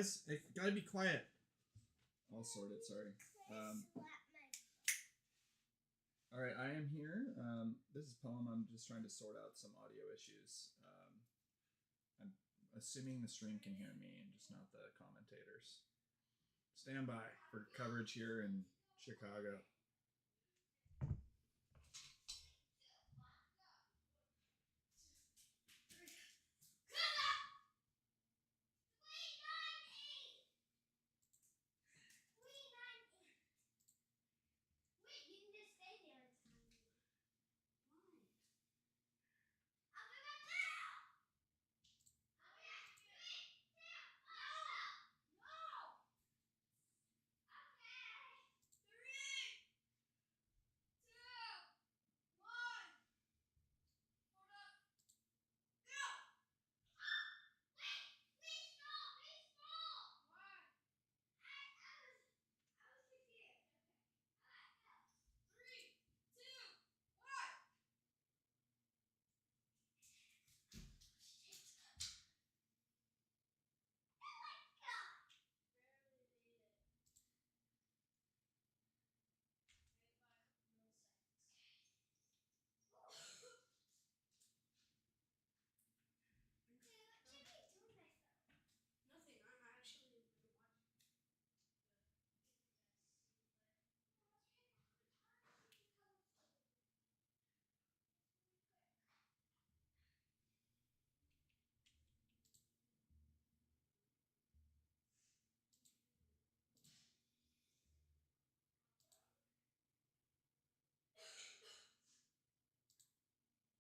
guys. Hey, gotta be quiet. I'll sort it. Sorry. All right, I am here. This is Poem. I'm just trying to sort out some audio issues. I'm assuming the stream can hear me and just not the commentators. Stand by for coverage here in Chicago.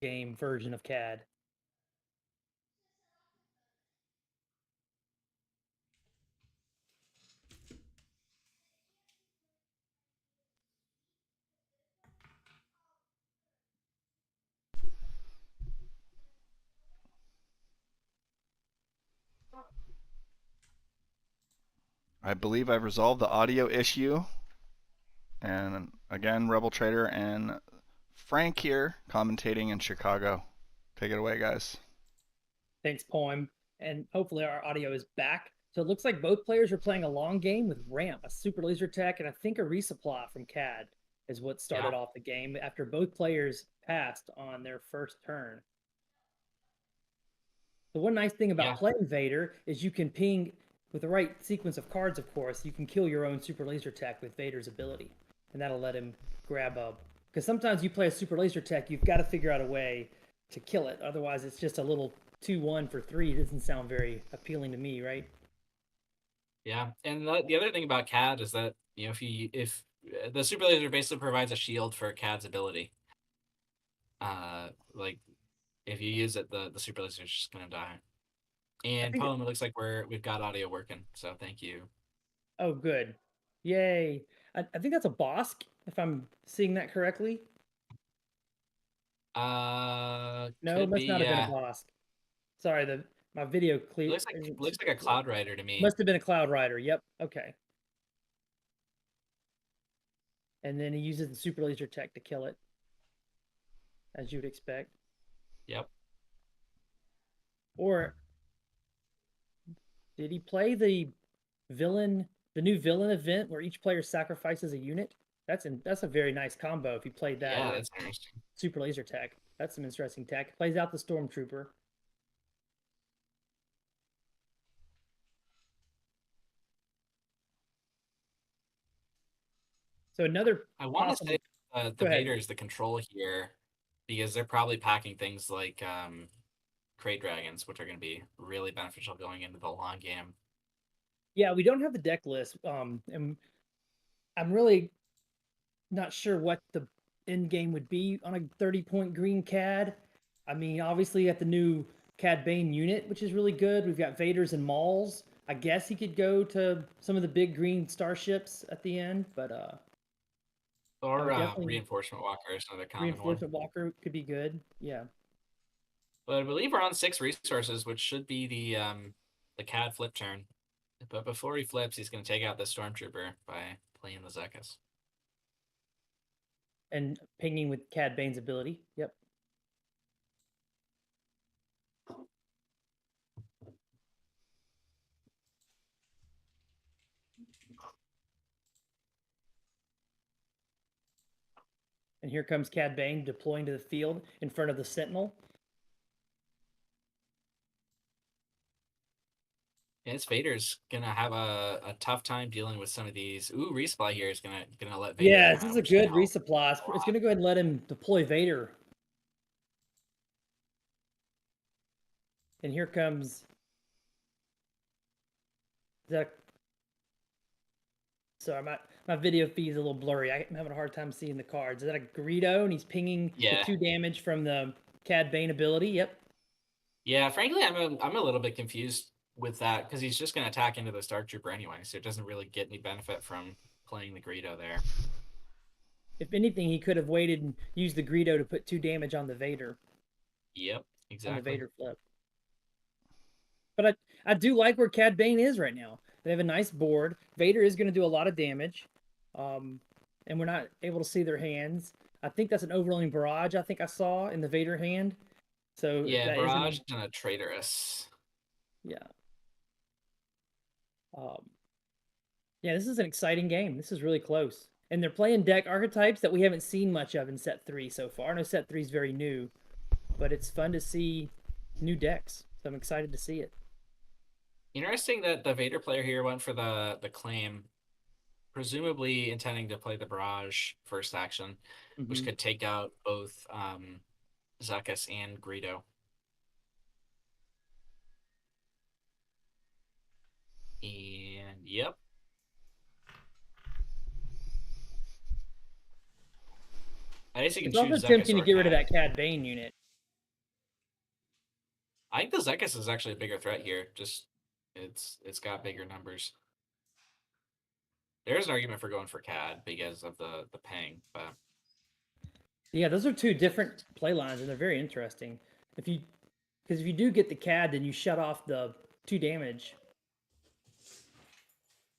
Game version of CAD. I believe I've resolved the audio issue. And again, Rebel Trader and Frank here, commentating in Chicago. Take it away, guys. Thanks, Poem. And hopefully our audio is back. So it looks like both players are playing a long game with Ramp, a super laser tech, and I think a resupply from CAD is what started off the game after both players passed on their first turn. The one nice thing about playing Vader is you can ping, with the right sequence of cards, of course, you can kill your own super laser tech with Vader's ability. And that'll let him grab a... Because sometimes you play a super laser tech, you've got to figure out a way to kill it. Otherwise, it's just a little 2-1 for 3. It doesn't sound very appealing to me, right? Yeah, and the other thing about CAD is that, you know, if the super laser basically provides a shield for CAD's ability. Like if you use it, the super laser is just gonna die. And Poem, it looks like we've got audio working, so thank you. Oh, good. Yay. I think that's a Bosk, if I'm seeing that correctly. No, it must not have been a Bosk. Sorry, my video clear. Looks like a Cloud Rider to me. Must have been a Cloud Rider. Yep. Okay. And then he uses the super laser tech to kill it, as you'd expect. Yep. Or did he play the new villain event where each player sacrifices a unit? That's a very nice combo if you played that. Yeah, that's interesting. Super laser tech. That's some interesting tech. It plays out the Stormtrooper. So another. I want to say the Vader is the control here, because they're probably packing things like Crate Dragons, which are going to be really beneficial going into the long game. Yeah, we don't have the deck list, and I'm really not sure what the end game would be on a 30-point green CAD. I mean, obviously at the new Cad Bane unit, which is really good. We've got Vaders and Mauls. I guess he could go to some of the big green starships at the end, but or Reinforcement Walker is another common Reinforcement Walker could be good, yeah. But I believe we're on 6 resources, which should be the CAD flip turn. But before he flips, he's going to take out the Stormtrooper by playing the Zekis. And pinging with Cad Bane's ability, yep. And here comes Cad Bane deploying to the field in front of the Sentinel. Yeah, this Vader's gonna have a tough time dealing with some of these. Ooh, resupply here is gonna let Vader. Yeah, this is a which is gonna good help resupply. a It's lot. going to go ahead and let him deploy Vader. And here comes the. Sorry, my video feed is a little blurry. I'm having a hard time seeing the cards. Is that a Greedo? And he's pinging Yeah. the 2 damage from the Cad Bane ability. Yep. Yeah, frankly, I'm a little bit confused with that because he's just gonna attack into the Dark Trooper anyway, so it doesn't really get any benefit from playing the Greedo there. If anything, he could have waited and used the Greedo to put 2 damage on the Vader. Yep, exactly. On the Vader flip. But I do like where Cad Bane is right now. They have a nice board. Vader is going to do a lot of damage. And we're not able to see their hands. I think that's an overwhelming barrage I think I saw in the Vader hand. So Yeah, that Barrage and a Traitorous. Yeah. Yeah, this is an exciting game. This is really close. And they're playing deck archetypes that we haven't seen much of in set 3 so far. I know set 3 is very new, but it's fun to see new decks. So I'm excited to see it. Interesting that the Vader player here went for the claim, presumably intending to play the Barrage first action, which could take out both Zuckuss and Greedo. And yep. I guess you can It's also choose Zuckuss tempting to or get rid of Cad. that Cad Bane unit. I think the Zuckuss is actually a bigger threat here. Just it's got bigger numbers. There's an argument for going for Cad because of the ping, but Yeah, those are 2 different play lines, and they're very interesting. Because if you do get the Cad, then you shut off the 2 damage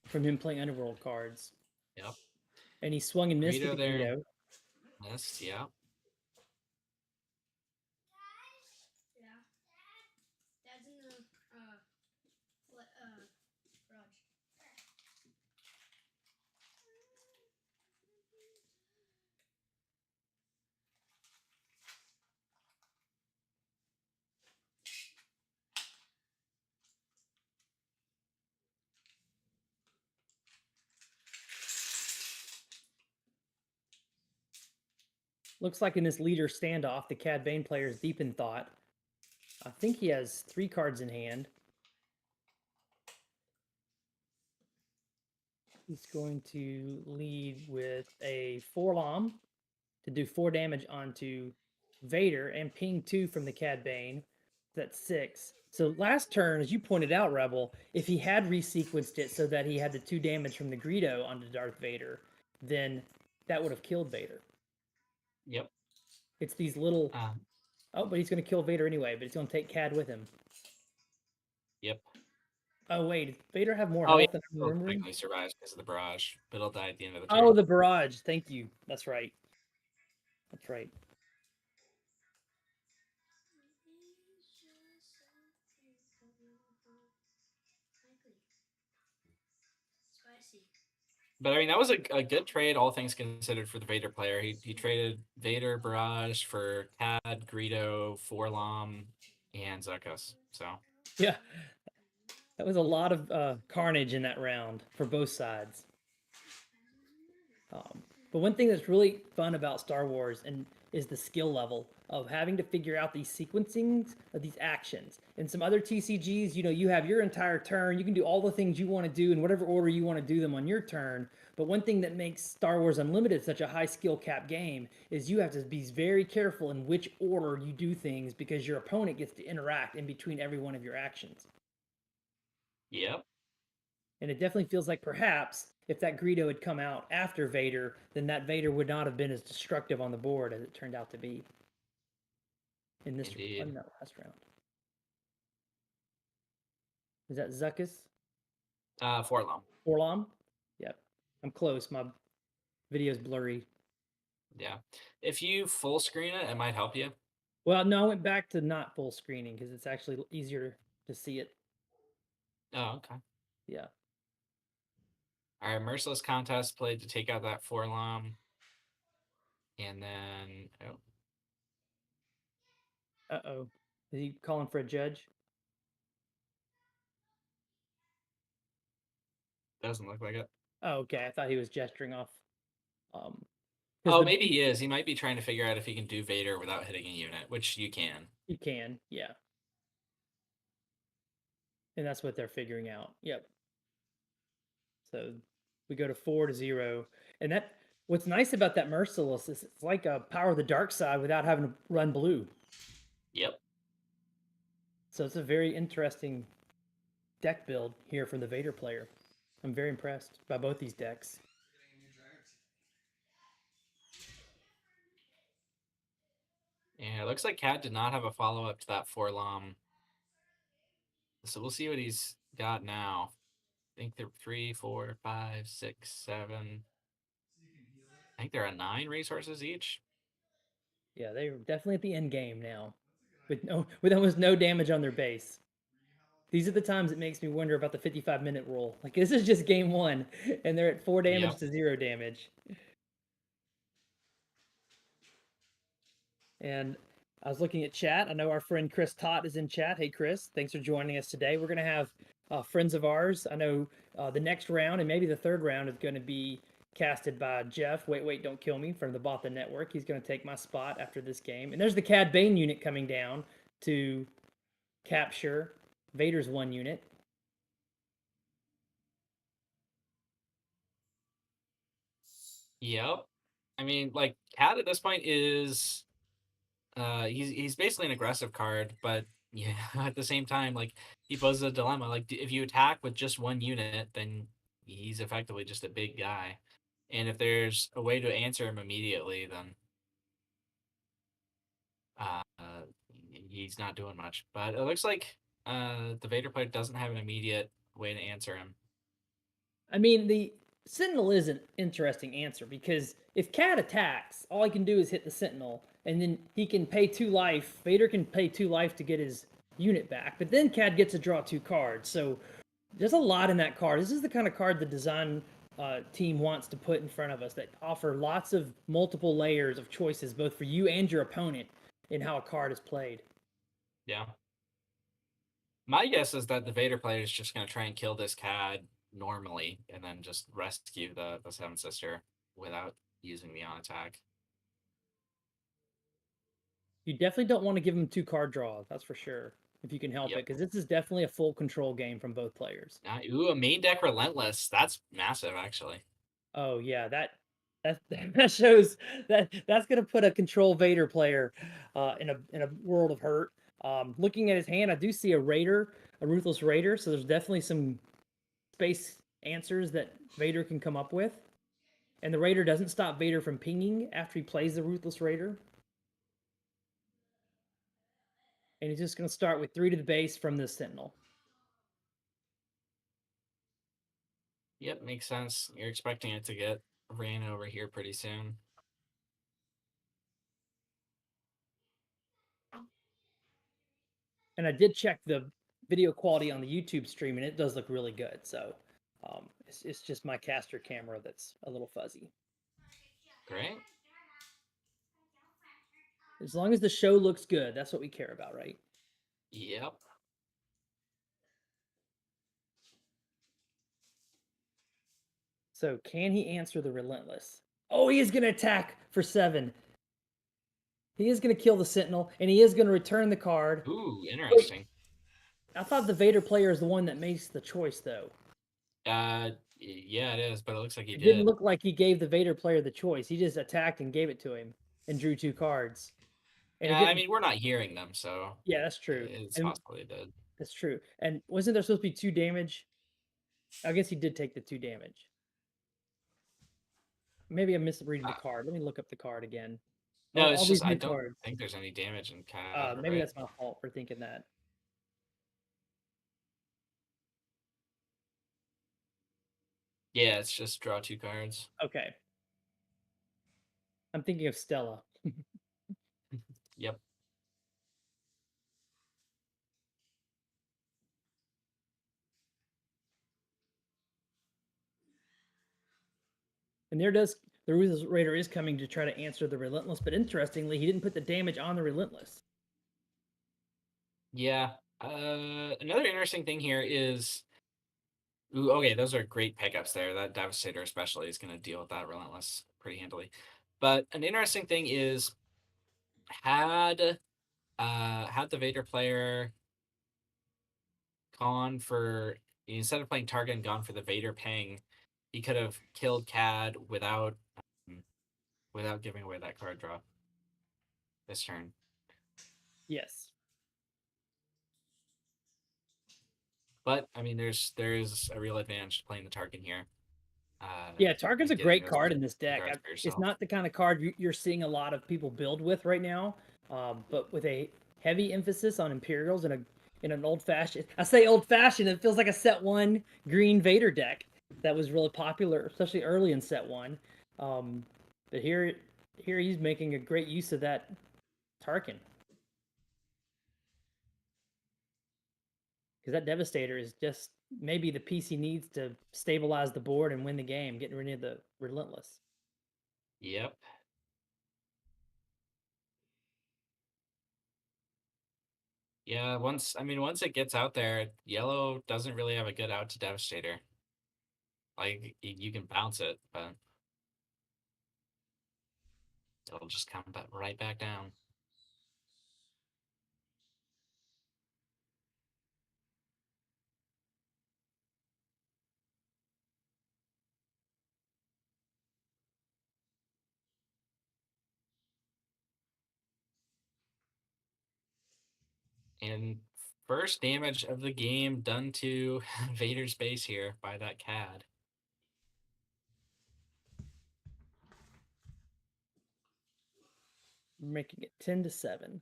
from him playing Underworld cards. yep. And he swung and missed Greedo with the there. Greedo. Missed, yeah. Dad's in the garage. Looks like in this leader standoff, the Cad Bane player is deep in thought. I think he has 3 cards in hand. He's going to lead with a 4-LOM to do 4 damage onto Vader and ping 2 from the Cad Bane. That's 6. So last turn, as you pointed out, Rebel, if he had resequenced it so that he had the 2 damage from the Greedo onto Darth Vader, then that would have killed Vader. Yep. It's these little... Oh, but he's going to kill Vader anyway, but he's going to take Cad with him. Yep. Oh, wait. Does Vader have more Oh, health yeah. than I'm remembering? He survives because of the Barrage, but he'll die at the end of the turn. Oh, the barrage. Thank you. That's right. That's right. Spicy. But I mean, that was a good trade, all things considered, for the Vader player. He traded Vader Barrage for Cad, Greedo, 4-LOM, and Zuckuss. So Yeah. That was a lot of carnage in that round for both sides. But one thing that's really fun about Star Wars is the skill level of having to figure out these sequencings of these actions. In some other TCGs, you have your entire turn. You can do all the things you want to do in whatever order you want to do them on your turn. But one thing that makes Star Wars Unlimited such a high skill cap game is you have to be very careful in which order you do things because your opponent gets to interact in between every one of your actions. yep. And it definitely feels like perhaps if that Greedo had come out after Vader, then that Vader would not have been as destructive on the board as it turned out to be in this last round. Is that Zuckuss? 4-LOM. 4-LOM? Yep. I'm close. My video's blurry. Yeah. If you full screen it, it might help you. Well, no, I went back to not full screening because it's actually easier to see it. Oh, okay. Yeah. All right, Merciless Contest played to take out that 4-LOM. And then Uh-oh. Is he calling for a judge? doesn't look like it. Oh, okay. I thought he was gesturing off. 'Cause Oh, maybe he is. He might be trying to figure out if he can do Vader without hitting a unit, which you can. You can, yeah. And that's what they're figuring out. Yep. So we go to 4-0. And what's nice about that Merciless is it's like a Power of the Dark Side without having to run blue. Yep. So it's a very interesting deck build here from the Vader player. I'm very impressed by both these decks. Yeah, it looks like Cad did not have a follow-up to that Forlom. So we'll see what he's got now. I think they're 3, 4, 5, 6, 7. I think they're at 9 resources each. Yeah, they're definitely at the end game now. With almost no damage on their base. These are the times it makes me wonder about the 55-minute rule. Like, this is just game 1, and they're at 4 damage to 0 damage. And I was looking at chat. I know our friend Chris Tott is in chat. Hey, Chris, thanks for joining us today. We're going to have friends of ours. I know the next round and maybe the third round is going to be casted by Jeff. Wait, don't kill me from the Botha Network. He's going to take my spot after this game. And there's the Cad Bane unit coming down to capture Vader's 1 unit. Yep. I mean, like, Cad at this point is he's basically an aggressive card, but yeah, at the same time, like, he poses a dilemma. Like, if you attack with just 1 unit, then he's effectively just a big guy. And if there's a way to answer him immediately, then uh, he's not doing much. But it looks like the Vader player doesn't have an immediate way to answer him. I mean, the Sentinel is an interesting answer because if Cad attacks, all he can do is hit the Sentinel, and then he can pay 2 life. Vader can pay 2 life to get his unit back, but then Cad gets to draw 2 cards. So there's a lot in that card. This is the kind of card the design team wants to put in front of us that offer lots of multiple layers of choices, both for you and your opponent, in how a card is played. Yeah. My guess is that the Vader player is just going to try and kill this Cad normally and then just rescue the Seven Sister without using the on attack. You definitely don't want to give him 2 card draws, that's for sure, if you can help it, because this is definitely a full control game from both players. Ooh, a main deck Relentless. That's massive, actually. Oh yeah, that shows that's gonna put a control Vader player in a world of hurt. Looking at his hand, I do see a Ruthless Raider, so there's definitely some space answers that Vader can come up with. And the Raider doesn't stop Vader from pinging after he plays the Ruthless Raider. And he's just gonna start with 3 to the base from the Sentinel. Yep, makes sense. You're expecting it to get ran over here pretty soon. And I did check the video quality on the YouTube stream, and it does look really good. So it's just my caster camera that's a little fuzzy. Great. As long as the show looks good, that's what we care about, right? Yep. So can he answer the Relentless? Oh, he is going to attack for 7. He is going to kill the Sentinel, and he is going to return the card. Ooh, interesting. I thought the Vader player is the one that makes the choice, though. Yeah, it is, but it looks like he did. It didn't look like he gave the Vader player the choice. He just attacked and gave it to him and drew 2 cards. And yeah, I mean, we're not hearing them, so... Yeah, that's true. It's possible he did. That's true. And wasn't there supposed to be 2 damage? I guess he did take the 2 damage. Maybe I'm misreading the card. Let me look up the card again. No, it's just I don't think there's any damage in Cad. Maybe that's my fault for thinking that. Yeah, it's just draw 2 cards. Okay. I'm thinking of Stella. Yep. And there does the Ruthless Raider is coming to try to answer the Relentless, but interestingly, he didn't put the damage on the Relentless. Yeah. Another interesting thing here is, ooh, okay, those are great pickups there. That Devastator especially is going to deal with that Relentless pretty handily. But an interesting thing is, had the Vader player gone for, instead of playing Tarkin, gone for the Vader ping, he could have killed Cad without giving away that card draw this turn. Yes. But I mean, there's a real advantage to playing the Tarkin here. Yeah, Tarkin's a getting great those card in this deck. cards for It's yourself. not the kind of card you're seeing a lot of people build with right now, but with a heavy emphasis on Imperials in an old-fashioned. I say old-fashioned. It feels like a set one green Vader deck that was really popular, especially early in set one. But here he's making a great use of that Tarkin. Because that Devastator is just maybe the piece he needs to stabilize the board and win the game, getting rid of the Relentless. Yep. Yeah, once it gets out there, yellow doesn't really have a good out to Devastator. Like, you can bounce it, but it'll just come right back down. And first damage of the game done to Vader's base here by that Cad. Making it 10-7.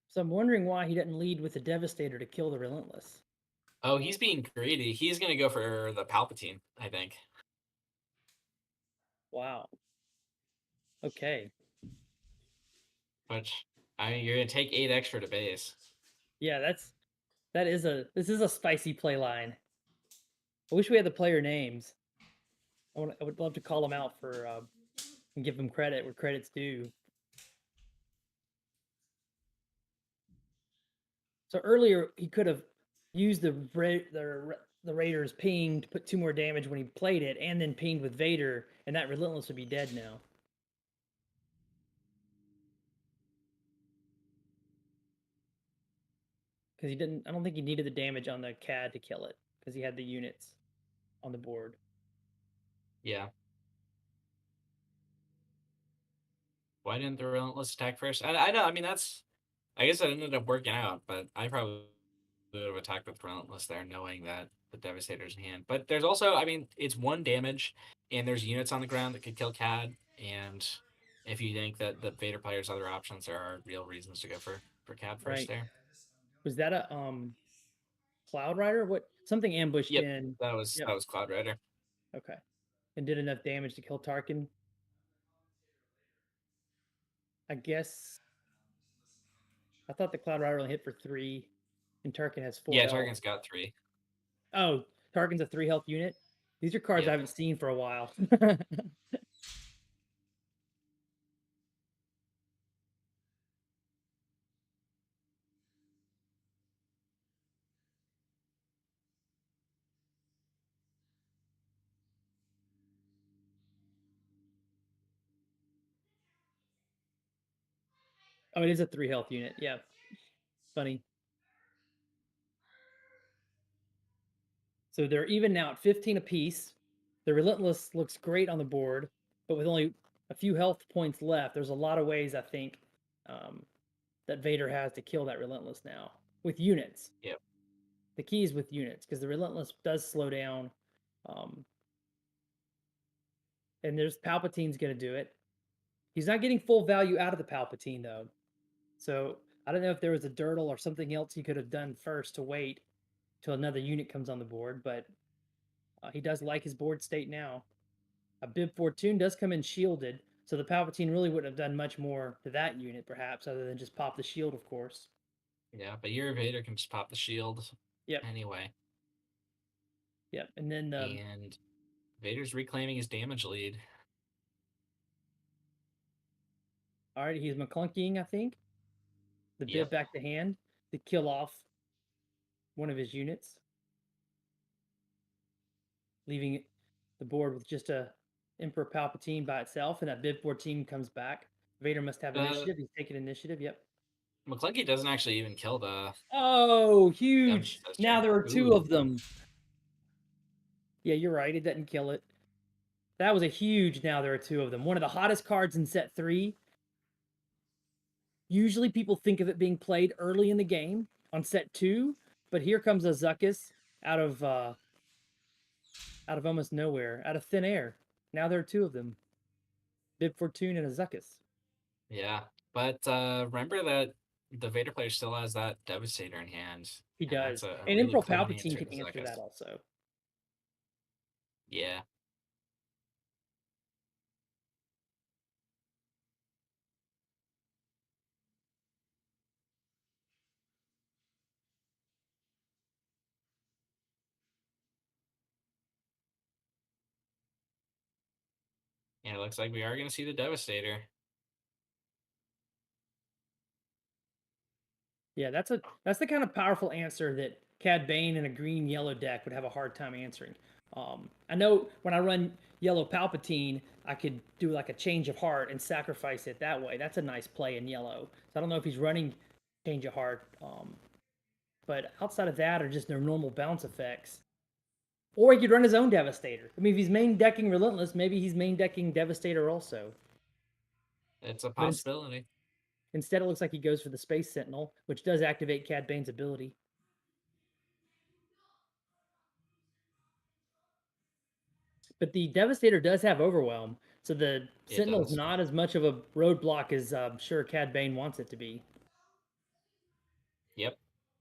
So I'm wondering why he doesn't lead with the Devastator to kill the Relentless. Oh, he's being greedy. He's going to go for the Palpatine, I think. Wow. Okay. Which, I mean, you're going to take 8 extra to base. Yeah, this is a spicy play line. I wish we had the player names. I would love to call them out for and give them credit where credit's due. So earlier he could have used the Raiders ping to put 2 more damage when he played it, and then pinged with Vader, and that Relentless would be dead now. Because he didn't. I don't think he needed the damage on the Cad to kill it, because he had the units on the board. Yeah. Why didn't the Relentless attack first? I know. I mean, I guess it ended up working out, but I probably would have attacked with Relentless there, knowing that the Devastator's in hand. But there's also, I mean, it's 1 damage, and there's units on the ground that could kill Cad. And if you think that the Vader player's other options, there are real reasons to go for Cad first there. Was that a Cloud Rider? What, something ambushed Yep, in? that was Cloud Rider. Okay, and did enough damage to kill Tarkin. I guess. I thought the Cloud Rider only hit for 3, and Tarkin has 4. Yeah, Tarkin's got 3. Oh, Tarkin's a 3 health unit. These are cards I Yep. haven't seen for a while. Oh, it is a 3 health unit. Yeah. Funny. So they're even now at 15 apiece. The Relentless looks great on the board, but with only a few health points left, there's a lot of ways, I think, that Vader has to kill that Relentless now with units. Yep. The key is with units, because the Relentless does slow down. And there's Palpatine's going to do it. He's not getting full value out of the Palpatine, though. So I don't know if there was a Dirtle or something else he could have done first to wait till another unit comes on the board, but he does like his board state now. A Bib Fortune does come in shielded, so the Palpatine really wouldn't have done much more to that unit, perhaps, other than just pop the shield, of course. Yeah, but your Vader can just pop the shield. Yep. Anyway. Yep. And then And Vader's reclaiming his damage lead. all right, he's Maclunkying, I think. The bib Yep. back to hand to kill off one of his units, leaving the board with just a Emperor Palpatine by itself, and that bib 14 comes back. Vader must have initiative. He's taking initiative. Yep. Maclunky doesn't actually even kill the. Oh, huge! Devastator. Now there are two Ooh. of them. Yeah, you're right. It doesn't kill it. That was a huge. Now there are two of them. One of the hottest cards in set 3. Usually people think of it being played early in the game on set 2, but here comes a Zuckuss out of almost nowhere, out of thin air. Now there are two of them. Bib Fortune and a Zuckuss. Yeah, but remember that the Vader player still has that Devastator in hand. He and does. that's a And really Emperor clean Palpatine can to answer Zuckuss. that also. Yeah. And it looks like we are going to see the Devastator. Yeah, that's the kind of powerful answer that Cad Bane in a green-yellow deck would have a hard time answering. I know when I run yellow Palpatine, I could do like a change of heart and sacrifice it that way. That's a nice play in yellow. So I don't know if he's running change of heart, but outside of that, or just their normal bounce effects, or he could run his own Devastator. I mean, if he's main decking Relentless, maybe he's main decking Devastator also. It's a But possibility. Instead, it looks like he goes for the Space Sentinel, which does activate Cad Bane's ability. But the Devastator does have Overwhelm, so the Sentinel's does. not as much of a roadblock as I'm sure Cad Bane wants it to be. Yep.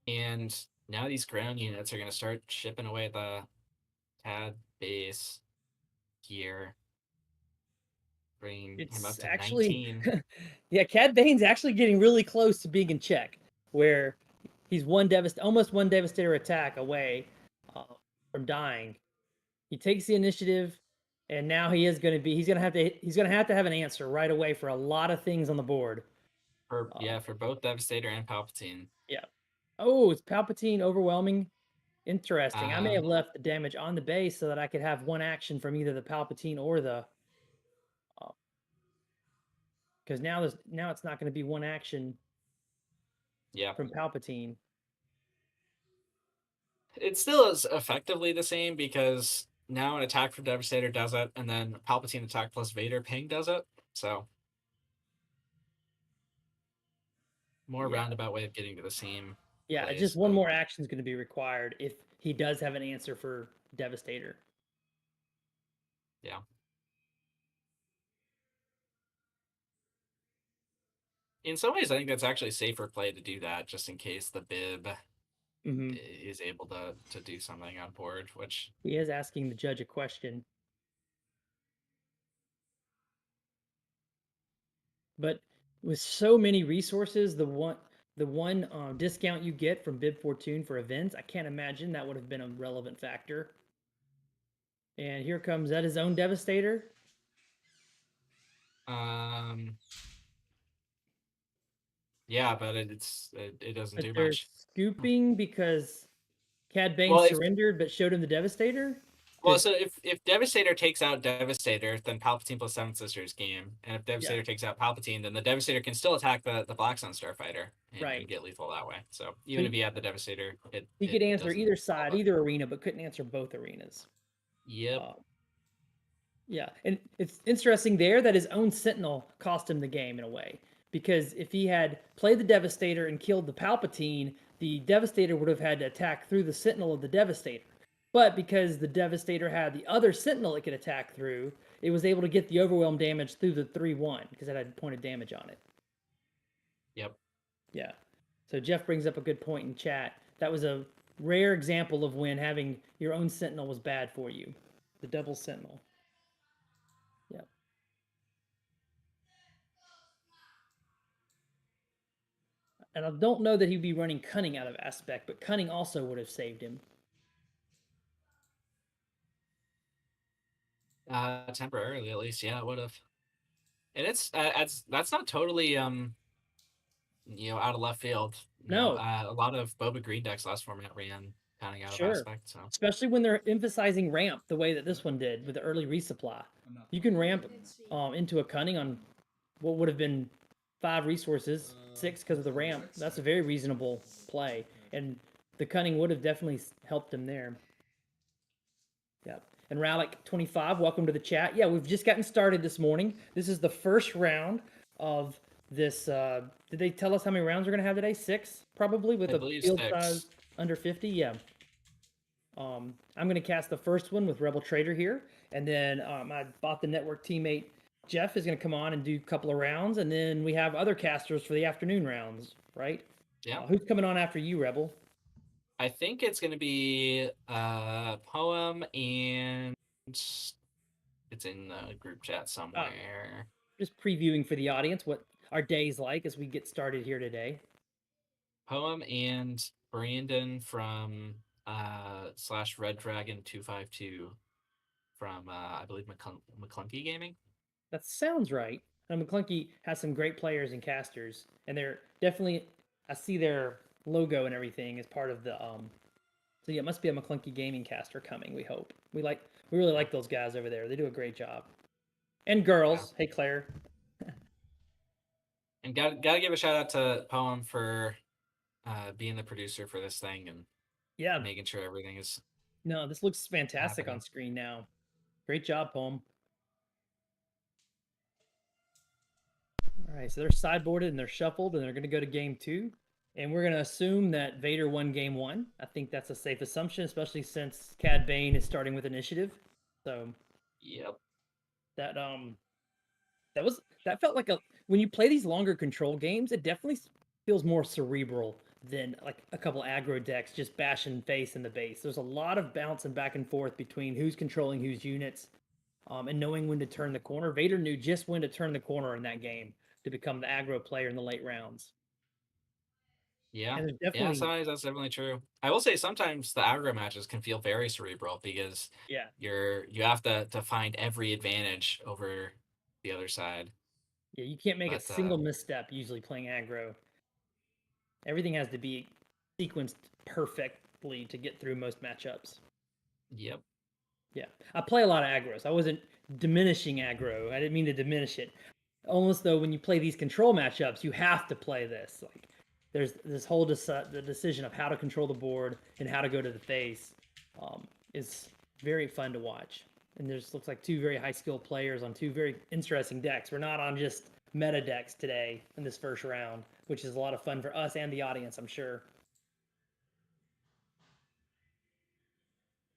And now these ground units are going to start chipping away at the Cad base here. Bringing him up It's to actually, 19. yeah, Cad Bane's actually getting really close to being in check, where he's almost one Devastator attack away from dying. He takes the initiative, and now he's gonna have to have an answer right away for a lot of things on the board. For both Devastator and Palpatine. Yeah. Oh, it's Palpatine overwhelming. Interesting. I may have left the damage on the base so that I could have one action from either the Palpatine or the. Because now it's not going to be one action. Yeah. From Palpatine. It still is effectively the same because now an attack from Devastator does it, and then Palpatine attack plus Vader ping does it. So more roundabout way of getting to the same. Yeah, place, just one more action is going to be required if he does have an answer for Devastator. Yeah. In some ways, I think that's actually safer play to do that, just in case the bib is able to do something on board, which he is asking the judge a question. But with so many resources, the one discount you get from Bib Fortune for events, I can't imagine that would have been a relevant factor. And here comes his own Devastator. Yeah, but it doesn't do they're much. Scooping because Cad Bane surrendered but showed him the Devastator. Well, so if Devastator takes out Devastator, then Palpatine plus Seven Sisters game, and if Devastator takes out Palpatine, then the Devastator can still attack the Black Sun Starfighter and get lethal that way. So even if he had the Devastator, he could answer either side, either arena, but couldn't answer both arenas. Yep. Yeah, and it's interesting there that his own Sentinel cost him the game in a way, because if he had played the Devastator and killed the Palpatine, the Devastator would have had to attack through the Sentinel of the Devastator. But because the Devastator had the other Sentinel it could attack through, it was able to get the overwhelm damage through the 3-1 because it had pointed damage on it. Yep. Yeah. So Jeff brings up a good point in chat. That was a rare example of when having your own Sentinel was bad for you. The double Sentinel. Yep. And I don't know that he'd be running Cunning out of Aspect, but Cunning also would have saved him. Temporarily, at least, yeah, it would have. And that's not totally out of left field. No. A lot of Boba Green decks last format ran Cunning out of Sure. Aspect, so Especially when they're emphasizing ramp the way that this one did with the early resupply. You can ramp into a Cunning on what would have been 5 resources, 6 because of the ramp. That's a very reasonable play, and the Cunning would have definitely helped him there. Yep. And Ralic25, welcome to the chat. Yeah, we've just gotten started this morning. This is the first round of this. Did they tell us how many rounds we're going to have today? 6, probably, with a field 6. size under 50. Yeah. I'm going to cast the first one with Rebel Trader here, and then I bought the network teammate Jeff is going to come on and do a couple of rounds, and then we have other casters for the afternoon rounds, right? Yeah. Who's coming on after you, Rebel? I think it's going to be Poem, and it's in the group chat somewhere. Just previewing for the audience what our day's like as we get started here today. Poem and Brandon from /Red Dragon 252 from I believe Maclunky Gaming. That sounds right. And Maclunky has some great players and casters, and they're definitely, I see their logo and everything as part of the so yeah, it must be a Maclunky gaming caster coming, we hope. We really like those guys over there. They do a great job. And girls. Yeah. Hey Claire. And gotta give a shout out to Poem for being the producer for this thing and making sure everything is. No, this looks fantastic on screen now. Great job, Poem. All right, so they're sideboarded and they're shuffled, and they're going to go to game 2. And we're going to assume that Vader won game 1. I think that's a safe assumption, especially since Cad Bane is starting with initiative. So, yep. That felt like when you play these longer control games, it definitely feels more cerebral than like a couple aggro decks just bashing face in the base. There's a lot of bouncing back and forth between who's controlling whose units, and knowing when to turn the corner. Vader knew just when to turn the corner in that game to become the aggro player in the late rounds. Yeah, sometimes that's definitely true. I will say sometimes the aggro matches can feel very cerebral because you have to find every advantage over the other side. Yeah, you can't make a single misstep usually playing aggro. Everything has to be sequenced perfectly to get through most matchups. Yep. Yeah, I play a lot of aggros. I wasn't diminishing aggro. I didn't mean to diminish it. Almost though, when you play these control matchups, you have to play this. Like, there's this whole the decision of how to control the board and how to go to the face is very fun to watch. And there's looks like 2 very high skill players on 2 very interesting decks. We're not on just meta decks today in this first round, which is a lot of fun for us and the audience, I'm sure.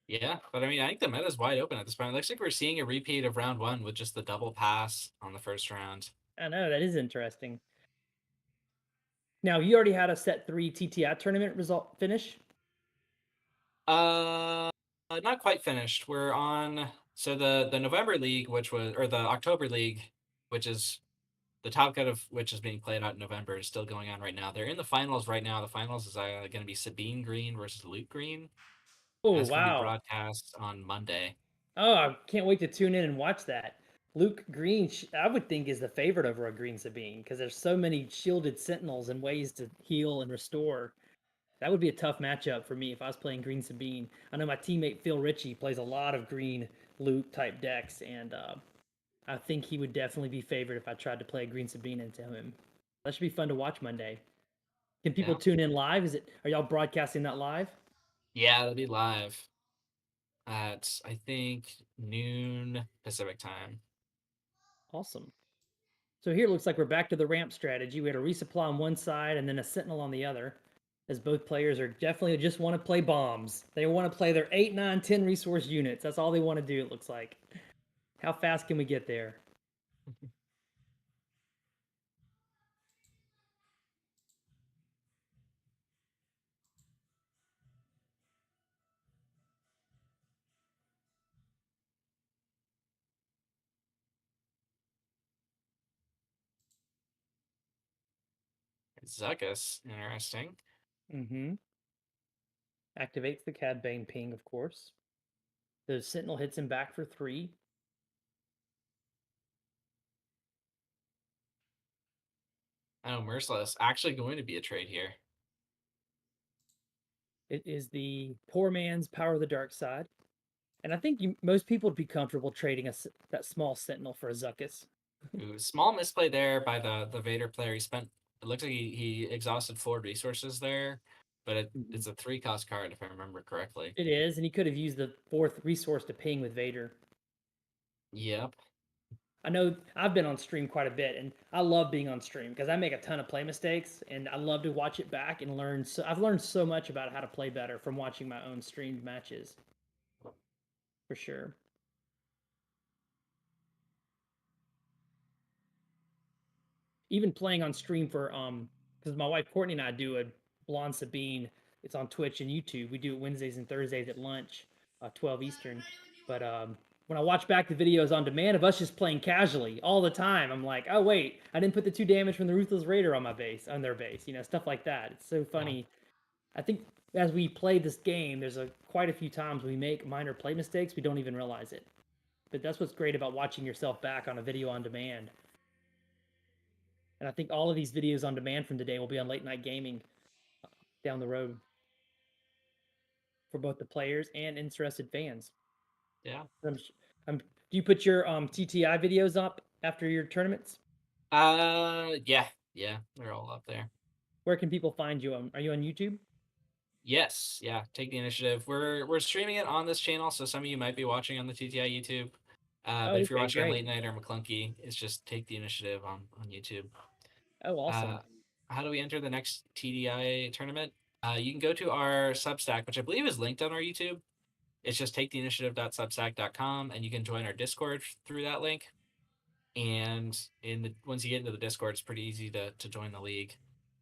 Yeah, but I mean, I think the meta is wide open at this point. It looks like we're seeing a repeat of round 1 with just the double pass on the first round. I know, that is interesting. Now, you already had a set 3 TTI tournament result finish? Not quite finished. We're on the November League, or the October League, which is the top cut of which is being played out in November, is still going on right now. They're in the finals right now. The finals is going to be Sabine Green versus Luke Green. Oh, that's wow. Going to be broadcast on Monday. Oh, I can't wait to tune in and watch that. Luke Green, I would think, is the favorite over a Green Sabine because there's so many shielded Sentinels and ways to heal and restore. That would be a tough matchup for me if I was playing Green Sabine. I know my teammate Phil Ritchie plays a lot of Green Luke type decks, and I think he would definitely be favored if I tried to play Green Sabine into him. That should be fun to watch Monday. Can people tune in live? Are y'all broadcasting that live? Yeah, it'll be live at, I think, noon Pacific time. Awesome. So here it looks like we're back to the ramp strategy. We had a resupply on one side and then a Sentinel on the other, as both players are definitely just want to play bombs. They want to play their 8, 9, 10 resource units. That's all they want to do, it looks like. How fast can we get there? Zuckuss, interesting. Mm-hmm. Activates the Cad Bane ping, of course. The Sentinel hits him back for 3. Oh, Merciless. Actually going to be a trade here. It is the poor man's Power of the Dark Side. And I think most people would be comfortable trading that small Sentinel for a Zuckuss. Ooh, small misplay there by the Vader player. It looks like he exhausted 4 resources there, but it's a 3-cost card if I remember correctly. It is, and he could have used the 4th resource to ping with Vader. Yep. I know I've been on stream quite a bit, and I love being on stream because I make a ton of play mistakes, and I love to watch it back and learn. So I've learned so much about how to play better from watching my own streamed matches, for sure. Even playing on stream for because my wife Courtney and I do a Blonde Sabine. It's on Twitch and YouTube. We do it Wednesdays and Thursdays at lunch, 12 Eastern. But when I watch back the videos on demand of us just playing casually all the time, I'm like, oh wait, I didn't put the 2 damage from the Ruthless Raider on their base, stuff like that. It's so funny. Yeah. I think as we play this game, there's quite a few times we make minor play mistakes, we don't even realize it. But that's what's great about watching yourself back on a video on demand. And I think all of these videos on demand from today will be on Late Night Gaming down the road for both the players and interested fans. Yeah. Do you put your TTI videos up after your tournaments? Yeah, they're all up there. Where can people find you? Are you on YouTube? Yes, yeah. Take the initiative. We're streaming it on this channel, so some of you might be watching on the TTI YouTube. But if you're watching on Late Night or Maclunky, it's just Take the Initiative on YouTube. Oh, awesome. How do we enter the next TDI tournament? You can go to our Substack, which I believe is linked on our YouTube. It's just taketheinitiative.substack.com, and you can join our Discord through that link. And once you get into the Discord, it's pretty easy to join the league.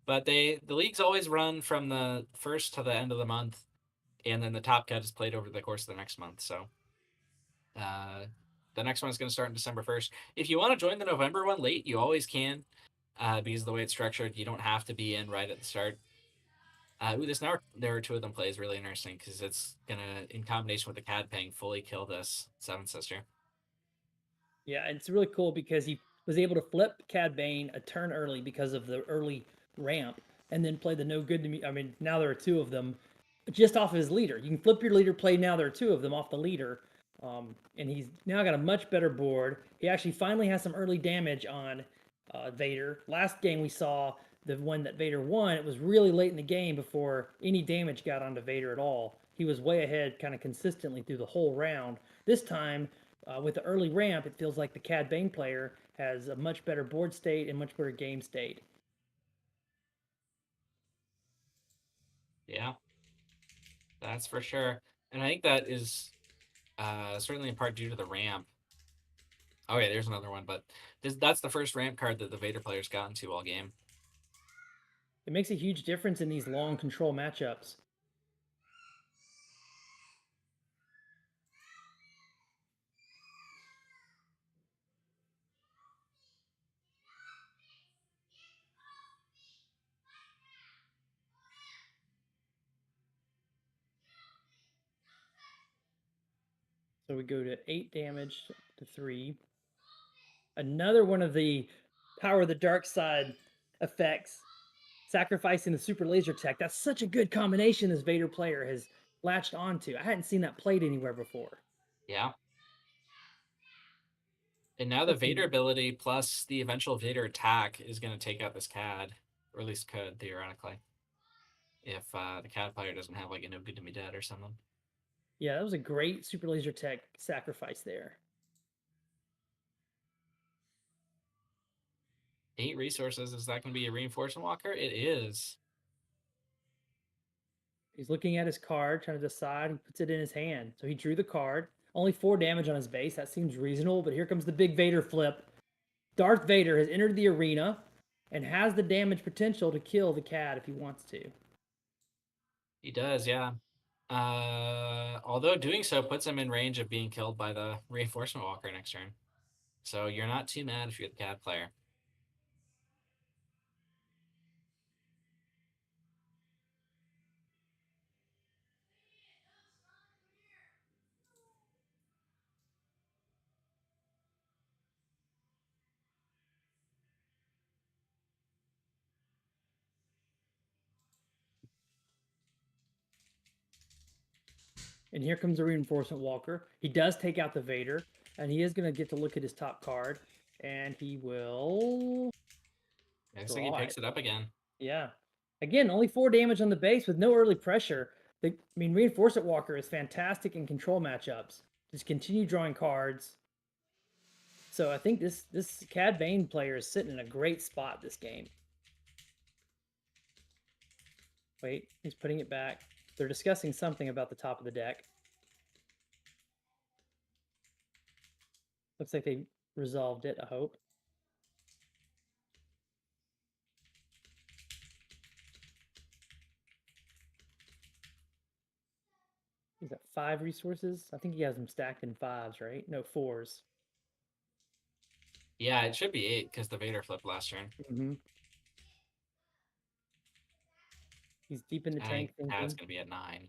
But the leagues always run from the first to the end of the month, and then the top cut is played over the course of the next month. So the next one is going to start on December 1st. If you want to join the November one late, you always can. Because of the way it's structured, you don't have to be in right at the start. This there are 2 of them plays really interesting because it's gonna, in combination with the Cad Bane, fully kill this 7th Sister. Yeah, it's really cool because he was able to flip Cad Bane a turn early because of the early ramp, and then play the no good to me. I mean, now there are 2 of them just off of his leader. You can flip your leader play. Now there are 2 of them off the leader, and he's now got a much better board. He actually finally has some early damage on Vader. Last game we saw the one that Vader won, it was really late in the game before any damage got onto Vader at all. He was way ahead kind of consistently through the whole round. This time, with the early ramp, it feels like the Cad Bane player has a much better board state and much better game state. Yeah, that's for sure. And I think that is certainly in part due to the ramp. Oh yeah, there's another one, but that's the first ramp card that the Vader player's gotten to all game. It makes a huge difference in these long control matchups. So we go to 8 damage to 3. Another one of the Power of the Dark Side effects, sacrificing the super laser tech. That's such a good combination this Vader player has latched onto. I hadn't seen that played anywhere before. Yeah. And now the Vader ability plus the eventual Vader attack is going to take out this Cad, or at least could, theoretically. If the Cad player doesn't have like a no good to me dead or something. Yeah, that was a great super laser tech sacrifice there. 8 resources. Is that going to be a reinforcement walker? It is. He's looking at his card, trying to decide. He puts it in his hand. So he drew the card. Only 4 damage on his base. That seems reasonable, but here comes the big Vader flip. Darth Vader has entered the arena and has the damage potential to kill the Cad if he wants to. He does, yeah. Although doing so puts him in range of being killed by the reinforcement walker next turn. So you're not too mad if you're the Cad player. And here comes the Reinforcement Walker. He does take out the Vader, and he is going to get to look at his top card, and he will. Looks like he picks it up again. Yeah. Again, only 4 damage on the base with no early pressure. Reinforcement Walker is fantastic in control matchups. Just continue drawing cards. So I think this Cad Bane player is sitting in a great spot this game. Wait, he's putting it back. They're discussing something about the top of the deck. Looks like they resolved it, I hope. He's got 5 resources. I think he has them stacked in 5s, right? No, 4s. Yeah, it should be 8 because the Vader flipped last turn. Mm-hmm. He's deep in the tank thinking. Cad's going to be at 9.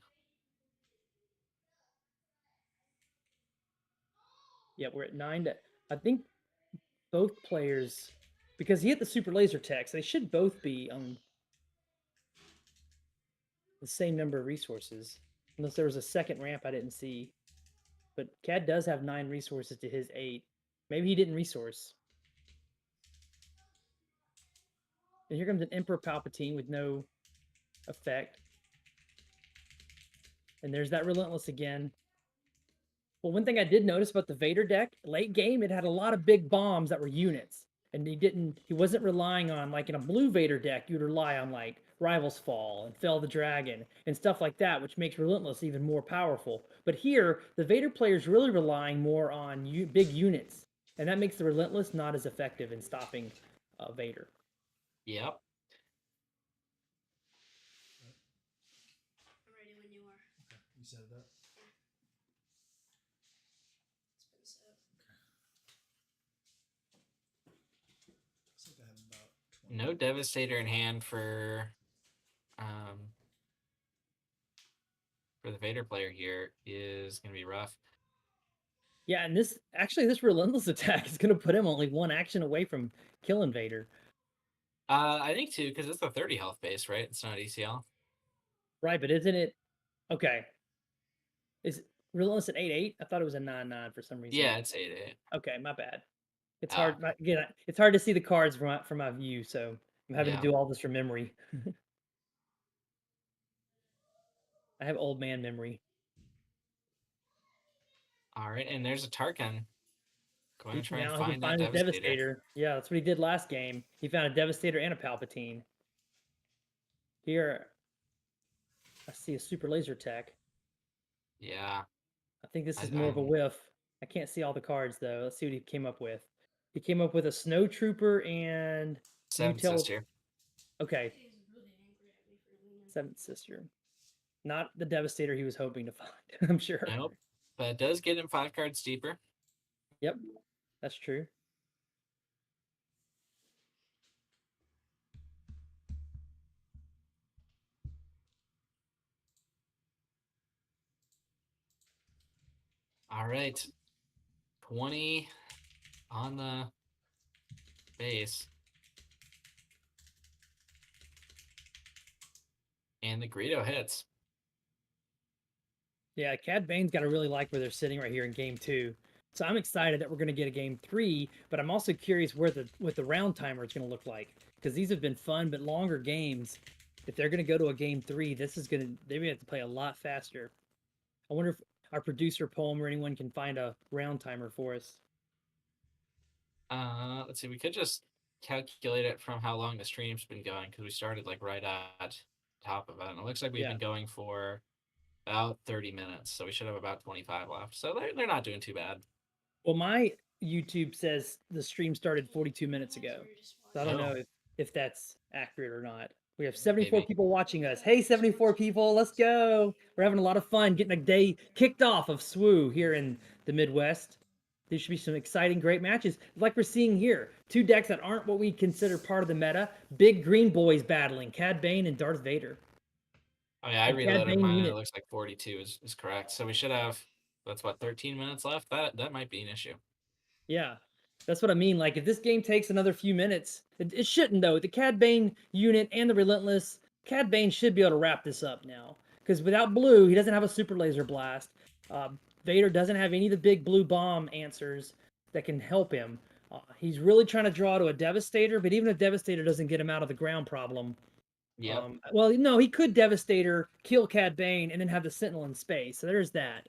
Yeah, we're at 9. I think both players, because he hit the super laser tech, so they should both be on the same number of resources. Unless there was a second ramp I didn't see. But Cad does have 9 resources to his 8. Maybe he didn't resource. And here comes an Emperor Palpatine with no effect. And there's that Relentless again. Well, one thing I did notice about the Vader deck, late game, it had a lot of big bombs that were units. And he wasn't relying on, like in a blue Vader deck, you'd rely on like Rival's Fall and Fell the Dragon and stuff like that, which makes Relentless even more powerful. But here, the Vader player is really relying more on big units. And that makes the Relentless not as effective in stopping Vader. Yep. I'm ready when you are. Okay, you said that? It's been set. Looks like I have about 20. No Devastator in hand for the Vader player here is going to be rough. Yeah, and this Relentless attack is going to put him only 1 action away from killing Vader. I think too, because it's a 30 health base, right? It's not ECL. Right, but isn't it? Okay. Is Relentless at 8/8? I thought it was a 9/9 for some reason. Yeah, it's 8/8. Okay, my bad. It's hard. Again, it's hard to see the cards from my view, so I'm having to do all this from memory. I have old man memory. All right, and there's a Tarkin. Going to try and Now find he can that find a Devastator. Devastator. Yeah, that's what he did last game. He found a Devastator and a Palpatine. Here, I see a super laser tech. Yeah. I think this is more of a whiff. I can't see all the cards though. Let's see what he came up with. He came up with a Snow Trooper and 7th Sister. Okay, He's really angry at me for doing that. 7th Sister. Not the Devastator he was hoping to find, I'm sure. Nope. But it does get him 5 cards deeper. Yep, that's true. All right. 20 on the base. And the Greedo hits. Yeah, Cad Bane's got to really like where they're sitting right here in game 2. So I'm excited that we're going to get a game 3, but I'm also curious what the round timer is going to look like, because these have been fun but longer games. If they're going to go to a game 3, they're going to have to play a lot faster. I wonder if our producer Poem or anyone can find a round timer for us. Let's see. We could just calculate it from how long the stream's been going, because we started like right at top of it. And it looks like we've been going for about 30 minutes, so we should have about 25 left. So they're not doing too bad. Well, my YouTube says the stream started 42 minutes ago. So I don't know if that's accurate or not. We have 74 people watching us. Hey, 74 people, let's go. We're having a lot of fun getting a day kicked off of SWU here in the Midwest. There should be some exciting, great matches like we're seeing here. 2 decks that aren't what we consider part of the meta. Big green boys battling, Cad Bane and Darth Vader. Oh yeah, I reloaded mine. It looks like 42 is correct. So we should have, that's what, 13 minutes left? That might be an issue. Yeah, that's what I mean. Like, if this game takes another few minutes, it shouldn't, though. The Cad Bane unit and the Relentless, Cad Bane should be able to wrap this up now. because without blue, he doesn't have a super laser blast. Vader doesn't have any of the big blue bomb answers that can help him. He's really trying to draw to a Devastator, but even a Devastator doesn't get him out of the ground problem. Yep. Well, no, he could Devastator, kill Cad Bane, and then have the Sentinel in space. So there's that.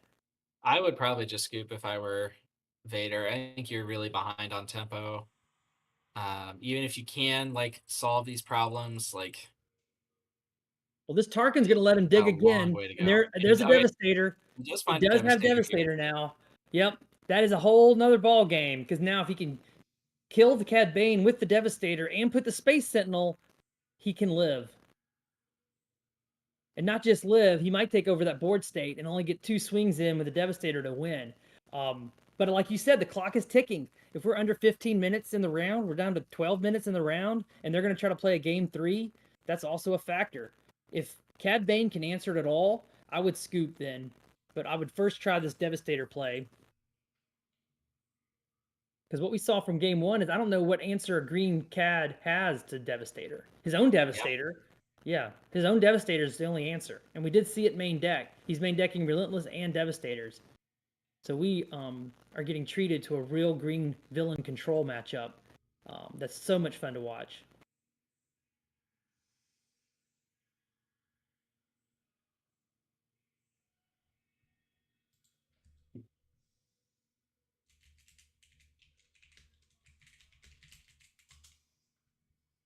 I would probably just scoop if I were Vader. I think you're really behind on tempo. Even if you can like solve these problems, like Well, this Tarkin's going to let him dig a long again, way to and go. there's a Devastator. He does It find a does have Devastator here. Devastator now. Yep, that is a whole nother ball game because now if he can kill the Cad Bane with the Devastator and put the Space Sentinel, he can live. And not just live, he might take over that board state and only get 2 swings in with the Devastator to win. But like you said, the clock is ticking. If we're under 15 minutes in the round, we're down to 12 minutes in the round, and they're going to try to play a game 3. That's also a factor. If Cad Bane can answer it at all, I would scoop then. But I would first try this Devastator play. Because what we saw from game 1 is I don't know what answer a green Cad has to Devastator. His own Devastator. Yeah, his own Devastator is the only answer. And we did see it main deck. He's main decking Relentless and Devastators. So we are getting treated to a real green villain control matchup. That's so much fun to watch.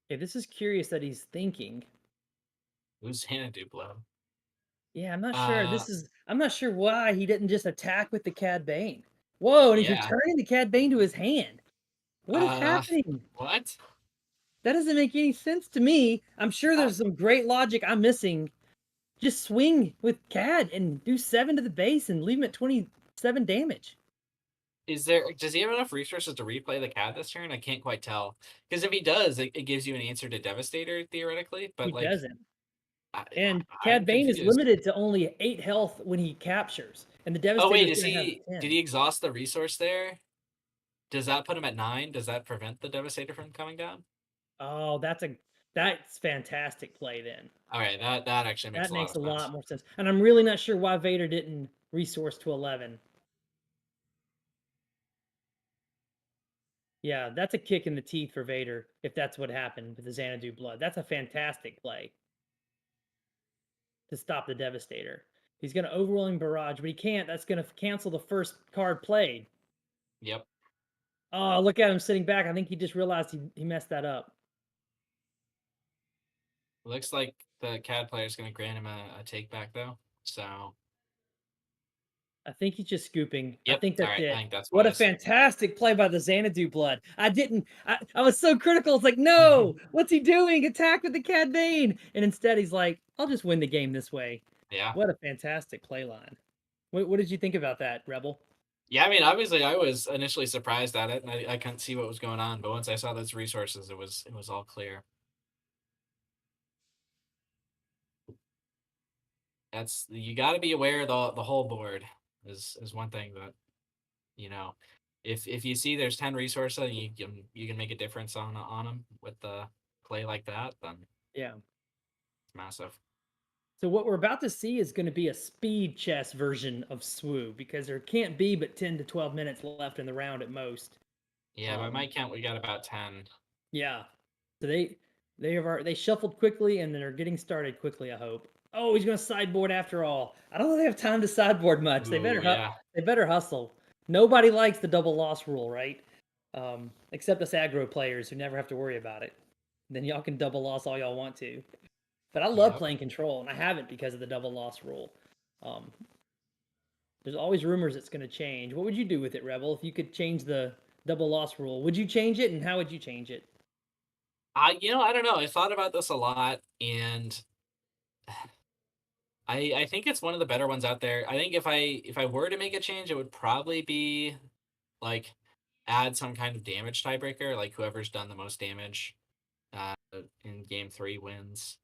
Okay, this is curious that he's thinking. Who's Xanadu blow? Yeah, I'm not sure. I'm not sure why he didn't just attack with the Cad Bane. Whoa, and he's returning the Cad Bane to his hand. What is happening? What? That doesn't make any sense to me. I'm sure there's some great logic I'm missing. Just swing with Cad and do 7 to the base and leave him at 27 damage. Does he have enough resources to replay the Cad this turn? I can't quite tell. Because if he does, it gives you an answer to Devastator, theoretically. But he doesn't. And Cad Bane is limited to only 8 health when he captures. And the Devastator did he exhaust the resource there? Does that put him at 9? Does that prevent the Devastator from coming down? Oh, that's fantastic play then. All right, that actually makes a lot more sense. And I'm really not sure why Vader didn't resource to 11. Yeah, that's a kick in the teeth for Vader if that's what happened with the Xanadu blood. That's a fantastic play to stop the Devastator. He's going to overwhelming barrage, but he can't. That's going to cancel the first card played. Yep. Oh, look at him sitting back. I think he just realized he messed that up. Looks like the Cad player is going to grant him a take back, though. So I think he's just scooping. Yep. I think that's it. I think that's what a fantastic play by the Xanadu blood. I was so critical. It's like, no, what's he doing? Attack with the Cad Bane. And instead he's like, I'll just win the game this way. Yeah. What a fantastic play line. What did you think about that, Rebel? Yeah, I mean, obviously I was initially surprised at it, and I couldn't see what was going on. But once I saw those resources, it was all clear. You got to be aware of the whole board is one thing that, if you see there's 10 resources and you can make a difference on them with the play like that, then yeah, it's massive. So what we're about to see is going to be a speed chess version of SWU because there can't be but 10 to 12 minutes left in the round at most. Yeah, by my count, we got about 10. Yeah, so they shuffled quickly and they're getting started quickly. I hope. Oh, he's going to sideboard after all. I don't know if they have time to sideboard much. They better hustle. Nobody likes the double loss rule, right? Except us aggro players who never have to worry about it. Then y'all can double loss all y'all want to. But I love playing control, and I haven't because of the double loss rule. There's always rumors it's going to change. What would you do with it, Rebel, if you could change the double loss rule? Would you change it, and how would you change it? I don't know. I thought about this a lot, and I think it's one of the better ones out there. I think if I were to make a change, it would probably be like add some kind of damage tiebreaker, like whoever's done the most damage in game 3 wins.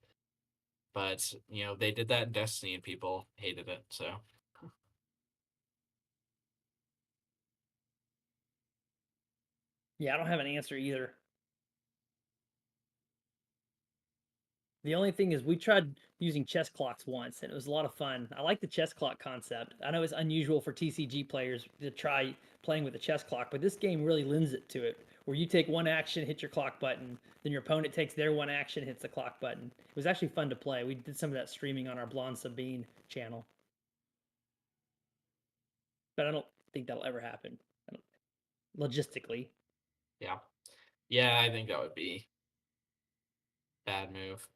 But they did that in Destiny and people hated it. So yeah, I don't have an answer either. The only thing is we tried using chess clocks once and it was a lot of fun. I like the chess clock concept. I know it's unusual for TCG players to try playing with a chess clock, but this game really lends it to it, where you take one action, hit your clock button, then your opponent takes their one action, hits the clock button. It was actually fun to play. We did some of that streaming on our Blonde Sabine channel. But I don't think that'll ever happen. Logistically. Yeah. Yeah, I think that would be bad move.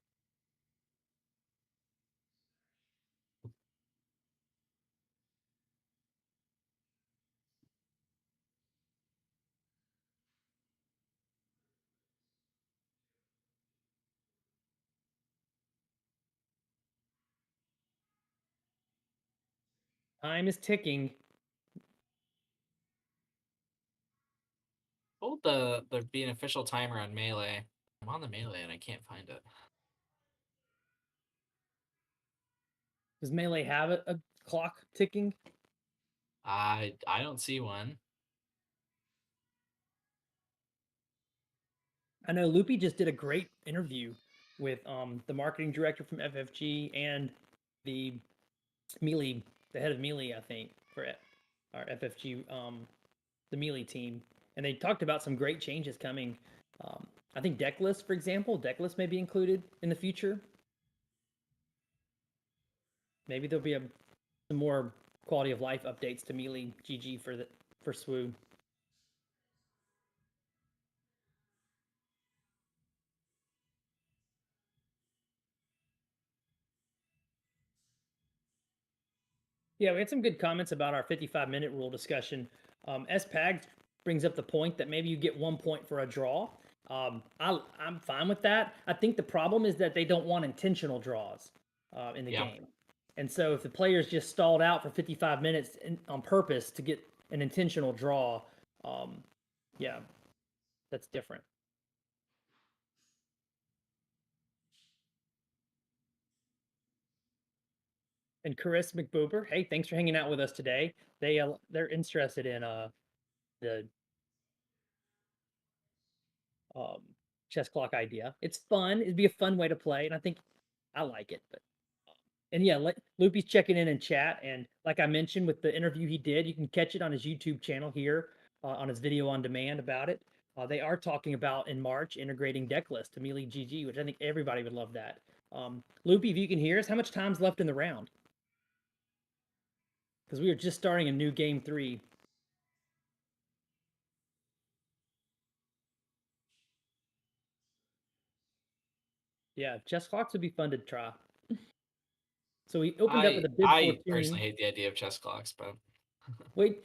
Time is ticking. Hold there be an official timer on Melee. I'm on the Melee and I can't find it. Does Melee have a clock ticking? I don't see one. I know Loopy just did a great interview with the marketing director from FFG and the Melee, the head of Melee, I think, for our FFG, the Melee team, and they talked about some great changes coming. I think decklist, for example, decklist may be included in the future. Maybe there'll be some more quality of life updates to Melee GG for SWU. Yeah, we had some good comments about our 55-minute rule discussion. SPAG brings up the point that maybe you get 1 point for a draw. I'm fine with that. I think the problem is that they don't want intentional draws in the game. And so if the players just stalled out for 55 minutes on purpose to get an intentional draw, yeah, that's different. And Chris McBoober, hey, thanks for hanging out with us today. They're interested in the chess clock idea. It's fun. It'd be a fun way to play, and I think I like it. But and yeah, Loopy's checking in chat, and like I mentioned with the interview he did, you can catch it on his YouTube channel here on his video on demand about it. They are talking about in March integrating decklist to Melee GG, which I think everybody would love that. Loopy, if you can hear us, how much time's left in the round? Because we are just starting a new game 3. Yeah, chess clocks would be fun to try. So we opened up with a bib 14. I personally hate the idea of chess clocks, but wait,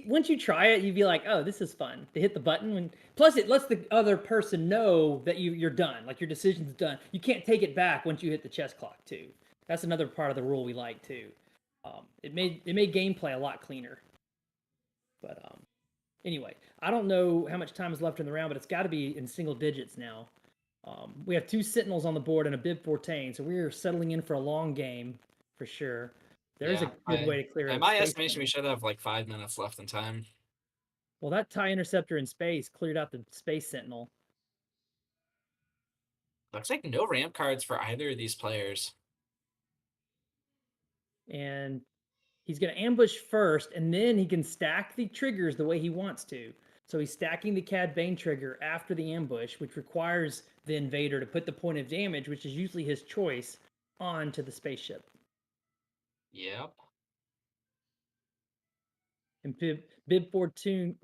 once you try it, you'd be like, oh, this is fun. To hit the button plus it lets the other person know that you're done, like your decision's done. You can't take it back once you hit the chess clock too. That's another part of the rule we like too. It made gameplay a lot cleaner. But anyway, I don't know how much time is left in the round, but it's got to be in single digits now. We have 2 Sentinels on the board and a bib 14, so we're settling in for a long game for sure. There's a good way to clear it. In my estimation, we should have like 5 minutes left in time. Well, that TIE Interceptor in space cleared out the Space Sentinel. Looks like no ramp cards for either of these players. And he's going to ambush first, and then he can stack the triggers the way he wants to. So he's stacking the Cad Bane trigger after the ambush, which requires then Vader to put the point of damage, which is usually his choice, onto the spaceship. Yep. And Bib Fortune,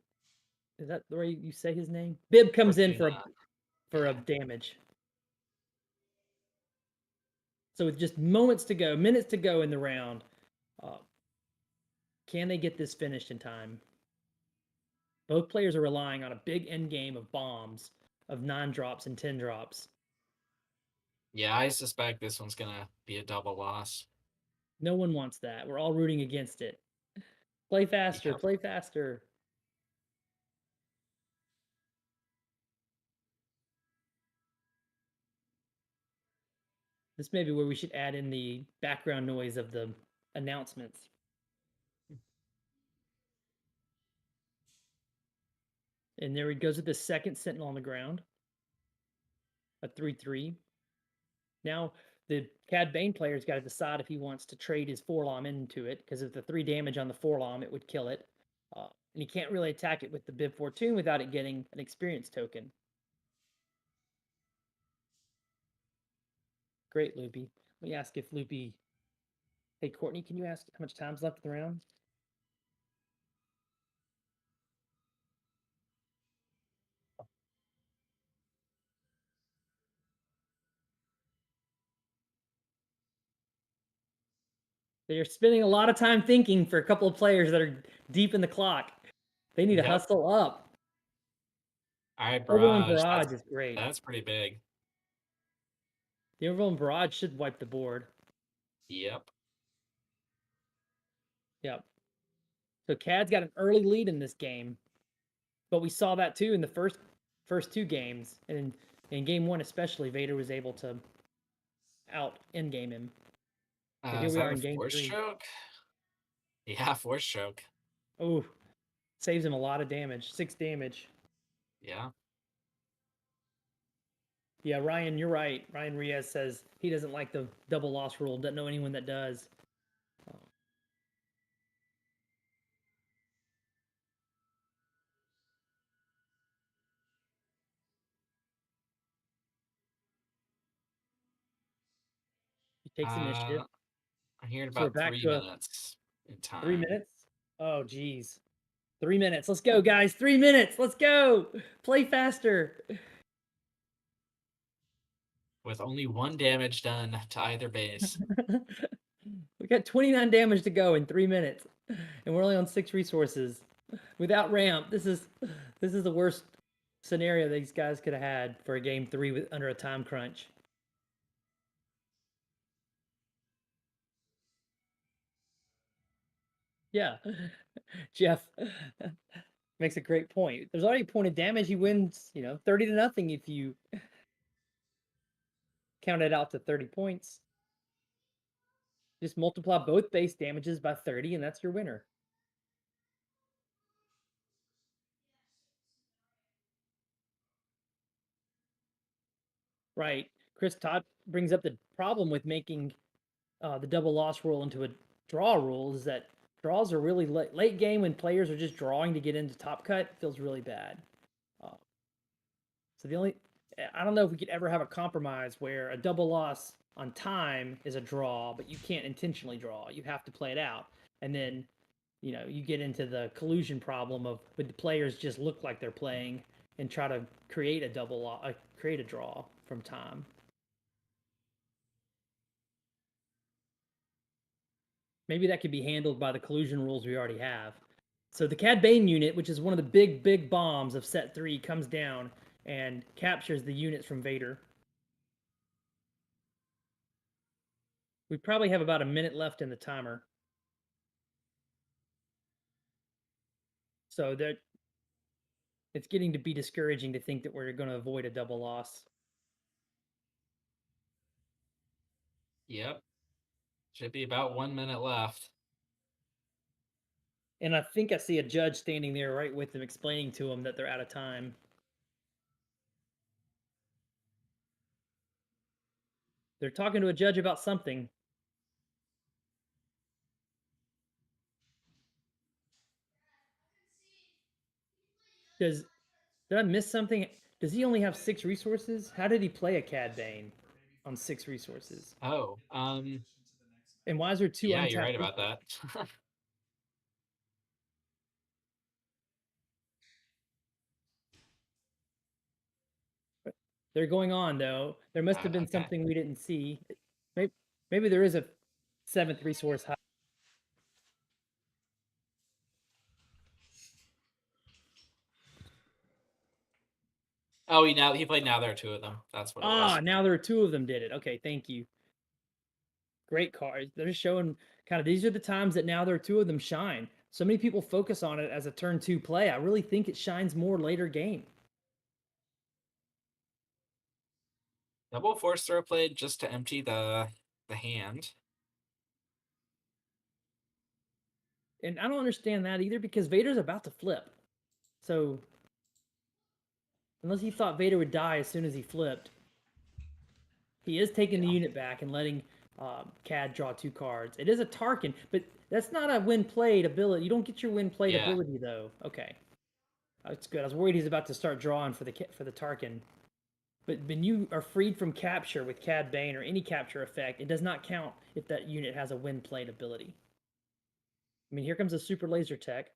is that the way you say his name? Bib comes in for a damage. So with just minutes to go in the round, can they get this finished in time? Both players are relying on a big end game of bombs, of 9 drops and 10 drops. Yeah, I suspect this one's going to be a double loss. No one wants that. We're all rooting against it. Play faster, play faster. This may be where we should add in the background noise of the announcements. And there he goes with the second Sentinel on the ground. A 3-3. Now the Cad Bane player's got to decide if he wants to trade his Forlom into it, because of the 3 damage on the Forlom, it would kill it. And he can't really attack it with the Bib Fortune without it getting an experience token. Great, Loopy. Let me ask if Loopy... Hey, Courtney, can you ask how much time's left in the round? They're spending a lot of time thinking for a couple of players that are deep in the clock. They need to hustle up. All right, Overwhelming Barrage. Barrage is great. That's pretty big. The Overwhelming Barrage should wipe the board. Yep. Yep. So Cad's got an early lead in this game, but we saw that too in the first 2 games, and in game 1 especially, Vader was able to out endgame him. So here Is we that are a in game Force 3. Choke? Yeah, Force Choke. Oh, saves him a lot of damage. 6 damage. Yeah. Yeah, Ryan, you're right. Ryan Riaz says he doesn't like the double loss rule. Doesn't know anyone that does. He takes initiative. I'm here in So we're about back 3 to minutes in time. 3 minutes? Oh, geez. 3 minutes. Let's go, guys. 3 minutes. Let's go. Play faster. With only 1 damage done to either base. We got 29 damage to go in 3 minutes, and we're only on 6 resources. Without ramp, this is the worst scenario these guys could have had for a game 3 with under a time crunch. Yeah, Jeff makes a great point. There's already a point of damage. He wins, 30-0 if you count it out to 30 points. Just multiply both base damages by 30, and that's your winner. Right. Chris Todd brings up the problem with making the double loss rule into a draw rule is that draws are really late game when players are just drawing to get into top cut. Feels really bad. So I don't know if we could ever have a compromise where a double loss on time is a draw, but you can't intentionally draw. You have to play it out. And then, you get into the collusion problem of would the players just look like they're playing and try to create a create a draw from time. Maybe that could be handled by the collusion rules we already have. So the Cad Bane unit, which is one of the big bombs of set 3, comes down and captures the units from Vader. We probably have about a minute left in the timer. So it's getting to be discouraging to think that we're going to avoid a double loss. Yep. Should be about 1 minute left. And I think I see a judge standing there right with them, explaining to them that they're out of time. They're talking to a judge about something. Did I miss something? Does he only have 6 resources? How did he play a Cad Bane on 6 resources? Oh, and why is there 2 yeah, untapped? you're right about that. They're going on though. There must have been something we didn't see. Maybe there is a 7th resource high. Oh, he played now there are 2 of them. That's what it was. Now there are 2 of them did it. Okay, thank you. Great cards. They're just showing kind of these are the times that now there are 2 of them shine. So many people focus on it as a turn 2 play. I really think it shines more later game. Double force throw played just to empty the hand. And I don't understand that either because Vader's about to flip. So unless he thought Vader would die as soon as he flipped. He is taking the unit back and letting Cad draw 2 cards. It is a Tarkin, but that's not a win played ability. You don't get your win played ability though. Okay, that's good. I was worried he's about to start drawing for the Tarkin. But when you are freed from capture with Cad Bane or any capture effect, it does not count if that unit has a win played ability. I mean, here comes a super laser tech.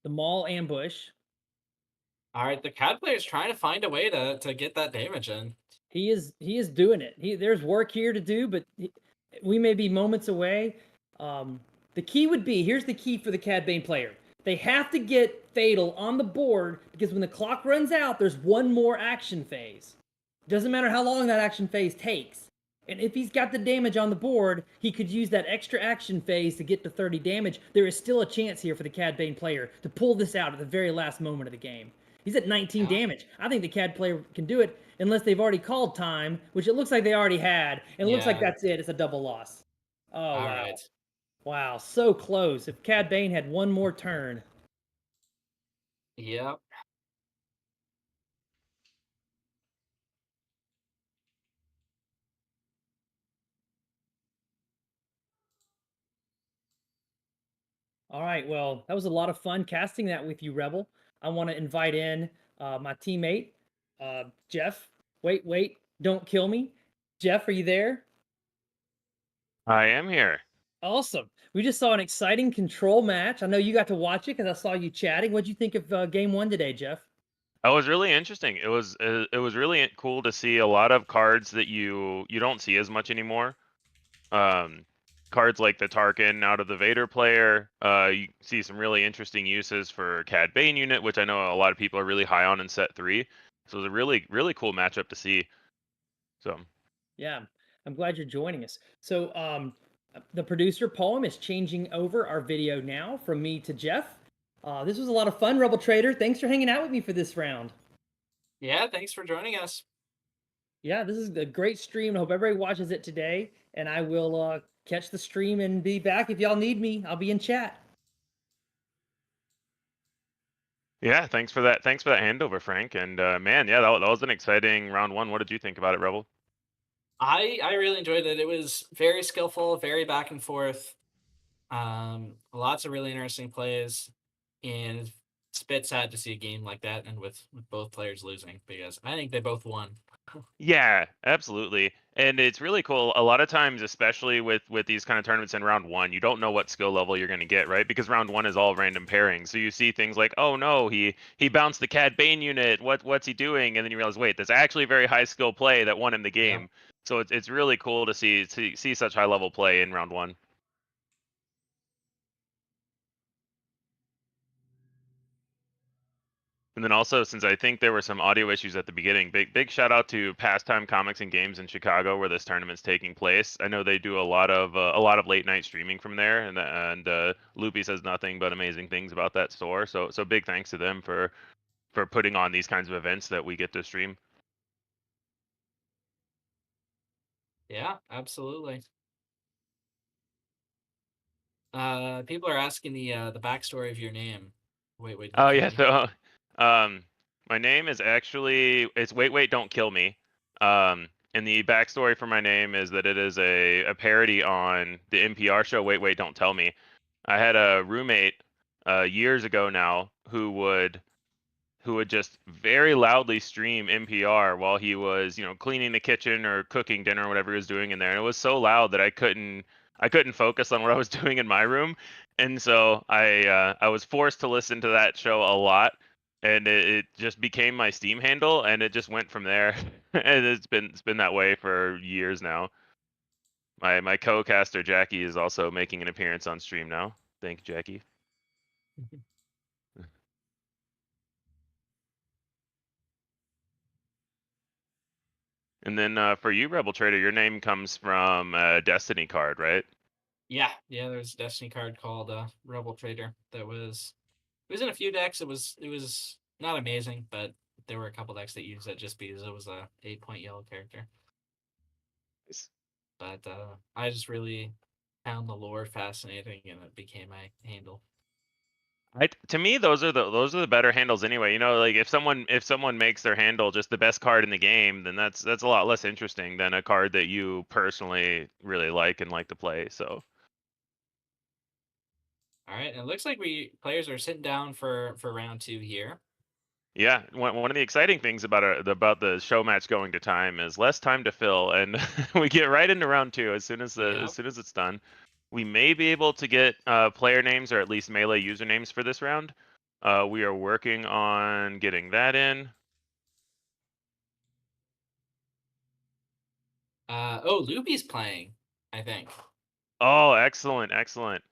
The Maul ambush. All right, the Cad player is trying to find a way to get that damage in. He is doing it. There's work here to do, but we may be moments away. The key would be, here's the key for the Cad Bane player. They have to get Fatal on the board because when the clock runs out, there's one more action phase. It doesn't matter how long that action phase takes. And if he's got the damage on the board, he could use that extra action phase to get to 30 damage. There is still a chance here for the Cad Bane player to pull this out at the very last moment of the game. He's at 19 damage. I think the Cad player can do it unless they've already called time, which it looks like they already had. And it looks like that's it. It's a double loss. Oh, All wow. right. Wow, so close. If Cad Bane had one more turn. Yep. All right, well, that was a lot of fun casting that with you, Rebel. I want to invite in my teammate, Jeff. Wait, don't kill me. Jeff, are you there? I am here. Awesome. We just saw an exciting control match. I know you got to watch it because I saw you chatting. What'd you think of game 1 today, Jeff? That was really interesting. It was really cool to see a lot of cards that you don't see as much anymore. Cards like the Tarkin out of the Vader player. You see some really interesting uses for Cad Bane unit, which I know a lot of people are really high on in set 3. So it was a really cool matchup to see. So yeah, I'm glad you're joining us. So the producer Poem is changing over our video now from me to Jeff. This was a lot of fun, Rebel Trader. Thanks for hanging out with me for this round. Yeah, thanks for joining us. Yeah, this is a great stream. I hope everybody watches it today. And I will catch the stream and be back. If y'all need me, I'll be in chat. yeah, thanks for that. Thanks for that handover, Frank. And man, yeah, that was an exciting round 1. What did you think about it, Rebel? I really enjoyed it. It was very skillful, very back and forth. Lots of really interesting plays, and it's a bit sad to see a game like that and with both players losing because I think they both won. Yeah, absolutely. And it's really cool. A lot of times, especially with these kind of tournaments in round 1, you don't know what skill level you're going to get, right? Because round 1 is all random pairings. So you see things like, oh no, he bounced the Cad Bane unit. What's he doing? And then you realize, wait, there's actually a very high skill play that won him the game. Yeah. So it's really cool to see such high level play in round 1. And then also, since I think there were some audio issues at the beginning, big shout out to Pastime Comics and Games in Chicago, where this tournament's taking place. I know they do a lot of late night streaming from there, and Loopy says nothing but amazing things about that store. So big thanks to them for putting on these kinds of events that we get to stream. Yeah, absolutely. People are asking the backstory of your name. Wait. Oh yeah, so my name is actually Wait, Don't Kill Me. And the backstory for my name is that it is a parody on the NPR show Wait, Don't Tell Me. I had a roommate years ago now who would just very loudly stream NPR while he was, cleaning the kitchen or cooking dinner or whatever he was doing in there. And it was so loud that I couldn't focus on what I was doing in my room. And so I was forced to listen to that show a lot, and it just became my Steam handle, and it just went from there. And it's been that way for years now. My co-caster Jackie is also making an appearance on stream now. Thank you, Jackie. And then for you, Rebel Trader, your name comes from a Destiny card, right? Yeah. There's a Destiny card called Rebel Trader that was in a few decks. It was not amazing, but there were a couple decks that used it just because it was a 8-point yellow character. Nice. But I just really found the lore fascinating, and it became my handle. To me, those are the better handles anyway. You know, like if someone makes their handle just the best card in the game, then that's a lot less interesting than a card that you personally really like and like to play. So All right, it looks like players are sitting down for round 2 here. yeah, one of the exciting things about the show match going to time is less time to fill, and we get right into round 2 as soon as it's done. We may be able to get player names or at least melee usernames for this round. We are working on getting that in. Loopy's playing, I think. Oh, excellent, excellent.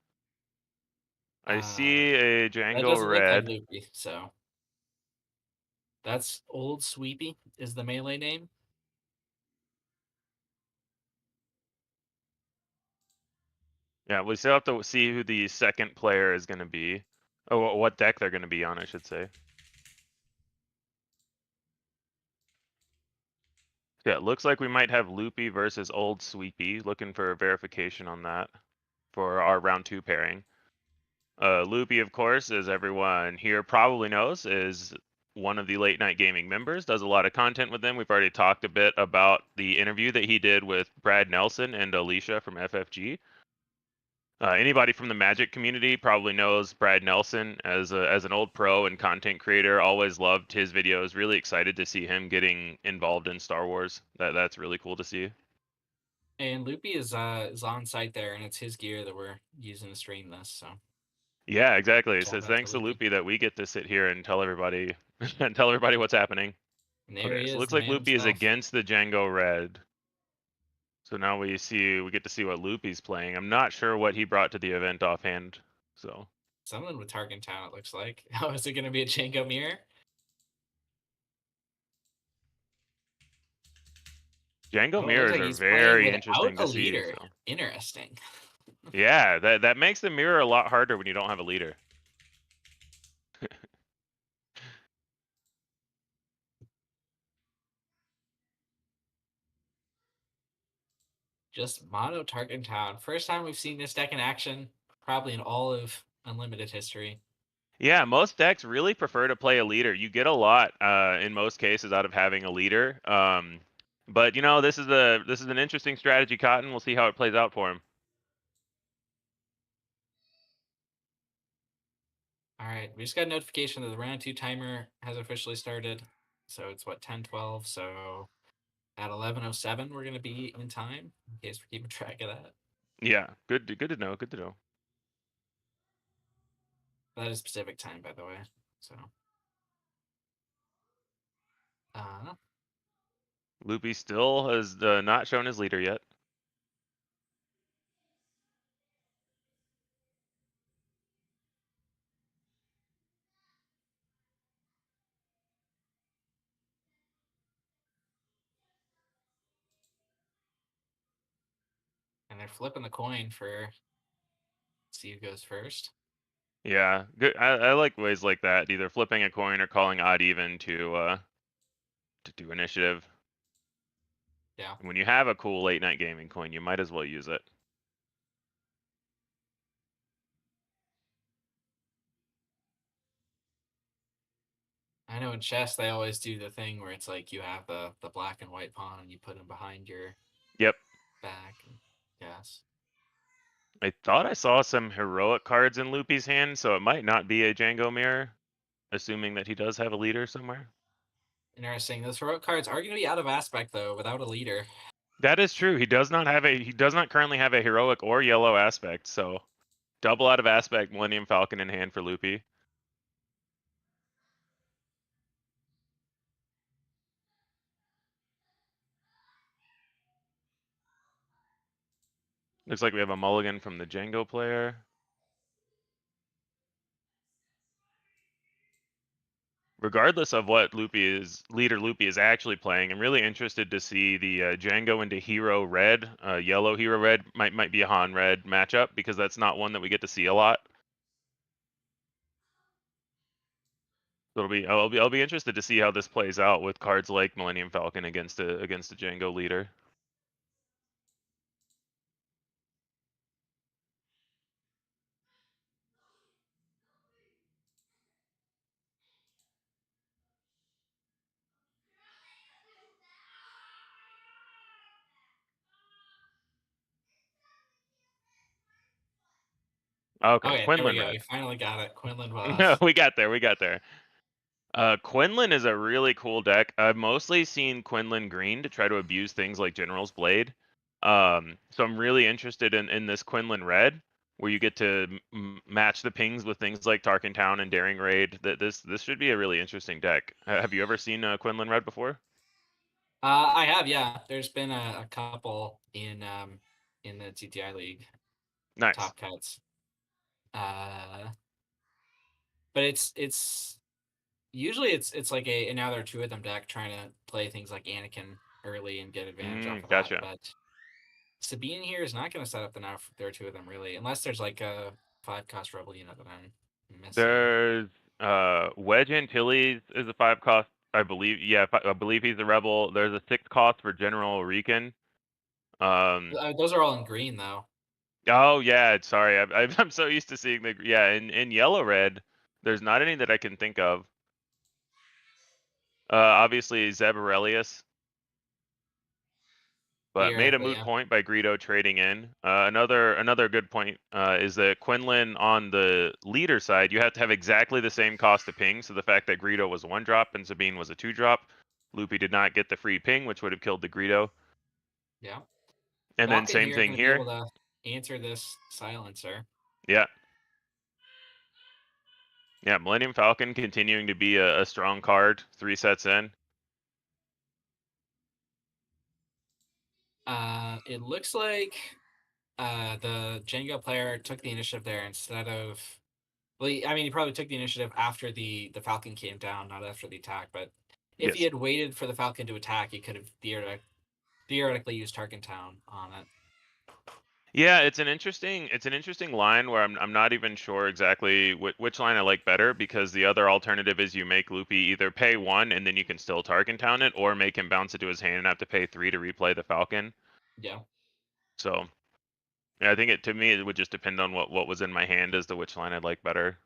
I Uh, see a That Django doesn't look like Red. Loopy, so that's Old Sweepy is the melee name. Yeah, we still have to see who the second player is going to be. Oh, what deck they're going to be on, I should say. Yeah, it looks like we might have Loopy versus Old Sweepy. Looking for verification on that for our round 2 pairing. Loopy, of course, as everyone here probably knows, is one of the late night gaming members, does a lot of content with them. We've already talked a bit about the interview that he did with Brad Nelson and Alicia from FFG. Anybody from the Magic community probably knows Brad Nelson as an old pro and content creator. Always loved his videos. Really excited to see him getting involved in Star Wars. That's really cool to see. And Loopy is on site there, and it's his gear that we're using to stream this. So Yeah, exactly. shout So out thanks to Loopy. Loopy that we get to sit here and tell everybody tell everybody what's happening. And there Okay, he so is, looks the like man Loopy is himself. against the Django Red. So now we get to see what Loopy's playing. I'm not sure what he brought to the event offhand. So Something with Tarkin Town, it looks like. Oh, is it going to be a Jango mirror? Django Oh, it looks mirrors like are he's playing very without interesting a to see. leader. So Interesting. yeah, that makes the mirror a lot harder when you don't have a leader. Just mono Tarkin Town. First time we've seen this deck in action, probably in all of Unlimited history. Yeah, most decks really prefer to play a leader. You get a lot in most cases out of having a leader. But you know, this is an interesting strategy, Cotton. We'll see how it plays out for him. All right, we just got a notification that the round 2 timer has officially started. So it's what, 10:12. So at 11:07, we're gonna be in time. In case we're keeping track of that. Yeah, good to know. Good to know. That is Pacific time, by the way. So. Loopy still has not shown his leader yet. And they're flipping the coin for see who goes first. Yeah, good. I like ways like that, either flipping a coin or calling odd even to do initiative. Yeah. When you have a cool late night gaming coin, you might as well use it. I know in chess they always do the thing where it's like you have the black and white pawn and you put them behind your Yep. back. Yes. I thought I saw some heroic cards in Loopy's hand, so it might not be a Django mirror, assuming that he does have a leader somewhere. Interesting. Those heroic cards are going to be out of aspect though, without a leader. That is true. He does not currently have a heroic or yellow aspect, so double out of aspect Millennium Falcon in hand for Loopy. Looks like we have a mulligan from the Django player. Regardless of what leader Loopy is actually playing, I'm really interested to see the Django into Hero Red, yellow Hero Red might be a Han Red matchup because that's not one that we get to see a lot. So I'll be interested to see how this plays out with cards like Millennium Falcon against a Django leader. Okay, Okay, there we Quinlan go. red. We finally got it. Quinlan No, Voss. we got there. Quinlan is a really cool deck. I've mostly seen Quinlan green to try to abuse things like General's Blade. So I'm really interested in this Quinlan red, where you get to match the pings with things like Tarkin Town and Daring Raid. This should be a really interesting deck. Have you ever seen Quinlan red before? I have, yeah. There's been a couple in the TTI League Nice. top cuts. But it's usually it's like a and now there are two of them deck trying to play things like Anakin early and get advantage off of Gotcha. that. But Sabine here is not going to set up the now. There are two of them really, unless there's like a 5-cost rebel unit that I'm missing. There's Wedge Antilles is a 5-cost, I believe. Yeah, I believe he's a rebel. There's a 6-cost for General Rican. Those are all in green though. Oh yeah, sorry. I'm so used to seeing in yellow red. There's not any that I can think of. Obviously Zeb Aurelius, but made a moot point by Greedo trading in. Another good point is that Quinlan on the leader side, you have to have exactly the same cost to ping. So the fact that Greedo was a 1-drop and Sabine was a 2-drop, Loopy did not get the free ping, which would have killed the Greedo. Yeah. And then same thing here. Be able to answer this silencer. Yeah. Yeah, Millennium Falcon continuing to be a strong card 3 sets in. It looks like the Django player took the initiative there instead of. Well, he probably took the initiative after the Falcon came down, not after the attack. But if he had waited for the Falcon to attack, he could have theoretically used Tarkin Town on it. Yeah, it's an interesting line where I'm not even sure exactly which line I like better, because the other alternative is you make Loopy either pay 1 and then you can still Tarkin Town it, or make him bounce it to his hand and have to pay 3 to replay the Falcon. Yeah. So yeah, I think to me it would just depend on what was in my hand as to which line I'd like better.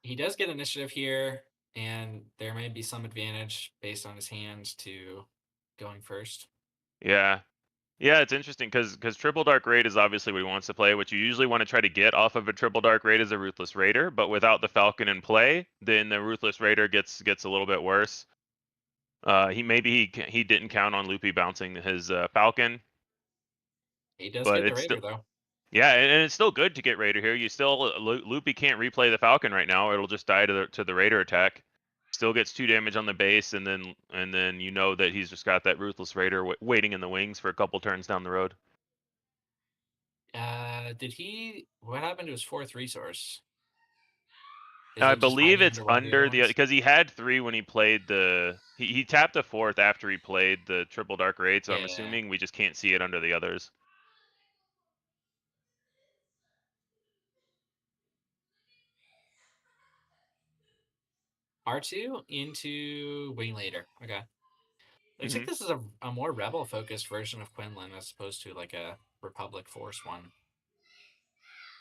He does get initiative here, and there may be some advantage based on his hand to going first. Yeah. Yeah, it's interesting because Triple Dark Raid is obviously what he wants to play. What you usually want to try to get off of a Triple Dark Raid is a Ruthless Raider, but without the Falcon in play, then the Ruthless Raider gets a little bit worse. He didn't count on Loopy bouncing his Falcon. He does get the Raider though. Yeah, and it's still good to get Raider here. You still Loopy can't replay the Falcon right now; it'll just die to the Raider attack. Still gets 2 damage on the base, and then you know that he's just got that Ruthless Raider waiting in the wings for a couple turns down the road. What happened to his 4th resource? I believe it's under because he had 3 when he played he tapped a 4th after he played the Triple Dark Raid, so I'm assuming we just can't see it under the others. R2 into Wing Leader. Okay. Looks like this is a more rebel focused version of Quinlan as opposed to like a Republic Force one.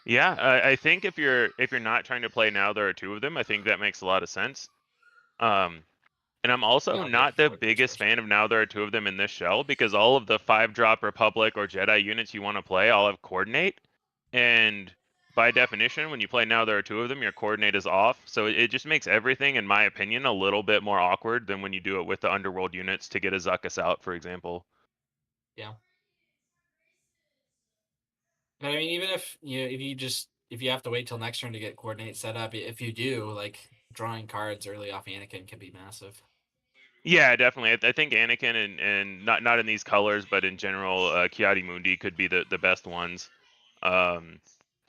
Yeah, I think if you're not trying to play now, there are 2 of them. I think that makes a lot of sense. And I'm also not the biggest fan of now there are 2 of them in this shell, because all of the 5-drop Republic or Jedi units you want to play all have coordinate, and by definition, when you play now there are 2 of them, your coordinate is off. So it just makes everything, in my opinion, a little bit more awkward than when you do it with the Underworld units to get a Zuckuss out, for example. Yeah. But I mean, even if you have to wait till next turn to get coordinate set up, if you do, like drawing cards early off Anakin can be massive. Yeah, definitely. I think Anakin and not in these colors, but in general, Kiadi Mundi could be the best ones.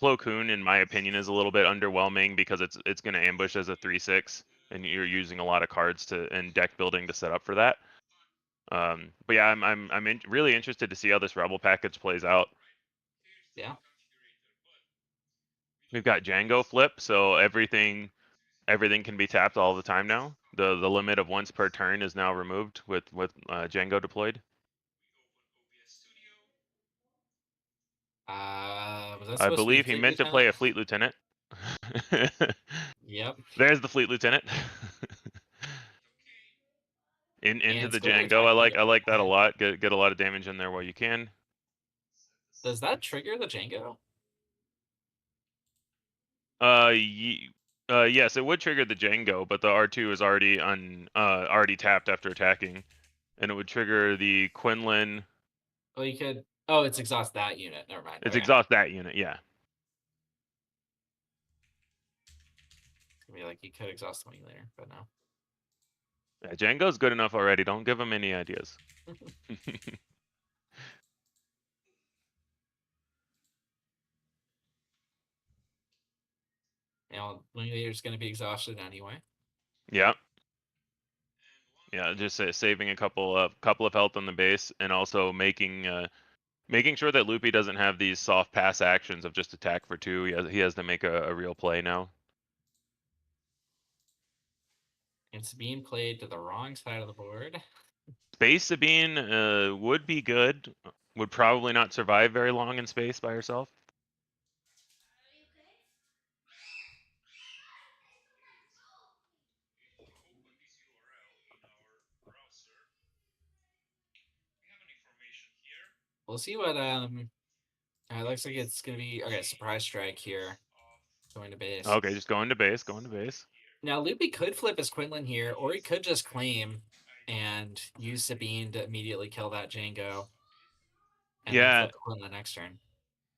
Plo Koon, in my opinion, is a little bit underwhelming because it's going to ambush as a 3/6, and you're using a lot of cards and deck building to set up for that. But yeah, I'm really interested to see how this Rebel package plays out. Yeah. We've got Django flip, so everything can be tapped all the time now. The limit of once per turn is now removed with Django deployed. I believe he meant to play a Fleet Lieutenant. Yep. There's the Fleet Lieutenant. into the Django. I like that a lot. Get a lot of damage in there while you can. Does that trigger the Django? Yes, it would trigger the Django, but the R2 is already tapped after attacking, and it would trigger the Quinlan. Well, you could. Oh, it's exhaust that unit. Never mind. It's Okay. exhaust that unit, yeah. I mean, like you could exhaust the wing later, but no. Yeah, Django's good enough already. Don't give him any ideas. You know, wing leader's going to be exhausted anyway. Yeah. Yeah, just saving a couple of health on the base, and also making sure that Loopy doesn't have these soft pass actions of just attack for 2. He has to make a real play now. It's being played to the wrong side of the board. Space Sabine would be good. Would probably not survive very long in space by herself. We'll see what it looks like it's gonna be okay. Surprise strike here, going to base. Okay, just going to base. Going to base. Now Loopy could flip his Quinlan here, or he could just claim and use Sabine to immediately kill that Django. And then flip the Quinlan next turn.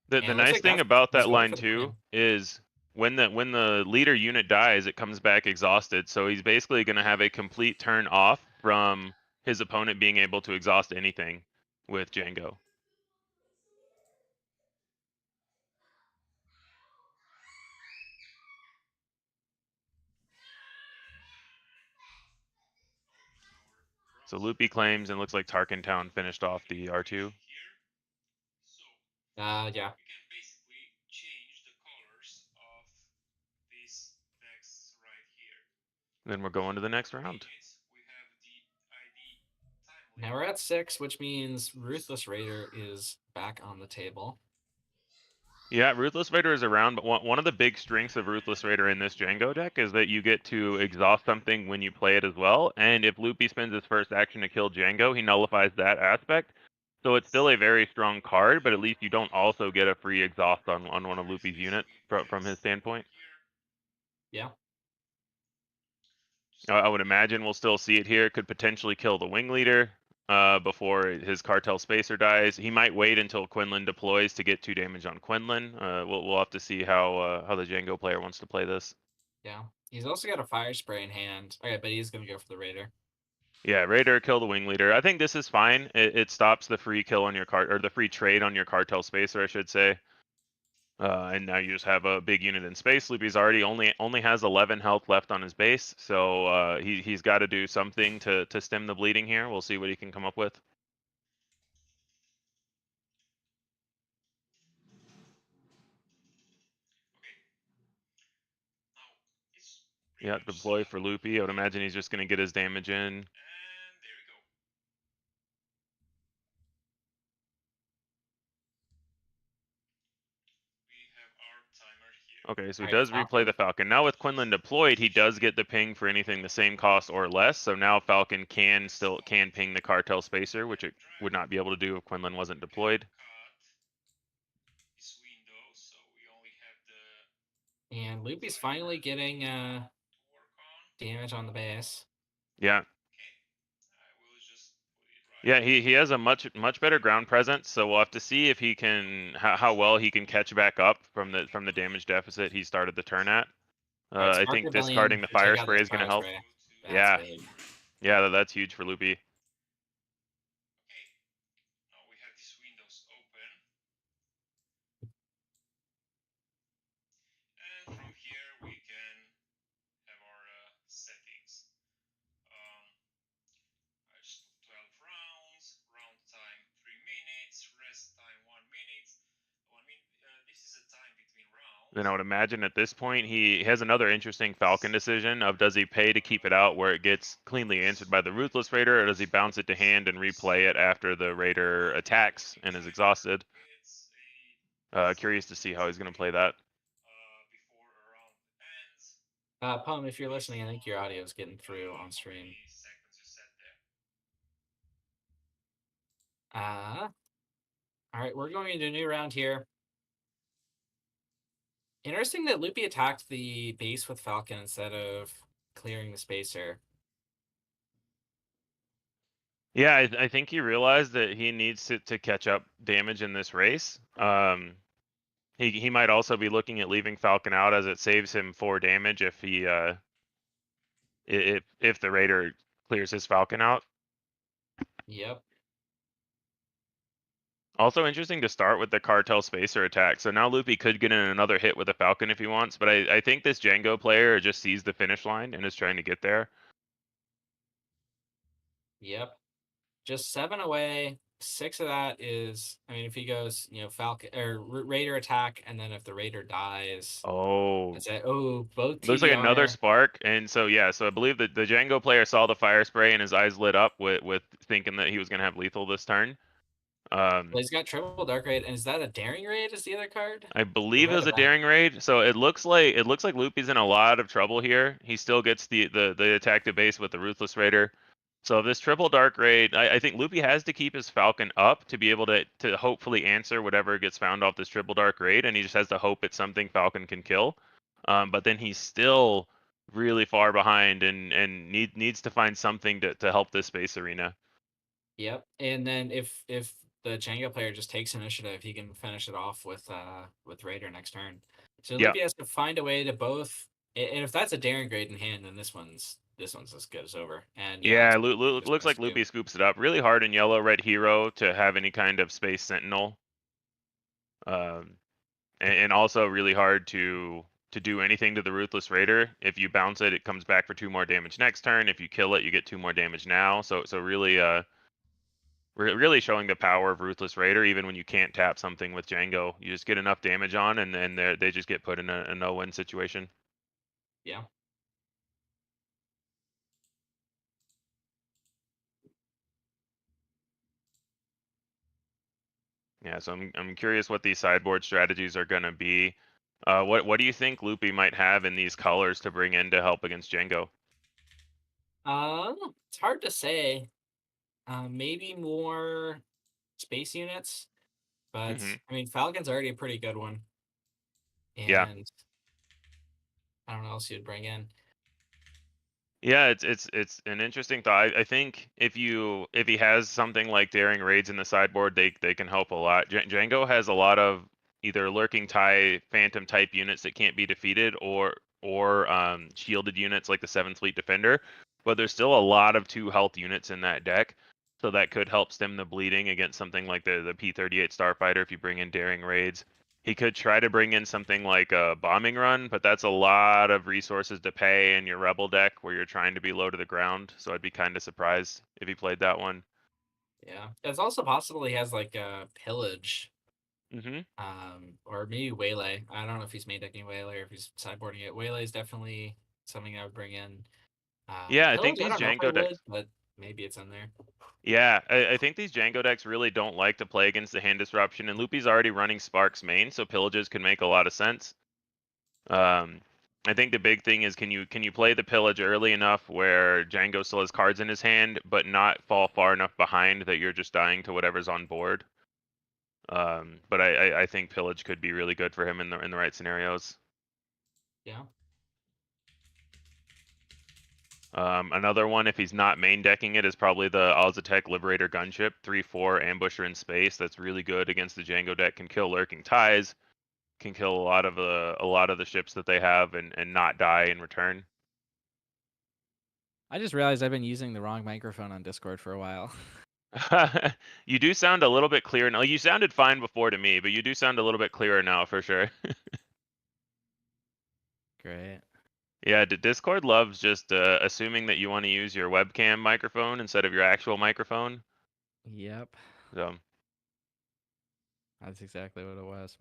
The nice like thing about he's that going line for the too claim. is when the leader unit dies, it comes back exhausted. So he's basically going to have a complete turn off from his opponent being able to exhaust anything with Django. So Loopy claims, and looks like Tarkin Town finished off the R2. Yeah. Then we're going to the next round. Now we're at 6, which means Ruthless Raider is back on the table. Yeah, Ruthless Raider is around, but one of the big strengths of Ruthless Raider in this Django deck is that you get to exhaust something when you play it as well, and if Loopy spends his first action to kill Django, he nullifies that aspect. So it's still a very strong card, but at least you don't also get a free exhaust on one of Loopy's units from his standpoint. Yeah. I would imagine we'll still see it here. It could potentially kill the wing leader before his cartel spacer dies. He might wait until Quinlan deploys to get 2 damage on Quinlan. We'll have to see how the Django player wants to play this. Yeah. He's also got a fire spray in hand. Okay, but he's gonna go for the Raider. Yeah, Raider, kill the wing leader. I think this is fine. It stops the free kill on your or the free trade on your cartel spacer, I should say. And now you just have a big unit in space. Loopy's already only has 11 health left on his base, so he's got to do something to stem the bleeding here. We'll see what he can come up with. Yeah, deploy for Loopy. I would imagine he's just going to get his damage in. Okay, so he does replay the Falcon. Now with Quinlan deployed, he does get the ping for anything the same cost or less. So now Falcon can ping the cartel spacer, which it would not be able to do if Quinlan wasn't deployed. And Loopy's finally getting damage on the base. Yeah. Yeah, he has a much better ground presence, so we'll have to see if he can how well he can catch back up from the damage deficit he started the turn at. I think discarding the fire spray is going to help. Yeah, yeah, that's huge for Loopy. Then I would imagine at this point he has another interesting Falcon decision of does he pay to keep it out where it gets cleanly answered by the Ruthless Raider, or does he bounce it to hand and replay it after the Raider attacks and is exhausted? Curious to see how he's going to play that. Pum, if you're listening, I think your audio is getting through on stream. All right, we're going into a new round here. Interesting that Loopy attacked the base with Falcon instead of clearing the spacer. Yeah, I think he realized that he needs to catch up damage in this race. He might also be looking at leaving Falcon out as it saves him 4 damage if he if the Raider clears his Falcon out. Yep. Also interesting to start with the Cartel Spacer attack. So now Loopy could get in another hit with a Falcon if he wants, but I think this Django player just sees the finish line and is trying to get there. Yep. Just 7 away. 6 of that is, I mean, if he goes, Falcon or Raider attack, and then if the Raider dies, Oh, that's it. Oh, both looks like another TDR. spark. And so, yeah, so I believe that the Django player saw the fire spray and his eyes lit up with thinking that he was going to have lethal this turn. Well, he's got triple dark raid, and is that a daring raid? Is the other card? I believe it Red was a event. daring raid. So it looks like Loopy's in a lot of trouble here. He still gets the attack to base with the Ruthless Raider. So this triple dark raid, I think Loopy has to keep his Falcon up to be able to hopefully answer whatever gets found off this triple dark raid, and he just has to hope it's something Falcon can kill. But then he's still really far behind and needs to find something to help this space arena. Yep. And then if the Django player just takes initiative, he can finish it off with Raider next turn. So Yeah. Loopy has to find a way to both, and if that's a daring grade in hand, then this one's as good as over. And Yeah, it's just looks like best Loopy two. scoops it up. Really hard in yellow red hero to have any kind of space sentinel. And also really hard to do anything to the Ruthless Raider. If you bounce it, it comes back for 2 more damage next turn. If you kill it, you get 2 more damage now. So really really showing the power of Ruthless Raider. Even when you can't tap something with Django, you just get enough damage on, and then they just get put in a no-win situation. Yeah. Yeah, so I'm curious what these sideboard strategies are going to be. What do you think Loopy might have in these colors to bring in to help against Django? It's hard to say. Maybe more space units, but I mean Falcon's already a pretty good one. And Yeah. I don't know what else you'd bring in. Yeah, it's an interesting thought. I think if he has something like daring raids in the sideboard, they can help a lot. Django has a lot of either lurking tie phantom type units that can't be defeated, or shielded units like the 7th Fleet Defender, but there's still a lot of 2 health units in that deck, so that could help stem the bleeding against something like the P-38 Starfighter if you bring in daring raids. He could try to bring in something like a bombing run, but that's a lot of resources to pay in your rebel deck where you're trying to be low to the ground. So I'd be kind of surprised if he played that one. Yeah, it's also possible he has like a pillage, Mm-hmm. or maybe waylay. I don't know if he's main decking waylay or if he's sideboarding it. Waylay is definitely something I would bring in. Yeah, I Pillage, think I these don't know if I Django decks. would, but maybe it's in there. Yeah, I think these Django decks really don't like to play against the hand disruption, and Loopy's already running Sparks main, so pillages can make a lot of sense. I think the big thing is can you play the pillage early enough where Django still has cards in his hand, but not fall far enough behind that you're just dying to whatever's on board. But I think pillage could be really good for him in the right scenarios. Yeah. Another one, if he's not main decking it, is probably the Ozatec Liberator Gunship, 3/4 ambusher in space. That's really good against the Django deck. Can kill lurking ties, can kill a lot of the ships that they have, and not die in return. I just realized I've been using the wrong microphone on Discord for a while. You do sound a little bit clearer now. You sounded fine before to me, but you do sound a little bit clearer now for sure. Great. Yeah, Discord loves just assuming that you want to use your webcam microphone instead of your actual microphone. Yep. So. That's exactly what it was.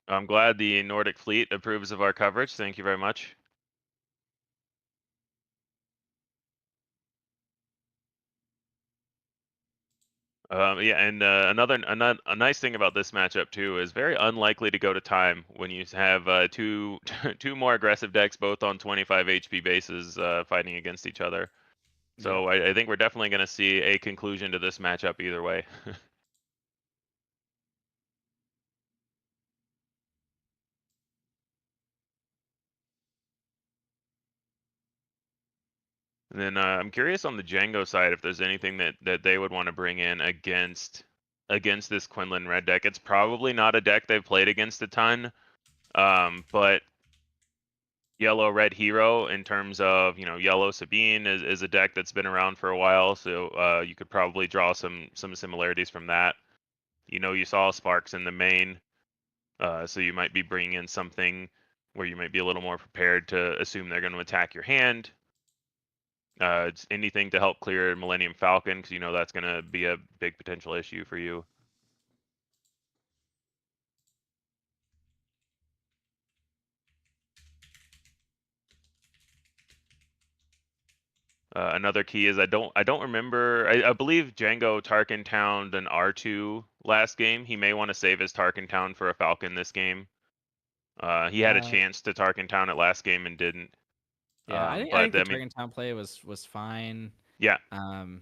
I'm glad the Nordic Fleet approves of our coverage. Thank you very much. Yeah, and a nice thing about this matchup too is very unlikely to go to time when you have two more aggressive decks both on 25 HP bases fighting against each other. So I think we're definitely going to see a conclusion to this matchup either way. And then I'm curious on the Django side if there's anything that they would want to bring in against this Quinlan red deck. It's probably not a deck they've played against a ton, but yellow red hero in terms of yellow Sabine is a deck that's been around for a while, so you could probably draw some similarities from that. You saw Sparks in the main, so you might be bringing in something where you might be a little more prepared to assume they're going to attack your hand. It's anything to help clear Millennium Falcon, because that's going to be a big potential issue for you. Another key is I don't remember. I believe Django Tarkin towned an R2 last game. He may want to save his Tarkin town for a Falcon this game. He had a chance to Tarkin town it last game and didn't. Yeah, I think the Tarkin town play was fine. Yeah. But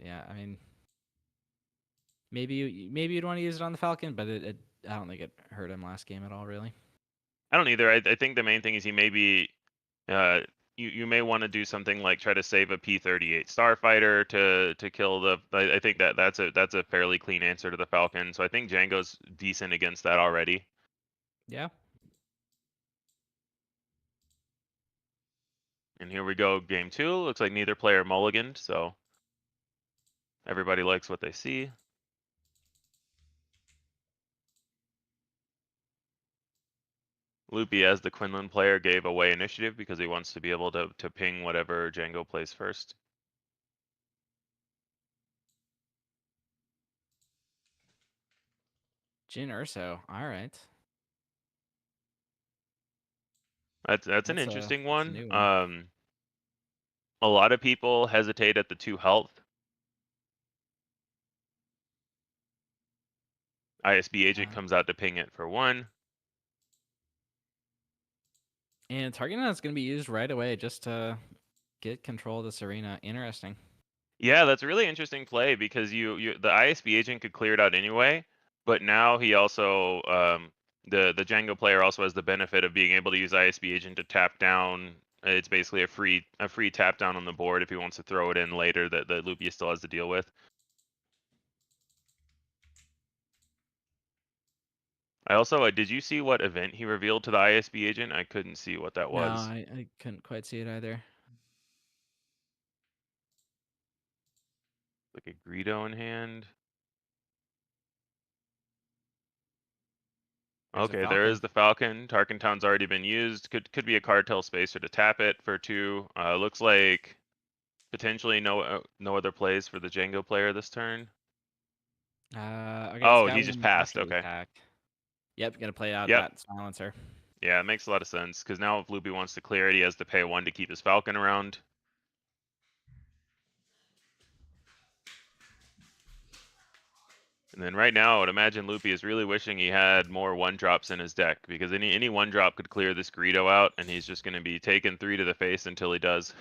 yeah, I mean, maybe you'd want to use it on the Falcon, but I don't think it hurt him last game at all, really. I don't either. I think the main thing is he may be. You may want to do something like try to save a P-38 Starfighter to kill the. I think that's a fairly clean answer to the Falcon. So I think Django's decent against that already. Yeah. And here we go, game 2. Looks like neither player mulliganed, so everybody likes what they see. Loopy, as the Quinlan player, gave away initiative because he wants to be able to ping whatever Django plays first. Jin Urso, all right. That's an interesting one. A lot of people hesitate at the 2 health. ISB agent comes out to ping it for 1. And Tarkin is going to be used right away just to get control of this arena. Interesting. Yeah, that's a really interesting play because the ISB agent could clear it out anyway, but now he also the Django player also has the benefit of being able to use ISB agent to tap down. It's basically a free tap down on the board if he wants to throw it in later that Loopy still has to deal with. I also did you see what event he revealed to the ISB agent? I couldn't see what that was. No, I couldn't quite see it either. Like a Greedo in hand. Okay, there is the Falcon. Tarkin Town's already been used. Could be a Cartel Spacer to tap it for 2. Looks like potentially no other plays for the Django player this turn. Okay, oh, he just passed. Okay. Attack. Yep, gonna play out that silencer. Yeah, it makes a lot of sense because now if Loopy wants to clear it, he has to pay 1 to keep his Falcon around. And then right now, I would imagine Loopy is really wishing he had more 1-drops in his deck because any 1-drop could clear this Greedo out, and he's just going to be taking 3 to the face until he does.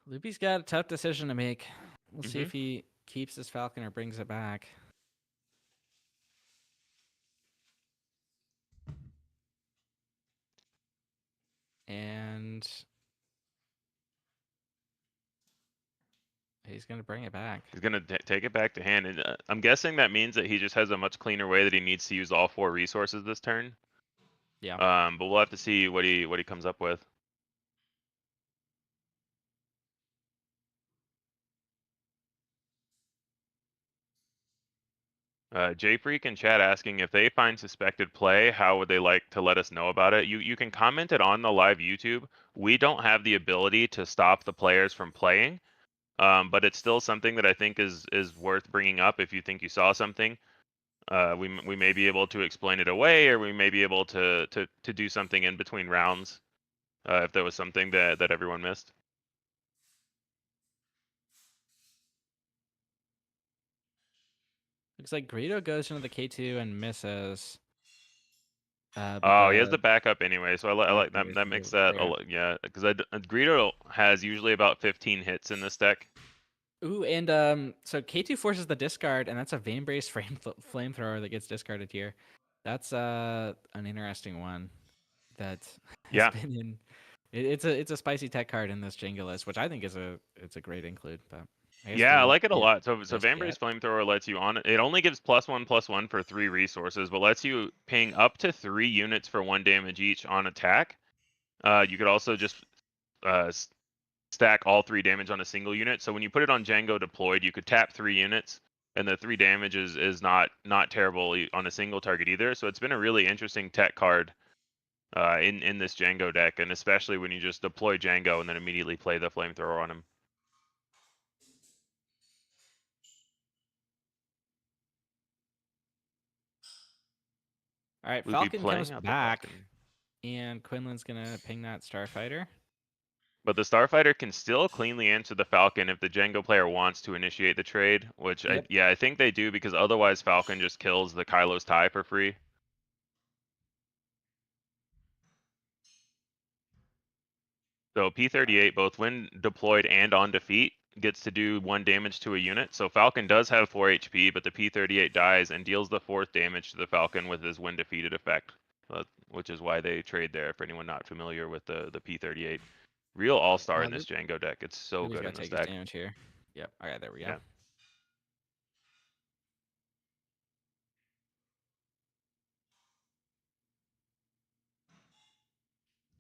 Loopy's got a tough decision to make. We'll see if he keeps his Falcon or brings it back. And he's going to bring it back. He's going to take it back to hand. And, I'm guessing that means that he just has a much cleaner way that he needs to use all 4 resources this turn. Yeah. But we'll have to see what he comes up with. J-Freak and chat asking if they find suspected play, how would they like to let us know about it? You can comment it on the live YouTube. We don't have the ability to stop the players from playing, but it's still something that I think is worth bringing up if you think you saw something. We may be able to explain it away, or we may be able to do something in between rounds if there was something that everyone missed. Looks like Greedo goes into the K2 and misses. Oh, he has the backup anyway, so I like that. That makes that yeah, because Greedo has usually about 15 hits in this deck. Ooh, and so K2 forces the discard, and that's a Vanebrace flamethrower that gets discarded here. That's an interesting one that has Yeah. been in. It's a spicy tech card in this Jenga list, which I think is it's a great include. But I guess Yeah, I we like it a can't lot. So just Vambrace yet. Flamethrower lets you on it only gives +1/+1 for 3 resources, but lets you ping up to 3 units for 1 damage each on attack. You could also just stack all 3 damage on a single unit. So when you put it on Django deployed, you could tap 3 units, and the 3 damage is not terrible on a single target either. So it's been a really interesting tech card in this Django deck, and especially when you just deploy Django and then immediately play the Flamethrower on him. All right, Loopy Falcon playing comes out the back, Falcon. and Quinlan's gonna ping that Starfighter. But the Starfighter can still cleanly answer the Falcon if the Django player wants to initiate the trade, which Yep. I think they do, because otherwise Falcon just kills the Kylo's tie for free. So P38, both when deployed and on defeat, gets to do 1 damage to a unit. So Falcon does have 4 HP, but the P38 dies and deals the 4th damage to the Falcon with his when defeated effect, which is why they trade there, for anyone not familiar with the P38. Real all-star in this Django deck. It's so Luby's good gotta in this take his deck. damage here. Yep. All right, there we go. Yeah.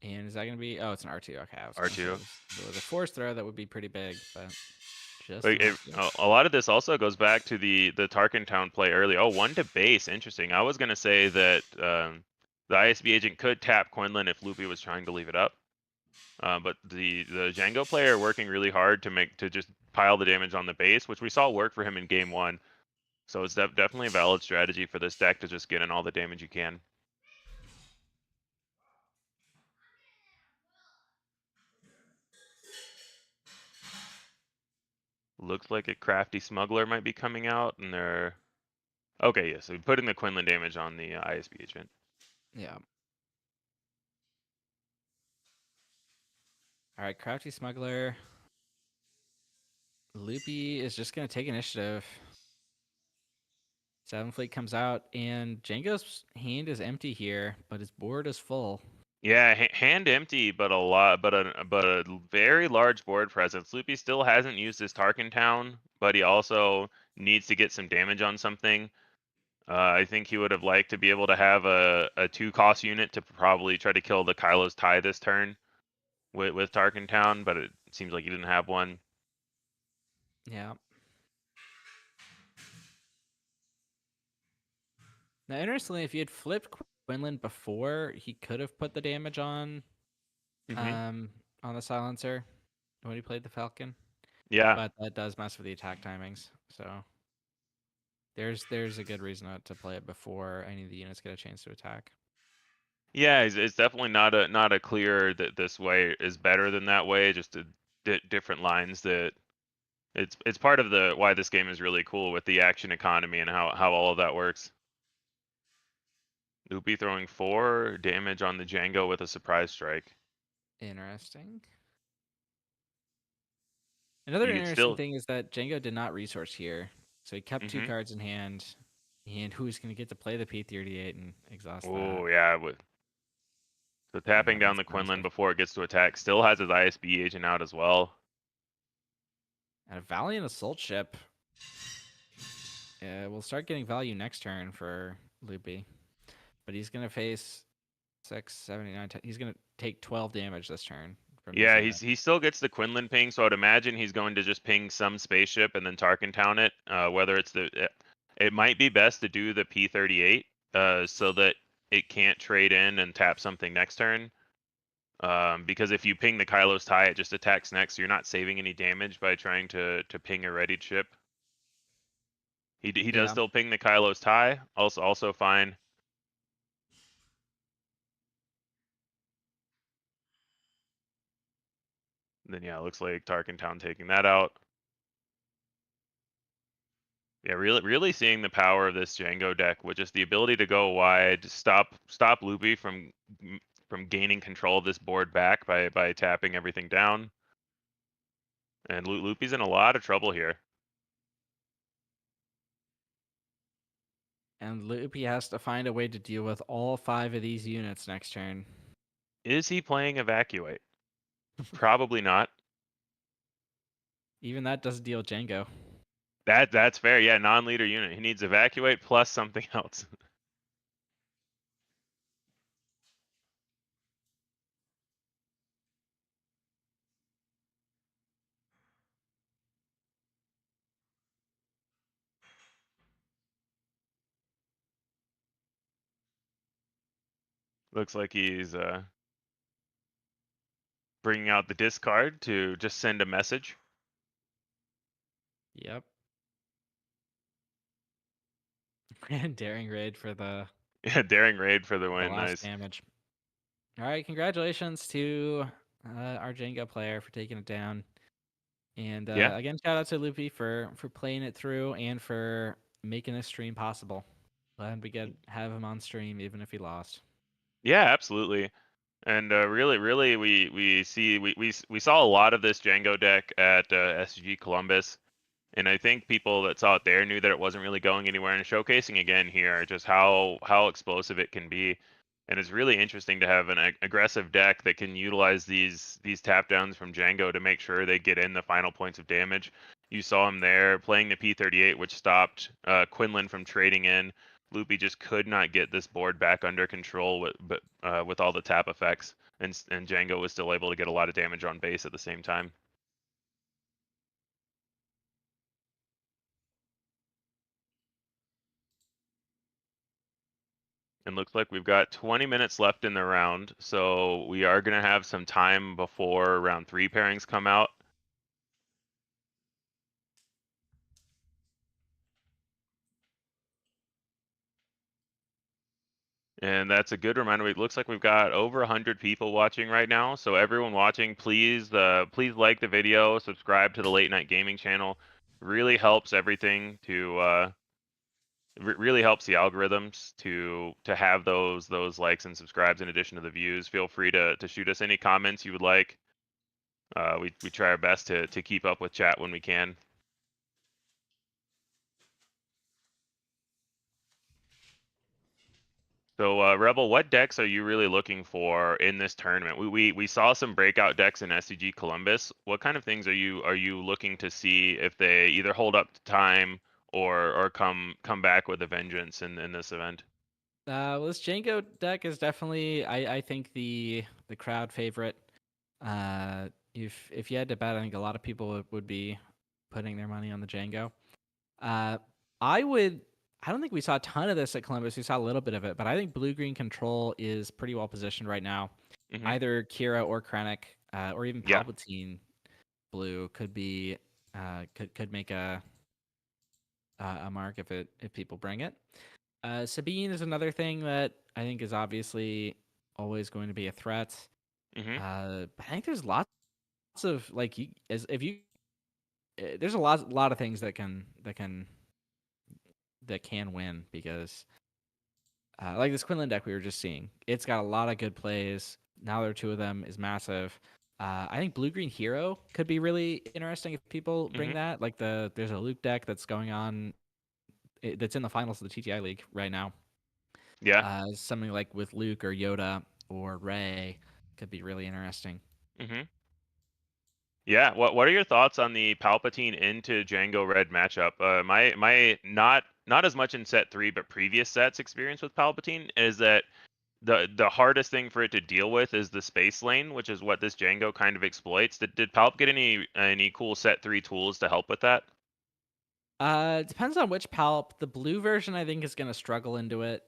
And is that gonna be? Oh, it's an R2. Okay, I was R2. gonna say if it was a force throw, that would be pretty big, but just Like an R2. a lot of this also goes back to the Tarkin Town play early. Oh, 1 to base, interesting. I was gonna say that the ISB agent could tap Quinlan if Loopy was trying to leave it up, but the Django player working really hard to just pile the damage on the base, which we saw work for him in game 1. So it's definitely a valid strategy for this deck to just get in all the damage you can. Looks like a Crafty Smuggler might be coming out, and they're okay. Yeah, so putting the Quinlan damage on the ISB agent. Yeah. All right, Crafty Smuggler. Loopy is just gonna take initiative. 7 Fleet comes out, and Django's hand is empty here, but his board is full. Yeah, hand empty, but a very large board presence. Loopy still hasn't used his Tarkin Town, but he also needs to get some damage on something. I think he would have liked to be able to have a 2-cost unit to probably try to kill the Kylo's tie this turn with Tarkin Town, but it seems like he didn't have one. Yeah. Now, interestingly, if he had flipped Quinlan before, he could have put the damage on the silencer when he played the Falcon. Yeah. But that does mess with the attack timings. So there's a good reason to play it before any of the units get a chance to attack. Yeah, it's definitely not a clear that this way is better than that way. Just different lines that it's part of the why this game is really cool with the action economy and how all of that works. Loopy throwing 4 damage on the Django with a surprise strike. Interesting. Another interesting thing is that Django did not resource here. So he kept 2 cards in hand. And who's going to get to play the P38 and exhaust that? Oh, yeah. So tapping down the Quinlan before it gets to attack. Still has his ISB agent out as well. And a Valiant Assault Ship. We'll start getting value next turn for Loopy. But he's going to face 6, 7, 8, 9, 10. He's going to take 12 damage this turn. Yeah, he still gets the Quinlan ping, so I'd imagine he's going to just ping some spaceship and then Tarkin Town it. Whether it's it might be best to do the P38 so that it can't trade in and tap something next turn. Because if you ping the Kylo's tie, it just attacks next, so you're not saving any damage by trying to ping a readied ship. He does still ping the Kylo's tie, also fine. Then yeah, it looks like Tarkin Town taking that out. Yeah, really seeing the power of this Django deck with just the ability to go wide, stop Loopy from gaining control of this board back by tapping everything down. And Loopy's in a lot of trouble here. And Loopy has to find a way to deal with all 5 of these units next turn. Is he playing Evacuate? Probably not. Even that doesn't deal with Django. That's fair. Yeah, non-leader unit. He needs Evacuate plus something else. Looks like he's bringing out the discard to just send a message. Yep. And Daring Raid for the Yeah, Daring Raid for the win. last Nice. damage. All right, congratulations to our Django player for taking it down. And Yeah. again, shout out to Loopy for playing it through and for making this stream possible. Glad we have him on stream even if he lost. Yeah, absolutely. And really, we saw a lot of this Django deck at SG Columbus, and I think people that saw it there knew that it wasn't really going anywhere. And showcasing again here just how explosive it can be, and it's really interesting to have an aggressive deck that can utilize these tap downs from Django to make sure they get in the final points of damage. You saw him there playing the P38, which stopped Quinlan from trading in. Loopy just could not get this board back under control with all the tap effects, and Django was still able to get a lot of damage on base at the same time. And looks like we've got 20 minutes left in the round, so we are going to have some time before round 3 pairings come out. And that's a good reminder. It looks like we've got over 100 people watching right now. So everyone watching, please like the video, subscribe to the Late Night Gaming channel. Really helps everything to really helps the algorithms to have those likes and subscribes in addition to the views. Feel free to shoot us any comments you would like. We try our best to keep up with chat when we can. So, Rebel, what decks are you really looking for in this tournament? We saw some breakout decks in SCG Columbus. What kind of things are you looking to see if they either hold up to time or come back with a vengeance in this event? Well, this Django deck is definitely, I think, the crowd favorite. If you had to bet, I think a lot of people would be putting their money on the Django. I don't think we saw a ton of this at Columbus. We saw a little bit of it, but I think blue-green control is pretty well positioned right now. Mm-hmm. Either Kira or Krennic, or even Yeah. Palpatine blue could be could make a mark if people bring it. Sabine is another thing that I think is obviously always going to be a threat. Mm-hmm. But I think there's lots of there's a lot of things that can win because like this Quinlan deck we were just seeing, it's got a lot of good plays. Now there are 2 of them is massive. I think blue green hero could be really interesting if people bring that. Like there's a Luke deck that's going on that's in the finals of the TTI League right now. Yeah. Something like with Luke or Yoda or Rey could be really interesting. Mm-hmm. Yeah. What are your thoughts on the Palpatine into Django Red matchup? My not as much in set 3, but previous sets experience with Palpatine is that the hardest thing for it to deal with is the space lane, which is what this Django kind of exploits. Did Palp get any cool set 3 tools to help with that? It depends on which Palp. The blue version I think is going to struggle into it.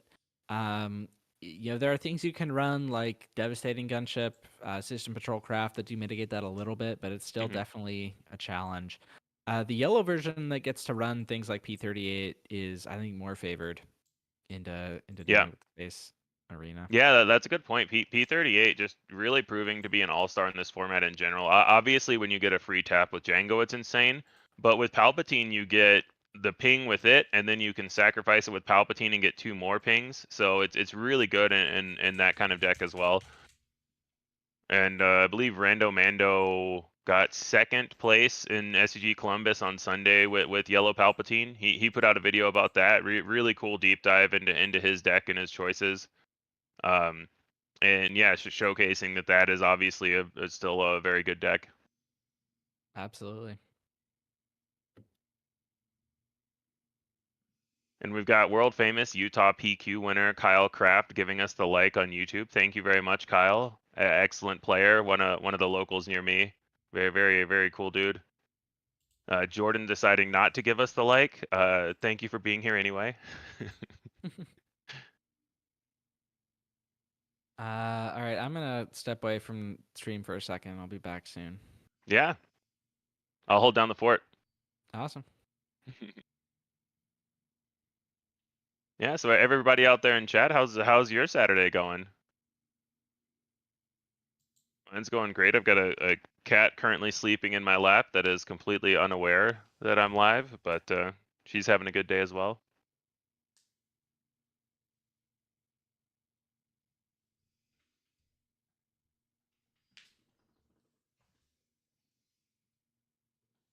There are things you can run like Devastating Gunship, System Patrol Craft that do mitigate that a little bit, but it's still definitely a challenge. The yellow version that gets to run things like P38 is, I think, more favored into dealing with the space arena. Yeah, that's a good point. P38 just really proving to be an all-star in this format in general. Obviously, when you get a free tap with Django, it's insane. But with Palpatine, you get the ping with it, and then you can sacrifice it with Palpatine and get 2 more pings. So it's really good in that kind of deck as well. And I believe Rando Mando got second place in SCG Columbus on Sunday with Yellow Palpatine. He put out a video about that. Really cool deep dive into his deck and his choices. And yeah, showcasing that is obviously still a very good deck. Absolutely. And we've got world famous Utah PQ winner Kyle Kraft giving us the like on YouTube. Thank you very much, Kyle. Excellent player. One of the locals near me. Very, very, very cool dude. Jordan deciding not to give us the like. Thank you for being here anyway. All right, I'm gonna step away from stream for a second. I'll be back soon. Yeah. I'll hold down the fort. Awesome. Yeah, so everybody out there in chat, how's your Saturday going? Mine's going great. I've got a cat currently sleeping in my lap that is completely unaware that I'm live, but she's having a good day as well.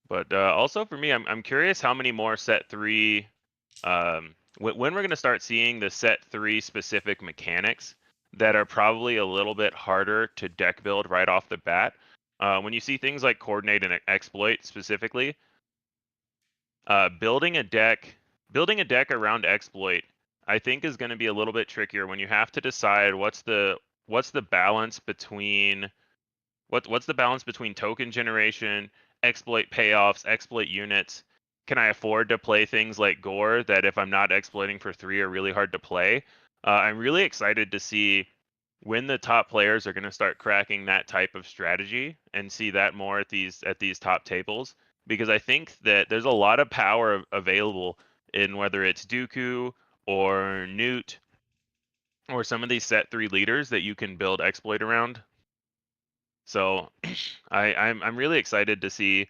But also for me, I'm curious how many more set 3, when we're going to start seeing the set 3 specific mechanics that are probably a little bit harder to deck build right off the bat. When you see things like coordinate and exploit specifically, building a deck around exploit, I think is going to be a little bit trickier when you have to decide what's the balance between what's the balance between token generation, exploit payoffs, exploit units. Can I afford to play things like Gore that if I'm not exploiting for 3 are really hard to play? I'm really excited to see when the top players are going to start cracking that type of strategy and see that more at these top tables, because I think that there's a lot of power available in whether it's Dooku or Newt or some of these set 3 leaders that you can build exploit around. So I'm really excited to see.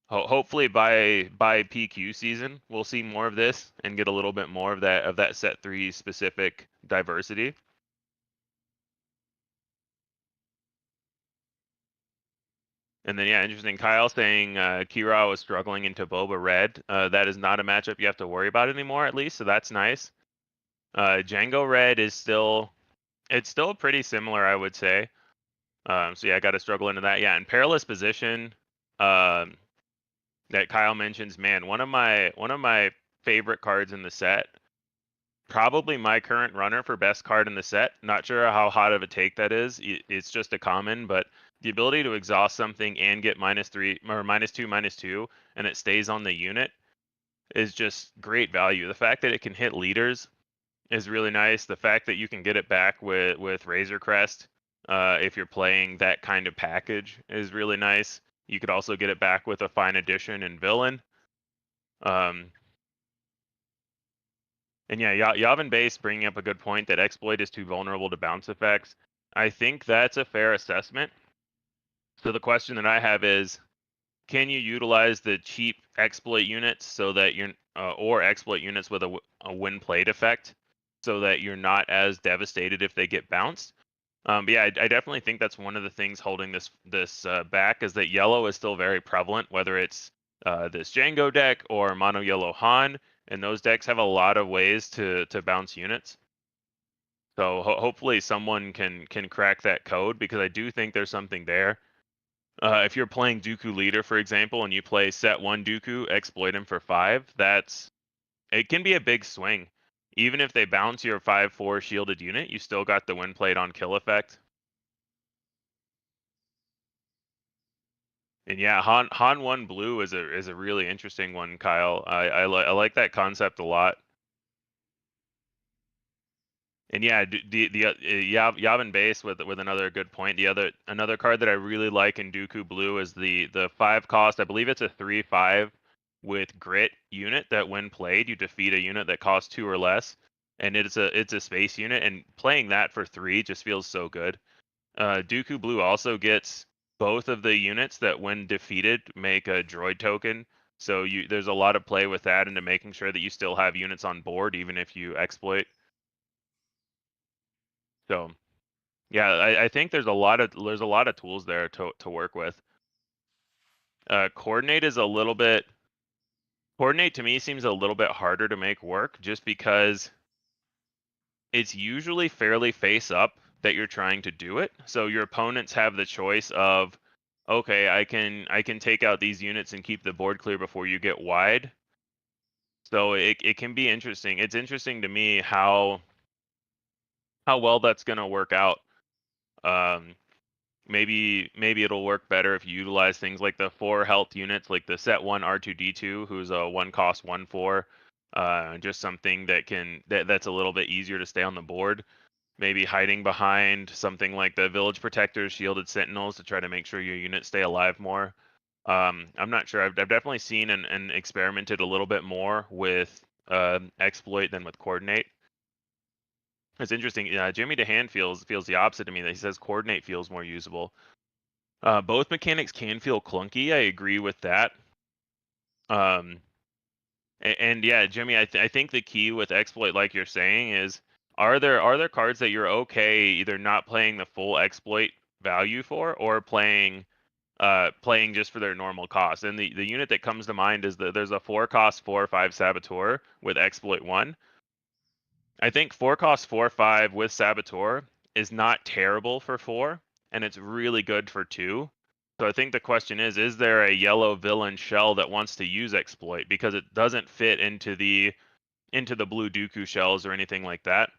Hopefully by PQ season we'll see more of this and get a little bit more of that set 3 specific diversity. And then yeah, interesting. Kyle saying Kira was struggling into Boba Red. That is not a matchup you have to worry about anymore, at least. So that's nice. Django Red is still pretty similar, I would say. So yeah, I got to struggle into that. Yeah, and Perilous Position that Kyle mentions, man, one of my favorite cards in the set. Probably my current runner for best card in the set. Not sure how hot of a take that is. It's just a common, but the ability to exhaust something and get -3 or -2/-2, and it stays on the unit is just great value. The fact that it can hit leaders is really nice. The fact that you can get it back with Razor Crest, if you're playing that kind of package, is really nice. You could also get it back with a Fine Edition and Villain. And yeah, Yavin Base bringing up a good point that exploit is too vulnerable to bounce effects. I think that's a fair assessment. So the question that I have is, can you utilize the cheap exploit units so that you're, or exploit units with a win played effect, so that you're not as devastated if they get bounced? But yeah, I definitely think that's one of the things holding this back, is that yellow is still very prevalent, whether it's this Django deck or mono yellow Han, and those decks have a lot of ways to bounce units. So hopefully someone can crack that code, because I do think there's something there. If you're playing Dooku leader, for example, and you play set 1 Dooku, exploit him for 5, it can be a big swing. Even if they bounce your 5/4 shielded unit, you still got the win played on kill effect. And yeah, Han 1 blue is a really interesting one, Kyle. I like that concept a lot. And yeah, Yavin Base with another good point. Another card that I really like in Dooku blue is the 5 cost. I believe it's a 3/5 with grit unit that when played you defeat a unit that costs 2 or less, and it's a space unit, and playing that for 3 just feels so good. Dooku blue also gets both of the units that when defeated make a droid token. So there's a lot of play with that into making sure that you still have units on board even if you exploit. So yeah, I think there's a lot of tools there to work with. Coordinate is a little bit. Coordinate to me seems a little bit harder to make work, just because it's usually fairly face up that you're trying to do it. So your opponents have the choice of, okay, I can take out these units and keep the board clear before you get wide. So it can be interesting. It's interesting to me how well that's going to work out. Maybe it'll work better if you utilize things like the 4 health units, like the set 1 R2D2, who's a 1 cost 1/4. Just something that's a little bit easier to stay on the board. Maybe hiding behind something like the Village Protectors, Shielded Sentinels, to try to make sure your units stay alive more. I'm not sure. I've definitely seen and experimented a little bit more with exploit than with coordinate. It's interesting. Jimmy DeHaan feels the opposite to me. That he says coordinate feels more usable. Both mechanics can feel clunky. I agree with that. And yeah, Jimmy, I think the key with exploit, like you're saying, is are there cards that you're okay either not playing the full exploit value for, or playing just for their normal cost. And the unit that comes to mind is that there's a 4 cost 4/5 Saboteur with exploit 1. I think 4 cost 4/5 with Saboteur is not terrible for 4, and it's really good for 2. So I think the question is there a yellow villain shell that wants to use exploit, because it doesn't fit into the blue Dooku shells or anything like that.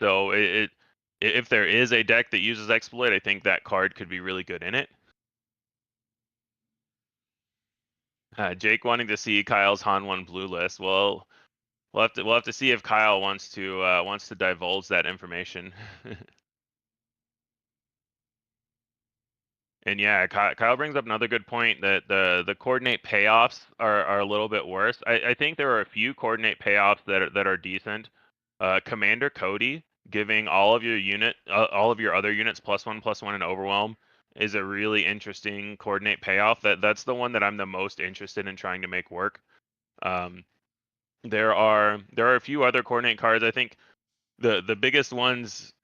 So if there is a deck that uses exploit, I think that card could be really good in it. Jake wanting to see Kyle's Han 1 blue list. Well, we'll have to see if Kyle wants to divulge that information. And yeah, Kyle brings up another good point, that the coordinate payoffs are a little bit worse. I think there are a few coordinate payoffs that are decent. Commander Cody giving all of your other units +1/+1 in Overwhelm is a really interesting coordinate payoff. That's the one that I'm the most interested in trying to make work. There are a few other coordinate cards. I think the biggest ones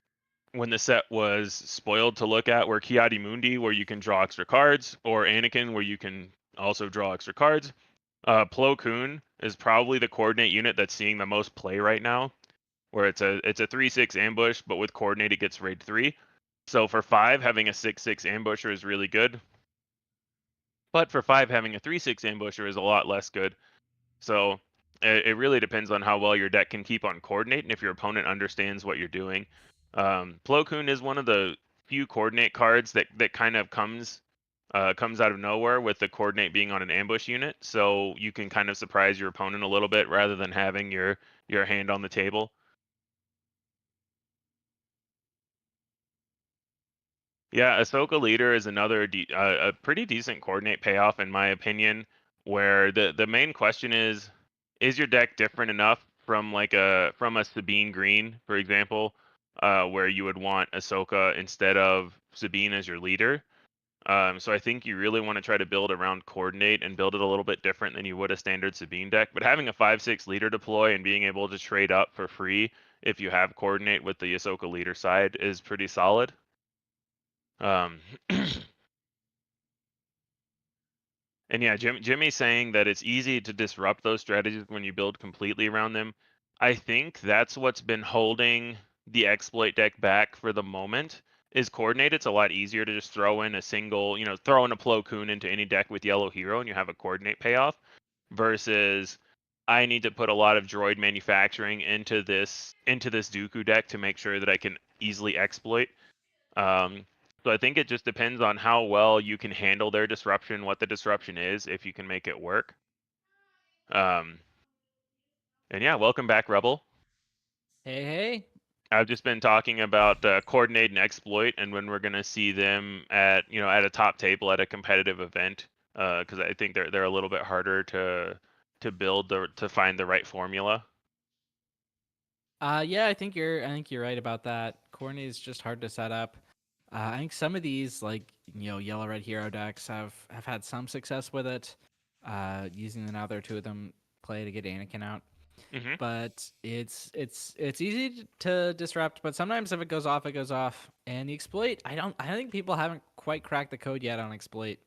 when the set was spoiled to look at were Ki-Adi-Mundi, where you can draw extra cards, or Anakin, where you can also draw extra cards. Plo Koon is probably the coordinate unit that's seeing the most play right now, where it's a 3/6 ambush, but with coordinate it gets raid 3. So for 5, having a 6/6 ambusher is really good. But for 5, having a 3/6 ambusher is a lot less good. So it really depends on how well your deck can keep on coordinate, and if your opponent understands what you're doing. Plo Koon is one of the few coordinate cards that kind of comes out of nowhere, with the coordinate being on an ambush unit, so you can kind of surprise your opponent a little bit rather than having your hand on the table. Yeah, Ahsoka Leader is another a pretty decent coordinate payoff, in my opinion, where the main question is your deck different enough from from a Sabine Green, for example, where you would want Ahsoka instead of Sabine as your leader. So I think you really want to try to build around coordinate and build it a little bit different than you would a standard Sabine deck. But having a 5/6 leader deploy and being able to trade up for free if you have coordinate with the Ahsoka leader side is pretty solid. And yeah, Jimmy's saying that it's easy to disrupt those strategies when you build completely around them. I think that's what's been holding the exploit deck back for the moment, is coordinate. It's a lot easier to just throw in a single, throw in a Plo Koon into any deck with yellow hero and you have a coordinate payoff, versus I need to put a lot of droid manufacturing into this Dooku deck to make sure that I can easily exploit. So I think it just depends on how well you can handle their disruption, what the disruption is, if you can make it work. And yeah, welcome back, Rebel. Hey. I've just been talking about coordinate and exploit, and when we're gonna see them at a top table at a competitive event, because I think they're a little bit harder to build to find the right formula. Yeah, I think you're right about that. Coordinate is just hard to set up. I think some of these, like yellow red hero decks, have had some success with it, using the now there are 2 of them play to get Anakin out. Mm-hmm. But it's easy to disrupt. But sometimes if it goes off, it goes off. And the exploit, I think people haven't quite cracked the code yet on exploit.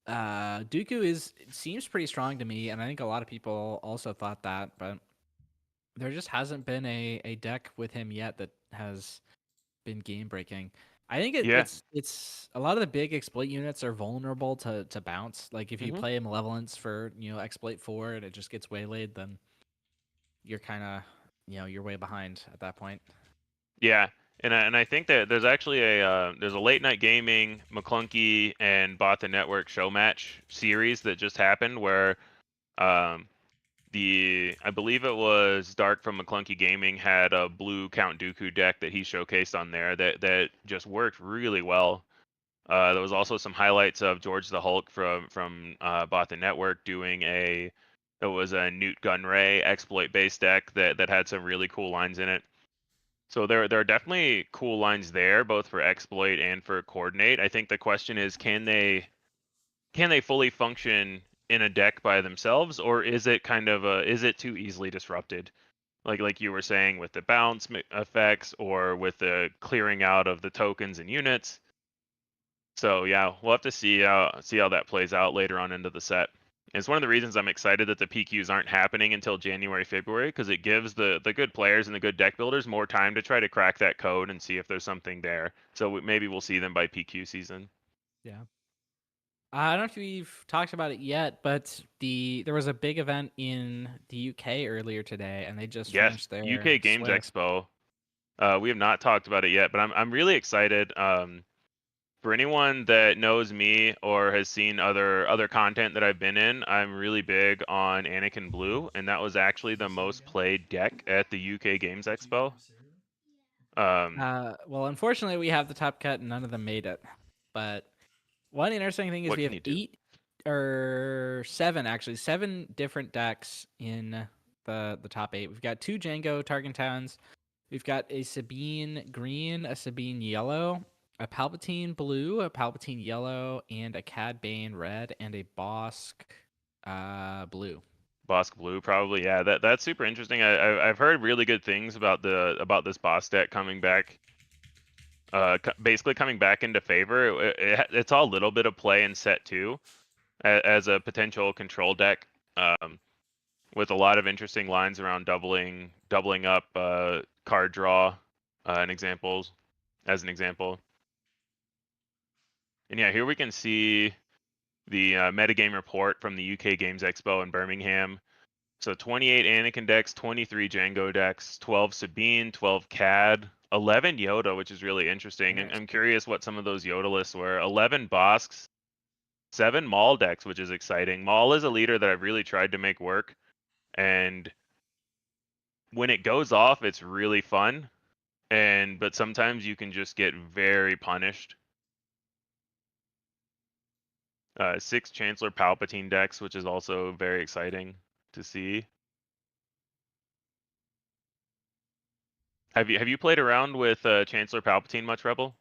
Dooku seems pretty strong to me, and I think a lot of people also thought that, but there just hasn't been a deck with him yet that has been game breaking. I think Yeah. it's a lot of the big exploit units are vulnerable to bounce. Like if you Mhm. play Malevolence for exploit 4 and it just gets waylaid, then you're kind of you're way behind at that point. Yeah, and I think that there's actually there's a late night gaming Maclunky and Bot the Network show match series that just happened where um, I believe it was Dark from Maclunky Gaming had a blue Count Dooku deck that he showcased on there that just worked really well. There was also some highlights of George the Hulk from Bot the Network doing it was a Newt Gunray exploit based deck that had some really cool lines in it. So there are definitely cool lines there, both for exploit and for coordinate. I think the question is, can they fully function in a deck by themselves, or is it is it too easily disrupted? Like you were saying with the bounce effects or with the clearing out of the tokens and units. So yeah, we'll have to see how that plays out later on into the set. It's one of the reasons I'm excited that the PQs aren't happening until January, February, because it gives the good players and the good deck builders more time to try to crack that code and see if there's something there. So maybe we'll see them by PQ season. Yeah. I don't know if we've talked about it yet, but there was a big event in the UK earlier today, and they just Yes, finished their UK Games Swift. Expo. We have not talked about it yet, but I'm really excited. For anyone that knows me or has seen other content that I've been in, I'm really big on Anakin Blue, and that was actually the most played deck at the UK Games Expo. Well, unfortunately, we have the top cut, and none of them made it. But one interesting thing is What we can have you do? 7 different decks in the top 8. We've got 2 Django Tarkin Towns. We've got a Sabine green, a Sabine yellow, a Palpatine blue, a Palpatine yellow, and a Cad Bane red, and a Bosk blue. Bosk Blue, probably. Yeah, that's super interesting. I've heard really good things about this boss deck coming back. Basically coming back into favor. It's all a little bit of play in set 2 as a potential control deck. With a lot of interesting lines around doubling up card draw, as an example. And yeah, here we can see the metagame report from the UK Games Expo in Birmingham. So 28 Anakin decks, 23 Django decks, 12 Sabine, 12 Cad, 11 Yoda, which is really interesting. And I'm curious what some of those Yoda lists were. 11 Bosks, 7 Maul decks, which is exciting. Maul is a leader that I've really tried to make work. And when it goes off, it's really fun. But sometimes you can just get very punished. 6 Chancellor Palpatine decks, which is also very exciting to see. Have you played around with Chancellor Palpatine much, Rebel?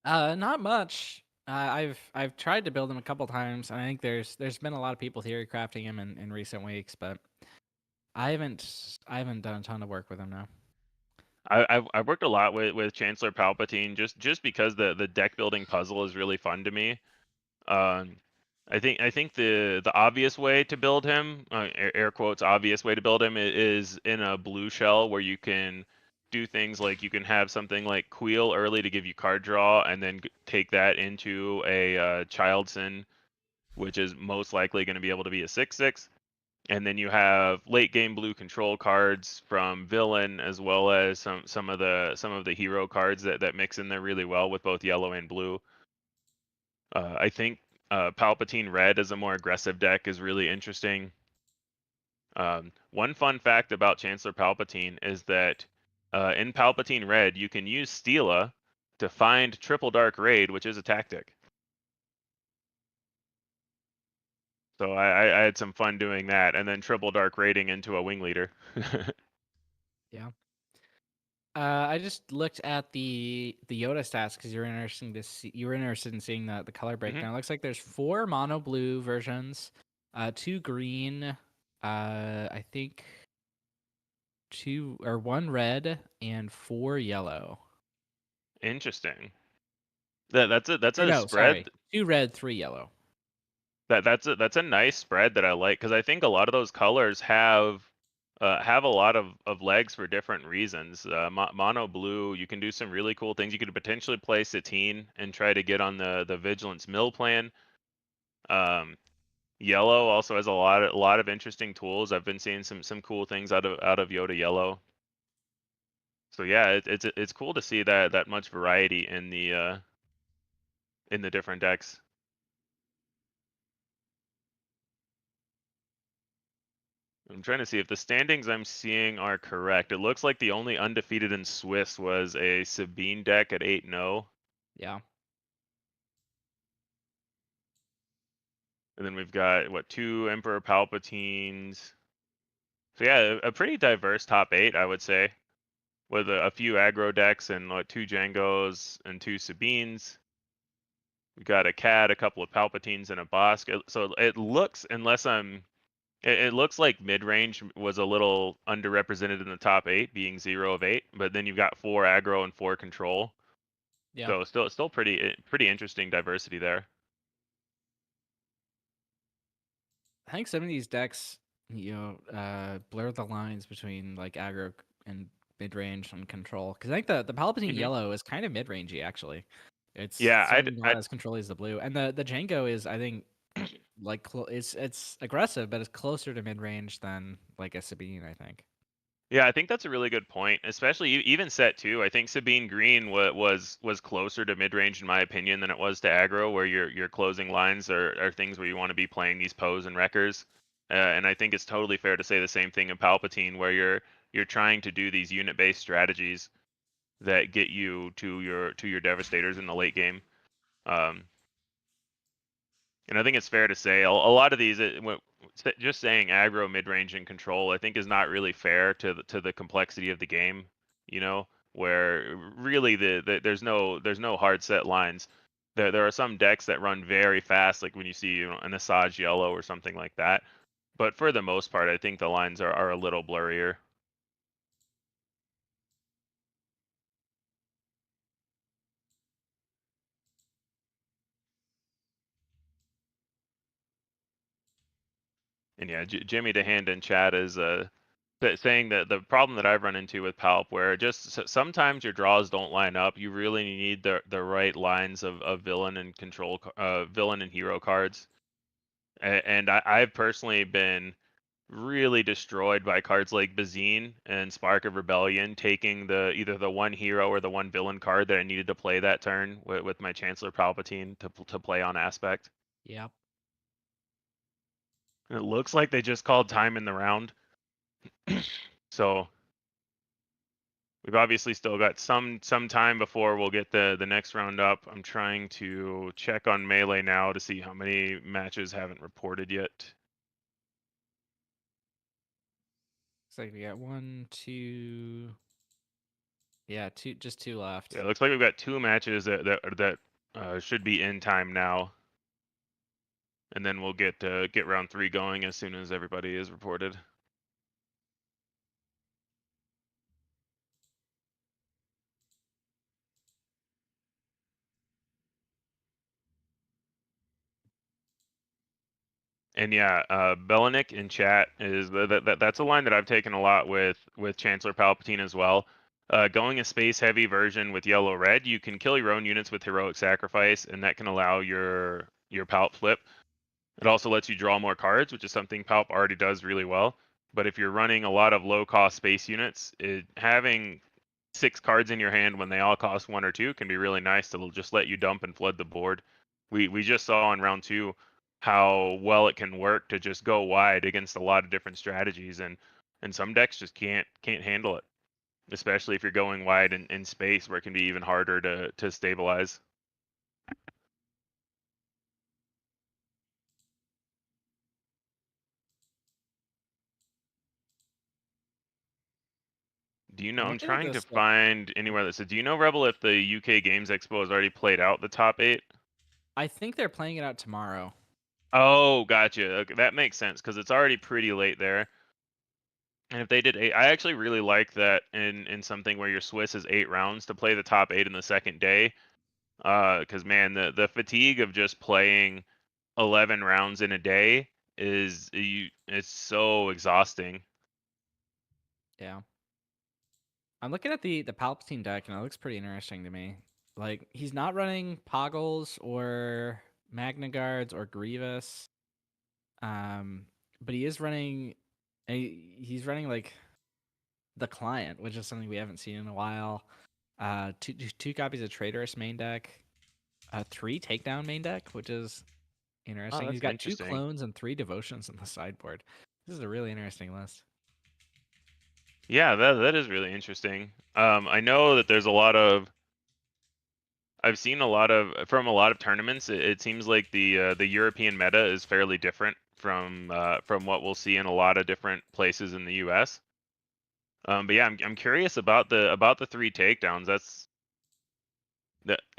Not much. I've tried to build him a couple times, and I think there's been a lot of people theory crafting him in recent weeks, but I haven't done a ton of work with him now. I've worked a lot with Chancellor Palpatine just because the deck building puzzle is really fun to me. I think the obvious way to build him, air quotes obvious way to build him, is in a blue shell where you can do things like you can have something like Queel early to give you card draw, and then take that into a Childson, which is most likely going to be able to be a 6/6. And then you have late game blue control cards from villain, as well as some of the hero cards that mix in there really well with both yellow and blue. I think Palpatine Red as a more aggressive deck is really interesting. One fun fact about Chancellor Palpatine is that in Palpatine Red you can use Steela to find Triple Dark Raid, which is a tactic. So I had some fun doing that, and then Triple Dark Raiding into a Wing Leader. Yeah. I just looked at the Yoda stats because you were interested in seeing the color breakdown. It looks like there's 4 mono blue versions, 2 green, I think 1 red, and 4 yellow. Interesting. That's a Or no, spread. sorry. 2 red, 3 yellow. That's a nice spread that I like, because I think a lot of those colors have a lot of legs for different reasons. Mono blue, you can do some really cool things. You could potentially play Satine and try to get on the Vigilance Mill plan. Yellow also has a lot of interesting tools. I've been seeing some cool things out of Yoda Yellow. So yeah, it's cool to see that much variety in the different decks. I'm trying to see if the standings I'm seeing are correct. It looks like the only undefeated in Swiss was a Sabine deck at 8-0. Yeah. And then we've got, what, 2 Emperor Palpatines. So yeah, a pretty diverse top 8, I would say, with a few aggro decks and 2 Jangos and 2 Sabines. We've got a Cad, a couple of Palpatines, and a Bosk. So it looks, it looks like mid-range was a little underrepresented in the top 8, being 0 of 8, but then you've got 4 aggro and 4 control. Yeah. So still pretty interesting diversity there. I think some of these decks, blur the lines between like aggro and mid range and control. Because I think the Palpatine yellow is kind of mid rangey actually. It's certainly not as control as the blue, and the Django is, I think, like it's aggressive, but it's closer to mid range than like a Sabine, I think. Yeah, I think that's a really good point, especially even set 2. I think Sabine Green was closer to mid-range in my opinion than it was to aggro, where your closing lines are things where you want to be playing these pose and wreckers. And I think it's totally fair to say the same thing in Palpatine, where you're trying to do these unit-based strategies that get you to your Devastators in the late game. And I think it's fair to say a lot of these, just saying aggro, mid-range, and control, I think is not really fair to the complexity of the game. Where really there's no hard set lines. There are some decks that run very fast, like when you see an Asajj yellow or something like that. But for the most part, I think the lines are a little blurrier. And yeah, Jimmy DeHand in chat is saying that the problem that I've run into with Palp, where just sometimes your draws don't line up. You really need the right lines of villain and control, villain and hero cards. And I've personally been really destroyed by cards like Bazine and Spark of Rebellion, taking either the one hero or the one villain card that I needed to play that turn with my Chancellor Palpatine to play on aspect. Yep. And it looks like they just called time in the round. So we've obviously still got some time before we'll get the next round up. I'm trying to check on Melee now to see how many matches haven't reported yet. Looks like we got 1, 2. Yeah, just 2 left. Yeah, it looks like we've got 2 matches that should be in time now, and then we'll get round 3 going as soon as everybody is reported. And yeah, Belenik in chat is that's a line that I've taken a lot with Chancellor Palpatine as well. Going a space heavy version with yellow red, you can kill your own units with heroic sacrifice, and that can allow your Palp flip. It also lets you draw more cards, which is something Palp already does really well. But if you're running a lot of low cost space units, having 6 cards in your hand when they all cost 1 or 2 can be really nice to just let you dump and flood the board. We just saw in round 2 how well it can work to just go wide against a lot of different strategies, and some decks just can't handle it, especially if you're going wide in space, where it can be even harder to stabilize. Do you know? I'm trying to find anywhere that says. Do you know, Rebel, if the UK Games Expo has already played out the top 8? I think they're playing it out tomorrow. Oh, gotcha. Okay, that makes sense because it's already pretty late there. And if they did 8, I actually really like that in something where your Swiss is 8 rounds to play the top 8 in the second day. Because man, the fatigue of just playing 11 rounds in a day it's so exhausting. Yeah. I'm looking at the Palpatine deck, and it looks pretty interesting to me. Like, he's not running Poggles or Magna Guards or Grievous, but he is running. He's running like the Client, which is something we haven't seen in a while. Two copies of Traitorous main deck, 3 Takedown main deck, which is interesting. He's That's got 2 interesting. clones and 3 Devotions in the sideboard. This is a really interesting list. Yeah, that is really interesting. I know that there's I've seen from a lot of tournaments. It seems like the European meta is fairly different from what we'll see in a lot of different places in the U.S. But yeah, I'm curious about the 3 takedowns.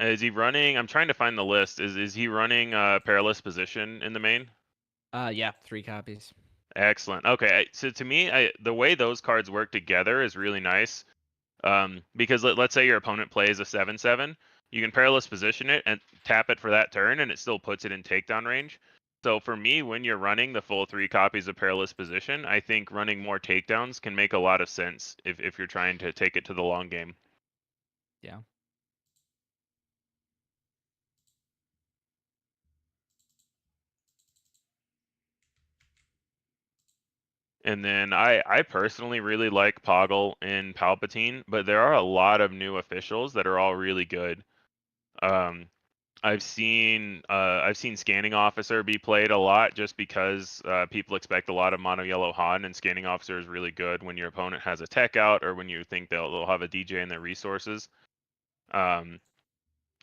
Is he running? I'm trying to find the list. Is he running Perilous Position in the main? Yeah, 3 copies. Excellent. Okay, so to me, the way those cards work together is really nice. Because let's say your opponent plays a 7/7, you can Perilous Position it and tap it for that turn, and it still puts it in takedown range. So for me, when you're running the full 3 copies of Perilous Position, I think running more takedowns can make a lot of sense if you're trying to take it to the long game. Yeah. And then I personally really like Poggle and Palpatine, but there are a lot of new officials that are all really good. I've seen Scanning Officer be played a lot just because people expect a lot of Mono Yellow Han, and Scanning Officer is really good when your opponent has a tech out or when you think they'll have a DJ in their resources. And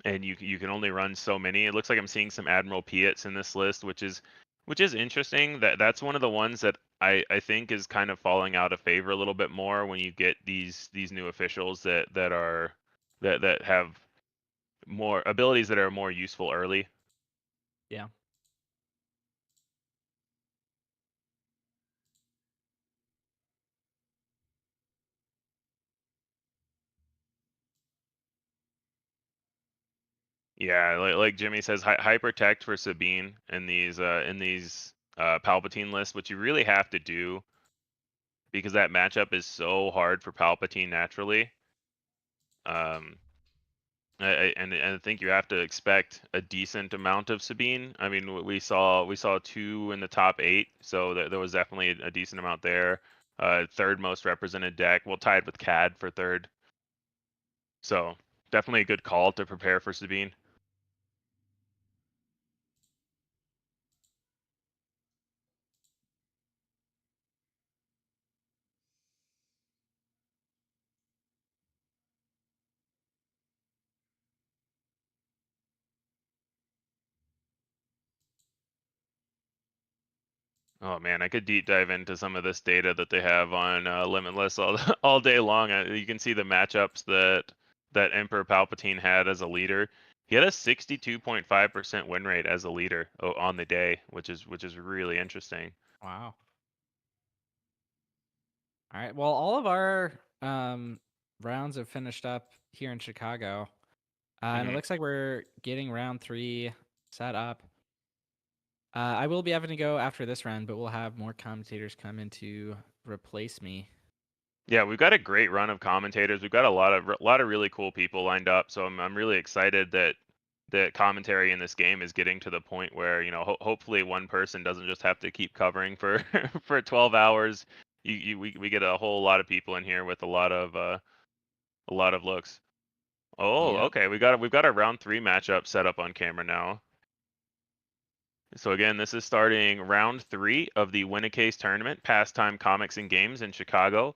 you can only run so many. It looks like I'm seeing some Admiral Piets in this list, which is interesting. That's one of the ones that I think is kind of falling out of favor a little bit more when you get these new officials that have more abilities that are more useful early. Yeah. Yeah, like Jimmy says, Hypertect for Sabine in these Palpatine lists, which you really have to do because that matchup is so hard for Palpatine naturally. And I think you have to expect a decent amount of Sabine. I mean, we saw 2 in the top 8, so there was definitely a decent amount there. Third most represented deck, well, tied with Cad for third. So definitely a good call to prepare for Sabine. Oh man, I could deep dive into some of this data that they have on Limitless all day long. You can see the matchups that Emperor Palpatine had as a leader. He had a 62.5% win rate as a leader on the day, which is really interesting. Wow. All right. Well, all of our rounds have finished up here in Chicago, and it looks like we're getting round 3 set up. I will be having to go after this round, but we'll have more commentators come in to replace me. Yeah, we've got a great run of commentators. We've got a lot of really cool people lined up. So I'm really excited that commentary in this game is getting to the point where hopefully one person doesn't just have to keep covering for for 12 hours. We get a whole lot of people in here with a lot of looks. Oh, Yep. okay. We've got a round 3 matchup set up on camera now. So again, this is starting round 3 of the Win a Case tournament, Pastime Comics and Games in Chicago.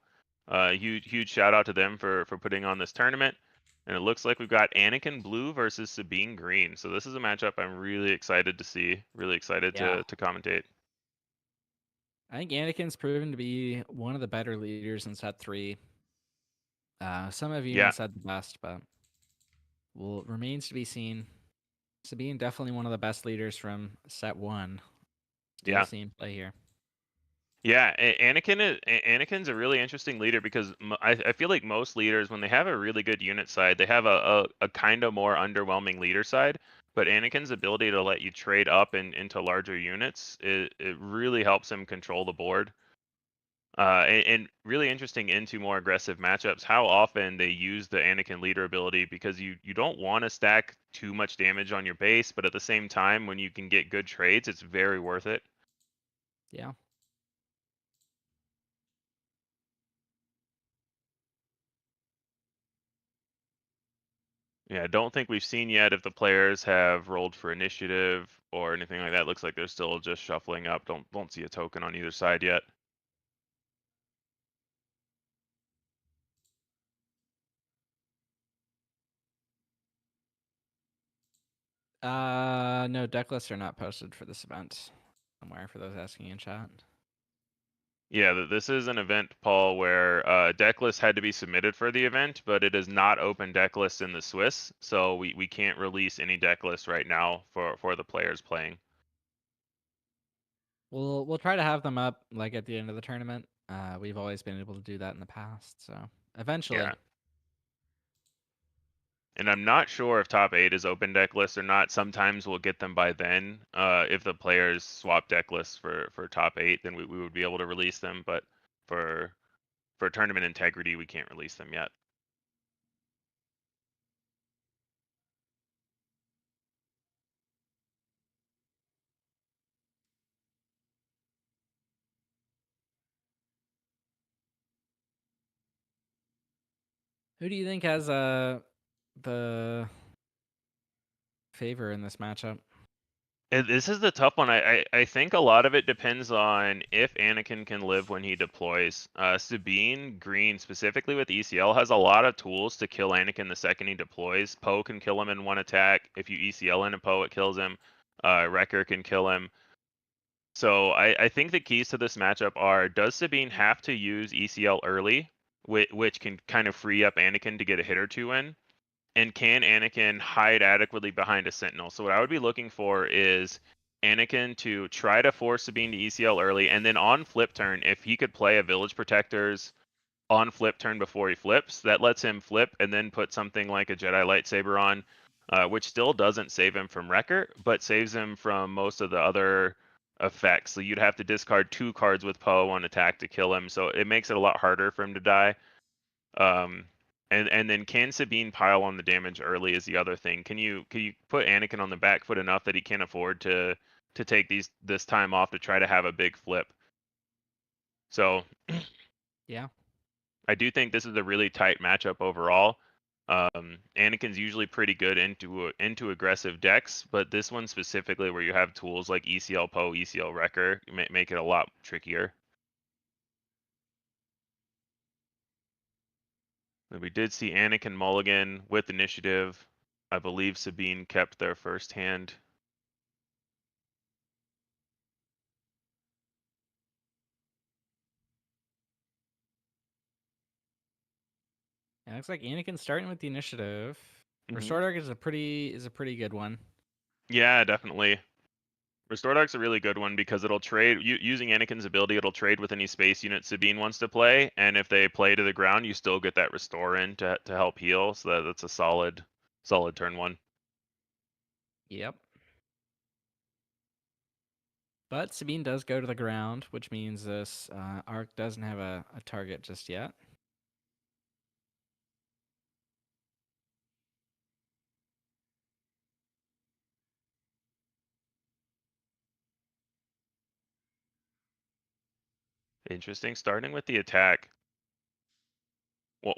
Huge shout out to them for putting on this tournament. And it looks like we've got Anakin Blue versus Sabine Green. So this is a matchup I'm really excited to see. Really excited to commentate. I think Anakin's proven to be one of the better leaders in set 3. Some have even said the best, but remains to be seen. Sabine definitely one of the best leaders from set 1. Still seeing play here. Yeah, Anakin's a really interesting leader because I feel like most leaders, when they have a really good unit side, they have a kind of more underwhelming leader side. But Anakin's ability to let you trade up into larger units, it really helps him control the board. And really interesting into more aggressive matchups, how often they use the Anakin leader ability, because you don't want to stack too much damage on your base, but at the same time, when you can get good trades, it's very worth it. Yeah. Yeah, I don't think we've seen yet if the players have rolled for initiative or anything like that. Looks like they're still just shuffling up. Don't see a token on either side yet. No, deck lists are not posted for this event. Somewhere for those asking in chat. Yeah, this is an event, Paul, where deck lists had to be submitted for the event, but it is not open deck lists in the Swiss, so we can't release any deck lists right now for the players playing. We'll try to have them up like at the end of the tournament. We've always been able to do that in the past, so eventually. Yeah. And I'm not sure if top 8 is open deck lists or not. Sometimes we'll get them by then. If the players swap deck lists for top 8, then we would be able to release them. But for tournament integrity, we can't release them yet. Who do you think has the favor in this matchup? This is the tough one. I think a lot of it depends on if Anakin can live when he deploys. Sabine Green, specifically with ECL, has a lot of tools to kill Anakin the second he deploys. Poe can kill him in one attack. If you ECL in a Poe, it kills him. Wrecker can kill him. So I think the keys to this matchup are, does Sabine have to use ECL early, which can kind of free up Anakin to get a hit or two in? And can Anakin hide adequately behind a Sentinel? So what I would be looking for is Anakin to try to force Sabine to ECL early, and then on flip turn, if he could play a Village Protectors on flip turn before he flips, that lets him flip and then put something like a Jedi Lightsaber on, which still doesn't save him from Wrecker, but saves him from most of the other effects. So you'd have to discard 2 cards with Poe on attack to kill him, so it makes it a lot harder for him to die. And then can Sabine pile on the damage early is the other thing. Can you put Anakin on the back foot enough that he can't afford to take this time off to try to have a big flip? So Yeah. I do think this is a really tight matchup overall. Anakin's usually pretty good into aggressive decks, but this one specifically, where you have tools like ECL Poe, ECL Wrecker, make it a lot trickier. We did see Anakin mulligan with initiative. I believe Sabine kept their first hand. It looks like Anakin's starting with the initiative. Mhm. Restore Dark is a pretty good one. Yeah, definitely. Restore Dark's a really good one because it'll trade, using Anakin's ability, it'll trade with any space unit Sabine wants to play, and if they play to the ground, you still get that restore in to help heal, so that's a solid turn 1. Yep. But Sabine does go to the ground, which means this arc doesn't have a target just yet. Interesting. Starting with the attack.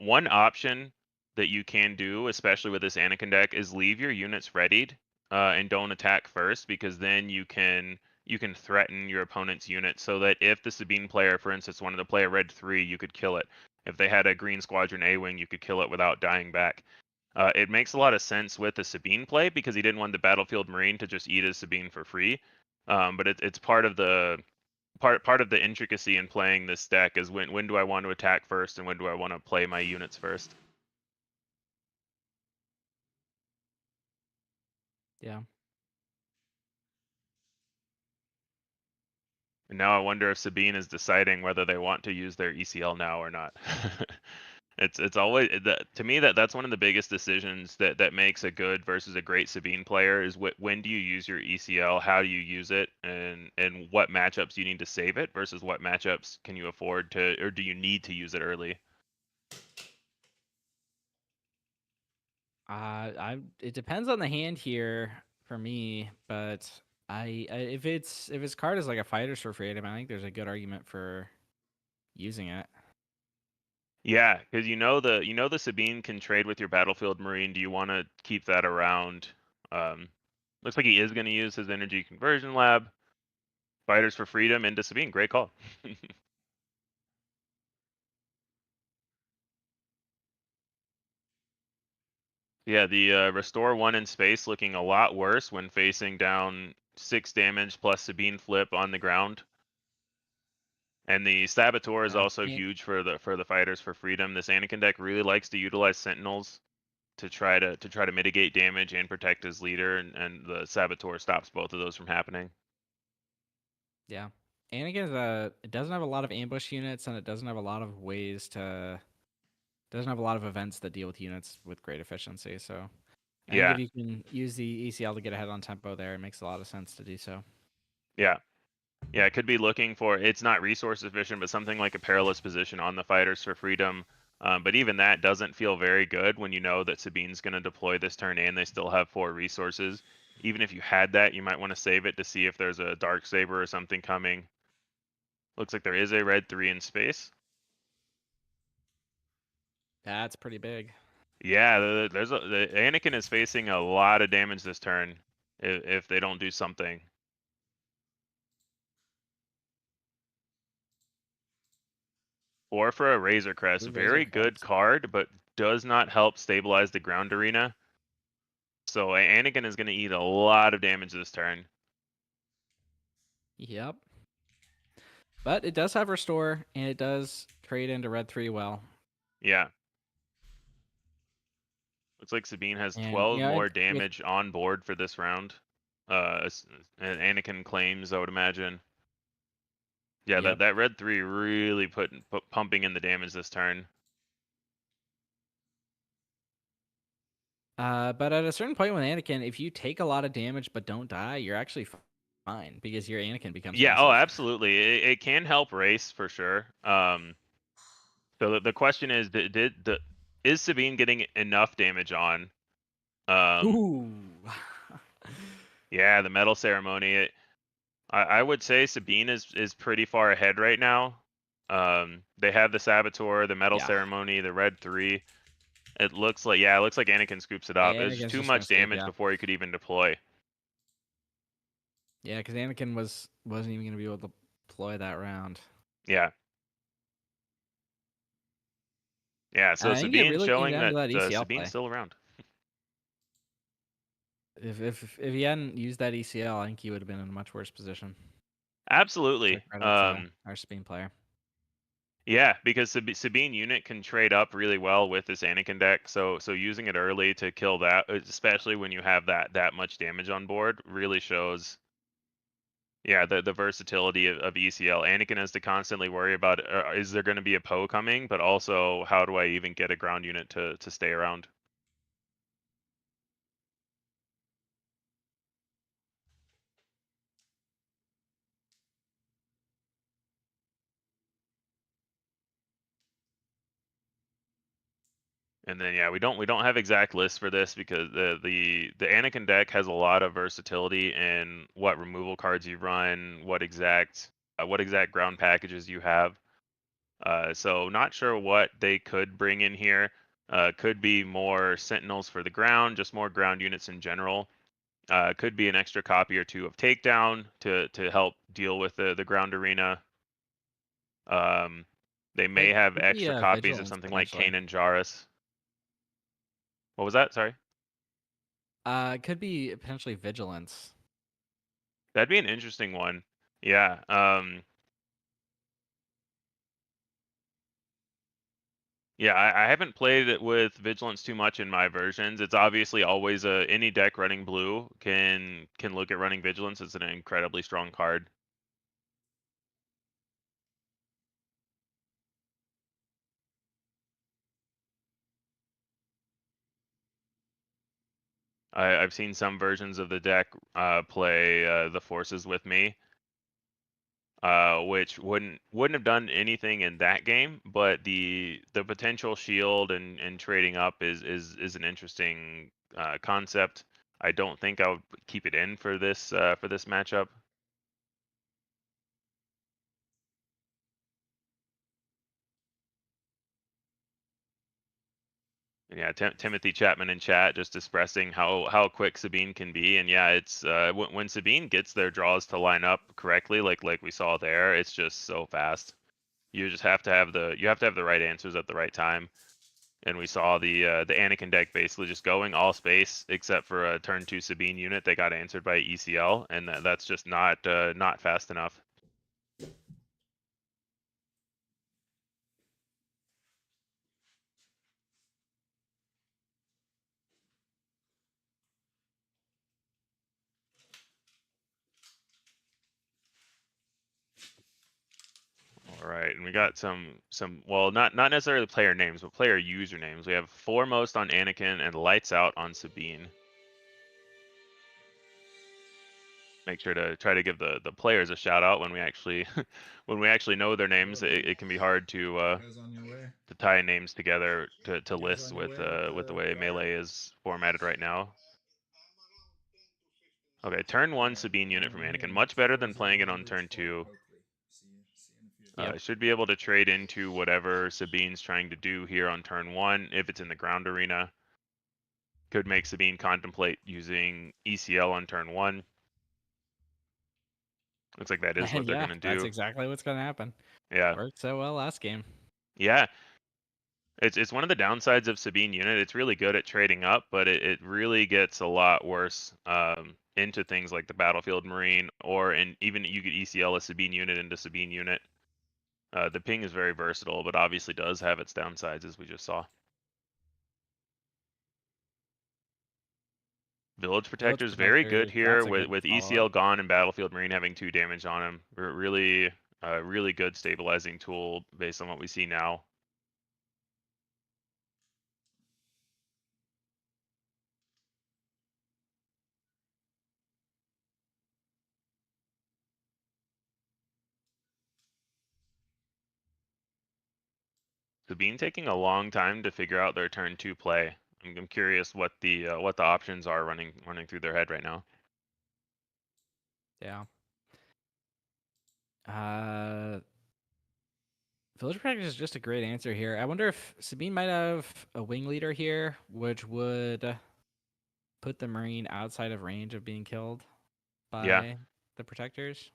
One option that you can do, especially with this Anakin deck, is leave your units readied and don't attack first, because then you can threaten your opponent's unit, so that if the Sabine player, for instance, wanted to play a red 3, you could kill it. If they had a green Squadron A-Wing, you could kill it without dying back. It makes a lot of sense with the Sabine play because he didn't want the Battlefield Marine to just eat his Sabine for free. But it's part of the intricacy in playing this deck, is when do I want to attack first and when do I want to play my units first. Yeah. And now I wonder if Sabine is deciding whether they want to use their ECL now or not. It's always to me that's one of the biggest decisions that makes a good versus a great Sabine player is when do you use your ECL, how do you use it, and what matchups you need to save it versus what matchups can you afford to, or do you need to use it early? It depends on the hand here for me, but if its card is like a fighters for freedom, I think there's a good argument for using it. Yeah, because you know the Sabine can trade with your Battlefield Marine. Do you want to keep that around? Looks like he is going to use his Energy Conversion Lab. Fighters for freedom into Sabine. Great call. Yeah, the Restore 1 in space looking a lot worse when facing down 6 damage plus Sabine flip on the ground. And the Saboteur is also huge for the fighters for freedom. This Anakin deck really likes to utilize Sentinels to try to mitigate damage and protect his leader, and the Saboteur stops both of those from happening. Yeah. Anakin it doesn't have a lot of ambush units, and it doesn't have a lot of doesn't have a lot of events that deal with units with great efficiency. So I think if you can use the ECL to get ahead on tempo there, it makes a lot of sense to do so. Yeah. Yeah, it could be looking for, it's not resource efficient, but something like a perilous position on the fighters for freedom. But even that doesn't feel very good when you know that Sabine's going to deploy this turn and they still have 4 resources. Even if you had that, you might want to save it to see if there's a Dark Saber or something coming. Looks like there is a red 3 in space. That's pretty big. Yeah, the Anakin is facing a lot of damage this turn if they don't do something. Or for a Razor Crest, very good card, but does not help stabilize the ground arena. So Anakin is going to eat a lot of damage this turn. Yep. But it does have Restore, and it does trade into red 3 well. Yeah. Looks like Sabine has 12 more damage on board for this round. And Anakin claims, I would imagine. Yeah, that red 3 really pumping in the damage this turn. But at a certain point with Anakin, if you take a lot of damage but don't die, you're actually fine because your Anakin becomes Yeah, massive. Absolutely. It can help race for sure. So the question is, is Sabine getting enough damage on? Ooh. Yeah, the Medal Ceremony. I would say Sabine is pretty far ahead right now. They have the Saboteur, the Medal Ceremony, the red 3. It looks like Anakin scoops it up. It's too much damage before he could even deploy. Yeah, because Anakin wasn't even going to be able to deploy that round. Yeah. Yeah, so Sabine really showing that ECL Sabine's still around. If he hadn't used that ECL, I think he would have been in a much worse position. Absolutely. Our Sabine player. Yeah, because Sabine unit can trade up really well with this Anakin deck, so using it early to kill that, especially when you have that much damage on board, really shows. Yeah, the versatility of ECL. Anakin has to constantly worry about is there going to be a Poe coming, but also how do I even get a ground unit to stay around? And then we don't have exact lists for this because the Anakin deck has a lot of versatility in what removal cards you run, what exact ground packages you have. So not sure what they could bring in here. Could be more Sentinels for the ground, just more ground units in general. Could be an extra copy or 2 of Takedown to help deal with the ground arena. They may have extra copies of something like Kanan Jarrus. What was that? Sorry. It could be potentially Vigilance. That'd be an interesting one. Yeah. Yeah, I haven't played it with Vigilance too much in my versions. It's obviously always any deck running blue can look at running Vigilance. It's an incredibly strong card. I've seen some versions of the deck play the forces with me, which wouldn't have done anything in that game, but the potential shield and trading up is an interesting concept. I don't think I would keep it in for this matchup. And yeah, Timothy Chapman in chat just expressing how quick Sabine can be, and yeah, it's when Sabine gets their draws to line up correctly, like we saw there, it's just so fast. You just have to have the right answers at the right time. And we saw the Anakin deck basically just going all space except for a turn 2 Sabine unit. They got answered by ECL, and that's just not fast enough. All right, and we got some well, not necessarily player names, but player usernames. We have Foremost on Anakin and Lights Out on Sabine. Make sure to try to give the players a shout out when we actually know their names. It can be hard to tie names together to lists with the way Melee is formatted right now. Okay, turn 1 Sabine unit from Anakin, much better than playing it on turn 2. Should be able to trade into whatever Sabine's trying to do here on turn 1 if it's in the ground arena. Could make Sabine contemplate using ECL on turn 1. Looks like that is what they're gonna do. That's exactly what's gonna happen. Yeah. Worked so well last game. Yeah. It's one of the downsides of Sabine unit. It's really good at trading up, but it really gets a lot worse into things like the Battlefield Marine, even you could ECL a Sabine unit into Sabine unit. The ping is very versatile, but obviously does have its downsides, as we just saw. Village Protector is very good here with ECL gone and Battlefield Marine having 2 damage on him. Really good stabilizing tool based on what we see now. Sabine taking a long time to figure out their turn 2 play. I'm curious what the options are running through their head right now. Yeah. Village Protector is just a great answer here. I wonder if Sabine might have a wing leader here, which would put the Marine outside of range of being killed by the Protectors.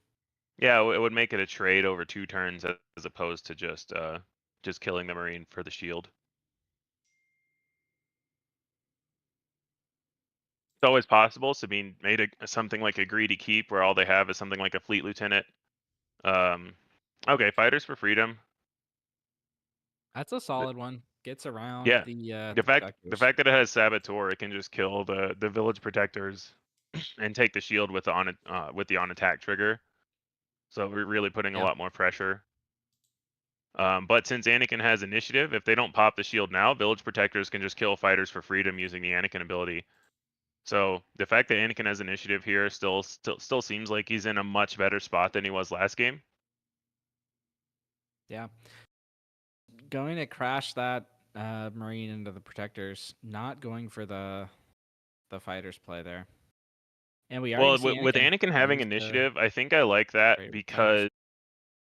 Yeah, it would make it a trade over 2 turns as opposed to just killing the Marine for the shield. It's always possible. Sabine made something like a greedy keep where all they have is something like a fleet lieutenant. Okay, Fighters for Freedom. That's a solid one. Gets around the fact that it has Saboteur, it can just kill the Village Protectors and take the shield with the on attack trigger. So we're really putting a lot more pressure. But since Anakin has initiative, if they don't pop the shield now, Village Protectors can just kill Fighters for Freedom using the Anakin ability. So the fact that Anakin has initiative here still seems like he's in a much better spot than he was last game. Yeah. Going to crash that Marine into the Protectors, not going for the Fighters play there. And we are with Anakin having initiative, I think I like that because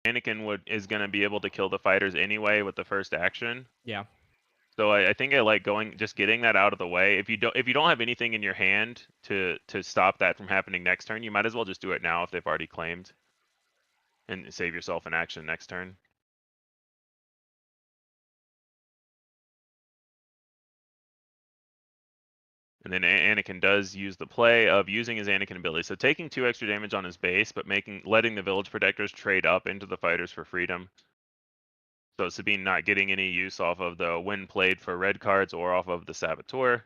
Anakin is going to be able to kill the Fighters anyway with the first action. Yeah. So I think I like getting that out of the way. If you don't have anything in your hand to stop that from happening next turn, you might as well just do it now if they've already claimed, and save yourself an action next turn. And then Anakin does use the play of using his Anakin ability. So taking 2 extra damage on his base, but letting the Village Protectors trade up into the Fighters for Freedom. So Sabine not getting any use off of the when played for red cards or off of the Saboteur.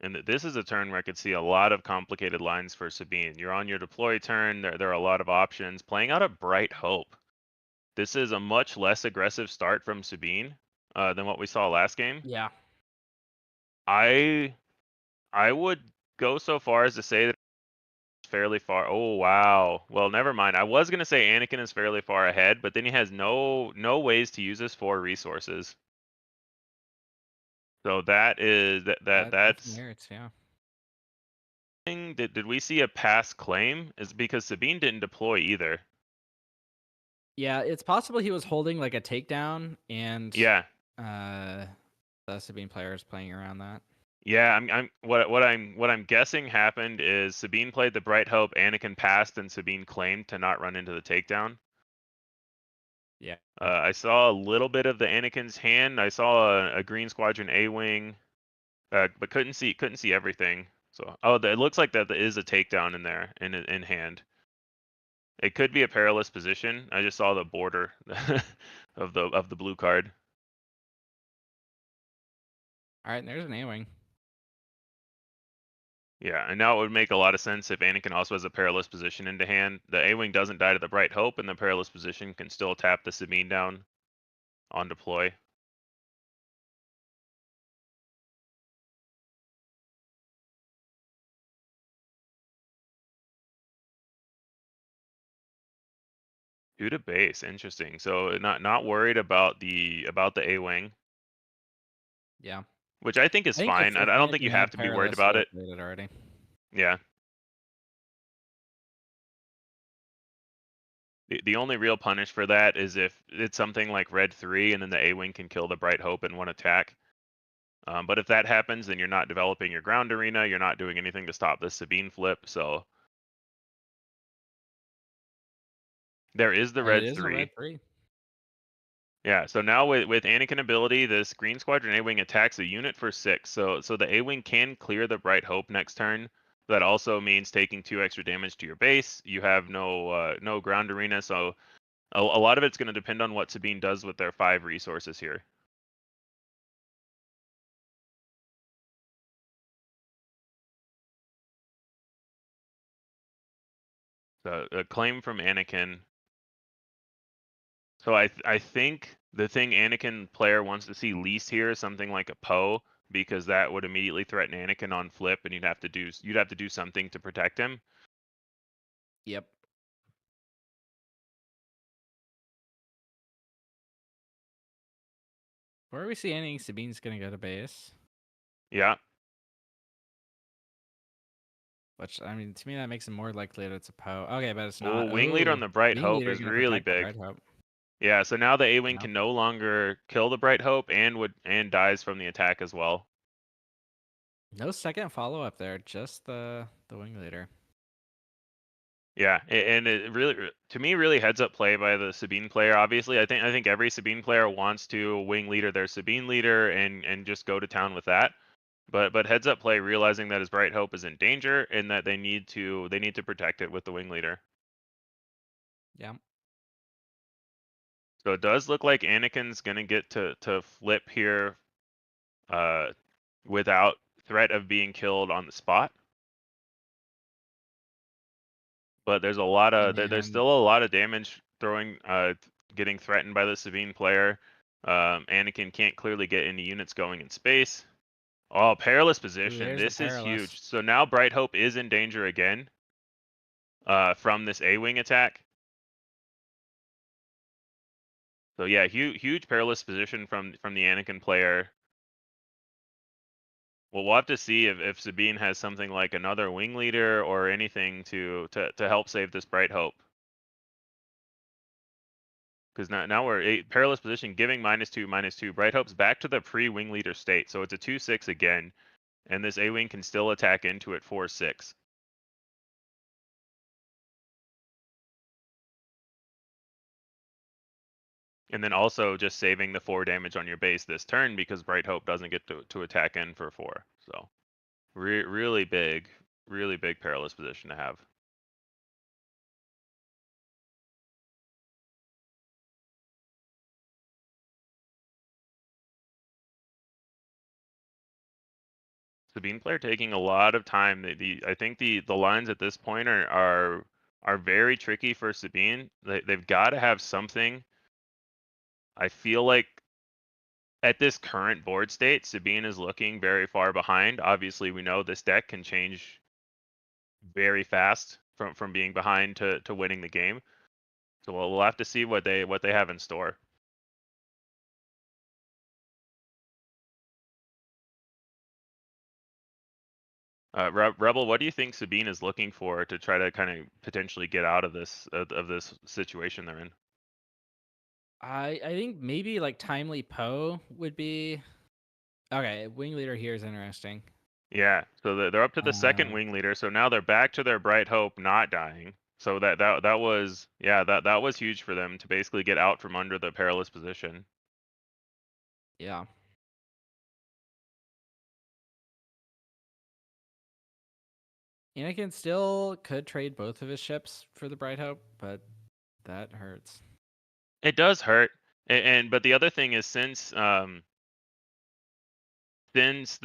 And this is a turn where I could see a lot of complicated lines for Sabine. You're on your deploy turn. There are a lot of options. Playing out a Bright Hope. This is a much less aggressive start from Sabine than what we saw last game. Yeah. I would go so far as to say that it's fairly far. Oh wow. Well, never mind. I was gonna say Anakin is fairly far ahead, but then he has no ways to use his 4 resources. So that's merits, yeah. Did we see a pass claim? Is because Sabine didn't deploy either. Yeah, it's possible he was holding like a takedown, and Yeah. The Sabine player is playing around that. Yeah, what I'm guessing happened is Sabine played the Bright Hope, Anakin passed, and Sabine claimed to not run into the takedown. Yeah. I saw a little bit of the Anakin's hand. I saw a Green Squadron A-wing, but couldn't see everything. So it looks like that there is a takedown in there in hand. It could be a perilous position. I just saw the border of the blue card. All right, and there's an A-wing. Yeah, and now it would make a lot of sense if Anakin also has a perilous position into hand. The A-wing doesn't die to the Bright Hope, and the perilous position can still tap the Sabine down on deploy. Two to base, interesting. So not worried about the A-wing. Yeah. Which I think is fine. I don't think you have to be worried about it. Already. Yeah. The only real punish for that is if it's something like Red 3 and then the A-wing can kill the Bright Hope in one attack. But if that happens, then you're not developing your ground arena. You're not doing anything to stop the Sabine flip. So there is the Red 3. Red 3. Yeah, so now with Anakin ability, this Green Squadron A-wing attacks a unit for 6. So the A-wing can clear the Bright Hope next turn. That also means taking 2 extra damage to your base. You have no ground arena, so a lot of it's going to depend on what Sabine does with their 5 resources here. So a claim from Anakin. So I think the thing Anakin player wants to see least here is something like a Poe, because that would immediately threaten Anakin on flip, and you'd have to do something to protect him. Yep. Where are we seeing Sabine's gonna go to base? Yeah. Which, I mean, to me that makes it more likely that it's a Poe. Okay, but it's Oh, not. wing leader on the Bright Wing Hope leader's is gonna really protect the big. Bright Hope. Yeah, so now the A-wing Yeah. can no longer kill the Bright Hope and dies from the attack as well. No second follow-up there, just the wing leader. Yeah, and it really, to me, really heads up play by the Sabine player. Obviously, I think every Sabine player wants to wing leader their Sabine leader and just go to town with that. But heads up play, realizing that his Bright Hope is in danger and that they need to protect it with the wing leader. Yeah. So it does look like Anakin's gonna get to flip here, without threat of being killed on the spot. But there's a lot of there's still a lot of damage getting threatened by the Sabine player. Anakin can't clearly get any units going in space. Oh, perilous position. This is huge. So now Bright Hope is in danger again from this A-wing attack. So yeah, huge perilous position from the Anakin player. Well, we'll have to see if Sabine has something like another wing leader or anything to help save this Bright Hope. Because now we're perilous position, giving -2/-2. Bright Hope's back to the pre-wing leader state, so it's a 2/6 again, and this A-wing can still attack into it 4/6. And then also just saving the 4 damage on your base this turn because Bright Hope doesn't get to attack in for 4. So really big perilous position to have. Sabine player taking a lot of time. I think the lines at this point are very tricky for Sabine. They've got to have something. I feel like at this current board state, Sabine is looking very far behind. Obviously, we know this deck can change very fast from being behind to winning the game. So we'll have to see what they have in store. Rebel, what do you think Sabine is looking for to try to kind of potentially get out of this situation they're in? I think maybe like Timely Poe would be okay. Wing Leader here is interesting. Yeah, so they're up to the second wing leader. So now they're back to their Bright Hope not dying. So that was that was huge for them to basically get out from under the perilous position. Yeah. Anakin still could trade both of his ships for the Bright Hope, but that hurts. It does hurt, but the other thing is since the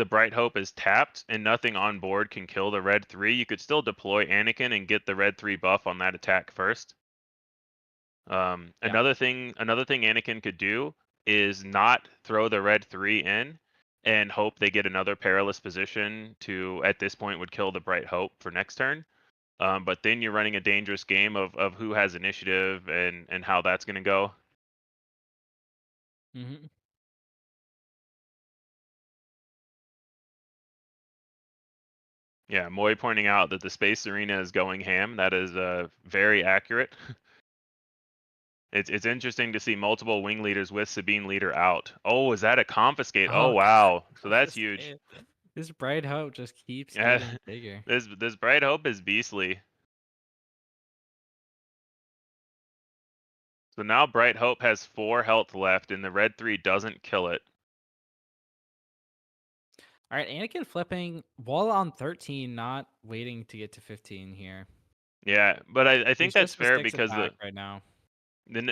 Bright Hope is tapped and nothing on board can kill the red 3, you could still deploy Anakin and get the red 3 buff on that attack first. Another thing Anakin could do is not throw the red 3 in and hope they get another perilous position to, at this point, would kill the Bright Hope for next turn. But then you're running a dangerous game of who has initiative and how that's going to go. Mm-hmm. Yeah, Moy pointing out that the Space Arena is going ham. That is very accurate. It's interesting to see multiple wing leaders with Sabine leader out. Oh, is that a confiscate? Oh, wow. So that's huge. This Bright Hope just keeps getting bigger. This Bright Hope is beastly. So now Bright Hope has 4 health left, and the red 3 doesn't kill it. All right, Anakin flipping while on 13, not waiting to get to 15 here. Yeah, but I think that's fair because right now.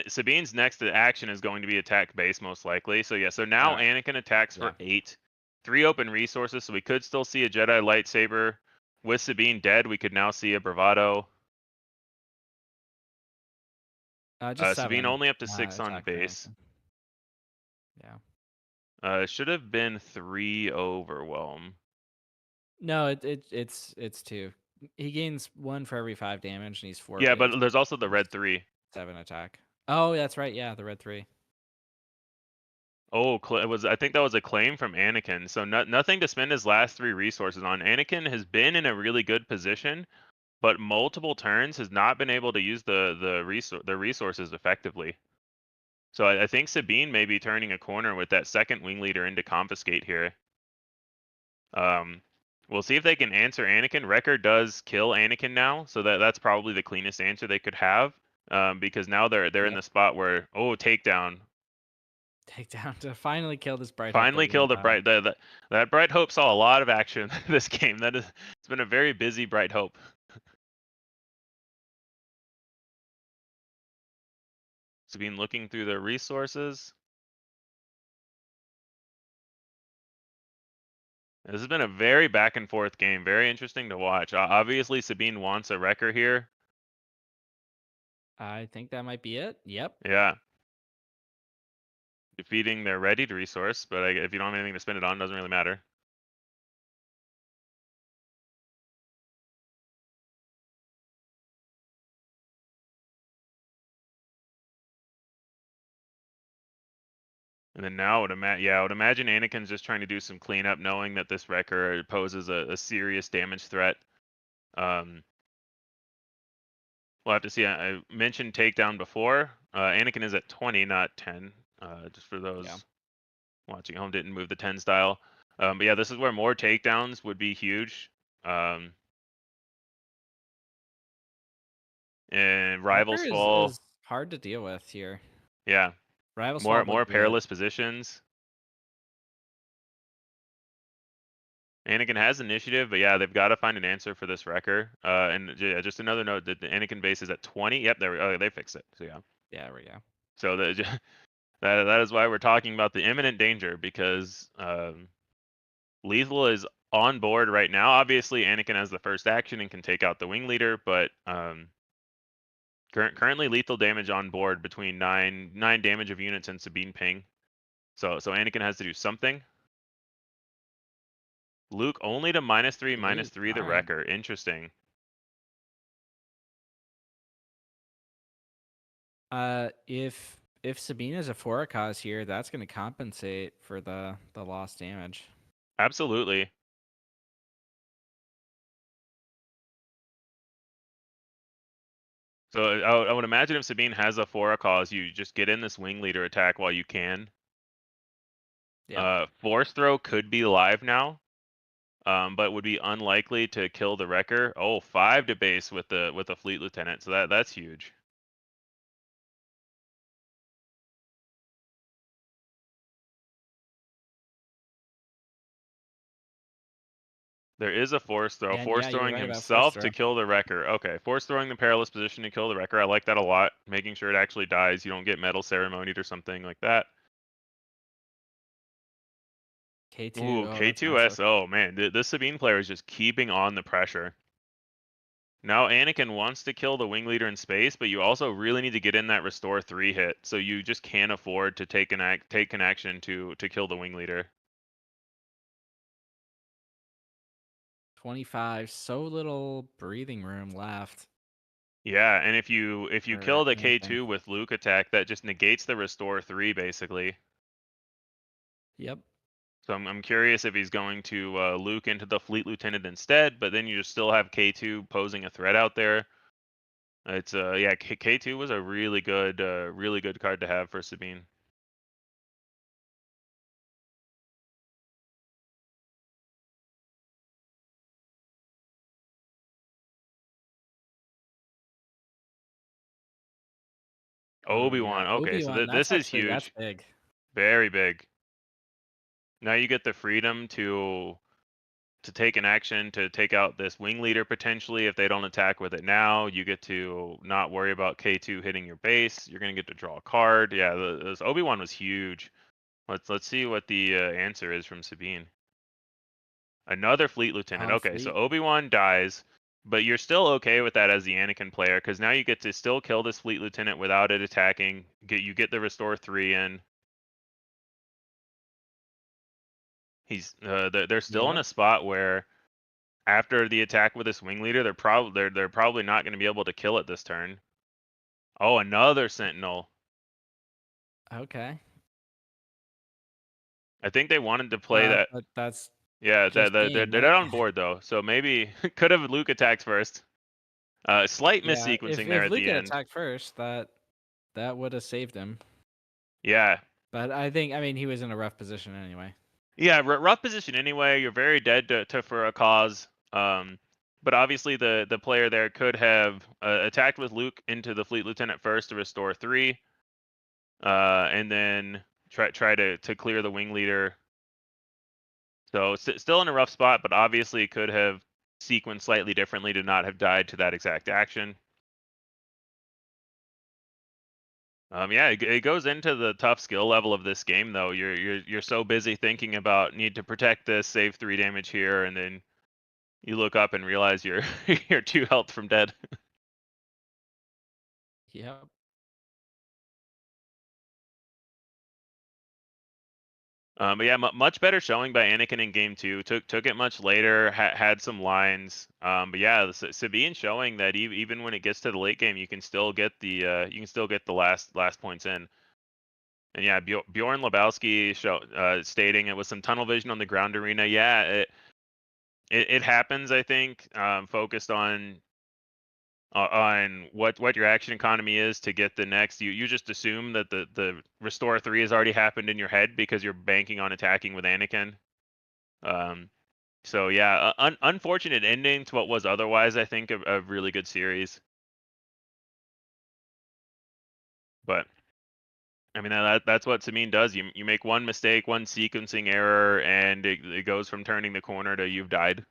Sabine's next action is going to be attack base most likely. So yeah, so now Anakin attacks for 8. 3 open resources, so we could still see a Jedi lightsaber. With Sabine dead, we could now see a bravado. Just Sabine 7, only up to 6 on base. Yeah. It should have been 3 overwhelm. No, it's 2. He gains 1 for every 5 damage, and he's 4. Yeah, but there's also the red 3. 7 attack. Oh, that's right. Yeah, the red 3. Oh, I think that was a claim from Anakin. So nothing to spend his last 3 resources on. Anakin has been in a really good position, but multiple turns has not been able to use the resources effectively. So I think Sabine may be turning a corner with that second wing leader into confiscate here. We'll see if they can answer Anakin. Wrecker does kill Anakin now, so that's probably the cleanest answer they could have. Because now they're in the spot where takedown. Takedown to finally kill this Bright Hope. Finally kill the Bright. That Bright Hope saw a lot of action this game. It's been a very busy Bright Hope. Sabine looking through their resources. This has been a very back and forth game. Very interesting to watch. Obviously, Sabine wants a Wrecker here. I think that might be it. Yep. Yeah. Defeating their readied resource, but if you don't have anything to spend it on, it doesn't really matter. And then now, I would imagine Anakin's just trying to do some cleanup, knowing that this Wrecker poses a serious damage threat. We'll have to see. I mentioned takedown before. Anakin is at 20, not 10. Just for those watching at home, didn't move the 10 style. But yeah, this is where more takedowns would be huge. And Rivals Fall is hard to deal with here. Yeah. Rivals more perilous positions. Anakin has initiative, but yeah, they've got to find an answer for this Wrecker. And yeah, just another note that the Anakin base is at 20. Yep, there we go. They fixed it. So yeah. Yeah, we go. So that is why we're talking about the imminent danger, because lethal is on board right now. Obviously, Anakin has the first action and can take out the wing leader, but currently lethal damage on board between 9 damage of units and Sabine ping. So Anakin has to do something. Luke only to -3, -3 the alright. wrecker. Interesting. If Sabine is a Forakas here, that's going to compensate for the lost damage. Absolutely. So I would imagine if Sabine has a Forakas, you just get in this wing leader attack while you can. Yeah. Force throw could be live now, but would be unlikely to kill the wrecker. Oh, 5 to base with the fleet lieutenant, so that's huge. There is a force throw. And Force yeah, you're throwing right about force himself throw. to kill the wrecker. Okay, force throwing the perilous position to kill the wrecker. I like that a lot. Making sure it actually dies. You don't get metal ceremonied or something like that. K2. Ooh, Oh, that's K2S. massive. Oh man, this Sabine player is just keeping on the pressure. Now Anakin wants to kill the wing leader in space, but you also really need to get in that restore 3 hit. So you just can't afford to take an action to kill the wing leader. 25. So little breathing room left. Yeah, and if you for kill the Anakin. K2 with Luke attack, that just negates the restore 3 basically. Yep. So I'm curious if he's going to Luke into the fleet lieutenant instead, but then you just still have K2 posing a threat out there. It's yeah, K2 was a really good card to have for Sabine. Obi-Wan. Yeah. Okay, so Obi-Wan, this is that's huge. big. Very big. Now you get the freedom to take an action to take out this wing leader potentially if they don't attack with it now. You get to not worry about K2 hitting your base. You're gonna get to draw a card. Yeah, this Obi-Wan was huge. Let's see what the answer is from Sabine. Another fleet lieutenant. Okay, so Fleet. Obi-Wan dies, but you're still okay with that as the Anakin player because now you get to still kill this fleet lieutenant without it attacking. You get the restore 3 in. They're still in a Yep. spot where after the attack with this wing leader, they're probably not going to be able to kill it this turn. Oh, another sentinel. Okay. I think they wanted to play that. But that's Yeah, just they're game, not right? on board though, so maybe could have Luke attacked first. Slight Yeah. missequencing If there at Luke the had end. attacked first, that would have saved him. Yeah. But I mean, he was in a rough position anyway. Yeah, rough position anyway. You're very dead to for a cause. But obviously the player there could have attacked with Luke into the fleet lieutenant first to restore 3, and then try to clear the wing leader. So still in a rough spot, but obviously could have sequenced slightly differently to not have died to that exact action. Yeah, it goes into the tough skill level of this game though. You're so busy thinking about need to protect this, save 3 damage here, and then you look up and realize you're you're 2 health from dead. Yep. But yeah, much better showing by Anakin in game 2. Took it much later, had some lines. But yeah, Sabine showing that even when it gets to the late game, you can still get the last points in. And yeah, Bjorn Lebowski stating it was some tunnel vision on the ground arena. Yeah, it happens. I think focused on what your action economy is to get the next. You just assume that the restore 3 has already happened in your head because you're banking on attacking with Anakin. So yeah, unfortunate ending to what was otherwise, I think, a really good series. But I mean that's what Sabine does. You make one mistake, one sequencing error, and it goes from turning the corner to you've died.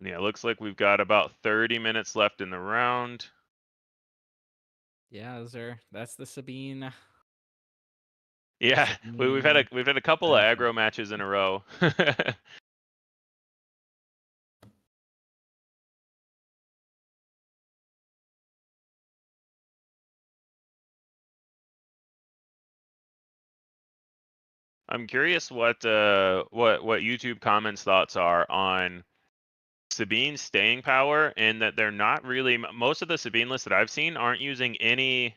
Yeah, it looks like we've got about 30 minutes left in the round. Yeah, that's the Sabine. Yeah, we've had a couple of Benefit. aggro matches in a row. I'm curious what YouTube comments thoughts are on Sabine's staying power, and that they're not really, most of the Sabine lists that I've seen aren't using any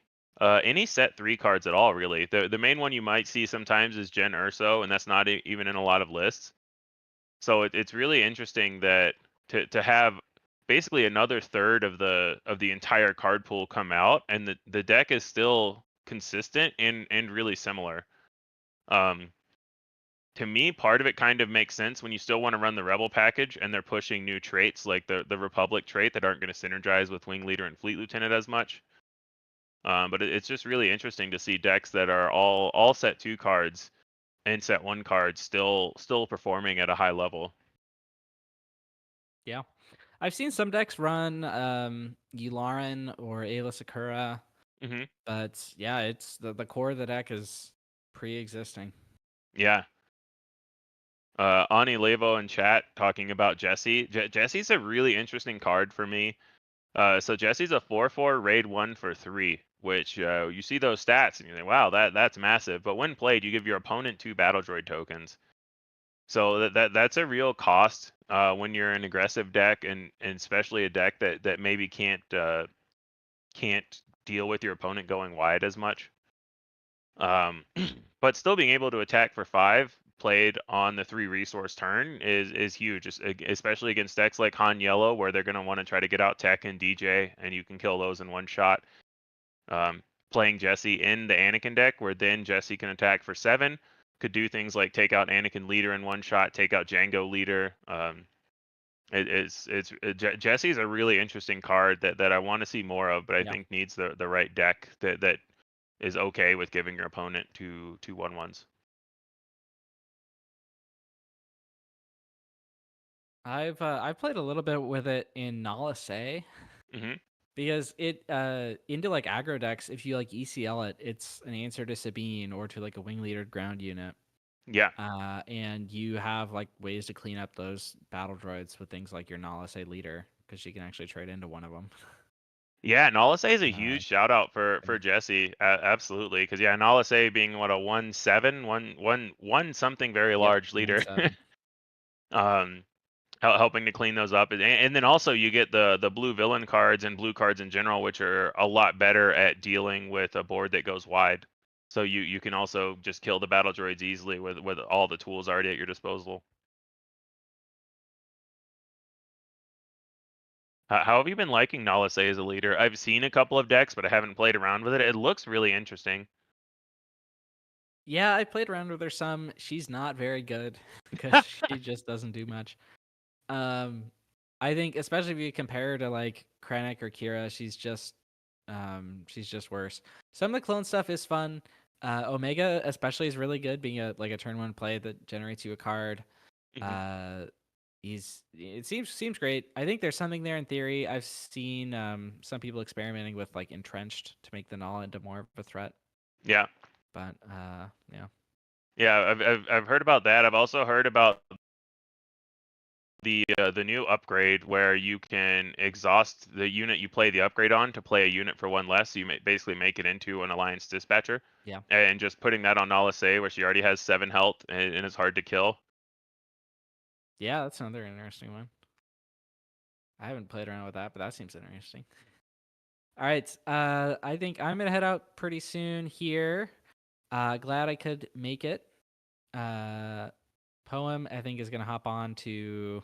set 3 cards at all, really. The main one you might see sometimes is Jen Urso, and that's not even in a lot of lists. So it's really interesting that to have basically another third of the entire card pool come out, and the deck is still consistent and really similar. To me, part of it kind of makes sense when you still want to run the Rebel package and they're pushing new traits like the Republic trait that aren't going to synergize with Wing Leader and Fleet Lieutenant as much. But it's just really interesting to see decks that are all set 2 cards and set 1 card still performing at a high level. Yeah. I've seen some decks run Yularen or Ayla Sakura. Mm-hmm. But yeah, it's the core of the deck is pre-existing. Yeah. Ani Levo in chat talking about Jesse. Jesse's a really interesting card for me. So Jesse's a 4/4 raid 1 for 3, which you see those stats and you think, wow, that's massive. But when played, you give your opponent 2 battle droid tokens. So that's a real cost when you're an aggressive deck, and especially a deck that maybe can't deal with your opponent going wide as much. But still being able to attack for 5 played on the 3 resource turn is huge, especially against decks like Han Yellow, where they're going to want to try to get out Tech and DJ, and you can kill those in one shot. Playing Jesse in the Anakin deck, where then Jesse can attack for 7, could do things like take out Anakin Leader in one shot, take out Django Leader. Jesse's a really interesting card that I want to see more of, but I think needs the right deck that is okay with giving your opponent two 1/1s. I've played a little bit with it in Nala-Se. Mm-hmm. Because it into like aggro decks, if you like ECL it, it's an answer to Sabine or to like a wing leader ground unit. Yeah. And you have like ways to clean up those battle droids with things like your Nala-Se leader, because she can actually trade into one of them. Yeah, Nala-Se is a huge shout out for Jesse. Absolutely, because Nala-Se being what, a 1/7, one something very large leader. Helping to clean those up, and then also you get the blue villain cards and blue cards in general, which are a lot better at dealing with a board that goes wide. So you can also just kill the battle droids easily with all the tools already at your disposal. How have you been liking Nala-Se as a leader? I've seen a couple of decks, but I haven't played around with it. It looks really interesting. Yeah, I played around with her some. She's not very good because she just doesn't do much. I think especially if you compare her to like Krennic or Kira, she's just worse. Some of the clone stuff is fun. Omega especially is really good, being a turn 1 play that generates you a card. Mm-hmm. It seems great. I think there's something there in theory. I've seen some people experimenting with like Entrenched to make the Nala into more of a threat. Yeah. But yeah. Yeah, I've heard about that. I've also heard about the new upgrade where you can exhaust the unit you play the upgrade on to play a unit for 1 less. So you basically make it into an Alliance dispatcher. Yeah. And just putting that on Nala-Se, where she already has 7 health and is hard to kill. Yeah, that's another interesting one. I haven't played around with that, but that seems interesting. All right, I think I'm gonna head out pretty soon here. Glad I could make it. Poem, I think, is gonna hop on to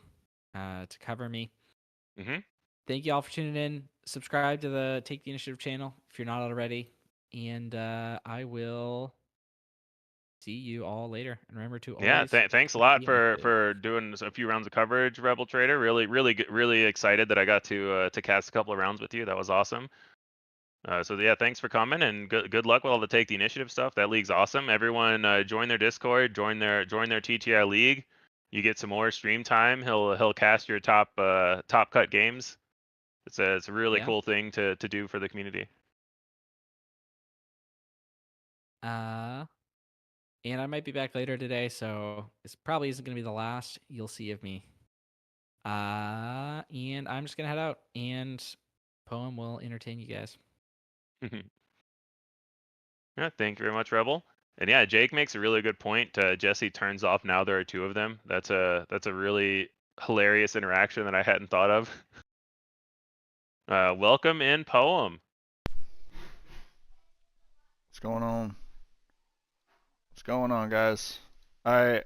cover me. Mm-hmm. Thank you all for tuning in. Subscribe to the Take the Initiative channel if you're not already, and I will see you all later. And remember to always thanks a lot for doing a few rounds of coverage, Rebel Trader. Really excited that I got to cast a couple of rounds with you. That was awesome. So yeah, thanks for coming, and good luck with all the Take the Initiative stuff. That league's awesome. Everyone join their Discord, join their TTI league. you get some more stream time. He'll cast your top cut games. It's a really Yeah. cool thing to do for the community. And I might be back later today, so this probably isn't going to be the last you'll see of me. And I'm just going to head out, and Poem will entertain you guys. Yeah, thank you very much, Rebel. And yeah, Jake makes a really good point. Jesse turns off now there are two of them. That's a really hilarious interaction that I hadn't thought of. Welcome in, Poem. What's going on? What's going on, guys? I'm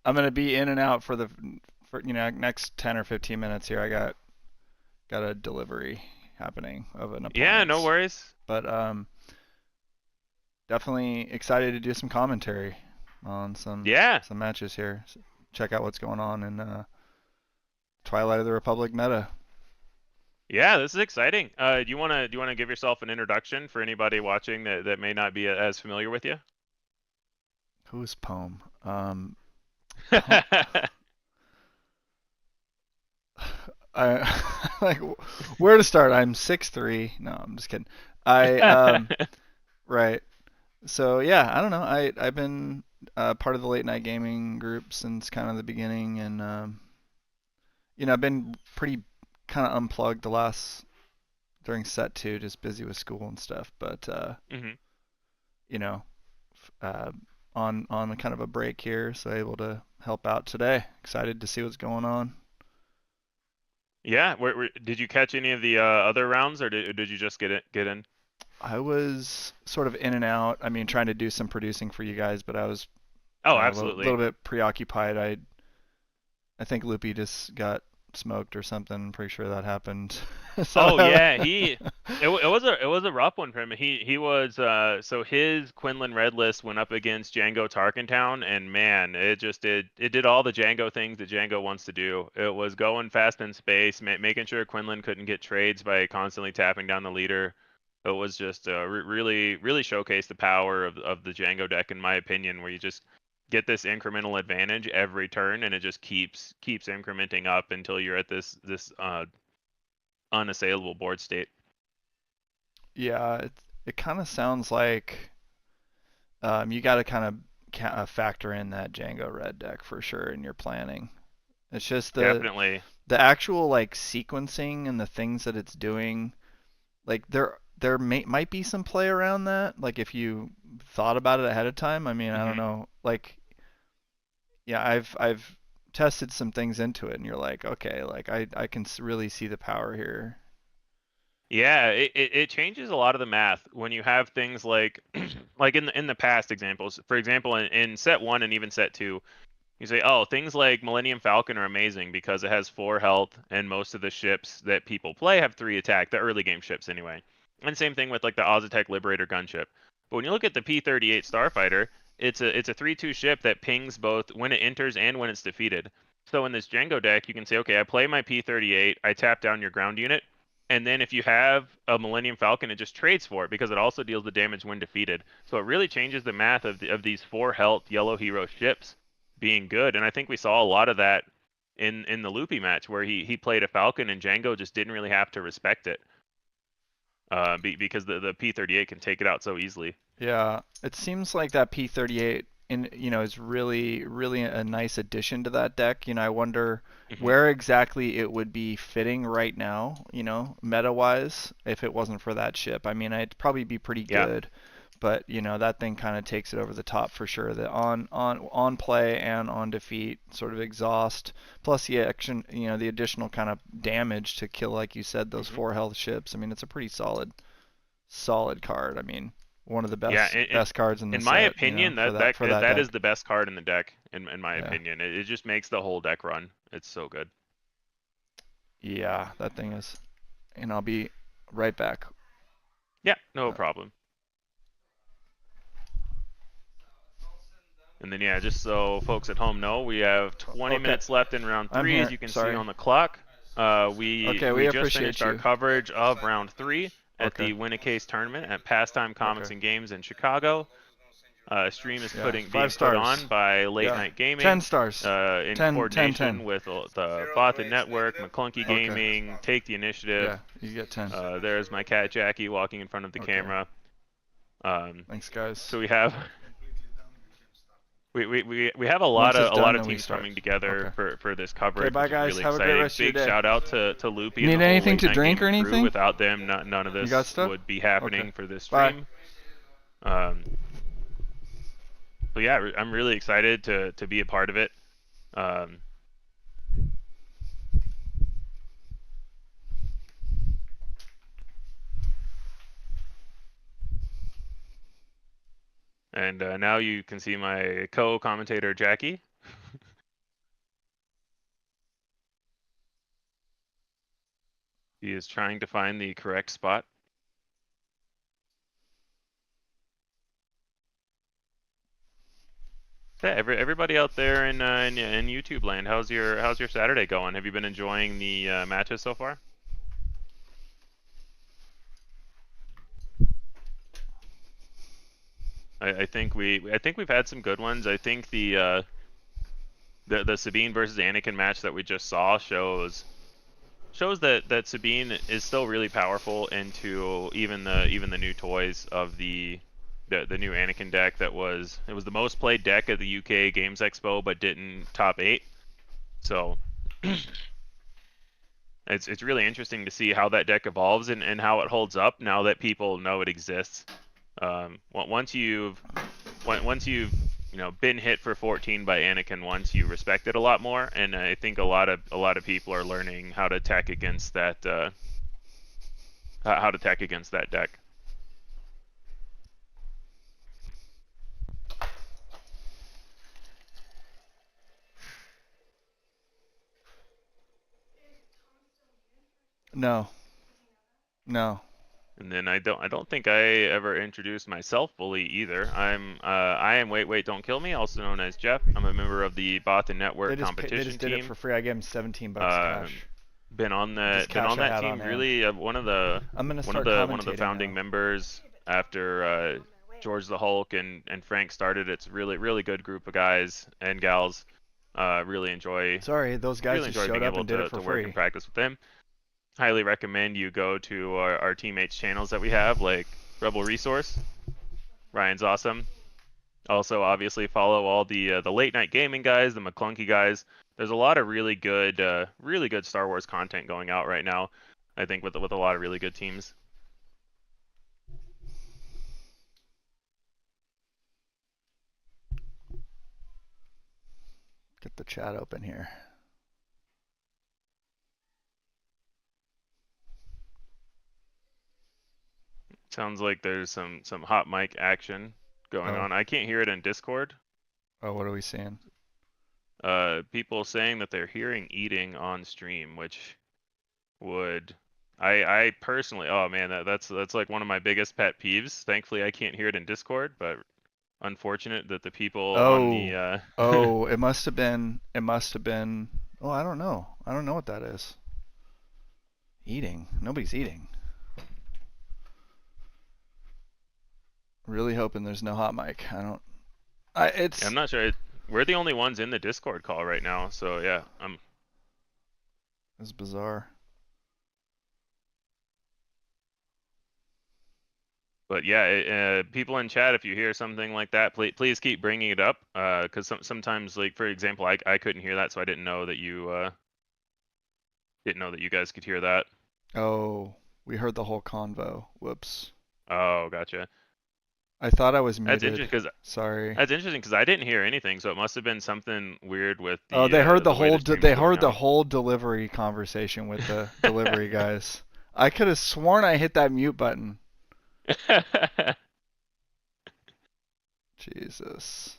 gonna be in and out for next 10 or 15 minutes here. I got a delivery happening of an appliance. Yeah, no worries. But definitely excited to do some commentary on some matches here. So check out what's going on in Twilight of the Republic meta. Yeah, this is exciting. Do you wanna give yourself an introduction for anybody watching that may not be as familiar with you? Who's Poem? I like where to start. I'm 6'3". No, I'm just kidding. Right. So yeah, I don't know. I've been part of the late night gaming group since kind of the beginning, and I've been pretty kind of unplugged during set 2, just busy with school and stuff. But on kind of a break here, so able to help out today. Excited to see what's going on. Yeah, did you catch any of the other rounds, or did you just get in? I was sort of in and out. I mean, trying to do some producing for you guys, but I was absolutely a little bit preoccupied. I think Loopy just got smoked or something. I'm pretty sure that happened. Yeah, it was a rough one for him. He was so his Quinlan Red list went up against Django Tarkentown, and man, it did all the Django things that Django wants to do. It was going fast in space, making sure Quinlan couldn't get trades by constantly tapping down the leader. It was just really showcased the power of the Django deck, in my opinion, where you just get this incremental advantage every turn, and it just keeps incrementing up until you're at this unassailable board state. Yeah, it kind of sounds like you got to kind of factor in that Django Red deck for sure in your planning. It's just definitely the actual like sequencing and the things that it's doing. Like there might be some play around that. Like if you thought about it ahead of time. I mean, I don't know. Like, yeah, I've tested some things into it, and you're like, okay, like I can really see the power here. Yeah, it changes a lot of the math when you have things like like in the past examples. For example, in set 1 and even set 2, you say, oh, things like Millennium Falcon are amazing because it has 4 health, and most of the ships that people play have 3 attack, the early game ships anyway. And same thing with like the Ozatec Liberator gunship. But when you look at the P-38 Starfighter, it's a 3/2 ship that pings both when it enters and when it's defeated. So in this Django deck, you can say, okay, I play my P-38, I tap down your ground unit, and then if you have a Millennium Falcon, it just trades for it because it also deals the damage when defeated. So it really changes the math of these 4 health yellow hero ships being good. And I think we saw a lot of that in the Loopy match where he played a Falcon and Django just didn't really have to respect it because the P-38 can take it out so easily. Yeah, it seems like that P-38 is really a nice addition to that deck. I wonder where exactly it would be fitting right now, meta-wise, if it wasn't for that ship. I mean, it'd probably be pretty good, but that thing kind of takes it over the top for sure. The on play and on defeat sort of exhaust, plus the action, the additional kind of damage to kill, like you said, those 4 health ships. I mean, it's a pretty solid card. I mean, one of the best cards in the set. In my opinion, that is the best card in the deck. In my opinion, it just makes the whole deck run. It's so good. Yeah, that thing is. And I'll be right back. Yeah, no problem. And then just so folks at home know, we have 20 minutes left in round 3, as you can see on the clock. We just finished our coverage of round 3 at the Win a Case tournament at Pastime Comics and Games in Chicago. stream is Yeah, being 5 put stars. on by Late Yeah. Night Gaming. 10 stars. In 10, coordination 10, 10. with the Bothan Network, Maclunky Okay. Gaming, Take the Initiative. Yeah, you get 10. There's my cat Jackie walking in front of the Okay. camera. Thanks, guys. So we have we have a Once lot it's of done, then we teams start. coming together for this coverage. bye, which is guys. Really Have a great exciting. rest of your Big day. shout out to Loopy. Need and the whole anything to Late Night drink or Gaming crew. anything? Without them, none of You this got stuff? would be happening Okay. for this Bye. stream. But yeah, I'm really excited to be a part of it. And now you can see my co-commentator Jackie. He is trying to find the correct spot. Yeah, everybody out there in YouTube land, how's your Saturday going? Have you been enjoying the matches so far? I think we've had some good ones. I think the Sabine versus Anakin match that we just saw shows that Sabine is still really powerful into even the new toys of the new Anakin deck. It was the most played deck at the UK Games Expo, but didn't top 8. So it's really interesting to see how that deck evolves and how it holds up now that people know it exists. Once you've been hit for 14 by Anakin once, you respect it a lot more, and I think a lot of people are learning how to attack against that deck. No. And then I don't think I ever introduced myself fully either. I am Wait Don't Kill Me, also known as Jeff. I'm a member of the Bothan Network competition They just did team. it for free. I gave them $17 cash. Been on that cash I had team. on hand. Really, one of the founding now. members after George the Hulk and Frank started. It's really good group of guys and gals. Really enjoy. Sorry, those guys really just enjoy showed being up able and did to it for work free. and practice with them. Highly recommend you go to our teammates' channels that we have, like Rebel Resource. Ryan's awesome. Also, obviously, follow all the Late Night Gaming guys, the Maclunky guys. There's a lot of really good Star Wars content going out right now. I think with a lot of really good teams. Get the chat open here. Sounds like there's some hot mic action going on. I can't hear it in Discord. Oh, what are we seeing? People saying that they're hearing eating on stream, which would I personally, oh man, that's like one of my biggest pet peeves. Thankfully, I can't hear it in Discord, but unfortunate that the people on the Oh, it must have been. Oh, I don't know what that is. Eating. Nobody's eating. Really hoping there's no hot mic. I'm not sure. We're the only ones in the Discord call right now, so yeah. It's bizarre. But yeah, people in chat, if you hear something like that, please keep bringing it up. Because sometimes, like for example, I couldn't hear that, so I didn't know that you guys could hear that. Oh, we heard the whole convo. Whoops. Oh, gotcha. I thought I was muted. That's interesting. Sorry. That's interesting because I didn't hear anything, so it must have been something weird with the. Oh, they heard the whole. They heard the out. whole delivery conversation with the delivery guys. I could have sworn I hit that mute button. Jesus,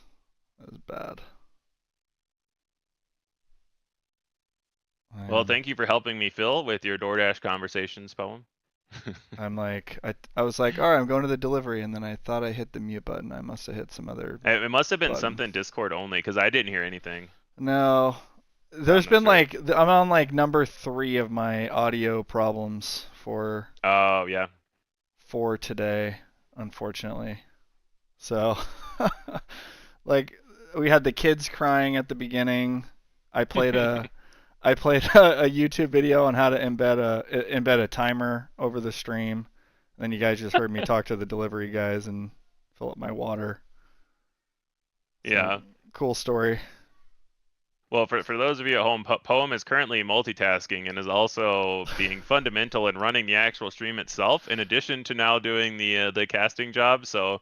that was bad. Well, thank you for helping me, Phil, with your DoorDash conversations poem. I'm like, I was like, all right, I'm going to the delivery, and then I thought I hit the mute button. I must have hit some other. It must have been button. something Discord only because I didn't hear anything. No, there's been sure. like I'm on like number 3 of my audio problems for. Oh yeah. For today, unfortunately. So, like, we had the kids crying at the beginning. I played a a YouTube video on how to embed a timer over the stream. Then you guys just heard me talk to the delivery guys and fill up my water. Yeah. So, cool story. Well, for those of you at home, Poem is currently multitasking and is also being fundamental in running the actual stream itself, in addition to now doing the casting job. So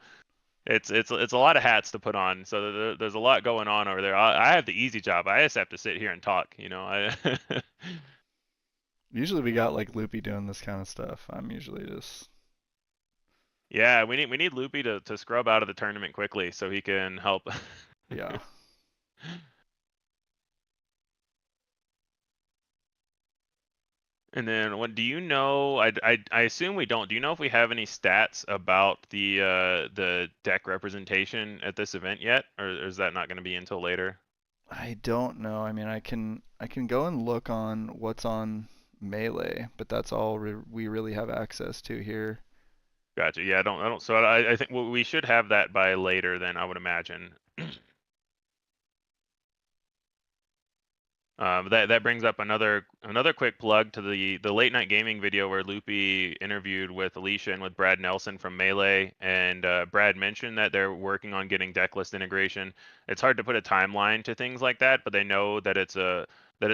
it's a lot of hats to put on. So there's a lot going on over there. I have the easy job. I just have to sit here and talk. Usually we got like Loopy doing this kind of stuff. I'm usually just Yeah, we need Loopy to scrub out of the tournament quickly so he can help. yeah. And then what do you know? I assume we don't. Do you know if we have any stats about the deck representation at this event yet, or is that not going to be until later? I don't know. I mean, I can go and look on what's on Melee, but that's all we really have access to here. Gotcha. Yeah, I don't. So I think we should have that by later. Then I would imagine. That brings up another quick plug to the late night gaming video where Loopy interviewed with Alicia and with Brad Nelson from Melee, and Brad mentioned that they're working on getting deck list integration. It's hard to put a timeline to things like that, but they know that it's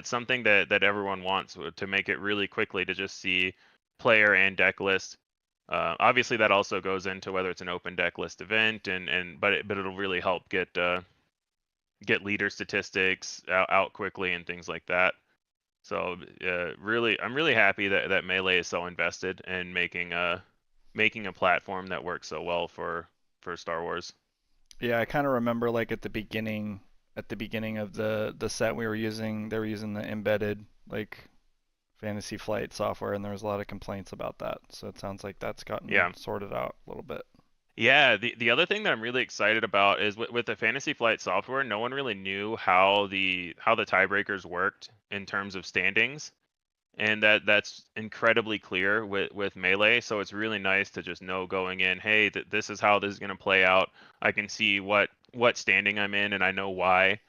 something that everyone wants to make it really quickly to just see player and deck list. Obviously, that also goes into whether it's an open deck list event, but it'll really help get leader statistics out quickly and things like that. So really, I'm really happy that Melee is so invested in making a platform that works so well for Star Wars. Yeah, I kind of remember like at the beginning of the set they were using the embedded like Fantasy Flight software, and there was a lot of complaints about that. So it sounds like that's gotten sorted out a little bit. Yeah, the other thing that I'm really excited about is with the Fantasy Flight software, no one really knew how the tiebreakers worked in terms of standings, and that's incredibly clear with Melee. So it's really nice to just know going in, hey, this is how this is going to play out. I can see what standing I'm in, and I know why.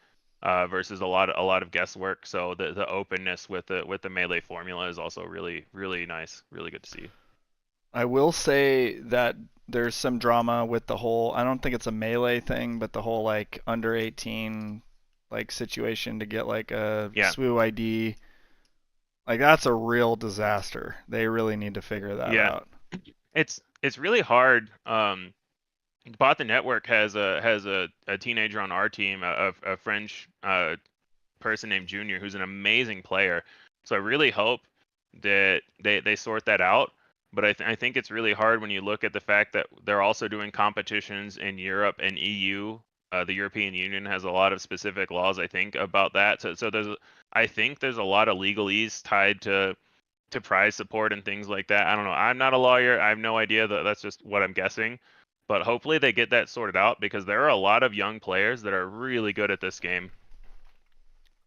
Versus a lot of guesswork. So the openness with the Melee formula is also really nice, really good to see. I will say that there's some drama with the whole, I don't think it's a Melee thing, but the whole like under 18 like situation to get like a SWU ID. Like that's a real disaster. They really need to figure that out. It's really hard. Bot the Network has a teenager on our team, a French person named Junior, who's an amazing player. So I really hope that they sort that out. But I think it's really hard when you look at the fact that they're also doing competitions in Europe and EU. The European Union has a lot of specific laws, I think, about that. So I think there's a lot of legalese tied to prize support and things like that. I don't know. I'm not a lawyer. I have no idea. That's just what I'm guessing. But hopefully they get that sorted out, because there are a lot of young players that are really good at this game.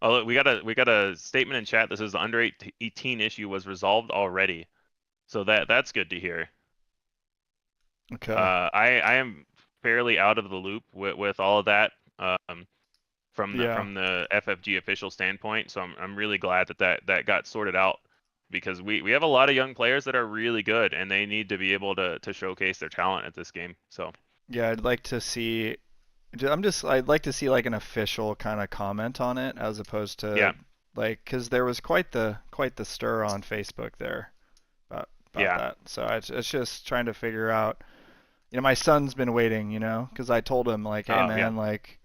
Oh, we got a statement in chat that says the under 18 issue was resolved already. So that's good to hear. Okay. I am fairly out of the loop with all of that from the FFG official standpoint. So I'm really glad that got sorted out, because we have a lot of young players that are really good, and they need to be able to showcase their talent at this game. So yeah, I'd like to see like an official kind of comment on it, as opposed to like, because there was quite the stir on Facebook there about that. So it's just trying to figure out. You know, my son's been waiting, because I told him like, hey man, like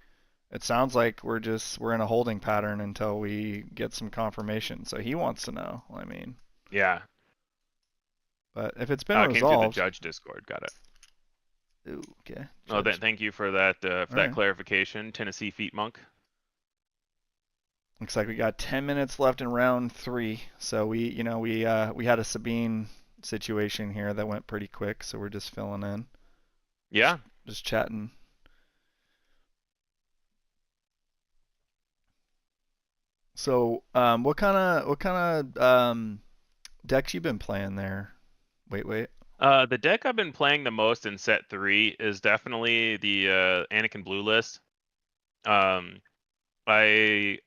it sounds like we're in a holding pattern until we get some confirmation. So he wants to know. I mean, yeah. But if it's been resolved, came through the judge Discord. Got it. Ooh, okay. Oh, thank you for that clarification, Tennessee Feet Monk. Looks like we got 10 minutes left in round 3. So we had a Sabine situation here that went pretty quick, so we're just filling in. Yeah. Just chatting. So, what kind of decks you been playing there? Wait. The deck I've been playing the most in set 3 is definitely the Anakin Blue list. I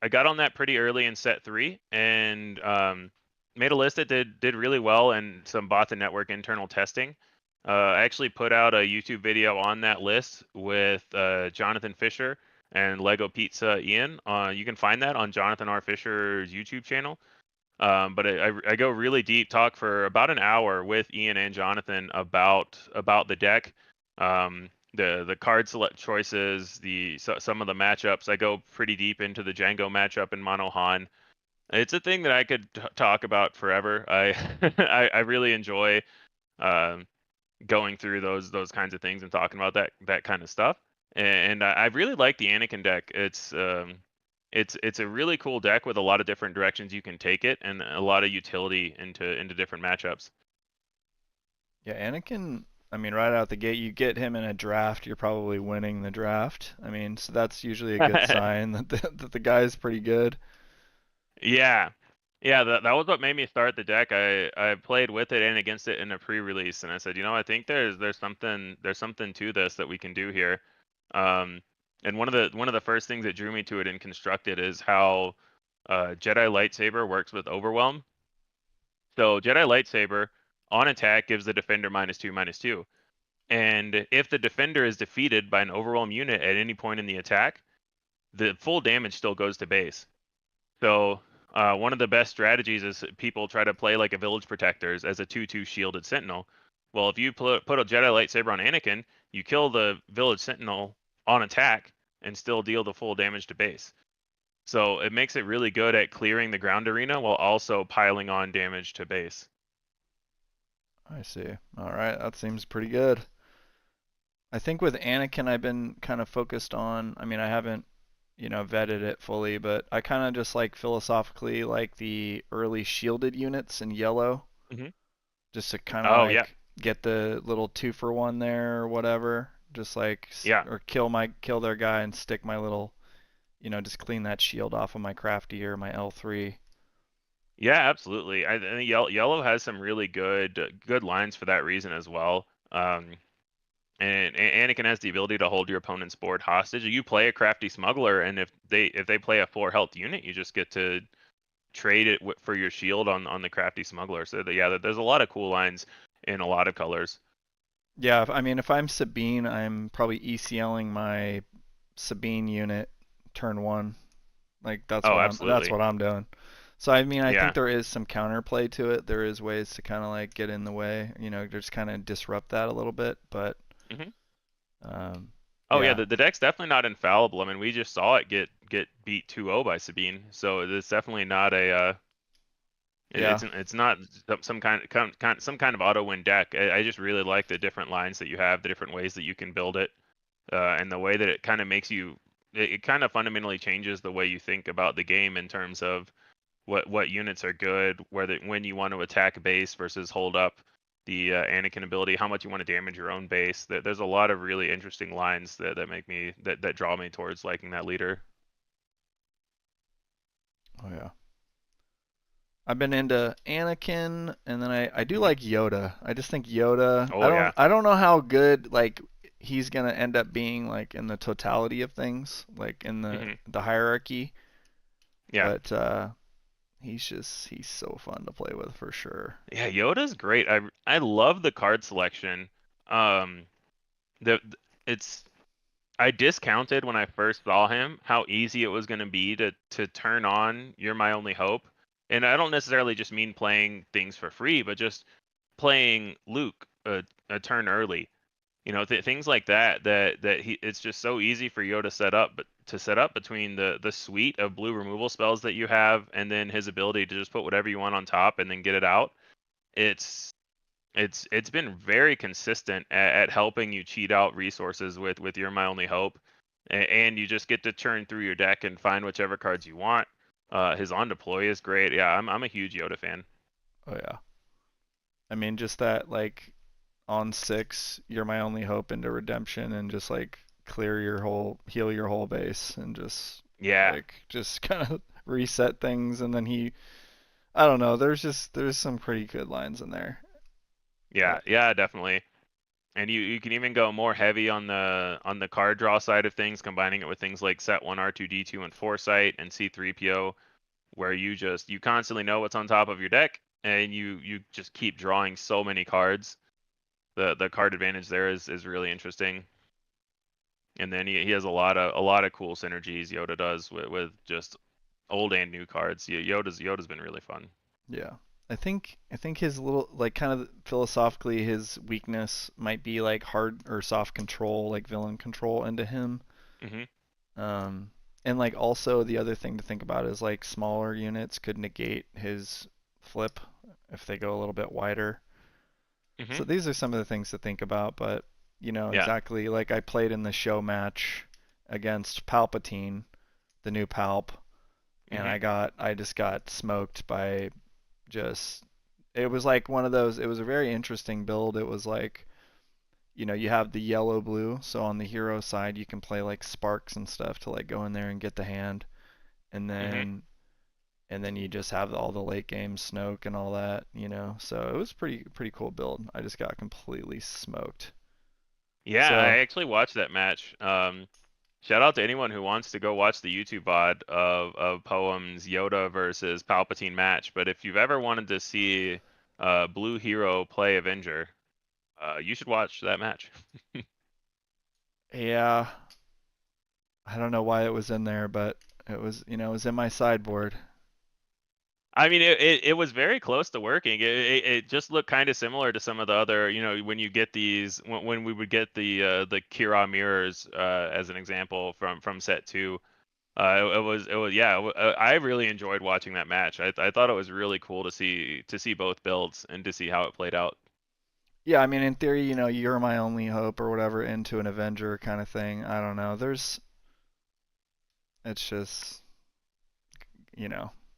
got on that pretty early in set 3 and made a list that did really well and some bot the network internal testing. I actually put out a YouTube video on that list with Jonathan Fisher and Lego Pizza Ian. You can find that on Jonathan R. Fisher's YouTube channel. But I go really deep, talk for about an hour with Ian and Jonathan about the deck, the card select choices, some of the matchups. I go pretty deep into the Django matchup in Mono Han. It's a thing that I could talk about forever. I really enjoy going through those kinds of things and talking about that kind of stuff. And I really like the Anakin deck. It's a really cool deck with a lot of different directions you can take it and a lot of utility into different matchups. Yeah, Anakin, I mean, right out the gate, you get him in a draft, you're probably winning the draft. I mean, so that's usually a good sign that the guy's pretty good. Yeah. Yeah, that was what made me start the deck. I played with it and against it in a pre-release, and I said, I think there's something to this that we can do here. And one of the first things that drew me to it in Constructed is how Jedi Lightsaber works with Overwhelm. So Jedi Lightsaber on attack gives the defender -2/-2. And if the defender is defeated by an Overwhelm unit at any point in the attack, the full damage still goes to base. So one of the best strategies is people try to play like a Village Protectors as a 2/2 shielded Sentinel. Well, if you put a Jedi Lightsaber on Anakin, you kill the Village Sentinel on attack and still deal the full damage to base. So it makes it really good at clearing the ground arena while also piling on damage to base. I see. All right, that seems pretty good. I think with Anakin, I've been kind of focused on, I mean, I haven't, vetted it fully, but I kind of just like philosophically like the early shielded units in yellow. Mm-hmm. Just to kind of get the little 2-for-1 there or whatever. Just like, or kill their guy and stick my little, just clean that shield off of my Crafty or my L3. Yeah, absolutely. I think yellow has some really good lines for that reason as well. And Anakin has the ability to hold your opponent's board hostage. You play a Crafty Smuggler, and if they play a 4 health unit, you just get to trade it for your shield on the Crafty Smuggler. So there's a lot of cool lines in a lot of colors. Yeah, I mean, if I'm Sabine, I'm probably ECLing my Sabine unit turn 1. Like that's what I'm doing. So I mean, I think there is some counterplay to it. There is ways to kind of like get in the way, just kind of disrupt that a little bit. But the deck's definitely not infallible. I mean, we just saw it get beat 2-0 by Sabine, so it's definitely not a it's not some kind of auto win deck. I just really like the different lines that you have, the different ways that you can build it, and the way that it kind of makes you. It kind of fundamentally changes the way you think about the game in terms of what units are good, when you want to attack base versus hold up the Anakin ability, how much you want to damage your own base. There's a lot of really interesting lines that make me that draw me towards liking that leader. Oh yeah. I've been into Anakin, and then I do like Yoda. I just think Yoda. I don't know how good like he's gonna end up being like in the totality of things, like in the hierarchy. Yeah. But he's so fun to play with for sure. Yeah, Yoda's great. I love the card selection. I discounted when I first saw him how easy it was going to be to turn on You're My Only Hope. And I don't necessarily just mean playing things for free, but just playing Luke a turn early. Things like that it's just so easy for Yoda to set up between the suite of blue removal spells that you have and then his ability to just put whatever you want on top and then get it out. It's been very consistent at helping you cheat out resources with You're My Only Hope, and you just get to churn through your deck and find whichever cards you want. His on deploy is great. Yeah, I'm a huge Yoda fan. Oh yeah. I mean, just that like on 6, You're My Only Hope into Redemption and just like heal your whole base and just just kind of reset things, and then I don't know, there's some pretty good lines in there. Yeah, definitely. And you can even go more heavy on the card draw side of things, combining it with things like set 1 R2D2 and Foresight and C3PO, where you constantly know what's on top of your deck, and you just keep drawing so many cards. The card advantage there is really interesting. And then he has a lot of cool synergies Yoda does with just old and new cards. Yoda's been really fun. Yeah. I think his little, like, kind of philosophically, his weakness might be like hard or soft control, like villain control into him. And like also the other thing to think about is like smaller units could negate his flip if they go a little bit wider. So these are some of the things to think about, but exactly, like I played in the show match against Palpatine, the new Palp, and I just got smoked by it was like one of those, it was a very interesting build. It was like, you have the yellow blue, so on the hero side you can play like sparks and stuff to like go in there and get the hand, and then you just have all the late game Snoke and all that, so it was pretty cool build. I just got completely smoked. Yeah, so, I actually watched that match. Shout out to anyone who wants to go watch the YouTube VOD of Poem's Yoda versus Palpatine match. But if you've ever wanted to see Blue Hero play Avenger, you should watch that match. Yeah. I don't know why it was in there, but it was, it was in my sideboard. I mean, it was very close to working. It just looked kind of similar to some of the other, when you get these, when we would get the Kira mirrors as an example from set 2. It was I really enjoyed watching that match. I thought it was really cool to see both builds and to see how it played out. Yeah, I mean, in theory, you're my only hope or whatever into an Avenger kind of thing. I don't know. It's just,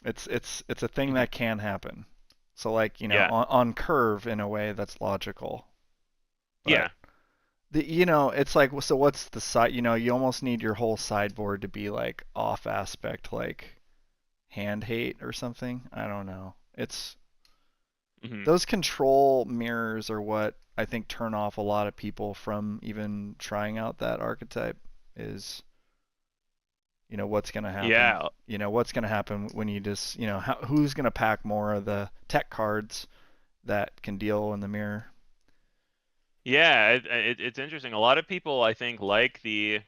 it's a thing that can happen. So like, on curve in a way that's logical. But it's like, so what's the side, you almost need your whole sideboard to be like off aspect, like hand hate or something. I don't know. It's those control mirrors are what I think turn off a lot of people from even trying out that archetype is, what's going to happen. Yeah. What's going to happen when you just, who's going to pack more of the tech cards that can deal in the mirror. Yeah, it's interesting. A lot of people, I think, like they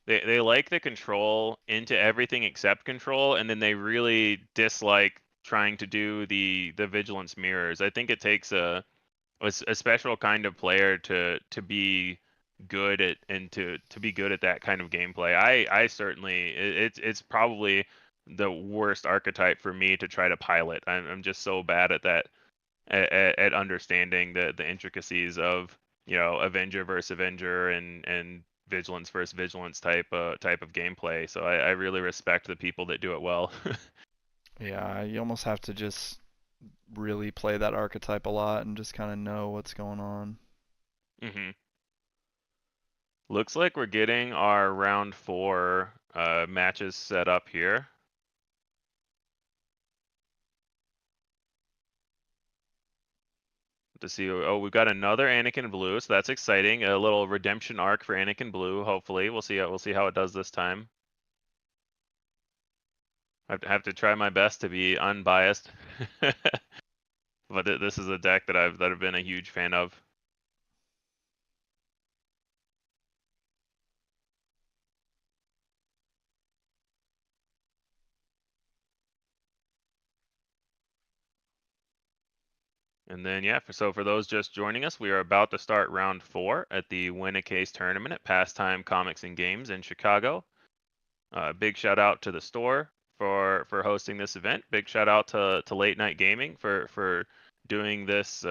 like the control into everything except control, and then they really dislike trying to do the vigilance mirrors. I think it takes a special kind of player to be good at and to be good at that kind of gameplay. I certainly, it's probably the worst archetype for me to try to pilot. I'm just so bad at that, at understanding the intricacies of Avenger versus Avenger and vigilance versus vigilance type of gameplay. So I really respect the people that do it well. Yeah, you almost have to just really play that archetype a lot and just kind of know what's going on. Looks like we're getting our round 4 matches set up here. To see, we've got another Anakin Blue, so that's exciting. A little redemption arc for Anakin Blue. Hopefully, we'll see how it does this time. I have to try my best to be unbiased, but this is a deck that I've been a huge fan of. And then, so for those just joining us, we are about to start round 4 at the Win a Case tournament at Pastimes Comics and Games in Chicago. Big shout out to the store for hosting this event. Big shout out to Late Night Gaming for doing this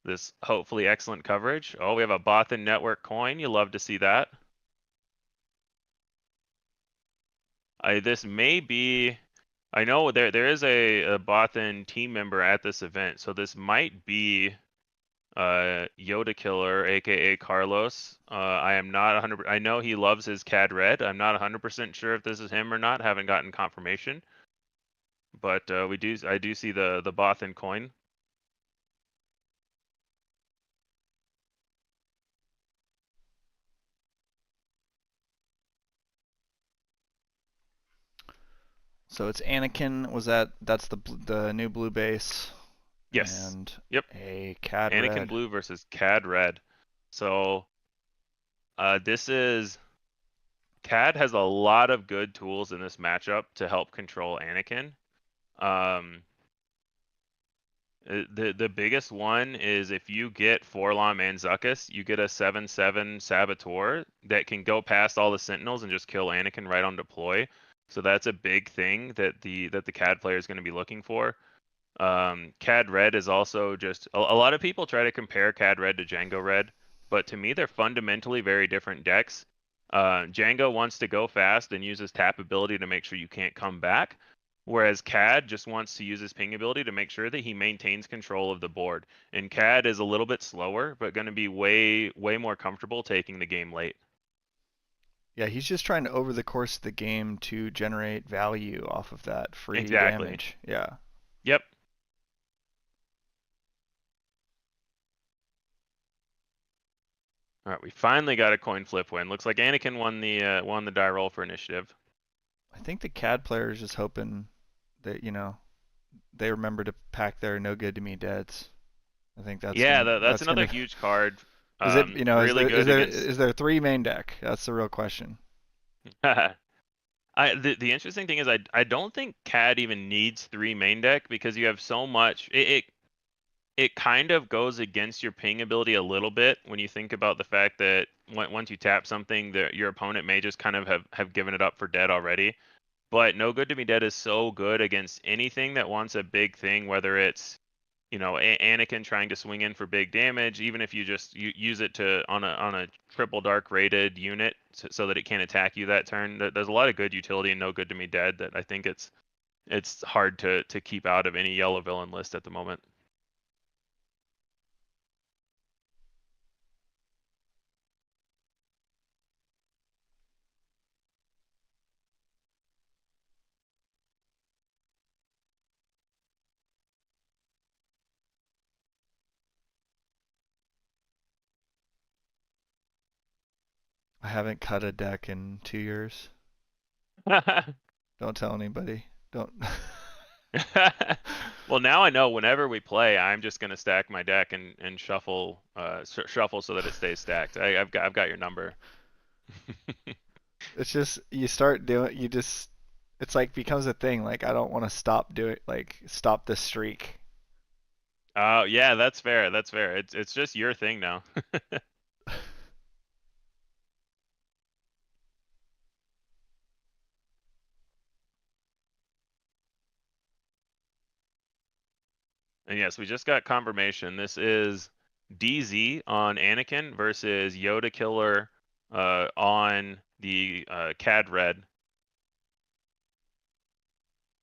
this hopefully excellent coverage. Oh, we have a Bothan Network coin. You love to see that. This may be, I know there is a Bothan team member at this event, so this might be Yoda Killer, aka Carlos. I am not 100%. I know he loves his Cad Red. I'm not 100% sure if this is him or not. Haven't gotten confirmation. But I do see the Bothan coin. So it's Anakin. That's the new blue base? Yes. And Yep. a Cad Anakin Red. blue versus Cad red. So this is Cad has a lot of good tools in this matchup to help control Anakin. The biggest one is if you get Forlom and Zuckuss, you get a 7/7 Saboteur that can go past all the Sentinels and just kill Anakin right on deploy. So that's a big thing that the Cad player is going to be looking for. Cad Red is also just a lot of people try to compare Cad Red to Django Red, but to me they're fundamentally very different decks. Django wants to go fast and uses tap ability to make sure you can't come back, whereas Cad just wants to use his ping ability to make sure that he maintains control of the board. And Cad is a little bit slower, but going to be way more comfortable taking the game late. Yeah, he's just trying to over the course of the game to generate value off of that free damage. Yeah. Yep. All right, we finally got a coin flip win. Looks like Anakin won the die roll for initiative. I think the Cad player is just hoping that they remember to pack their no good to me deads. I think that's that's another huge card. Is it really good is there 3 main deck? That's the real question. The interesting thing is I don't think Cad even needs 3 main deck because you have so much. It kind of goes against your ping ability a little bit when you think about the fact that once you tap something, your opponent may just kind of have given it up for dead already. But no good to be dead is so good against anything that wants a big thing, whether it's Anakin trying to swing in for big damage, even if you just use it on a triple dark rated unit so that it can't attack you that turn. There's a lot of good utility and no good to me dead that I think it's hard to keep out of any yellow villain list at the moment. I haven't cut a deck in 2 years. Don't tell anybody. Don't. Well, now I know whenever we play, I'm just gonna stack my deck and shuffle so that it stays stacked. I've got your number. It's just you start doing it's like becomes a thing. Like I don't want to stop this streak. Oh yeah, that's fair. That's fair. It's just your thing now. And yes, we just got confirmation. This is DZ on Anakin versus Yoda Killer on the Cad Red.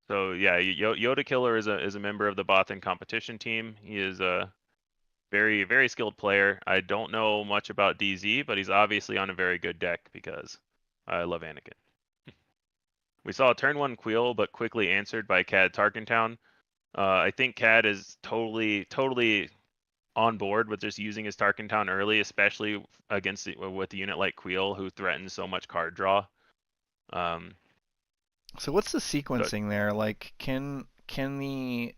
So yeah, Yoda Killer is a member of the Bothan competition team. He is a very skilled player. I don't know much about DZ, but he's obviously on a very good deck because I love Anakin. We saw a turn 1 Queel, but quickly answered by Cad Tarkentown. I think Cad is totally on board with just using his Tarkentown early, especially with a unit like Queel, who threatens so much card draw. So what's the sequencing there? Like, can the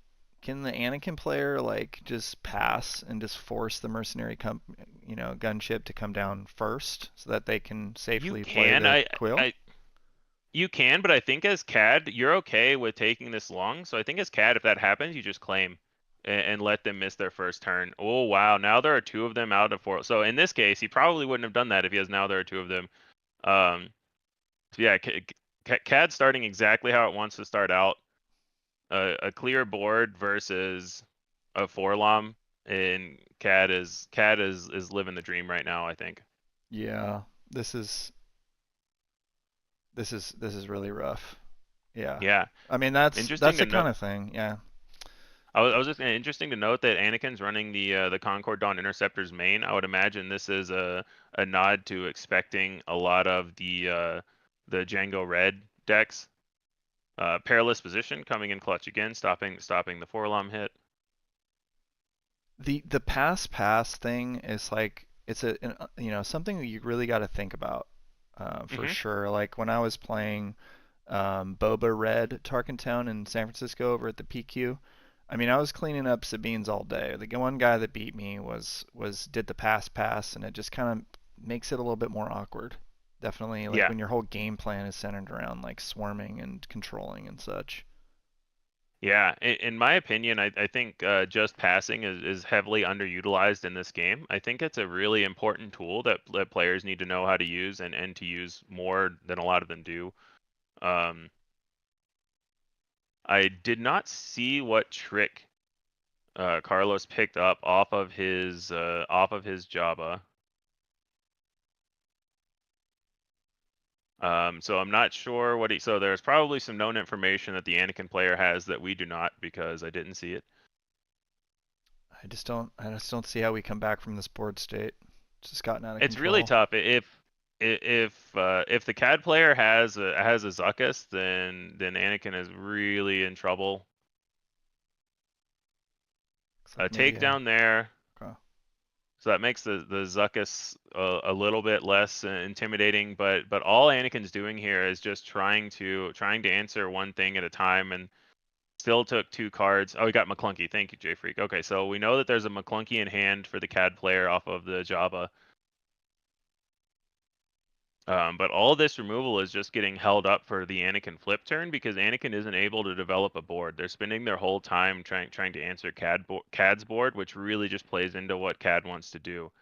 Anakin player just pass and just force the mercenary gunship to come down first so that they can safely play the Queel? You can, but I think as Cad, you're okay with taking this long. So I think as Cad, if that happens, you just claim and let them miss their first turn. Oh, wow. Now there are 2 of them out of 4. So in this case, he probably wouldn't have done that if he has now there are 2 of them. So yeah, Cad's starting exactly how it wants to start out. A clear board versus a Forlom, and Cad is living the dream right now, I think. Yeah, this is really rough. Yeah. Yeah. I mean that's the kind of thing. Yeah. I was just interesting to note that Anakin's running the Concord Dawn Interceptors main. I would imagine this is a nod to expecting a lot of the Django Red decks. Perilous Position coming in clutch again, stopping the Forlom hit. The pass thing is like it's something that you really got to think about for sure. Like when I was playing Boba Red Tarkin Town in San Francisco over at the PQ. I mean, I was cleaning up Sabines all day. The one guy that beat me did the pass, and it just kind of makes it a little bit more awkward. Definitely, like Yeah. when your whole game plan is centered around like swarming and controlling and such. Yeah, in my opinion, I think just passing is heavily underutilized in this game. I think it's a really important tool that players need to know how to use and to use more than a lot of them do. I did not see what trick Carlos picked up off of his Jabba. So I'm not sure what so there's probably some known information that the Anakin player has that we do not, because I didn't see it. I just don't see how we come back from this board state. It's just gotten out of It's control. really tough. If the CAD player has a Zuckuss, then Anakin is really in trouble. A takedown there. Okay. So that makes the Zuckuss a little bit less intimidating, but all Anakin's doing here is just trying to answer one thing at a time, and still took 2 cards. Oh, he got Maclunky. Thank you, J Freak. Okay, so we know that there's a Maclunky in hand for the CAD player off of the Jabba. But all this removal is just getting held up for the Anakin flip turn, because Anakin isn't able to develop a board. They're spending their whole time trying to answer Cad's board, which really just plays into what Cad wants to do.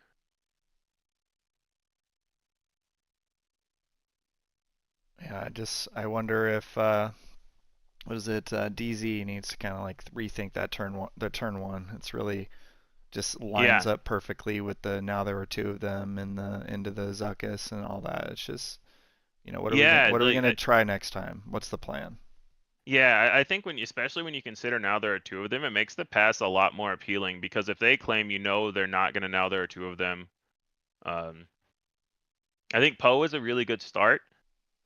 Yeah, I wonder if what is it? DZ needs to kind of like rethink that turn one. It's really just lines up perfectly with now there were 2 of them into the Zuckuss and all that. It's just, what are we gonna try next time? What's the plan? Yeah, I think especially when you consider now there are 2 of them, it makes the pass a lot more appealing, because if they claim, they're not gonna now there are 2 of them. I think Poe is a really good start.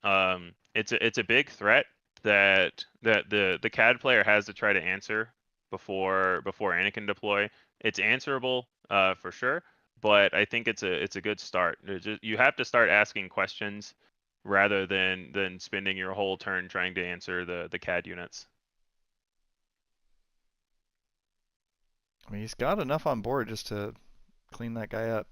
It's a big threat that the CAD player has to try to answer before Anakin deploy. It's answerable for sure, but I think it's a good start. You have to start asking questions rather than spending your whole turn trying to answer the CAD units. I mean, he's got enough on board just to clean that guy up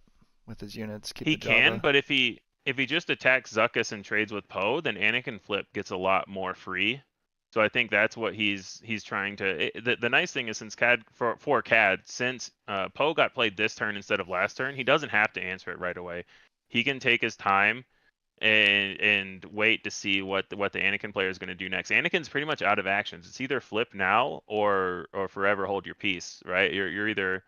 with his units. He can, but if he just attacks Zuckuss and trades with Poe, then Anakin flip gets a lot more free. So I think that's what he's trying to. The nice thing is, since Cad for Cad, since Poe got played this turn instead of last turn, he doesn't have to answer it right away. He can take his time and wait to see what the Anakin player is going to do next. Anakin's pretty much out of actions. It's either flip now or forever hold your peace, right? You're either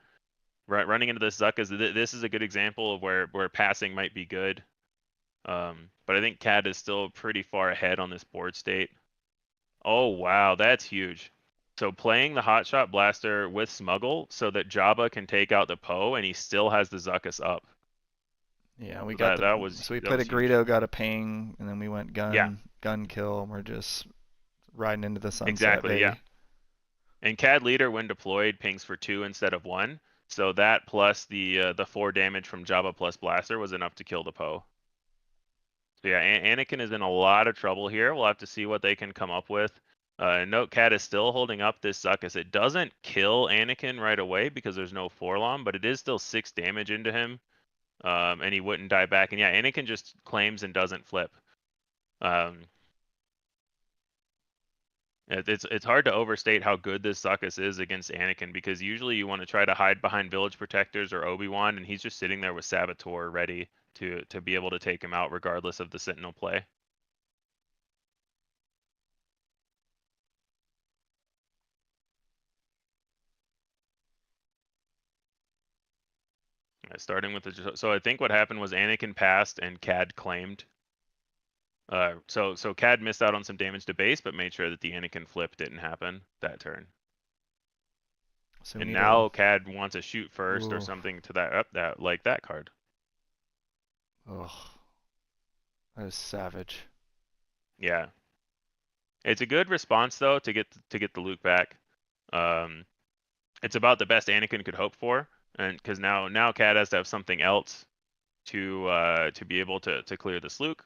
running into this Zuckuss. This is a good example of where passing might be good. But I think Cad is still pretty far ahead on this board state. Oh wow, that's huge. So playing the Hotshot Blaster with Smuggle so that Jabba can take out the Poe, and he still has the Zuckuss up. Yeah, we So got that was. So we played a Greedo, got a ping, and then we went gun kill, and we're just riding into the sunset. Exactly, baby. yeah. And Cad Leader, when deployed, pings for 2 instead of 1. So that plus the 4 damage from Jabba plus Blaster was enough to kill the Poe. So yeah, Anakin is in a lot of trouble here. We'll have to see what they can come up with. Note Cad is still holding up this Zuckuss. It doesn't kill Anakin right away because there's no Forlom, but it is still 6 damage into him. And he wouldn't die back. And yeah, Anakin just claims and doesn't flip. It's hard to overstate how good this Zuckuss is against Anakin, because usually you want to try to hide behind Village Protectors or Obi-Wan, and he's just sitting there with Saboteur ready to be able to take him out regardless of the Sentinel play. Starting with so I think what happened was Anakin passed and Cad claimed. So Cad missed out on some damage to base, but made sure that the Anakin flip didn't happen that turn. So and now Cad wants to shoot first or something to that like that card. Oh, that is savage. Yeah, it's a good response though to get the Luke back. It's about the best Anakin could hope for, and because now Cad has to have something else to be able to clear this Luke.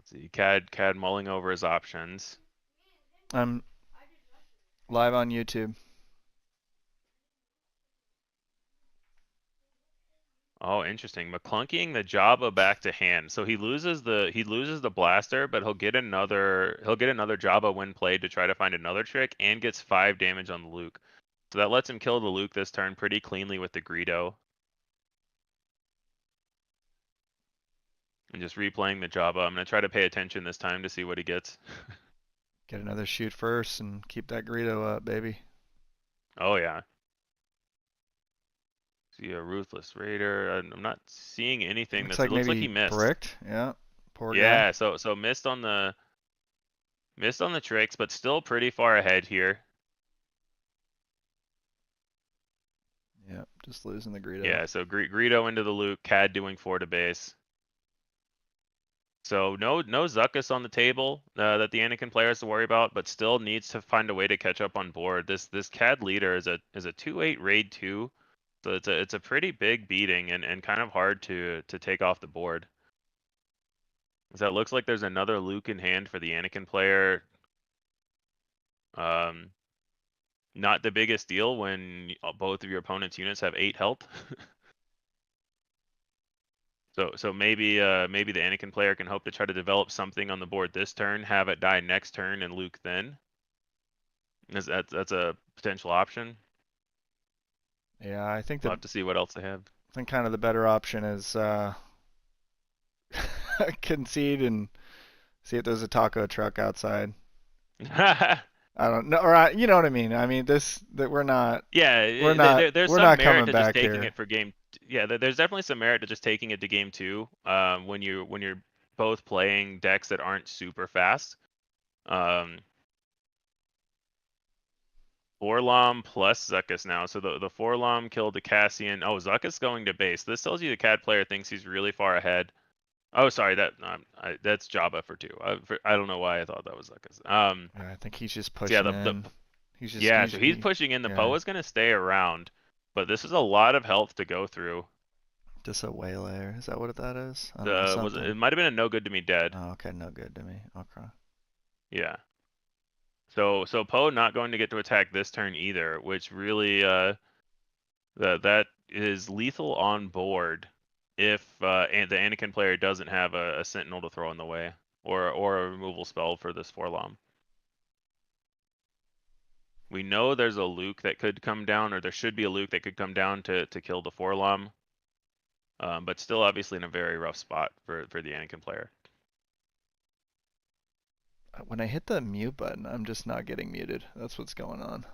let's see. Cad mulling over his options. I'm live on YouTube. Oh, interesting. Maclunkying the Jabba back to hand. So he loses the blaster, but he'll get another Jabba when played to try to find another trick, and gets 5 damage on the Luke. So that lets him kill the Luke this turn pretty cleanly with the Greedo. And just replaying the Jabba. I'm gonna try to pay attention this time to see what he gets. Get another shoot first and keep that Greedo up, baby. Oh yeah. See a Ruthless Raider. I'm not seeing anything. Looks It like looks like maybe he missed. bricked. Yeah. Poor guy. Yeah, so missed on the tricks, but still pretty far ahead here. Yeah, just losing the Greedo. Yeah, so Greedo into the Luke, Cad doing 4 to base. So no Zuckuss on the table that the Anakin player has to worry about, but still needs to find a way to catch up on board. This Cad leader is a 2/8 raid 2, so it's a pretty big beating and kind of hard to take off the board. So it looks like there's another Luke in hand for the Anakin player. Not the biggest deal when both of your opponent's units have 8 health. So maybe the Anakin player can hope to try to develop something on the board this turn, have it die next turn, and Luke then. That's a potential option. Yeah, I think We'll have to see what else they have. I think kind of the better option is concede and see if there's a taco truck outside. I don't know, or you know what I mean. I mean we're not. Yeah, we're not. There's we're some not merit coming to back just taking here. it for game. Yeah, there's definitely some merit to just taking it to game 2. When you're both playing decks that aren't super fast. Forlom plus Zuckuss now. So the Forlom killed the Cassian. Oh, Zuckuss going to base. This tells you the Cad player thinks he's really far ahead. Oh, sorry, that's Jabba for 2. I don't know why I thought that was Zuckuss. I think he's just pushing in. So he's pushing in. The Poe is going to stay around, but this is a lot of health to go through. Just a waylayer. Is that what that is? It might have been a no good to me dead. Oh, okay, no good to me. Okay. Yeah. So Poe not going to get to attack this turn either, which really that is lethal on board if the Anakin player doesn't have a Sentinel to throw in the way or a removal spell for this Forlom. We know there's a Luke that could come down, or there should be a Luke that could come down to kill the Forlom, but still obviously in a very rough spot for the Anakin player. When I hit the mute button, I'm just not getting muted. That's what's going on.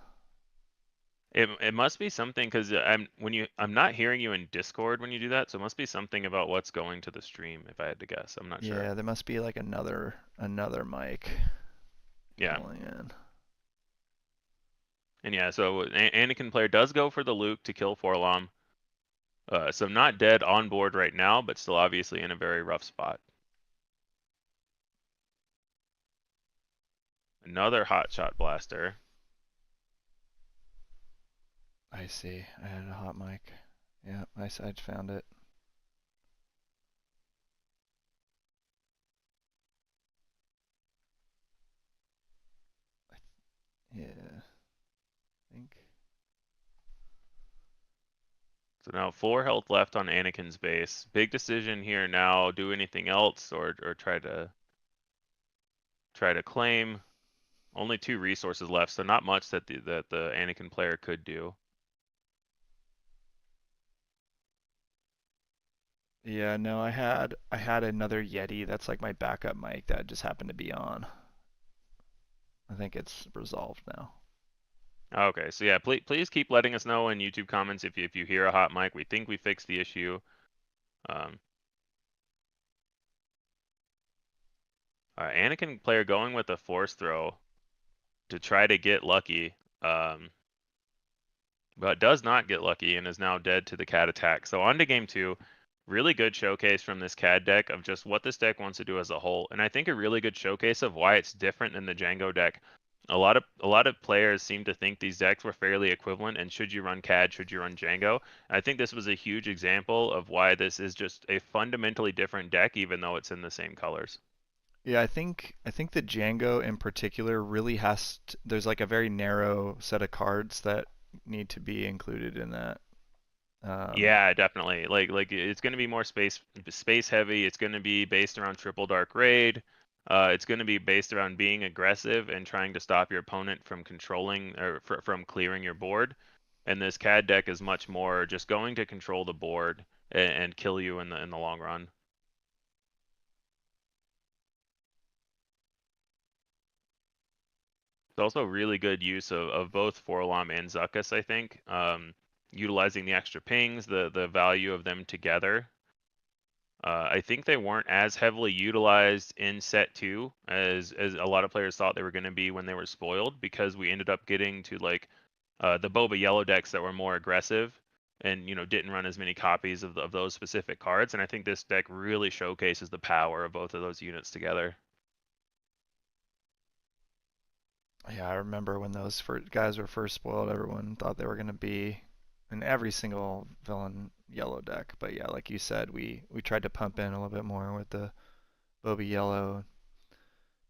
It must be something because I'm not hearing you in Discord when you do that, so it must be something about what's going to the stream. If I had to guess, I'm not sure. Yeah, there must be like another mic. Yeah. Going in. And yeah, so Anakin player does go for the Luke to kill Forlom. So not dead on board right now, but still obviously in a very rough spot. Another hotshot blaster. I see. I had a hot mic. Yeah, I found it. Yeah. I think. So now 4 health left on Anakin's base. Big decision here now. Do anything else or try to claim. Only 2 resources left, so not much that the Anakin player could do. Yeah, no, I had another Yeti. That's like my backup mic that just happened to be on. I think it's resolved now. Okay, so yeah, please keep letting us know in YouTube comments if you hear a hot mic. We think we fixed the issue. Anakin player going with a force throw to try to get lucky, but does not get lucky and is now dead to the Cad attack. So on to game 2. Really good showcase from this Cad deck of just what this deck wants to do as a whole, and I think a really good showcase of why it's different than the Django deck. A lot of players seem to think these decks were fairly equivalent, and should you run Cad, should you run Django? I think this was a huge example of why this is just a fundamentally different deck, even though it's in the same colors. Yeah, I think the Django in particular really there's like a very narrow set of cards that need to be included in that. Yeah, definitely. Like it's going to be more space heavy. It's going to be based around triple dark raid. It's going to be based around being aggressive and trying to stop your opponent from controlling or from clearing your board. And this CAD deck is much more just going to control the board and kill you in the long run. It's also really good use of both Forlom and Zuckuss, I think. Utilizing the extra pings, the value of them together. I think they weren't as heavily utilized in set 2 as a lot of players thought they were going to be when they were spoiled, because we ended up getting to like the Boba yellow decks that were more aggressive and didn't run as many copies of those specific cards. And I think this deck really showcases the power of both of those units together. Yeah, I remember when those guys were first spoiled, everyone thought they were going to be in every single villain yellow deck. But yeah, like you said, we tried to pump in a little bit more with the Boba yellow.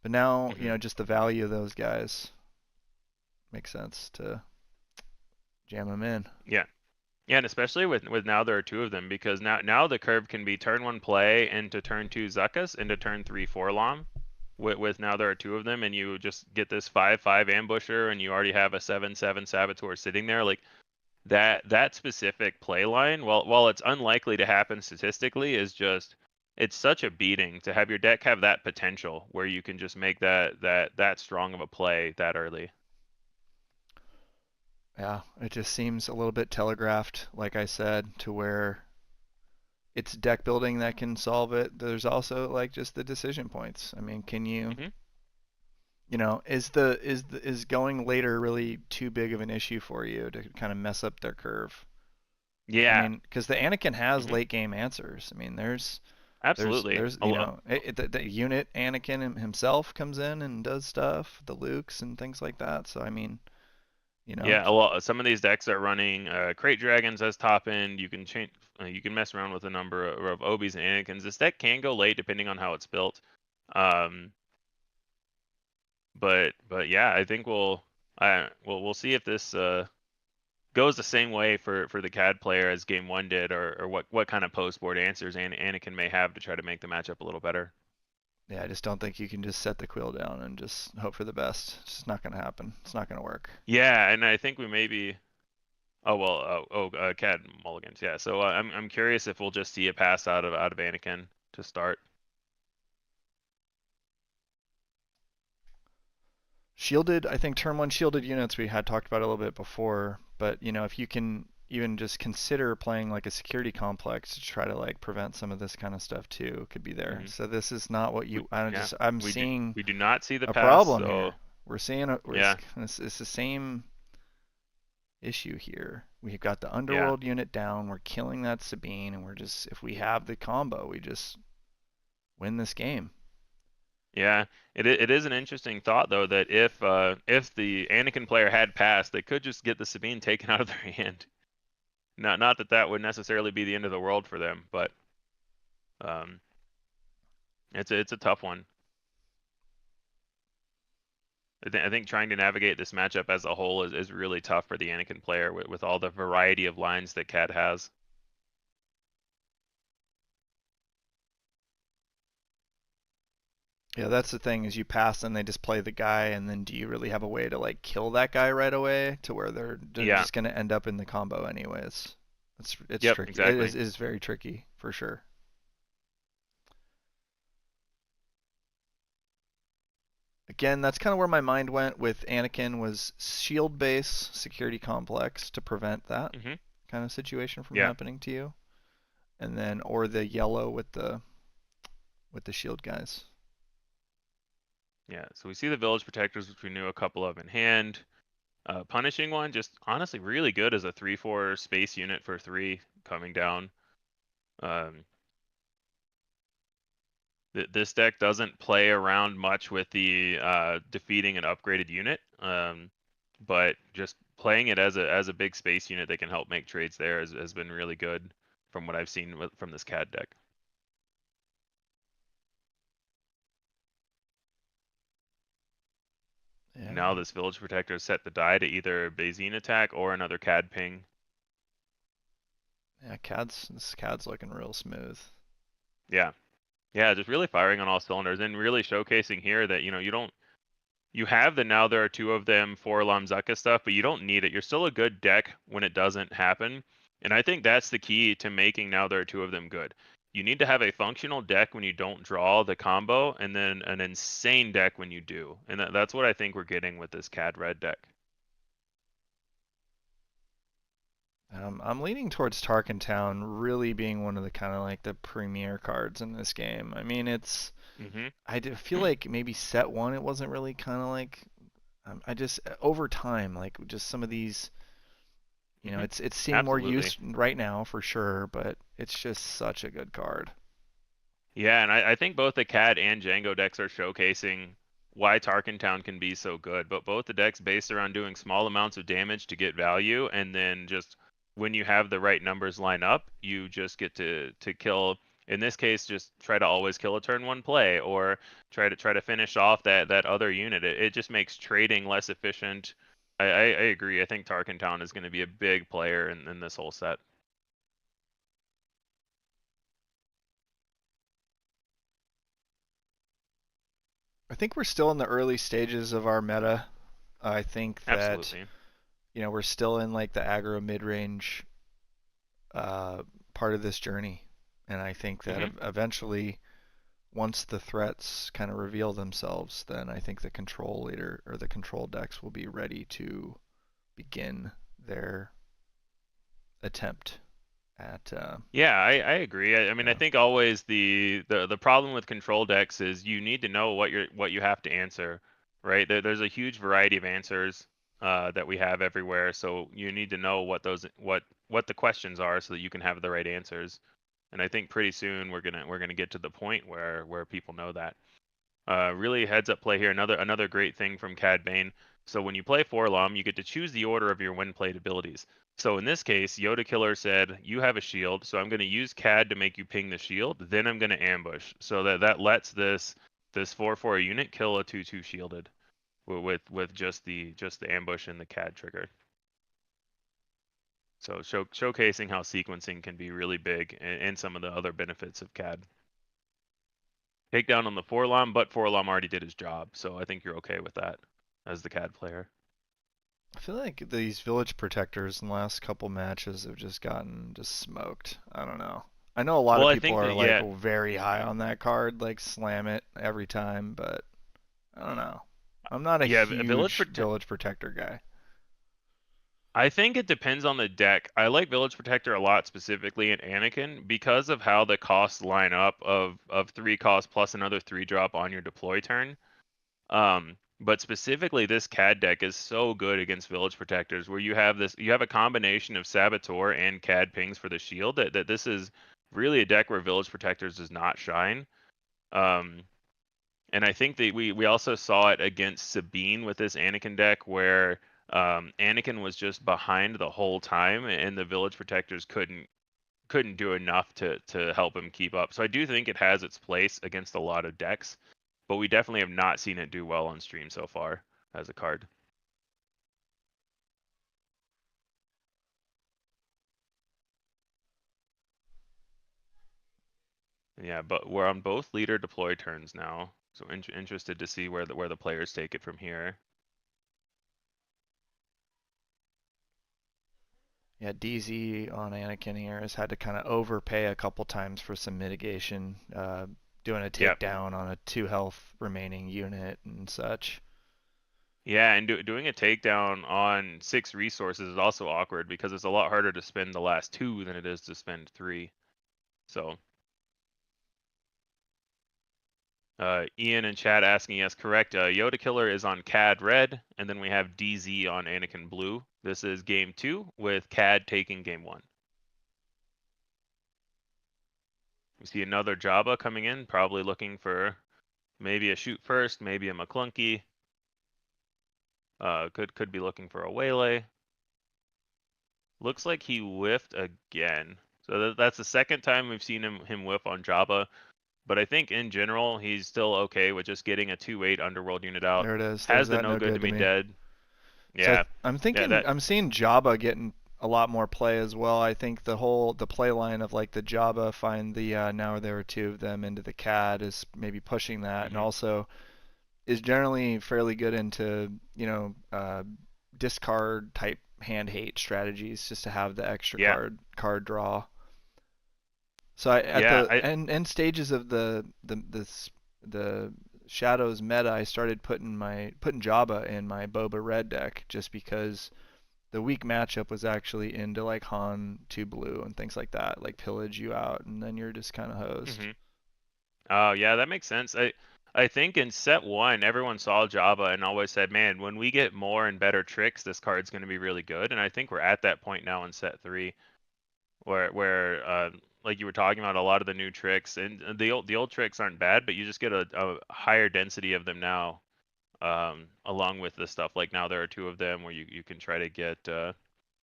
But now, just the value of those guys makes sense to jam them in. Yeah. Yeah, and especially with now there are 2 of them, because now the curve can be turn 1 play into turn 2 Zuckuss into turn 3 Forlom. With now there are 2 of them, and you just get this 5/5 ambusher, and you already have a 7/7 Saboteur sitting there. Like that specific play line, while it's unlikely to happen statistically, is just it's such a beating to have your deck have that potential where you can just make that strong of a play that early. Yeah, it just seems a little bit telegraphed, like I said, to where it's deck building that can solve it. There's also like just the decision points. I mean, can you, is going later really too big of an issue for you to kind of mess up their curve? Yeah. I mean, because the Anakin has late game answers. I mean, absolutely there's the unit Anakin himself comes in and does stuff, the Lukes and things like that. So I mean, Yeah, some of these decks are running Crate Dragons as top end. You can change, you can mess around with a number of Obis and Anakins. This deck can go late depending on how it's built. But yeah, I think we'll see if this goes the same way for the CAD player as Game 1 did, or what kind of post board answers Anakin may have to try to make the matchup a little better. Yeah, I just don't think you can just set the quill down and just hope for the best. It's just not going to happen. It's not going to work. Yeah, and I think we maybe. Cad mulligans. Yeah, so I'm curious if we'll just see a pass out of Anakin to start. Shielded, I think turn 1 shielded units we had talked about a little bit before, but if you can even just consider playing like a security complex to try to like prevent some of this kind of stuff too, could be there. So this is not what you. We do not see the a pass, problem so... here. We're seeing it's the same issue here. We've got the underworld unit down. We're killing that Sabine, and if we have the combo, we just win this game. Yeah, it is an interesting thought though that if the Anakin player had passed, they could just get the Sabine taken out of their hand. Not that would necessarily be the end of the world for them, but it's a tough one. I think trying to navigate this matchup as a whole is really tough for the Anakin player with all the variety of lines that Cad has. Yeah, that's the thing, is you pass and they just play the guy, and then do you really have a way to like kill that guy right away to where they're just going to end up in the combo anyways? It's tricky. Exactly. It is very tricky for sure. Again, that's kind of where my mind went with Anakin, was shield base security complex to prevent that kind of situation from happening to you, and then or the yellow with the shield guys. Yeah, so we see the Village Protectors, which we knew a couple of in hand. Punishing One, just honestly really good as a 3/4 space unit for 3 coming down. This deck doesn't play around much with the defeating an upgraded unit, but just playing it as a big space unit that can help make trades there has been really good from what I've seen from this CAD deck. Yeah. Now this Village Protector is set to die to either a Bazine attack or another Cad ping. Yeah, this Cad's looking real smooth. Yeah. Yeah, just really firing on all cylinders and really showcasing here that, you have the now there are two of them for Lamzaka stuff, but you don't need it. You're still a good deck when it doesn't happen. And I think that's the key to making now there are two of them good. You need to have a functional deck when you don't draw the combo, and then an insane deck when you do. And that's what I think we're getting with this Cad Red deck. I'm leaning towards Tarkin Town really being one of the kind of like the premier cards in this game. I mean, I feel like maybe set one it wasn't really kind of like I just over time like just some of these it's seeing more use right now for sure, but it's just such a good card. Yeah, and I think both the Cad and Django decks are showcasing why Tarkin Town can be so good, but both the decks based around doing small amounts of damage to get value, and then just when you have the right numbers line up, you just get to kill. In this case, just try to always kill a turn one play, or try to finish off that other unit. It just makes trading less efficient. I agree. I think Tarkin Town is going to be a big player in this whole set. I think we're still in the early stages of our meta. I think that Absolutely. We're still in like the aggro mid-range part of this journey, and I think that eventually, once the threats kind of reveal themselves, then I think the control leader or the control decks will be ready to begin their attempt at. Yeah, I agree. I mean, I think always the problem with control decks is you need to know what you have to answer, right? There's a huge variety of answers that we have everywhere, so you need to know what the questions are so that you can have the right answers. And I think pretty soon we're gonna get to the point where people know that. Really heads up play here. Another great thing from Cad Bane. So when you play Forlom, you get to choose the order of your when played abilities. So in this case, Yoda Killer said, you have a shield, so I'm going to use Cad to make you ping the shield, then I'm going to ambush. So that lets this 4/4 unit kill a 2/2 shielded with just the ambush and the Cad trigger. So showcasing how sequencing can be really big and some of the other benefits of Cad. Takedown on the Forlom, but Forlom already did his job, so I think you're okay with that as the Cad player. I feel like these Village Protectors in the last couple matches have just gotten smoked. I don't know. I know a lot of people are like very high on that card, like slam it every time, but I don't know. I'm not a huge Village Protector guy. I think it depends on the deck. I like Village Protector a lot, specifically in Anakin, because of how the costs line up of 3 cost plus another 3-drop on your deploy turn. But specifically, this Cad deck is so good against Village Protectors, where you have a combination of Saboteur and Cad pings for the shield. That this is really a deck where Village Protectors does not shine. And I think that we also saw it against Sabine with this Anakin deck, where Anakin was just behind the whole time, and the Village Protectors couldn't do enough to help him keep up. So I do think it has its place against a lot of decks, but we definitely have not seen it do well on stream so far as a card. Yeah, but we're on both leader deploy turns now, so interested to see where the players take it from here. Yeah, DZ on Anakin here has had to kind of overpay a couple times for some mitigation, doing a takedown on a 2 health remaining unit and such. Yeah, and doing a takedown on 6 resources is also awkward because it's a lot harder to spend the last 2 than it is to spend 3. So, Ian and Chad asking, yes, correct. Yoda Killer is on Cad Red, and then we have DZ on Anakin Blue. This is game 2 with Cad taking game 1. We see another Jabba coming in, probably looking for maybe a shoot first, maybe a Maclunky. Could be looking for a waylay. Looks like he whiffed again. So that's the second time we've seen him whiff on Jabba. but I think in general he's still okay with just getting a 2/8 underworld unit out. There it is. Has There's the that no good to me dead. So Yeah. I'm thinking that- I'm seeing Jabba getting a lot more play as well. I think the play line of like the Jabba find the now there are two of them into the Cad is maybe pushing that, and also is generally fairly good into discard type hand hate strategies just to have the extra card draw. So at the end stages of the Shadows meta, I started putting Jabba in my Boba Red deck just because the weak matchup was actually into like Han 2 blue and things like that, like pillage you out and then you're just kind of hosed. Oh yeah, that makes sense. I think in set 1 everyone saw Jabba and always said, man, when we get more and better tricks, this card's going to be really good. And I think we're at that point now in set 3 where like you were talking about, a lot of the new tricks and the old tricks aren't bad, but you just get a higher density of them now, along with the stuff like now there are 2 of them where you can try to get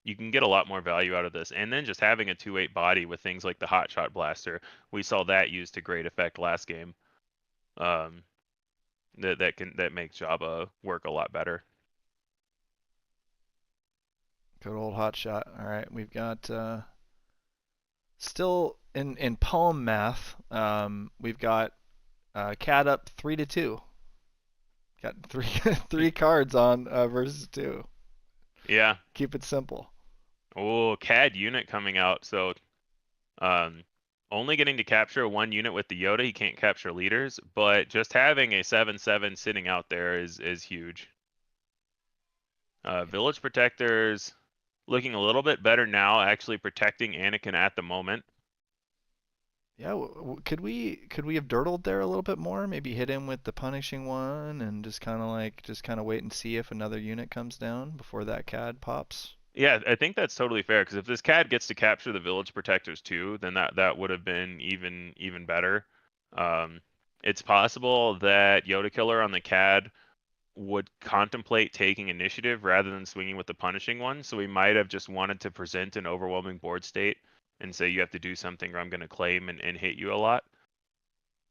you can get a lot more value out of this. And then just having a 2/8 body with things like the Hotshot Blaster, we saw that used to great effect last game. That makes Jabba work a lot better. Good old Hotshot. All right, we've got still in poem math. We've got Cad up 3-2. Got three cards on versus 2. Yeah. Keep it simple. Oh, Cad unit coming out. So, only getting to capture 1 unit with the Yoda. He can't capture leaders, but just having a 7/7 sitting out there is huge. Village Protectors looking a little bit better now, actually protecting Anakin at the moment. Yeah, could we have dirtled there a little bit more? Maybe hit him with the punishing one and just kind of wait and see if another unit comes down before that Cad pops. Yeah, I think that's totally fair, because if this Cad gets to capture the Village Protectors too, then that would have been even better. It's possible that Yoda Killer on the Cad would contemplate taking initiative rather than swinging with the punishing one, so we might have just wanted to present an overwhelming board state and say you have to do something or I'm going to claim and hit you a lot.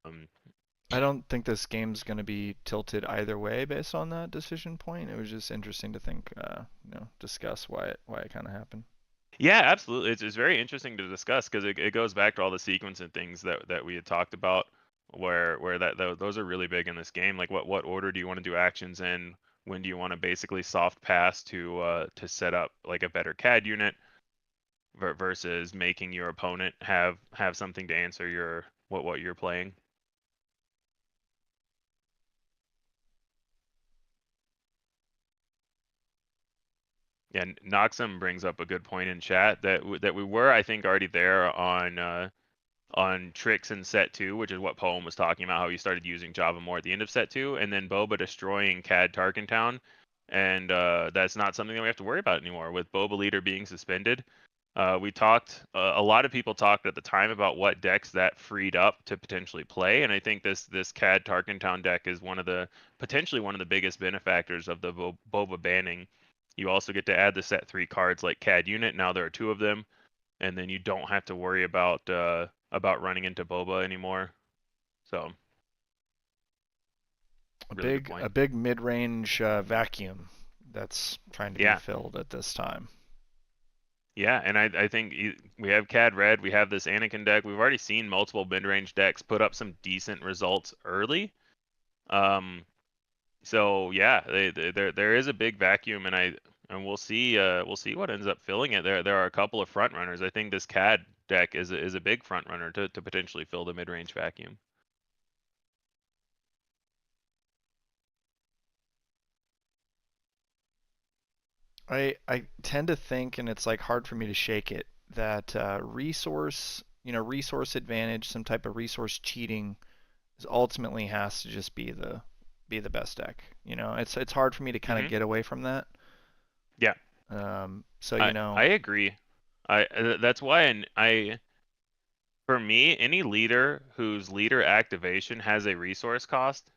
I don't think this game's going to be tilted either way based on that decision point. It was just interesting to think, discuss why it kind of happened. Yeah, absolutely. It's very interesting to discuss because it goes back to all the sequence and things that we had talked about, where those are really big in this game. Like what order do you want to do actions in? When do you want to basically soft pass to set up like a better CAD unit versus making your opponent have something to answer what you're playing. Yeah, Noxum brings up a good point in chat that we were, I think, already there on tricks in set 2, which is what Poem was talking about, how he started using Java more at the end of set 2, and then Boba destroying Cad Tarkin Town, and that's not something that we have to worry about anymore with Boba Leader being suspended. We talked, a lot of people talked at the time about what decks that freed up to potentially play, and I think this Cad Tarkin Town deck is potentially one of the biggest benefactors of the Boba banning. You also get to add the set 3 cards like Cad Unit. Now there are 2 of them, and then you don't have to worry about running into Boba anymore. So a big mid-range vacuum that's trying to be filled at this time. Yeah, and I think we have Cad Red, we have this Anakin deck. We've already seen multiple mid-range decks put up some decent results early. So yeah, there is a big vacuum, and we'll see what ends up filling it. There are a couple of front runners. I think this Cad deck is a big front runner to potentially fill the mid-range vacuum. I tend to think, and it's like hard for me to shake it, that resource advantage, some type of resource cheating, ultimately has to just be the best deck. It's hard for me to kind of get away from that. Yeah. So I agree. That's why for me, any leader whose leader activation has a resource cost,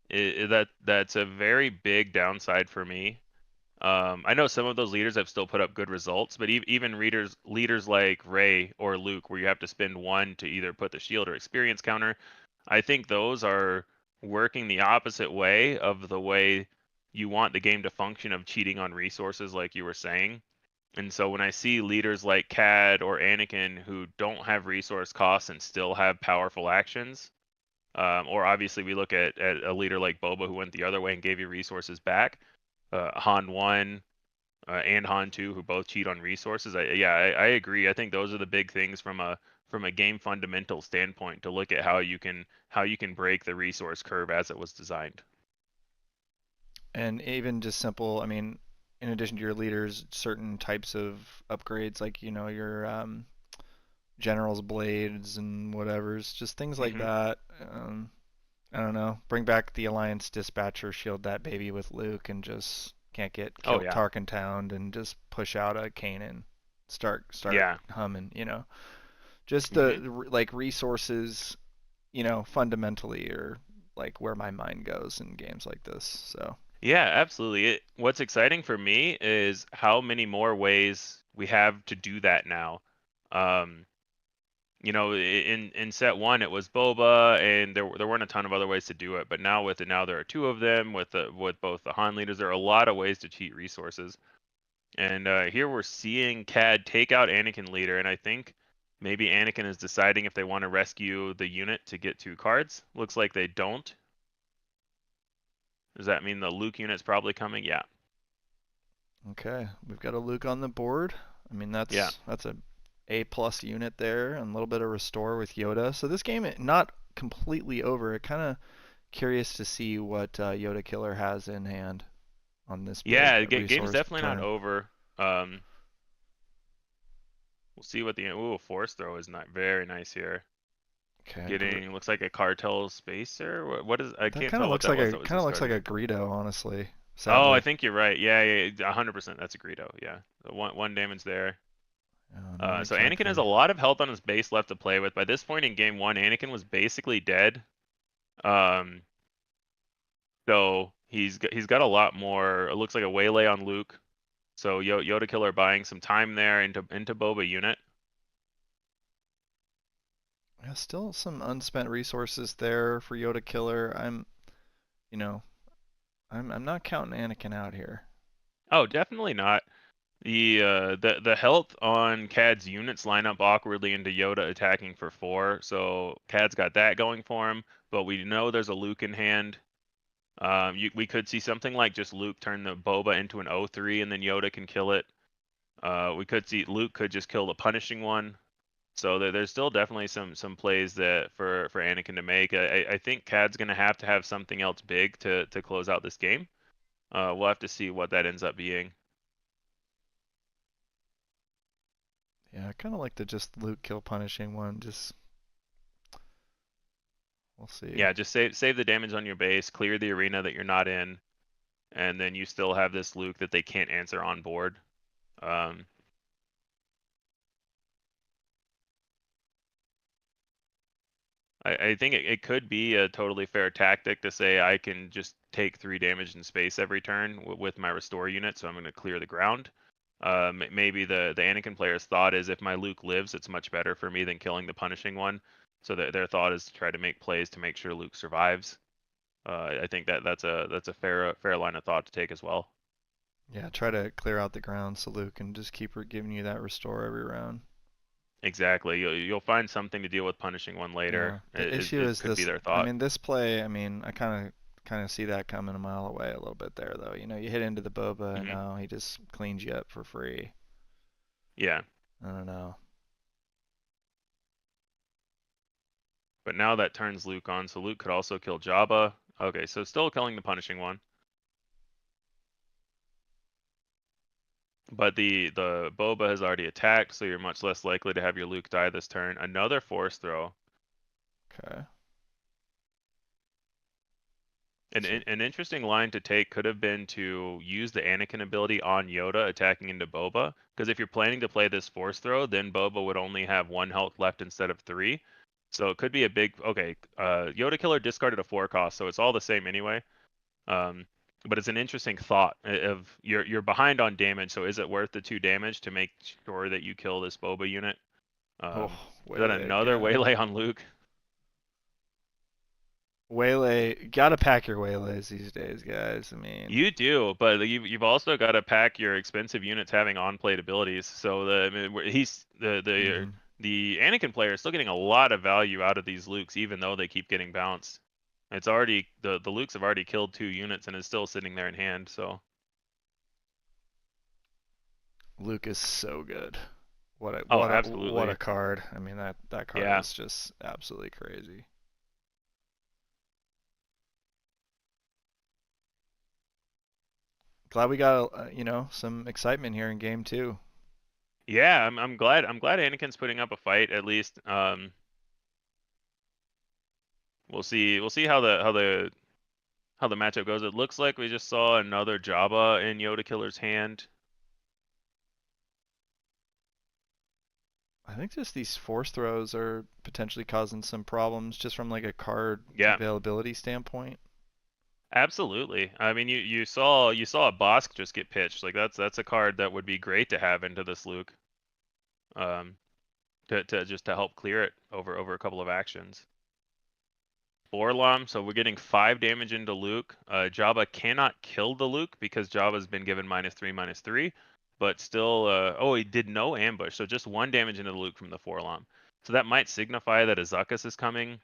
that's a very big downside for me. I know some of those leaders have still put up good results, but even leaders like Rey or Luke, where you have to spend 1 to either put the shield or experience counter, I think those are working the opposite way of the way you want the game to function, of cheating on resources like you were saying. And so when I see leaders like Cad or Anakin who don't have resource costs and still have powerful actions, or obviously we look at a leader like Boba who went the other way and gave you resources back, Han 1 and Han 2 who both cheat on resources. I agree. I think those are the big things from a game fundamental standpoint, to look at how you can break the resource curve as it was designed. And even just simple, I mean, in addition to your leaders, certain types of upgrades, like, you know, your general's blades and whatever's, just things like that. I don't know. Bring back the Alliance Dispatcher, shield that baby with Luke, and just can't get killed Tarkin Town, and just push out a Kanan. Start humming, you know. Just the like resources, you know, fundamentally are like where my mind goes in games like this. So yeah, absolutely. What's exciting for me is how many more ways we have to do that now. You know, in set 1 it was Boba, and there weren't a ton of other ways to do it. But now there are 2 of them with both the Han leaders. There are a lot of ways to cheat resources. And here we're seeing Cad take out Anakin leader, and I think maybe Anakin is deciding if they want to rescue the unit to get 2 cards. Looks like they don't. Does that mean the Luke unit's probably coming? Yeah. Okay, we've got a Luke on the board. I mean, that's a plus unit there, and a little bit of restore with Yoda. So this game, not completely over. Kind of curious to see what Yoda Killer has in hand on this. Yeah, game's definitely not over. We'll see what the force throw is not very nice here. Okay. Looks like a cartel spacer. What is? I can't tell. Looks like kind of looks like a Greedo, honestly. Sadly. Oh, I think you're right. Yeah, 100%. That's a Greedo. Yeah, one damage there. So Anakin has a lot of health on his base left to play with. By this point in game 1, Anakin was basically dead. So he's got a lot more. It looks like a waylay on Luke. So Yoda Killer buying some time there into Boba unit. Yeah, still some unspent resources there for Yoda Killer. I'm not counting Anakin out here. Oh, definitely not. The health on Cad's units line up awkwardly into Yoda attacking for 4, so Cad's got that going for him. But we know there's a Luke in hand. We could see something like just Luke turn the Boba into an 0-3 and then Yoda can kill it. We could see Luke could just kill the punishing one. So there's still definitely some plays that for Anakin to make. I think Cad's gonna have to have something else big to close out this game. We'll have to see what that ends up being. Yeah, I kind of like the just Luke kill punishing one. We'll see. Yeah, just save the damage on your base, clear the arena that you're not in, and then you still have this Luke that they can't answer on board. I think it could be a totally fair tactic to say I can just take 3 damage in space every turn with my restore unit, so I'm going to clear the ground. Maybe the Anakin player's thought is if my Luke lives, it's much better for me than killing the punishing one. So their thought is to try to make plays to make sure Luke survives. I think that's a fair line of thought to take as well. Yeah, try to clear out the ground so Luke can just keep giving you that restore every round. Exactly. You'll find something to deal with punishing one later. Yeah. The issue is this. Be their thought. I mean, this play. I mean, I kind of see that coming a mile away a little bit there, though. You know, you hit into the Boba, and now he just cleans you up for free. Yeah. I don't know. But now that turns Luke on, so Luke could also kill Jabba. Okay, so still killing the punishing one. But the Boba has already attacked, so you're much less likely to have your Luke die this turn. Another force throw. Okay. An interesting line to take could have been to use the Anakin ability on Yoda attacking into Boba, because if you're planning to play this force throw, then Boba would only have 1 health left instead of 3. So it could be a big... Okay, Yoda Killer discarded a 4 cost, so it's all the same anyway. But it's an interesting thought of you're behind on damage, so is it worth the 2 damage to make sure that you kill this Boba unit? Is that another waylay on Luke? Waylay, gotta pack your waylays these days, guys. I mean, You do, but you've also got to pack your expensive units having on-plate abilities. So I mean, he's the Anakin player is still getting a lot of value out of these Lukes, even though they keep getting bounced. It's already the Lukes have already killed 2 units and is still sitting there in hand. So Luke is so good. What absolutely. a card. I mean that card Yeah. is just absolutely crazy. Glad we got some excitement here in game 2. Yeah, I'm glad Anakin's putting up a fight at least. We'll see how the matchup goes. It looks like we just saw another Jabba in Yoda Killer's hand. I think just these force throws are potentially causing some problems just from like a card availability standpoint. Absolutely. I mean, you saw a Bosk just get pitched. Like that's a card that would be great to have into this Luke. To help clear it over a couple of actions. Forlom, so we're getting 5 damage into Luke. Jabba cannot kill the Luke because Jabba's been given -3/-3, but still, he did no ambush, so just 1 damage into the Luke from the Forlom. So that might signify that a Zuckuss is coming.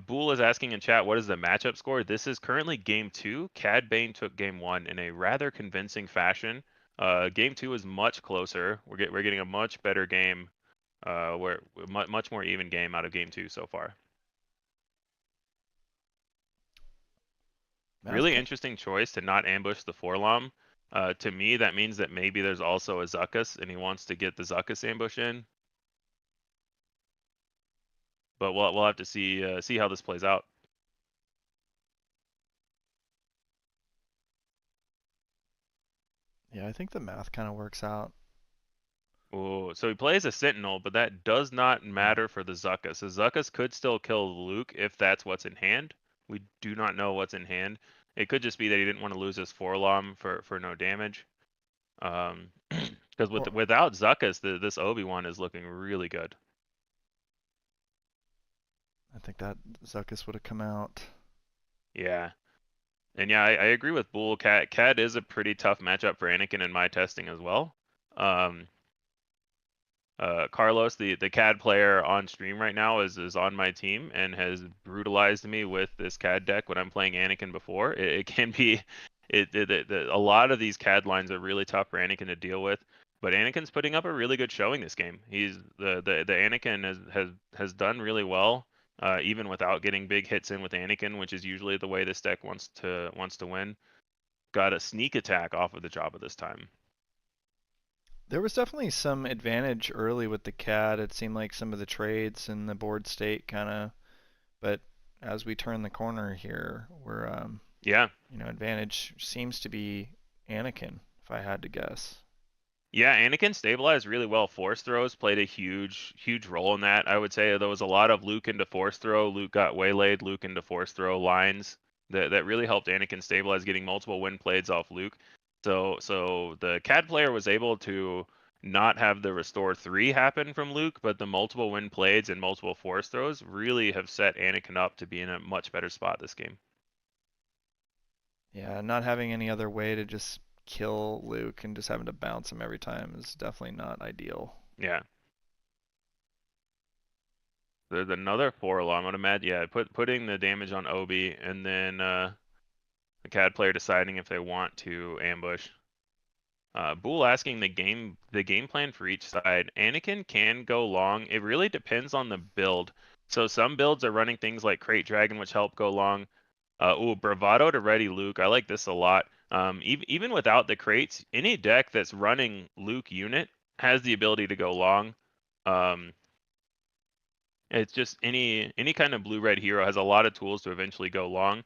Bool is asking in chat, what is the matchup score? This is currently game 2. Cad Bane took game 1 in a rather convincing fashion. Game 2 is much closer. We're getting a much better game, much more even game out of game 2 so far. Really interesting choice to not ambush the Forlom. To me, that means that maybe there's also a Zuckuss, and he wants to get the Zuckuss ambush in. But we'll have to see how this plays out. Yeah, I think the math kind of works out. Oh, so he plays a Sentinel, but that does not matter for the Zuckuss. The Zuckuss could still kill Luke if that's what's in hand. We do not know what's in hand. It could just be that he didn't want to lose his Forlom for no damage. Because without Zuckuss, this Obi-Wan is looking really good. I think that Zuckuss would have come out. Yeah. And yeah, I agree with Bool. Cad is a pretty tough matchup for Anakin in my testing as well. Carlos, the Cad player on stream right now, is on my team and has brutalized me with this Cad deck when I'm playing Anakin before. It can be, a lot of these Cad lines are really tough for Anakin to deal with. But Anakin's putting up a really good showing this game. He's the Anakin has done really well, even without getting big hits in with Anakin, which is usually the way this deck wants to win. Got a sneak attack off of the Jabba this time. There was definitely some advantage early with the Cad. It seemed like some of the trades and the board state kind of, but as we turn the corner here, we're advantage seems to be Anakin, if I had to guess. Yeah, Anakin stabilized really well. Force throws played a huge role in that. I would say there was a lot of Luke into force throw. Luke got waylaid. Luke into force throw lines that really helped Anakin stabilize, getting multiple win plays off Luke. So the Cad player was able to not have the restore 3 happen from Luke, but the multiple win plays and multiple force throws really have set Anakin up to be in a much better spot this game. Yeah, not having any other way to just kill Luke and just having to bounce him every time is definitely not ideal. Yeah. There's another Forlom. I'm gonna imagine, yeah, putting the damage on Obi, and then the Cad player deciding if they want to ambush. Bool asking the game plan for each side. Anakin can go long. It really depends on the build. So some builds are running things like Crate Dragon, which help go long. Bravado to ready Luke. I like this a lot. Even without the crates, any deck that's running Luke unit has the ability to go long. It's just any kind of blue-red hero has a lot of tools to eventually go long.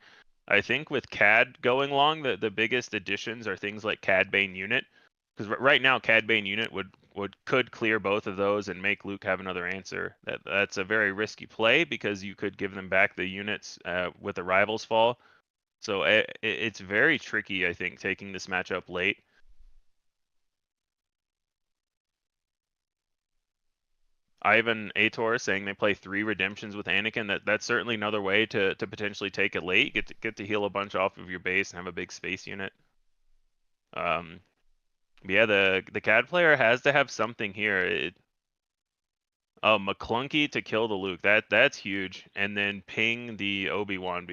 I think with Cad going long, the biggest additions are things like Cad Bane unit, because right now Cad Bane unit could clear both of those and make Luke have another answer. That's a very risky play because you could give them back the units with the Rivals Fall. So it's very tricky, I think, taking this matchup late. Ivan Ator saying they play 3 redemptions with Anakin. That's certainly another way to potentially take it late. Get to heal a bunch off of your base and have a big space unit. Yeah, the Cad player has to have something here. Maclunky to kill the Luke. That's huge. And then ping the Obi-Wan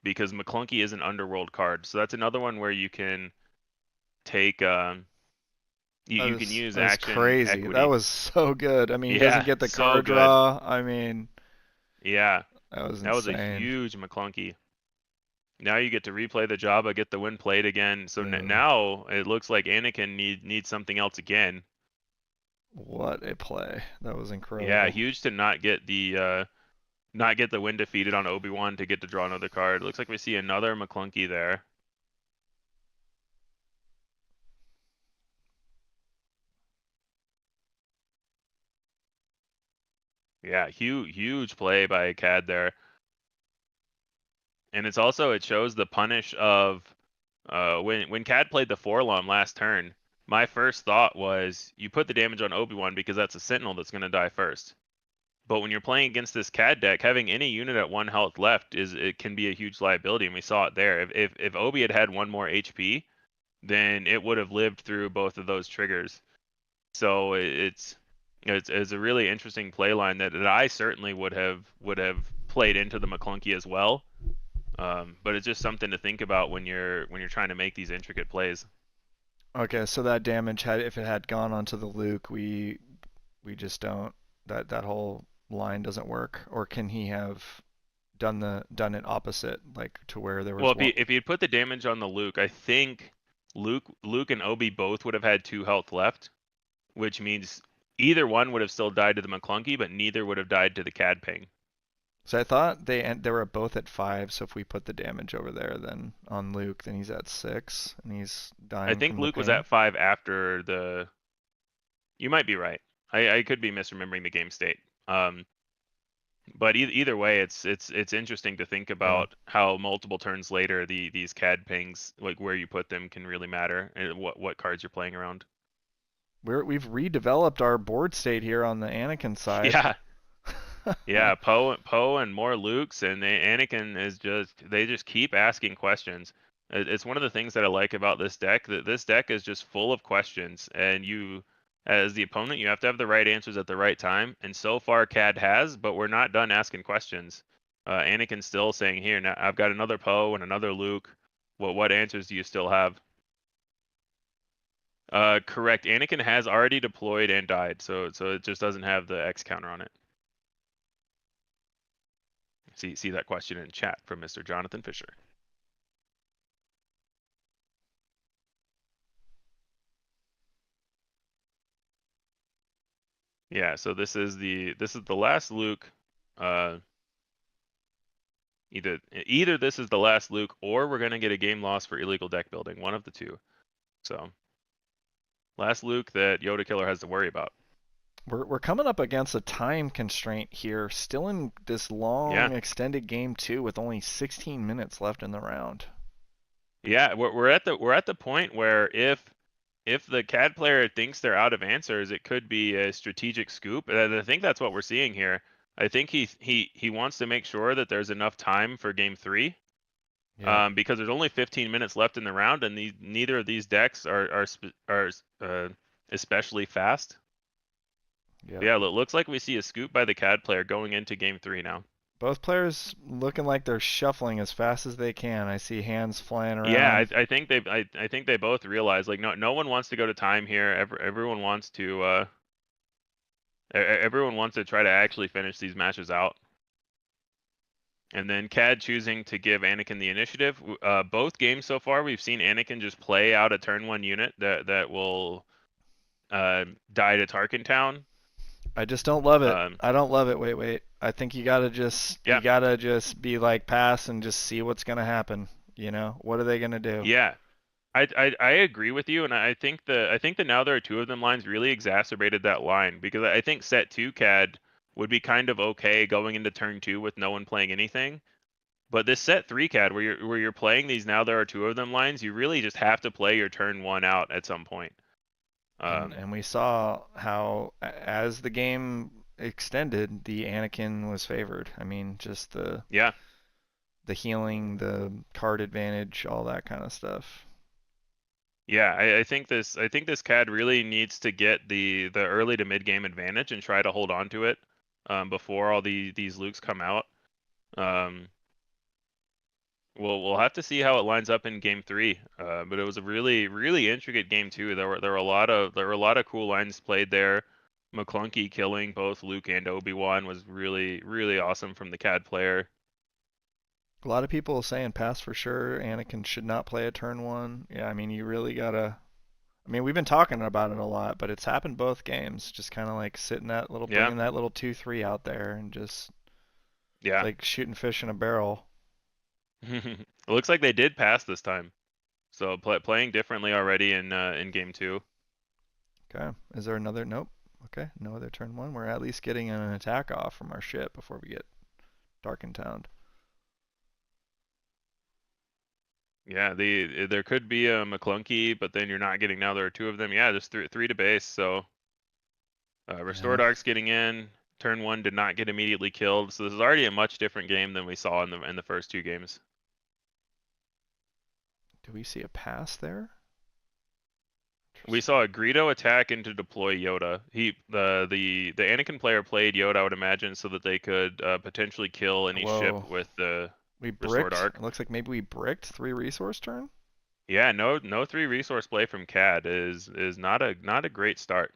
because Maclunky is an underworld card. So that's another one where you can take you can use That was action crazy. equity. That was so good. I mean, he Yeah, doesn't get the so card good. draw. I mean, Yeah, that was that was a insane. huge Maclunky. Now you get to replay the Jabba, get the win played again. So Yeah. now it looks like Anakin needs something else again. What a play. That was incredible. Yeah, huge to not get the win defeated on Obi-Wan to get to draw another card. Looks like we see another Maclunky there. Yeah, huge play by Cad there. And it shows the punish of when Cad played the Forlom last turn, my first thought was you put the damage on Obi-Wan because that's a Sentinel that's going to die first. But when you're playing against this Cad deck, having any unit at 1 health left it can be a huge liability, and we saw it there. If Obi had 1 more HP, then it would have lived through both of those triggers. So it's a really interesting play line that I certainly would have played into the Maclunky as well. But it's just something to think about when you're trying to make these intricate plays. Okay, so that damage if it had gone onto the Luke, we just don't that whole line doesn't work, or can he have done it opposite, like to where there was Well, if he had put the damage on the Luke, I think Luke and Obi both would have had 2 health left, which means either one would have still died to the Maclunky, but neither would have died to the Cad ping. So I thought they were both at 5. So if we put the damage over there, then on Luke, then he's at 6 and he's dying. I think from Luke the was ping. at 5 after the. You might be right. I could be misremembering the game state. But either way, it's interesting to think about how multiple turns later these Cad pings, like where you put them, can really matter, and what cards you're playing around. We've redeveloped our board state here on the Anakin side. Yeah. Yeah, Poe and more Lukes, and Anakin they just keep asking questions. It's one of the things that I like about this deck, that this deck is just full of questions, and you, as the opponent, you have to have the right answers at the right time, and so far Cad has, but we're not done asking questions. Anakin's still saying, here, now I've got another Poe and another Luke. What answers do you still have? Correct. Anakin has already deployed and died, so it just doesn't have the X counter on it. See that question in chat from Mr. Jonathan Fisher. Yeah, so this is the last Luke. Either this is the last Luke, or we're gonna get a game loss for illegal deck building. One of the two. So last Luke that Yoda Killer has to worry about. We're coming up against a time constraint here, still in this long extended game 2 with only 16 minutes left in the round. Yeah, we're at the point where if the Cad player thinks they're out of answers, it could be a strategic scoop. And I think that's what we're seeing here. I think he wants to make sure that there's enough time for game 3. Yeah. Because there's only 15 minutes left in the round, and neither of these decks are especially fast. Yep. Yeah, it looks like we see a scoop by the Cad player going into game 3 now. Both players looking like they're shuffling as fast as they can. I see hands flying around. Yeah, I think they both realize, like, no one wants to go to time here. Everyone wants to try to actually finish these matches out. And then Cad choosing to give Anakin the initiative. Both games so far, we've seen Anakin just play out a turn 1 unit that will die to Tarkin Town. I just don't love it. I don't love it. Wait. I think you gotta just be like, pass and just see what's gonna happen. You know, what are they gonna do? Yeah, I agree with you, and I think the now there are 2 of them lines really exacerbated that line, because I think set 2 Cad would be kind of okay going into turn 2 with no one playing anything, but this set 3 Cad where you're playing these now there are 2 of them lines, you really just have to play your turn 1 out at some point. And we saw how, as the game extended, the Anakin was favored. I mean, just the healing, the card advantage, all that kind of stuff. Yeah, I think this CAD really needs to get the early to mid game advantage and try to hold on to it before all these Lukes come out. We'll have to see how it lines up in game 3. But it was a really intricate game 2. There were a lot of cool lines played there. Maclunky killing both Luke and Obi-Wan was really awesome from the CAD player. A lot of people saying pass for sure. Anakin should not play a turn 1. Yeah, I mean, you really gotta. I mean, we've been talking about it a lot, but it's happened both games. Just kind of like sitting that little, bringing that little 2-3 out there, and just like shooting fish in a barrel. It looks like they did pass this time, so playing differently already in game 2. Okay, is there another? Nope. Okay, no other turn 1. We're at least getting an attack off from our ship before we get Darkentowned. Yeah, there could be a Maclunky, but then you're not getting, now there are 2 of them. Yeah, there's three to base, so Restored Ark's getting in. Turn 1 did not get immediately killed, so this is already a much different game than we saw in the first 2 games. Do we see a pass there? We saw a Greedo attack into deploy Yoda. The Anakin player played Yoda, I would imagine, so that they could potentially kill any ship with the Restored Ark. It looks like maybe we bricked 3 resource turn. Yeah, no 3 resource play from CAD is not a great start.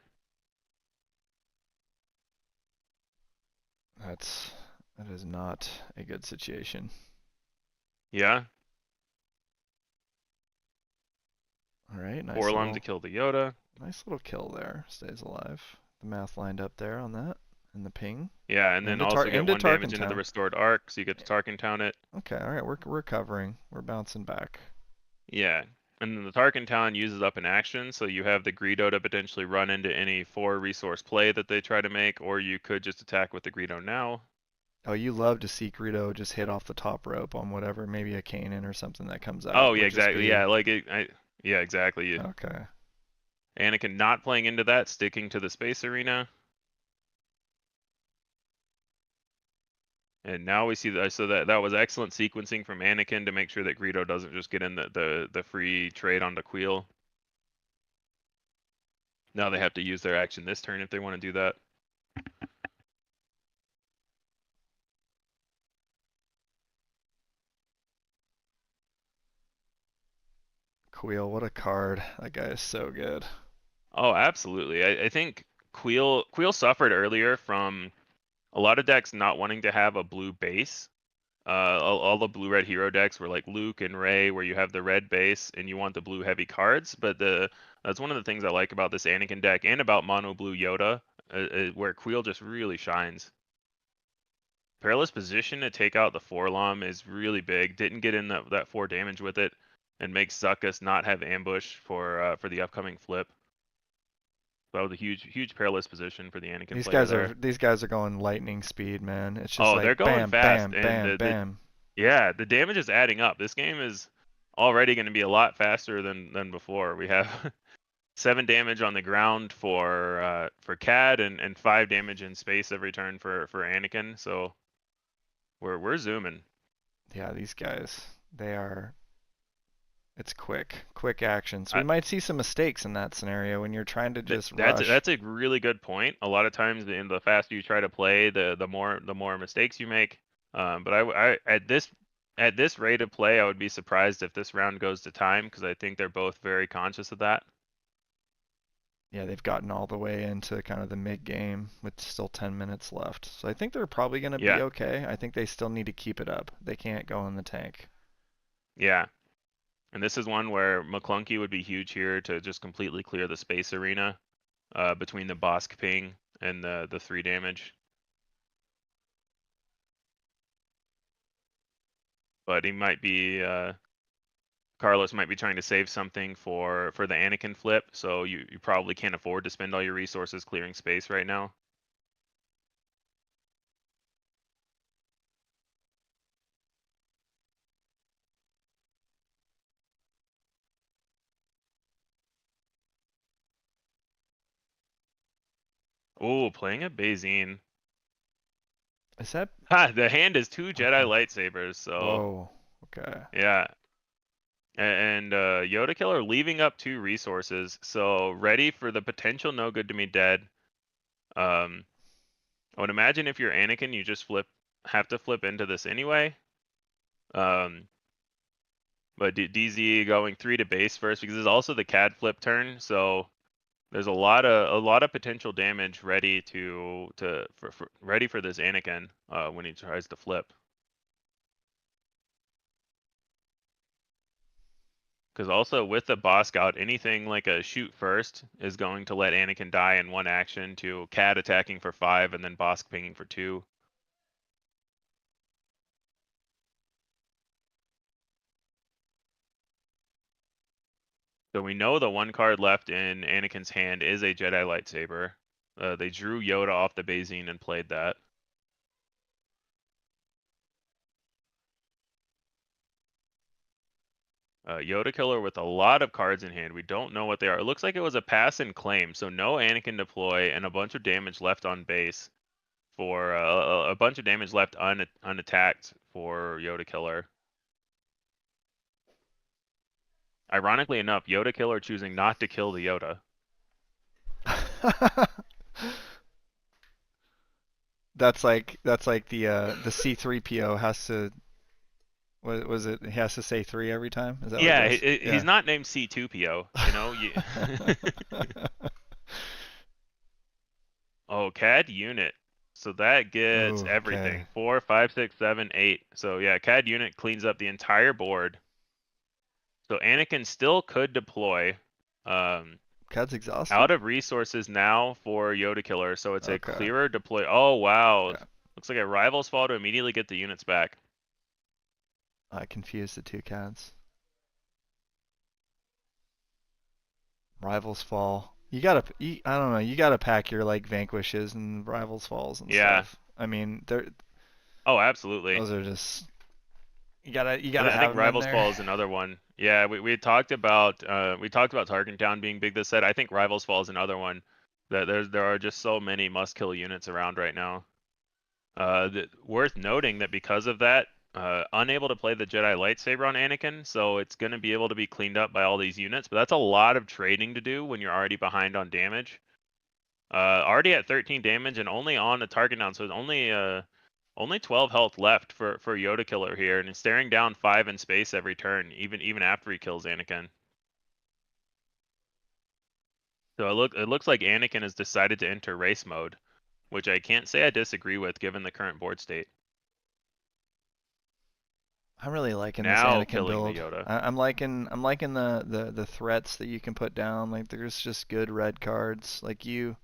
That is not a good situation. Yeah. All right, nice. Forlom to kill the Yoda. Nice little kill there. Stays alive. The math lined up there on that. And the ping. Yeah, and then also get 1 damage into the Restored Ark, so you get to Tarkentown it. Okay, all right, we're recovering. We're bouncing back. Yeah, and then the Tarkentown uses up an action, so you have the Greedo to potentially run into any 4 resource play that they try to make, or you could just attack with the Greedo now. Oh, you love to see Greedo just hit off the top rope on whatever, maybe a Kanan or something that comes out. Oh yeah, exactly. Yeah, like yeah, exactly. Okay. Anakin not playing into that, sticking to the space arena. And now we see that, so that was excellent sequencing from Anakin to make sure that Greedo doesn't just get in the free trade onto Queel. Now they have to use their action this turn if they want to do that. Queel, what a card. That guy is so good. Oh, absolutely. I think Queel suffered earlier from a lot of decks not wanting to have a blue base. All the blue-red hero decks were like Luke and Rey, where you have the red base and you want the blue heavy cards. But that's one of the things I like about this Anakin deck and about mono blue Yoda, where Queel just really shines. Perilous Position to take out the Forlom is really big. Didn't get in that 4 damage with it, and makes Zuckuss not have ambush for the upcoming flip. That was a huge Perilous Position for the Anakin player. These guys are going lightning speed, man. It's just they're going bam, fast, bam, and bam. Yeah, the damage is adding up. This game is already going to be a lot faster than before. We have 7 damage on the ground for Cad and 5 damage in space every turn for Anakin. So we're zooming. Yeah, these guys, it's quick action. So we might see some mistakes in that scenario when you're trying to just rush. That's a really good point. A lot of times, in the faster you try to play, the more mistakes you make. But I at this rate of play, I would be surprised if this round goes to time, because I think they're both very conscious of that. Yeah, they've gotten all the way into kind of the mid game with still 10 minutes left. So I think they're probably going to be okay. I think they still need to keep it up. They can't go in the tank. Yeah. And this is one where Maclunky would be huge here to just completely clear the space arena between the Bosk ping and the 3 damage. But he might be Carlos might be trying to save something for the Anakin flip, so you probably can't afford to spend all your resources clearing space right now. Oh, playing a Bazine. Is that? Ha! The hand is 2 Jedi Okay. lightsabers. So Whoa. Okay. yeah. And Yoda Killer leaving up 2 resources, so ready for the potential no good to me dead. I would imagine if you're Anakin, you just have to flip into this anyway. But DZ going 3 to base first because there's also the Cad flip turn, so there's a lot of potential damage ready ready for this Anakin when he tries to flip. Because also with the boss scout, anything like a shoot first is going to let Anakin die in 1 action to Cad attacking for 5 and then boss pinging for 2. So we know the 1 card left in Anakin's hand is a Jedi lightsaber. They drew Yoda off the Bazine and played that. Yoda Killer with a lot of cards in hand. We don't know what they are. It looks like it was a pass and claim, so no Anakin deploy and a bunch of damage left on base for a bunch of damage left unattacked for Yoda Killer. Ironically enough, Yoda Killer choosing not to kill the Yoda. That's like the C3PO has to. What was it? He has to say 3 every time. Is that Yeah, what it is? he's not named C2PO. You know. Oh, CAD unit. So that gets Ooh, everything. okay. 4, 5, 6, 7, 8. So yeah, CAD unit cleans up the entire board. So Anakin still could deploy. Cad's exhausted. Out of resources now for Yoda Killer, so it's a Okay. clearer deploy. Oh wow, Okay. looks like a rival's fall to immediately get the units back. I confused the 2 Cads. Rivals fall. I don't know. You gotta pack your like vanquishes and rivals falls and stuff. I mean, they're. Oh, absolutely. Those are just. You gotta I have think them Rivals there. Fall is another one. Yeah, we had talked about Tarkin Town being big this set. I think Rivals Fall is another one. That there are just so many must kill units around right now. Worth noting that because of that, unable to play the Jedi lightsaber on Anakin, so it's going to be able to be cleaned up by all these units. But that's a lot of trading to do when you're already behind on damage. Already at 13 damage and only on a target down, so it's only 12 health left for Yoda Killer here, and he's staring down 5 in space every turn, even after he kills Anakin. So it looks like Anakin has decided to enter race mode, which I can't say I disagree with given the current board state. I'm really liking Now this Anakin killing build. the Yoda. I'm liking the threats that you can put down. Like there's just good red cards. Like you.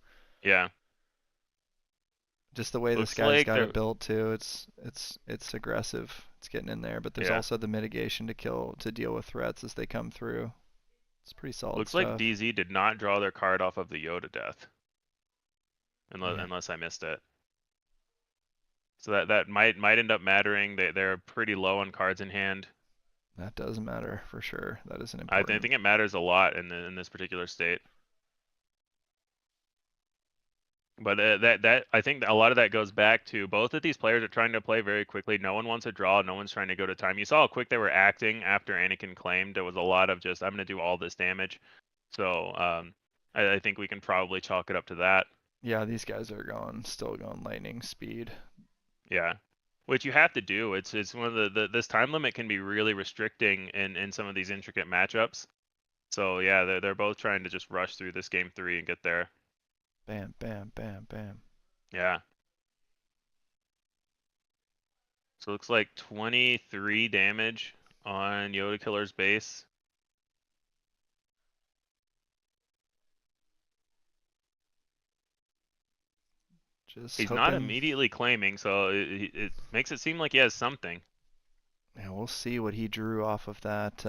Yeah. Just the way Looks this guy's like got it built too. It's aggressive. It's getting in there, but there's also the mitigation to deal with threats as they come through. It's pretty solid Looks stuff. like DZ did not draw their card off of the Yoda death. Unless I missed it. So that might end up mattering. They're pretty low on cards in hand. That does matter for sure. That is an I important. think it matters a lot in this particular state. But I think a lot of that goes back to both of these players are trying to play very quickly. No one wants to draw. No one's trying to go to time. You saw how quick they were acting after Anakin claimed. There was a lot of just, I'm going to do all this damage. So I think we can probably chalk it up to that. Yeah, these guys are still going lightning speed. Yeah, which you have to do. It's one of this time limit can be really restricting in some of these intricate matchups. So yeah, they're both trying to just rush through this game 3 and get there. Bam, bam, bam, bam. Yeah. So it looks like 23 damage on Yoda Killer's base. He's not immediately claiming, so it makes it seem like he has something. Yeah, we'll see what he drew off of that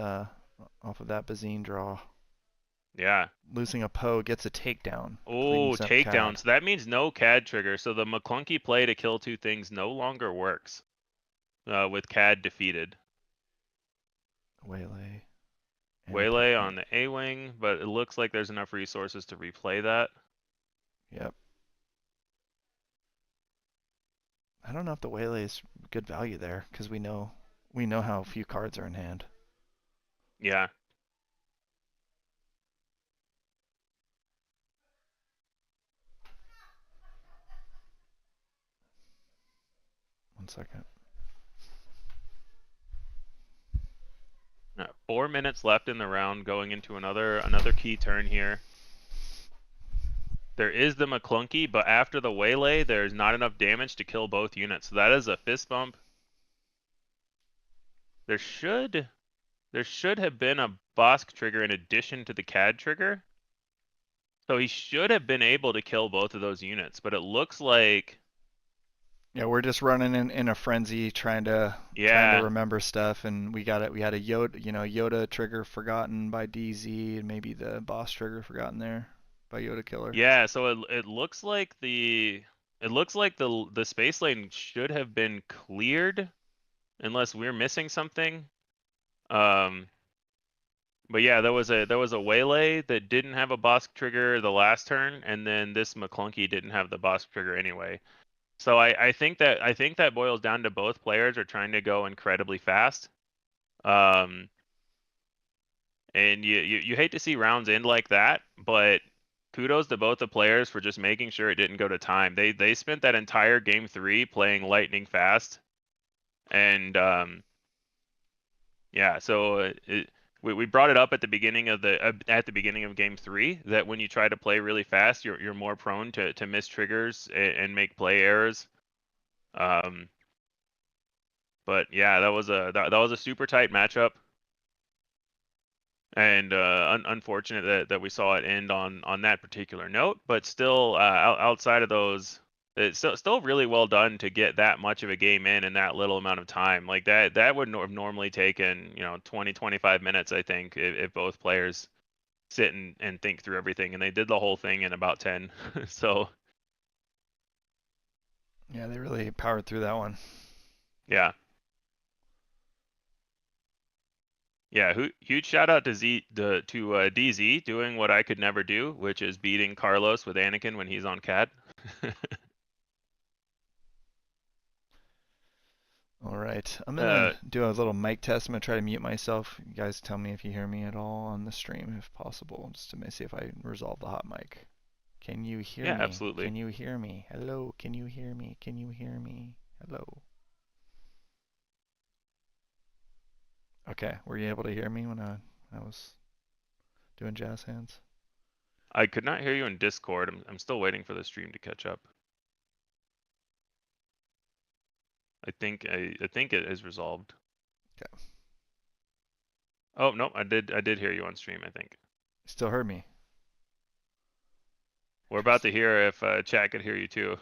Bazine draw. Yeah. Losing a Poe gets a takedown. Oh, takedown. So that means no CAD trigger. So the Maclunky play to kill 2 things no longer works with CAD defeated. Waylay. Waylay on the A-Wing, but it looks like there's enough resources to replay that. Yep. I don't know if the Waylay is good value there because we know how few cards are in hand. Yeah. One second. 4 minutes left in the round, going into another key turn here. There is the Maclunky, but after the Waylay, there's not enough damage to kill both units. So that is a fist bump. There should have been a Bosk trigger in addition to the Cad trigger. So he should have been able to kill both of those units, but it looks like... Yeah, we're just running in a frenzy trying to remember stuff, and we had a Yoda trigger forgotten by DZ, and maybe the boss trigger forgotten there by Yoda Killer. Yeah, so it looks like the space lane should have been cleared, unless we're missing something. But yeah, there was a Waylay that didn't have a Bosk trigger the last turn, and then this Maclunky didn't have the Bosk trigger anyway. So I think that boils down to both players are trying to go incredibly fast. And you hate to see rounds end like that, but kudos to both the players for just making sure it didn't go to time. They spent that entire game 3 playing lightning fast, and yeah, so we brought it up at the beginning of game 3 that when you try to play really fast, you're more prone to miss triggers and make play errors. But yeah, that was a super tight matchup, and unfortunate that we saw it end on that particular note. But still, outside of those, it's still really well done to get that much of a game in that little amount of time. Like that would have normally taken 20-25 minutes, I think, if both players sit and think through everything, and they did the whole thing in about 10. So yeah, they really powered through that one. Yeah. Yeah, huge shout out to DZ doing what I could never do, which is beating Carlos with Anakin when he's on Cad. All right, I'm gonna do a little mic test. I'm gonna try to mute myself. You guys tell me if you hear me at all on the stream, if possible, just to see if I resolve the hot mic. Can you hear me? Yeah, absolutely. Can you hear me? Hello, can you hear me? Can you hear me? Hello. Okay, were you able to hear me when I was doing jazz hands? I could not hear you in Discord. I'm still waiting for the stream to catch up. I think it is resolved. Okay. Oh no, I did hear you on stream, I think. Still heard me. We're about to hear if chat could hear you too.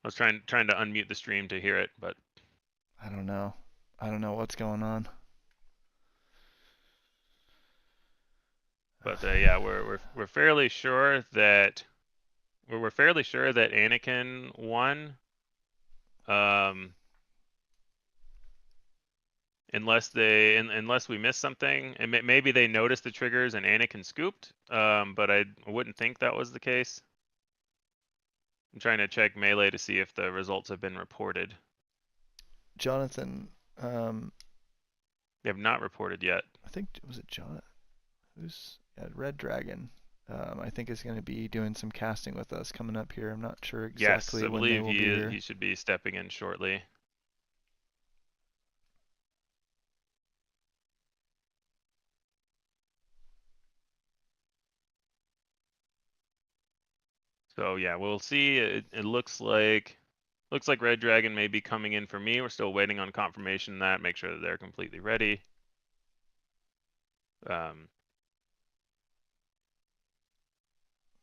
I was trying to unmute the stream to hear it, but I don't know. I don't know what's going on. But yeah, we're fairly sure that Anakin won. Unless we missed something, and maybe they noticed the triggers and Anakin scooped. But I wouldn't think that was the case. I'm trying to check Melee to see if the results have been reported. Jonathan, they have not reported yet. I think was it Jonathan? Who's at Red Dragon? I think is going to be doing some casting with us coming up here. I'm not sure exactly yes, I when they will believe be here. He should be stepping in shortly. So yeah, we'll see. It looks like Red Dragon may be coming in for me. We're still waiting on confirmation of that. Make sure that they're completely ready.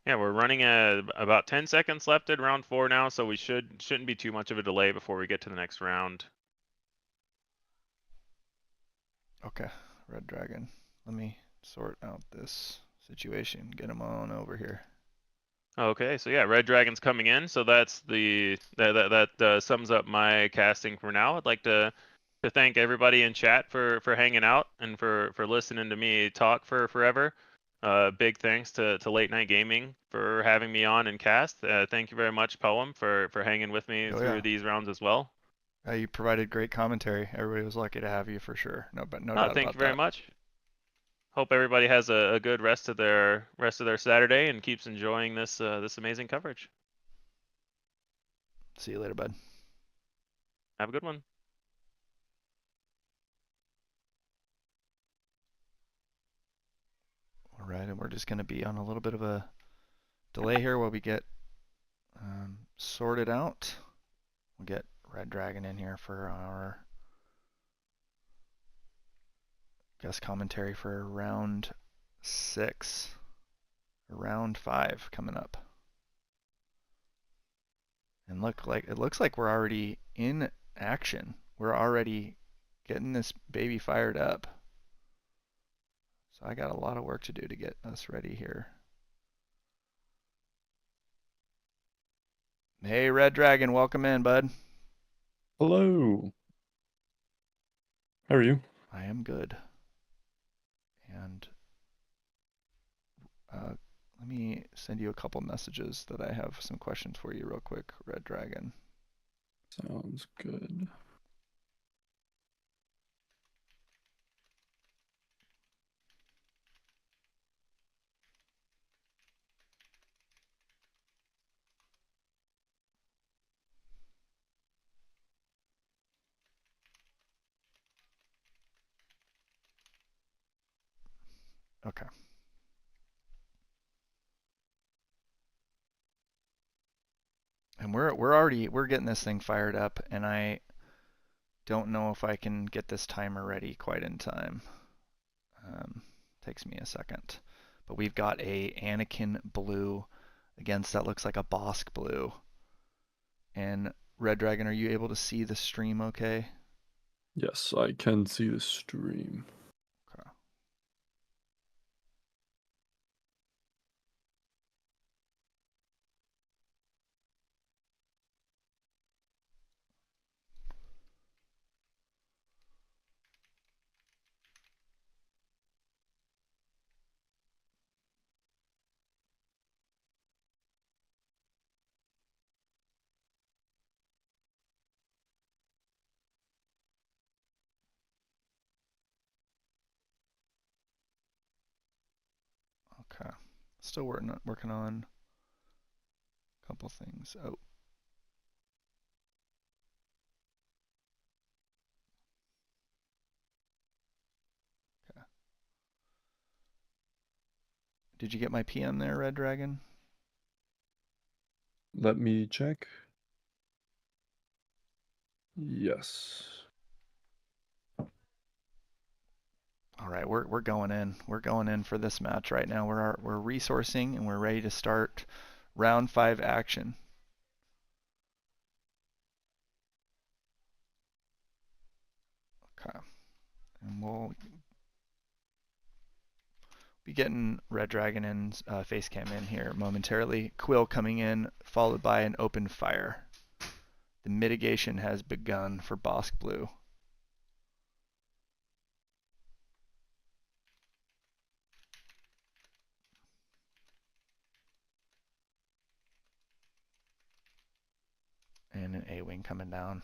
Yeah, we're running at about 10 seconds left at round 4 now, so we shouldn't be too much of a delay before we get to the next round. Okay, Red Dragon. Let me sort out this situation. Get him on over here. Okay, so yeah, Red Dragon's coming in, so that's that sums up my casting for now. I'd like to thank everybody in chat for hanging out and for listening to me talk for forever. Big thanks to Late Night Gaming for having me on and cast. Thank you very much, Poem, for hanging with me through these rounds as well. You provided great commentary. Everybody was lucky to have you for sure. No doubt Thank about you very much. Hope everybody has a good rest of their Saturday and keeps enjoying this this amazing coverage. See you later, bud. Have a good one. All right, and we're just going to be on a little bit of a delay here while we get sorted out. We'll get Red Dragon in here for our guest commentary for round 6, round 5 coming up. And it looks like we're already in action. We're already getting this baby fired up. So I got a lot of work to do to get us ready here. Hey, Red Dragon, welcome in, bud. Hello. How are you? I am good. And let me send you a couple messages that I have some questions for you real quick, Red Dragon. Sounds good. Okay. And we're getting this thing fired up, and I don't know if I can get this timer ready quite in time. Takes me a second. But we've got a Anakin blue against that looks like a Bosk blue. And Red Dragon, are you able to see the stream okay? Yes, I can see the stream. Okay. Okay. Still working on a couple things. Oh. Okay. Did you get my PM there, Red Dragon? Let me check. Yes. All right, we're going in. We're going in for this match right now. We're resourcing and we're ready to start round 5 action. Okay. And we'll be getting Red Dragon and face cam in here momentarily. Quill coming in, followed by an open fire. The mitigation has begun for Bosk Blue. And an A-wing coming down.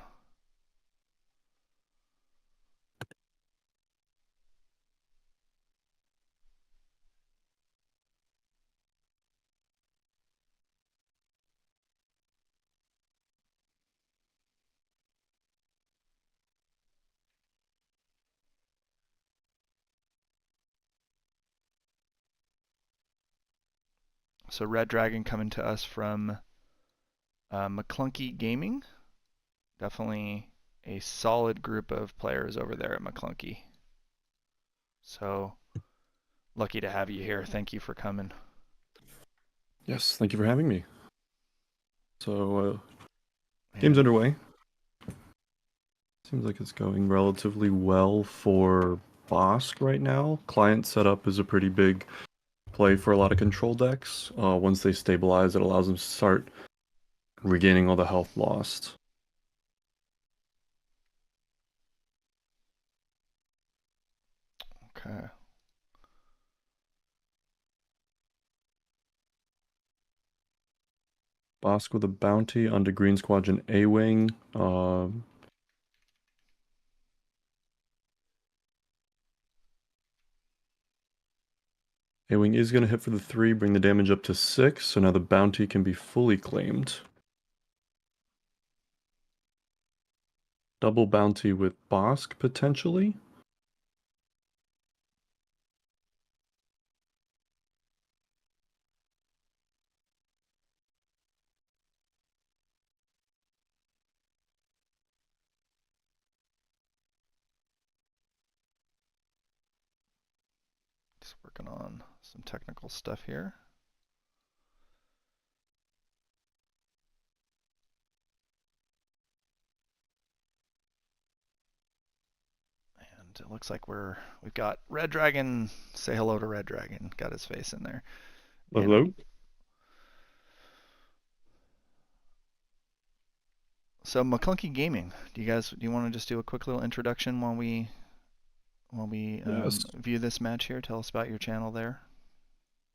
So Red Dragon coming to us from Maclunky Gaming. Definitely a solid group of players over there at Maclunky. So lucky to have you here. Thank you for coming. Yes, thank you for having me. So, game's underway. Seems like it's going relatively well for Bosk right now. Client setup is a pretty big play for a lot of control decks. Once they stabilize, it allows them to start regaining all the health lost. Okay. Bosk with a bounty onto Green Squadron A-Wing. A-Wing is going to hit for the 3, bring the damage up to 6, so now the bounty can be fully claimed. Double bounty with Bosk, potentially. Just working on some technical stuff here. And it looks like we've got Red Dragon. Say hello to Red Dragon. Got his face in there. Hello. And so Maclunky Gaming. Do you want to just do a quick little introduction while we Yes. view this match here? Tell us about your channel there.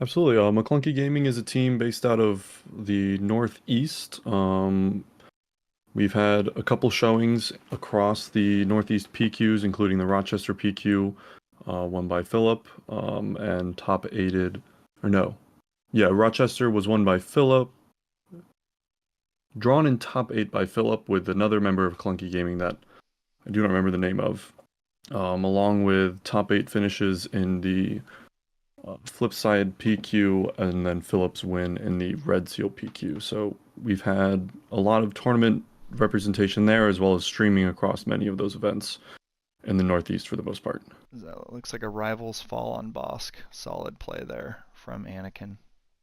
Absolutely. Maclunky Gaming is a team based out of the Northeast. We've had a couple showings across the Northeast PQs, including the Rochester PQ, won by Philip, and top aided, or no. Yeah, Rochester was won by Philip, drawn in top 8 by Philip with another member of Clunky Gaming that I do not remember the name of, along with top 8 finishes in the Flipside PQ, and then Philip's win in the Red Seal PQ. So we've had a lot of tournament representation there, as well as streaming across many of those events in the Northeast for the most part. That looks like a Rivals fall on Bosk. Solid play there from Anakin.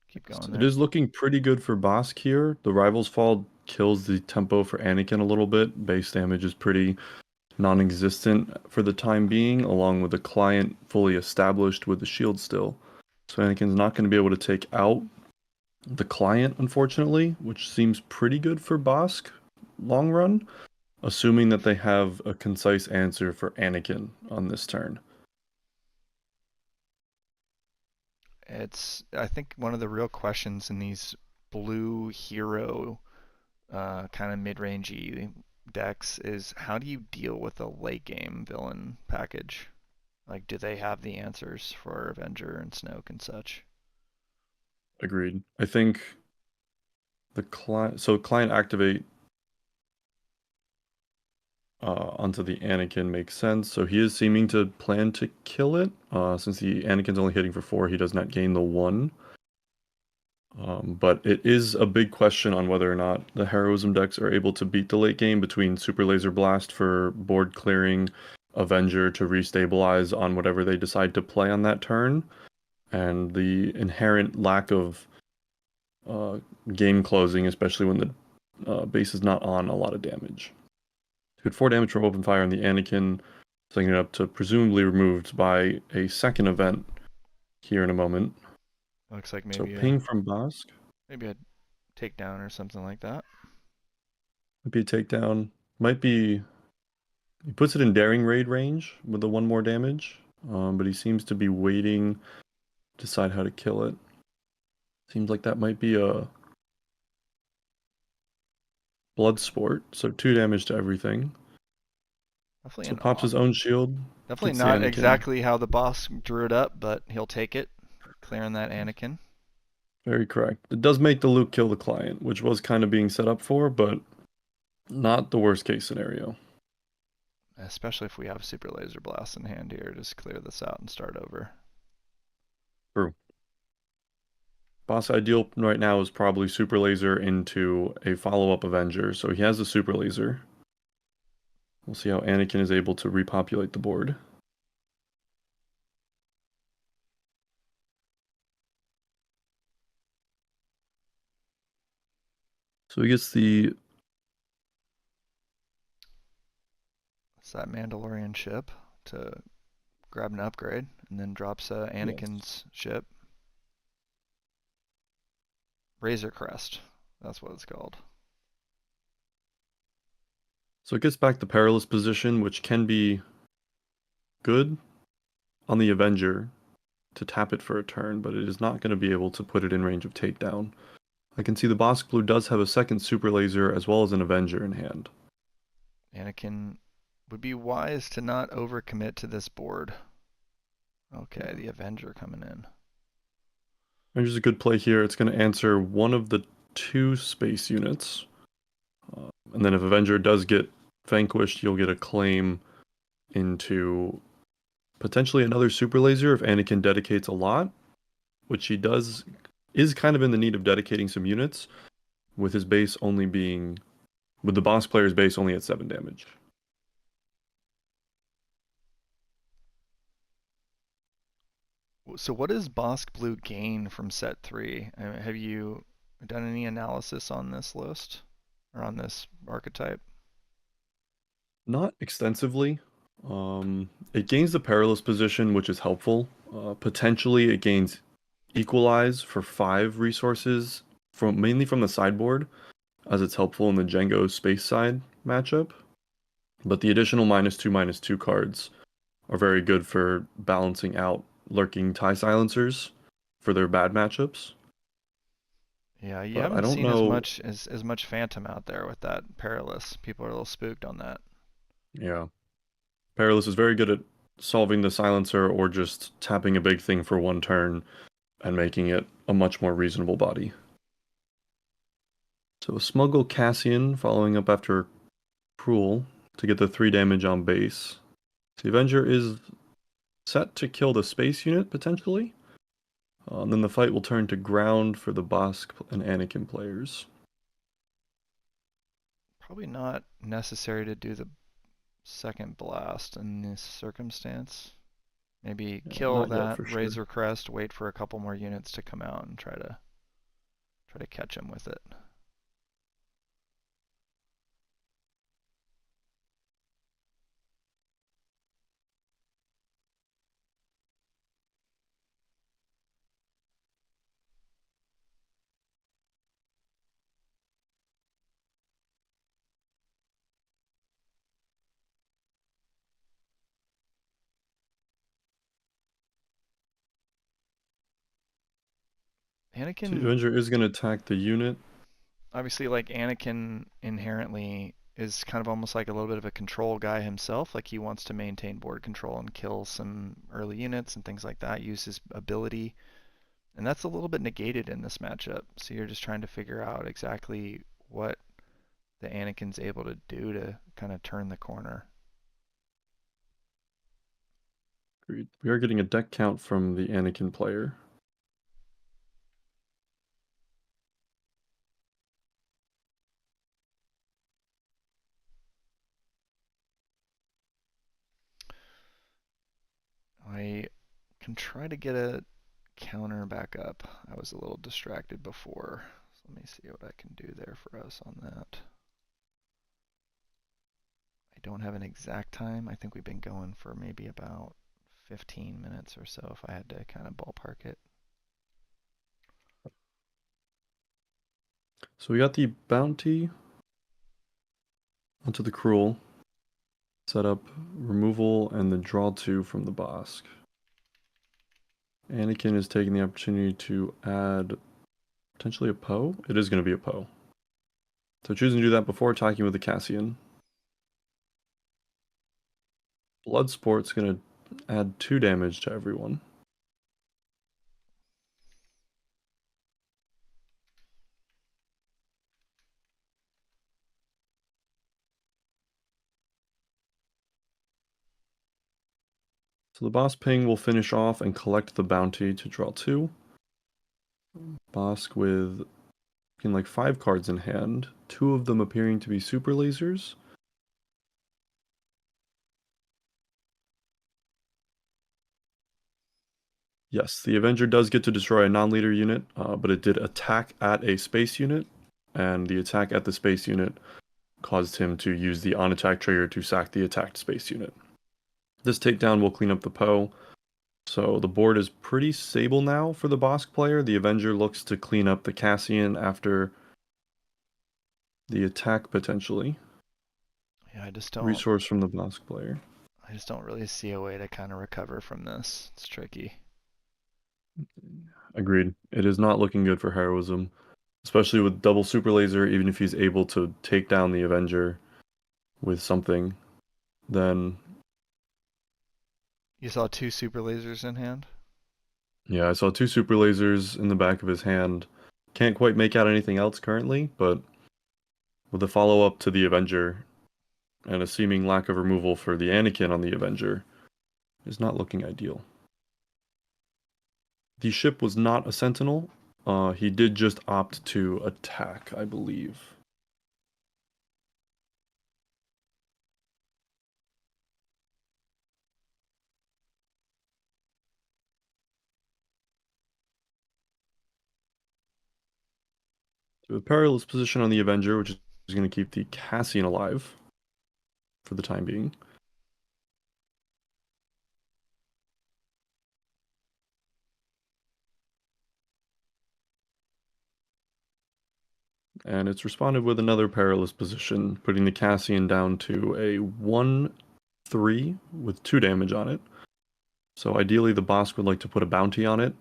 Keep going there. It is looking pretty good for Bosk here. The Rivals fall kills the tempo for Anakin a little bit. Base damage is pretty non-existent for the time being, along with the client fully established with the shield still. So Anakin's not going to be able to take out the client, unfortunately, which seems pretty good for Bosk long run, assuming that they have a concise answer for Anakin on this turn. I think one of the real questions in these blue hero kind of mid-rangey decks is how do you deal with a late game villain package? Like, do they have the answers for Avenger and Snoke and such? Agreed. I think the client activate onto the Anakin makes sense. So he is seeming to plan to kill it. Since the Anakin's only hitting for 4, he does not gain the 1. But it is a big question on whether or not the heroism decks are able to beat the late game between Super Laser Blast for board clearing, Avenger to restabilize on whatever they decide to play on that turn, and the inherent lack of game closing, especially when the base is not on a lot of damage. Good 4 damage from open fire on the Anakin, setting it up to presumably removed by a second event here in a moment. Looks like maybe so ping from Bosk. Maybe a takedown or something like that. Might be a takedown. Might be. He puts it in daring raid range with the 1 more damage, but he seems to be waiting to decide how to kill it. Seems like that might be a blood sport, so 2 damage to everything. Definitely so pops his own shield. Definitely not exactly how the boss drew it up, but he'll take it, clearing that Anakin. Very correct. It does make the Luke kill the client, which was kind of being set up for, but not the worst case scenario. Especially if we have Super Laser Blast in hand here, just clear this out and start over. True. Boss ideal right now is probably Super Laser into a follow-up Avenger, so he has a Super Laser. We'll see how Anakin is able to repopulate the board. So he gets the... It's that Mandalorian ship to grab an upgrade, and then drops Anakin's ship. Razor Crest, that's what it's called. So it gets back the perilous position, which can be good on the Avenger to tap it for a turn, but it is not going to be able to put it in range of takedown. I can see the Bosk Blue does have a second Super Laser as well as an Avenger in hand. Anakin would be wise to not overcommit to this board. Okay, the Avenger coming in. Avenger's a good play here. It's going to answer one of the 2 space units. And then if Avenger does get vanquished, you'll get a claim into potentially another Super Laser if Anakin dedicates a lot, which he is kind of in the need of dedicating some units, with his base only being, with the boss player's base only at 7 damage. So what does Bosk Blue gain from set 3? Have you done any analysis on this list or on this archetype? Not extensively. It gains the perilous position, which is helpful. Potentially, it gains equalize for 5 resources mainly from the sideboard, as it's helpful in the Django space side matchup. But the additional -2/-2 cards are very good for balancing out lurking TIE silencers for their bad matchups. Yeah, you But I haven't don't seen know. as much Phantom out there with that Perilous. People are a little spooked on that. Yeah. Perilous is very good at solving the silencer or just tapping a big thing for 1 turn and making it a much more reasonable body. So Smuggle Cassian following up after Cruel to get the 3 damage on base. The Avenger is set to kill the space unit potentially. Then the fight will turn to ground for the Bosk and Anakin players. Probably not necessary to do the second blast in this circumstance. Maybe kill not yet that for sure. Razor Crest, wait for a couple more units to come out and try to catch him with it. So the Anakin, Avenger is going to attack the unit. obviously, like Anakin inherently is kind of almost like a little bit of a control guy himself. Like he wants to maintain board control and kill some early units and things like that, use his ability. And that's a little bit negated in this matchup. So you're just trying to figure out exactly what the Anakin's able to do to kind of turn the corner. Agreed. We are getting a deck count from the Anakin player. I can try to get a counter back up. I was a little distracted before. So let me see what I can do there for us on that. I don't have an exact time. I think we've been going for maybe about 15 minutes or so if I had to kind of ballpark it. So we got the bounty onto the Cruel. Set up removal and the draw 2 from the Bosk. Anakin is taking the opportunity to add potentially a Poe. It is going to be a Poe. So choosing to do that before attacking with the Cassian. Bloodsport's going to add 2 damage to everyone. So the boss ping will finish off and collect the bounty to draw 2. Bosk with like 5 cards in hand, 2 of them appearing to be super lasers. Yes, the Avenger does get to destroy a non-leader unit, but it did attack at a space unit, and the attack at the space unit caused him to use the on-attack trigger to sack the attacked space unit. This takedown will clean up the Poe. So the board is pretty stable now for the Bosk player. The Avenger looks to clean up the Cassian after the attack potentially. Yeah, I just don't. Resource from the Bosk player. I just don't really see a way to kind of recover from this. It's tricky. Agreed. It is not looking good for heroism. especially with double super laser. Even if he's able to take down the Avenger with something, then You saw 2 super lasers in hand? yeah, I saw 2 super lasers in the back of his hand. Can't quite make out anything else currently, but with a follow-up to the Avenger and a seeming lack of removal for the Anakin on the Avenger, is not looking ideal. The ship was not a Sentinel. He did just opt to attack, I believe. So a perilous position on the Avenger, which is going to keep the Cassian alive for the time being. And it's responded with another perilous position, putting the Cassian down to a 1/3 with 2 damage on it. So ideally the Bosk would like to put a bounty on it,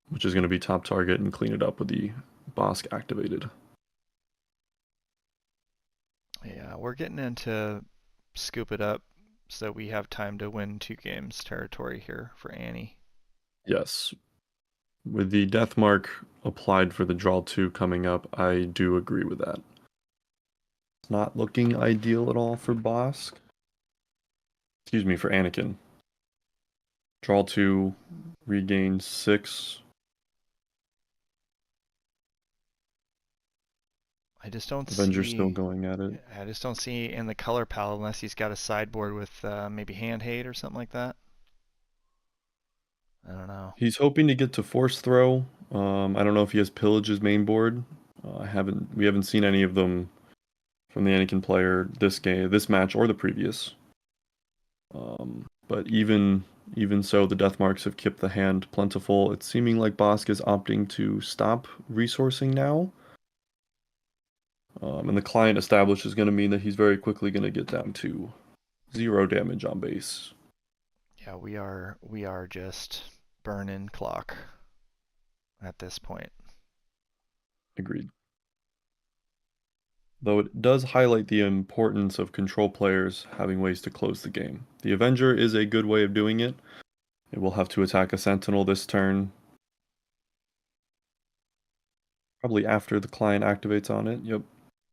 which is going to be top target, and clean it up with the Bosk activated. Yeah, we're getting into scoop it up so we have time to win 2 games territory here for Annie. Yes. With the death mark applied for the draw 2 coming up, I do agree with that. It's not looking ideal at all for Bosk. Excuse me, for Anakin. Draw 2, regain 6. I just don't Avenger's see. still going at it. I just don't see in the color palette unless he's got a sideboard with maybe hand hate or something like that. I don't know. He's hoping to get to Force Throw. I don't know if he has Pillage's main board. We haven't seen any of them from the Anakin player this match, or the previous. But even so, the death marks have kept the hand plentiful. It's seeming like Bosk is opting to stop resourcing now. And the client established is going to mean that he's very quickly going to get down to 0 damage on base. Yeah, we are just burning clock at this point. Agreed. Though it does highlight the importance of control players having ways to close the game. The Avenger is a good way of doing it. It will have to attack a Sentinel this turn. Probably after the client activates on it. Yep.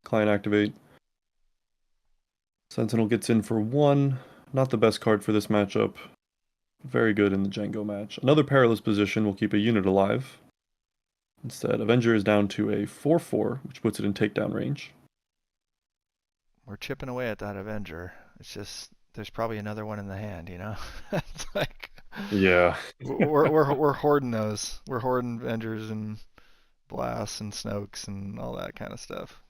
Client activate. Sentinel gets in for 1. Not the best card for this matchup. Very good in the Django match. Another perilous position will keep a unit alive. Instead, Avenger is down to a 4/4, which puts it in takedown range. We're chipping away at that Avenger. It's just there's probably another one in the hand, you know? It's like yeah. we're hoarding those. We're hoarding Avengers and Blasts and Snokes and all that kind of stuff.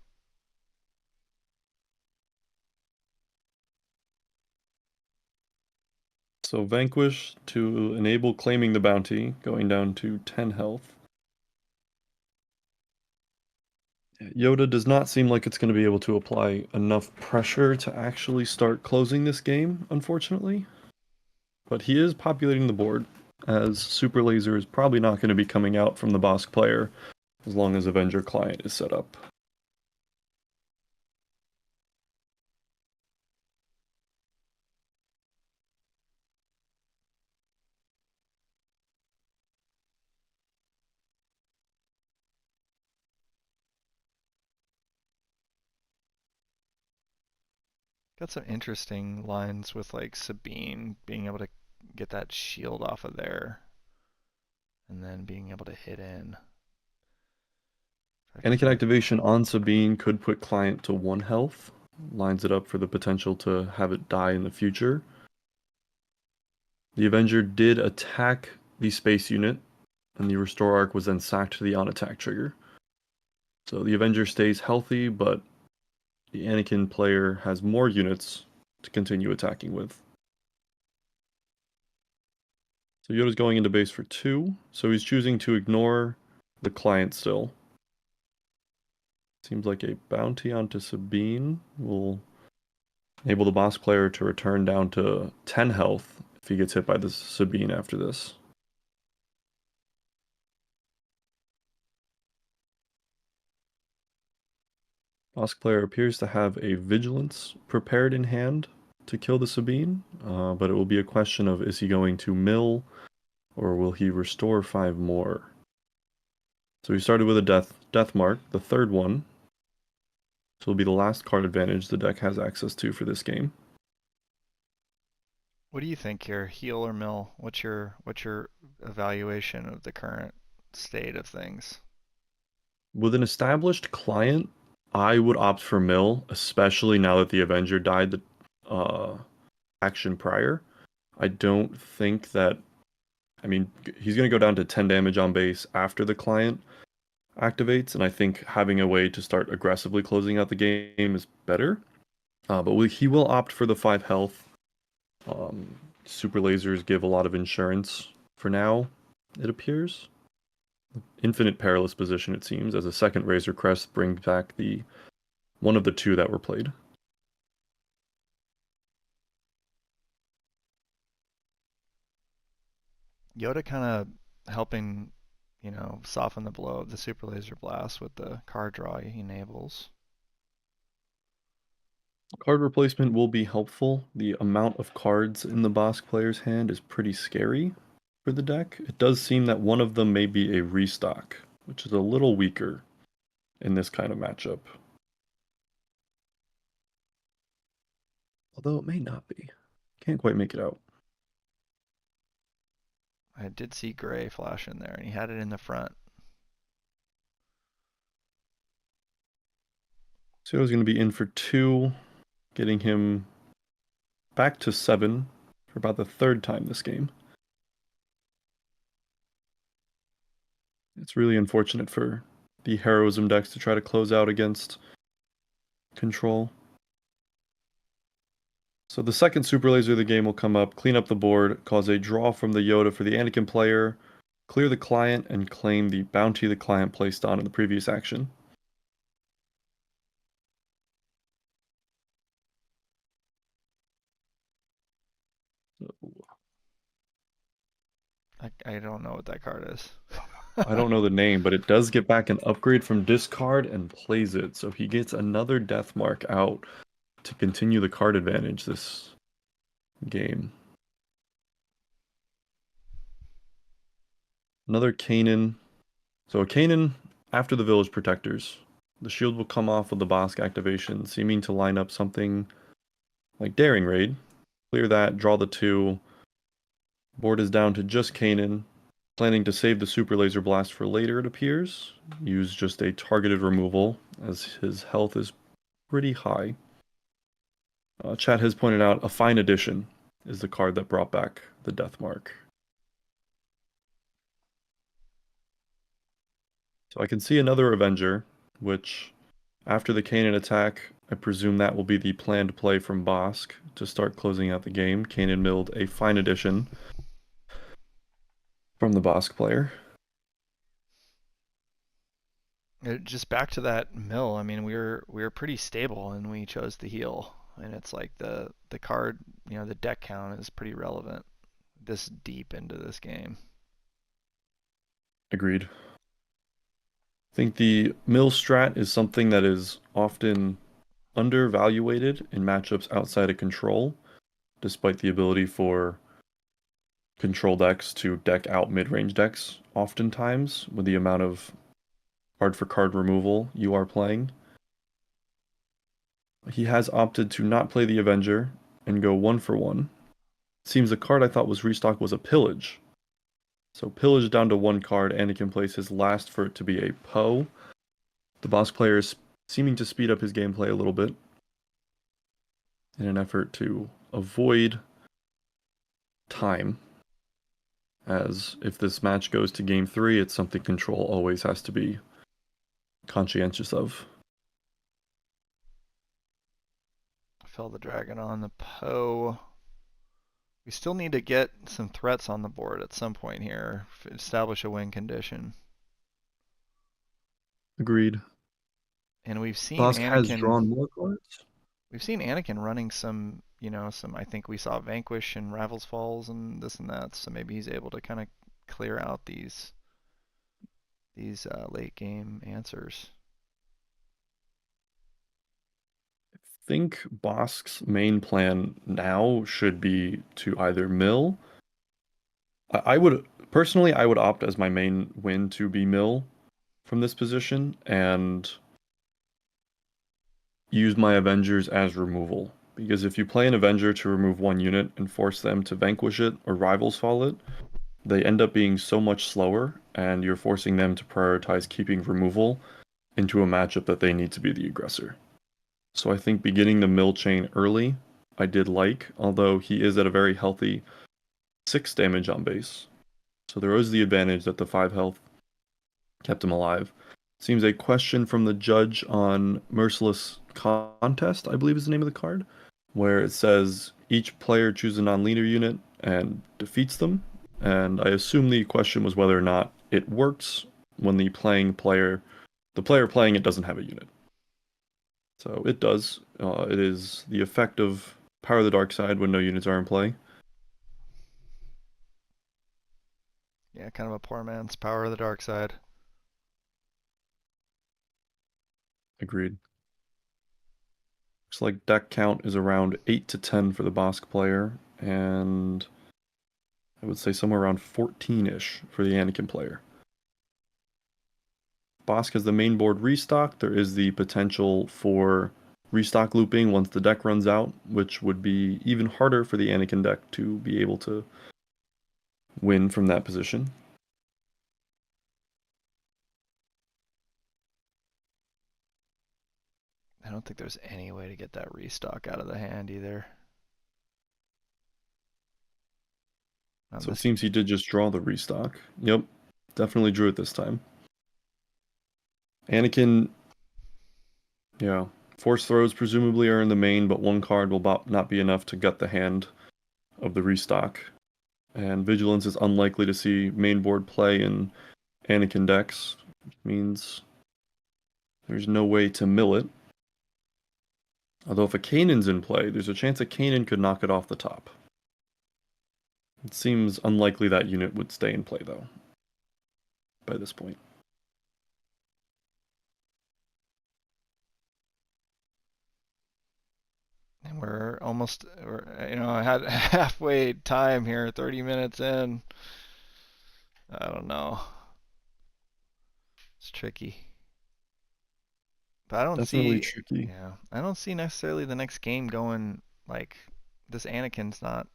So Vanquish to enable claiming the bounty, going down to 10 health. Yoda does not seem like it's going to be able to apply enough pressure to actually start closing this game, unfortunately. But he is populating the board, as Super Laser is probably not going to be coming out from the Bosk player as long as Avenger client is set up. Got some interesting lines with like Sabine being able to get that shield off of there and then being able to hit in. Anakin activation on Sabine could put client to 1 health. Lines it up for the potential to have it die in the future. The Avenger did attack the space unit, and the restore arc was then sacked to the on-attack trigger. So the Avenger stays healthy, but the Anakin player has more units to continue attacking with. So Yoda's going into base for 2, so he's choosing to ignore the client still. Seems like a bounty onto Sabine will enable the Bosk player to return down to 10 health if he gets hit by the Sabine after this. Bosk player appears to have a Vigilance prepared in hand to kill the Sabine, but it will be a question of, is he going to mill or will he restore 5 more? So he started with a death mark, the third one. So it'll be the last card advantage the deck has access to for this game. What do you think here, heal or mill? What's your evaluation of the current state of things? With an established client, I would opt for mill, especially now that the Avenger died the action prior. I don't think that, I mean, he's going to go down to 10 damage on base after the client activates, and I think having a way to start aggressively closing out the game is better. But he will opt for the 5 health. Super lasers give a lot of insurance for now, it appears. Infinite Perilous position, it seems, as a second Razor Crest brings back the one of the 2 that were played. Yoda kind of helping, soften the blow of the Super Laser Blast with the card draw he enables. Card replacement will be helpful. The amount of cards in the Bosk player's hand is pretty scary for the deck. It does seem that one of them may be a restock, which is a little weaker in this kind of matchup. Although it may not be. Can't quite make it out. I did see gray flash in there, and he had it in the front. So he's going to be in for 2, getting him back to 7 for about the 3rd time this game. It's really unfortunate for the Heroism decks to try to close out against control. So the second Super Laser of the game will come up, clean up the board, cause a draw from the Yoda for the Anakin player, clear the client, and claim the bounty the client placed on in the previous action. I don't know what that card is. I don't know the name, but it does get back an upgrade from discard and plays it. So he gets another death mark out to continue the card advantage this game. Another Kanan. So a Kanan after the Village Protectors. The shield will come off with the Bosk activation, seeming to line up something like Daring Raid. Clear that, draw the 2. Board is down to just Kanan. Planning to save the Super Laser Blast for later, it appears. Use just a targeted removal, as his health is pretty high. Chat has pointed out a Fine Edition is the card that brought back the death mark. So I can see another Avenger, which, after the Kanan attack, I presume that will be the planned play from Bosk to start closing out the game. Kanan milled a Fine Edition from the Bosk player. Just back to that mill. I mean, we were pretty stable, and we chose to heal. And it's like the card, the deck count is pretty relevant this deep into this game. Agreed. I think the mill strat is something that is often undervaluated in matchups outside of control, despite the ability for control decks to deck out mid-range decks oftentimes with the amount of card-for-card removal you are playing. He has opted to not play the Avenger and go 1-for-1. Seems the card I thought was restock was a Pillage. So Pillage down to 1 card, Anakin plays his last for it to be a Poe. The Bosk player is seeming to speed up his gameplay a little bit in an effort to avoid time. As if this match goes to game 3, it's something control always has to be conscientious of. Fell the dragon on the Poe. We still need to get some threats on the board at some point here. Establish a win condition. Agreed. And we've seen Bosk Anakin has drawn more cards. We've seen Anakin running some, I think we saw Vanquish and Ravels Falls and this and that. So maybe he's able to kind of clear out these late game answers. think Bosk's main plan now should be to either mill. I would personally, I would opt as my main win to be mill from this position and use my Avengers as removal. Because if you play an Avenger to remove one unit and force them to vanquish it or rivals fall it, they end up being so much slower, and you're forcing them to prioritize keeping removal into a matchup that they need to be the aggressor. So I think beginning the mill chain early, I did like, although he is at a very healthy 6 damage on base. So there is the advantage that the 5 health kept him alive. Seems a question from the judge on Merciless Contest, I believe is the name of the card, where it says each player chooses a non-leader unit and defeats them. And I assume the question was whether or not it works when the player playing it doesn't have a unit. So it does. It is the effect of Power of the Dark Side when no units are in play. Yeah, kind of a poor man's Power of the Dark Side. Agreed. Looks like deck count is around 8 to 10 for the Bosk player, and I would say somewhere around 14-ish for the Anakin player. Bosk has the main board restock. There is the potential for restock looping once the deck runs out, which would be even harder for the Anakin deck to be able to win from that position. I don't think there's any way to get that restock out of the hand either. So it seems he did just draw the restock. Yep, definitely drew it this time. Anakin, yeah, Force Throws presumably are in the main, but one card will not be enough to gut the hand of the restock. And Vigilance is unlikely to see main board play in Anakin decks, which means there's no way to mill it. Although if a Kanan's in play, there's a chance a Kanan could knock it off the top. It seems unlikely that unit would stay in play, though, by this point. And we're I had halfway time here, 30 minutes in. I don't know. It's tricky. But I don't Definitely see, tricky. yeah, I don't see necessarily the next game going like this. Anakin's not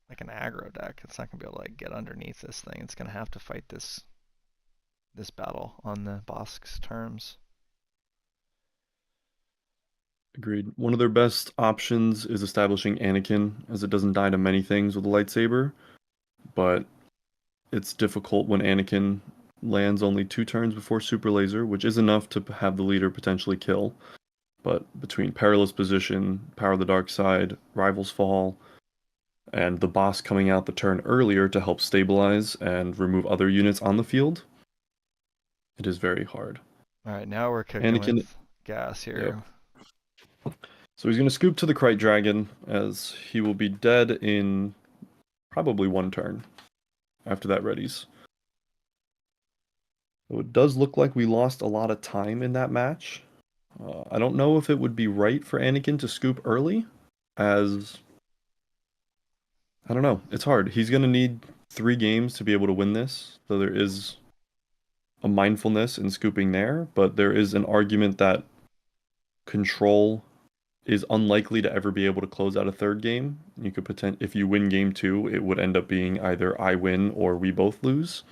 like an aggro deck. It's not gonna be able to like get underneath this thing. It's gonna have to fight this battle on the Bosk's terms. Agreed. One of their best options is establishing Anakin, as it doesn't die to many things with a lightsaber, but it's difficult when Anakin lands only 2 turns before Super Laser, which is enough to have the leader potentially kill. But between Perilous Position, Power of the Dark Side, Rival's Fall, and the boss coming out the turn earlier to help stabilize and remove other units on the field, it is very hard. All right, now we're kicking Anakin, with gas here. Yep. So he's going to scoop to the Krayt Dragon, as he will be dead in probably 1 turn after that readies. So it does look like we lost a lot of time in that match. I don't know if it would be right for Anakin to scoop early, as I don't know. It's hard. He's going to need 3 games to be able to win this, so there is a mindfulness in scooping there, but there is an argument that control is unlikely to ever be able to close out a 3rd game. You could if you win game 2, it would end up being either I win or we both lose.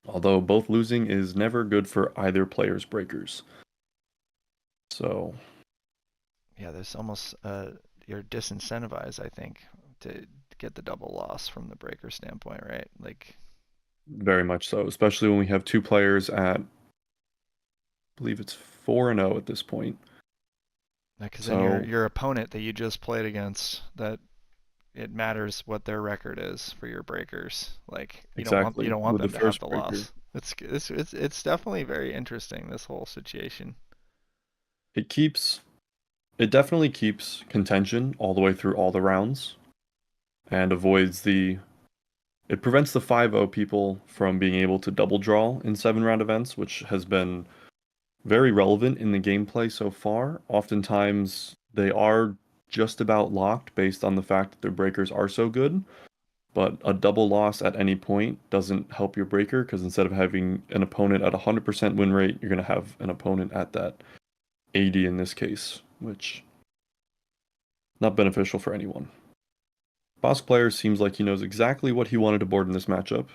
Although both losing is never good for either player's breakers. So yeah, there's almost you're disincentivized, I think, to get the double loss from the breaker standpoint, right? Like very much so, especially when we have 2 players at, I believe it's 4-0 at this point. Because then your opponent that you just played against, that it matters what their record is for your breakers. Like you don't want them to have the loss. It's definitely very interesting, this whole situation. It definitely keeps contention all the way through all the rounds, and avoids it prevents the 5-0 people from being able to double draw in 7-round events, which has been very relevant in the gameplay so far. Oftentimes, They are just about locked based on the fact that their breakers are so good, but a double loss at any point doesn't help your breaker, because instead of having an opponent at 100% win rate, you're going to have an opponent at that 80 in this case, which not beneficial for anyone. Boss player seems like he knows exactly what he wanted to board in this matchup.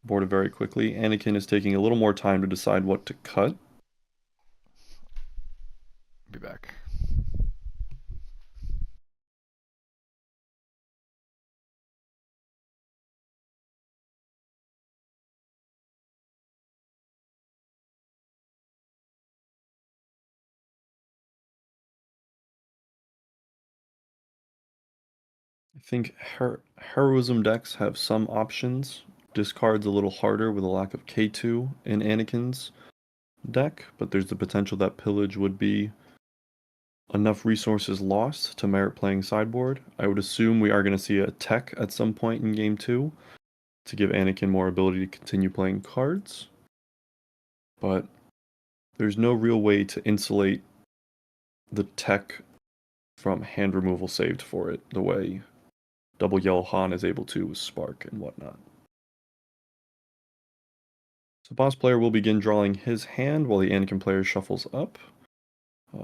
Boarded very quickly. Anakin is taking a little more time to decide what to cut. Be back. I think heroism decks have some options. Discard's a little harder with a lack of K2 in Anakin's deck, but there's the potential that pillage would be enough resources lost to merit playing sideboard. I would assume we are going to see a tech at some point in game 2 to give Anakin more ability to continue playing cards, but there's no real way to insulate the tech from hand removal saved for it the way Double Yellow Han is able to with Spark and whatnot. So boss player will begin drawing his hand while the Anakin player shuffles up.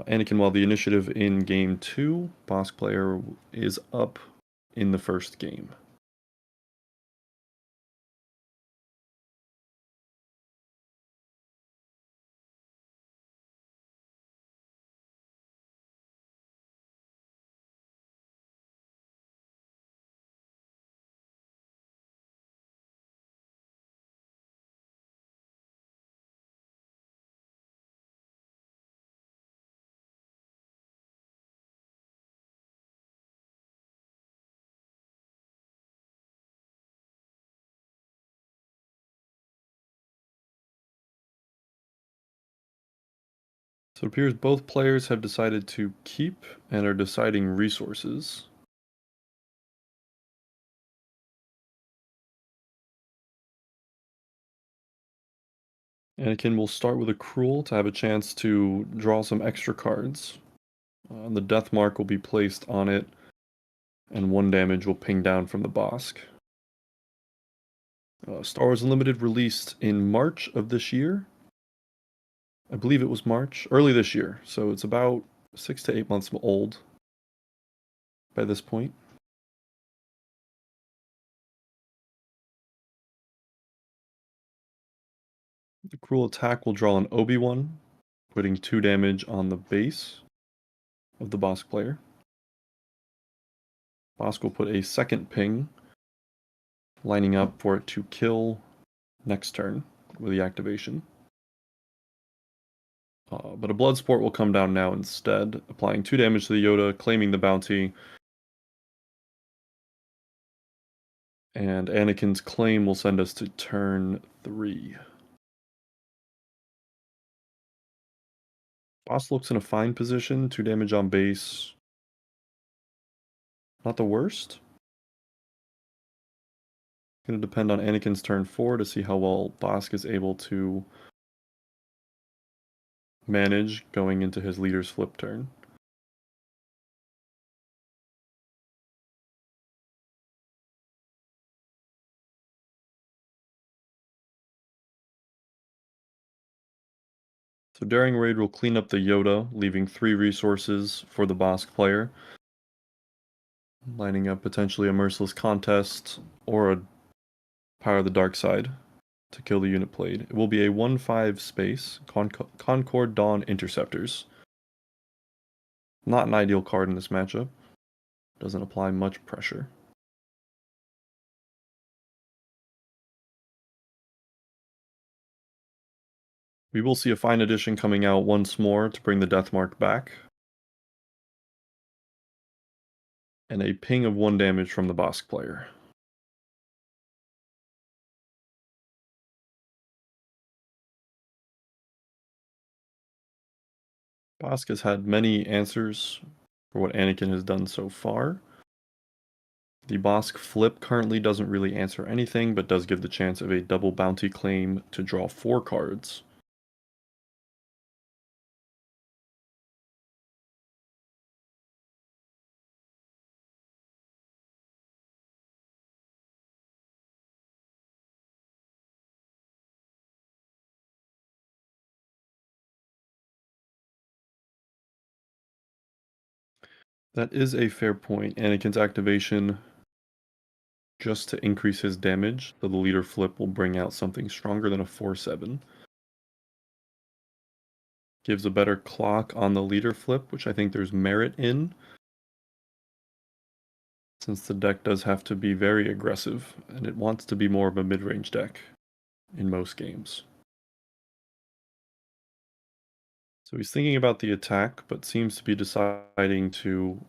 Anakin, while the initiative in game 2, boss player is up in the first game. So it appears both players have decided to keep and are deciding resources. Anakin will start with a Cruel to have a chance to draw some extra cards. The death mark will be placed on it, and 1 damage will ping down from the Bosk. Star Wars Unlimited released in March of this year. I believe it was March, early this year, so it's about 6 to 8 months old by this point. The Cruel attack will draw an Obi-Wan, putting 2 damage on the base of the Bosk player. Bosk will put a second ping, lining up for it to kill next turn with the activation. But a Bloodsport will come down now instead, applying 2 damage to the Yoda, claiming the bounty. And Anakin's claim will send us to turn 3. Boss looks in a fine position, 2 damage on base. Not the worst. Going to depend on Anakin's turn 4 to see how well Bosk is able to manage going into his leader's flip turn. So Daring Raid will clean up the Yoda, leaving 3 resources for the Bosk player. Lining up potentially a Merciless Contest or a Power of the Dark Side to kill the unit played. It will be a 1/5 space, Concord Dawn Interceptors. Not an ideal card in this matchup. Doesn't apply much pressure. We will see a fine edition coming out once more to bring the death mark back. And a ping of 1 damage from the Bosk player. Bosk has had many answers for what Anakin has done so far. The Bosk flip currently doesn't really answer anything, but does give the chance of a double bounty claim to draw 4 cards. That is a fair point. Anakin's activation, just to increase his damage, so the leader flip will bring out something stronger than a 4/7. Gives a better clock on the leader flip, which I think there's merit in, since the deck does have to be very aggressive, and it wants to be more of a mid-range deck in most games. So he's thinking about the attack, but seems to be deciding to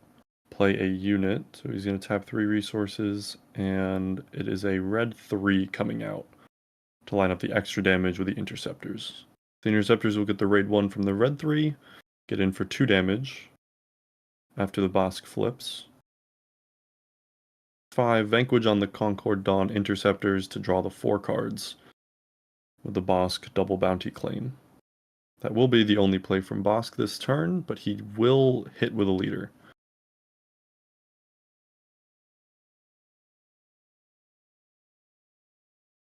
play a unit. So he's going to tap 3 resources, and it is a red 3 coming out to line up the extra damage with the interceptors. The interceptors will get the raid 1 from the red 3, get in for 2 damage after the Bosk flips. 5 Vanquish on the Concord Dawn interceptors to draw the 4 cards with the Bosk double bounty claim. That will be the only play from Bosk this turn, but he will hit with a leader.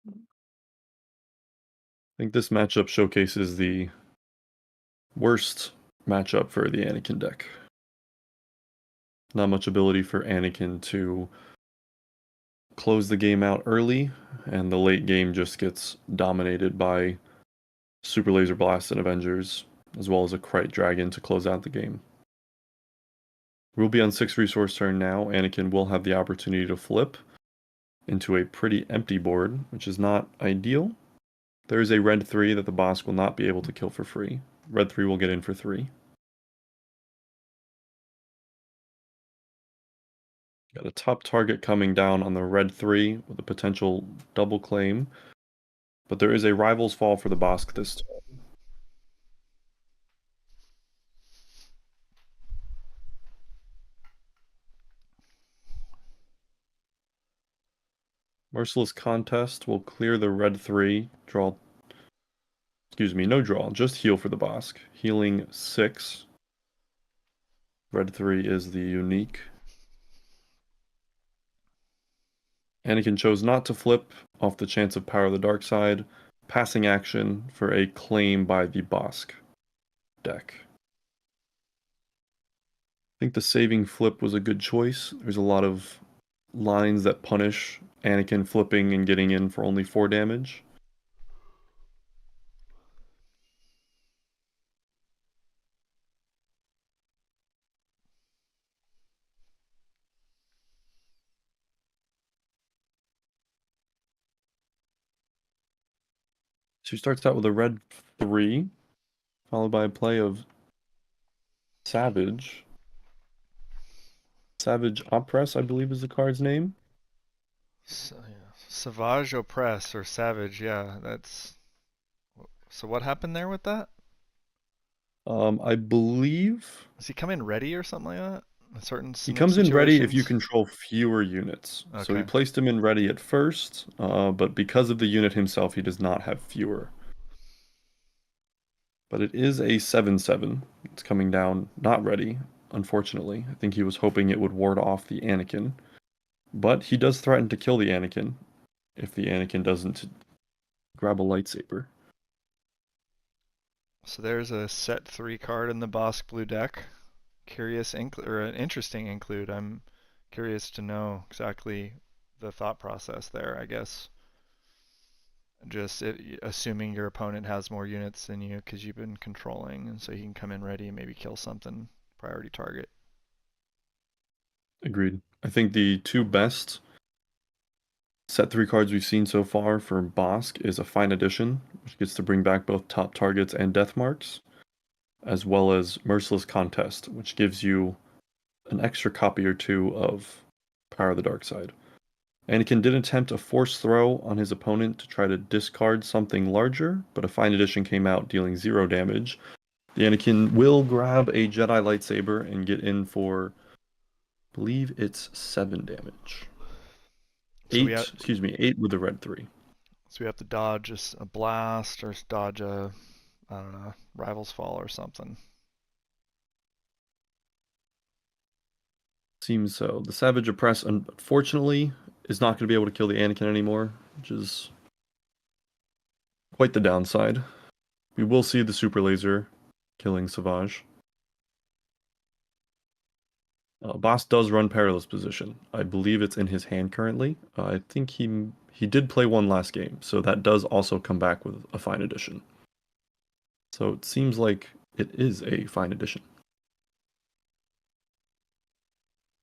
I think this matchup showcases the worst matchup for the Anakin deck. Not much ability for Anakin to close the game out early, and the late game just gets dominated by Super Laser Blast and Avengers, as well as a Krite Dragon to close out the game. We'll be on 6 resource turn now. Anakin will have the opportunity to flip into a pretty empty board, which is not ideal. There is a red 3 that the Bosk will not be able to kill for free. Red 3 will get in for 3. Got a top target coming down on the red 3 with a potential double claim. But there is a Rival's Fall for the Bosk this turn. Merciless Contest will clear the red 3, no draw, just heal for the Bosk. Healing 6. Red 3 is the unique. Anakin chose not to flip off the chance of Power of the Dark Side, passing action for a claim by the Bosk deck. I think the saving flip was a good choice. There's a lot of lines that punish Anakin flipping and getting in for only 4 damage. So he starts out with a red 3, followed by a play of Savage. Savage Oppress, I believe is the card's name. Savage Oppress or Savage, yeah, that's... So what happened there with that? I believe... Does he come in ready or something like that? He comes in ready if you control fewer units. Okay. So he placed him in ready at first, but because of the unit himself, he does not have fewer. But it is a 7/7. It's coming down not ready, unfortunately. I think he was hoping it would ward off the Anakin. But he does threaten to kill the Anakin if the Anakin doesn't grab a lightsaber. So there's a set 3 card in the Bosk blue deck. An interesting include. I'm curious to know exactly the thought process there, I guess. Just assuming your opponent has more units than you because you've been controlling, and so he can come in ready and maybe kill something, priority target. Agreed. I think the 2 best set 3 cards we've seen so far for Bosk is a Fine Edition, which gets to bring back both top targets and death marks, as well as Merciless Contest, which gives you an extra copy or 2 of Power of the Dark Side. Anakin did attempt a force throw on his opponent to try to discard something larger, but a Fine Edition came out dealing 0 damage. The Anakin will grab a Jedi lightsaber and get in for, I believe it's 7 damage. So 8 with the red 3. So we have to dodge a blast or dodge a, I don't know, Rival's Fall or something. Seems so. The Savage Oppress, unfortunately, is not going to be able to kill the Anakin anymore, which is quite the downside. We will see the Super Laser killing Savage. Boss does run Perilous Position. I believe it's in his hand currently. I think he did play one last game, so that does also come back with a fine addition. So it seems like it is a fine addition.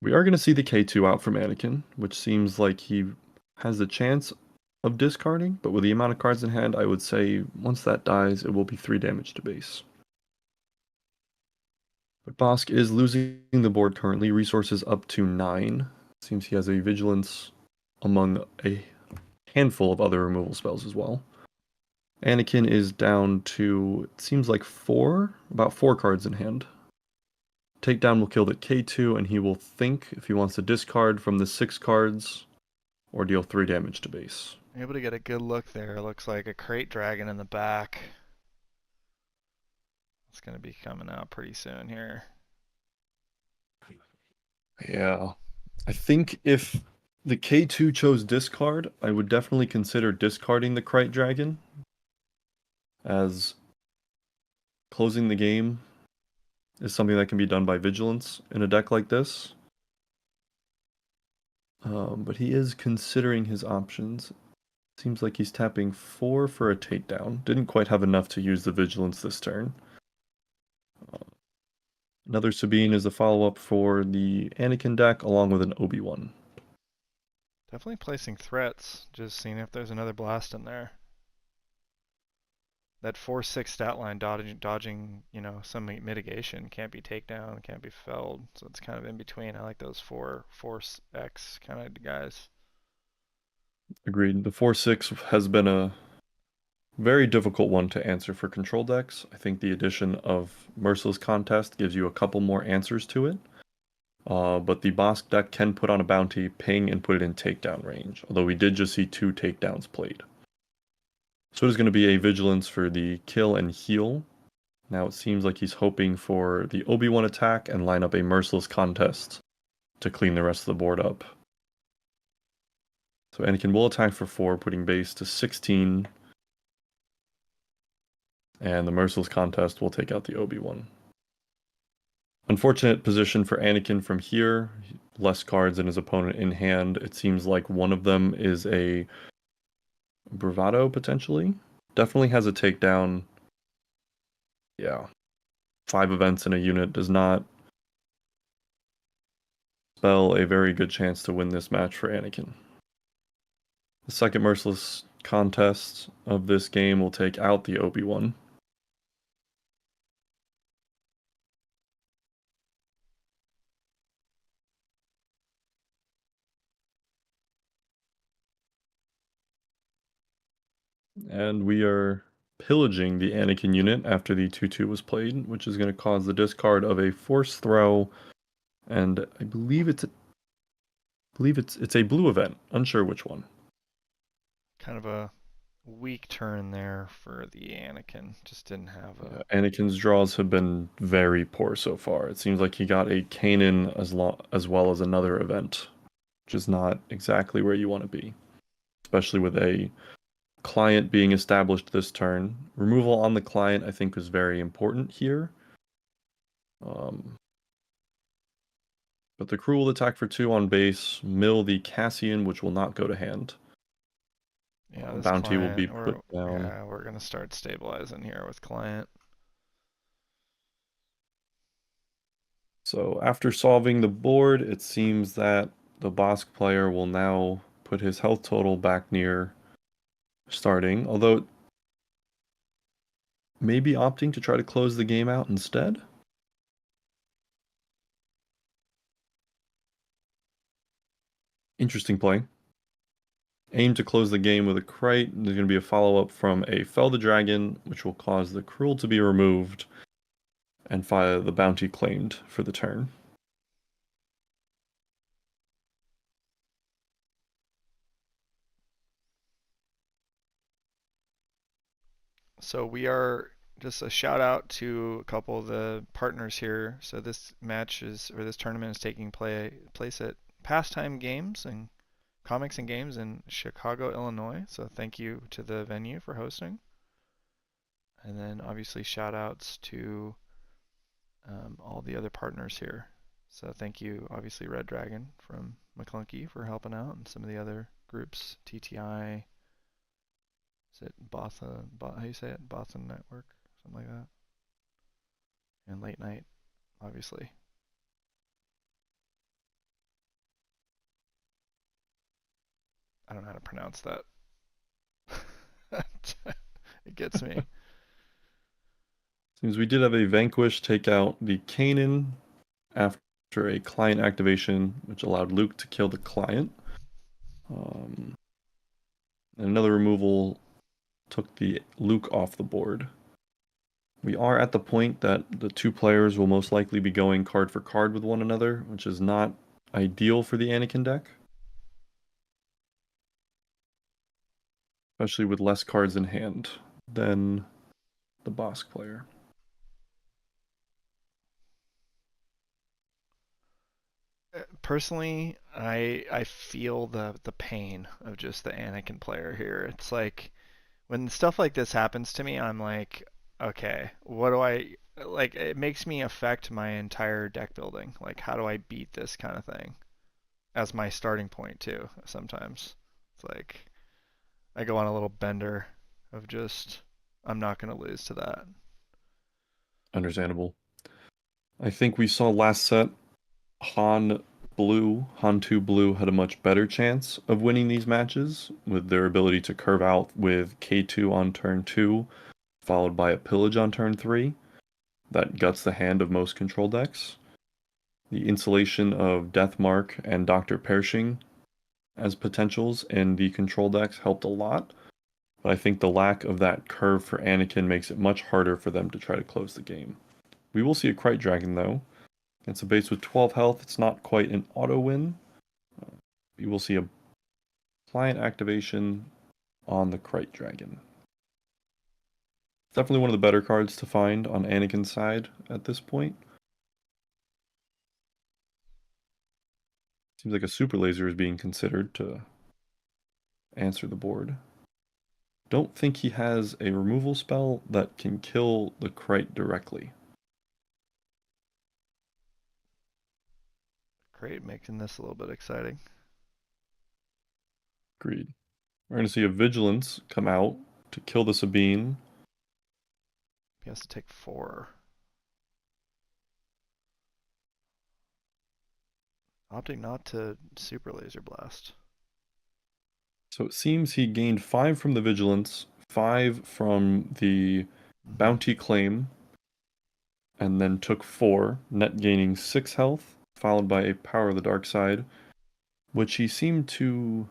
We are going to see the K2 out from Anakin, which seems like he has a chance of discarding, but with the amount of cards in hand, I would say once that dies, it will be 3 damage to base. But Bosk is losing the board currently, resources up to 9. Seems he has a Vigilance among a handful of other removal spells as well. Anakin is down to, it seems like about 4 cards in hand. Takedown will kill the K2, and he will think if he wants to discard from the 6 cards or deal 3 damage to base. Able to get a good look there. Looks like a Crate Dragon in the back. It's going to be coming out pretty soon here. Yeah. I think if the K2 chose discard, I would definitely consider discarding the Crate Dragon, as closing the game is something that can be done by Vigilance in a deck like this. But he is considering his options. Seems like he's tapping 4 for a takedown. Didn't quite have enough to use the Vigilance this turn. Another Sabine is a follow-up for the Anakin deck, along with an Obi-Wan. Definitely placing threats, just seeing if there's another blast in there. That 4/6 stat line dodging, some mitigation. Can't be takedown, can't be felled. So it's kind of in between. I like those 4/X kind of guys. Agreed. The 4/6 has been a very difficult one to answer for control decks. I think the addition of Merciless Contest gives you a couple more answers to it. But the Bosk deck can put on a bounty, ping, and put it in takedown range. Although we did just see 2 takedowns played. So it is going to be a Vigilance for the kill and heal. Now it seems like he's hoping for the Obi-Wan attack and line up a Merciless Contest to clean the rest of the board up. So Anakin will attack for 4, putting base to 16. And the Merciless Contest will take out the Obi-Wan. Unfortunate position for Anakin from here. Less cards than his opponent in hand. It seems like one of them is a Bravado, potentially. Definitely has a takedown. Yeah. 5 events in a unit does not spell a very good chance to win this match for Anakin. The second Merciless Contest of this game will take out the Obi-Wan. And we are pillaging the Anakin unit after the 2/2 was played, which is going to cause the discard of a Force Throw, and I believe it's a blue event. Unsure which one. Kind of a weak turn there for the Anakin. Just didn't have a... Anakin's draws have been very poor so far. It seems like he got a Kanan as well as another event, which is not exactly where you want to be, especially with a client being established this turn. Removal on the client, I think, was very important here. But the Crew will attack for 2 on base, mill the Cassian, which will not go to hand. Yeah, bounty will be put down. Yeah, we're going to start stabilizing here with client. So after solving the board, it seems that the Bosk player will now put his health total back near starting, although maybe opting to try to close the game out instead. Interesting play. Aim to close the game with a Crate. There's going to be a follow-up from a Fell the Dragon, which will cause the Cruel to be removed and fire the bounty claimed for the turn. So we are just a shout out to a couple of the partners here. So this this tournament is taking place at Pastimes Games and Comics and Games in Chicago, Illinois. So thank you to the venue for hosting. And then obviously shout outs to all the other partners here. So thank you, obviously, Red Dragon from Maclunky for helping out, and some of the other groups, TTI, is it Bothan, how do you say it? Bothan Network, something like that. And Late Night, obviously. I don't know how to pronounce that. It gets me. Seems we did have a Vanquish take out the Kanan after a client activation, which allowed Luke to kill the client. And another removal took the Luke off the board. We are at the point that the two players will most likely be going card for card with one another, which is not ideal for the Anakin deck. Especially with less cards in hand than the Bosk player. Personally, I feel the pain of just the Anakin player here. It's like when stuff like this happens to me, I'm like, okay, what do I like? It makes me affect my entire deck building. Like, how do I beat this kind of thing? As my starting point too. Sometimes it's like I go on a little bender of just I'm not gonna lose to that. Understandable. I think we saw last set Han 2 Blue had a much better chance of winning these matches with their ability to curve out with K2 on turn 2, followed by a Pillage on turn 3. That guts the hand of most control decks. The insulation of Deathmark and Dr. Pershing as potentials in the control decks helped a lot, but I think the lack of that curve for Anakin makes it much harder for them to try to close the game. We will see a Krayt Dragon though. It's a base with 12 health. It's not quite an auto win. You will see a client activation on the Krayt Dragon. Definitely one of the better cards to find on Anakin's side at this point. Seems like a Super Laser is being considered to answer the board. Don't think he has a removal spell that can kill the Krayt directly. Great, making this a little bit exciting. Agreed. We're going to see a Vigilance come out to kill the Sabine. He has to take 4. Opting not to Super Laser Blast. So it seems he gained 5 from the Vigilance, 5 from the Bounty Claim, and then took 4, net gaining 6 health, followed by a Power of the Dark Side, which he seemed to...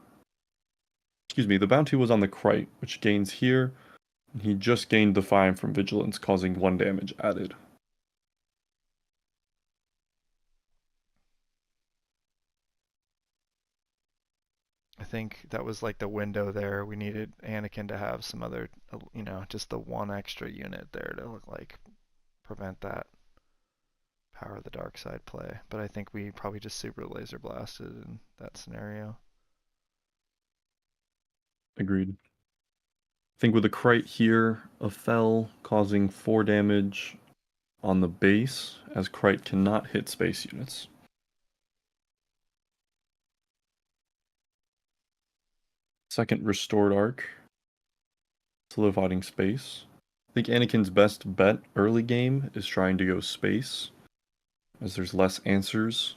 Excuse me, the Bounty was on the Krayt, which gains here. And he just gained the 5 from Vigilance, causing 1 damage added. I think that was like the window there. We needed Anakin to have some other, just the one extra unit there to like prevent that Power of the Dark Side play. But I think we probably just Super Laser Blasted in that scenario. Agreed. I think with the Krayt here, a Fell causing 4 damage on the base, as Krayt cannot hit space units. Second Restored Arc, solidifying space. I think Anakin's best bet early game is trying to go space, as there's less answers.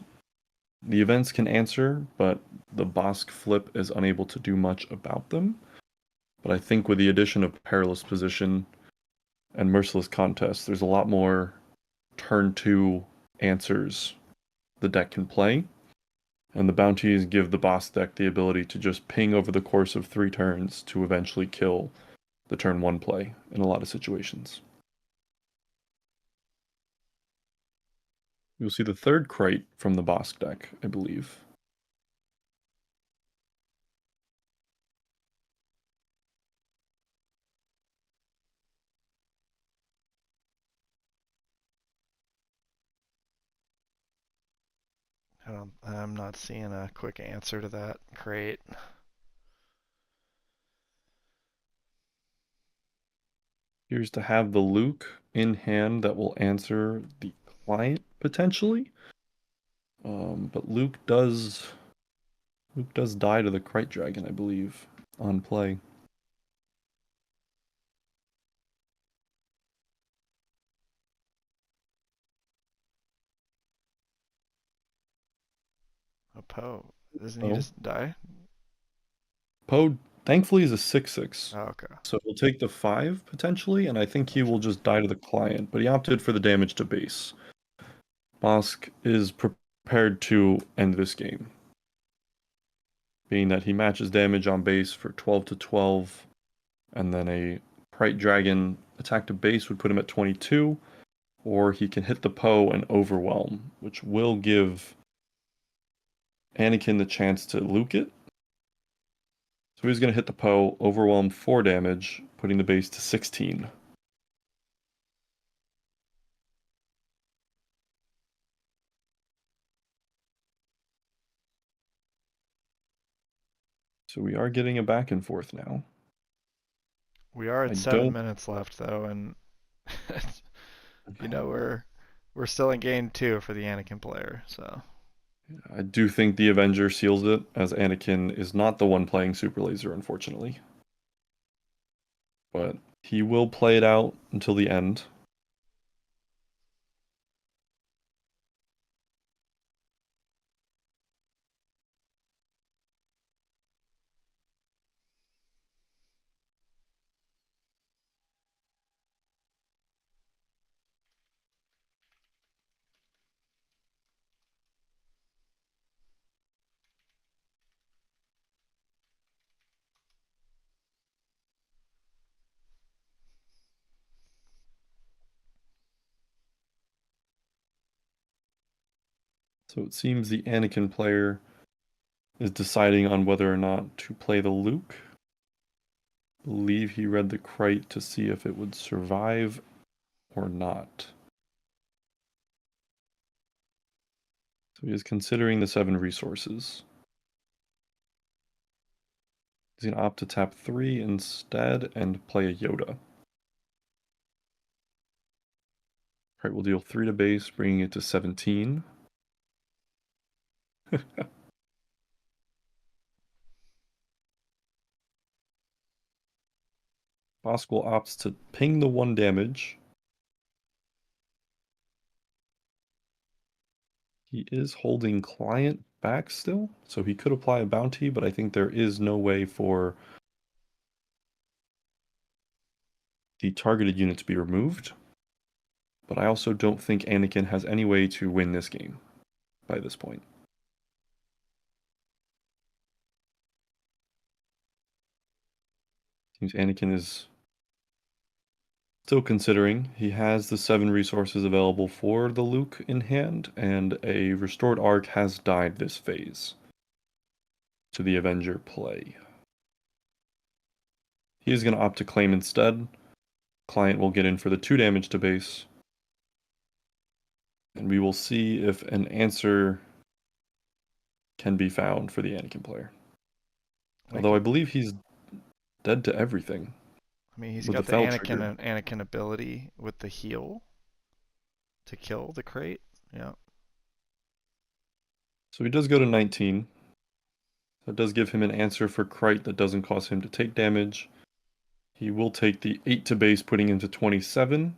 The events can answer, but the Bosk flip is unable to do much about them. But I think with the addition of Perilous Position and Merciless Contest, there's a lot more turn 2 answers the deck can play. And the bounties give the Bosk deck the ability to just ping over the course of 3 turns to eventually kill the turn 1 play in a lot of situations. You'll see the third Krayt from the Bosk deck, I believe. I'm not seeing a quick answer to that. Great. Appears to have the Luke in hand that will answer the client, potentially. But Luke does die to the Krayt Dragon, I believe, on play. A Poe. Doesn't he just die? Poe, thankfully, is a 6/6. Oh, okay. So he'll take the 5 potentially, and I think he will just die to the client, but he opted for the damage to base. Bosk is prepared to end this game, being that he matches damage on base for 12 to 12, and then a Krayt Dragon attack to base would put him at 22, or he can hit the Poe and overwhelm, which will give Anakin the chance to Luke it. So he's going to hit the Poe, overwhelm 4 damage, putting the base to 16. So we are getting a back and forth now. We are at 7 minutes left though, and we're still in game 2 for the Anakin player, so I do think the Avenger seals it, as Anakin is not the one playing Super Laser, unfortunately. But he will play it out until the end. So it seems the Anakin player is deciding on whether or not to play the Luke. I believe he read the Krayt to see if it would survive or not. So he is considering the 7 resources. He's going to opt to tap 3 instead and play a Yoda. Krayt will deal 3 to base, bringing it to 17. Bosk opts to ping the 1 damage. He is holding client back still, so he could apply a bounty, but I think there is no way for the targeted unit to be removed. But I also don't think Anakin has any way to win this game by this point. Seems Anakin is still considering. He has the 7 resources available for the Luke in hand, and a restored arc has died this phase to the Avenger play. He is going to opt to claim instead. Client will get in for the 2 damage to base. And we will see if an answer can be found for the Anakin player. Although I believe he's dead to everything. I mean, he's got the Anakin ability with the heal to kill the Krayt. Yeah. So he does go to 19. That does give him an answer for Krayt that doesn't cause him to take damage. He will take the 8 to base, putting him to 27.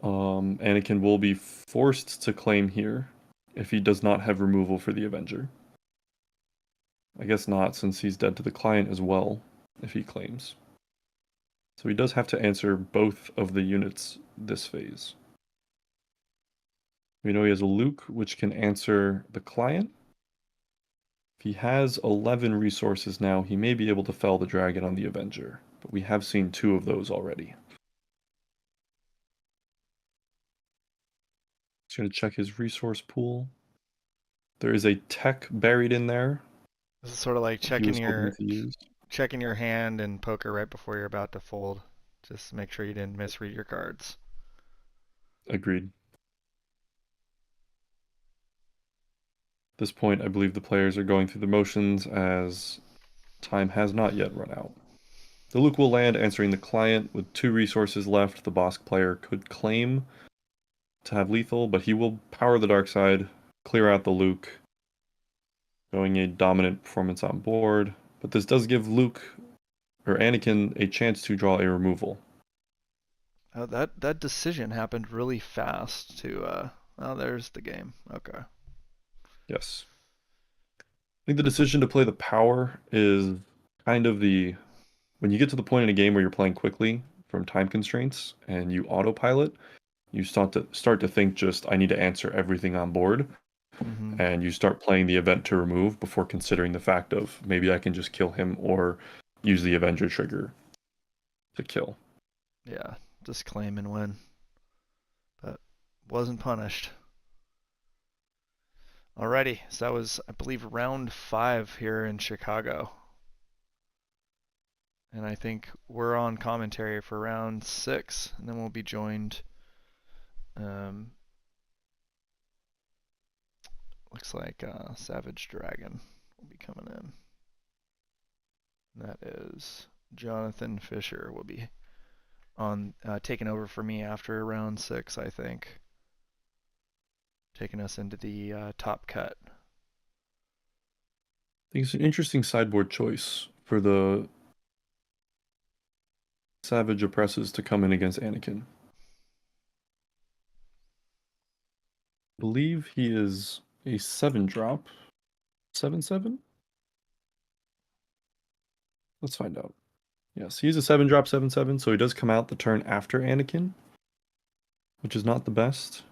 Anakin will be forced to claim here if he does not have removal for the Avenger. I guess not, since he's dead to the client as well, if he claims. So he does have to answer both of the units this phase. We know he has a Luke, which can answer the client. If he has 11 resources now, he may be able to fell the dragon on the Avenger, but we have seen 2 of those already. He's going to check his resource pool. There is a tech buried in there. This is sort of like checking your hand in poker right before you're about to fold. Just make sure you didn't misread your cards. Agreed. At this point, I believe the players are going through the motions as time has not yet run out. The Luke will land answering the client with 2 resources left. The Bosk player could claim to have lethal, but he will power the dark side, clear out the Luke, showing a dominant performance on board. But this does give Luke or Anakin a chance to draw a removal. That decision happened really fast too. Oh, there's the game. Okay. Yes. I think the decision to play the power is kind of when you get to the point in a game where you're playing quickly from time constraints and you autopilot, you start to think just I need to answer everything on board, and you start playing the event to remove before considering the fact of maybe I can just kill him or use the Avenger trigger to kill. Yeah, just claim and win. But wasn't punished. Alrighty, so that was, I believe, round 5 here in Chicago. And I think we're on commentary for round 6, and then we'll be joined. Looks like Savage Dragon will be coming in. That is Jonathan Fisher will be on taking over for me after round 6, I think. Taking us into the top cut. I think it's an interesting sideboard choice for the Savage Oppresses to come in against Anakin. I believe he is a 7-drop. 7/7? Let's find out. Yes, he's a 7-drop 7/7, so he does come out the turn after Anakin, which is not the best.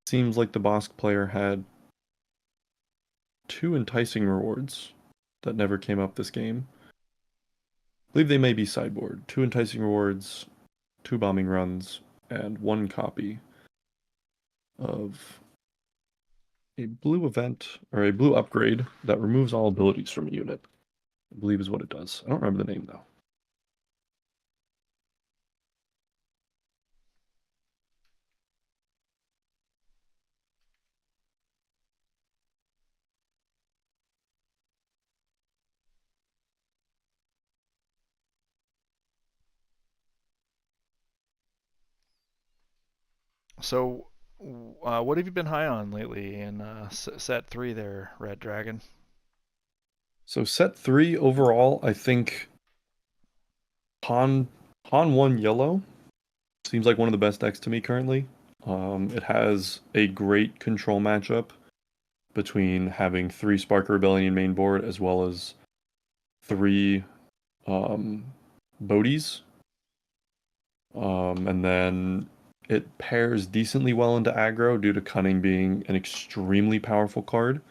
Seems like the Bosk player had 2 enticing rewards that never came up this game. I believe they may be sideboard. 2 enticing rewards, 2 bombing runs, and 1 copy of a blue event or a blue upgrade that removes all abilities from a unit. I believe is what it does. I don't remember the name though. So, what have you been high on lately in set 3 there, Red Dragon? So set 3 overall, I think Han 1 yellow seems like one of the best decks to me currently. It has a great control matchup between having 3 Spark Rebellion main board as well as 3 Bodies. And then it pairs decently well into aggro due to Cunning being an extremely powerful card.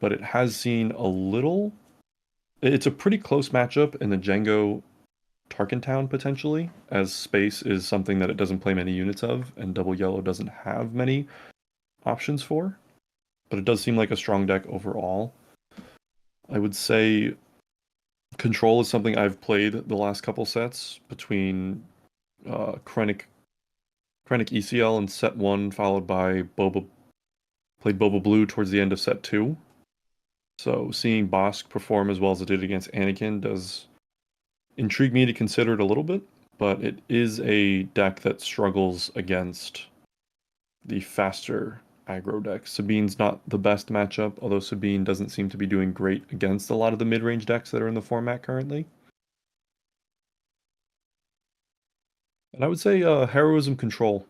But it has seen a little... It's a pretty close matchup in the Django Tarkin Town, potentially, as space is something that it doesn't play many units of, and double yellow doesn't have many options for. But it does seem like a strong deck overall. I would say control is something I've played the last couple sets between Krennic ECL in set 1, followed by played Boba Blue towards the end of set 2. So seeing Bosk perform as well as it did against Anakin does intrigue me to consider it a little bit, but it is a deck that struggles against the faster aggro decks. Sabine's not the best matchup, although Sabine doesn't seem to be doing great against a lot of the mid-range decks that are in the format currently. And I would say Heroism Control,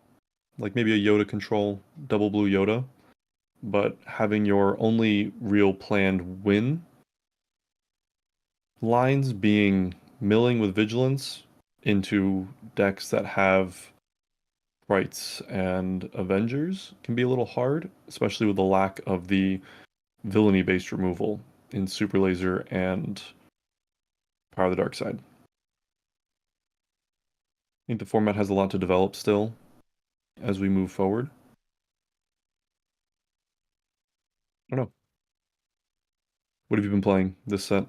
like maybe a Yoda Control, double blue Yoda, but having your only real planned win lines being milling with Vigilance into decks that have Rights and Avengers can be a little hard, especially with the lack of the villainy-based removal in Super Laser and Power of the Dark Side. I think the format has a lot to develop still as we move forward. I don't know. What have you been playing this set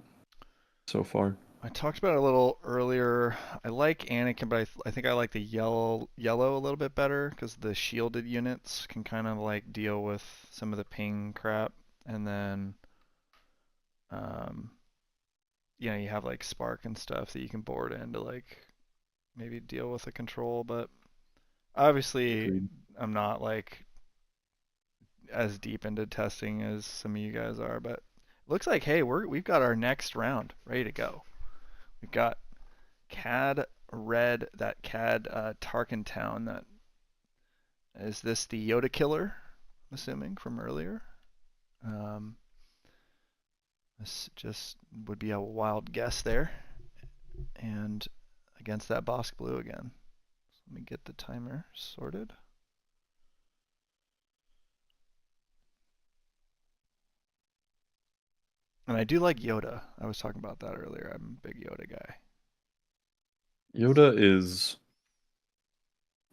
so far? I talked about it a little earlier. I like Anakin, but I think I like the yellow a little bit better because the shielded units can kind of like deal with some of the ping crap, and then you have like Spark and stuff that you can board in to like maybe deal with the control. But obviously, Agreed. I'm not like as deep into testing as some of you guys are, but it looks like, hey, we've got our next round ready to go. We've got Cad Red, that Cad Tarkin Town. That is this the Yoda killer? I'm assuming from earlier. This just would be a wild guess there. And against that Bosk Blue again. So let me get the timer sorted. And I do like Yoda. I was talking about that earlier. I'm a big Yoda guy. Yoda is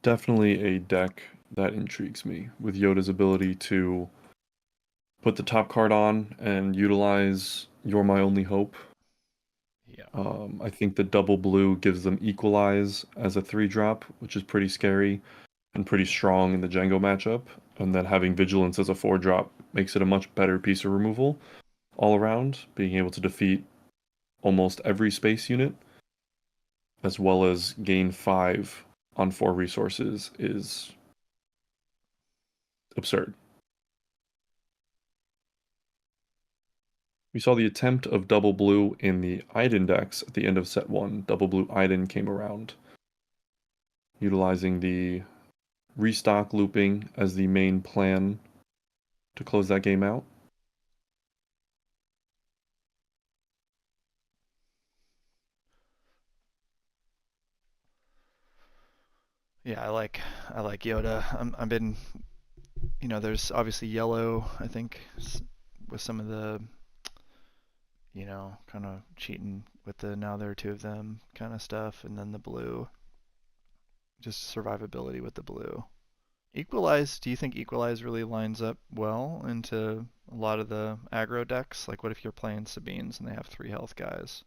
definitely a deck that intrigues me, with Yoda's ability to put the top card on and utilize You're My Only Hope. Yeah. I think the double blue gives them Equalize as a 3-drop, which is pretty scary and pretty strong in the Django matchup. And then having Vigilance as a 4-drop makes it a much better piece of removal all around, being able to defeat almost every space unit, as well as gain 5 on 4 resources, is absurd. We saw the attempt of double blue in the Iden decks at the end of set 1. Double blue Iden came around, utilizing the restock looping as the main plan to close that game out. Yeah, I like Yoda. I've been, there's obviously yellow, I think, with some of the, kind of cheating with the now there are 2 of them kind of stuff, and then the blue, just survivability with the blue. Equalize, do you think Equalize really lines up well into a lot of the aggro decks? Like, what if you're playing Sabines and they have 3 health guys?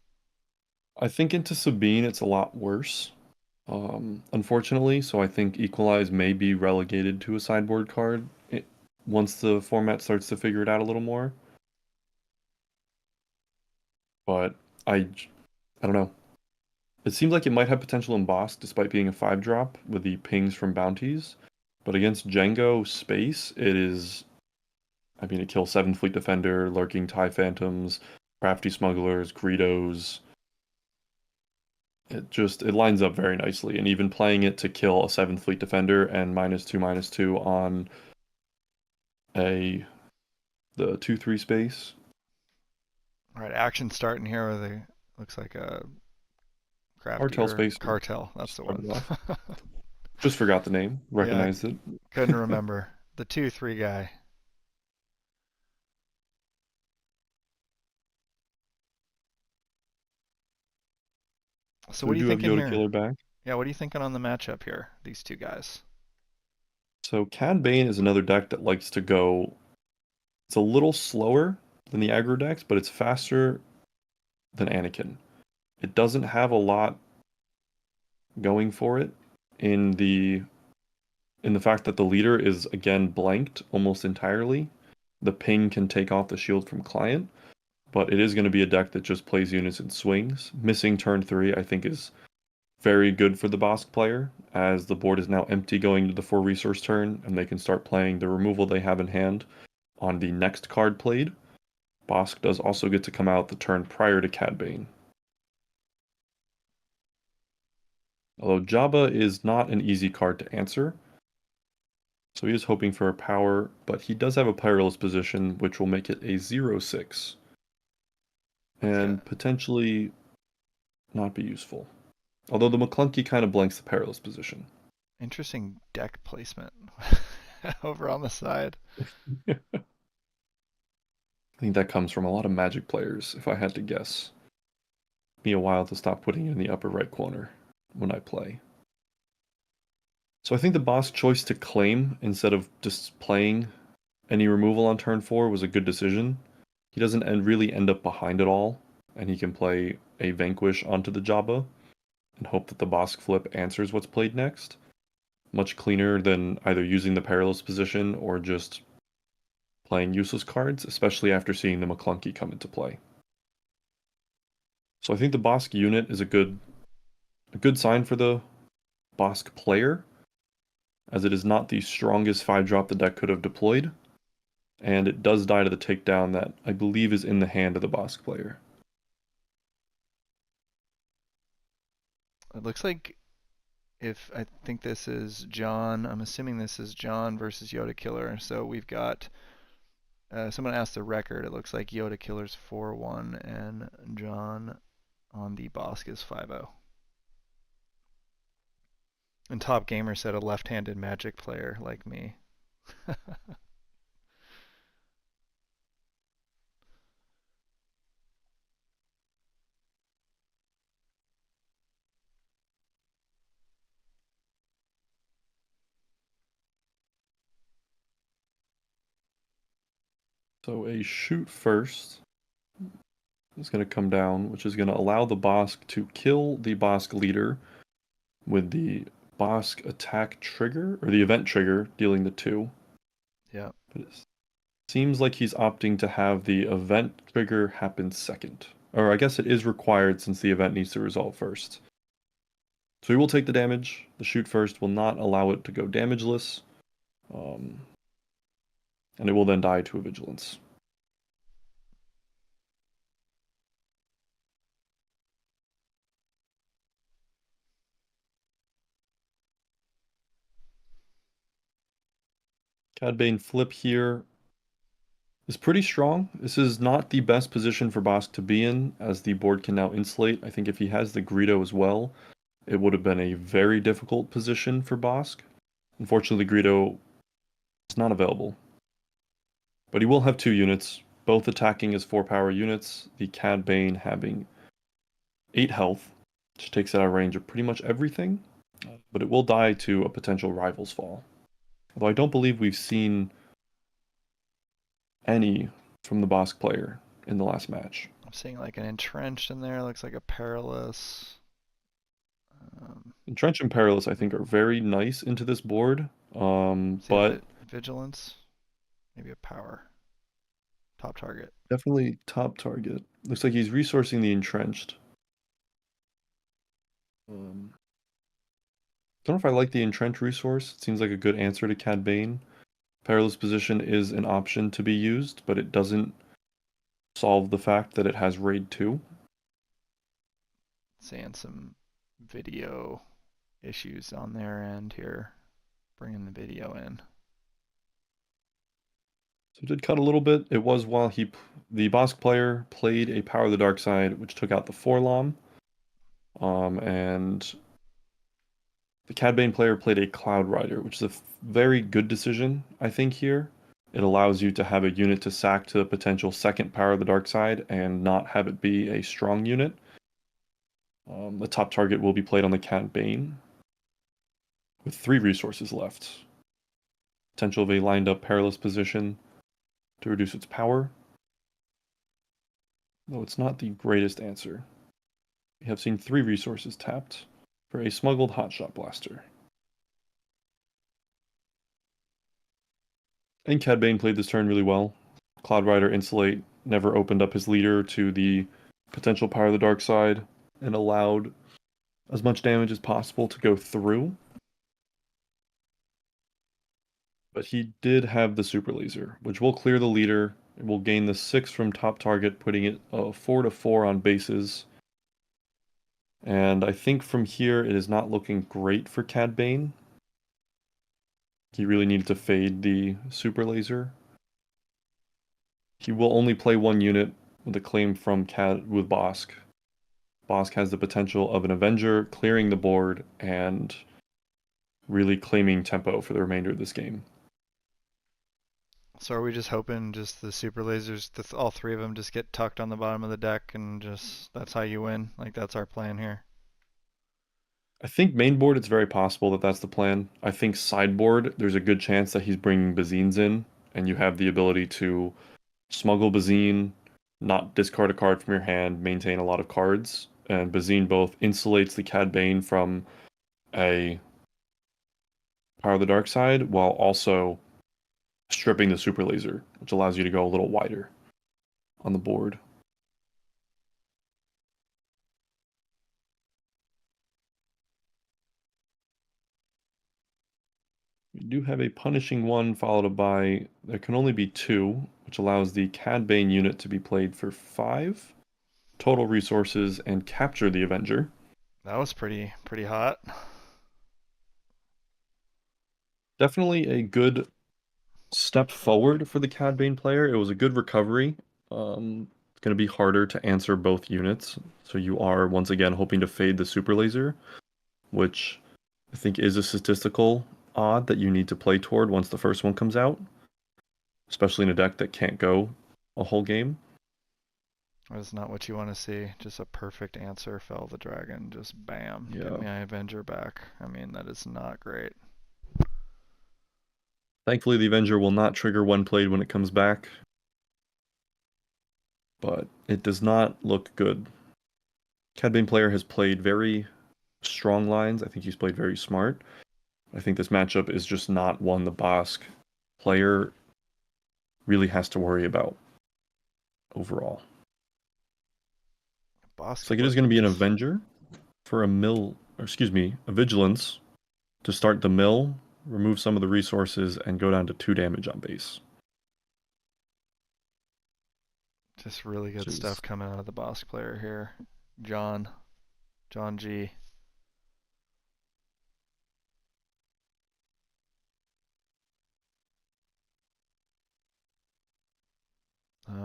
I think into Sabine it's a lot worse, unfortunately, so I think Equalize may be relegated to a sideboard card once the format starts to figure it out a little more. But I don't know. It seems like it might have potential in Bosk despite being a 5-drop with the pings from bounties. But against Django space, it kills 7 Fleet Defender, Lurking TIE Phantoms, Crafty Smugglers, Greedos. It lines up very nicely. And even playing it to kill a 7th Fleet Defender and -2/-2 on the 2/3 space. All right, action starting here with looks like a crafty Cartel space. Cartel, that's the one. Just forgot the name. Recognized it. Couldn't remember. The 2/3 guy. So what are you thinking Yoda here? Killer back. Yeah, what are you thinking on the matchup here? These 2 guys. So Cad Bane is another deck that likes to go. It's a little slower than the aggro decks, but it's faster than Anakin. It doesn't have a lot going for it in the fact that the leader is again blanked almost entirely. The ping can take off the shield from client, but it is going to be a deck that just plays units and swings. Missing turn 3, I think, is very good for the Bosk player, as the board is now empty going to the 4 resource turn, and they can start playing the removal they have in hand on the next card played. Bosk does also get to come out the turn prior to Cad Bane. Although Jabba is not an easy card to answer, so he is hoping for a power, but he does have a Perilous Position, which will make it a 0/6. And potentially not be useful. Although the Maclunky kind of blanks the Perilous Position. Interesting deck placement over on the side. I think that comes from a lot of Magic players, if I had to guess. It'd be a while to stop putting it in the upper right corner when I play. So I think the Bosk choice to claim instead of just playing any removal on turn 4 was a good decision. He doesn't really end up behind it all, and he can play a Vanquish onto the Jabba and hope that the Bosk flip answers what's played next. Much cleaner than either using the Perilous Position or just playing useless cards, especially after seeing the Maclunky come into play. So I think the Bosk unit is a good sign for the Bosk player, as it is not the strongest 5-drop the deck could have deployed, and it does die to the takedown that I believe is in the hand of the Bosk player. It looks like I think this is John, I'm assuming this is John versus Yoda Killer. So we've got, someone asked the record. It looks like Yoda Killer's 4-1 and John on the Bosk is 5-0. And Top Gamer said a left-handed Magic player like me. So a shoot first is going to come down, which is going to allow the Bosk to kill the Bosk leader with the Bosk attack trigger, or the event trigger, dealing the 2. Yeah. But it seems like he's opting to have the event trigger happen second. Or I guess it is required since the event needs to resolve first. So he will take the damage. The shoot first will not allow it to go damageless. And it will then die to a vigilance. Cad Bane flip here is pretty strong. This is not the best position for Bosk to be in, as the board can now insulate. I think if he has the Greedo as well, it would have been a very difficult position for Bosk. Unfortunately, Greedo is not available. But he will have 2 units, both attacking as 4-power units, the Cad Bane having 8 health, which takes it out of range of pretty much everything, but it will die to a potential Rival's Fall. Although I don't believe we've seen any from the Bosk player in the last match. I'm seeing like an Entrenched in there, looks like a Perilous. Entrench and Perilous, I think, are very nice into this board, but Vigilance, maybe a Power. Top target. Definitely top target. Looks like he's resourcing the Entrenched. Don't know if I like the Entrenched resource. It seems like a good answer to Cad Bane. Perilous Position is an option to be used, but it doesn't solve the fact that it has Raid 2. Seeing some video issues on their end here. Bringing the video in. So it did cut a little bit. It was while the Bosk player played a Power of the Dark Side, which took out the Forlom. And the Cad Bane player played a Cloud Rider, which is a very good decision, I think, here. It allows you to have a unit to sack to a potential second Power of the Dark Side and not have it be a strong unit. The top target will be played on the Cad Bane, with 3 resources left. Potential of a lined up Perilous Position to reduce its power. Though it's not the greatest answer. We have seen 3 resources tapped for a smuggled Hotshot Blaster. And Cad Bane played this turn really well. Cloud Rider Insulate never opened up his leader to the potential Power of the Dark Side and allowed as much damage as possible to go through. But he did have the Super Laser, which will clear the leader. It will gain the 6 from top target, putting it 4-4 on bases. And I think from here it is not looking great for Cad Bane. He really needed to fade the Super Laser. He will only play 1 unit with a claim from with Bosk. Bosk has the potential of an Avenger clearing the board and really claiming tempo for the remainder of this game. So are we just hoping just the Super Lasers, all 3 of them just get tucked on the bottom of the deck and just that's how you win? Like that's our plan here. I think main board it's very possible that that's the plan. I think sideboard there's a good chance that he's bringing Bazines in and you have the ability to smuggle Bazine, not discard a card from your hand, maintain a lot of cards, and Bazine both insulates the Cad Bane from a Power of the Dark Side while also stripping the Super Laser, which allows you to go a little wider on the board. We do have a punishing one followed by, there can only be 2, which allows the Cad Bane unit to be played for 5 total resources and capture the Avenger. That was pretty hot. Definitely a good step forward for the Cad Bane player. It was a good recovery. It's going to be harder to answer both units, so you are once again hoping to fade the super laser, which I think is a statistical odd that you need to play toward once the first one comes out, especially in a deck that can't go a whole game. That's not what you want to see. Just a perfect answer, fell the dragon, just bam, Yeah. get my Avenger back. I mean, that is not great. Thankfully, the Avenger will not trigger when played when it comes back, but it does not look good. Cad Bane player has played very strong lines. I think he's played very smart. I think this matchup is just not one the Bosk player really has to worry about overall. Bosk Looks like it is going to be an Avenger for a Vigilance to start the mill, remove some of the resources, and go down to 2 damage on base. Just really good stuff coming out of the Bosk player here. John G.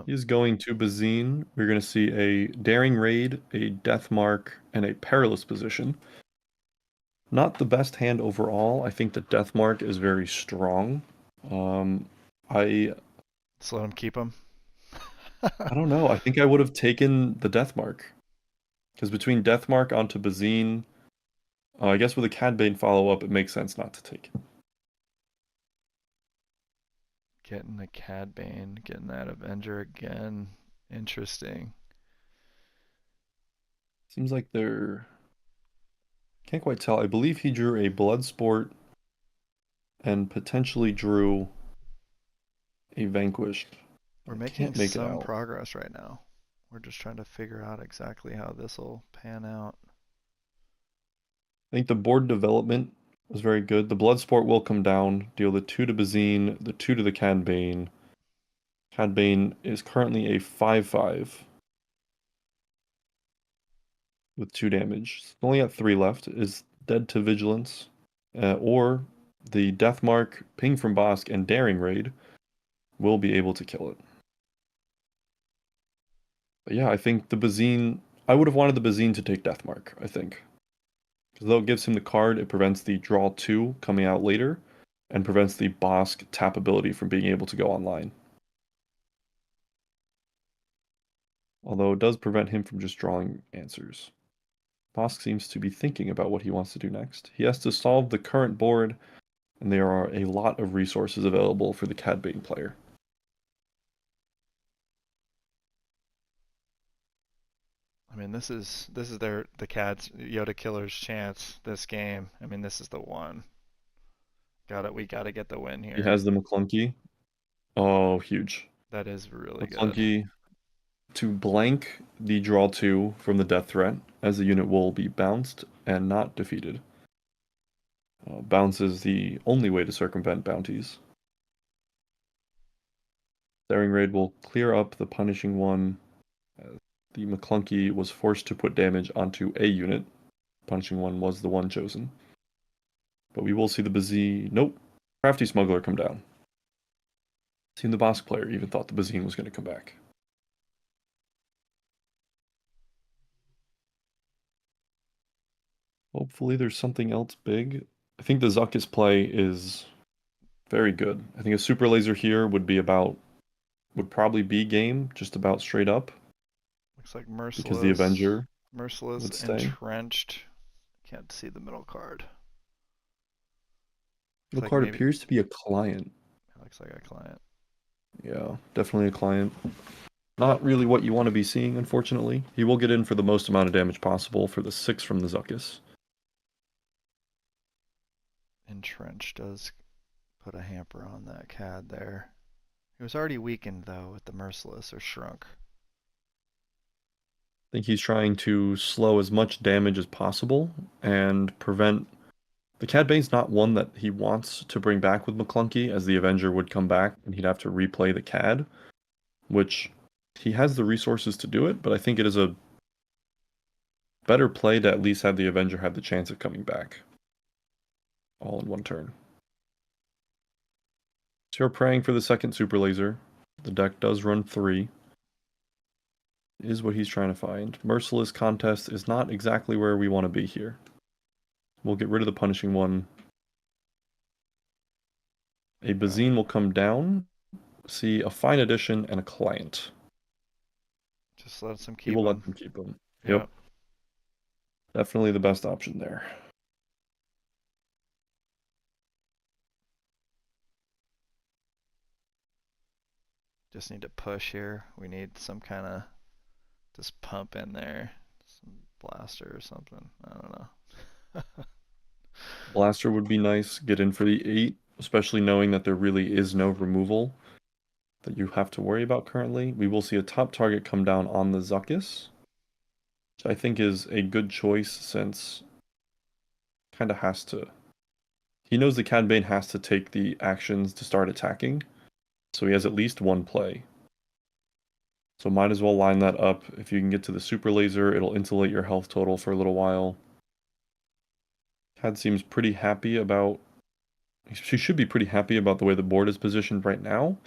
He's going to Bazine. We're going to see a Daring Raid, a Death Mark, and a Perilous Position. Not the best hand overall. I think the Death Mark is very strong. Let's let him keep him. I don't know. I think I would have taken the Death Mark. Because between Death Mark onto Bazine, I guess with a Cad Bane follow-up, it makes sense not to take it. Getting the Cad Bane, getting that Avenger again. Interesting. Seems like they're... Can't quite tell. I believe he drew a Bloodsport and potentially drew a Vanquished. We're making some progress right now. We're just trying to figure out exactly how this will pan out. I think the board development was very good. The Bloodsport will come down, deal the 2 to Bazine, the 2 to the Cad Bane. Cad Bane is currently a 5/5 with 2 damage. It's only got 3 left. Is dead to Vigilance, or the Death Mark, Ping from Bosk, and Daring Raid will be able to kill it. But yeah, I think the Bazine... I would have wanted the Bazine to take Death Mark, I think. Because though it gives him the card, it prevents the draw 2 coming out later, and prevents the Bosk tap ability from being able to go online. Although it does prevent him from just drawing answers. Bosk seems to be thinking about what he wants to do next. He has to solve the current board, and there are a lot of resources available for the Cad Bane player. I mean, this is the Cad's Yoda Killer's chance this game. I mean, this is the one. We gotta get the win here. He has the Maclunky. Oh, huge. That is really Maclunky good. To blank the draw 2 from the death threat, as the unit will be bounced and not defeated. Bounce is the only way to circumvent bounties. Daring Raid will clear up the punishing one. The Maclunky was forced to put damage onto a unit. Punishing one was the one chosen. But we will see the Bazine... Nope. Crafty Smuggler come down. Seemed the Bosk player even thought the Bazine was going to come back. Hopefully there's something else big. I think the Zuckuss play is very good. I think a Super Laser here would probably be game, just about straight up. Looks like Merciless. Because the Avenger Merciless, Entrenched. Can't see the middle card. The card appears to be a client. Looks like a client. Yeah, definitely a client. Not really what you want to be seeing, unfortunately. He will get in for the most amount of damage possible for the 6 from the Zuckuss. Entrenched does put a hamper on that Cad there. He was already weakened, though, with the Merciless, or shrunk. I think he's trying to slow as much damage as possible and prevent The Cad Bane's not one that he wants to bring back with Maclunky, as the Avenger would come back and he'd have to replay the Cad, which he has the resources to do it, but I think it is a better play to at least have the Avenger have the chance of coming back. All in one turn. So you're praying for the second Super Laser. The deck does run 3. Is what he's trying to find. Merciless Contest is not exactly where we want to be here. We'll get rid of the Punishing one. A Bazine will come down. See a Fine Edition and a Client. Just let them keep He will them. let them keep them. Yep. Definitely the best option there. Just need to push here. We need some kind of just pump in there. Some blaster or something. I don't know. Blaster would be nice. Get in for the 8, especially knowing that there really is no removal that you have to worry about currently. We will see a top target come down on the Zuckuss, which I think is a good choice since kind of has to. He knows the Cad Bane has to take the actions to start attacking, so he has at least one play. So might as well line that up. If you can get to the Super Laser, it'll insulate your health total for a little while. Cad seems pretty happy about... She should be pretty happy about the way the board is positioned right now,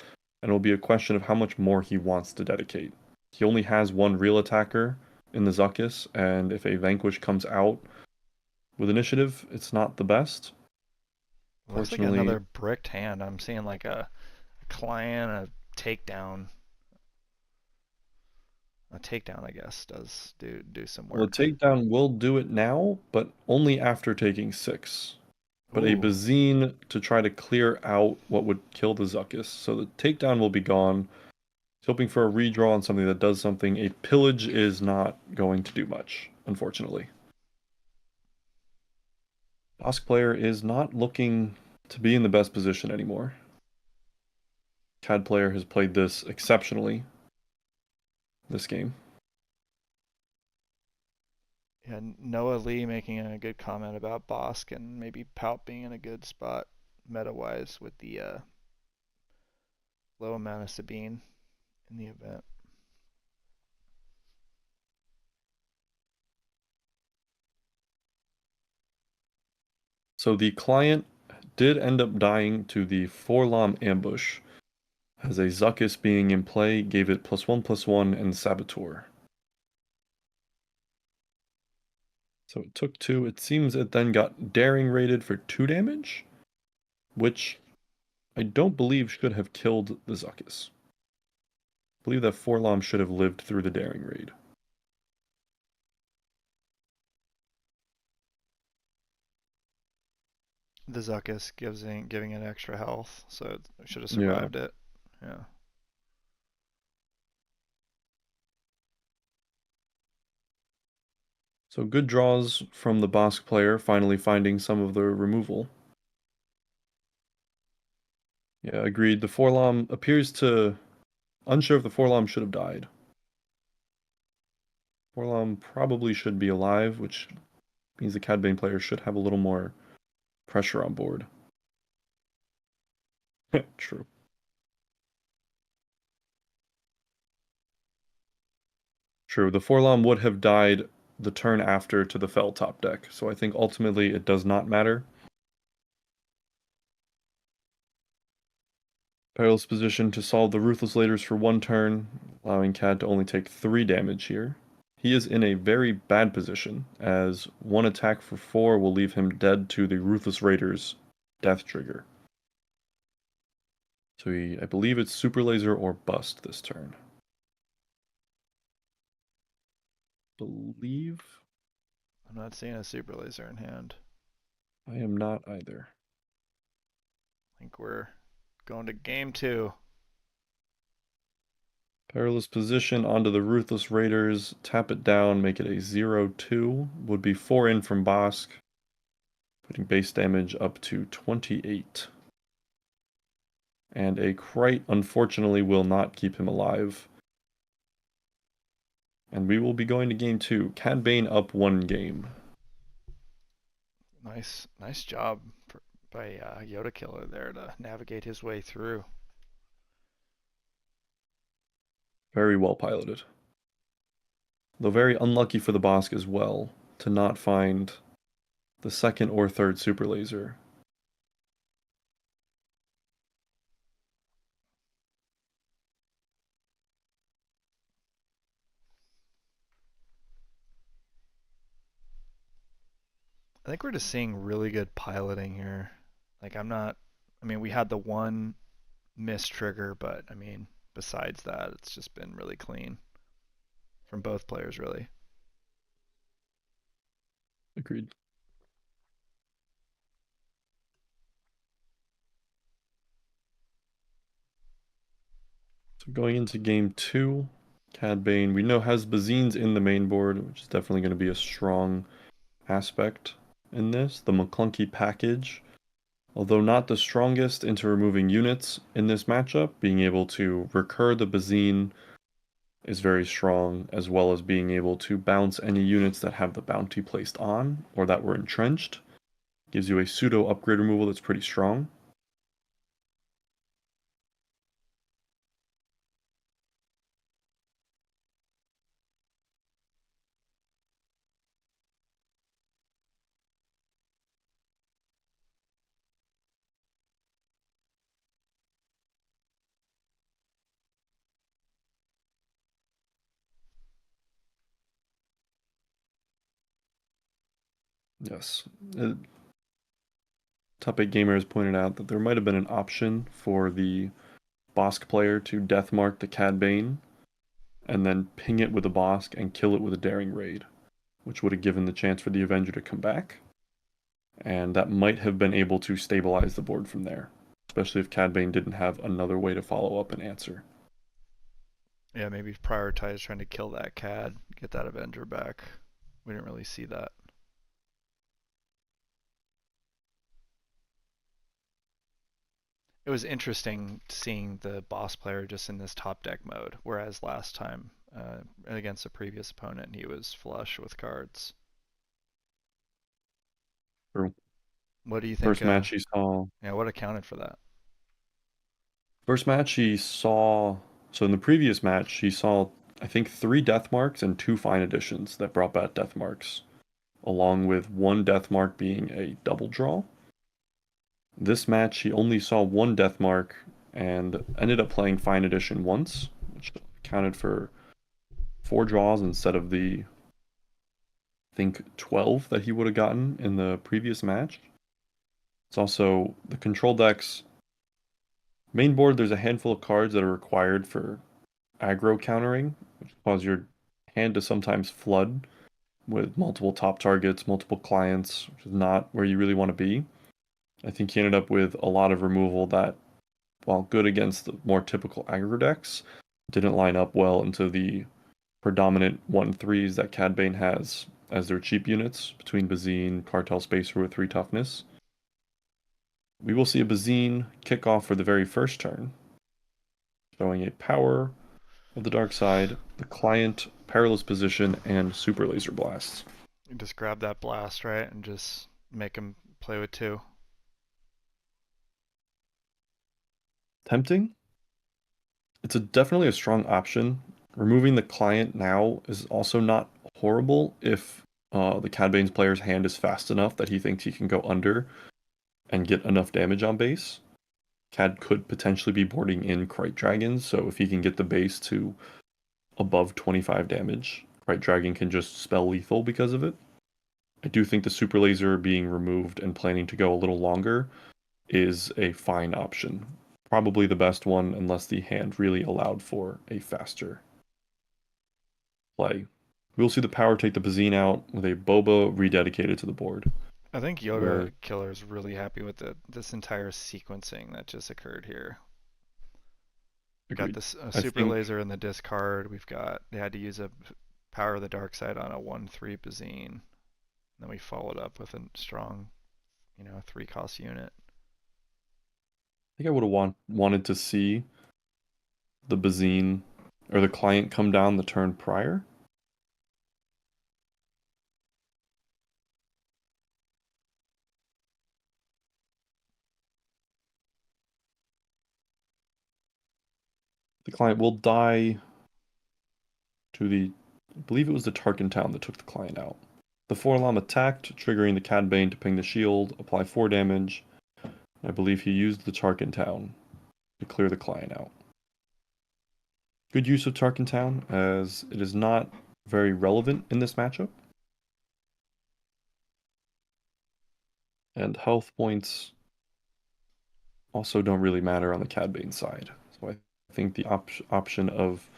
and it'll be a question of how much more he wants to dedicate. He only has one real attacker in the Zuckuss, and if a Vanquish comes out with initiative, it's not the best. Looks like another bricked hand. I'm seeing like a client, a takedown. A takedown, I guess, does do some work. Well, a takedown will do it now, but only after taking 6. But a Bazine to try to clear out what would kill the Zuckuss. So the takedown will be gone. He's hoping for a redraw on something that does something. A pillage is not going to do much, unfortunately. Bosk player is not looking to be in the best position anymore. Cad player has played this exceptionally this game. Yeah, Noah Lee making a good comment about Bosk and maybe Palp being in a good spot meta-wise with the low amount of Sabine in the event. So the client did end up dying to the Forlom ambush, as a Zuckuss being in play gave it +1/+1 and Saboteur. So it took 2. It seems it then got Daring rated for 2 damage, which I don't believe should have killed the Zuckuss. I believe that Forlom should have lived through the Daring raid. The Zuckuss giving it extra health, so it should have survived it. Yeah. So good draws from the Bosk player, finally finding some of the removal. Yeah, agreed. The Forlom appears to... Unsure if the Forlom should have died. Forlom probably should be alive, which means the Cad Bane player should have a little more pressure on board. True. True, the Forlom would have died the turn after to the Fell top deck, so I think ultimately it does not matter. Perilous position to solve the Ruthless Laters for 1 turn, allowing Cad to only take 3 damage here. He is in a very bad position, as 1 attack for 4 will leave him dead to the Ruthless Raiders' death trigger. So I believe it's Super Laser or Bust this turn. Believe? I'm not seeing a Super Laser in hand. I am not either. I think we're going to game 2. Perilous position onto the Ruthless Raiders. Tap it down, make it a 0-2. Would be 4 in from Bosk, putting base damage up to 28. And a Krite, unfortunately, will not keep him alive. And we will be going to game 2. Cad Bane up 1 game. Nice job by Yoda Killer there to navigate his way through. Very well piloted. Though very unlucky for the Bosk as well to not find the second or third super laser. I think we're just seeing really good piloting here. Like we had the one miss trigger, but I mean, besides that, it's just been really clean from both players, really. Agreed. So going into game 2, Cad Bane, we know has Bazines in the main board, which is definitely going to be a strong aspect in this. The Maclunky package, although not the strongest into removing units in this matchup, being able to recur the Bazine is very strong, as well as being able to bounce any units that have the bounty placed on or that were entrenched. Gives you a pseudo upgrade removal that's pretty strong. Yes. Top 8 Gamer has pointed out that there might have been an option for the Bosk player to deathmark the Cad Bane and then ping it with a Bosk and kill it with a Daring Raid, which would have given the chance for the Avenger to come back. And that might have been able to stabilize the board from there, especially if Cad Bane didn't have another way to follow up and answer. Yeah, maybe prioritize trying to kill that Cad, get that Avenger back. We didn't really see that. It was interesting seeing the boss player just in this top deck mode, whereas last time against a previous opponent he was flush with cards. True. What do you think? First match he saw. Yeah, what accounted for that? First match he saw. So in the previous match he saw, I think, 3 death marks and 2 fine additions that brought back death marks, along with 1 death mark being a double draw. This match, he only saw 1 death mark and ended up playing Fine Edition once, which accounted for 4 draws instead of the, I think, 12 that he would have gotten in the previous match. It's also the control decks. Main board, there's a handful of cards that are required for aggro countering, which cause your hand to sometimes flood with multiple top targets, multiple clients, which is not where you really want to be. I think he ended up with a lot of removal that, while good against the more typical aggro decks, didn't line up well into the predominant 1/3s that Cad Bane has as their cheap units between Bazine, Cartel Spacer with 3 toughness. We will see a Bazine kick off for the very first turn, showing a power of the dark side, the client, perilous position, and super laser blasts. You just grab that blast, right, and just make him play with 2. Tempting. It's definitely a strong option. Removing the client now is also not horrible if the Cad Bane's player's hand is fast enough that he thinks he can go under and get enough damage on base. Cad could potentially be boarding in Krite Dragons, so if he can get the base to above 25 damage, Krite Dragon can just spell lethal because of it. I do think the Super Laser being removed and planning to go a little longer is a fine option. Probably the best one, unless the hand really allowed for a faster play. We'll see the power take the Bazine out with a Boba rededicated to the board. I think Yoda Killer is really happy with this entire sequencing that just occurred here. We've got this super laser in the discard. They had to use a power of the dark side on a 1/3 Bazine. Then we followed up with a strong, 3-cost unit. I think I would have wanted to see the Bazine or the client come down the turn prior. The client will die to the, I believe it was the Tarkin town that took the client out. The 4-alarm attacked, triggering the Cad Bane to ping the shield, apply 4 damage. I believe he used the Tarkin town to clear the client out. Good use of Tarkin town, as it is not very relevant in this matchup. And health points also don't really matter on the Cad Bane side. So I think the option of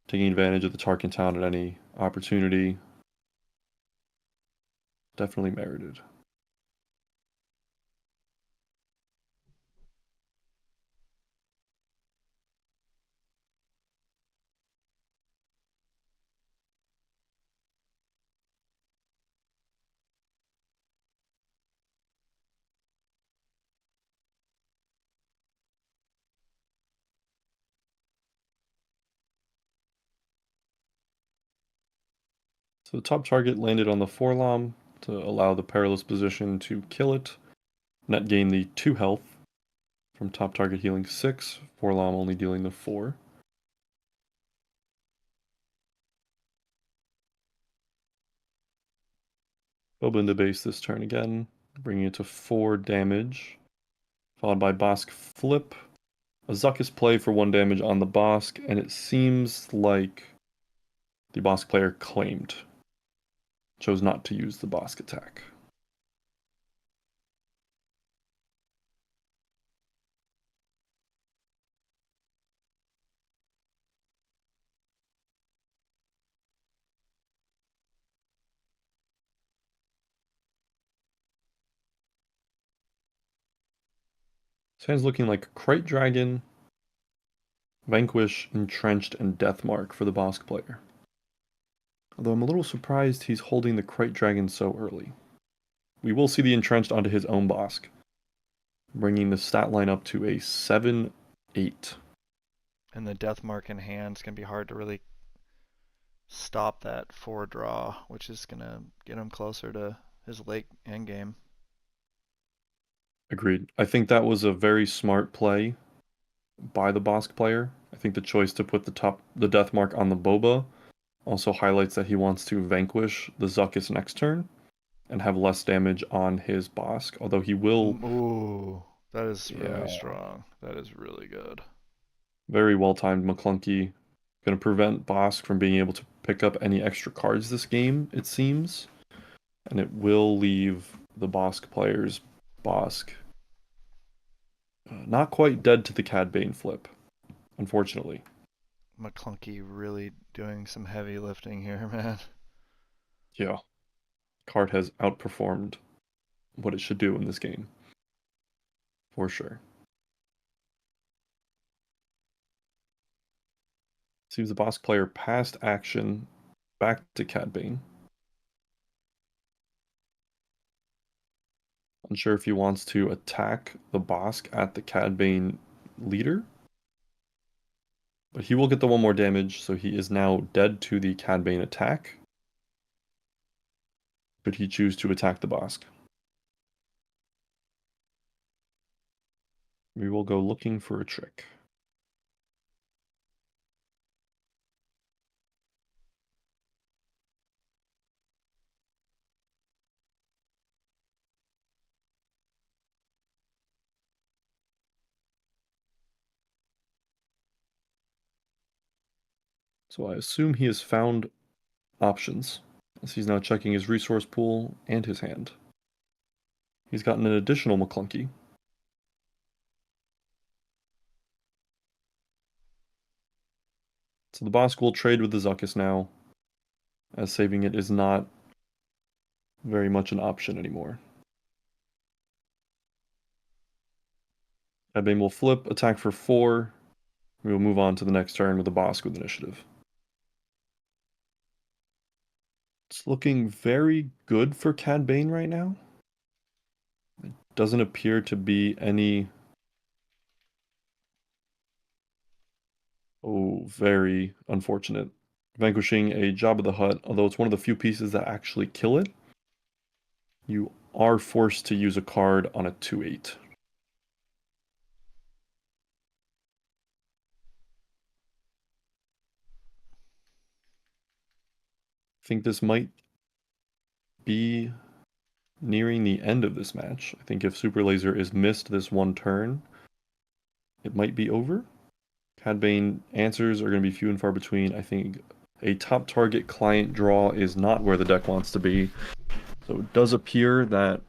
taking advantage of the Tarkin town at any opportunity definitely merited. So the top target landed on the 4-alarm to allow the perilous position to kill it. Net gain the 2 health from top target healing 6, 4-alarm only dealing the 4. Boba into base this turn again, bringing it to 4 damage, followed by Bosk flip. A Zuckuss play for 1 damage on the Bosk, and it seems like the Bosk player claimed. Chose not to use the Bosk attack. This hand's looking like Krayt Dragon, Vanquish, Entrenched, and Deathmark for the Bosk player. Although I'm a little surprised he's holding the Krayt Dragon so early. We will see the Entrenched onto his own Bosk, bringing the stat line up to a 7-8. And the Deathmark in hand's going to be hard to really stop that 4 draw, which is going to get him closer to his late endgame. Agreed. I think that was a very smart play by the Bosk player. I think the choice to put the Deathmark on the Boba also highlights that he wants to vanquish the Zuckuss next turn and have less damage on his Bosk, although he will... Ooh, that is really strong. That is really good. Very well-timed Maclunky. Going to prevent Bosk from being able to pick up any extra cards this game, it seems. And it will leave the Bosk player's Bosk not quite dead to the Cad Bane flip, unfortunately. Maclunky really doing some heavy lifting here, man. Yeah. Card has outperformed what it should do in this game. For sure. Seems the Bosk player passed action back to Cad Bane. Unsure if he wants to attack the Bosk at the Cad Bane leader. But he will get the 1 more damage, so he is now dead to the Cad Bane attack. Could he choose to attack the Bosk? We will go looking for a trick. So I assume he has found options, as he's now checking his resource pool and his hand. He's gotten an additional Maclunky. So the Bosk will trade with the Zuckuss now, as saving it is not very much an option anymore. Cad Bane will flip, attack for 4. We will move on to the next turn with the Bosk with initiative. It's looking very good for Cad Bane right now. It doesn't appear to be any... Oh, very unfortunate. Vanquishing a Jabba the Hutt, although it's one of the few pieces that actually kill it, you are forced to use a card on a 2/8. think this might be nearing the end of this match. I think if Super Laser is missed this one turn, it might be over. Cad Bane answers are going to be few and far between. I think a top target client draw is not where the deck wants to be. So it does appear that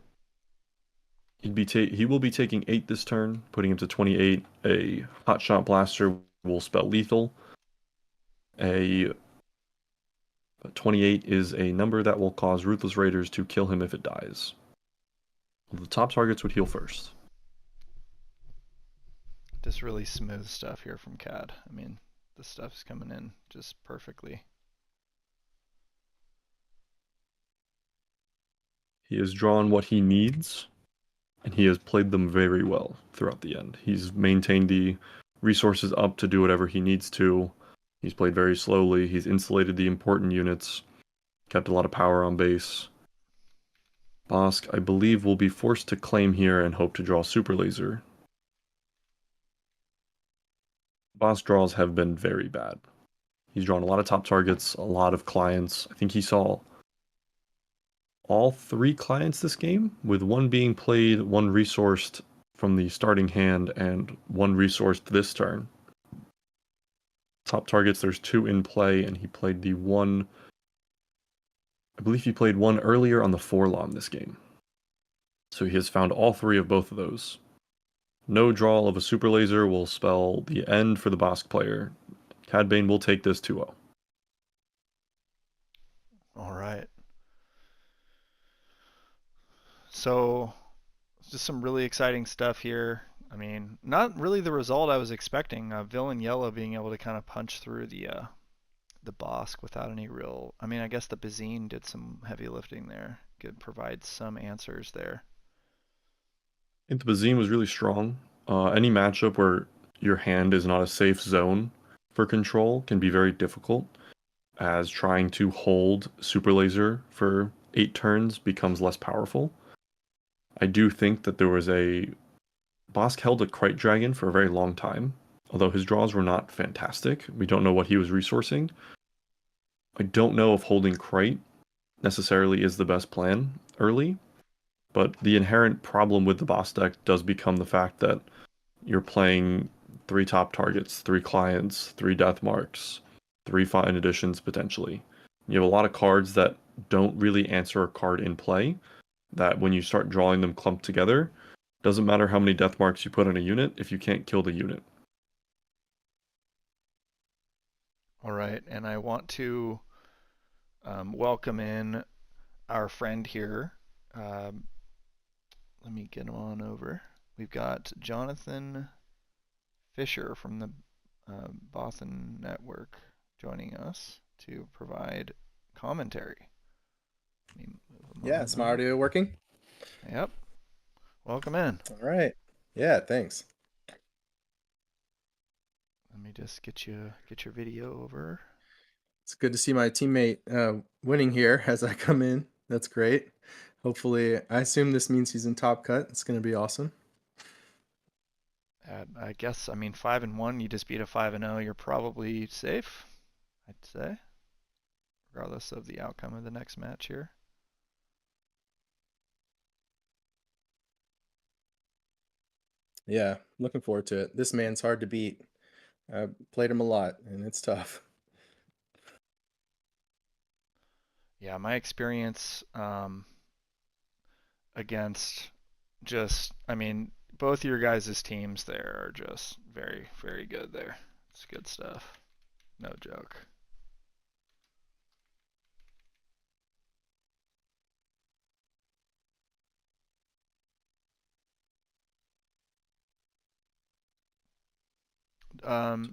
he will be taking 8 this turn, putting him to 28. A Hot Shot Blaster will spell lethal. A 28 is a number that will cause Ruthless Raiders to kill him if it dies. The top targets would heal first. Just really smooth stuff here from Cad. I mean, the stuff's coming in just perfectly. He has drawn what he needs, and he has played them very well throughout the end. He's maintained the resources up to do whatever he needs to. He's played very slowly. He's insulated the important units, kept a lot of power on base. Bosk, I believe, will be forced to claim here and hope to draw Super Laser. Bosk draws have been very bad. He's drawn a lot of top targets, a lot of clients. I think he saw all 3 clients this game, with one being played, one resourced from the starting hand, and one resourced this turn. Top targets, there's 2 in play, and he played the one. I believe he played one earlier on the Forlom this game. So he has found all 3 of both of those. No draw of a Super Laser will spell the end for the Bosk player. Cad Bane will take this 2-0. All right. So, just some really exciting stuff here. I mean, not really the result I was expecting. Villain Yellow being able to kind of punch through the Bosk without any real. I mean, I guess the Bazine did some heavy lifting there. Could provide some answers there. I think the Bazine was really strong. Any matchup where your hand is not a safe zone for control can be very difficult, as trying to hold Super Laser for 8 turns becomes less powerful. I do think that there was Bosk held a Krite Dragon for a very long time, although his draws were not fantastic. We don't know what he was resourcing. I don't know if holding Krite necessarily is the best plan early, but the inherent problem with the Bosk deck does become the fact that you're playing 3 top targets, 3 clients, 3 death marks, 3 fine editions potentially. You have a lot of cards that don't really answer a card in play, that when you start drawing them clumped together, doesn't matter how many death marks you put on a unit if you can't kill the unit. All right, and I want to welcome in our friend here. Let me get him on over. We've got Jonathan Fisher from the Boston Network joining us to provide commentary. Yeah, is my audio working? Yep. Welcome in. All right. Yeah, thanks. Let me just get your video over. It's good to see my teammate winning here as I come in. That's great. Hopefully, I assume this means he's in top cut. It's going to be awesome. I guess, 5-1, you just beat a 5-0, you're probably safe, I'd say, regardless of the outcome of the next match here. Yeah, looking forward to it. This man's hard to beat. I played him a lot, and it's tough. Yeah, my experience against both your guys' teams there are just very, very good there. It's good stuff. No joke.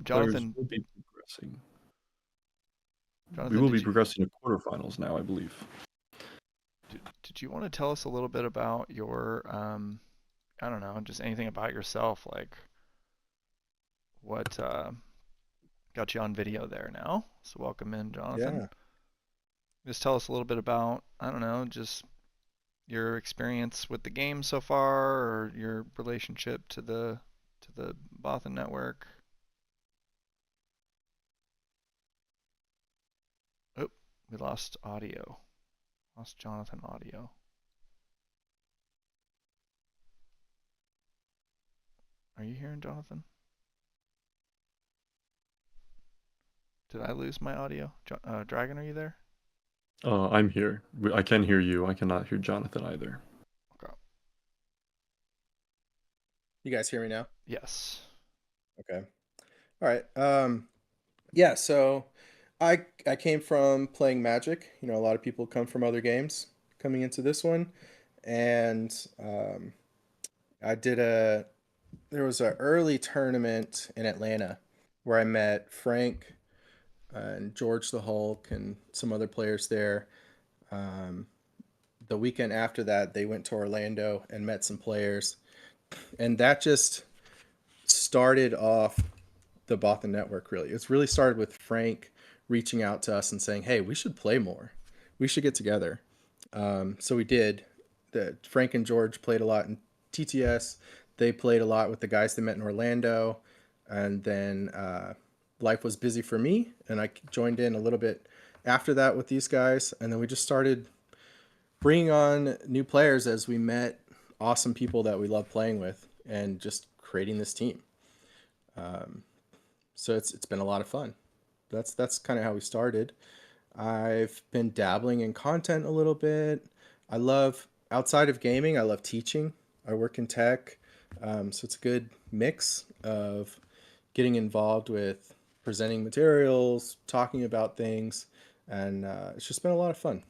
Jonathan will be progressing. Jonathan, we will be progressing to quarterfinals now, I believe. Did you want to tell us a little bit about your, I don't know, just anything about yourself, like what got you on video there now? So welcome in, Jonathan. Yeah. Just tell us a little bit about, I don't know, just your experience with the game so far, or your relationship to the Bothan network. Oh, We lost audio. Lost Jonathan audio. Are you hearing Jonathan? Did I lose my audio? Dragon, are you there? I'm here. I can hear you. I cannot hear Jonathan either. Okay. You guys hear me now? Yes. Okay. All right. Yeah, so I came from playing Magic. You know, a lot of people come from other games coming into this one. And I did there was an early tournament in Atlanta where I met Frank and George the Hulk and some other players there. The weekend after that, they went to Orlando and met some players. And that just started off the Boston Network, really. It's really started with Frank reaching out to us and saying, hey, we should play more. We should get together. So we did. Frank and George played a lot in TTS. They played a lot with the guys they met in Orlando. And then life was busy for me, and I joined in a little bit after that with these guys. And then we just started bringing on new players as we met awesome people that we love playing with and just creating this team. So it's been a lot of fun. That's kind of how we started. I've been dabbling in content a little bit. I love, outside of gaming, I love teaching. I work in tech. So it's a good mix of getting involved with presenting materials, talking about things, and it's just been a lot of fun.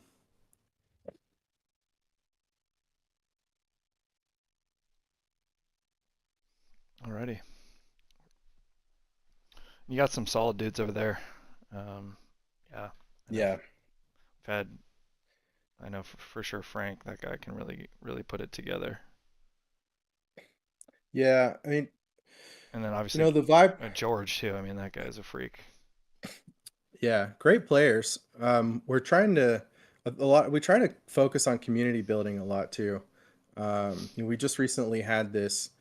Alrighty. You got some solid dudes over there. Yeah. Yeah. I know for sure Frank, that guy can really put it together. Yeah, I mean, And then obviously, you know, the vibe. George too. I mean, that guy's a freak. Yeah, great players. We're trying to we try to focus on community building a lot too. You know, we just recently had this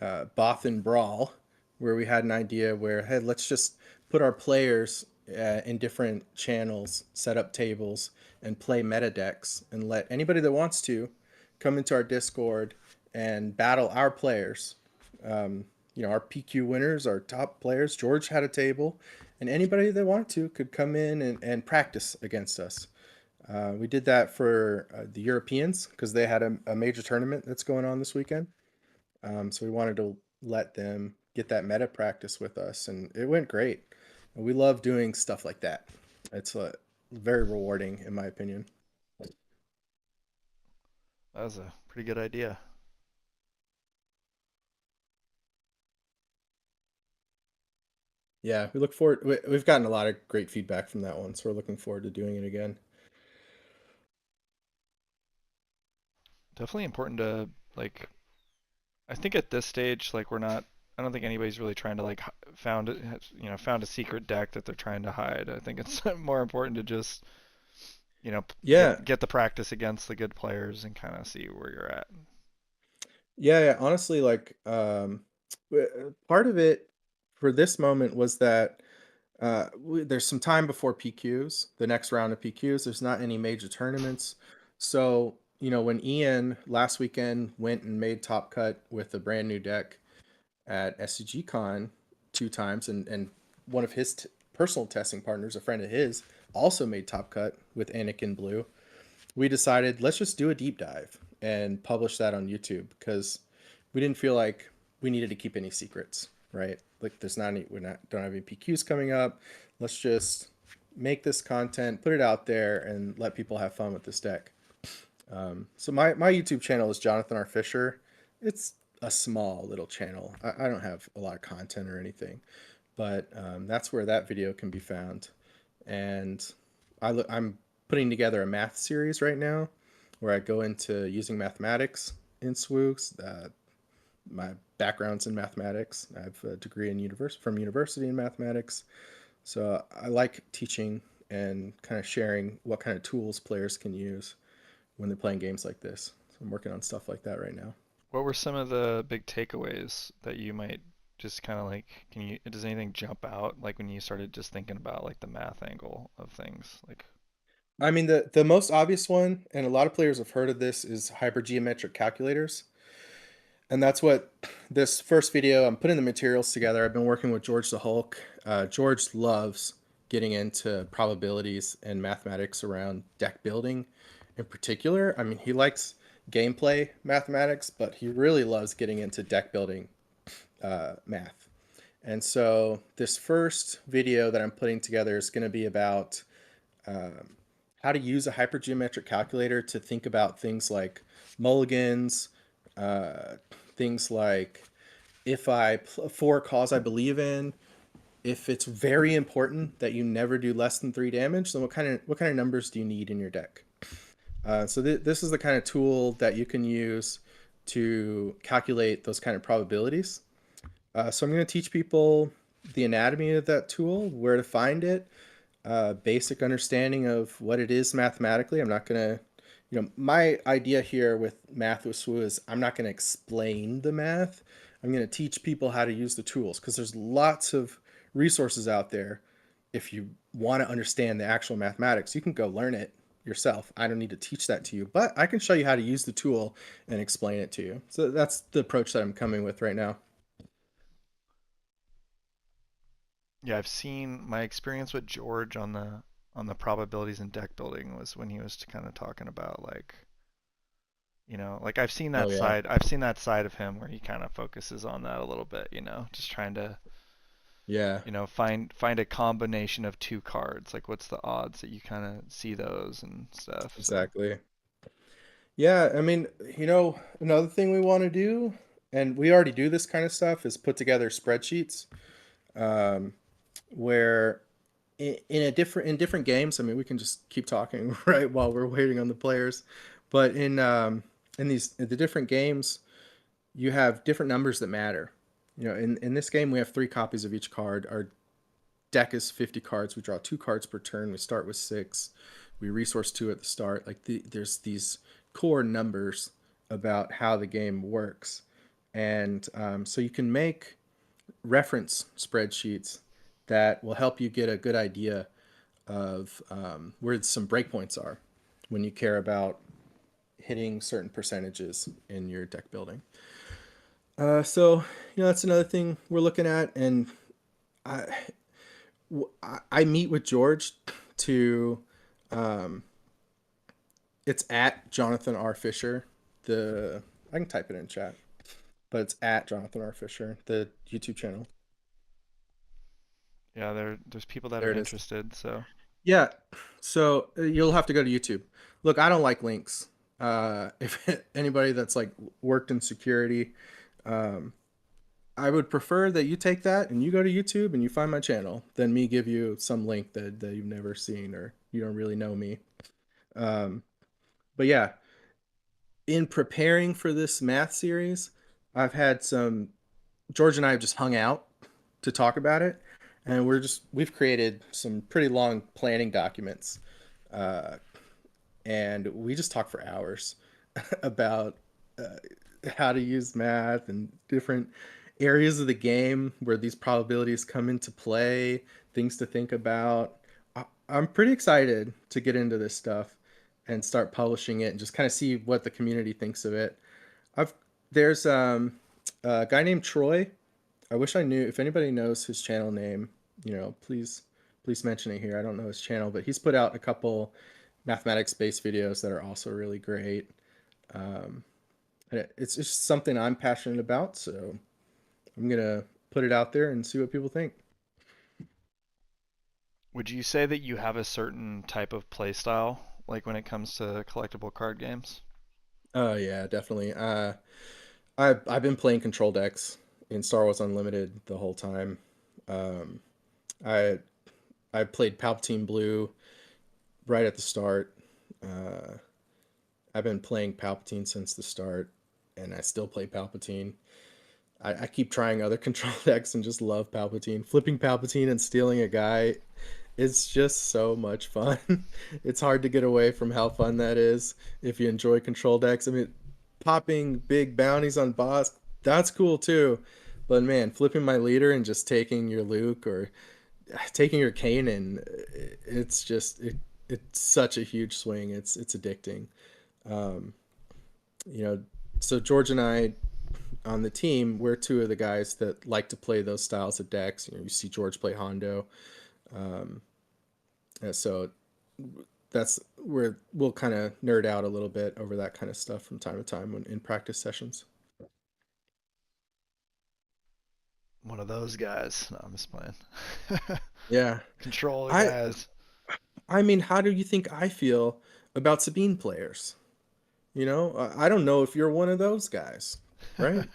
Bothan Brawl where we had an idea where, hey, let's just put our players in different channels, set up tables, and play meta decks, and let anybody that wants to come into our Discord and battle our players. You know, our PQ winners, our top players. George had a table, and anybody that wanted to could come in and practice against us. We did that for the Europeans because they had a major tournament that's going on this weekend. So we wanted to let them get that meta practice with us, and it went great. And we love doing stuff like that. It's very rewarding, in my opinion. That was a pretty good idea. Yeah, we look forward. We've gotten a lot of great feedback from that one, so we're looking forward to doing it again. Definitely important to, like, I think at this stage, like, I don't think anybody's really trying to, like, found a secret deck that they're trying to hide. I think it's more important to just, get the practice against the good players and kind of see where you're at. Yeah, honestly, like, part of it for this moment was that there's some time before PQs, the next round of PQs. There's not any major tournaments. So, you know, when Ian last weekend went and made top cut with a brand new deck at SCGCon 2 times, and one of his personal testing partners, a friend of his, also made top cut with Anakin Blue, we decided let's just do a deep dive and publish that on YouTube because we didn't feel like we needed to keep any secrets, right? Like there's not any, don't have any PQs coming up. Let's just make this content, put it out there, and let people have fun with this deck. So my YouTube channel is Jonathan R. Fisher. It's a small little channel. I don't have a lot of content or anything, but that's where that video can be found. And I'm putting together a math series right now where I go into using mathematics in Swooks. My background's in mathematics. I have a degree from university in mathematics. So I like teaching and kind of sharing what kind of tools players can use when they're playing games like this. So I'm working on stuff like that right now. What were some of the big takeaways that you might just kind of like, does anything jump out like when you started just thinking about like the math angle of things? Like, I mean, the most obvious one, and a lot of players have heard of this, is hypergeometric calculators. And that's what this first video, I'm putting the materials together. I've been working with George the Hulk. George loves getting into probabilities and mathematics around deck building in particular. I mean, he likes gameplay mathematics, but he really loves getting into deck building math. And so this first video that I'm putting together is going to be about how to use a hypergeometric calculator to think about things like mulligans, things like if for a cause I believe in, if it's very important that you never do less than 3 damage, then what kind of numbers do you need in your deck? So this is the kind of tool that you can use to calculate those kind of probabilities. So I'm going to teach people the anatomy of that tool, where to find it, basic understanding of what it is mathematically. I'm not going to, my idea here with Math with SWU is I'm not going to explain the math. I'm going to teach people how to use the tools, because there's lots of resources out there. If you want to understand the actual mathematics, you can go learn it yourself. I don't need to teach that to you, but I can show you how to use the tool and explain it to you. So that's the approach that I'm coming with right now. Yeah, I've seen my experience with George on the probabilities and deck building was when he was kind of talking about like, like I've seen that side. I've seen that side of him where he kind of focuses on that a little bit, just trying to find a combination of 2 cards. Like what's the odds that you kind of see those and stuff. Exactly. Yeah, I mean, another thing we want to do, and we already do this kind of stuff, is put together spreadsheets. Where in different games, I mean, we can just keep talking right while we're waiting on the players, but in the different games, you have different numbers that matter. In this game, we have 3 copies of each card. Our deck is 50 cards. We draw 2 cards per turn. We start with 6. We resource 2 at the start. Like there's these core numbers about how the game works, and so you can make reference spreadsheets that will help you get a good idea of where some breakpoints are when you care about hitting certain percentages in your deck building. So that's another thing we're looking at, and I meet with George to it's at Jonathan R. Fisher. I can type it in chat, but it's at Jonathan R. Fisher, the YouTube channel. Yeah, there's people that are interested. So yeah, so you'll have to go to YouTube. Look, I don't like links. If anybody that's like worked in security, I would prefer that you take that and you go to YouTube and you find my channel than me give you some link that you've never seen or you don't really know me. But yeah, in preparing for this math series, George and I have just hung out to talk about it. And we've created some pretty long planning documents. And we just talk for hours about how to use math and different areas of the game where these probabilities come into play, things to think about. I'm pretty excited to get into this stuff and start publishing it and just kind of see what the community thinks of it. There's a guy named Troy. I wish I knew. If anybody knows his channel name, please mention it here. I don't know his channel, but he's put out a couple mathematics-based videos that are also really great. It's just something I'm passionate about, so I'm gonna put it out there and see what people think. Would you say that you have a certain type of play style, like when it comes to collectible card games? Oh yeah, definitely. I've been playing control decks in Star Wars Unlimited the whole time. I played Palpatine Blue right at the start. I've been playing Palpatine since the start, and I still play Palpatine. I keep trying other control decks and just love Palpatine. Flipping Palpatine and stealing a guy, it's just so much fun. It's hard to get away from how fun that is if you enjoy control decks. I mean, popping big bounties on boss, that's cool too. But man, flipping my leader and just taking your Luke or taking your Kanan, it's such a huge swing. It's addicting. Um, you know, so George and I on the team, we're two of the guys that like to play those styles of decks. You know, you see George play Hondo. So that's where we'll kind of nerd out a little bit over that kind of stuff from time to time when in practice sessions. One of those guys. No, I'm just playing. Yeah. Control the I guys. I mean, how do you think I feel about Sabine players? You know, I don't know if you're one of those guys, right?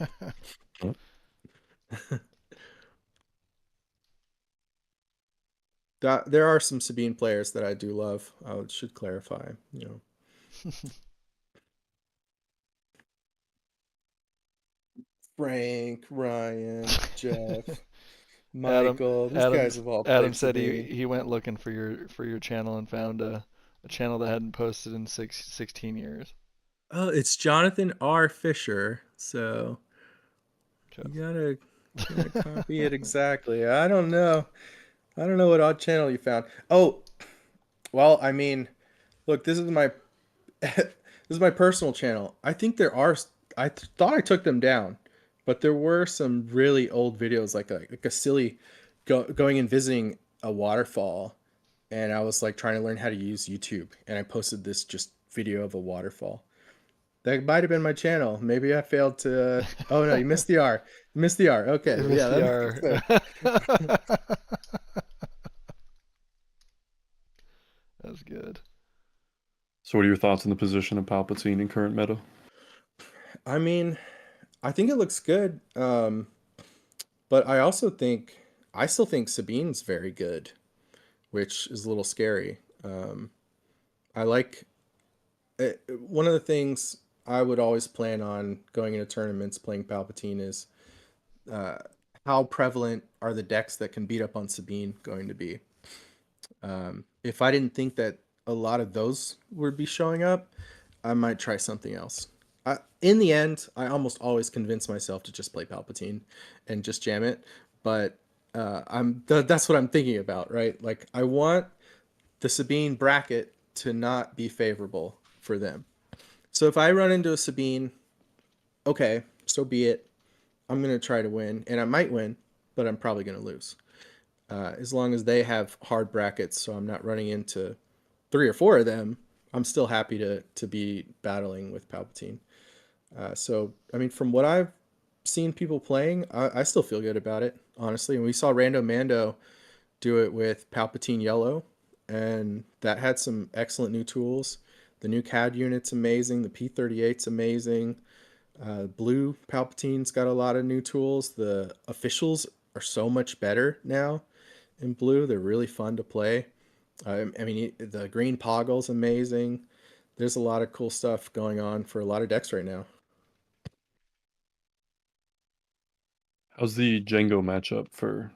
There are some Sabine players that I do love. I should clarify, you know. Frank, Ryan, Jeff, Michael, these guys have all Adam played said Sabine. he went looking for your channel and found a channel that hadn't posted in 16 years. Oh, it's Jonathan R. Fisher. So Okay. you gotta copy it exactly. I don't know. I don't know what odd channel you found. Oh, well, I mean, look, this is my this is my personal channel. I think there are. Thought I took them down, but there were some really old videos, like a silly going and visiting a waterfall, and I was like trying to learn how to use YouTube, and I posted this just video of a waterfall. That might have been my channel. Maybe I failed to. Oh no, you missed the R. You missed the R. Okay, You missed yeah, the that R. That's good. So, what are your thoughts on the position of Palpatine in current meta? I mean, I think it looks good, but I still think Sabine's very good, which is a little scary. I like one of the things I would always plan on going into tournaments playing Palpatine is how prevalent are the decks that can beat up on Sabine going to be. If I didn't think that a lot of those would be showing up, I might try something else. In the end, I almost always convince myself to just play Palpatine and just jam it. But that's what I'm thinking about, right? Like I want the Sabine bracket to not be favorable for them. So if I run into a Sabine, okay, so be it. I'm gonna try to win, and I might win, but I'm probably gonna lose. As long as they have hard brackets, so I'm not running into 3 or 4 of them, I'm still happy to be battling with Palpatine. So, I mean, from what I've seen people playing, I still feel good about it, honestly. And we saw Rando Mando do it with Palpatine Yellow, and that had some excellent new tools. The new CAD unit's amazing. The P-38's amazing. Blue Palpatine's got a lot of new tools. The officials are so much better now in blue. They're really fun to play. I mean, the green Poggle's amazing. There's a lot of cool stuff going on for a lot of decks right now. How's the Django matchup for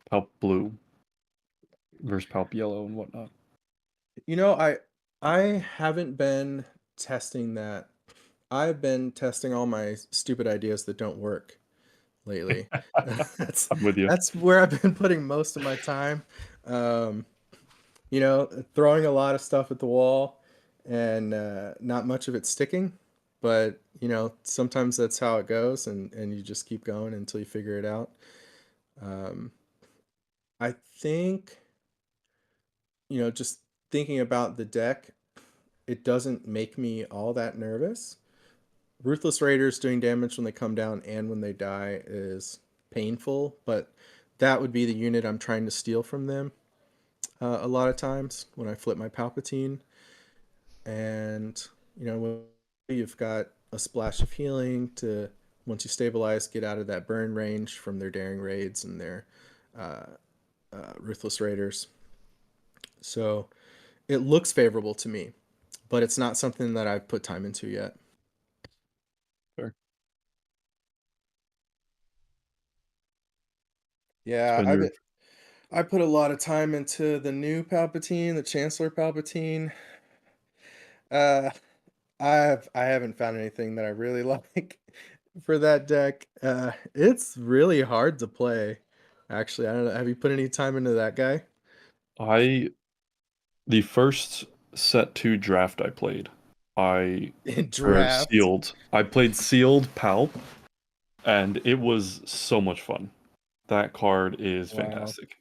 Palp Blue versus Palp Yellow and whatnot? You know, I haven't been testing that. I've been testing all my stupid ideas that don't work lately. I'm with you. That's where I've been putting most of my time. You know, throwing a lot of stuff at the wall and not much of it sticking. But, you know, sometimes that's how it goes, and you just keep going until you figure it out. I think, you know, just thinking about the deck, it doesn't make me all that nervous. Ruthless Raiders doing damage when they come down and when they die is painful, but that would be the unit I'm trying to steal from them a lot of times when I flip my Palpatine. And, you know, when you've got a splash of healing to, once you stabilize, get out of that burn range from their Daring Raids and their Ruthless Raiders. So it looks favorable to me, but it's not something that I've put time into yet. Fair. Yeah, I put a lot of time into the new Palpatine, the Chancellor Palpatine. I haven't found anything that I really like for that deck. It's really hard to play. Actually, I don't know. Have you put any time into that guy? I The first set 2 draft I played, or Draft. sealed. I played sealed Palp, and it was so much fun. That card is Wow. fantastic.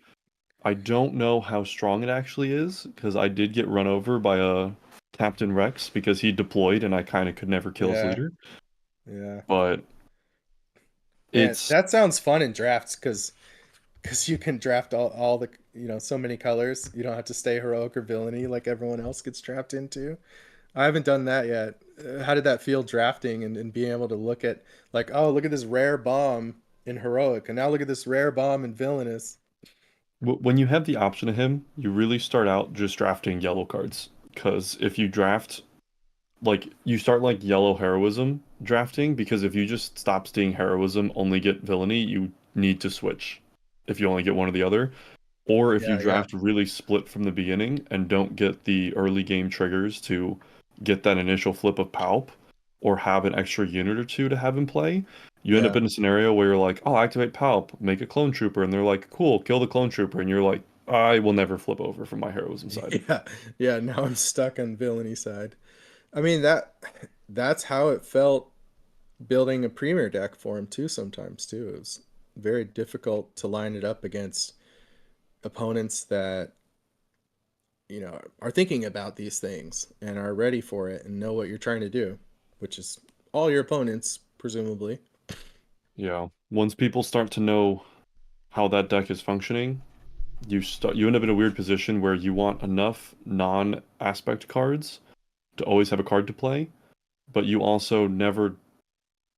I don't know how strong it actually is, because I did get run over by a Captain Rex because he deployed and I kind of could never kill his Yeah. leader. Yeah. But Man, it's that sounds fun in drafts because you can draft all the so many colors. You don't have to stay heroic or villainy like everyone else gets drafted into. I haven't done that yet. How did that feel drafting and being able to look at like, oh, look at this rare bomb in heroic, and now look at this rare bomb in villainous. when you have the option of him, you really start out just drafting yellow cards. Because if you draft, like, you start like yellow heroism drafting, because if you just stop seeing heroism, only get villainy, you need to switch if you only get one or the other. Or if you Yeah, draft really split from the beginning and don't get the early game triggers to get that initial flip of Palp, or have an extra unit or two to have in play, you end up Yeah. in a scenario where you're like, oh, activate Palp, make a clone trooper, and they're like, cool, kill the clone trooper, and you're like, I will never flip over from my heroism side. Yeah, yeah. Now I'm stuck on villainy side. I mean that's how it felt building a premier deck for him too. Sometimes too, it was very difficult to line it up against opponents that are thinking about these things and are ready for it and know what you're trying to do, which is all your opponents presumably. Yeah. Once people start to know how that deck is functioning, you end up in a weird position where you want enough non-aspect cards to always have a card to play, but you also never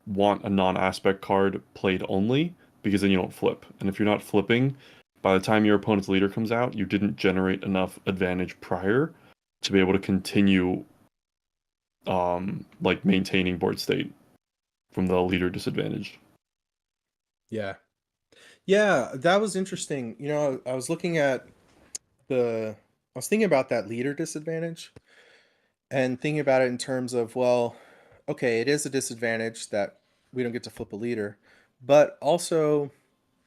want a non-aspect card played only, because then you don't flip. And if you're not flipping, by the time your opponent's leader comes out, you didn't generate enough advantage prior to be able to continue like maintaining board state from the leader disadvantage. Yeah. Yeah, that was interesting. I was looking at I was thinking about that leader disadvantage and thinking about it in terms of, well, okay, it is a disadvantage that we don't get to flip a leader, but also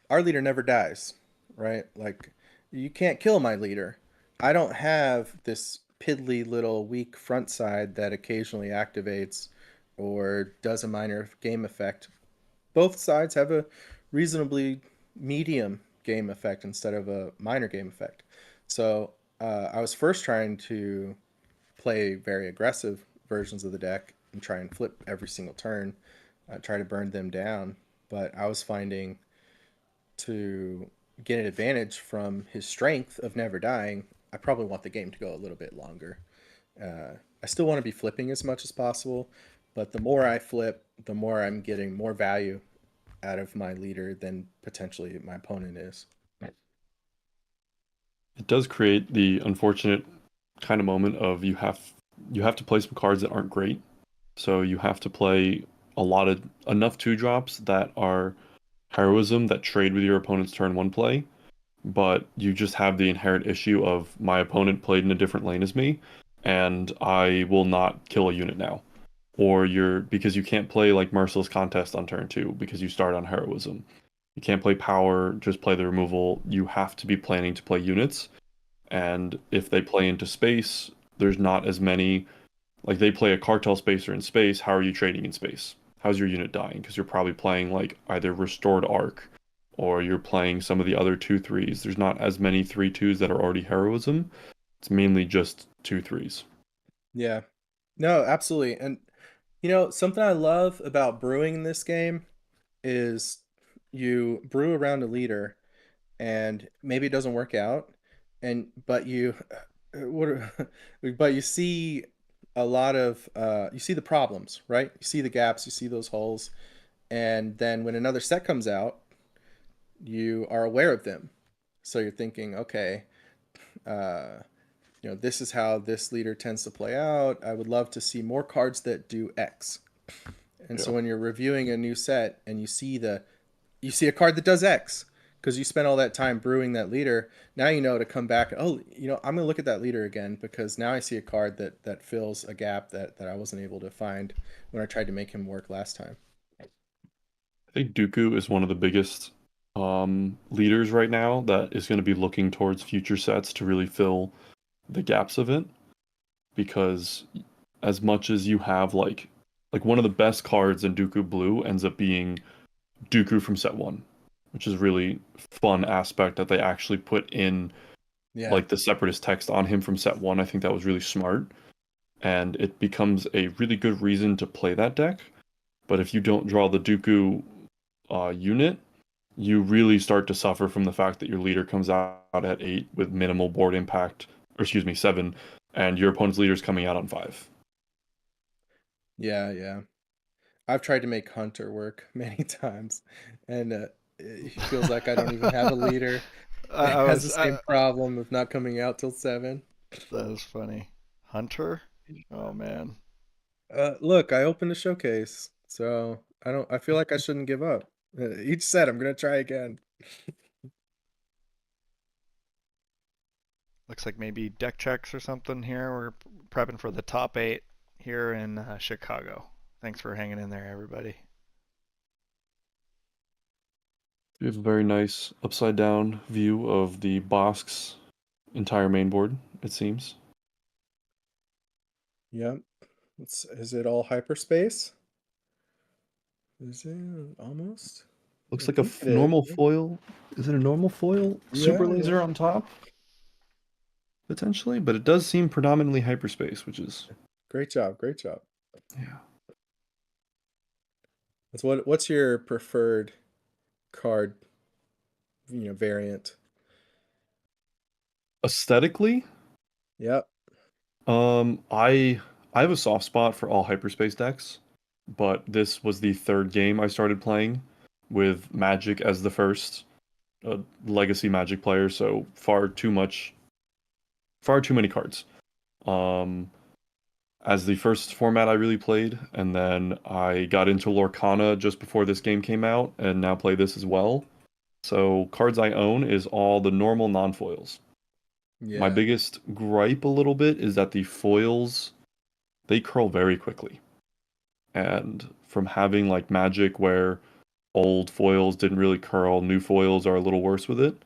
our leader never dies, right? Like, you can't kill my leader. I don't have this piddly little weak front side that occasionally activates or does a minor game effect. Both sides have a reasonably medium game effect instead of a minor game effect. So I was first trying to play very aggressive versions of the deck and try and flip every single turn, try to burn them down. But I was finding to get an advantage from his strength of never dying, I probably want the game to go a little bit longer. I still want to be flipping as much as possible, but the more I flip, the more I'm getting more value out of my leader than potentially my opponent is. It does create the unfortunate kind of moment of you have to play some cards that aren't great. So you have to play enough 2-drops that are heroism that trade with your opponent's turn 1 play, but you just have the inherent issue of my opponent played in a different lane as me, and I will not kill a unit now. Or because you can't play like Merciless Contest on turn 2 because you start on heroism. You can't play power, just play the removal. You have to be planning to play units. And if they play into space, there's not as many. Like, they play a cartel spacer in space. How are you trading in space? How's your unit dying? Because you're probably playing like either Restored Arc, or you're playing some of the other 2/3s. There's not as many 3/2s that are already heroism. It's mainly just 2/3s. Yeah. No, absolutely. And something I love about brewing in this game is you brew around a leader and maybe it doesn't work out, but you but you see a lot of you see the problems, right? You see the gaps, you see those holes, and then when another set comes out, you are aware of them. So you're thinking, okay, this is how this leader tends to play out. I would love to see more cards that do X. And so when you're reviewing a new set and you see a card that does X, because you spent all that time brewing that leader, now you know to come back. Oh, I'm going to look at that leader again because now I see a card that fills a gap that I wasn't able to find when I tried to make him work last time. I think Dooku is one of the biggest leaders right now that is going to be looking towards future sets to really fill the gaps of it, because as much as you have like one of the best cards in Dooku Blue ends up being Dooku from set 1, which is really fun aspect that they actually put in Yeah. like the separatist text on him from set 1. I think that was really smart, and it becomes a really good reason to play that deck. But if you don't draw the Dooku unit, you really start to suffer from the fact that your leader comes out at 8 with minimal board impact, or excuse me, 7, and your opponent's leader's coming out on 5. Yeah, yeah. I've tried to make Hunter work many times, and it feels like I don't even have a leader. It has the same problem of not coming out till 7. That is funny. Hunter? Oh man. Look, I opened a showcase, so I feel like I shouldn't give up. Each set, I'm gonna try again. Looks like maybe deck checks or something here. We're prepping for the top 8 here in Chicago. Thanks for hanging in there, everybody. We have a very nice upside down view of the Bosk's entire main board, it seems. Yep. Is it all hyperspace? Is it almost? Looks I like a think it is. normal foil. Is it a normal foil super Yeah, laser yeah. on top? Potentially, but it does seem predominantly hyperspace, which is Great job, great job. yeah. What's your preferred card, variant? Aesthetically, Yep. I have a soft spot for all hyperspace decks, but this was the third game I started playing with Magic as the first legacy Magic player, so far too many cards. As the first format I really played, and then I got into Lorcana just before this game came out, and now play this as well. So cards I own is all the normal non-foils. Yeah. My biggest gripe a little bit is that the foils, they curl very quickly. And from having like Magic where old foils didn't really curl, new foils are a little worse with it,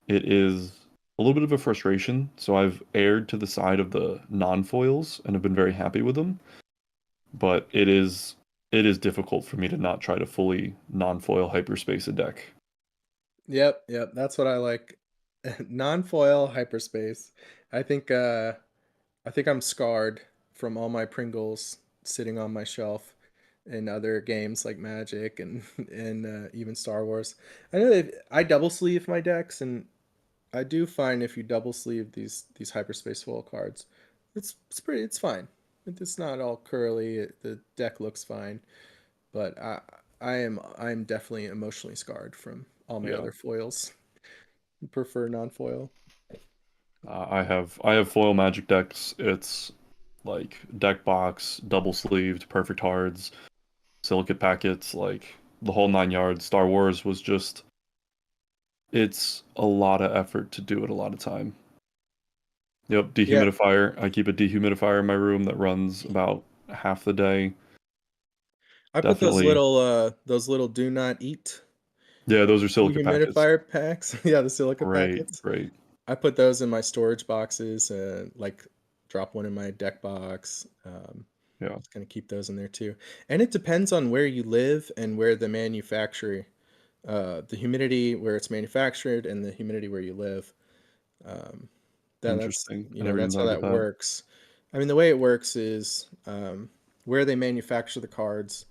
it is a little bit of a frustration. So I've erred to the side of the non-foils and have been very happy with them. But it is difficult for me to not try to fully non-foil hyperspace a deck. Yep, that's what I like. Non-foil hyperspace. I think I'm scarred from all my Pringles sitting on my shelf in other games like Magic and and even Star Wars. I know that I double sleeve my decks, and I do find if you double sleeve these hyperspace foil cards, it's fine. It's not all curly. The deck looks fine, but I'm definitely emotionally scarred from all my Yeah. other foils. Prefer non-foil. I have foil Magic decks. It's like deck box, double sleeved, perfect hards, silicate packets, like the whole 9 yards. Star Wars was just, it's a lot of effort to do it a lot of time. Yep, dehumidifier. I keep a dehumidifier in my room that runs about half the day. I put Definitely. those little do not eat Yeah, those are silicate packets. dehumidifier packs. Yeah, the silica packets. Great. I put those in my storage boxes, like drop one in my deck box. Yeah. Just gonna keep those in there too. And it depends on where you live and where the humidity where it's manufactured and the humidity where you live. Interesting. I never even That's how thought that about that. works. I mean, the way it works is where they manufacture the cards,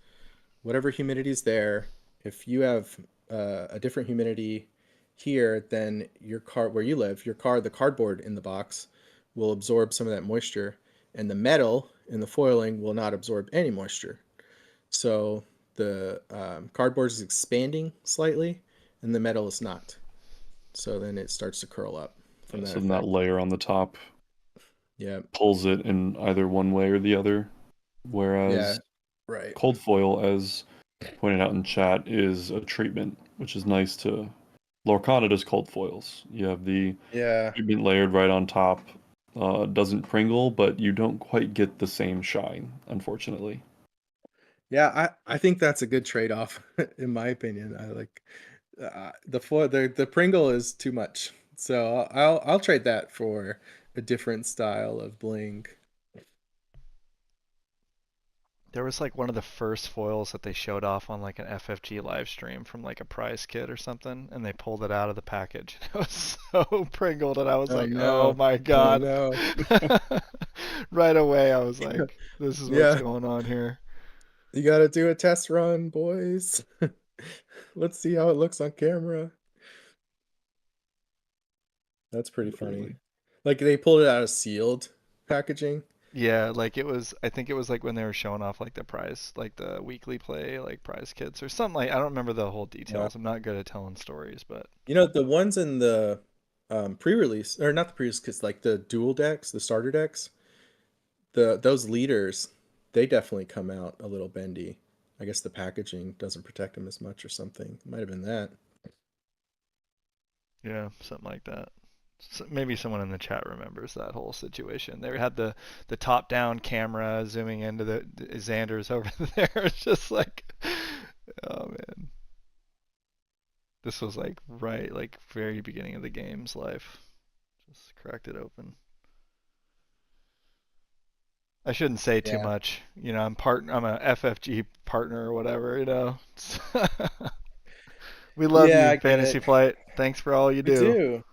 whatever humidity is there. If you have a different humidity here, then your card where you live, the cardboard in the box will absorb some of that moisture, and the metal in the foiling will not absorb any moisture. So the cardboard is expanding slightly, and the metal is not. So then it starts to curl up from that. So then that layer on the top, yeah, pulls it in either one way or the other. Whereas right. cold foil, as pointed out in chat, is a treatment, which is nice to. Lorcana does cold foils. You have the treatment layered right on top. Doesn't Pringle, but you don't quite get the same shine, unfortunately. Yeah, I think that's a good trade-off, in my opinion. I like the Pringle is too much, so I'll trade that for a different style of bling. There was like one of the first foils that they showed off on like an FFG live stream from like a prize kit or something, and they pulled it out of the package. It was so pringled, and I was Oh like, no. "Oh my Oh god!" no. Right away, I was like, "This is what's Yeah. going on here." You gotta do a test run, boys. Let's see how it looks on camera. That's pretty funny. Literally. Like they pulled it out of sealed packaging. Yeah, like it was. I think it was like when they were showing off like the prize, like the weekly play, like prize kits or something. Like I don't remember the whole details. I'm not good at telling stories, but You know, the ones in the pre-release, or not the pre-release, because like the dual decks, the starter decks, those leaders, they definitely come out a little bendy. I guess the packaging doesn't protect them as much or something. Might have been that. yeah, something like that. So maybe someone in the chat remembers that whole situation. They had the top-down camera zooming into the Xander's over there. It's just like, oh man, this was like like very beginning of the game's life. Just cracked it open. I shouldn't say too much. You know, I'm a FFG partner or whatever. You know, we love Yeah, I you, get Fantasy it. Flight. Thanks for all you We do. do.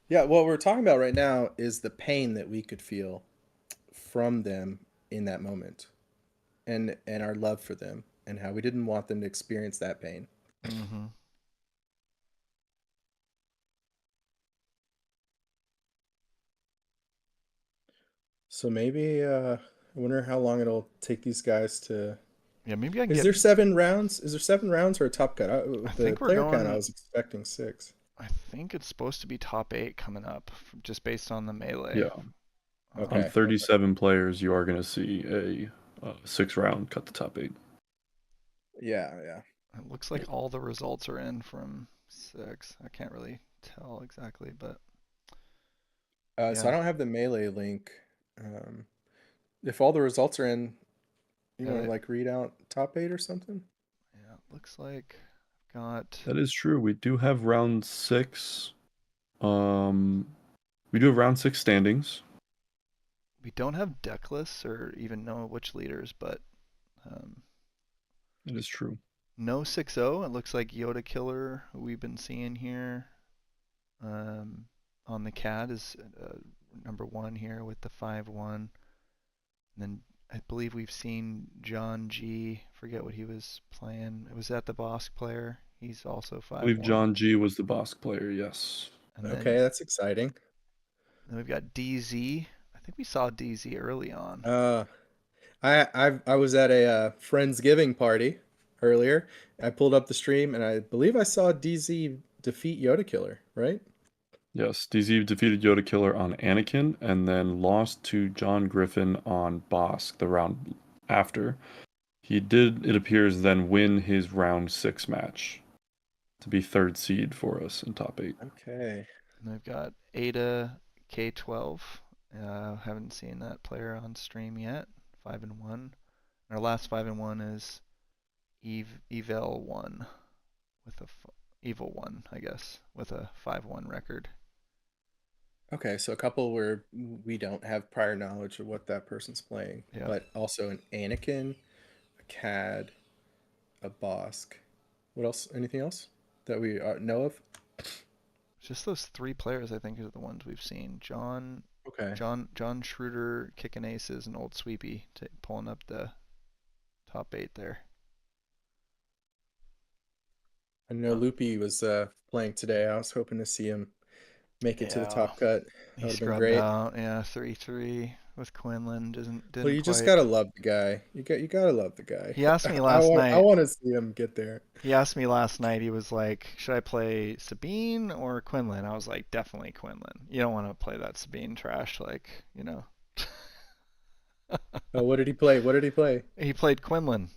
Yeah, what we're talking about right now is the pain that we could feel from them in that moment, and our love for them, and how we didn't want them to experience that pain. Mm-hmm. So maybe I wonder how long it'll take these guys to. Yeah, maybe I can Is get. there 7 rounds? Is there 7 rounds or a top cut? The think we're player count, going- I was expecting 6. I think it's supposed to be top 8 coming up, just based on the melee. Yeah. Okay. On 37 players, you are going to see a 6-round cut the top 8. Yeah. It looks like all the results are in from 6. I can't really tell exactly, but So I don't have the melee link. If all the results are in, you want to like read out top 8 or something? Yeah, it looks like I've got. That is true. We do have round 6. We do have round 6 standings. We don't have deck lists or even know which leaders, but it is true. No 6-0. It looks like Yoda Killer, who we've been seeing here on the CAD, is number 1 here with the 5-1. And then I believe we've seen John G. Forget what he was playing. Was that the Bosk player? He's also 5-1. I believe John G was the Bosk player, yes. And okay, that's exciting. Then we've got DZ. I think we saw DZ early on. I was at a Friendsgiving party earlier. I pulled up the stream and I believe I saw DZ defeat Yoda Killer, right? Yes, DZ defeated Yoda Killer on Anakin and then lost to John Griffin on Bosk the round after. He did, it appears, then win his round 6 match to be 3rd seed for us in top 8. Okay. And we've got Ada K12. Haven't seen that player on stream yet. 5-1. Our last 5-1 is Evil 1 with Evil 1, I guess, with a 5-1 record. Okay, so a couple where we don't have prior knowledge of what that person's playing, but also an Anakin, a Cad, a Bosk. What else? Anything else that we know of? Just those 3 players, I think, are the ones we've seen. John Schroeder kicking aces and Old Sweepy pulling up the top 8 there. I know Loopy was playing today. I was hoping to see him make it to the top cut. That would have been great. Out, 3-3 with Quinlan. Didn't well, you just gotta love the guy. You gotta love the guy. He asked me last night. I want to see him get there. He asked me last night. He was like, "Should I play Sabine or Quinlan?" I was like, "Definitely Quinlan. You don't want to play that Sabine trash, like, you know." Oh, what did he play? He played Quinlan.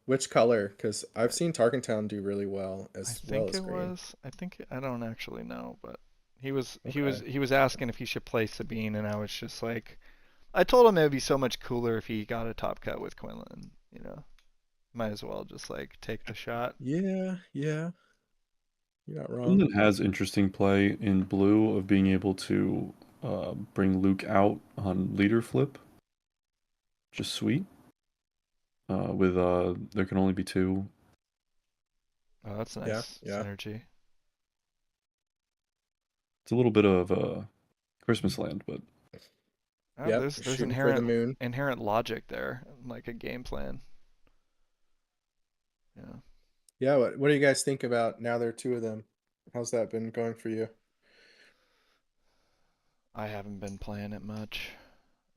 Which color? Because I've seen Tarkentown do really well I think I don't actually know, but he was asking if he should play Sabine, and I was just like, I told him it would be so much cooler if he got a top cut with Quinlan. You know, might as well just like take the shot. Yeah, you're not wrong. Quinlan has interesting play in blue of being able to bring Luke out on leader flip. Just sweet. With there can only be 2. Oh, that's nice synergy. It's a little bit of Christmas Land, but there's shooting for the moon. inherent logic there, like a game plan. Yeah. Yeah, what do you guys think about now there are 2 of them? How's that been going for you? I haven't been playing it much.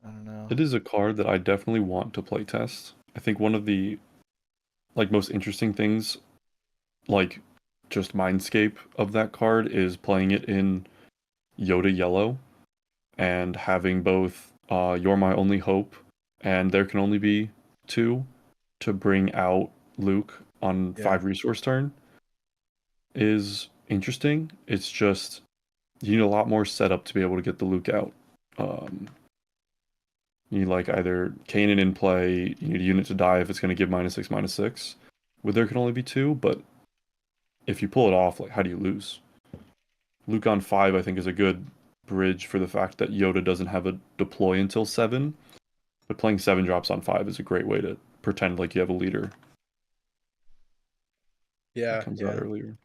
I don't know. It is a card that I definitely want to play test. I think one of the most interesting things, like just mindscape of that card, is playing it in Yoda Yellow and having both You're My Only Hope and There Can Only Be 2 to bring out Luke on 5 resource turn is interesting. It's just you need a lot more setup to be able to get the Luke out. You need either Kanan in play, you need a unit to die if it's going to give -6, -6. With There Can Only Be 2, but if you pull it off, how do you lose? Luke on 5, I think, is a good bridge for the fact that Yoda doesn't have a deploy until 7, but playing 7 drops on 5 is a great way to pretend like you have a leader. Yeah, comes out earlier.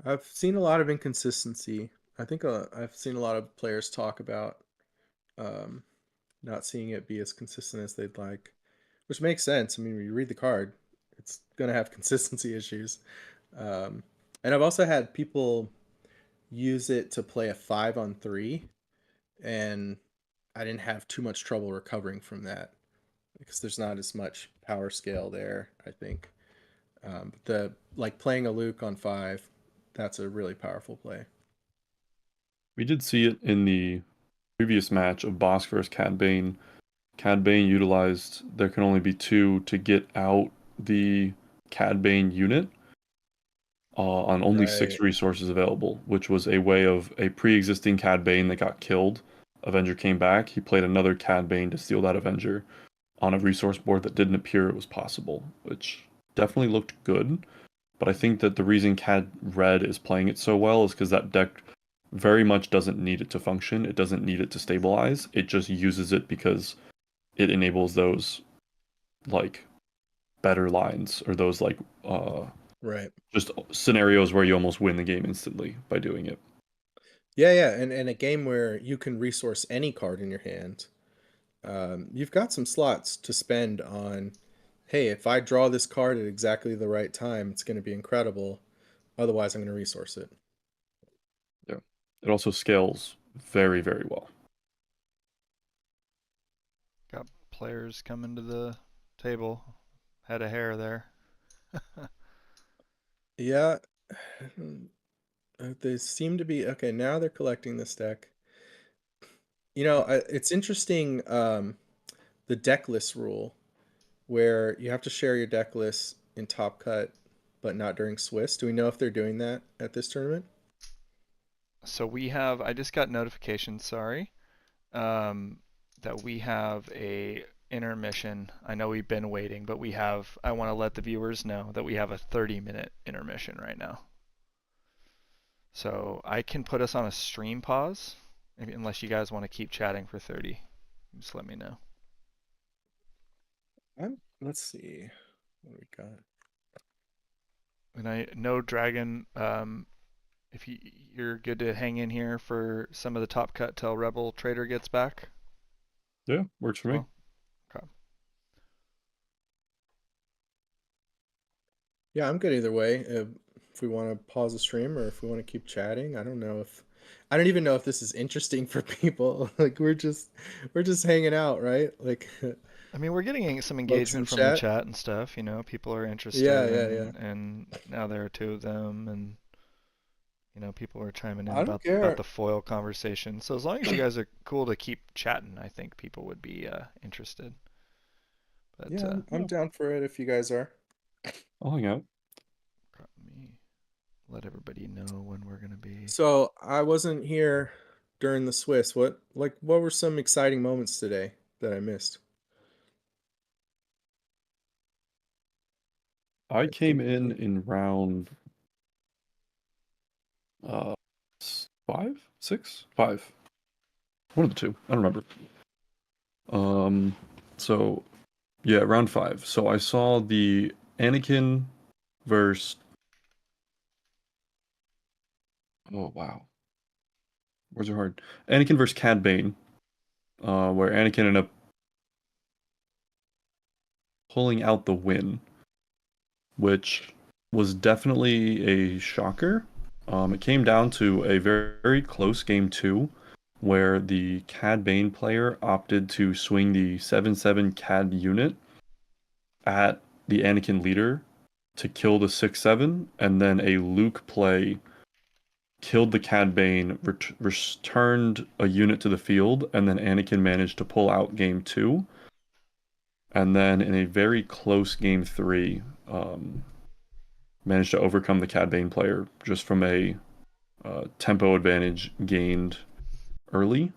I've seen a lot of inconsistency. I think I've seen a lot of players talk about not seeing it be as consistent as they'd like, which makes sense. I mean, when you read the card, it's going to have consistency issues. And I've also had people use it to play a 5-on-3, and I didn't have too much trouble recovering from that because there's not as much power scale there, I think. Playing a Luke on 5, that's a really powerful play. We did see it in the previous match of Bosk versus Cad Bane. Cad Bane utilized There Can Only Be 2 to get out the Cad Bane unit on only 6 resources available, which was a way of a pre-existing Cad Bane that got killed. Avenger came back. He played another Cad Bane to steal that Avenger on a resource board that didn't appear it was possible, which definitely looked good. But I think that the reason Cad Red is playing it so well is because that deck very much doesn't need it to function. It doesn't need it to stabilize. It just uses it because it enables those better lines or those just scenarios where you almost win the game instantly by doing it. Yeah, and a game where you can resource any card in your hand. You've got some slots to spend on, hey, if I draw this card at exactly the right time, it's going to be incredible. Otherwise, I'm going to resource it. Yeah. It also scales very, very well. Got players coming to the table. Head of hair there. Yeah. They seem to be okay. Now they're collecting this deck. It's interesting, the deck list rule, where you have to share your deck list in Top Cut, but not during Swiss. Do we know if they're doing that at this tournament? So I just got notification, sorry, that we have a intermission. I know we've been waiting, but I want to let the viewers know that we have a 30-minute intermission right now. So I can put us on a stream pause, unless you guys want to keep chatting for 30. Just let me know. Let's see what we got. And I know Dragon, if you're good to hang in here for some of the Top Cut till Rebel Trader gets back. Yeah, works for me. Okay. Yeah, I'm good either way. If we want to pause the stream or if we want to keep chatting, I don't even know if this is interesting for people. We're just hanging out, right? I mean, we're getting some engagement from the chat and stuff. People are interested. Yeah. And now there are 2 of them, and people are chiming in I don't about care. the foil conversation. So as long as you guys are cool to keep chatting, I think people would be interested. But yeah, I'm down for it if you guys are. I'll hang out. Let me let everybody know when we're gonna be. So I wasn't here during the Swiss. What were some exciting moments today that I missed? I came in round 5, 6, 5. One of the two. I don't remember. So yeah, round 5. So I saw the Anakin versus. Oh wow, words are hard. Anakin versus Cad Bane, where Anakin ended up pulling out the win, which was definitely a shocker. It came down to a very, very close game 2, where the Cad Bane player opted to swing the 7/7 Cad unit at the Anakin leader to kill the 6/7, and then a Luke play killed the Cad Bane, returned a unit to the field, and then Anakin managed to pull out game 2. And then in a very close game 3, managed to overcome the Cad Bane player just from a tempo advantage gained early.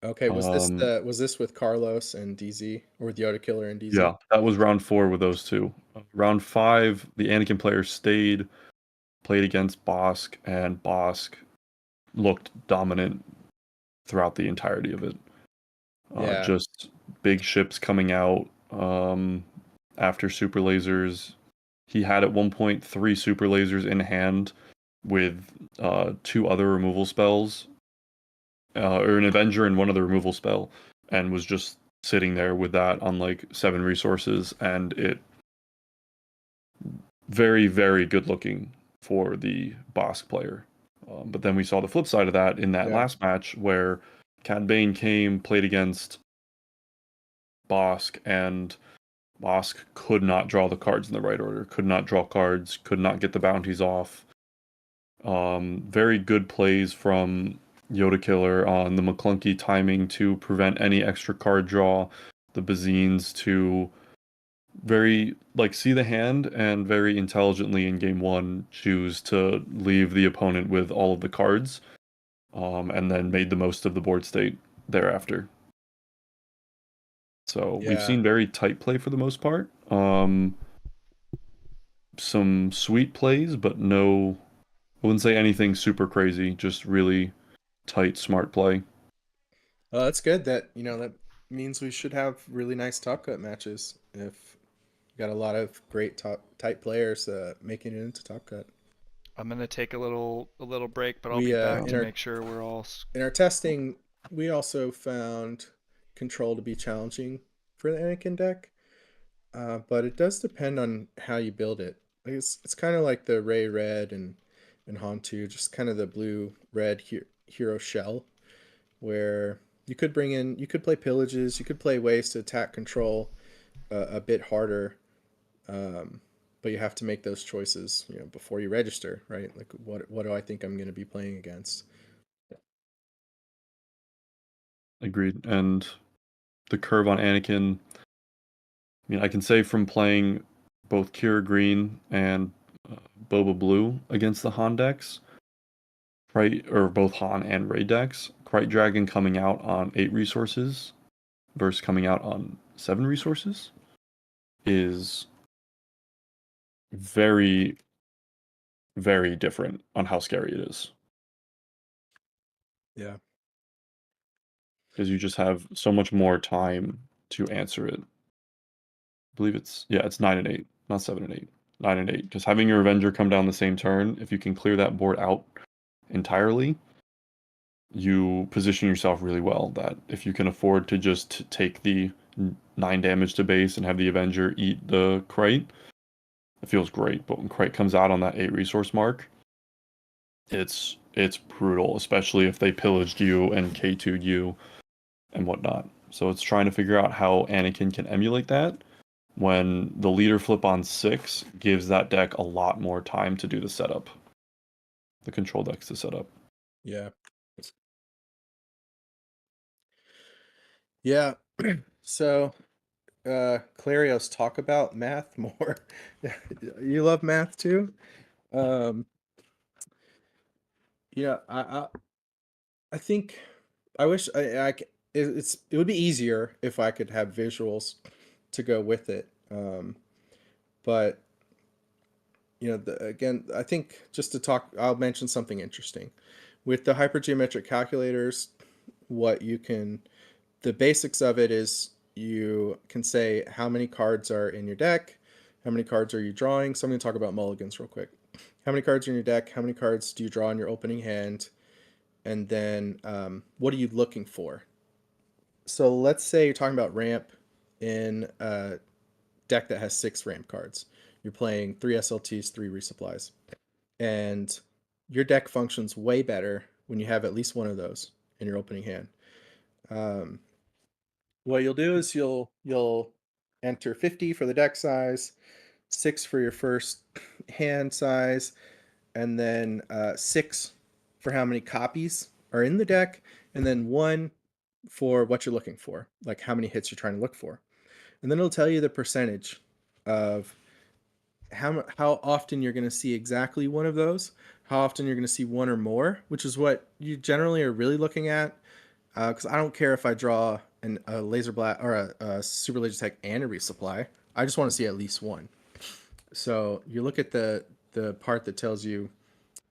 Okay, was this with Carlos and DZ, or with Yoda Killer and DZ? Yeah, that was round 4 with those two. Round 5, the Anakin player stayed, played against Bosk, and Bosk looked dominant throughout the entirety of it. Yeah. Just big ships coming out after super lasers. He had at one point 3 super lasers in hand with 2 other removal spells, or an Avenger and one other removal spell, and was just sitting there with that on like 7 resources, and it very, very good looking for the Bosk player. But then we saw the flip side of that in that last match where Cad Bane came, played against Bosk, and Bosk could not draw the cards in the right order, could not draw cards, could not get the bounties off. Very good plays from Yoda Killer on the Maclunky timing to prevent any extra card draw, the Bazines to very see the hand and very intelligently in game 1 choose to leave the opponent with all of the cards, and then made the most of the board state thereafter. So we've seen very tight play for the most part. Some sweet plays, but no, I wouldn't say anything super crazy, just really tight, smart play. Oh, that's good. That means we should have really nice Top Cut matches if we got a lot of great tight players making it into Top Cut. I'm gonna take a little break, but I'll be back to make sure we're all. In our testing, we also found Control to be challenging for the Anakin deck, but it does depend on how you build it. It's kind of like the Ray Red and Han 2, just kind of the blue red hero shell, where you could play pillages, you could play ways to attack Control a bit harder, but you have to make those choices before you register, right? Like what do I think I'm going to be playing against? Agreed. And the curve on Anakin, I mean, I can say from playing both Kira Green and Boba Blue against the Han decks, right, or both Han and Rey decks, Krayt Dragon coming out on 8 resources versus coming out on 7 resources is very, very different on how scary it is. Yeah. Because you just have so much more time to answer it. I believe it's 9 and 8, not 7 and 8. 9 and 8. Because having your Avenger come down the same turn, if you can clear that board out entirely, you position yourself really well. That if you can afford to just take the 9 damage to base and have the Avenger eat the Krayt, it feels great. But when Krayt comes out on that 8 resource mark, it's brutal, especially if they pillaged you and K2'd you and whatnot. So it's trying to figure out how Anakin can emulate that when the leader flip on 6 gives that deck a lot more time to do the setup. The control decks to set up. Yeah. Yeah. So, Clarios, talk about math more. You love math too? Yeah, I think I wish it would be easier if I could have visuals to go with it. But again, I think just to talk, I'll mention something interesting with the hypergeometric calculators. what you can, the basics of it is you can say how many cards are in your deck, how many cards are you drawing. So I'm going to talk about mulligans real quick. How many cards are in your deck? How many cards do you draw in your opening hand? And then what are you looking for? So let's say you're talking about ramp in a deck that has 6 ramp cards. You're playing 3 SLTs, 3 resupplies. And your deck functions way better when you have at least one of those in your opening hand. What you'll do is you'll enter 50 for the deck size, 6 for your first hand size, and then 6 for how many copies are in the deck, and then 1 for what you're looking for, like how many hits you're trying to look for. And then it'll tell you the percentage of how often you're going to see exactly one of those, how often you're going to see one or more, which is what you generally are really looking at. Because I don't care if I draw a laser blast or a super laser tech and a resupply. I just want to see at least one. So you look at the part that tells you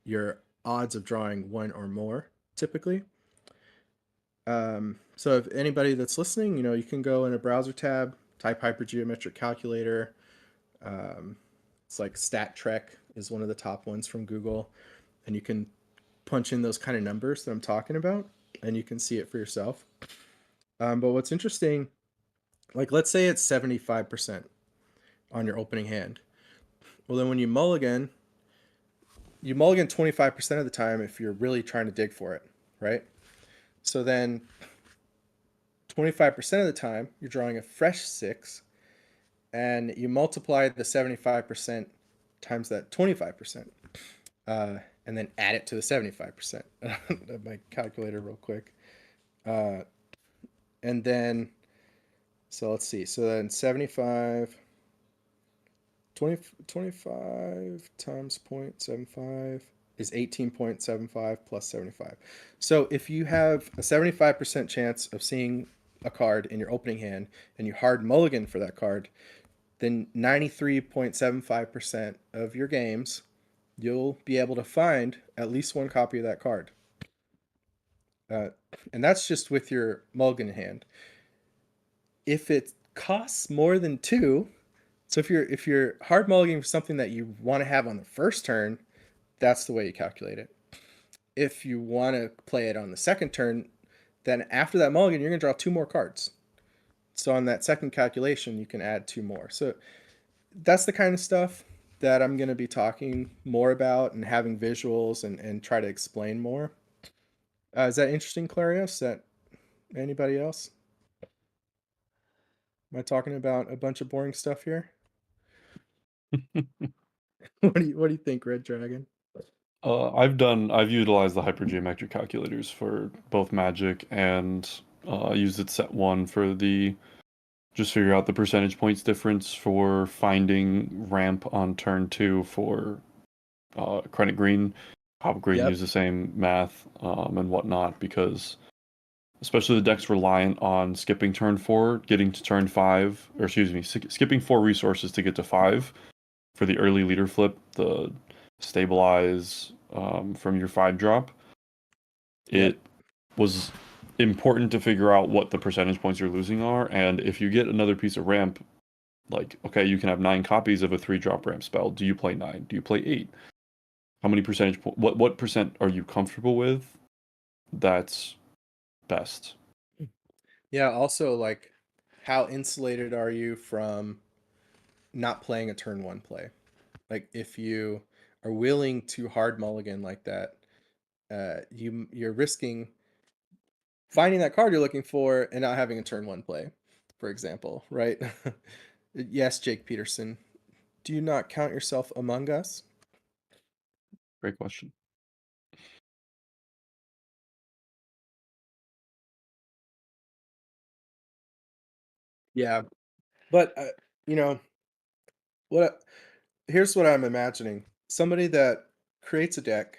your odds of drawing one or more, typically. So if anybody that's listening, you can go in a browser tab, type hypergeometric calculator. It's like StatTrek is one of the top ones from Google, and you can punch in those kind of numbers that I'm talking about, and you can see it for yourself. But what's interesting, like let's say it's 75% on your opening hand. Well, then when you mulligan 25% of the time if you're really trying to dig for it, right? So then 25% of the time you're drawing a fresh 6, and you multiply the 75% times that 25%, and then add it to the 75%. My calculator real quick. And then, so let's see. So then 25 times 0.75 is 18.75 plus 75. So if you have a 75% chance of seeing a card in your opening hand and you hard mulligan for that card, then 93.75% of your games, you'll be able to find at least one copy of that card. And that's just with your mulligan hand. If it costs more than 2, so if you're hard mulliganing for something that you want to have on the first turn, that's the way you calculate it. If you want to play it on the second turn, then after that mulligan, you're going to draw 2 more cards. So on that second calculation, you can add 2 more. So that's the kind of stuff that I'm going to be talking more about and having visuals and try to explain more. Is that interesting, Clarios? Is that anybody else? Am I talking about a bunch of boring stuff here? What do you think, Red Dragon? I've utilized the hypergeometric calculators for both Magic and used it set 1 for just figure out the percentage points difference for finding ramp on turn 2 for Credit Green. Hop Green use the same math and whatnot, because especially the decks reliant on skipping turn 4, getting to turn 5, or excuse me, skipping 4 resources to get to 5 for the early leader flip, the stabilize from your 5 drop. It was important to figure out what the percentage points you're losing are, and if you get another piece of ramp, like, okay, you can have 9 copies of a 3-drop ramp spell. Do you play 9? Do you play 8? How many percentage what percent are you comfortable with? That's best. Yeah, also, like, how insulated are you from not playing a turn 1 play? Like, if you are willing to hard mulligan like that, you're risking finding that card you're looking for and not having a turn 1 play, for example, right? Yes, Jake Peterson. Do you not count yourself among us? Great question. Yeah, but here's what I'm imagining: somebody that creates a deck,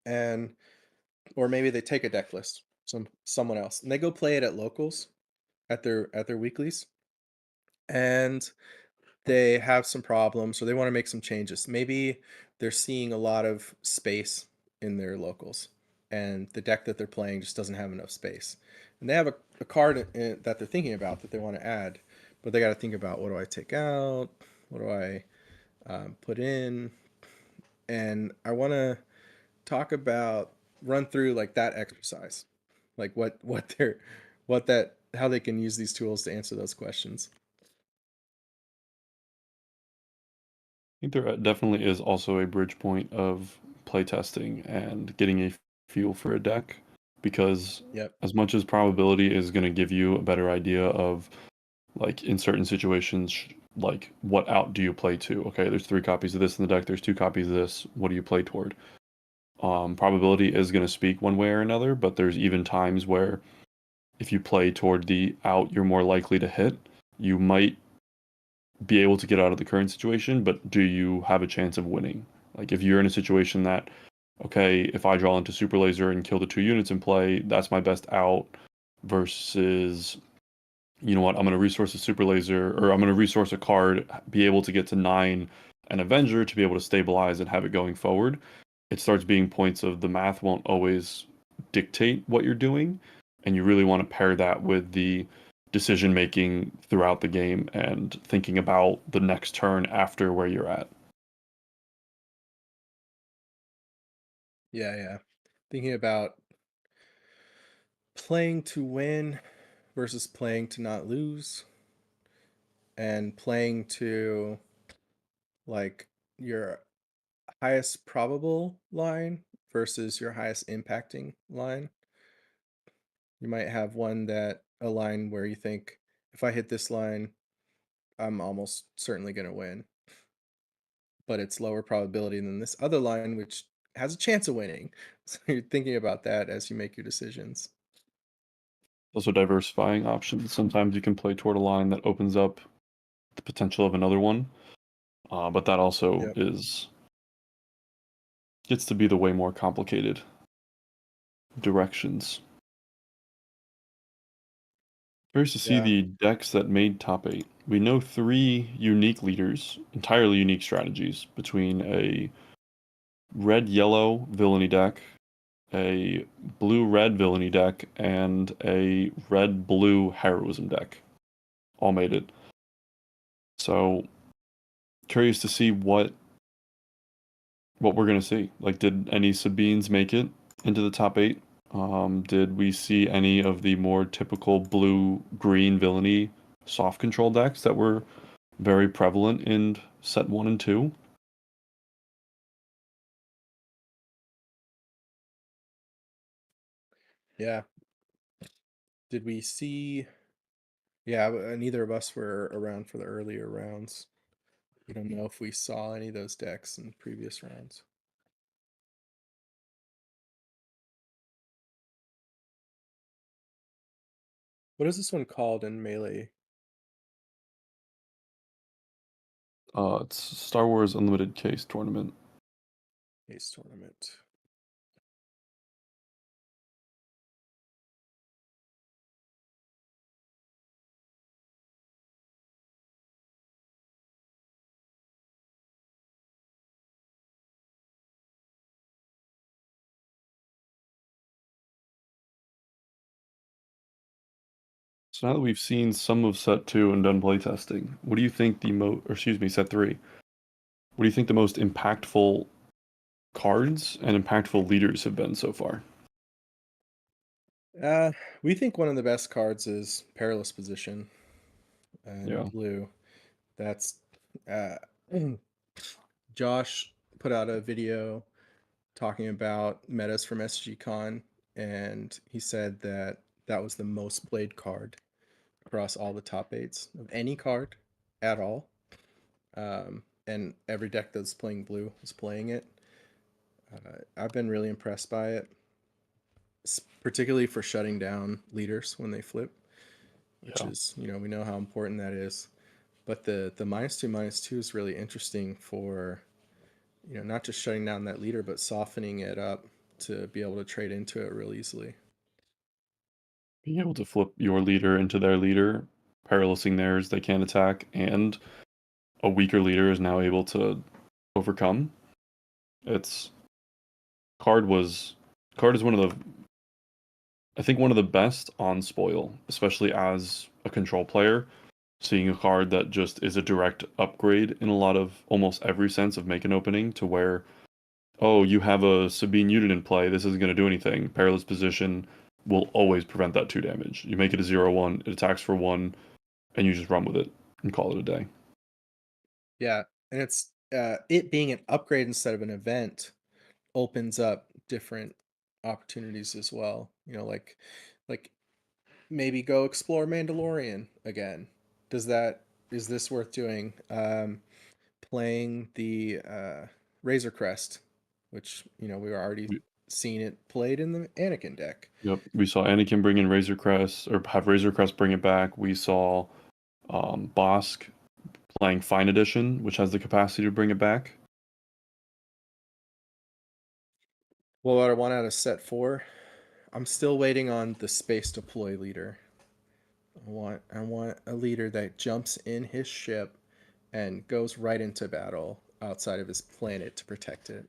or maybe they take a deck list, someone else, and they go play it at locals, at their weeklies, and they have some problems, or they want to make some changes. Maybe they're seeing a lot of space in their locals, and the deck that they're playing just doesn't have enough space. And they have a card that they're thinking about that they want to add, but they got to think about, what do I take out? What do I put in? And I want to run through like that exercise, like how they can use these tools to answer those questions. I think there definitely is also a bridge point of playtesting and getting a feel for a deck, because as much as probability is going to give you a better idea of, like, in certain situations, like, what out do you play to? Okay, there's 3 copies of this in the deck, there's 2 copies of this, what do you play toward? Probability is going to speak one way or another, but there's even times where if you play toward the out you're more likely to hit, you might be able to get out of the current situation, but do you have a chance of winning? Like, if you're in a situation that, okay, if I draw into Super Laser and kill the 2 units in play, that's my best out, versus, you know what, I'm going to resource a Super Laser, or I'm going to resource a card, be able to get to 9 an Avenger to be able to stabilize and have it going forward. It starts being points of the math won't always dictate what you're doing, and you really want to pair that with the decision making throughout the game and thinking about the next turn after where you're at. Yeah. Thinking about playing to win versus playing to not lose, and playing to like your highest probable line versus your highest impacting line. You might have a line where you think, if I hit this line, I'm almost certainly going to win, but it's lower probability than this other line, which has a chance of winning. So you're thinking about that as you make your decisions. Also diversifying options. Sometimes you can play toward a line that opens up the potential of another one, but that also gets to be the way more complicated directions. Curious to see the decks that made top 8. We know 3 unique leaders, entirely unique strategies, between a red-yellow villainy deck, a blue-red villainy deck, and a red-blue heroism deck. All made it. So, curious to see what we're going to see. Like, did any Sabines make it into the top 8? Did we see any of the more typical blue-green villainy soft control decks that were very prevalent in set 1 and 2? Yeah. Did we see... Yeah, neither of us were around for the earlier rounds. We don't know if we saw any of those decks in previous rounds. What is this one called in Melee? It's Star Wars Unlimited Case Tournament. Case Tournament. So now that we've seen some of set 2 and done playtesting, what do you think set 3? What do you think the most impactful cards and impactful leaders have been so far? We think one of the best cards is Perilous Position and blue. That's Josh put out a video talking about metas from SGCon, and he said that was the most played card across all the top 8s of any card at all. And every deck that's playing blue is playing it. I've been really impressed by it, particularly for shutting down leaders when they flip, which is, we know how important that is. But the -2/-2 is really interesting for, not just shutting down that leader, but softening it up to be able to trade into it real easily. Being able to flip your leader into their leader, perilousing theirs, they can't attack, and a weaker leader is now able to overcome. Card was Card is I think one of the best on spoil, especially as a control player. Seeing a card that just is a direct upgrade in a lot of almost every sense of make an opening to where, oh, you have a Sabine unit in play, this isn't going to do anything. Perilous Position will always prevent that 2 damage. You make it a 0/1, it attacks for 1, and you just run with it and call it a day. Yeah, and it's it being an upgrade instead of an event opens up different opportunities as well. You know, like maybe go explore Mandalorian again. Is this worth doing? Playing the Razor Crest, which we were already seeing it played in the Anakin deck. Yep, we saw Anakin bring in Razor Crest, or have Razor Crest bring it back. We saw Bosk playing Fine Edition, which has the capacity to bring it back. Well, what I want out of set 4, I'm still waiting on the space deploy leader. I want a leader that jumps in his ship and goes right into battle outside of his planet to protect it.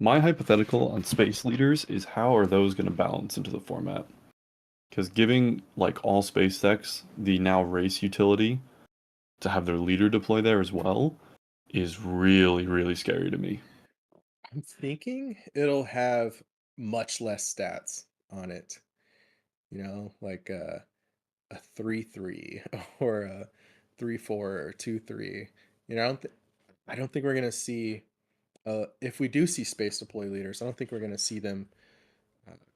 My hypothetical on space leaders is how are those going to balance into the format? Because giving like all space decks the now race utility to have their leader deploy there as well is really, really scary to me. I'm thinking it'll have much less stats on it. Like a 3/3 or a 3/4 or 2/3. I don't think we're gonna see. If we do see space deploy leaders, I don't think we're gonna see them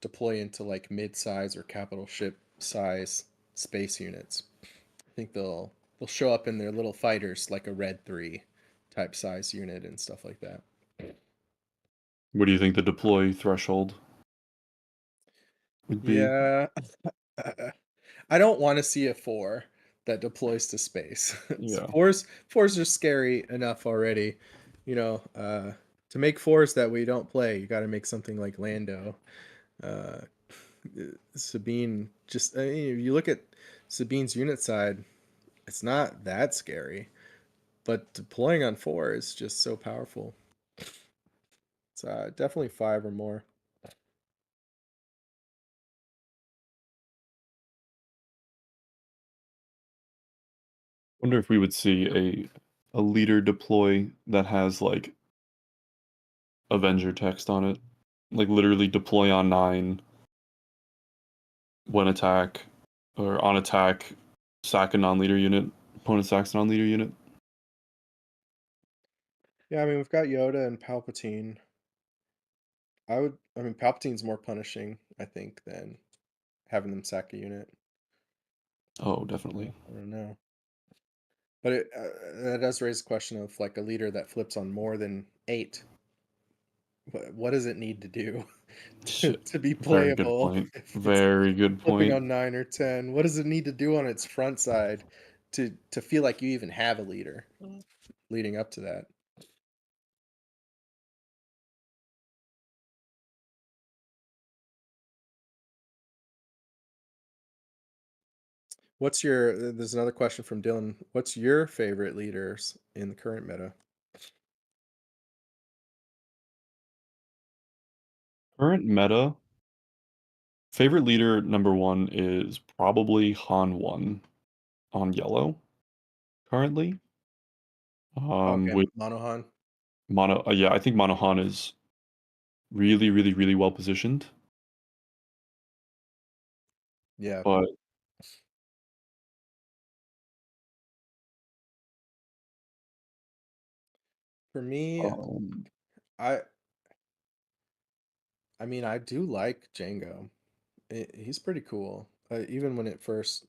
deploy into like mid-size or capital ship size space units. I think they'll show up in their little fighters like a Red 3 type size unit and stuff like that. What do you think the deploy threshold would be? Yeah. I don't want to see a 4 that deploys to space. Yeah. Fours are scary enough already. To make 4s that we don't play, you got to make something like Lando. Sabine, just if you look at Sabine's unit side, it's not that scary, but deploying on 4 is just so powerful. It's definitely 5 or more. Wonder if we would see a leader deploy that has like Avenger text on it. Like literally deploy on 9 when attack, or on attack, sack a non-leader unit, opponent sacks a non-leader unit. Yeah, I mean, we've got Yoda and Palpatine. Palpatine's more punishing, I think, than having them sack a unit. Oh, definitely. I don't know. But that does raise the question of like a leader that flips on more than 8. What does it need to do to be Very good playable? point. If it's Very good flipping point. on 9 or 10, what does it need to do on its front side to feel like you even have a leader leading up to that? There's another question from Dylan. What's your favorite leaders in the current meta? Current meta, favorite leader number 1 is probably Han 1 on yellow currently. Okay, With Monohan. yeah, I think Mono Han is really, really, really well positioned. Yeah. But For me, I I do like Django. He's pretty cool. Even when it first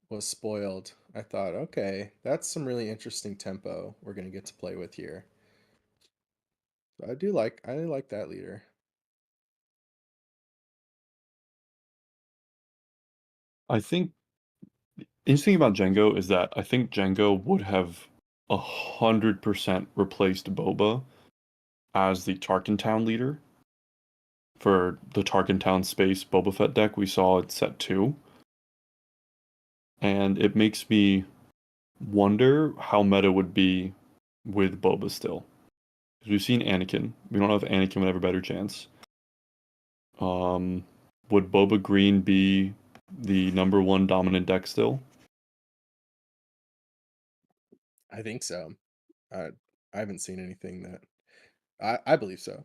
was spoiled, I thought, okay, that's some really interesting tempo we're gonna get to play with here. So I like that leader. I think the interesting about Django is that I think Django would have 100% replaced Boba as the Tarkin Town leader for the Tarkin Town Space Boba Fett deck we saw at set 2. And it makes me wonder how meta would be with Boba still. Because we've seen Anakin. We don't know if Anakin would have a better chance. Would Boba Green be the number one dominant deck still? I think so. I haven't seen anything that I believe so.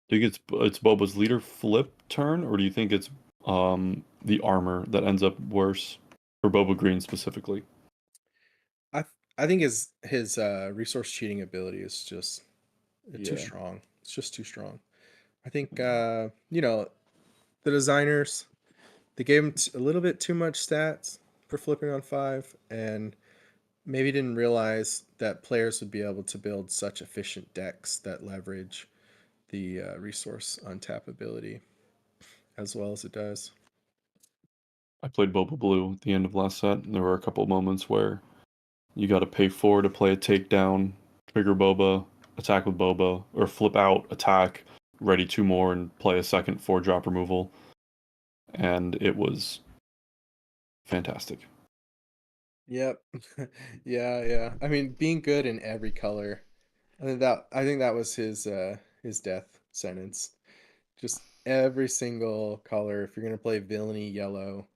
Do you think it's Boba's leader flip turn, or do you think it's the armor that ends up worse for Boba Green specifically? I think his resource cheating ability is just too Yeah. strong. It's just too strong. I think you know, the designers, they gave him a little bit too much stats for flipping on 5, and maybe didn't realize that players would be able to build such efficient decks that leverage the resource untap ability as well as it does. I played Boba Blue at the end of last set, and there were a couple of moments where you got to pay 4 to play a takedown, trigger Boba, attack with Boba, or flip out, attack, ready 2 more, and play a second 4-drop removal. And it was fantastic. Yep. Yeah. I mean, being good in every color. I think that was his death sentence. Just every single color. If you're gonna play villainy yellow,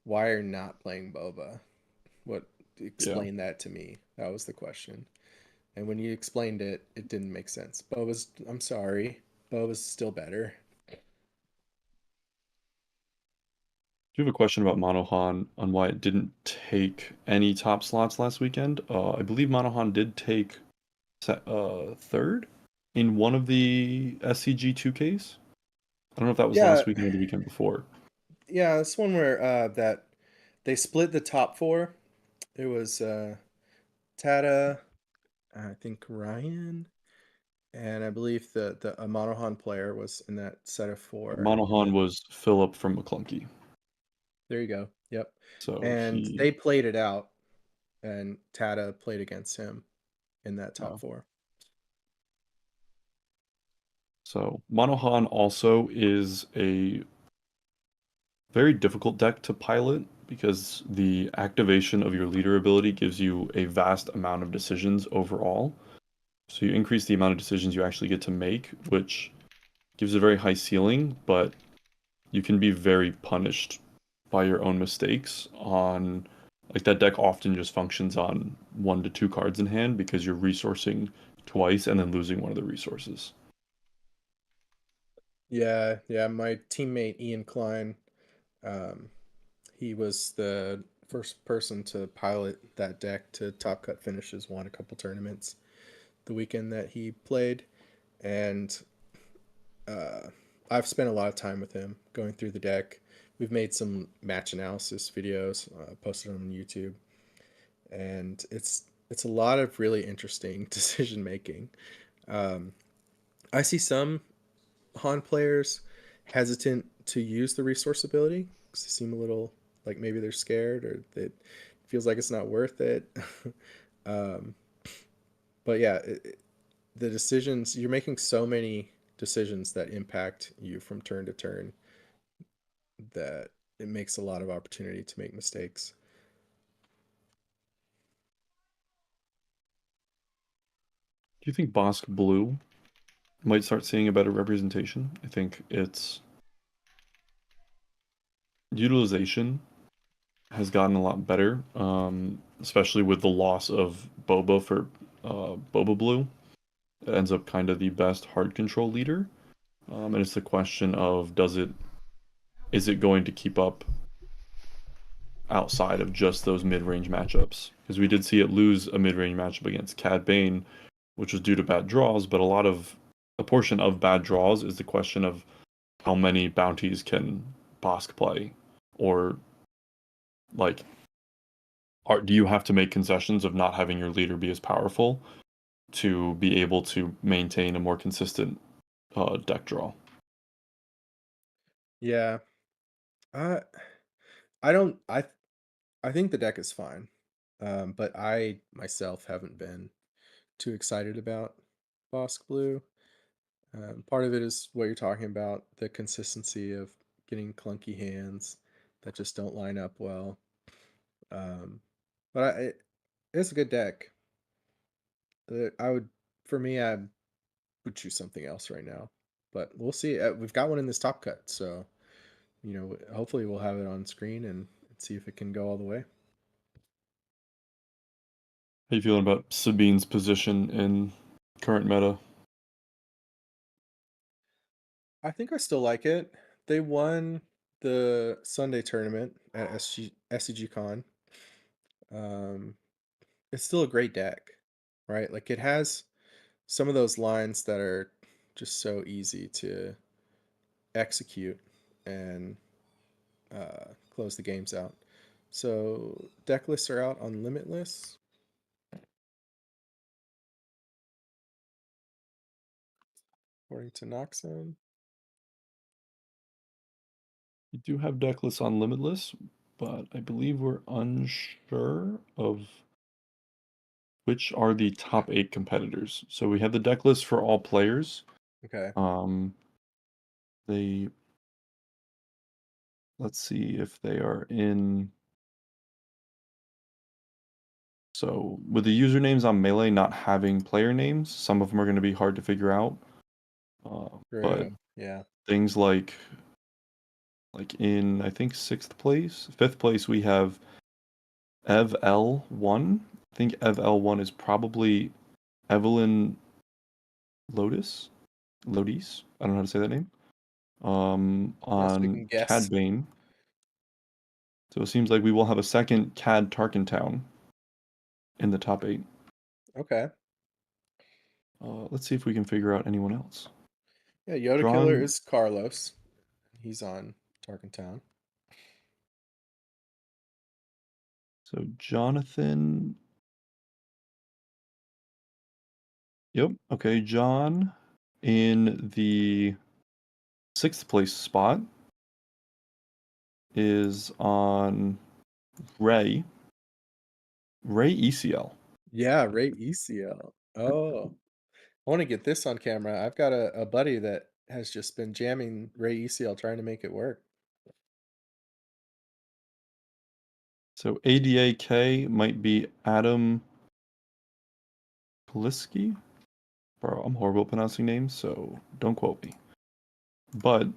why are you not playing Boba? What Explain that to me. That was the question. And when you explained it, it didn't make sense. I'm sorry. Boba's still better. Do you have a question about Monohan on why it didn't take any top slots last weekend? I believe Monohan did take third in one of the SCG 2Ks. I don't know if that was Yeah, last weekend or the weekend before. yeah, this one where that they split the top 4. It was Tata, I think Ryan, and I believe the Monohan player was in that set of 4. And Monohan then, was Philip from Maclunky. there you go. Yep. So And he they played it out, and Tata played against him in that top 4. So Monohan also is a very difficult deck to pilot because the activation of your leader ability gives you a vast amount of decisions overall. So you increase the amount of decisions you actually get to make, which gives a very high ceiling, but you can be very punished by your own mistakes on like that deck often just functions on 1 to 2 cards in hand because you're resourcing twice and then losing one of the resources. Yeah, my teammate Ian Klein, he was the first person to pilot that deck to top cut finishes, won a couple tournaments the weekend that he played, and I've spent a lot of time with him going through the deck. We've made some match analysis videos, posted on YouTube, and it's a lot of really interesting decision making. I see some Han players hesitant to use the resource ability because they seem a little like maybe they're scared or that it feels like it's not worth it. um, but yeah, the decisions you're making, so many decisions that impact you from turn to turn, that it makes a lot of opportunity to make mistakes. Do you think Bosk Blue might start seeing a better representation? I think its utilization has gotten a lot better, especially with the loss of Boba for Boba Blue. It ends up kind of the best hard control leader. And it's the question of is it going to keep up outside of just those mid-range matchups? Because we did see it lose a mid-range matchup against Cad Bane, which was due to bad draws, but a portion of bad draws is the question of how many bounties can Bosk play, or like do you have to make concessions of not having your leader be as powerful to be able to maintain a more consistent deck draw? Yeah, I I don't I think the deck is fine, but I myself haven't been too excited about Bosk Blue. Part of it is what you're talking about, the consistency of getting clunky hands that just don't line up well. Um, but it's a good deck. I would, for me, I would choose something else right now. But we'll see. We've got one in this top cut, so hopefully we'll have it on screen and see if it can go all the way. How you feeling about Sabine's position in current meta? I think I still like it. They won the Sunday tournament at SCG Con. It's still a great deck, right? Like it has some of those lines that are just so easy to execute and close the games out. So deck lists are out on Limitless. According to Noxon. We do have deck lists on Limitless, but I believe we're unsure of which are the top 8 competitors. So we have the deck list for all players. Okay. Let's see if they are in. So with the usernames on Melee not having player names, some of them are going to be hard to figure out. But yeah, things like in, I think, 6th place, 5th place, we have Ev L1. I think Ev L1 is probably Evelyn Lodis. I don't know how to say that name. On Cad Bane. So it seems like we will have a second Cad Tarkin town in the top 8. Okay. Let's see if we can figure out anyone else. Yeah, Yoda Killer is Carlos. He's on Tarkin Town. So Jonathan. Yep. Okay, John in the 6th place spot is on Ray ECL. Yeah, Ray ECL. Oh, I want to get this on camera. I've got a buddy that has just been jamming Ray ECL trying to make it work. So ADAK might be Adam Poliski. Bro, I'm horrible at pronouncing names, so don't quote me. But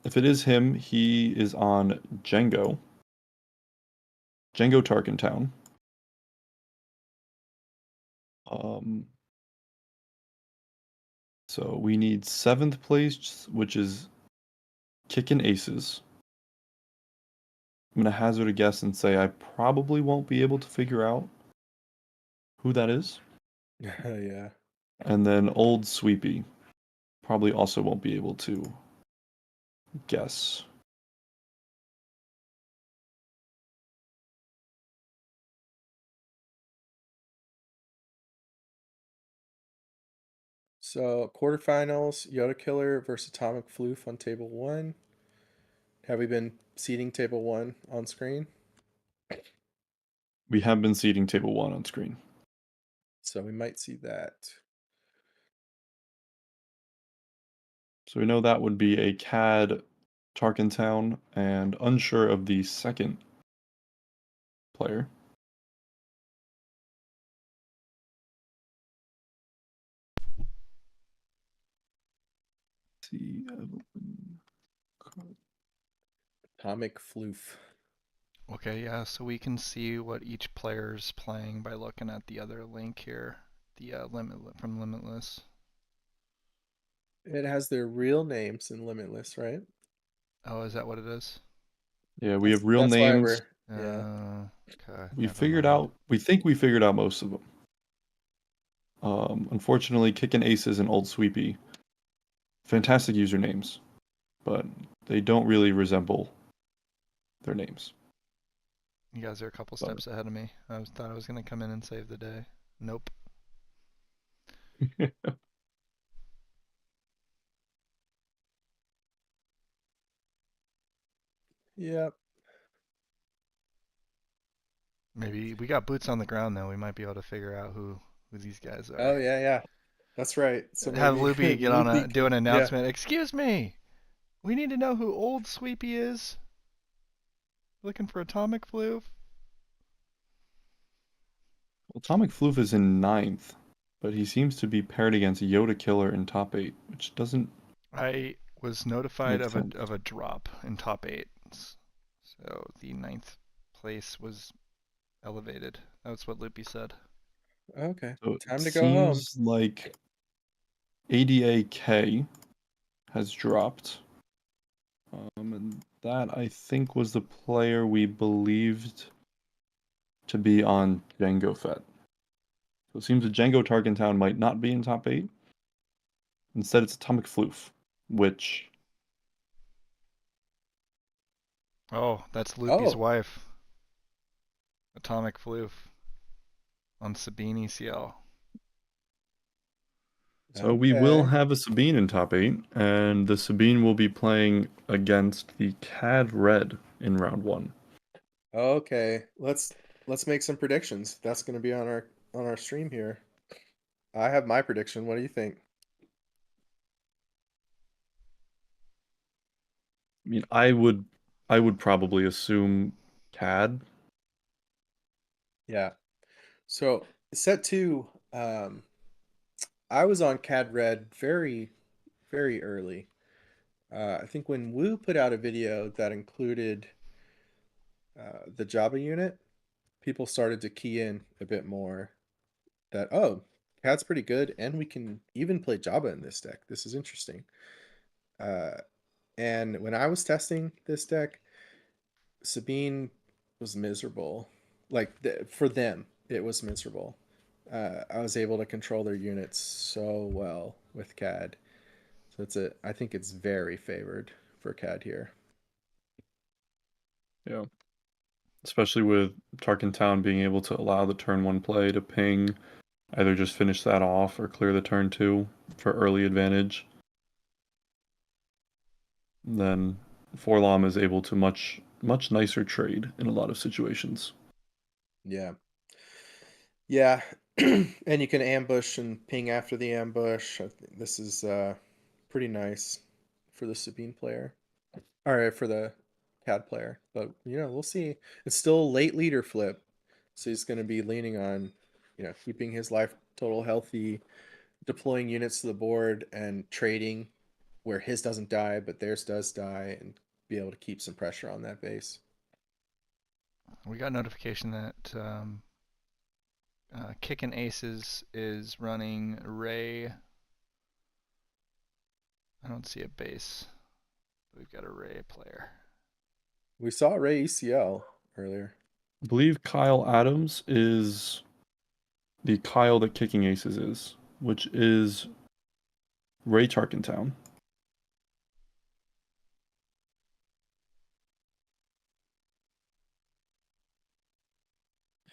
if it is him, he is on Django Tarkin Town. So we need 7th place, which is Kickin' Aces. I'm going to hazard a guess and say I probably won't be able to figure out who that is. Yeah. And then Old Sweepy. Probably also won't be able to guess. So quarterfinals, Yoda Killer versus Atomic Floof on table 1. Have we been seeding table 1 on screen? We have been seeding table 1 on screen. So we might see that. So we know that would be a Cad Tarkin Town, and unsure of the second player. Let's see. Atomic Floof. Okay, yeah, so we can see what each player's playing by looking at the other link here, the from Limitless. It has their real names in Limitless, right? Oh, is that what it is? Yeah, we have real names. Why we're, okay. We figured out. We think we figured out most of them. Unfortunately, Kickin' Aces and Old Sweepy, fantastic usernames, but they don't really resemble their names. You guys are a couple steps ahead of me. I thought I was going to come in and save the day. Nope. Yep. Maybe we got boots on the ground though. We might be able to figure out who these guys are. Oh yeah. That's right. So have Loopy get on do an announcement. Yeah. Excuse me. We need to know who Old Sweepy is. Looking for Atomic Floof. Well, Atomic Floof is in 9th. but he seems to be paired against Yoda Killer in top 8, which doesn't I was notified make of sense. a drop in top 8, so the 9th place was elevated. That's what Loopy said. Okay, So time it to go home. seems like ADAK has dropped. And that, I think, was the player we believed to be on Django Fett. So it seems that Django Tarkin Town might not be in top 8. Instead, it's Atomic Floof, which... Oh, that's Loopy's Oh. wife. Atomic Floof on Sabine ECL. So we will Okay. have a Sabine in top 8, and the Sabine will be playing against the Cad Red in round 1. Okay, let's make some predictions. That's going to be on our stream here. I have my prediction. What do you think? I mean, I would probably assume Cad. Yeah. So set 2, I was on Cad Red very, very early. I think when Wu put out a video that included the Jabba unit, people started to key in a bit more that, oh, Cad's pretty good, and we can even play Jabba in this deck. This is interesting. And when I was testing this deck, Sabine was miserable. Like for them, it was miserable. I was able to control their units so well with Cad. So I think it's very favored for Cad here. Yeah. Especially with Tarkin Town being able to allow the turn 1 play to ping, either just finish that off or clear the turn 2 for early advantage. Then Forlom is able to much nicer trade in a lot of situations. Yeah. Yeah. And you can ambush and ping after the ambush. I think this is pretty nice for the Sabine player. All right, for the Cad player. But, we'll see. It's still a late leader flip. So he's going to be leaning on, keeping his life total healthy, deploying units to the board, and trading where his doesn't die, but theirs does die, and be able to keep some pressure on that base. We got notification that Kickin' Aces is running Ray. I don't see a base. We've got a Ray player. We saw Ray ECL earlier. I believe Kyle Adams is the Kyle that Kicking Aces is, which is Ray Tarkin Town.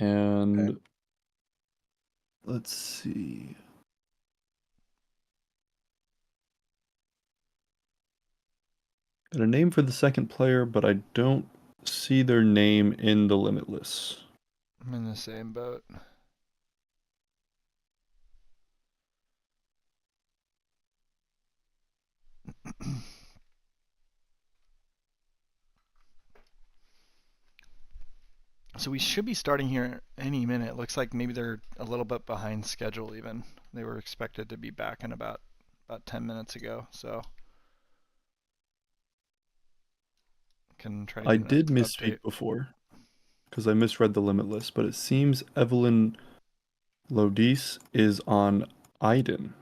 And Okay. let's see. Got a name for the second player, but I don't see their name in the Limitless. I'm in the same boat. So we should be starting here any minute. Looks like maybe they're a little bit behind schedule even. They were expected to be back in about 10 minutes ago, so can try to I get did an misspeak update. before because I misread the Limitless, but it seems Evelyn Lodis is on Iden.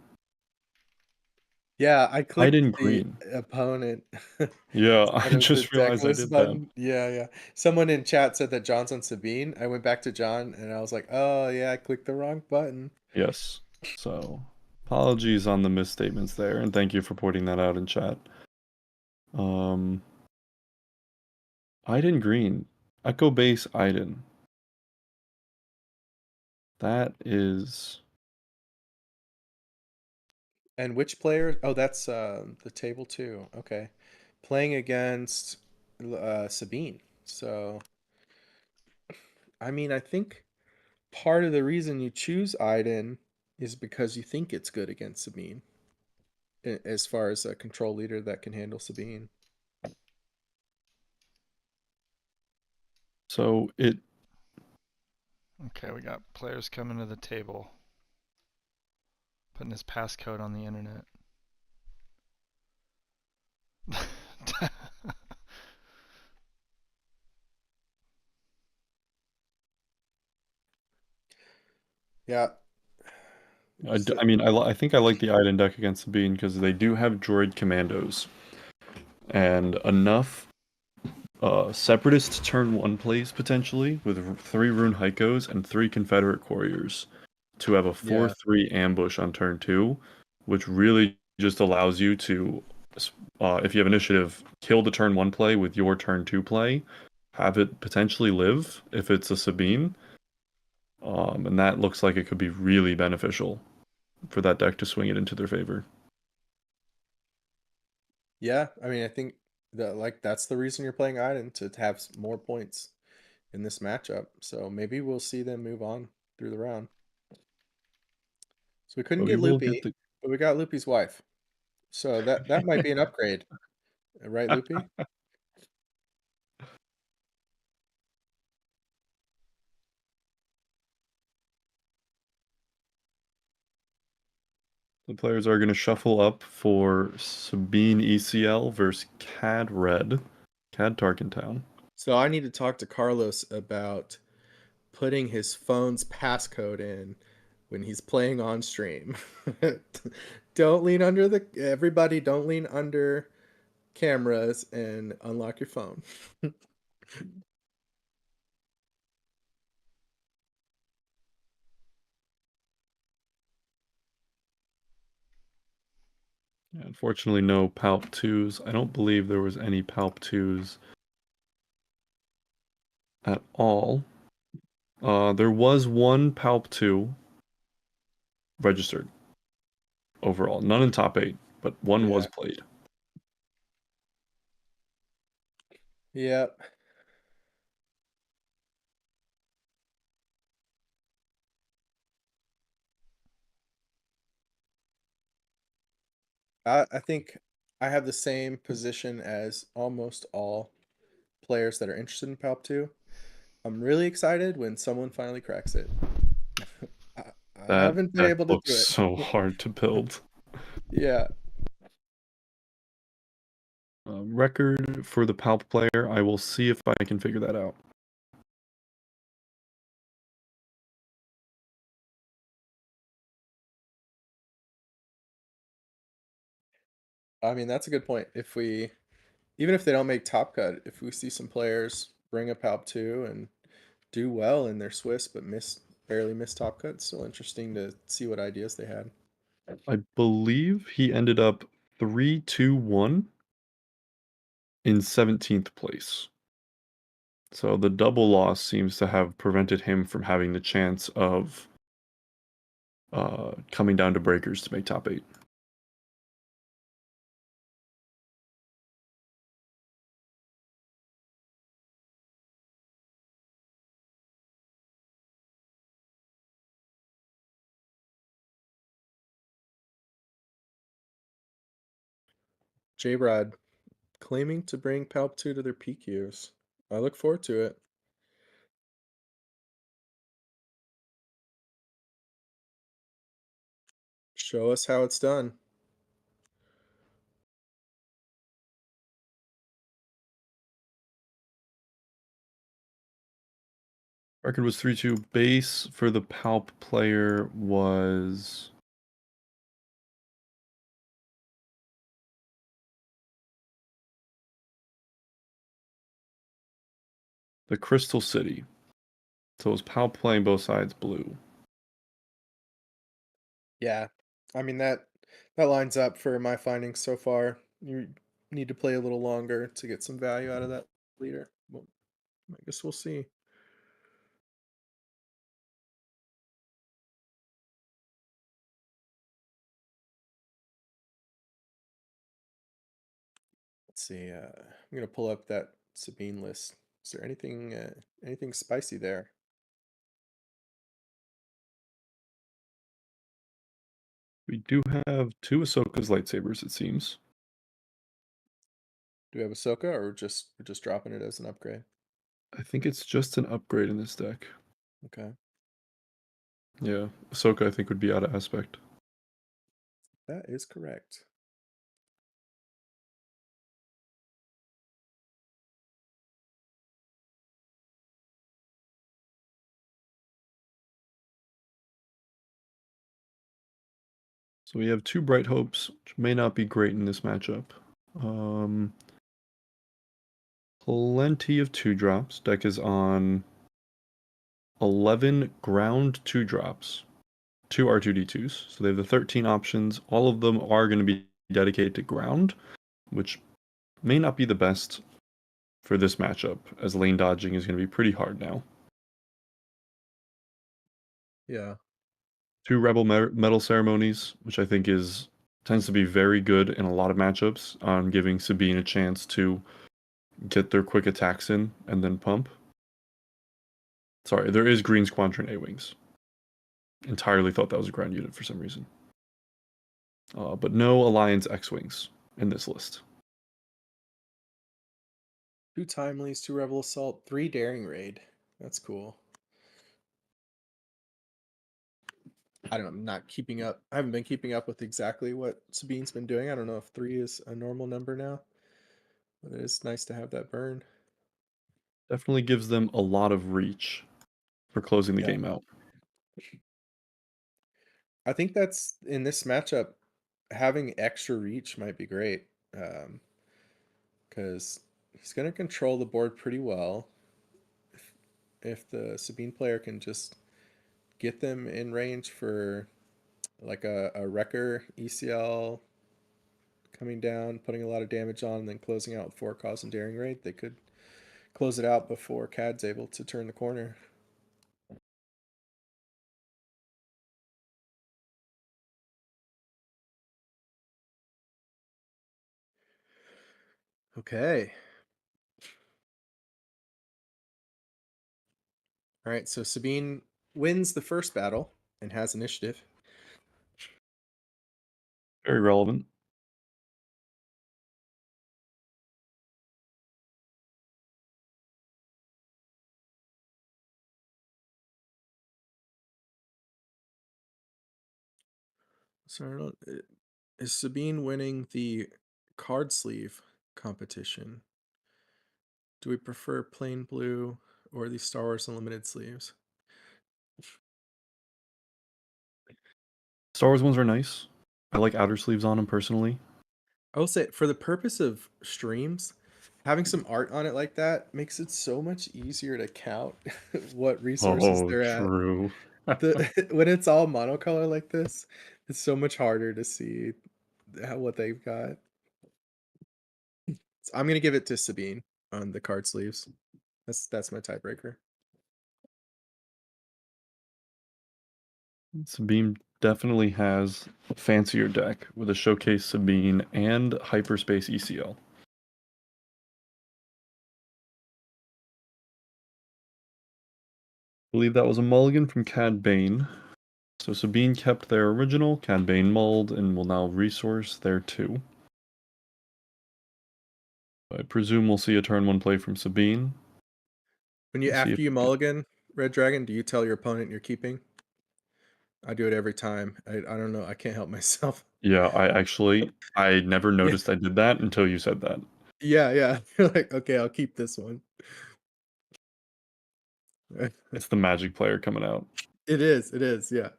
Yeah, I clicked Iden the Green. opponent. Yeah, instead I of the just deck realized I list did that. button. Yeah. Someone in chat said that John's on Sabine. I went back to John and I was like, oh yeah, I clicked the wrong button. Yes. So, apologies on the misstatements there, and thank you for pointing that out in chat. Iden Green. Echo Base Iden. That is... And which player? Oh, that's the table 2. Okay. Playing against Sabine. So, I mean, I think part of the reason you choose Iden is because you think it's good against Sabine, as far as a control leader that can handle Sabine. So it... Okay, we got players coming to the table. Putting his passcode on the internet. Yeah. I mean, I think I like the Iden deck against Sabine because they do have droid commandos and enough Separatist turn 1 plays potentially with 3 Rune Heikos and 3 Confederate Couriers to have a 4/3 ambush on turn 2, which really just allows you to, if you have initiative, kill the turn 1 play with your turn 2 play, have it potentially live if it's a Sabine, and that looks like it could be really beneficial for that deck to swing it into their favor. Yeah, I mean, I think that's the reason you're playing Iden, to have more points in this matchup. So maybe we'll see them move on through the round. So we couldn't get Loopy, but we got Loopy's wife. So that might be an upgrade, right, Loopy? The players are going to shuffle up for Sabine ECL versus Cad Red, Cad Tarkin Town. So I need to talk to Carlos about putting his phone's passcode in when he's playing on stream. Don't lean under everybody don't lean under cameras and unlock your phone. Yeah, unfortunately, no Palp 2s. I don't believe there was any Palp 2s at all. There was one Palp 2 registered overall. None in top 8, but one was played. Yep. I think I have the same position as almost all players that are interested in Palp 2. I'm really excited when someone finally cracks it. I haven't been able to do it. So hard to build. Yeah. Record for the Palp player. I will see if I can figure that out. I mean, that's a good point. Even if they don't make top cut, if we see some players bring a Palp 2 and do well in their Swiss but barely miss top cut, it's still interesting to see what ideas they had. I believe he ended up 3-2-1 in 17th place. So the double loss seems to have prevented him from having the chance of coming down to breakers to make top 8. J-Rod claiming to bring Palp 2 to their PQs. I look forward to it. Show us how it's done. Record was 3-2. Base for the Palp player was the Crystal City. So it was Palp playing both sides blue. Yeah. I mean, that lines up for my findings so far. You need to play a little longer to get some value out of that leader. Well, I guess we'll see. Let's see. I'm gonna pull up that Sabine list. Is there anything spicy there? We do have 2 Ahsoka's lightsabers, it seems. Do we have Ahsoka, or we're just dropping it as an upgrade? I think it's just an upgrade in this deck. Okay. Yeah, Ahsoka I think would be out of aspect. That is correct. So we have two Bright Hopes, which may not be great in this matchup. Plenty of 2-drops. Deck is on 11 ground 2-drops. 2 R2D2s. So they have the 13 options. All of them are going to be dedicated to ground, which may not be the best for this matchup, as lane dodging is going to be pretty hard now. Yeah. 2 Rebel Metal Ceremonies, which I think tends to be very good in a lot of matchups on giving Sabine a chance to get their quick attacks in and then pump. Sorry, there is Green Squadron A-Wings. Entirely thought that was a ground unit for some reason. But no Alliance X-Wings in this list. 2 Timelies, 2 Rebel Assault, 3 Daring Raid. That's cool. I don't know, I'm not keeping up. I haven't been keeping up with exactly what Sabine's been doing. I don't know if 3 is a normal number now. But it is nice to have that burn. Definitely gives them a lot of reach for closing the game out. I think that's in this matchup, having extra reach might be great. Because he's going to control the board pretty well. If the Sabine player can just get them in range for like a Wrecker ECL coming down, putting a lot of damage on, and then closing out with 4 Cause and Daring Raid, they could close it out before Cad's able to turn the corner. Okay. All right, so Sabine wins the first battle and has initiative. Very relevant. So is Sabine winning the card sleeve competition? Do we prefer plain blue or the Star Wars Unlimited sleeves? Star Wars ones are nice. I like outer sleeves on them personally. I will say, for the purpose of streams, having some art on it like that makes it so much easier to count what resources they're true. at. When it's all monocolor like this, it's so much harder to see what they've got. So I'm gonna give it to Sabine on the card sleeves. That's my tiebreaker. Sabine definitely has a fancier deck with a Showcase Sabine and Hyperspace ECL. I believe that was a mulligan from Cad Bane. So Sabine kept their original, Cad Bane mulled, and will now resource their 2. I presume we'll see a turn 1 play from Sabine. After you mulligan, Red Dragon, do you tell your opponent you're keeping? I do it every time. I don't know. I can't help myself. Yeah, I never noticed I did that until you said that. Yeah. You're like, okay, I'll keep this one. It's the Magic player coming out. It is, yeah.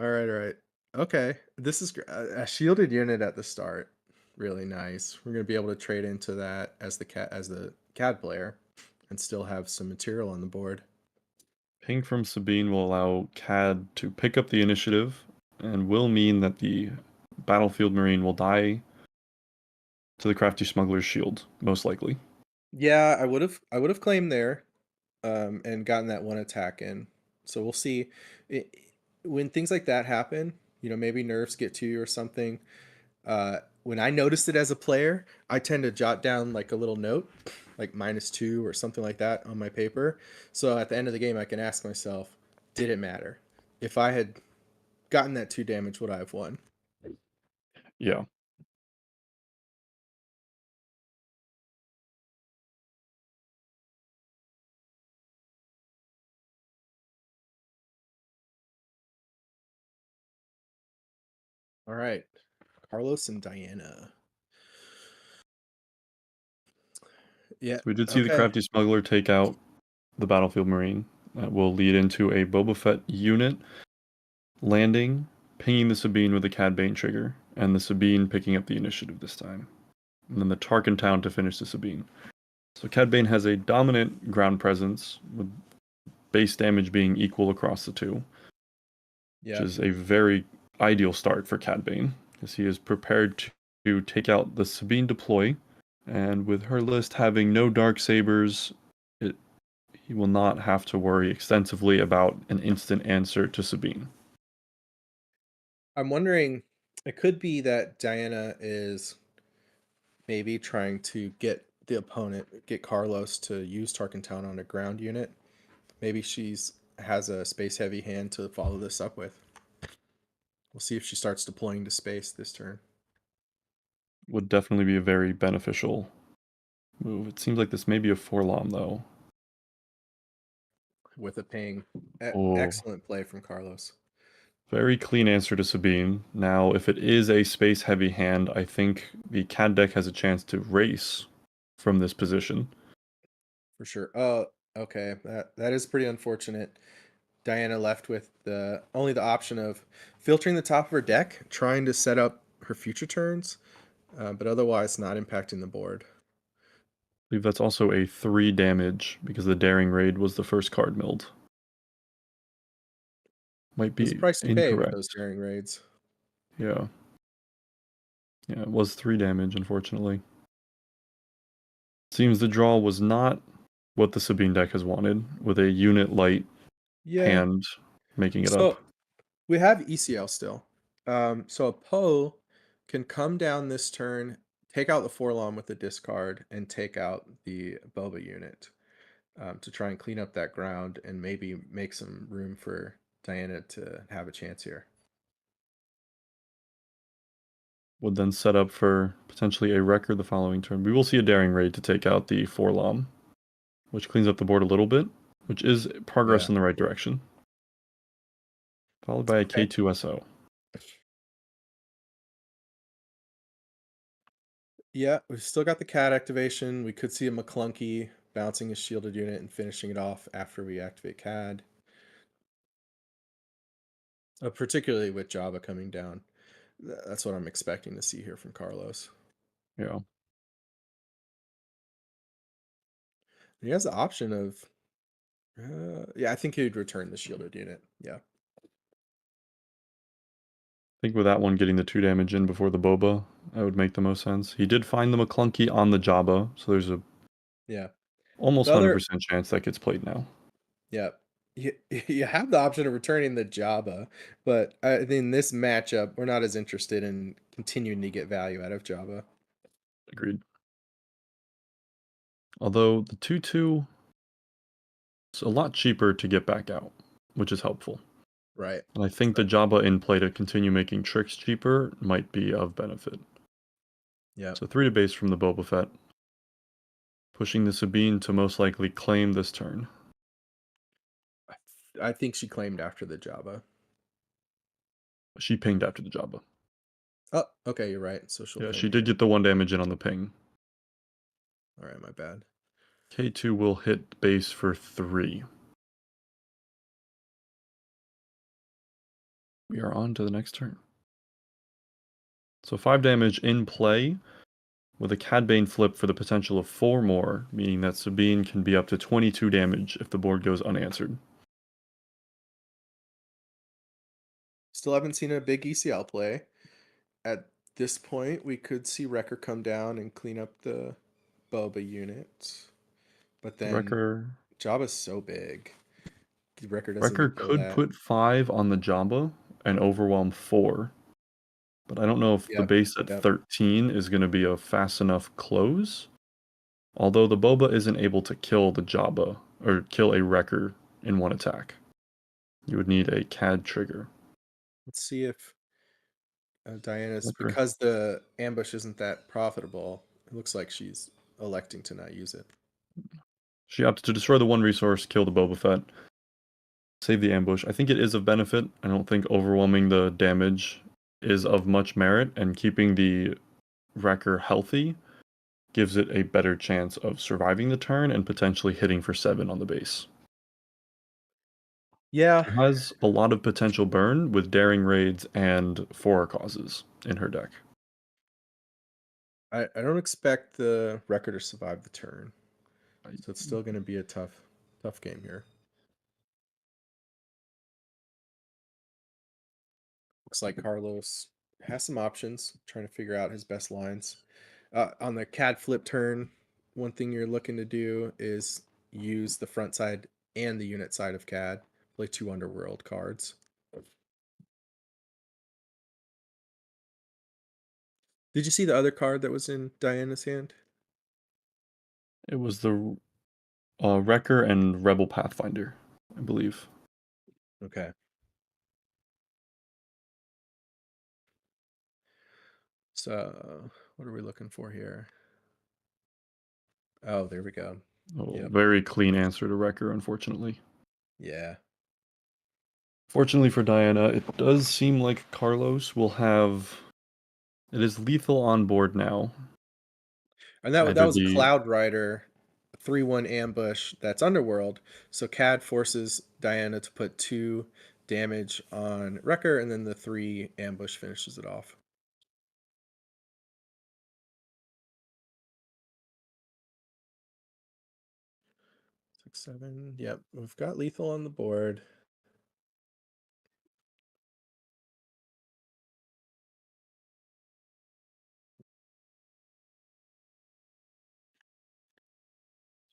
All right. Okay, this is a shielded unit at the start. Really nice. We're gonna be able to trade into that as the CAD player, and still have some material on the board. Ping from Sabine will allow Cad to pick up the initiative, and will mean that the Battlefield Marine will die to the Crafty Smuggler's shield, most likely. Yeah, I would have claimed there, and gotten that 1 attack in. So we'll see. When things like that happen, maybe nerfs get to you or something. When I noticed it as a player, I tend to jot down like a little note, like -2 or something like that on my paper. So at the end of the game, I can ask myself, did it matter? If I had gotten that 2 damage, would I have won? Yeah. All right. Carlos and Diana. Yeah. So we did see the Okay. crafty smuggler take out the battlefield marine. That will lead into a Boba Fett unit landing, pinging the Sabine with a Cad Bane trigger, and the Sabine picking up the initiative this time. And then the Tarkin town to finish the Sabine. So Cad Bane has a dominant ground presence, with base damage being equal across the two, Yeah. which is a very ideal start for Cad Bane, because he is prepared to take out the Sabine deploy, and with her list having no dark sabers, he will not have to worry extensively about an instant answer to Sabine. I'm wondering, it could be that Diana is maybe trying to get Carlos to use Tarkin Town on a ground unit. Maybe has a space heavy hand to follow this up with. We'll see if she starts deploying to space this turn. Would definitely be a very beneficial move. It seems like this may be a 4-LOM, though. With a ping. Oh. Excellent play from Carlos. Very clean answer to Sabine. Now, if it is a space-heavy hand, I think the Cad deck has a chance to race from this position. For sure. Oh, okay. That is pretty unfortunate. Diana left with only the option of filtering the top of her deck, trying to set up her future turns, but otherwise not impacting the board. I believe that's also a 3 damage, because the Daring Raid was the first card milled. Might be There's a price to pay with incorrect. those daring raids. Yeah. Yeah, it was 3 damage, unfortunately. Seems the draw was not what the Sabine deck has wanted, with a unit light hand making it up. We have ECL still. So a Poe can come down this turn, take out the 4-LOM with the discard, and take out the Boba unit to try and clean up that ground and maybe make some room for Diana to have a chance here. Would then set up for potentially a record the following turn. We will see a Daring Raid to take out the 4-LOM, which cleans up the board a little bit, which is progress in the right direction. Followed by a K2SO. Yeah, we've still got the Cad activation. We could see a Maclunky bouncing his shielded unit and finishing it off after we activate Cad. Particularly with Jabba coming down. That's what I'm expecting to see here from Carlos. Yeah. He has the option of... yeah, I think he'd return the shielded unit. Yeah. I think with that one getting the 2 damage in before the Boba, that would make the most sense. He did find the Maclunky on the Jabba, so there's a almost 100% chance that gets played now. Yeah. You have the option of returning the Jabba, but in this matchup, we're not as interested in continuing to get value out of Jabba. Agreed. Although the 2/2 is a lot cheaper to get back out, which is helpful. Right. And I think the Jabba in play to continue making tricks cheaper might be of benefit. Yeah. So 3 to base from the Boba Fett. Pushing the Sabine to most likely claim this turn. I think she claimed after the Jabba. She pinged after the Jabba. Oh, okay, you're right. So she'll she did get the 1 damage in on the ping. All right, my bad. K2 will hit base for 3. We are on to the next turn. So 5 damage in play, with a Cad Bane flip for the potential of 4 more, meaning that Sabine can be up to 22 damage if the board goes unanswered. Still haven't seen a big ECL play. At this point, we could see Wrecker come down and clean up the Boba unit. But then Jabba's so big. Wrecker could put 5 on the Jabba and overwhelm 4. But I don't know if the base at 13 is going to be a fast enough close. Although the Boba isn't able to kill the Jabba, or kill a Wrecker in 1 attack. You would need a Cad trigger. Let's see if Diana's, because the ambush isn't that profitable, it looks like she's electing to not use it. She opted to destroy the 1 resource, kill the Boba Fett, save the ambush. I think it is of benefit. I don't think overwhelming the damage is of much merit, and keeping the Wrecker healthy gives it a better chance of surviving the turn and potentially hitting for 7 on the base. Yeah, She has a lot of potential burn with Daring Raids and 4 causes in her deck. I don't expect the Wrecker to survive the turn, so it's still going to be a tough game here. Looks like Carlos has some options, trying to figure out his best lines. On the Cad flip turn, one thing you're looking to do is use the front side and the unit side of Cad. Play 2 Underworld cards. Did you see the other card that was in Diana's hand? It was the Wrecker and Rebel Pathfinder, I believe. Okay. So, what are we looking for here? Oh, there we go. Oh, Yep. very clean answer to Wrecker, unfortunately. Yeah. Fortunately for Diana, it does seem like Carlos will have... It is lethal on board now. And that Either was the- Cloud Rider 3/1 ambush that's Underworld. So Cad forces Diana to put 2 damage on Wrecker, and then the 3 ambush finishes it off. Six, 7. Yep, we've got lethal on the board.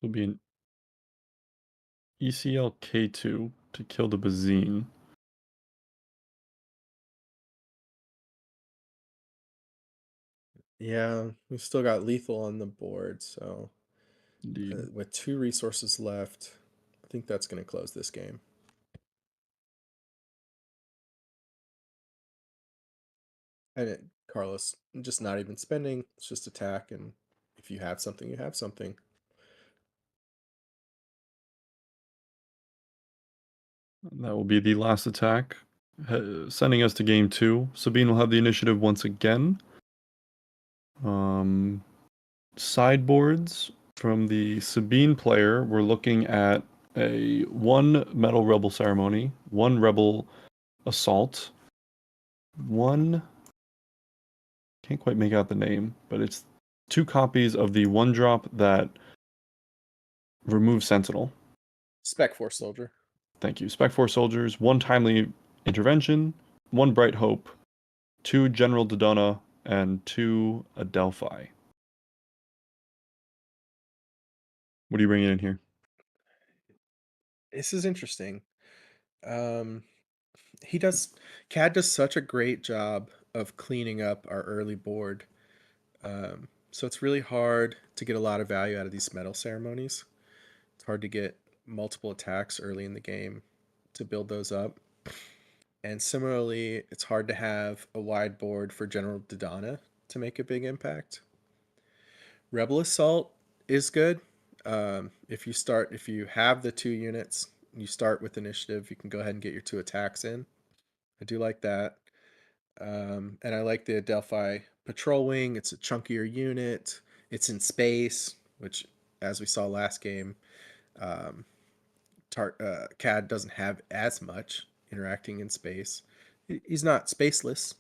It will be an ECL K2 to kill the Bazine. Yeah, we've still got lethal on the board, so Indeed. with 2 resources left, I think that's going to close this game. And Carlos, just not even spending, it's just attack, and if you have something, you have something. And that will be the last attack, sending us to game 2. Sabine will have the initiative once again. Sideboards from the Sabine player, we're looking at a 1 Metal Rebel Ceremony, 1 Rebel Assault, 1... Can't quite make out the name, but it's 2 copies of the 1-drop that removes Sentinel. Spec Force Soldier. Thank you. Spec Force Soldiers, 1 Timely Intervention, 1 Bright Hope, 2 General Dodona, and 2 Adelphi. What are you bringing in here? This is interesting. Cad does such a great job of cleaning up our early board. So it's really hard to get a lot of value out of these medal ceremonies. It's hard to get multiple attacks early in the game to build those up. And similarly, it's hard to have a wide board for General Dodona to make a big impact. Rebel Assault is good. If you have the 2 units, you start with initiative, you can go ahead and get your 2 attacks in. I do like that. And I like the Adelphi Patrol Wing. It's a chunkier unit. It's in space, which, as we saw last game, Cad doesn't have as much interacting in space. He's not spaceless,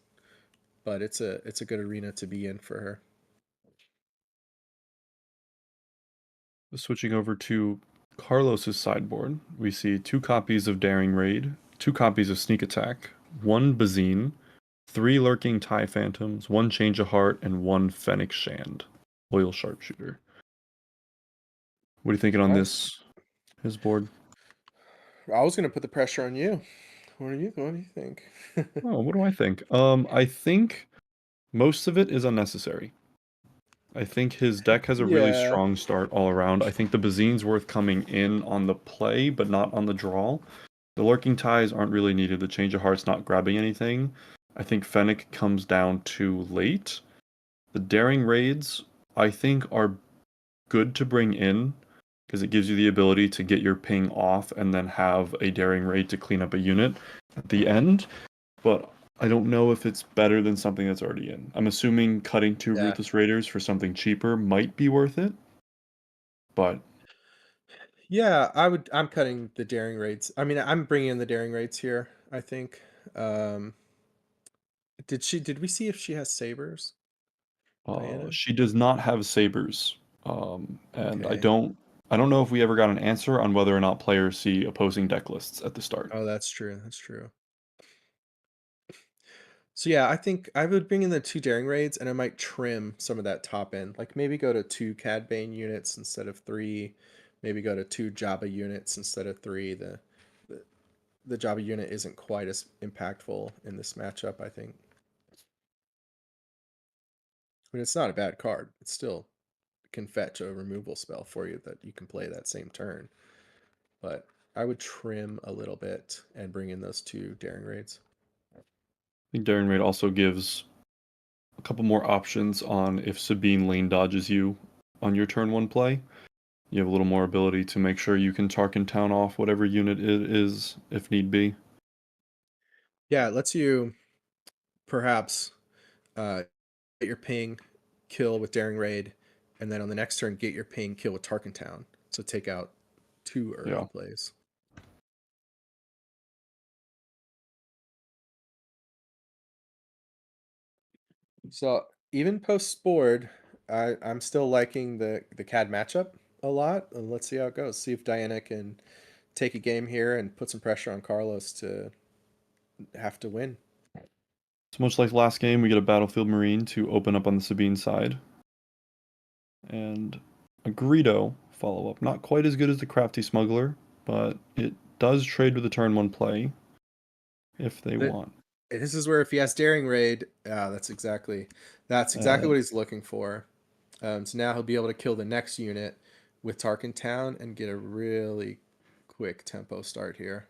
but it's a good arena to be in for her. Switching over to Carlos's sideboard, we see 2 copies of Daring Raid, 2 copies of Sneak Attack, 1 Bazine, 3 Lurking TIE Phantoms, 1 Change of Heart, and 1 Fennec Shand, Loyal Sharpshooter. What are you thinking on his board? I was going to put the pressure on you. What do you think? Oh, what do I think? I think most of it is unnecessary. I think his deck has a really strong start all around. I think the Bazine's worth coming in on the play, but not on the draw. The Lurking Ties aren't really needed. The Change of Heart's not grabbing anything. I think Fennec comes down too late. The Daring Raids, I think, are good to bring in, because it gives you the ability to get your ping off and then have a Daring Raid to clean up a unit at the end. But I don't know if it's better than something that's already in. I'm assuming cutting 2 Yeah. Ruthless Raiders for something cheaper might be worth it, but Yeah, I'm cutting the daring raids. I mean, I'm bringing in the daring raids here, I think. Um, did we see if she has sabers, Diana? she does not have sabers, and Okay. I don't know if we ever got an answer on whether or not players see opposing deck lists at the start. Oh, that's true. That's true. So yeah, I think I would bring in the 2 daring raids, and I might trim some of that top end. Like maybe go to 2 Cad Bane units instead of 3. Maybe go to 2 Jabba units instead of 3. The the Jabba unit isn't quite as impactful in this matchup, I think. I mean, it's not a bad card. It still can fetch a removal spell for you that you can play that same turn. But I would trim a little bit and bring in those 2 daring raids. I think Daring Raid also gives a couple more options on if Sabine lane dodges you on your turn 1 play. You have a little more ability to make sure you can Tarkin Town off whatever unit it is if need be. Yeah, it lets you perhaps get your ping, kill with daring raid, and then on the next turn get your ping, kill with Tarkin Town. So take out 2 early Yeah. plays. So even post board, I'm still liking the CAD matchup a lot. And let's see how it goes. See if Diana can take a game here and put some pressure on Carlos to have to win. So much like last game, we get a Battlefield Marine to open up on the Sabine side. And a Greedo follow-up. Not quite as good as the Crafty Smuggler, but it does trade with a turn 1 play if they want. This is where if he has daring raid, that's exactly what he's looking for. So now he'll be able to kill the next unit with Tarkin Town and get a really quick tempo start here.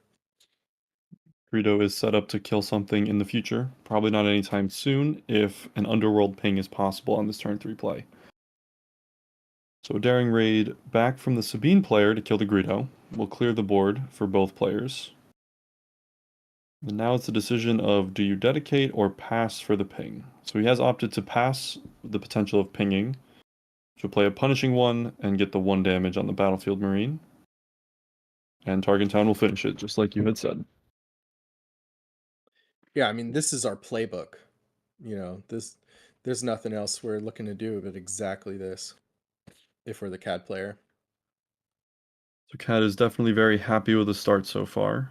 Greedo is set up to kill something in the future, probably not anytime soon, if an Underworld ping is possible on this turn 3 play. So Daring Raid back from the Sabine player to kill the Greedo. Will clear the board for both players. And now it's a decision of do you dedicate or pass for the ping. So he has opted to pass the potential of pinging, which will play a punishing 1 and get the 1 damage on the Battlefield Marine. And Target Town will finish it, just like you had said. Yeah, I mean, this is our playbook. You know, there's nothing else we're looking to do but exactly this if we're the CAD player. So Cad is definitely very happy with the start so far.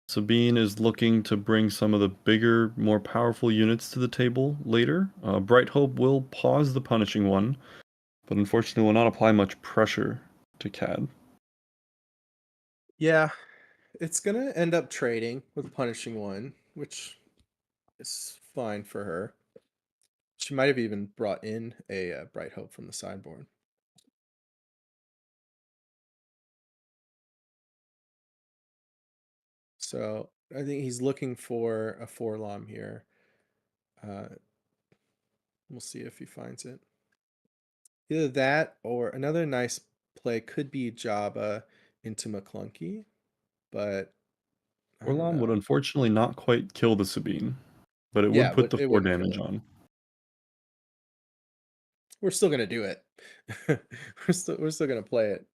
Sabine is looking to bring some of the bigger, more powerful units to the table later. Bright Hope will pause the punishing 1, but unfortunately will not apply much pressure to Cad. Yeah, it's going to end up trading with punishing 1, which is fine for her. She might have even brought in a Bright Hope from the sideboard. So I think he's looking for a 4-lom here. We'll see if he finds it. Either that or another nice play could be Jabba into Maclunky, but I don't Orlom know. would unfortunately not quite kill the Sabine, but it Yeah, would put the it 4 wouldn't kill damage it. on. We're still gonna do it. we're still gonna play it.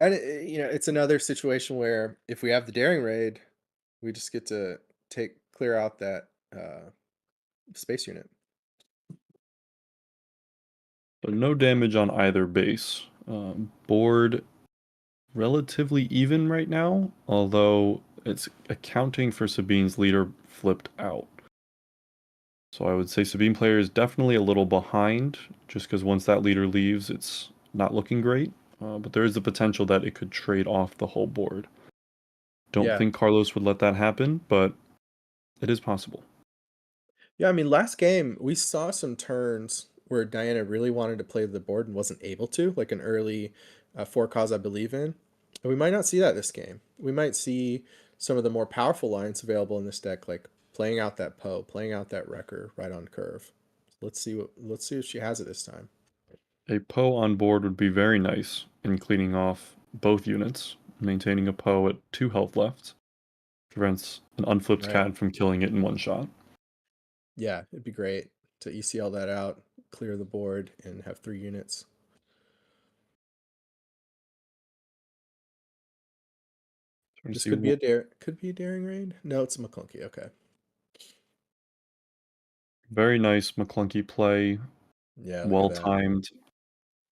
And it's another situation where if we have the daring raid, we just get to clear out that space unit. So no damage on either base. Board relatively even right now, although it's accounting for Sabine's leader flipped out. So I would say Sabine player is definitely a little behind, just because once that leader leaves, it's not looking great. But there is the potential that it could trade off the whole board. Don't think Carlos would let that happen, but it is possible. Yeah, I mean, last game we saw some turns where Diana really wanted to play the board and wasn't able to, like an early 4 Cause I Believe in. And we might not see that this game. We might see some of the more powerful lines available in this deck, like playing out that Poe, playing out that Wrecker right on curve. Let's see if she has it this time. A Poe on board would be very nice in cleaning off both units, maintaining a Poe at 2 health left. Prevents an unflipped Right. CAD from killing it in one shot. Yeah, it'd be great to ECL that out, clear the board, and have 3 units. This could be a daring raid. No, it's a Maclunky. Okay. Very nice Maclunky play. Yeah. Well timed.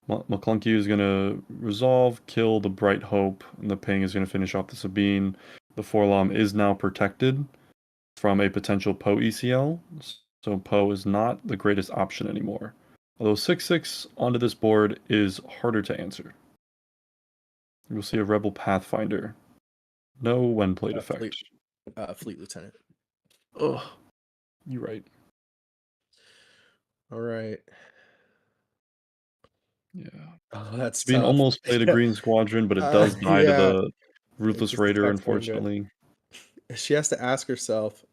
Maclunky is going to resolve, kill the Bright Hope, and the ping is going to finish off the Sabine. The Forlom is now protected from a potential Poe ECL, so Poe is not the greatest option anymore. Although 6/6 onto this board is harder to answer. You'll see a Rebel Pathfinder. No when played effect. Fleet Lieutenant. Ugh, you're right. All right. Yeah. Oh, that's Sabine tough. almost played a Green Squadron, but it does die to the Ruthless just Raider, attacks her into it. unfortunately. She has to ask herself,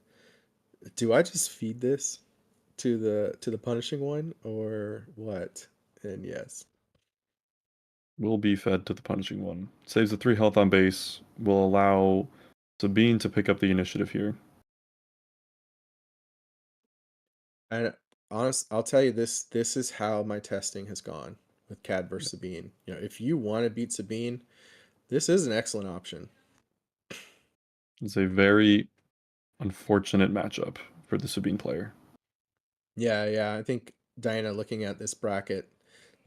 do I just feed this to the punishing one or what? And yes. Will be fed to the punishing one. Saves the 3 health on base. Will allow Sabine to pick up the initiative here. And I'll tell you this is how my testing has gone with Cad versus Sabine. You know, if you want to beat Sabine, this is an excellent option. It's a very unfortunate matchup for the Sabine player. Yeah. I think Diana, looking at this bracket,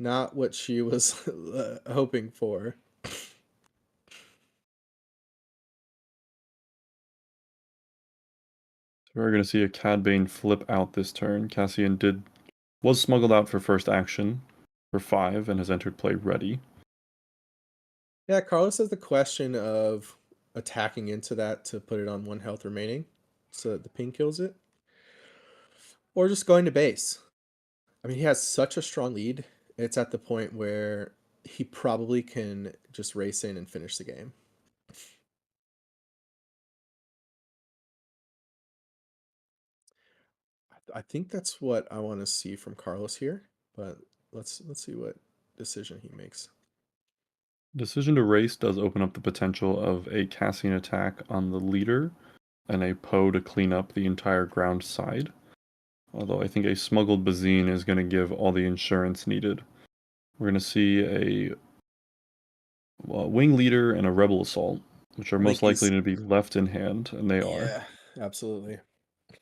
not what she was hoping for. We're going to see a Cad Bane flip out this turn. Cassian was smuggled out for first action for 5 and has entered play ready. Yeah, Carlos has the question of attacking into that to put it on 1 health remaining so that the ping kills it. Or just going to base. I mean, he has such a strong lead. It's at the point where he probably can just race in and finish the game. I think that's what I want to see from Carlos here, but let's see what decision he makes. Decision to race does open up the potential of a Cassian attack on the leader and a Poe to clean up the entire ground side. Although I think a smuggled Bazine is going to give all the insurance needed. We're going to see a wing leader and a rebel assault, which are most likely to be left in hand, and they are. Yeah, absolutely.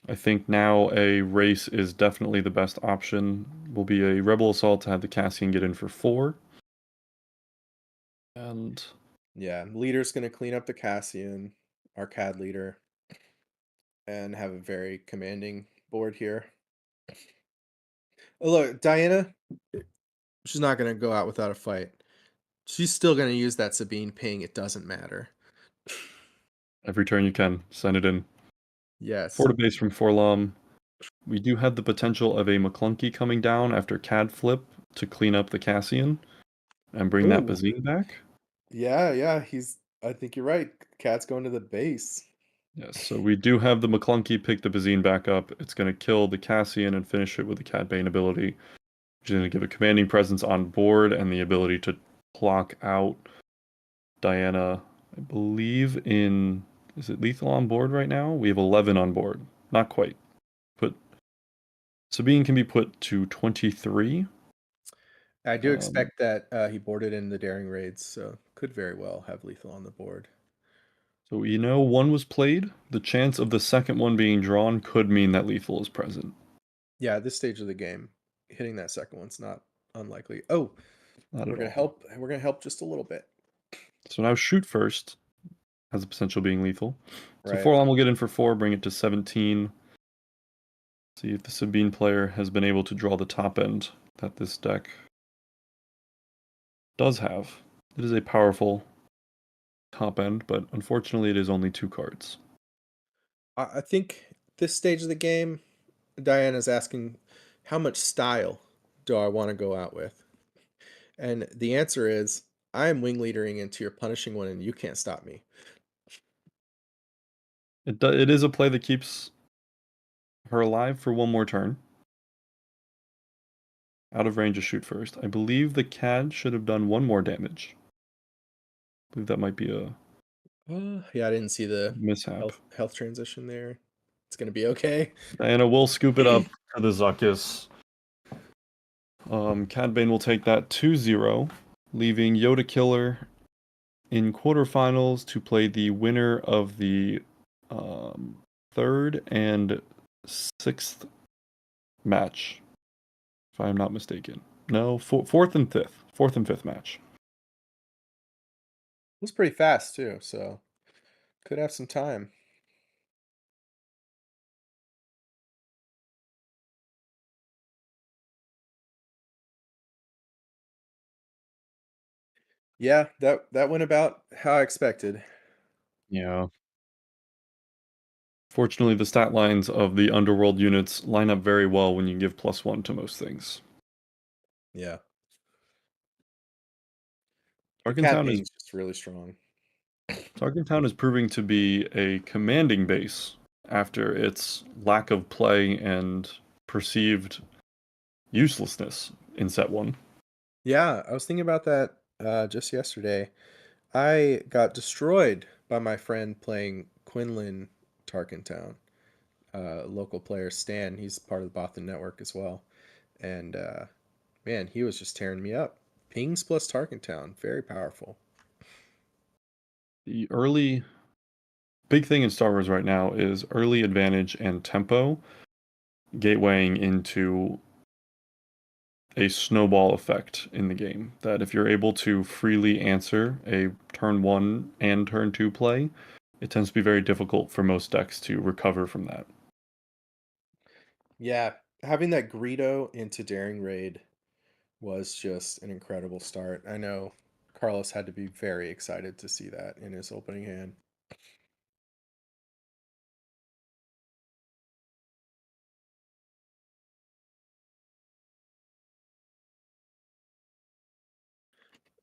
I think now a race is definitely the best option. Will be a rebel assault to have the Cassian get in for 4. And yeah, leader's going to clean up the Cassian, our CAD leader, and have a very commanding board here. Look, Diana, she's not going to go out without a fight. She's still going to use that Sabine ping. It doesn't matter. Every turn you can, send it in. Yes. 4 to base from Forlom. We do have the potential of a Maclunky coming down after Cad flip to clean up the Cassian and bring that Bazine back. Yeah. I think you're right. Cad's going to the base. Yes, so we do have the Maclunky pick the Bazine back up. It's going to kill the Cassian and finish it with the Cad Bane ability, which is going to give a commanding presence on board and the ability to clock out Diana, I believe is it lethal on board right now? We have 11 on board. Not quite. But Sabine can be put to 23. I do expect that he boarded in the daring raids, so could very well have lethal on the board. So one was played. The chance of the second one being drawn could mean that lethal is present. Yeah, at this stage of the game, hitting that second one's not unlikely. Oh, we're gonna help. We're gonna help just a little bit. So now shoot first has the potential being lethal. So Right. Forlom will get in for 4, bring it to 17. See if the Sabine player has been able to draw the top end that this deck does have. It is a powerful top end, but unfortunately it is only 2 cards. I think this stage of the game, Diana's asking, how much style do I want to go out with? And the answer is, I am wing leadering into your punishing one, and you can't stop me. It is a play that keeps her alive for 1 more turn. Out of range to shoot first. I believe the Cad should have done 1 more damage. I believe that might be Yeah, I didn't see the Mishap. health transition there. It's gonna be okay. Diana will scoop it up to the Zuckus. Cad Bane will take that 2-0, leaving Yoda Killer in quarterfinals to play the winner of the third and sixth match, if I'm not mistaken. No, fourth and fifth match. It was pretty fast too, so could have some time. Yeah, that went about how I expected. Yeah. Fortunately, the stat lines of the underworld units line up very well when you give +1 to most things. Yeah. Tarkin Cad Town is Bane's just really strong. Tarkin Town is proving to be a commanding base after its lack of play and perceived uselessness in set 1. Yeah, I was thinking about that just yesterday. I got destroyed by my friend playing Quinlan Tarkin Town. Local player Stan, he's part of the Bothan network as well. And man, he was just tearing me up. Pings plus Tarkin Town, very powerful. The early big thing in Star Wars right now is early advantage and tempo gatewaying into a snowball effect in the game. That if you're able to freely answer a turn 1 and turn 2 play, it tends to be very difficult for most decks to recover from that. Yeah, having that Greedo into Daring Raid was just an incredible start. I know Carlos had to be very excited to see that in his opening hand.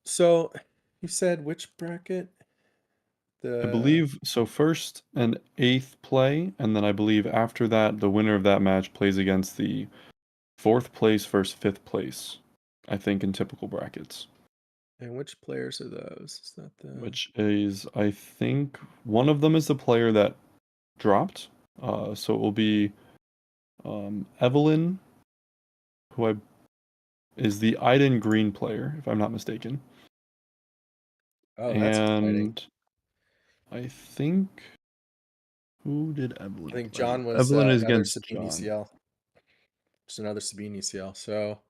So, you said which bracket? I believe so. First and 8th play, and then I believe after that, the winner of that match plays against the 4th place versus 5th place, I think, in typical brackets. And which players are those? Is that the Which is, I think, one of them is the player that dropped. So it will be Evelyn, who is the Iden Green player, if I'm not mistaken. Oh, that's exciting. And I think who did Evelyn I think play? John was Evelyn is another against Sabine John. ECL. Just another Sabine ECL. So,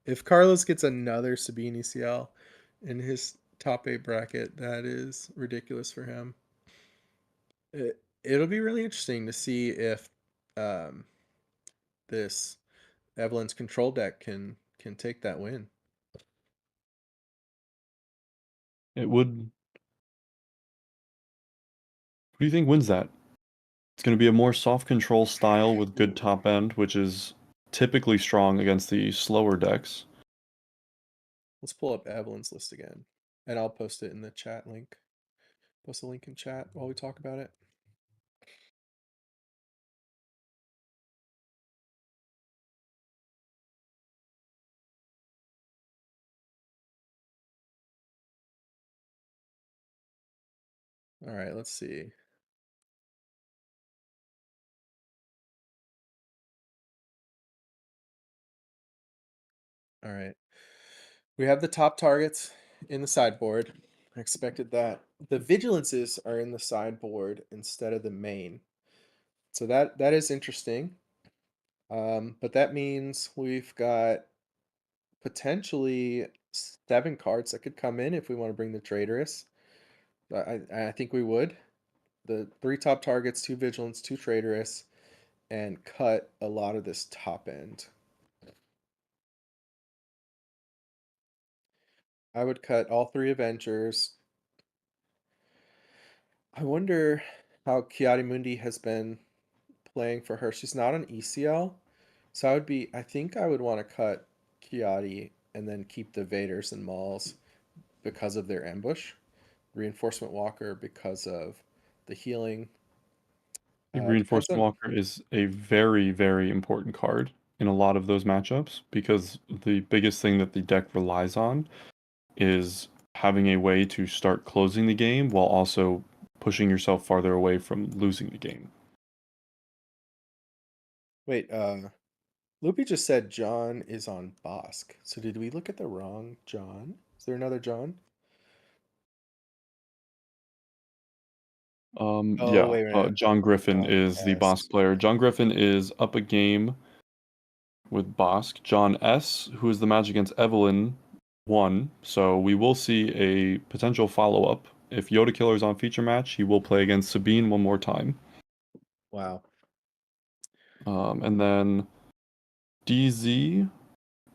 if Carlos gets another Sabine ECL in his top 8 bracket, that is ridiculous for him. It'll be really interesting to see if um, this Evelyn's control deck can take that win. It would. Who do you think wins that? It's going to be a more soft control style with good top end, which is typically strong against the slower decks. Let's pull up Evelyn's list again, and I'll post it in the chat link. Post a link in chat while we talk about it. All right, let's see. All right. We have the top targets in the sideboard. I expected that. The vigilances are in the sideboard instead of the main. So that is interesting. But that means we've got potentially 7 cards that could come in if we want to bring the traitorous. I think we would. The 3 top targets, 2 vigilance, 2 traitorous, and cut a lot of this top end. I would cut all 3 Avengers. I wonder how Kiadi Mundi has been playing for her. She's not on ECL. So I think I would want to cut Kiadi and then keep the Vaders and Mauls because of their ambush. Reinforcement Walker because of the healing. The Depends Reinforcement on Walker is a very, very important card in a lot of those matchups because the biggest thing that the deck relies on is having a way to start closing the game while also pushing yourself farther away from losing the game. Wait, Loopy just said John is on Bosk. So did we look at the wrong John? Is there another John? Yeah, wait a minute. John Griffin John is the S. Bosk player. John Griffin is up a game with Bosk. John S., who is the match against Evelyn, won. So we will see a potential follow-up. If Yoda Killer is on feature match, he will play against Sabine one more time. Wow. And then DZ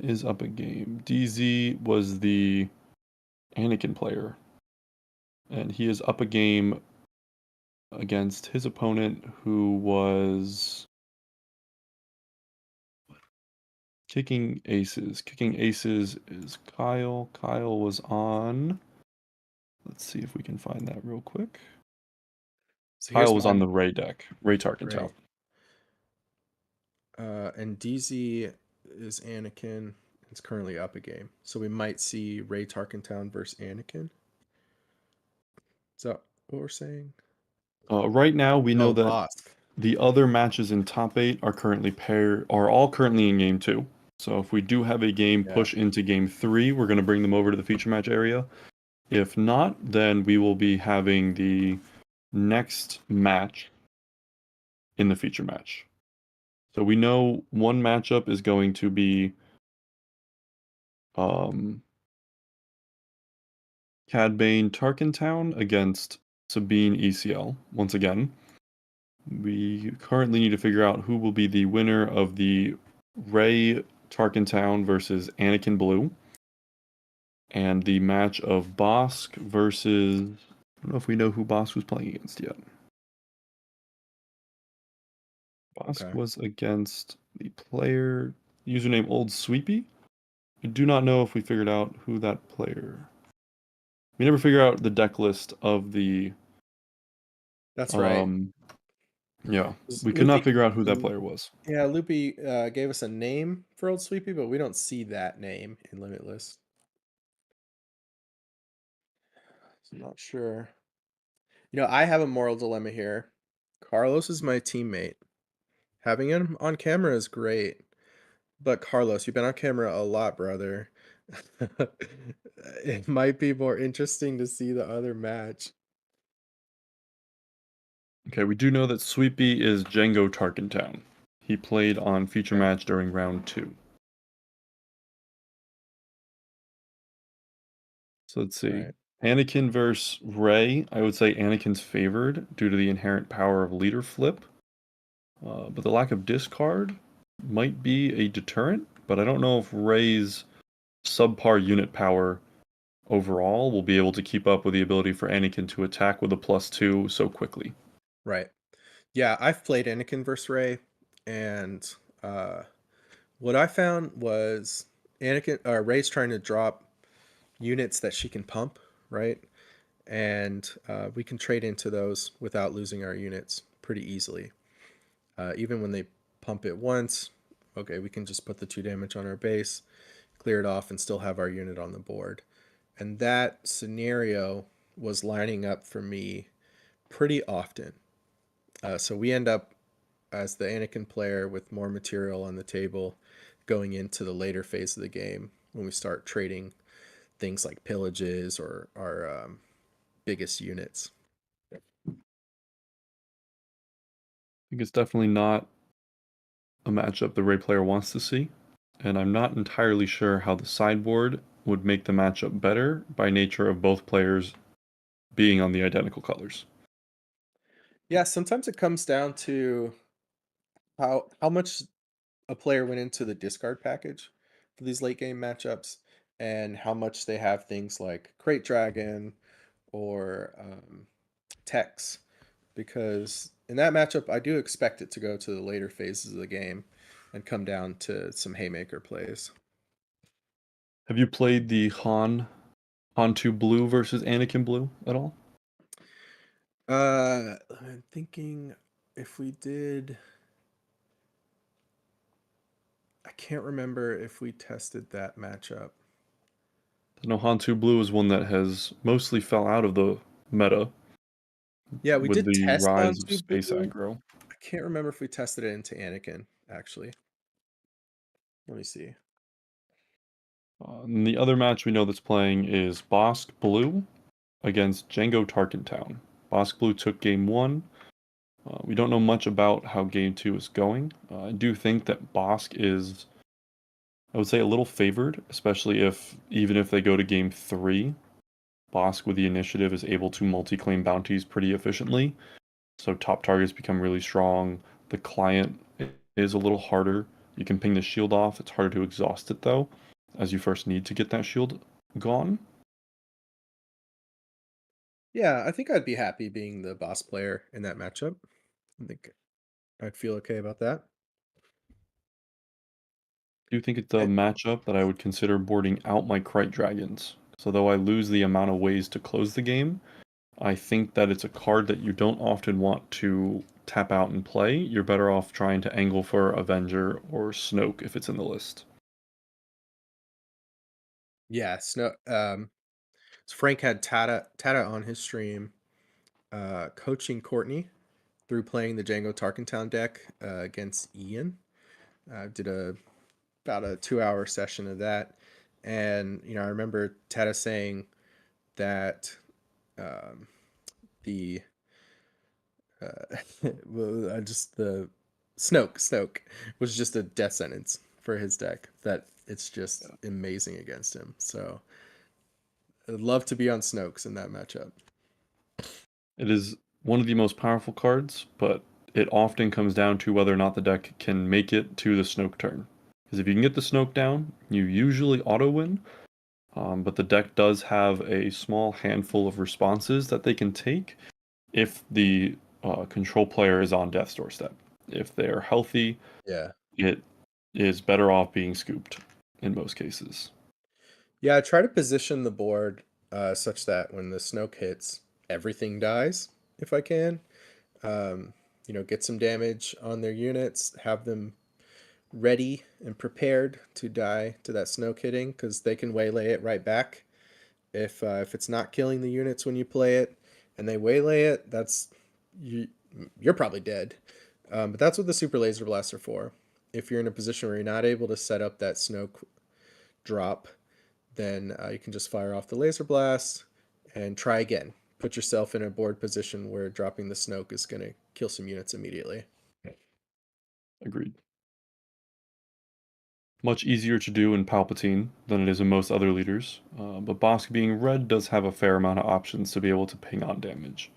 is up a game. DZ was the Anakin player. And he is up a game against his opponent, who was kicking aces. Kicking aces is Kyle. Kyle was on. Let's see if we can find that real quick. So here's Kyle was on my the Ray deck. Ray Tarkin Ray. And DZ is Anakin. It's currently up a game. So we might see Ray Tarkentown versus Anakin. Is that what we're saying? Right now, we know that Bosk. the other matches in top 8 are all currently in game 2. So if we do have a game push into game 3, we're going to bring them over to the feature match area. If not, then we will be having the next match in the feature match. So we know one matchup is going to be Cad Bane Tarkintown against Sabine ECL. Once again, we currently need to figure out who will be the winner of the Ray Tarkintown versus Anakin Blue, and the match of Bosk versus... I don't know if we know who Bosk was playing against yet. Bosk was against the player username Old Sweepy. I do not know if we figured out who that player... We never figure out the deck list of the... That's right. Yeah, we could not figure out who that player was. Yeah, Loopy gave us a name for Old Sweepy, but we don't see that name in Limitless. So I'm not sure. I have a moral dilemma here. Carlos is my teammate. Having him on camera is great. But Carlos, you've been on camera a lot, brother. It might be more interesting to see the other match. Okay, we do know that Sweepy is Django Tarkintown. He played on feature match during round 2. So let's see. Anakin versus Rey. I would say Anakin's favored due to the inherent power of leader flip. But the lack of discard might be a deterrent, but I don't know if Rey's subpar unit power overall will be able to keep up with the ability for Anakin to attack with a +2 so quickly. Right. Yeah, I've played Anakin versus Rey, and what I found was Rey's trying to drop units that she can pump, right? And we can trade into those without losing our units pretty easily. Even when they pump it once, okay, we can just put the 2 damage on our base, clear it off, and still have our unit on the board. And that scenario was lining up for me pretty often. So we end up as the Anakin player with more material on the table going into the later phase of the game when we start trading things like pillages or our biggest units. I think it's definitely not a matchup the Rey player wants to see, and I'm not entirely sure how the sideboard would make the matchup better by nature of both players being on the identical colors. Yeah, sometimes it comes down to how much a player went into the discard package for these late game matchups and how much they have things like Crate Dragon or Tex, because in that matchup I do expect it to go to the later phases of the game and come down to some haymaker plays. Have you played the Han 2 Blue versus Anakin Blue at all? I'm thinking if we did, I can't remember if we tested that matchup. I know Hantu Blue is one that has mostly fell out of the meta Yeah, we with did the test on rise of 2 space Blue. aggro. I can't remember if we tested it into Anakin, actually. Let me see. And the other match we know that's playing is Bosk Blue against Django Tarkin Town. Bosk Blue took game 1. We don't know much about how game 2 is going. I do think that Bosk is, I would say, a little favored, especially even if they go to game 3, Bosk with the initiative is able to multi-claim bounties pretty efficiently. So top targets become really strong. The client is a little harder. You can ping the shield off. It's harder to exhaust it though, as you first need to get that shield gone. Yeah, I think I'd be happy being the boss player in that matchup. I think I'd feel okay about that. I do think it's a And matchup that I would consider boarding out my Krite Dragons. So though I lose the amount of ways to close the game, I think that it's a card that you don't often want to tap out and play. You're better off trying to angle for Avenger or Snoke if it's in the list. yeah, so Frank had Tata on his stream, coaching Courtney through playing the Django Tarkentown deck against Ian. Did about a 2-hour session of that, and I remember Tata saying that the just the Snoke was just a death sentence for his deck. That it's just amazing against him. So I'd love to be on Snokes in that matchup. It is one of the most powerful cards, but it often comes down to whether or not the deck can make it to the Snoke turn. Because if you can get the Snoke down, you usually auto-win, but the deck does have a small handful of responses that they can take if the control player is on death's doorstep. If they're healthy, Yeah. it is better off being scooped in most cases. Yeah, I try to position the board such that when the Snoke hits, everything dies if I can. Get some damage on their units, have them ready and prepared to die to that Snoke hitting, because they can waylay it right back. If it's not killing the units when you play it, and they waylay it, you're probably dead. But that's what the Super Laser Blasts are for. If you're in a position where you're not able to set up that Snoke drop, then you can just fire off the Laser Blast and try again. Put yourself in a board position where dropping the Snoke is going to kill some units immediately. Agreed. Much easier to do in Palpatine than it is in most other leaders, but Bosk being red does have a fair amount of options to be able to ping on damage.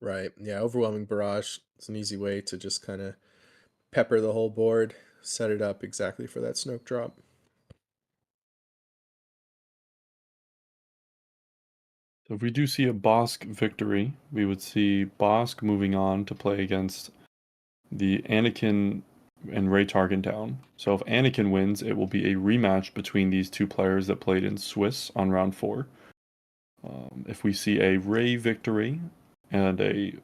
Right. Yeah, Overwhelming Barrage is an easy way to just kind of pepper the whole board, set it up exactly for that Snoke drop. So if we do see a Bosk victory, we would see Bosk moving on to play against the Anakin and Rey Tarkentown. So if Anakin wins, it will be a rematch between these two players that played in Swiss on round 4. If we see a Rey victory and a Rey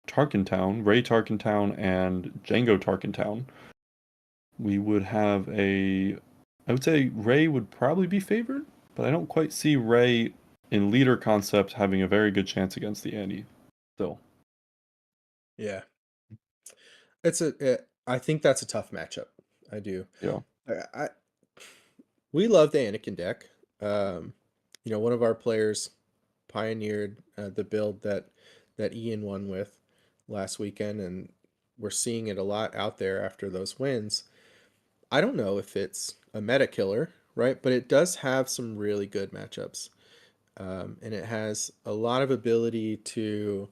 Tarkentown and Django Tarkentown, we would have I would say Rey would probably be favored, but I don't quite see Rey in leader concept having a very good chance against the Andy still. Yeah. I think that's a tough matchup. I do. Yeah. We love the Anakin deck. One of our players pioneered the build that Ian won with last weekend, and we're seeing it a lot out there after those wins. I don't know if it's a meta killer, right? But it does have some really good matchups, and it has a lot of ability to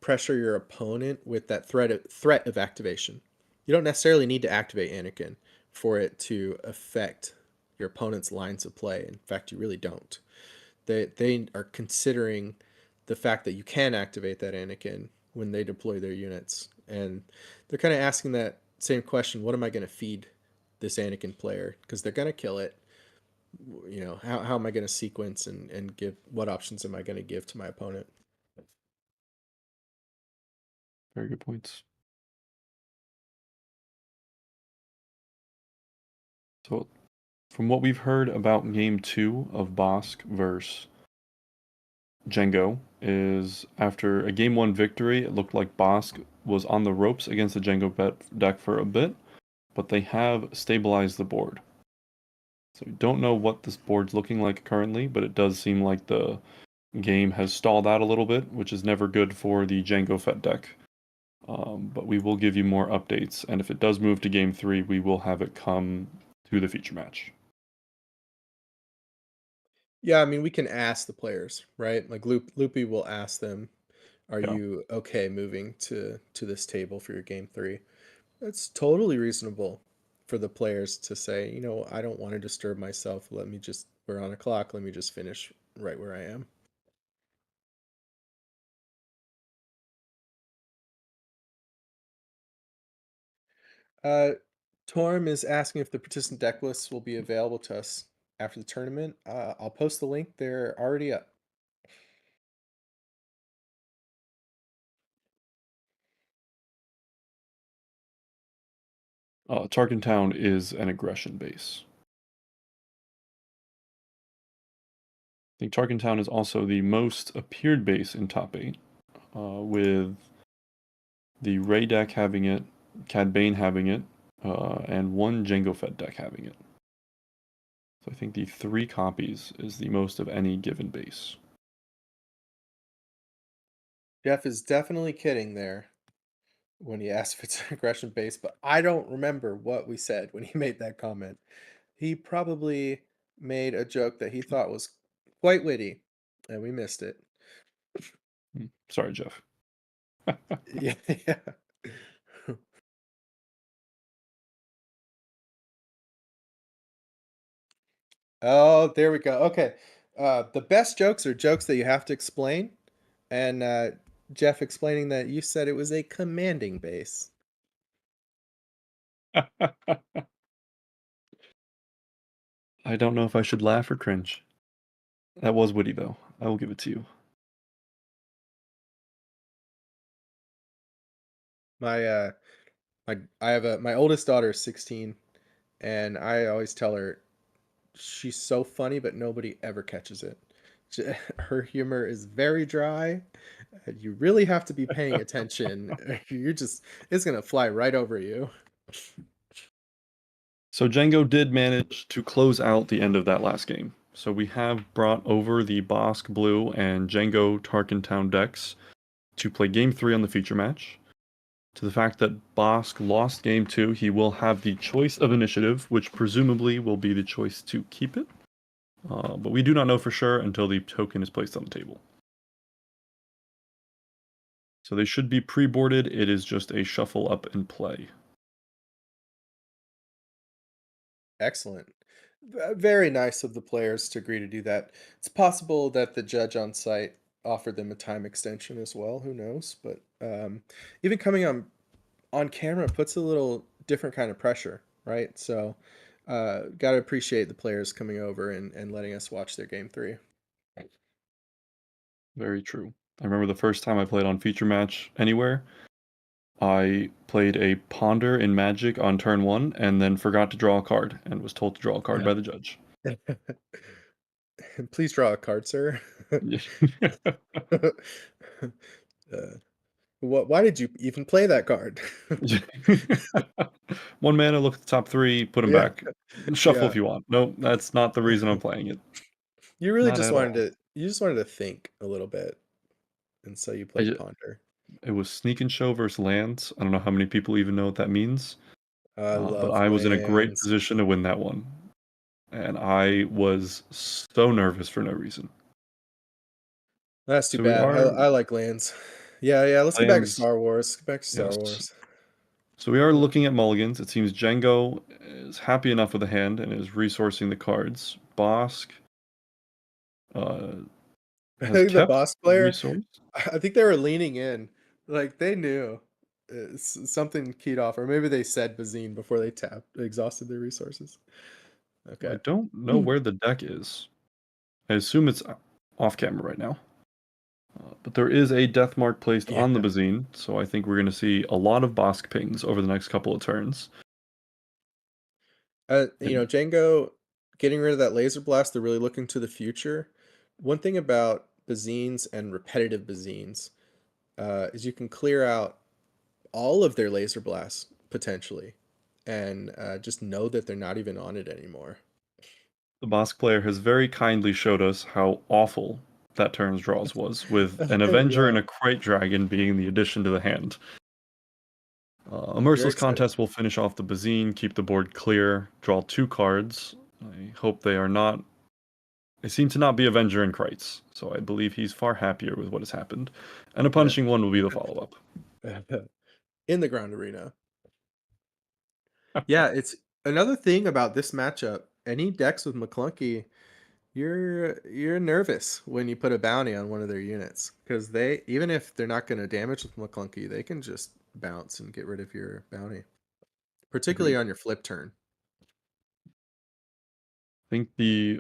pressure your opponent with that threat of activation. You don't necessarily need to activate Anakin for it to affect your opponent's lines of play. In fact, you really don't. They are considering the fact that you can activate that Anakin when they deploy their units, and they're kind of asking that same question: what am I going to feed this Anakin player? Because they're going to kill it. How am I going to sequence and give, what options am I going to give to my opponent? Very good points. So from what we've heard about Game 2 of Bosk versus Django, is after a Game 1 victory, it looked like Bosk was on the ropes against the Django deck for a bit, but they have stabilized the board. So we don't know what this board's looking like currently, but it does seem like the game has stalled out a little bit, which is never good for the Django Fett deck. But we will give you more updates, and if it does move to Game 3, we will have it come to the feature match. Yeah, I mean, we can ask the players, right? Like Loopy will ask them, "Are Yeah. you okay moving to this table for your game 3?" That's totally reasonable for the players to say, you know, I don't want to disturb myself. We're on a clock. Let me just finish right where I am. Torm is asking if the participant deck lists will be available to us after the tournament. I'll post the link. They're already up. Tarkin Town is an aggression base. I think Tarkin Town is also the most appeared base in top 8, with the Ray deck having it, Cad Bane having it, and one Jango Fett deck having it. So I think the 3 copies is the most of any given base. Jeff is definitely kidding there when he asked if it's an aggression base, but I don't remember what we said when he made that comment. He probably made a joke that he thought was quite witty, and we missed it. Sorry, Jeff. Yeah, yeah. Oh, there we go. Okay. The best jokes are jokes that you have to explain. And Jeff explaining that you said it was a commanding base. I don't know if I should laugh or cringe. That was witty, though. I will give it to you. My oldest daughter is 16, and I always tell her she's so funny, but nobody ever catches it. Her humor is very dry. And you really have to be paying attention. It's gonna fly right over you. So Django did manage to close out the end of that last game. So we have brought over the Bosk Blue and Django Tarkin Town decks to play Game 3 on the feature match. To the fact that Bosk lost Game 2, he will have the choice of initiative, which presumably will be the choice to keep it. But we do not know for sure until the token is placed on the table. So they should be pre-boarded. It is just a shuffle up and play. Excellent. Very nice of the players to agree to do that. It's possible that the judge on site offered them a time extension as well. Who knows? But even coming on camera puts a little different kind of pressure, right? So got to appreciate the players coming over and letting us watch their game 3. Very true. I remember the first time I played on feature match anywhere, I played a ponder in Magic on turn 1 and then forgot to draw a card and was told to draw a card by the judge. Please draw a card, sir. Why did you even play that card? 1 mana, look at the top 3, put them back. Shuffle if you want. Nope, that's not the reason I'm playing it. You really Not just at wanted all. you just wanted to think a little bit, and so you played Ponder. It was Sneak and Show versus Lands. I don't know how many people even know what that means. I But love I was in a great Lands. position to win that one. And I was so nervous for no reason. That's too So we bad. are I like Lands. Yeah. Let's get back to Lands. Star Wars. Get back to Star Yes. Wars. So we are looking at mulligans. It seems Django is happy enough with the hand and is resourcing the cards. Bosk has The kept boss player, resource. I think they were leaning in. Like they knew something keyed off, or maybe they said Bazine before they exhausted their resources. I Okay. don't know where the deck is. I assume it's off camera right now. But there is a death mark placed on the Bazine, so I think we're going to see a lot of Bosk pings over the next couple of turns. Django getting rid of that laser blast, they're really looking to the future. One thing about Bazines and repetitive Bazines is you can clear out all of their laser blasts potentially, and just know that they're not even on it anymore. The Bosk player has very kindly showed us how awful that turn's draws was, with an Avenger Yeah. and a Krayt Dragon being the addition to the hand. A Very Merciless exciting. Contest will finish off the Bazine, keep the board clear, draw 2 cards. I hope they are not... They seem to not be Avenger and Krayts, so I believe he's far happier with what has happened. And a Punishing One will be the follow-up. In the ground arena. Yeah, it's another thing about this matchup. Any decks with Maclunky, you're nervous when you put a bounty on one of their units, because they, even if they're not going to damage with Maclunky, they can just bounce and get rid of your bounty, particularly on your flip turn. I think the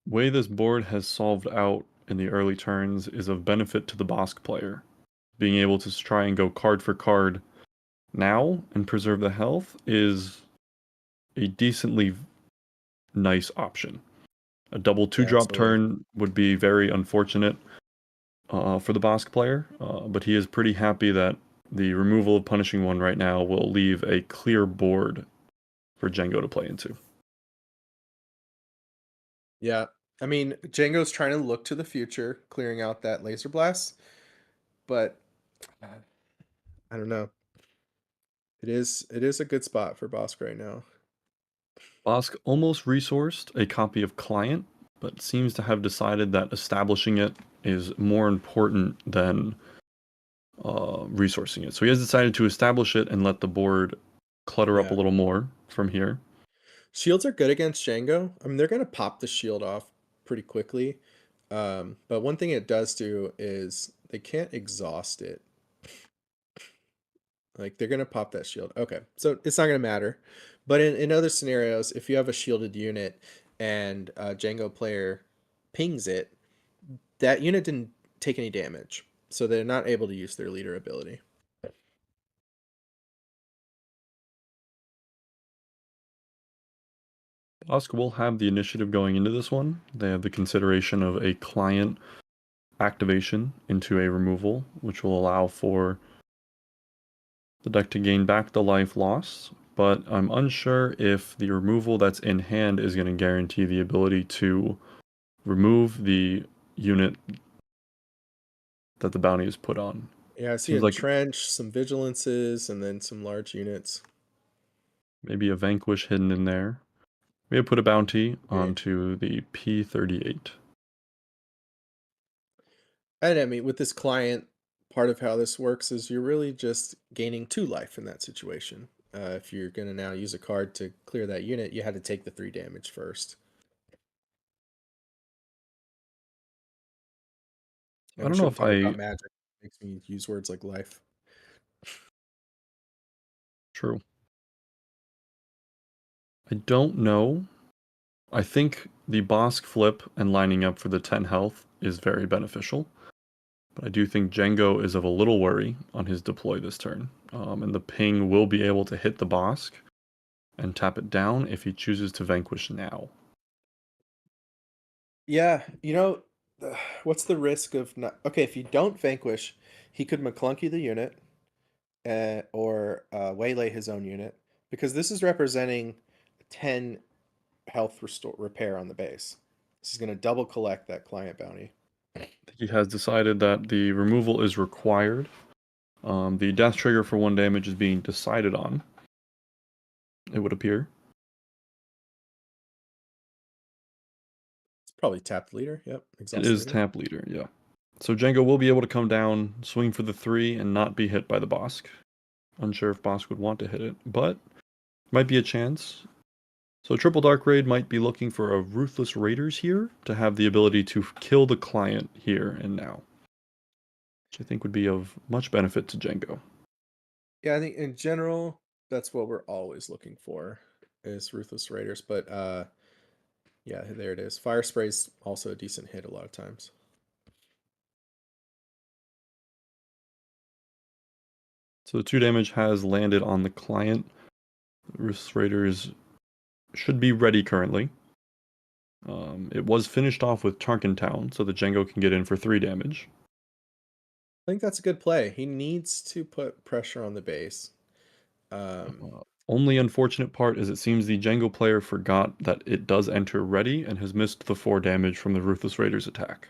way this board has solved out in the early turns is of benefit to the Bosk player. Being able to try and go card for card now and preserve the health is a decently nice option. A double 2-drop turn would be very unfortunate for the Bosk player, but he is pretty happy that the removal of Punishing One right now will leave a clear board for Django to play into. Yeah, I mean, Django's trying to look to the future, clearing out that laser blast, but I don't know. It is a good spot for Bosk right now. Bosk almost resourced a copy of Client, but seems to have decided that establishing it is more important than resourcing it. So he has decided to establish it and let the board clutter up a little more from here. Shields are good against Django. I mean, they're going to pop the shield off pretty quickly. But one thing it does do is they can't exhaust it. Like, they're going to pop that shield. Okay, so it's not going to matter. But in other scenarios, if you have a shielded unit and a Django player pings it, that unit didn't take any damage. So they're not able to use their leader ability. Bosk will have the initiative going into this one. They have the consideration of a client activation into a removal, which will allow for the deck to gain back the life lost, but I'm unsure if the removal that's in hand is going to guarantee the ability to remove the unit that the bounty is put on. Yeah, I see a Trench, some Vigilances, and then some large units. Maybe a Vanquish hidden in there. Maybe put a bounty onto the P38. And I mean, with this client, part of how this works is you're really just gaining 2 life in that situation. If you're going to now use a card to clear that unit, you had to take the 3 damage first. I don't know if I... Magic makes me use words like life. True. I don't know. I think the Bosk flip and lining up for the 10 health is very beneficial. But I do think Django is of a little worry on his deploy this turn. And the ping will be able to hit the Bosk and tap it down if he chooses to Vanquish now. Yeah, you know, what's the risk of not... Okay, if you don't Vanquish, he could Maclunky the unit or waylay his own unit, because this is representing 10 health repair on the base. This is going to double collect that client bounty. He has decided that the removal is required. The death trigger for 1 damage is being decided on, it would appear. It's probably tapped leader. Yep. It is tap leader, yeah. So Django will be able to come down, swing for the 3, and not be hit by the Bosk. Unsure if Bosk would want to hit it, but might be a chance. So Triple Dark Raid might be looking for a Ruthless Raiders here to have the ability to kill the client here and now, which I think would be of much benefit to Django. Yeah, I think in general, that's what we're always looking for, is Ruthless Raiders. But yeah, there it is. Fire Spray's also a decent hit a lot of times. So the 2 damage has landed on the client. Ruthless Raiders should be ready currently. It was finished off with Tarkin Town, so the Django can get in for 3 damage. I think that's a good play. He needs to put pressure on the base. Only unfortunate part is it seems the Django player forgot that it does enter ready and has missed the 4 damage from the Ruthless Raiders attack.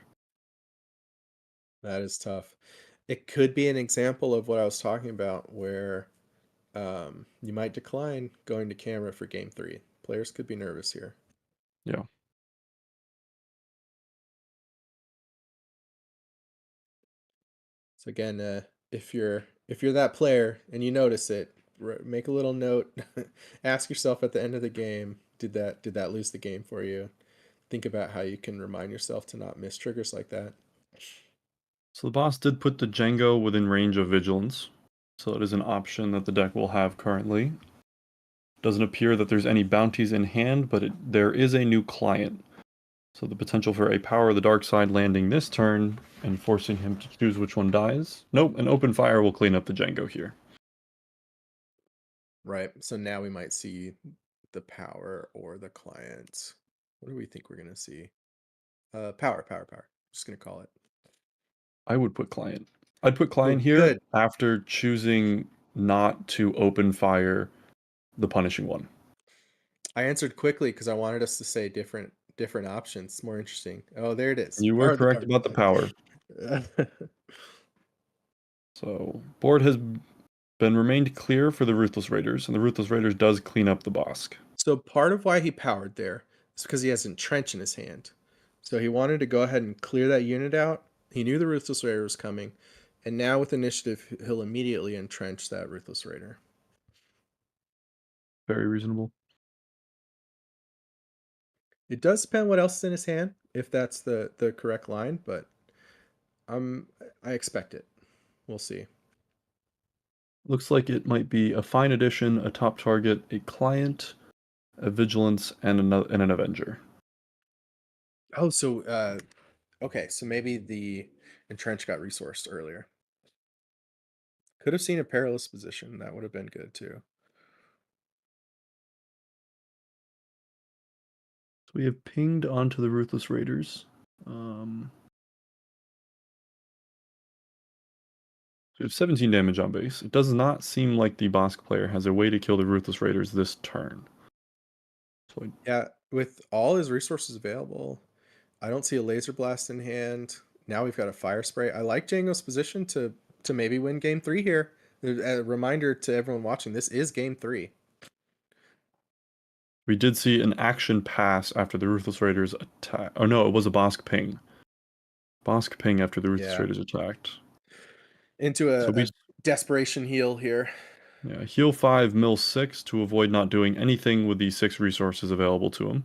That is tough. It could be an example of what I was talking about, where you might decline going to camera for game 3. Players could be nervous here. Yeah. So again, if you're that player and you notice it, make a little note. Ask yourself at the end of the game, did that lose the game for you? Think about how you can remind yourself to not miss triggers like that. So the boss did put the Django within range of Vigilance, so it is an option that the deck will have currently. Doesn't appear that there's any bounties in hand, but there is a new client. So the potential for a Power of the Dark Side landing this turn and forcing him to choose which one dies. Nope, an Open Fire will clean up the Django here. Right. So now we might see the Power or the client. What do we think we're going to see? Power. Just going to call it. I would put Client. I'd put Client here good. after choosing not to Open Fire the Punishing One. I answered quickly because I wanted us to say different options. More interesting. Oh, there it is. You were correct about the Power. So board has been remained clear for the Ruthless Raiders, and the Ruthless Raiders does clean up the Bosk. So part of why he powered there is because he has Entrench in his hand. So he wanted to go ahead and clear that unit out. He knew the Ruthless Raider was coming, and now with Initiative, he'll immediately entrench that Ruthless Raider. Very reasonable. It does depend what else is in his hand, if that's the correct line, but I expect it. We'll see. Looks like it might be a Fine Edition, a Top Target, a Client, a Vigilance, and an Avenger. Oh, so okay, so maybe the Entrench got resourced earlier. Could have seen a Perilous Position. That would have been good too. So we have pinged onto the Ruthless Raiders. So we have 17 damage on base. It does not seem like the Bosk player has a way to kill the Ruthless Raiders this turn. So yeah, with all his resources available, I don't see a Laser Blast in hand. Now we've got a Fire Spray. I like Django's position to maybe win game 3 here. A reminder to everyone watching, this is game 3. We did see an action pass after the Ruthless Raiders attack. Oh no, it was a Bosk ping. Bosk ping after the Ruthless Raiders attacked. Into a desperation heal here. Yeah, heal 5, mill 6 to avoid not doing anything with the 6 resources available to him.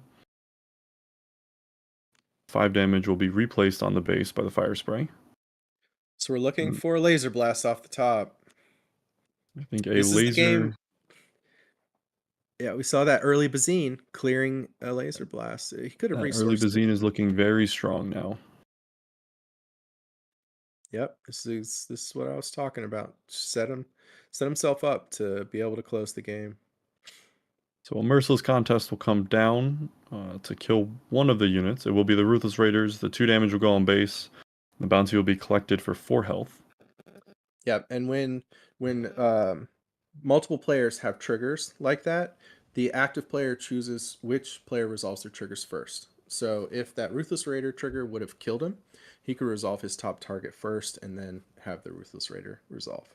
5 damage will be replaced on the base by the Fire Spray. So we're looking for a Laser Blast off the top. I think a laser. Yeah, we saw that early Bazine clearing a Laser Blast. He could have resourced. Early Bazine is looking very strong now. Yep, this is what I was talking about. Set himself up to be able to close the game. So a Merciless Contest will come down to kill one of the units. It will be the Ruthless Raiders. The 2 damage will go on base. The bounty will be collected for 4 health. Yeah, and when multiple players have triggers like that, the active player chooses which player resolves their triggers first. So if that Ruthless Raider trigger would have killed him, he could resolve his top target first and then have the Ruthless Raider resolve.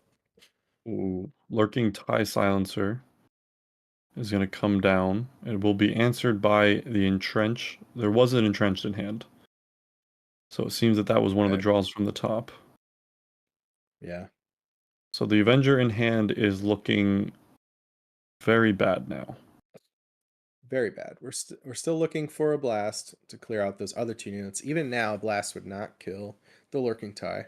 Ooh, Lurking Tie Silencer is going to come down. It will be answered by the Entrench. There was an Entrenched in hand. So it seems that was one of the draws from the top. Yeah. So the Avenger in hand is looking very bad now. Very bad. We're still looking for a Blast to clear out those other 2 units. Even now, Blast would not kill the Lurking Tie.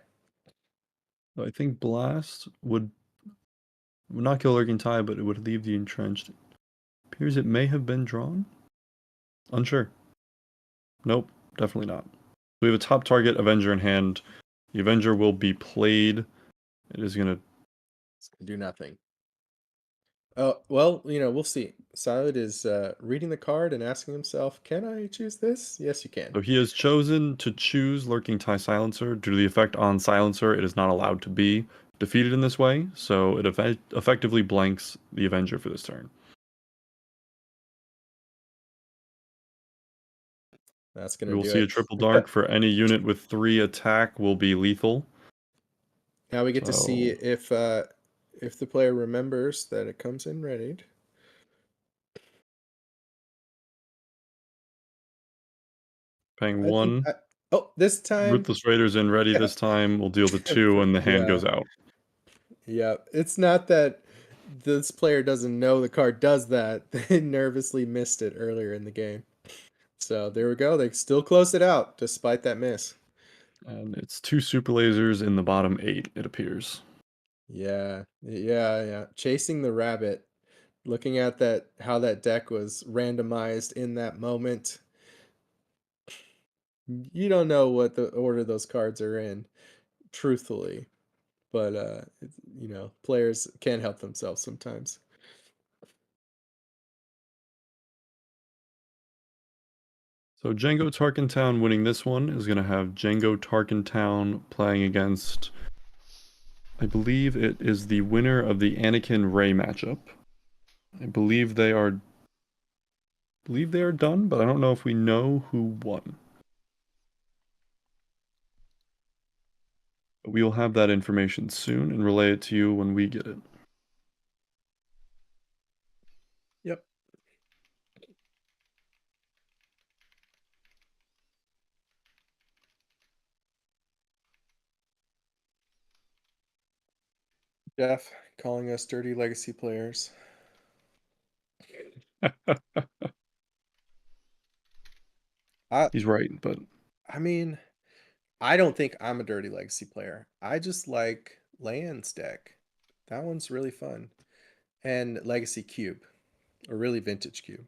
I think Blast would not kill Lurking Tie, but it would leave the Entrenched. Appears it may have been drawn. Unsure. Nope, definitely not. We have a top target Avenger in hand. The Avenger will be played. It is going to do nothing. Oh, well, we'll see. Silent is reading the card and asking himself, "Can I choose this?" Yes, you can. So he has chosen to choose Lurking Tie Silencer. Due to the effect on Silencer, it is not allowed to be defeated in this way, so it effectively blanks the Avenger for this turn. That's We gonna will do see a it. triple dark for any unit with 3 attack will be lethal. Now we get to see So if the player remembers that it comes in readied. paying I think 1. this time, Ruthless Raiders in ready yeah, this time. We'll deal the 2 and the hand yeah, goes out. yeah. It's not that this player doesn't know the card does that. They nervously missed it earlier in the game. So there we go. They still close it out despite that miss. And it's 2 super lasers in the bottom 8, it appears. Yeah, yeah, yeah. Chasing the rabbit. Looking at that, how that deck was randomized in that moment. You don't know what the order those cards are in, truthfully, but players can't help themselves sometimes. So Django Tarkintown winning this one is going to have Django Tarkintown playing against, I believe it is the winner of the Anakin Rey matchup. I believe they are done, but I don't know if we know who won. But we will have that information soon and relay it to you when we get it. Yep. Jeff calling us dirty legacy players. He's right, but I mean, I don't think I'm a dirty legacy player. I just like Lands deck. That one's really fun. And Legacy Cube, or really Vintage Cube.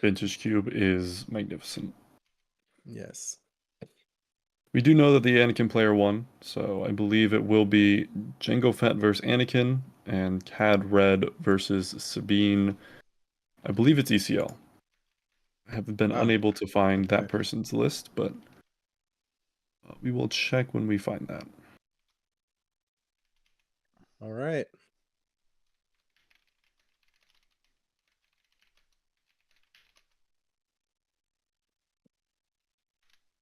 Vintage Cube is magnificent. Yes. We do know that the Anakin player won, so I believe it will be Jango Fett versus Anakin and Cad Red versus Sabine. I believe it's ECL. I have been unable to find that person's list, but we will check when we find that. All right.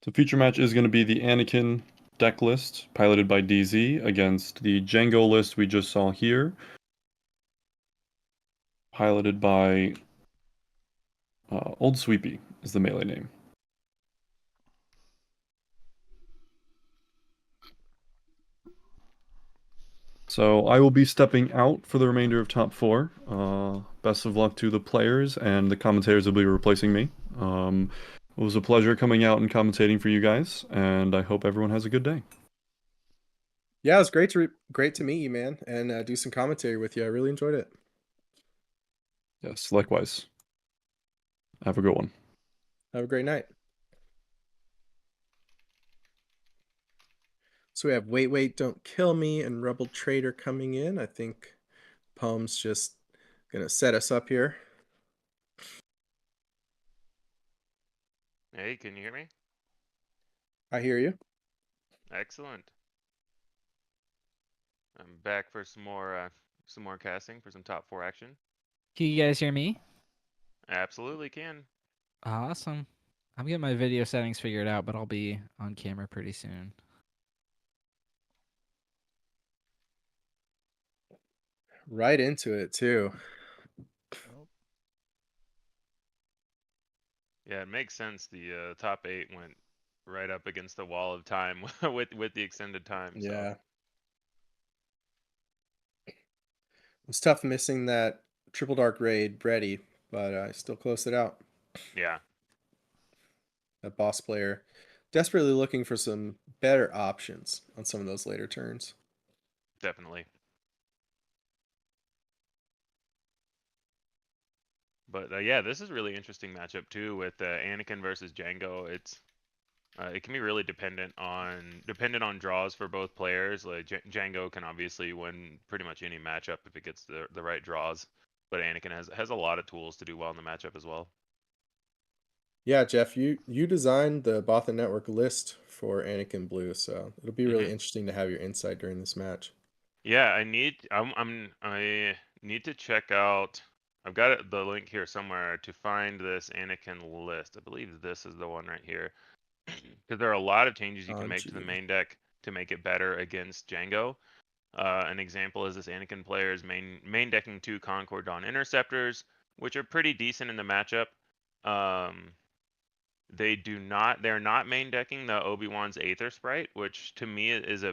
So feature match is going to be the Anakin deck list piloted by DZ against the Django list we just saw here, piloted by Old Sweepy is the melee name. So I will be stepping out for the remainder of top 4. Best of luck to the players, and the commentators will be replacing me. It was a pleasure coming out and commentating for you guys, and I hope everyone has a good day. Yeah, it was great to meet you, man, and do some commentary with you. I really enjoyed it. Yes, likewise. Have a good one. Have a great night. So we have Wait, Don't Kill Me and Rebel Trader coming in. I think Poem's just going to set us up here. Hey, can you hear me? I hear you. Excellent. I'm back for some more casting for some top 4 action. Can you guys hear me? Absolutely can. Awesome. I'm getting my video settings figured out, but I'll be on camera pretty soon. Right into it, too. Yeah, it makes sense. The top 8 went right up against the wall of time with the extended time. Yeah. So. It was tough missing that Triple Dark Raid ready, but I still closed it out. Yeah. That boss player desperately looking for some better options on some of those later turns. Definitely. But yeah, this is a really interesting matchup too with Anakin versus Django. It can be really dependent on draws for both players. Like Django can obviously win pretty much any matchup if it gets the right draws, but Anakin has a lot of tools to do well in the matchup as well. Yeah, Jeff, you designed the Bothan Network list for Anakin Blue, so it'll be really interesting to have your insight during this match. Yeah, I need to check out. I've got the link here somewhere to find this Anakin list. I believe this is the one right here, because there are a lot of changes you can make to the main deck to make it better against Django. An example is this Anakin player's main decking 2 Concord Dawn Interceptors, which are pretty decent in the matchup. They're not main decking the Obi-Wan's Aether Sprite, which to me is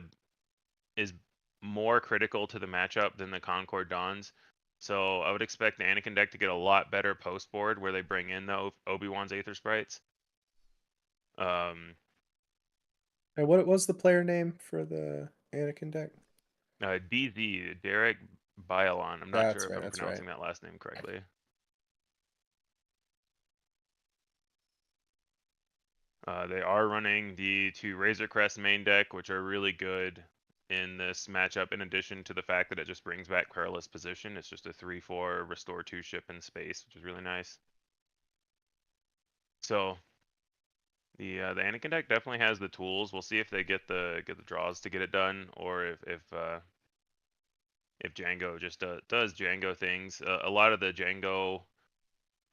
more critical to the matchup than the Concord Dawns. So I would expect the Anakin deck to get a lot better post board where they bring in the Obi-Wan's Aether Sprites. And what was the player name for the Anakin deck? DZ, Derek Bialon. I'm not sure if I'm pronouncing that last name correctly. They are running the 2 Razor Crest main deck, which are really good in this matchup, in addition to the fact that it just brings back Perilous Position. It's just a 3/4 restore 2 ship in space, which is really nice. So the Anakin deck definitely has the tools. We'll see if they get the draws to get it done, or if Django just does Django things. A lot of the Django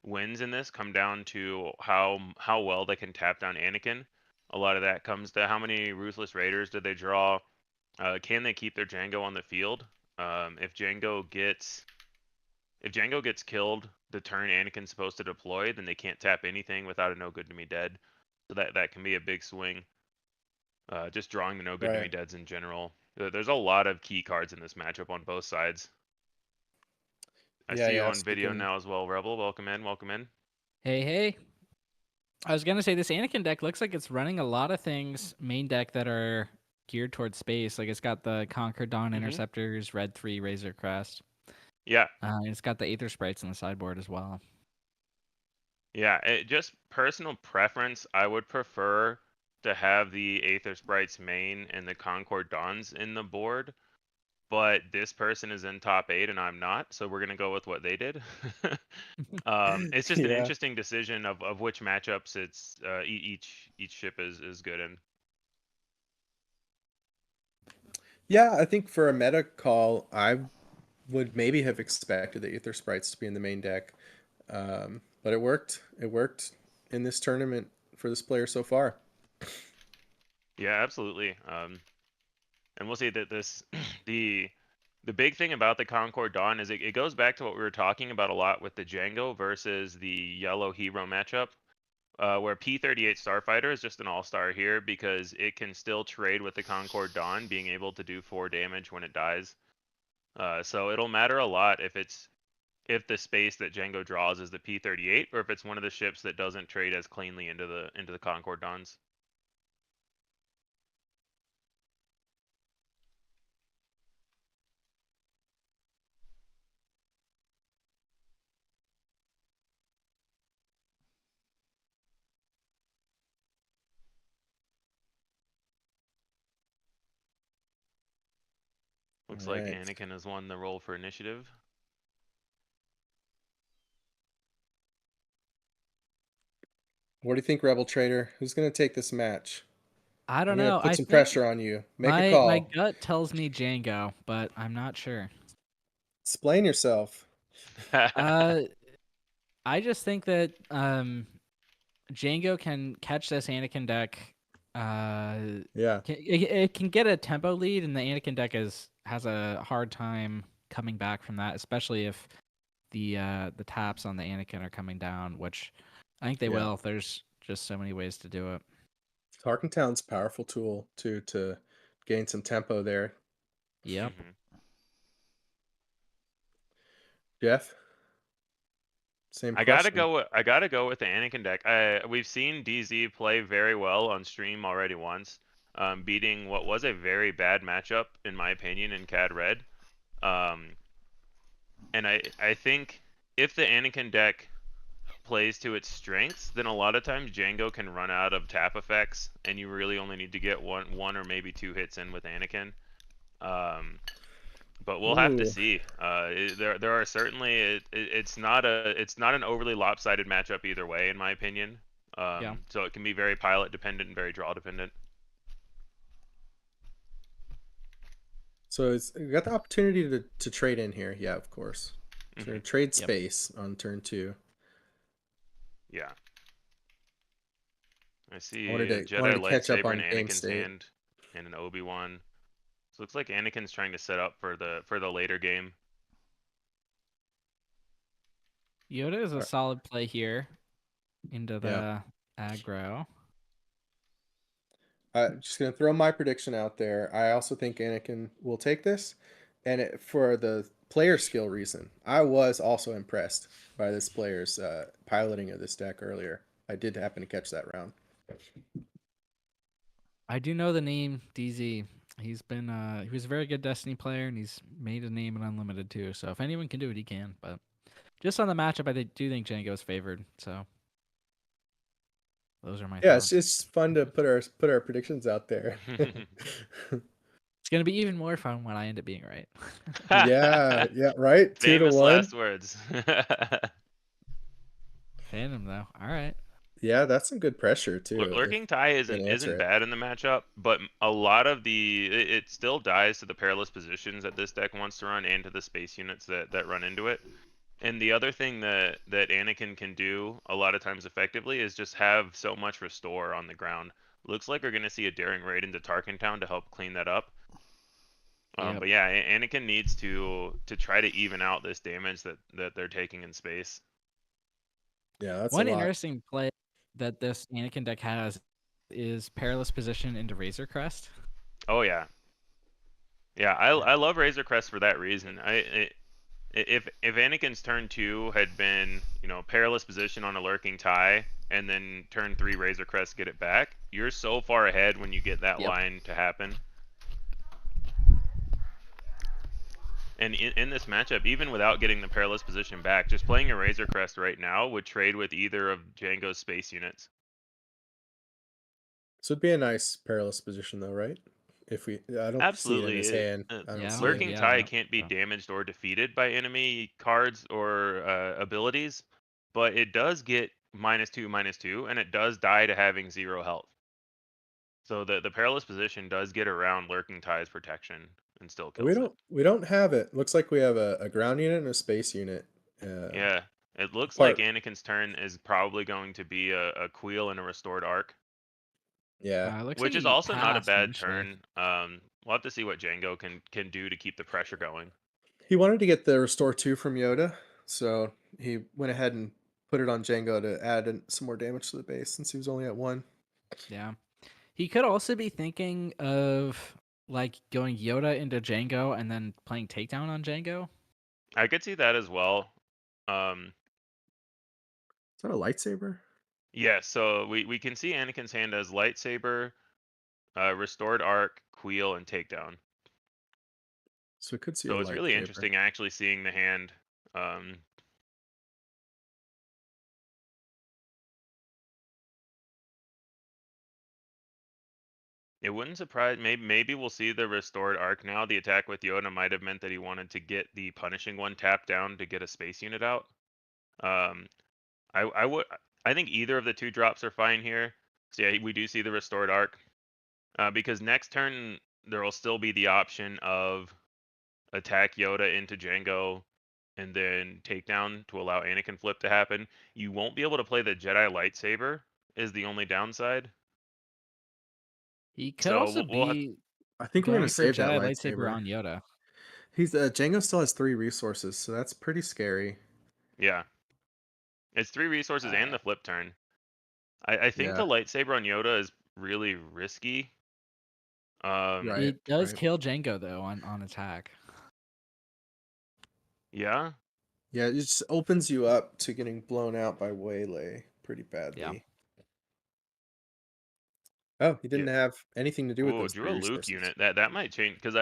wins in this come down to how well they can tap down Anakin. A lot of that comes to how many Ruthless Raiders did they draw. Can they keep their Django on the field? If Django gets killed the turn Anakin's supposed to deploy, then they can't tap anything without a no good to me dead. So that can be a big swing. Just drawing the no good to me deads in general. There's a lot of key cards in this matchup on both sides. I see you on video now as well, Rebel. Welcome in. Hey. I was gonna say this Anakin deck looks like it's running a lot of things main deck that are geared towards space. Like it's got the Conquer Dawn Interceptors, Red 3 Razor Crest. Yeah. And it's got the Aether Sprites on the sideboard as well. Yeah, just personal preference. I would prefer to have the Aether Sprites main and the Concord Dawns in the board. But this person is in top 8 and I'm not, so we're gonna go with what they did. It's just an interesting decision of which matchups it's each ship is good in. Yeah, I think for a meta call, I would maybe have expected the Aether Sprites to be in the main deck, but it worked. It worked in this tournament for this player so far. Yeah, absolutely. And we'll see that the big thing about the Concord Dawn is it goes back to what we were talking about a lot with the Django versus the Yellow Hero matchup, where P-38 Starfighter is just an all-star here because it can still trade with the Concord Dawn, being able to do 4 damage when it dies. So it'll matter a lot if the space that Django draws is the P-38 or if it's one of the ships that doesn't trade as cleanly into the Concord Dawns. Looks like Anakin has won the roll for initiative. What do you think, Rebel Trader? Who's going to take this match? I don't know. Put some pressure on you. Make a call. My gut tells me Django, but I'm not sure. Explain yourself. I just think that Django can catch this Anakin deck. It can get a tempo lead, and the Anakin deck has a hard time coming back from that, especially if the taps on the Anakin are coming down, which I think they will. If there's just so many ways to do it. Tarkin Town's a powerful tool too to gain some tempo there. Yep. Jeff, same I question. gotta go with the Anakin deck. We've seen DZ play very well on stream already once, beating what was a very bad matchup in my opinion in Cad Red. And I think if the Anakin deck plays to its strengths, then a lot of times Django can run out of tap effects, and you really only need to get one or maybe 2 hits in with Anakin. but we'll have to Ooh. see. There are certainly it's not an overly lopsided matchup either way, in my opinion. Yeah. So it can be very pilot dependent and very draw dependent. So you got the opportunity to trade in here. Yeah, of course. So trade Yep. space on turn 2. Yeah. I see I wanted a to Jedi catch up lightsaber in on game Anakin's state. hand and an Obi-Wan. So it looks like Anakin's trying to set up for the later game. Yoda is a solid play here into the aggro. Just gonna throw my prediction out there. I also think Anakin will take this, and for the player skill reason, I was also impressed by this player's piloting of this deck earlier. I did happen to catch that round. I do know the name DZ. He's been he was a very good Destiny player, and he's made a name in Unlimited too. So if anyone can do it, he can. But just on the matchup, I do think Django's favored. So those are my Yeah, thoughts. it's fun to put our predictions out there. It's gonna be even more fun when I end up being right. yeah, right. 2 to Famous 1. last words. Fandom though. All right. Yeah, that's some good pressure too. Lurking Tie can answer isn't it. bad in the matchup, but a lot of it still dies to the perilous positions that this deck wants to run and to the space units that run into it. And the other thing that Anakin can do a lot of times effectively is just have so much restore on the ground. Looks like we're going to see a daring raid into Tarkin Town to help clean that up. Yep. But yeah, Anakin needs to try to even out this damage that they're taking in space. Yeah, that's One a lot. interesting play that this Anakin deck has is perilous position into Razor Crest. Oh yeah, yeah. I love Razor Crest for that reason. If Anakin's turn 2 had been, perilous position on a lurking tie, and then turn 3 Razor Crest get it back, you're so far ahead when you get that line to happen. And in this matchup, even without getting the perilous position back, just playing a Razor Crest right now would trade with either of Django's space units. So it'd be a nice perilous position though, right? If I don't see it in his hand. I don't see Lurking it. Tie can't be damaged or defeated by enemy cards or abilities, but it does get -2/-2, and it does die to having 0 health. So the perilous position does get around Lurking Tie's protection and still kills it. We don't have it. Looks like we have a ground unit and a space unit. Yeah, it looks like Anakin's turn is probably going to be a Queel and a Restored Arc. Yeah, which is also not a bad turn. We'll have to see what Django can do to keep the pressure going. He wanted to get the Restore 2 from Yoda, so he went ahead and put it on Django to add some more damage to the base since he was only at 1. Yeah. He could also be thinking of like going Yoda into Django and then playing Takedown on Django. I could see that as well. Is that a lightsaber? Yeah, so we can see Anakin's hand as lightsaber, Restored Arc, Queel, and Takedown. So it could see. So it's really interesting actually seeing the hand. It wouldn't surprise. Maybe we'll see the Restored Arc now. The attack with Yoda might have meant that he wanted to get the punishing one tapped down to get a space unit out. I think either of the 2 drops are fine here. So yeah, we do see the Restored Arc. Because next turn there will still be the option of attack Yoda into Django and then takedown to allow Anakin flip to happen. You won't be able to play the Jedi lightsaber is the only downside. He could also be. I think we're gonna save that Jedi lightsaber on Yoda. He's Django still has 3 resources, so that's pretty scary. Yeah, it's 3 resources and the flip turn. I think the lightsaber on Yoda is really risky. It does kill Django though on attack. Yeah. Yeah, it just opens you up to getting blown out by Waylay pretty badly. Yeah. Oh, he didn't have anything to do with those. Drew a Luke unit. That might change because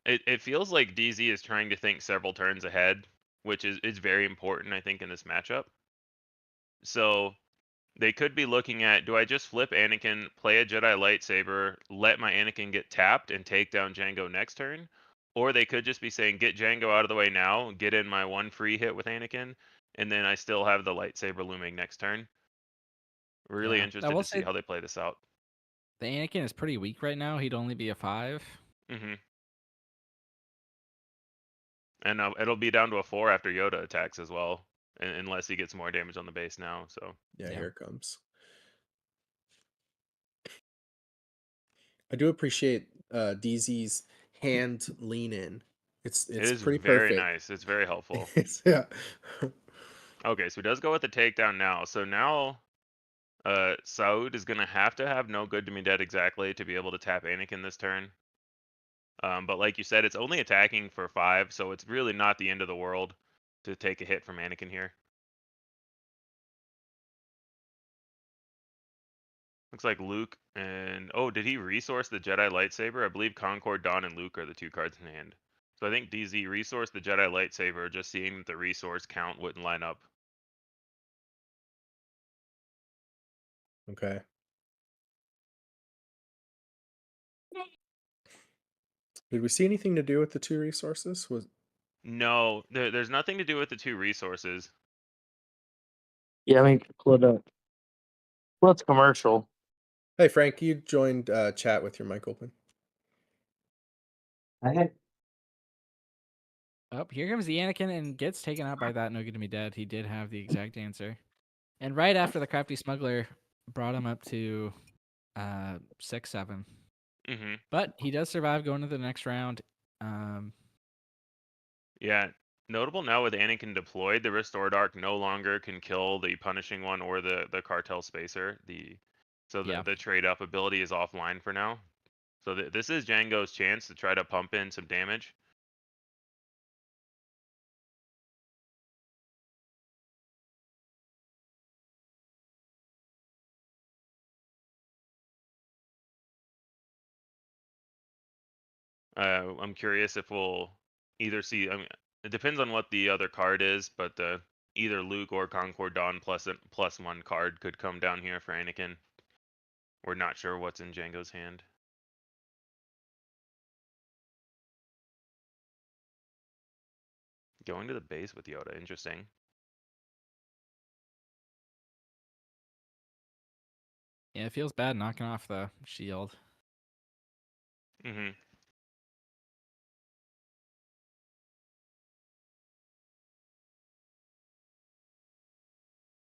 it feels like DZ is trying to think several turns ahead, which is very important, I think, in this matchup. So they could be looking at, do I just flip Anakin, play a Jedi lightsaber, let my Anakin get tapped and take down Django next turn? Or they could just be saying, get Django out of the way now, get in my one free hit with Anakin, and then I still have the lightsaber looming next turn. Really Yeah. I interested will to see say how they play this out. the Anakin is pretty weak right now. He'd only be a 5. Mm-hmm. And it'll be down to a 4 after Yoda attacks as well, unless he gets more damage on the base now. So Yeah, here it comes. I do appreciate DZ's hand lean in. It's it is pretty very perfect. nice. It's very helpful. Yeah. Okay, so he does go with the takedown now. So now Saud is going to have no good to me dead exactly to be able to tap Anakin this turn. But like you said, it's only attacking for 5, so it's really not the end of the world to take a hit from Anakin here. Looks like Luke and... Oh, did he resource the Jedi lightsaber? I believe Concord, Dawn, and Luke are the 2 cards in hand. So I think DZ resourced the Jedi lightsaber, just seeing that the resource count wouldn't line up. Okay. Did we see anything to do with the 2 resources? No, there's nothing to do with the 2 resources. Yeah, I mean, let's commercial. Hey, Frank, you joined chat with your mic open. Oh, here comes the Anakin and gets taken out by that no good to me dead. He did have the exact answer. And right after the crafty smuggler brought him up to 6-7. Mm-hmm. But he does survive going to the next round. Yeah, notable now with Anakin deployed, the Restored Arc no longer can kill the Punishing One or the Cartel Spacer. The trade up ability is offline for now. So this is Django's chance to try to pump in some damage. I'm curious if we'll either see. I mean, it depends on what the other card is, but either Luke or Concord Dawn plus 1 card could come down here for Anakin. We're not sure what's in Django's hand. Going to the base with Yoda, interesting. Yeah, it feels bad knocking off the shield. Mm-hmm.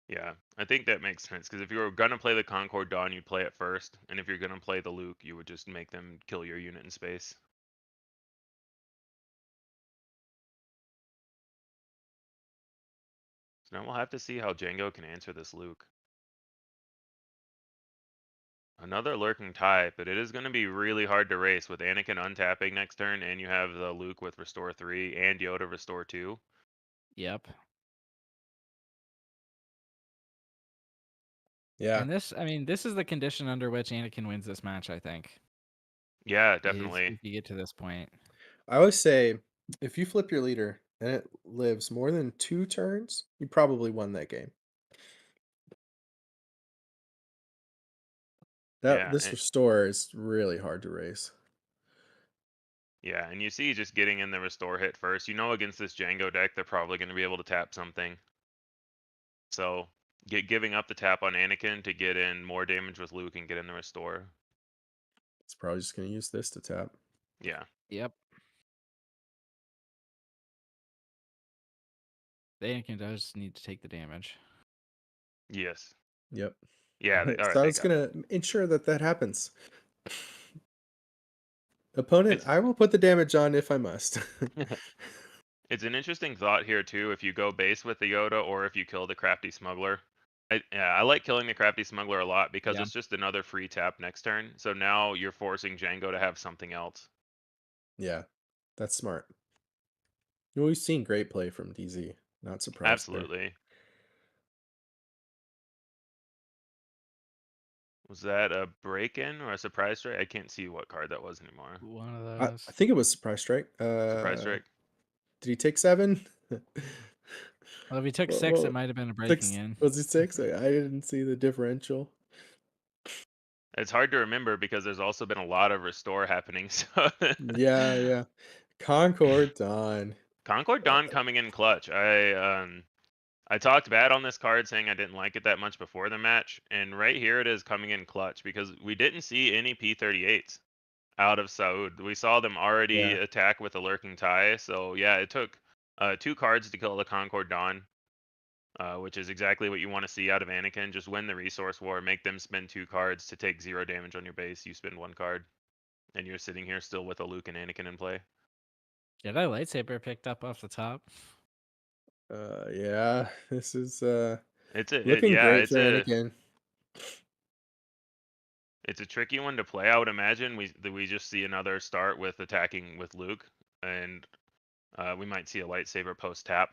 Yeah, I think that makes sense, because if you were going to play the Concord Dawn, you'd play it first, and if you're going to play the Luke, you would just make them kill your unit in space. So now we'll have to see how Django can answer this Luke. Another lurking type, but it is going to be really hard to race with Anakin untapping next turn, and you have the Luke with Restore 3 and Yoda Restore 2. Yep. Yeah. And this is the condition under which Anakin wins this match, I think. Yeah, definitely. If you get to this point. I always say, if you flip your leader and it lives more than 2 turns, you probably won that game. This restore is really hard to race. Yeah, and you see just getting in the restore hit first. You know, against this Django deck, they're probably going to be able to tap something. So giving up the tap on Anakin to get in more damage with Luke and get in the restore. It's probably just going to use this to tap. Yeah. Yep. The Anakin does need to take the damage. Yes. Yep. Yeah. All right, so I was going to ensure that happens. Opponent, I will put the damage on if I must. It's an interesting thought here too. If you go base with the Yoda or if you kill the crafty smuggler, I like killing the crafty smuggler a lot because it's just another free tap next turn. So now you're forcing Django to have something else. Yeah, that's smart. We've seen great play from DZ. Not surprised. Absolutely. There. Was that a break-in or a surprise strike? I can't see what card that was anymore. One of those. I think it was surprise strike. Surprise strike. Did he take 7? Well, if he took 6, it might have been a breaking in. Was it 6? I didn't see the differential. It's hard to remember because there's also been a lot of restore happening. So yeah. Concord Dawn. Concord Dawn coming in clutch. I talked bad on this card saying I didn't like it that much before the match, and right here it is coming in clutch because we didn't see any P-38s out of Saud. We saw them already attack with a lurking tie, so yeah, it took 2 cards to kill the Concord Dawn, which is exactly what you want to see out of Anakin. Just win the resource war, make them spend 2 cards to take 0 damage on your base. You spend 1 card, and you're sitting here still with a Luke and Anakin in play. Yeah, that lightsaber picked up off the top. Yeah, this is It's looking great for Anakin. It's a tricky one to play. I would imagine we just see another start with attacking with Luke, and we might see a lightsaber post tap.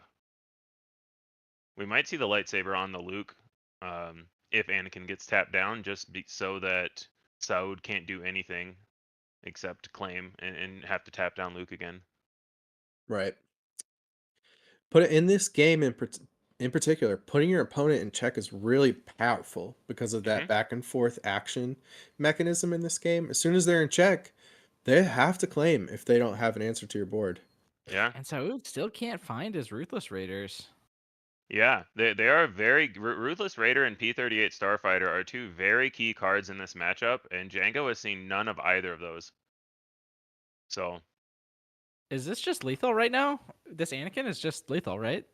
We might see the lightsaber on the Luke if Anakin gets tapped down, just so that Saud can't do anything except claim and have to tap down Luke again. Right. Put it in this game in particular, putting your opponent in check is really powerful because of that back and forth action mechanism in this game. As soon as they're in check, they have to claim if they don't have an answer to your board. Yeah. And Saud still can't find his Ruthless Raiders. Yeah, they are very Ruthless Raider and P-38 Starfighter are 2 very key cards in this matchup, and Django has seen none of either of those. So, is this just lethal right now? This Anakin is just lethal, right?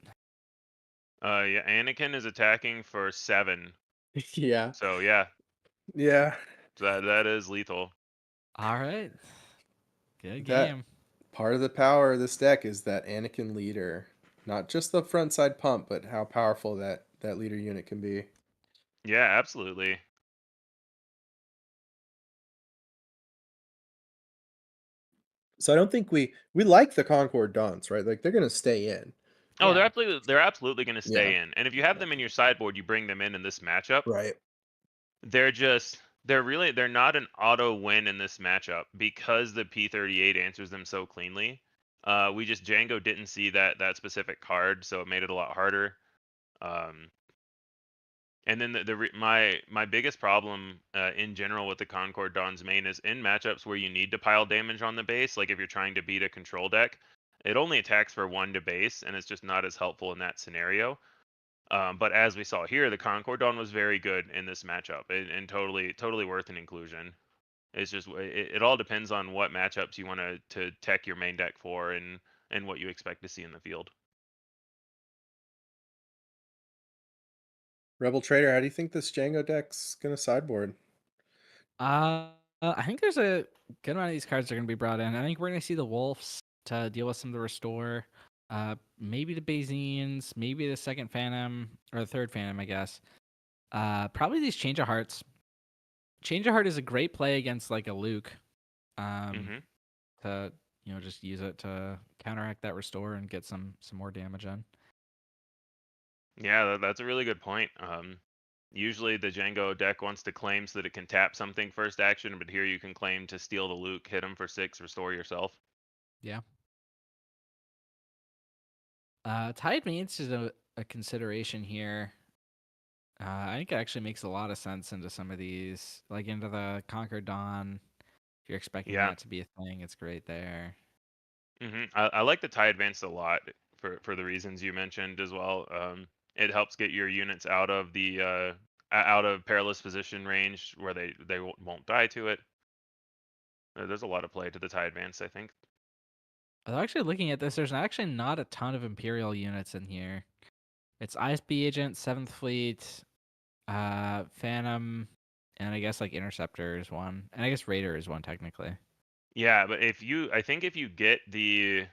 Yeah, Anakin is attacking for 7. Yeah. So yeah. Yeah. That is lethal. All right. Good game. Part of the power of this deck is that Anakin leader. Not just the front side pump, but how powerful that leader unit can be. Yeah, absolutely. So I don't think we like the Concord Dawns, right? Like they're gonna stay in. Oh, they're absolutely going to stay in. And if you have them in your sideboard, you bring them in this matchup. Right. They're not an auto win in this matchup because the P-38 answers them so cleanly. Django didn't see that specific card, so it made it a lot harder. And then my biggest problem in general with the Concord Dawn's main is in matchups where you need to pile damage on the base, like if you're trying to beat a control deck, it only attacks for 1 to base, and it's just not as helpful in that scenario. But as we saw here, the Concord Dawn was very good in this matchup, and totally worth an inclusion. It's just it all depends on what matchups you want to tech your main deck for, and what you expect to see in the field. Rebel Trader, how do you think this Django deck's gonna sideboard? I think there's a good amount of these cards are going to be brought in. I think we're going to see the Wolves to deal with some of the Restore. Maybe the Bazines, maybe the second Phantom, or the third Phantom, I guess. Probably these Change of Hearts. Change of Heart is a great play against like a Luke. To just use it to counteract that Restore and get some more damage in. Yeah, that's a really good point. Usually the Django deck wants to claim so that it can tap something first action, but here you can claim to steal the Luke, hit him for 6, restore yourself. Yeah. Tide Mates is a consideration here. I think it actually makes a lot of sense into some of these, like into the Conquered Dawn. If you're expecting that to be a thing, it's great there. I like the tie advance a lot for the reasons you mentioned as well. It helps get your units out of the perilous position range where they won't die to it. There's a lot of play to the tie advance, I think. Actually, looking at this, there's actually not a ton of Imperial units in here. It's ISB Agent, 7th Fleet, Phantom, and I guess like Interceptor is one, and I guess Raider is one technically. Yeah, but if you get the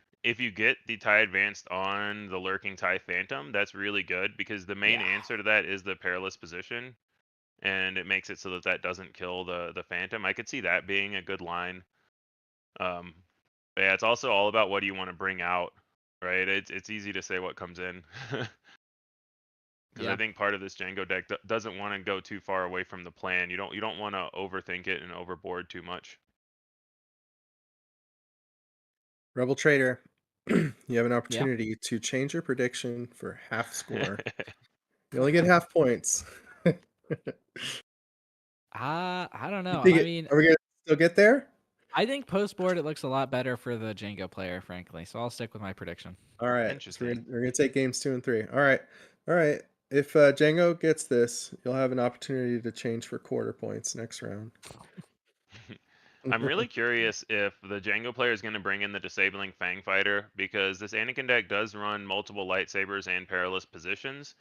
tie advanced on the lurking tie Phantom, that's really good because the main answer to that is the perilous position, and it makes it so that doesn't kill the Phantom. I could see that being a good line. But yeah, it's also all about what do you want to bring out, right? It's easy to say what comes in. Because I think part of this Django deck doesn't want to go too far away from the plan. You don't want to overthink it and overboard too much. Rebel Trader, you have an opportunity to change your prediction for half score. You only get half points. I don't know. Are we gonna still get there? I think post board it looks a lot better for the Django player, frankly. So I'll stick with my prediction. All right. So Interesting. we're gonna take games 2 and 3. All right. All right. If Django gets this, you'll have an opportunity to change for quarter points next round. I'm really curious if the Django player is going to bring in the disabling Fang Fighter, because this Anakin deck does run multiple lightsabers and perilous positions.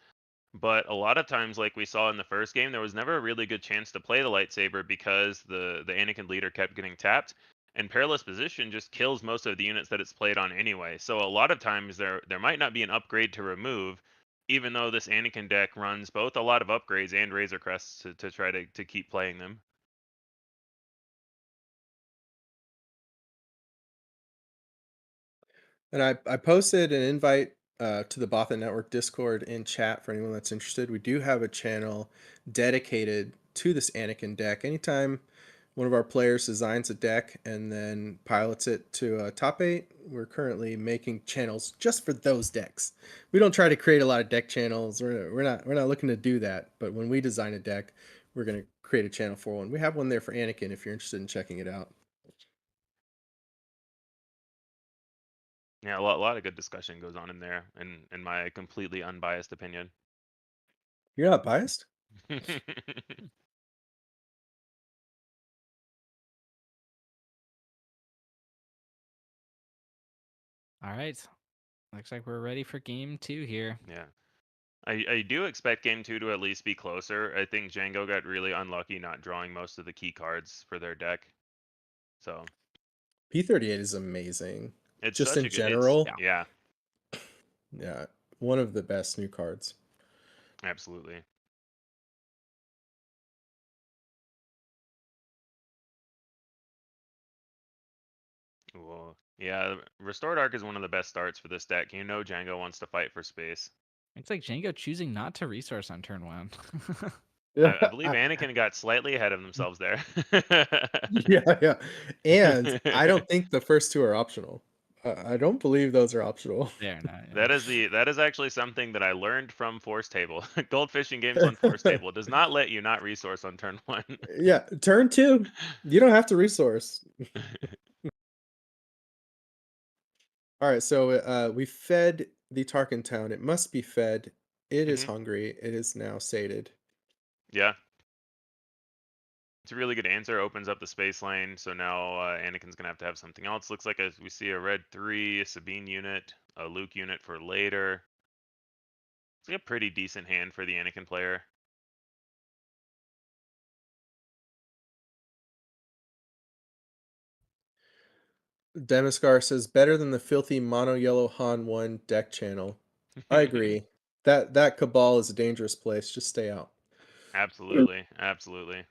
But a lot of times, like we saw in the first game, there was never a really good chance to play the lightsaber because the Anakin leader kept getting tapped, and perilous position just kills most of the units that it's played on anyway. So a lot of times there might not be an upgrade to remove, even though this Anakin deck runs both a lot of upgrades and Razor Crests to try to keep playing them. And I posted an invite to the Bothan Network Discord in chat for anyone that's interested. We do have a channel dedicated to this Anakin deck. Anytime one of our players designs a deck and then pilots it to a top 8, we're currently making channels just for those decks. We don't try to create a lot of deck channels. We're not looking to do that. But when we design a deck, we're going to create a channel for one. We have one there for Anakin if you're interested in checking it out. Yeah, a lot of good discussion goes on in there, in my completely unbiased opinion. You're not biased? All right. Looks like we're ready for game 2 here. Yeah. I do expect game 2 to at least be closer. I think Django got really unlucky not drawing most of the key cards for their deck. So P38 is amazing. it's Just such in a good, general. yeah, Yeah, one of the best new cards. absolutely. Well, yeah, Restored Arc is one of the best starts for this deck. You know Django wants to fight for space. It's like Django choosing not to resource on turn 1. I believe Anakin got slightly ahead of themselves there. Yeah. And I don't think the first 2 are optional. I don't believe those are optional. They're not. Yeah. That is actually something that I learned from Force Table. Goldfishing games on Force Table does not let you not resource on turn 1. Yeah, turn 2, you don't have to resource. All right, so we fed the Tarkin town. It must be fed. It is hungry. It is now sated. Yeah. It's a really good answer. Opens up the space lane, so now Anakin's gonna have to have something else. Looks like we see a red 3, a Sabine unit, a Luke unit for later. It's like a pretty decent hand for the Anakin player. Demiskar says better than the filthy mono yellow Han 1 deck channel. I agree. That Cabal is a dangerous place. Just stay out. Absolutely, absolutely.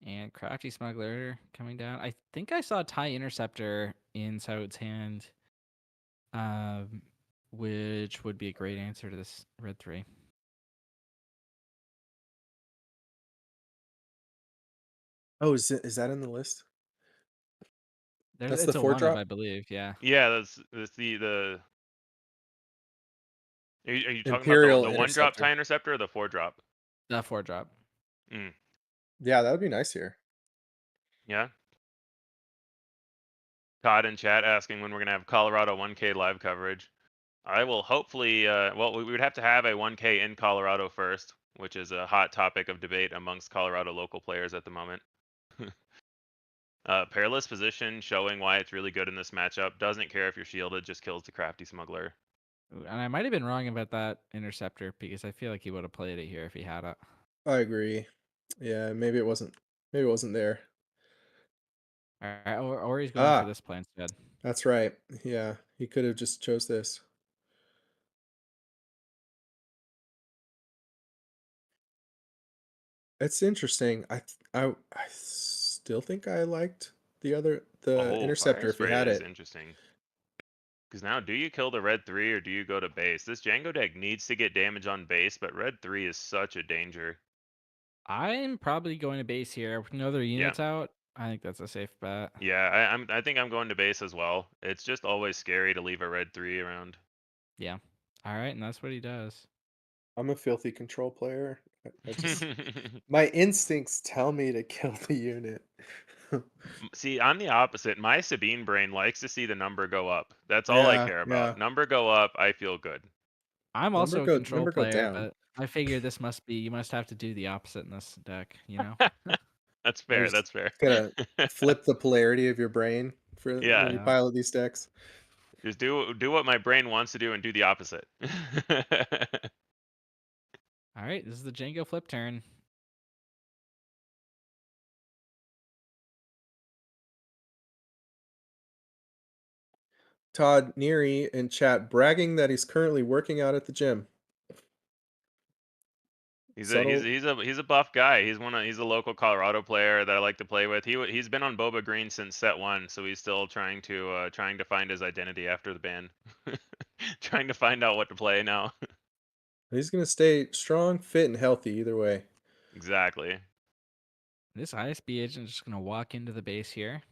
And Crafty Smuggler coming down. I think I saw TIE Interceptor in Saud's hand, which would be a great answer to this red 3. Oh, is that in the list? That's It's the a 4 1 drop? of, I believe. Yeah. Yeah, that's the. Are you talking Imperial about the 1 drop Interceptor. TIE Interceptor or the 4 drop? The 4 drop. Yeah, that would be nice here. Yeah. Todd in chat asking when we're gonna have Colorado 1K live coverage. I will hopefully. Well, we would have to have a 1K in Colorado first, which is a hot topic of debate amongst Colorado local players at the moment. Perilous position showing why it's really good in this matchup. Doesn't care if you're shielded, just kills the Crafty Smuggler. And I might have been wrong about that Interceptor because I feel like he would have played it here if he had it. I agree. Yeah, maybe it wasn't there. All right, or he's going for this play instead. That's right. Yeah, he could have just chose this. It's interesting. I still think I liked the Interceptor if he had it. Interesting. Because now, do you kill the red 3 or do you go to base? This Django deck needs to get damage on base, but red 3 is such a danger. I'm probably going to base here. With no other units out, I think that's a safe bet. Yeah, I think I'm going to base as well. It's just always scary to leave a red 3 around. Yeah. All right, and that's what he does. I'm a filthy control player. I just my instincts tell me to kill the unit. See, I'm the opposite. My Sabine brain likes to see the number go up. That's all I Yeah, care yeah. about. Number go up, I feel good. I'm also a control Number go player, down. but I figure this must be you must have to do the opposite in this deck, you know? That's You're fair. just That's fair. gonna flip the polarity of your brain for when Yeah, you Yeah. pilot these decks. just do what my brain wants to do and do the opposite. All right, this is the Django flip turn. Todd Neary in chat bragging that he's currently working out at the gym. He's Subtle. a buff guy. He's a local Colorado player that I like to play with. He's been on Boba Green since set 1, so he's still trying to find his identity after the ban. Trying to find out what to play now. He's gonna stay strong, fit, and healthy either way. Exactly. This ISB agent is just gonna walk into the base here.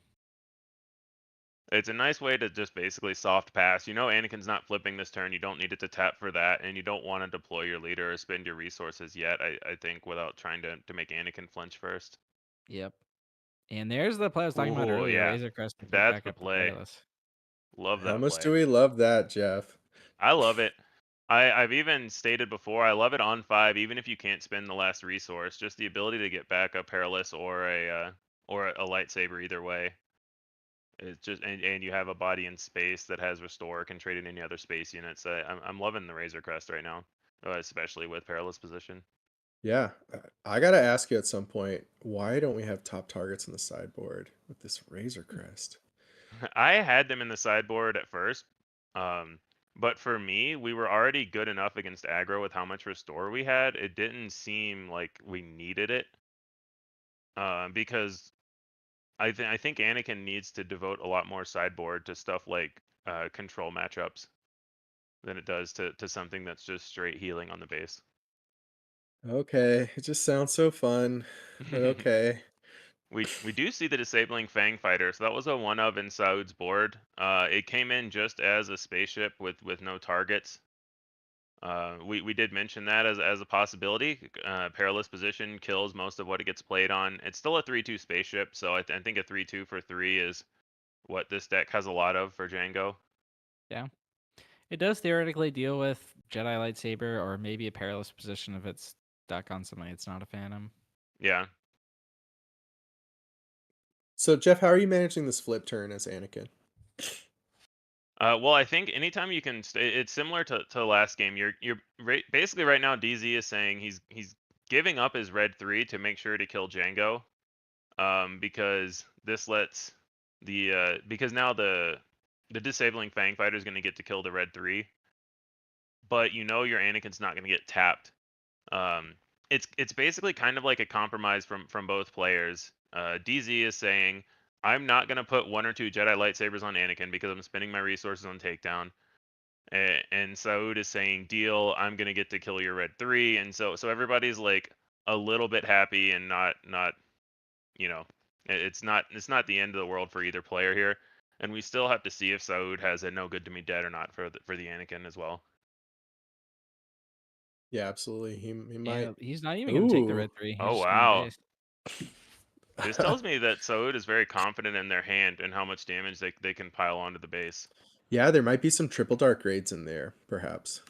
It's a nice way to just basically soft pass. You know Anakin's not flipping this turn. You don't need it to tap for that, and you don't want to deploy your leader or spend your resources yet, I think, without trying to make Anakin flinch first. Yep. And there's the play I was talking about Ooh, earlier, yeah. Razor Crest to flip That's back the up to play. Perilous. Love How that much play. do we love that, Jeff? I love it. I've even stated before, I love it on 5, even if you can't spend the last resource. Just the ability to get back a Perilous or a lightsaber either way. It's just and you have a body in space that has restore, can trade in any other space units. I'm loving the Razor Crest right now, especially with Perilous position. Yeah, I gotta ask you at some point, why don't we have top targets in the sideboard with this Razor Crest? I had them in the sideboard at first, but for me, we were already good enough against aggro with how much restore we had. It didn't seem like we needed it, because I think Anakin needs to devote a lot more sideboard to stuff like control matchups than it does to something that's just straight healing on the base. Okay, it just sounds so fun. But okay. We do see the disabling Fang Fighter, so that was a one of in Saud's board. It came in just as a spaceship with no targets. We did mention that as a possibility. Perilous position kills most of what it gets played on. It's still a 3/2 spaceship, so I think a 3/2 for 3 is what this deck has a lot of for Django. Yeah. It does theoretically deal with Jedi lightsaber or maybe a Perilous position if it's stuck on something it's not a Phantom. Yeah. So Jeff, how are you managing this flip turn as Anakin? Well, I think anytime you can, it's similar to last game. Basically right now. DZ is saying he's giving up his red 3 to make sure to kill Django, because this lets because now the disabling Fang Fighter is going to get to kill the red 3, but you know your Anakin's not going to get tapped. It's basically kind of like a compromise from both players. DZ is saying, I'm not going to put 1 or 2 Jedi lightsabers on Anakin because I'm spending my resources on takedown. And Saud is saying, deal, I'm going to get to kill your red 3. And so everybody's like a little bit happy and not you know, it's not the end of the world for either player here. And we still have to see if Saud has a no good to me dead or not for the Anakin as well. Yeah, absolutely. He might. Yeah, he's not even going to take the Ooh. red 3. He's Oh, just gonna wow. base. This tells me that Saud is very confident in their hand and how much damage they can pile onto the base. Yeah, there might be some triple dark raids in there, perhaps.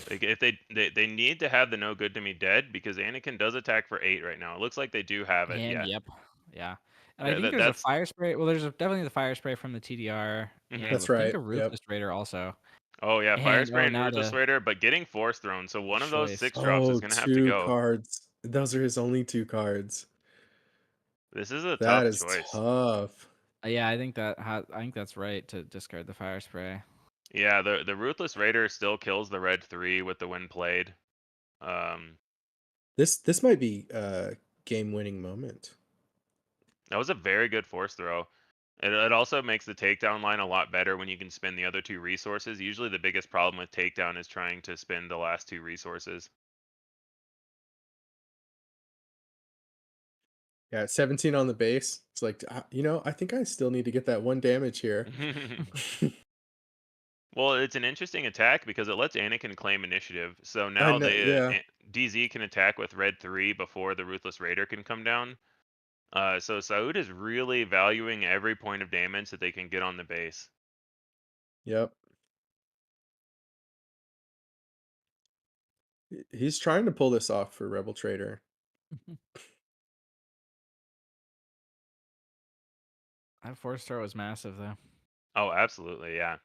Like if they need to have the no good to me dead because Anakin does attack for 8 right now. It looks like they do have it. And Yeah. yep. Yeah. And I think there's a fire spray. Well, there's definitely the fire spray from the TDR. And That's I right. think a Ruthless Raider also. Oh yeah, fire spray and now Ruthless Raider, but getting Force Thrown. So one of those choice. 6 drops is gonna have to 2 go. cards. Those are his only 2 cards. This is a That tough is choice. tough. Yeah, I think that's right to discard the fire spray. Yeah, the Ruthless Raider still kills the red 3 with the win played. This might be a game-winning moment. That was a very good force throw. It also makes the takedown line a lot better when you can spend the other 2 resources. Usually the biggest problem with takedown is trying to spend the last 2 resources. Yeah, 17 on the base. It's like, I think I still need to get that 1 damage here. Well, it's an interesting attack because it lets Anakin claim initiative. So I now know, yeah. DZ can attack with red 3 before the Ruthless Raider can come down. So Saud is really valuing every point of damage that they can get on the base. Yep. He's trying to pull this off for Rebel Trader. That force throw was massive, though. Oh, absolutely, yeah.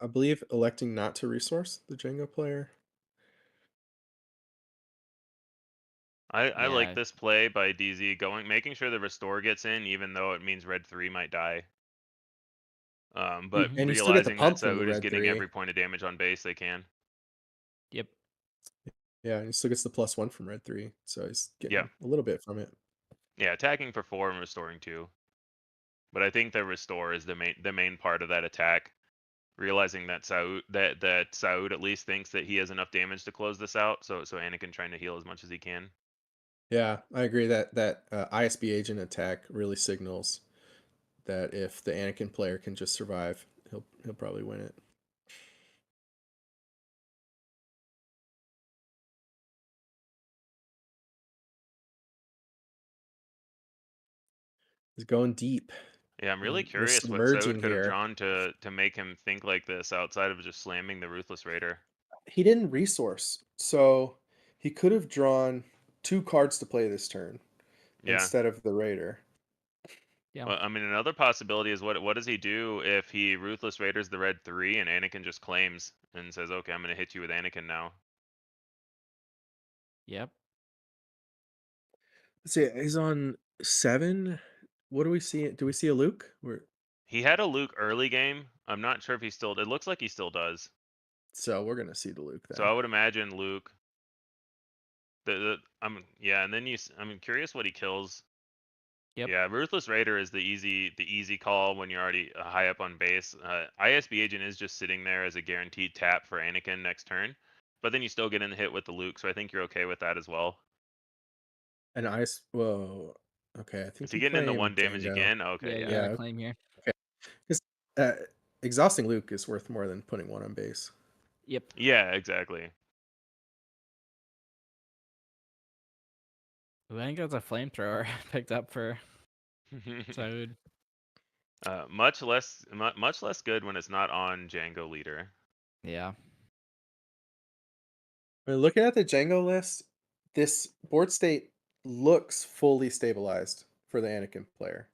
I believe electing not to resource the Django player. I like Yeah. this play by DZ making sure the restore gets in, even though it means red 3 might die. But Mhm. And you still get the realizing that pump from the Saud is red getting 3. every point of damage on base they can. Yep. Yeah, and he still gets the +1 from red 3, so he's getting Yeah. a little bit from it. Yeah, attacking for 4 and restoring 2. But I think the restore is the main part of that attack. Realizing that Saud at least thinks that he has enough damage to close this out, so Anakin trying to heal as much as he can. Yeah, I agree that ISB agent attack really signals that if the Anakin player can just survive, he'll probably win it. He's going deep. Yeah, I'm really We're curious what submerging Saud could have here. drawn to make him think like this outside of just slamming the Ruthless Raider. He didn't resource, so he could have drawn 2 cards to play this turn Yeah. instead of the Raider. Yeah. Well, I mean, another possibility is what does he do if he Ruthless Raiders the red 3 and Anakin just claims and says, "Okay, I'm gonna hit you with Anakin now." Yep. Let's see, he's on 7. What do we see? Do we see a Luke? He had a Luke early game. I'm not sure if he still. It looks like he still does. So we're gonna see the Luke then. So I would imagine Luke. And then I'm curious what he kills. Yep. Yeah, Ruthless Raider is the easy call when you're already high up on base. ISB agent is just sitting there as a guaranteed tap for Anakin next turn, but then you still get in the hit with the Luke, so I think you're okay with that as well. And whoa. Okay, I think Is he he getting into claimed 1 damage Django. again? Okay, Yeah, you yeah. got a claim here. Okay. Because exhausting Luke is worth more than putting 1 on base. Yep. Yeah, exactly. Ooh, I think that's a flamethrower picked up for Saud. Much less good when it's not on Django leader. Yeah. I mean, looking at the Django list, this board state looks fully stabilized for the Anakin player.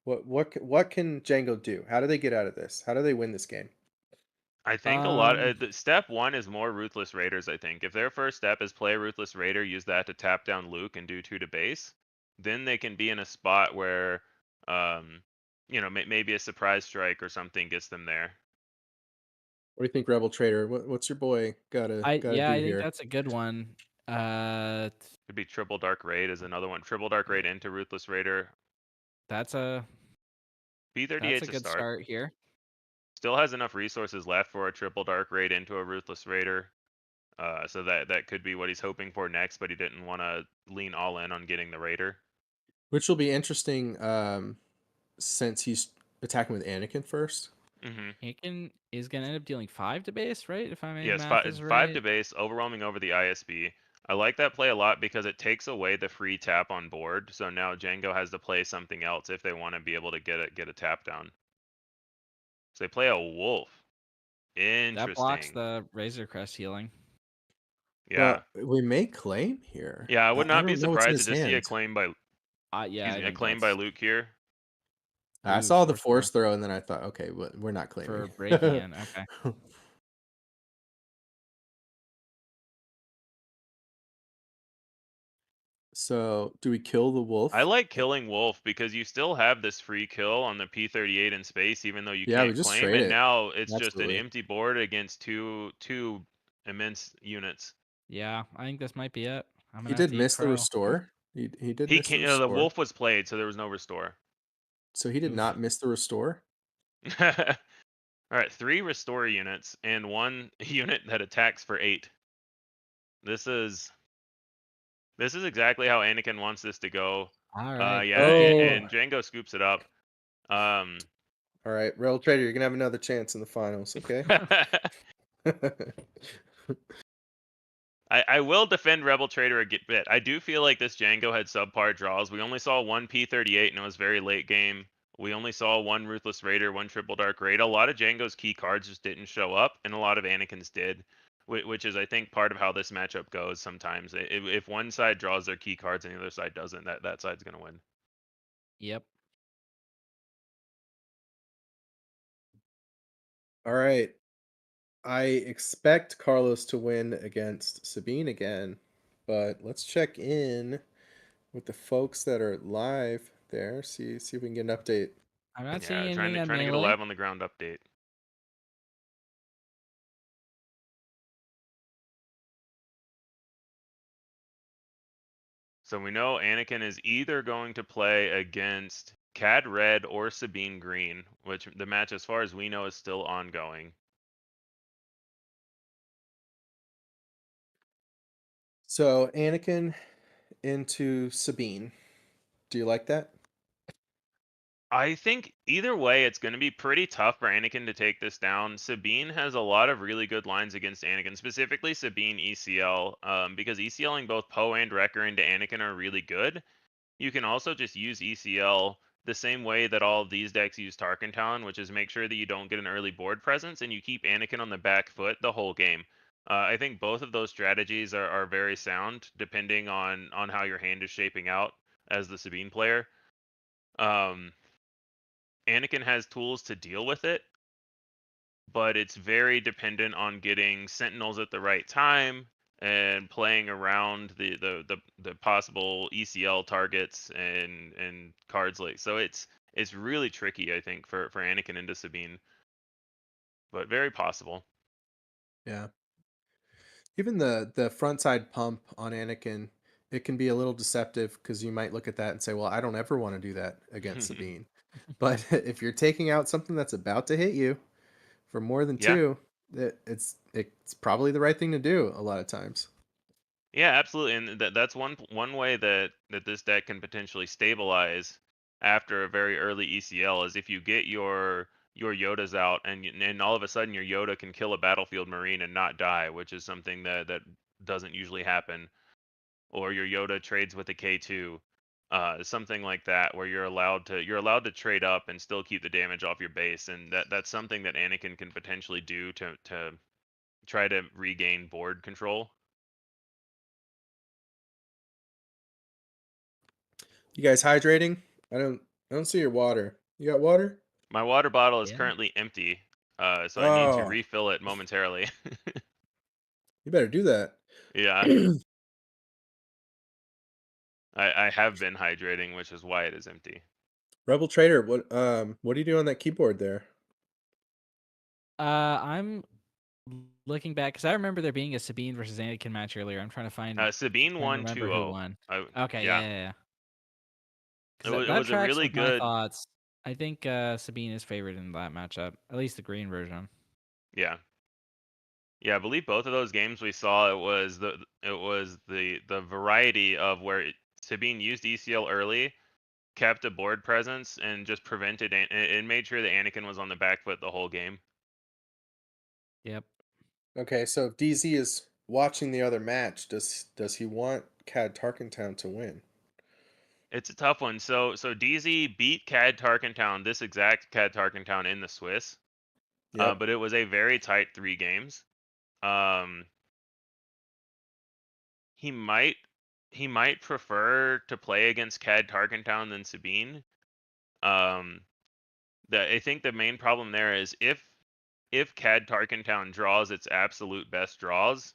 What can Django do? How do they get out of this? How do they win this game? I think a lot. Step 1 is more Ruthless Raiders. I think if their first step is play a Ruthless Raider, use that to tap down Luke and do 2 to base, then they can be in a spot where, maybe a surprise strike or something gets them there. What do you think, Rebel Trader? What's your boy gotta I do think here? that's a good one. Could be Triple Dark Raid is another one. Triple Dark Raid into Ruthless Raider. That's a B38's good start here. Still has enough resources left for a Triple Dark Raid into a Ruthless Raider. So that could be what he's hoping for next, but he didn't want to lean all in on getting the Raider. Which will be interesting since he's attacking with Anakin first. Mm-hmm. Anakin is going to end up dealing 5 to base, right? If I may Yes, math is right. 5 to base, overwhelming over the ISB. I like that play a lot because it takes away the free tap on board. So now Django has to play something else if they want to be able to get a tap down. So they play a wolf. Interesting. That blocks the Razor Crest healing. Yeah. Well, we may claim here. Yeah, I would not be surprised to just see a hand. claim by a claim by Luke here. I saw the force throw and then I thought, okay, we're not claiming. For breaking in, okay. So, do we kill the wolf? I like killing wolf because you still have this free kill on the P38 in space, even though you can't we just claim. trade And it. now it's just an Absolutely. empty board against two immense units. Yeah, I think this might be it. He did miss the restore. He did miss the restore. The wolf was played, so there was no restore. So he did not miss the restore? All right, 3 restore units and 1 unit that attacks for 8. This is exactly how Anakin wants this to go. All right. And Django scoops it up. All right, Rebel Trader, you're gonna have another chance in the finals, okay? I will defend Rebel Trader a bit. I do feel like this Django had subpar draws. We only saw one P38 and it was very late game. We only saw one Ruthless Raider, one Triple Dark Raid. A lot of Django's key cards just didn't show up, and a lot of Anakin's did, which is, I think, part of how this matchup goes sometimes. If one side draws their key cards and the other side doesn't, that side's going to win. Yep. All right. I expect Carlos to win against Sabine again, but let's check in with the folks that are live there. See if we can get an update. I'm not Yeah, seeing trying anything to on get a Melee. live on the ground update. So we know Anakin is either going to play against Cad Red or Sabine Green, which the match, as far as we know, is still ongoing. So Anakin into Sabine. Do you like that? I think either way, it's going to be pretty tough for Anakin to take this down. Sabine has a lot of really good lines against Anakin, specifically Sabine ECL, because ECLing both Poe and Wrecker into Anakin are really good. You can also just use ECL the same way that all of these decks use Tarkin Talon, which is make sure that you don't get an early board presence and you keep Anakin on the back foot the whole game. I think both of those strategies are very sound, depending on how your hand is shaping out as the Sabine player. Anakin has tools to deal with it, but it's very dependent on getting Sentinels at the right time and playing around the possible ECL targets and cards like so. It's really tricky, I think, for Anakin into Sabine, but very possible. Yeah. Even the front side pump on Anakin, it can be a little deceptive because you might look at that and say, "Well, I don't ever want to do that against Sabine." But if you're taking out something that's about to hit you for more than Yeah. two, it's probably the right thing to do a lot of times. Yeah, absolutely, and that's one way that this deck can potentially stabilize after a very early ECL is if you get your Yodas out and all of a sudden your Yoda can kill a battlefield Marine and not die, which is something that doesn't usually happen, or your Yoda trades with a K2, something like that, where you're allowed to trade up and still keep the damage off your base, and that's something that Anakin can potentially do to try to regain board control. You guys hydrating? I don't see your water. You got water? My water bottle is Yeah. currently empty, so I need to Oh, refill it momentarily. you better do that. Yeah, I have been hydrating, which is why it is empty. Rebel Trader, what do you do on that keyboard there? I'm looking back because I remember there being a Sabine versus Anakin match earlier. I'm trying to find. Sabine trying to won remember 2-0. who won. Okay, Yeah. yeah. It Because that was a tracks really with my good. thoughts. I think Sabine is favored in that matchup, at least the green version. Yeah. Yeah, I believe both of those games we saw it was the variety of where Sabine used ECL early, kept a board presence, and just prevented and made sure that Anakin was on the back foot the whole game. Yep. Okay, so if DZ is watching the other match, does he want Cad Tarkentown to win? It's a tough one. So DZ beat Cad Tarkentown, this exact Cad Tarkentown in the Swiss, Yep. but it was a very tight 3 games. He might prefer to play against Cad Tarkentown than Sabine. I think the main problem there is if Cad Tarkentown draws its absolute best draws,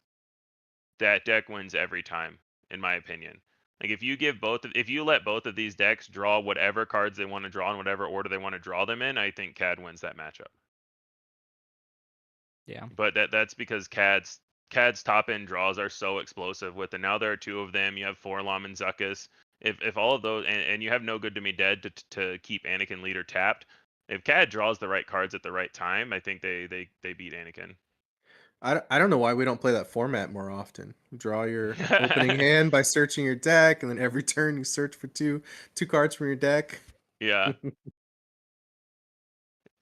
that deck wins every time, in my opinion. Like if you let both of these decks draw whatever cards they want to draw in whatever order they want to draw them in, I think Cad wins that matchup. Yeah. But that's because Cad's top end draws are so explosive. Now there are 2 of them. You have Forlom and Zuckuss. If all of those and you have No Good to Me Dead to keep Anakin leader tapped. If Cad draws the right cards at the right time, I think they beat Anakin. I don't know why we don't play that format more often. Draw your opening hand by searching your deck, and then every turn you search for two cards from your deck. Yeah.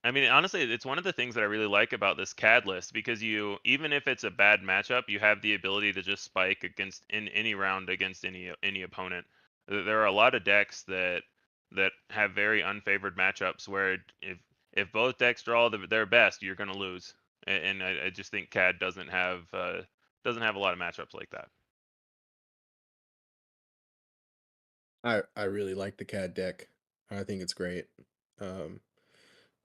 I mean, honestly, it's one of the things that I really like about this CAD list because even if it's a bad matchup, you have the ability to just spike against in any round against any opponent. There are a lot of decks that have very unfavored matchups where if both decks draw their best, you're going to lose. And I just think CAD doesn't have a lot of matchups like that. I really like the CAD deck. I think it's great.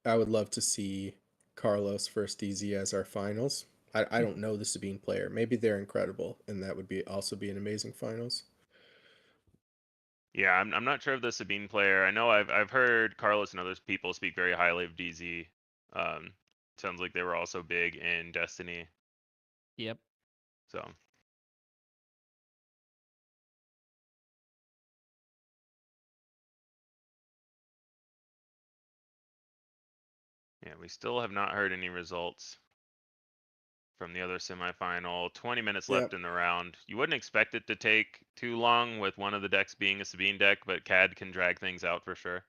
I would love to see Carlos first DZ as our finals. I don't know the Sabine player. Maybe they're incredible, and that would also be an amazing finals. Yeah, I'm not sure of the Sabine player. I know I've heard Carlos and other people speak very highly of DZ. Sounds like they were also big in Destiny. Yep. So. Yeah, we still have not heard any results from the other semifinal. 20 minutes left Yep. in the round. You wouldn't expect it to take too long with one of the decks being a Sabine deck, but CAD can drag things out for sure.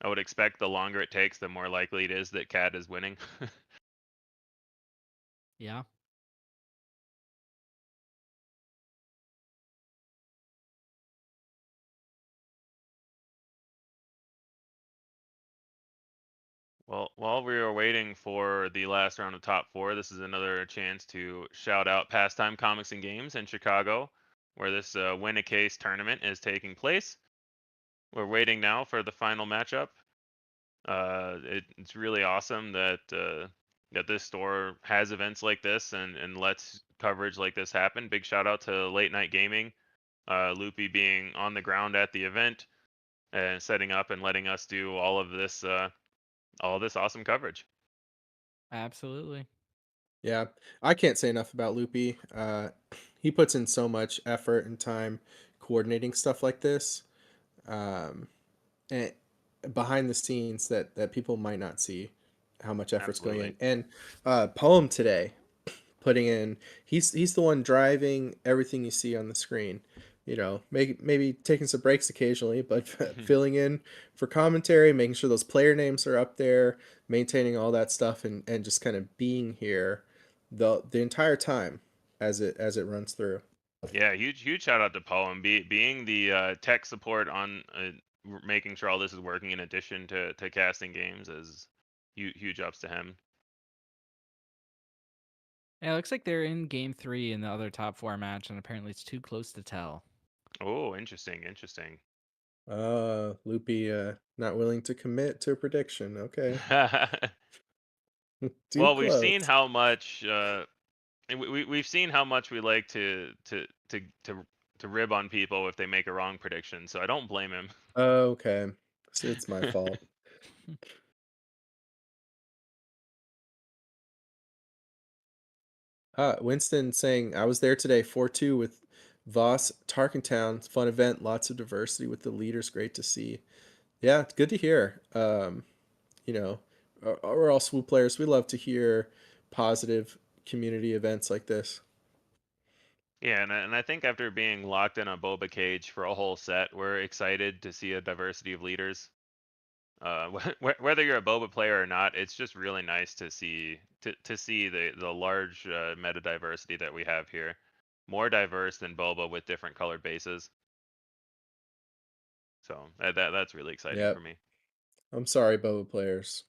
I would expect the longer it takes, the more likely it is that CAD is winning. Yeah. Well, while we are waiting for the last round of top 4, this is another chance to shout out Pastime Comics and Games in Chicago, where this Win a Case tournament is taking place. We're waiting now for the final matchup. It's really awesome that that this store has events like this and lets coverage like this happen. Big shout out to Late Night Gaming, Loopy being on the ground at the event and setting up and letting us do all of this awesome coverage. Absolutely. Yeah, I can't say enough about Loopy. He puts in so much effort and time coordinating stuff like this, and behind the scenes that people might not see how much effort's going in. Absolutely. And Poem today putting in, he's the one driving everything you see on the screen. You know, maybe taking some breaks occasionally, but filling in for commentary, making sure those player names are up there, maintaining all that stuff, and just kind of being here the entire time as it runs through. Yeah, huge shout out to Poem being the tech support on making sure all this is working in addition to casting games is huge ups to him. Yeah, it looks like they're in game 3 in the other top 4 match, and apparently it's too close to tell. Oh, interesting. Loopy not willing to commit to a prediction. Okay. Too Well, close. we've seen how much we've seen how much we like to rib on people if they make a wrong prediction, so I don't blame him. Okay. So it's my fault. Winston saying, I was there today, 4-2 with Voss, Tarkentown. Fun event, lots of diversity with the leaders. Great to see. Yeah, it's good to hear. You know, we're all swoop players. We love to hear positive community events like this. Yeah, and I think after being locked in a boba cage for a whole set, we're excited to see a diversity of leaders. Whether you're a boba player or not, it's just really nice to see the large meta diversity that we have here. More diverse than boba with different colored bases. So that's really exciting for me. I'm sorry, boba players.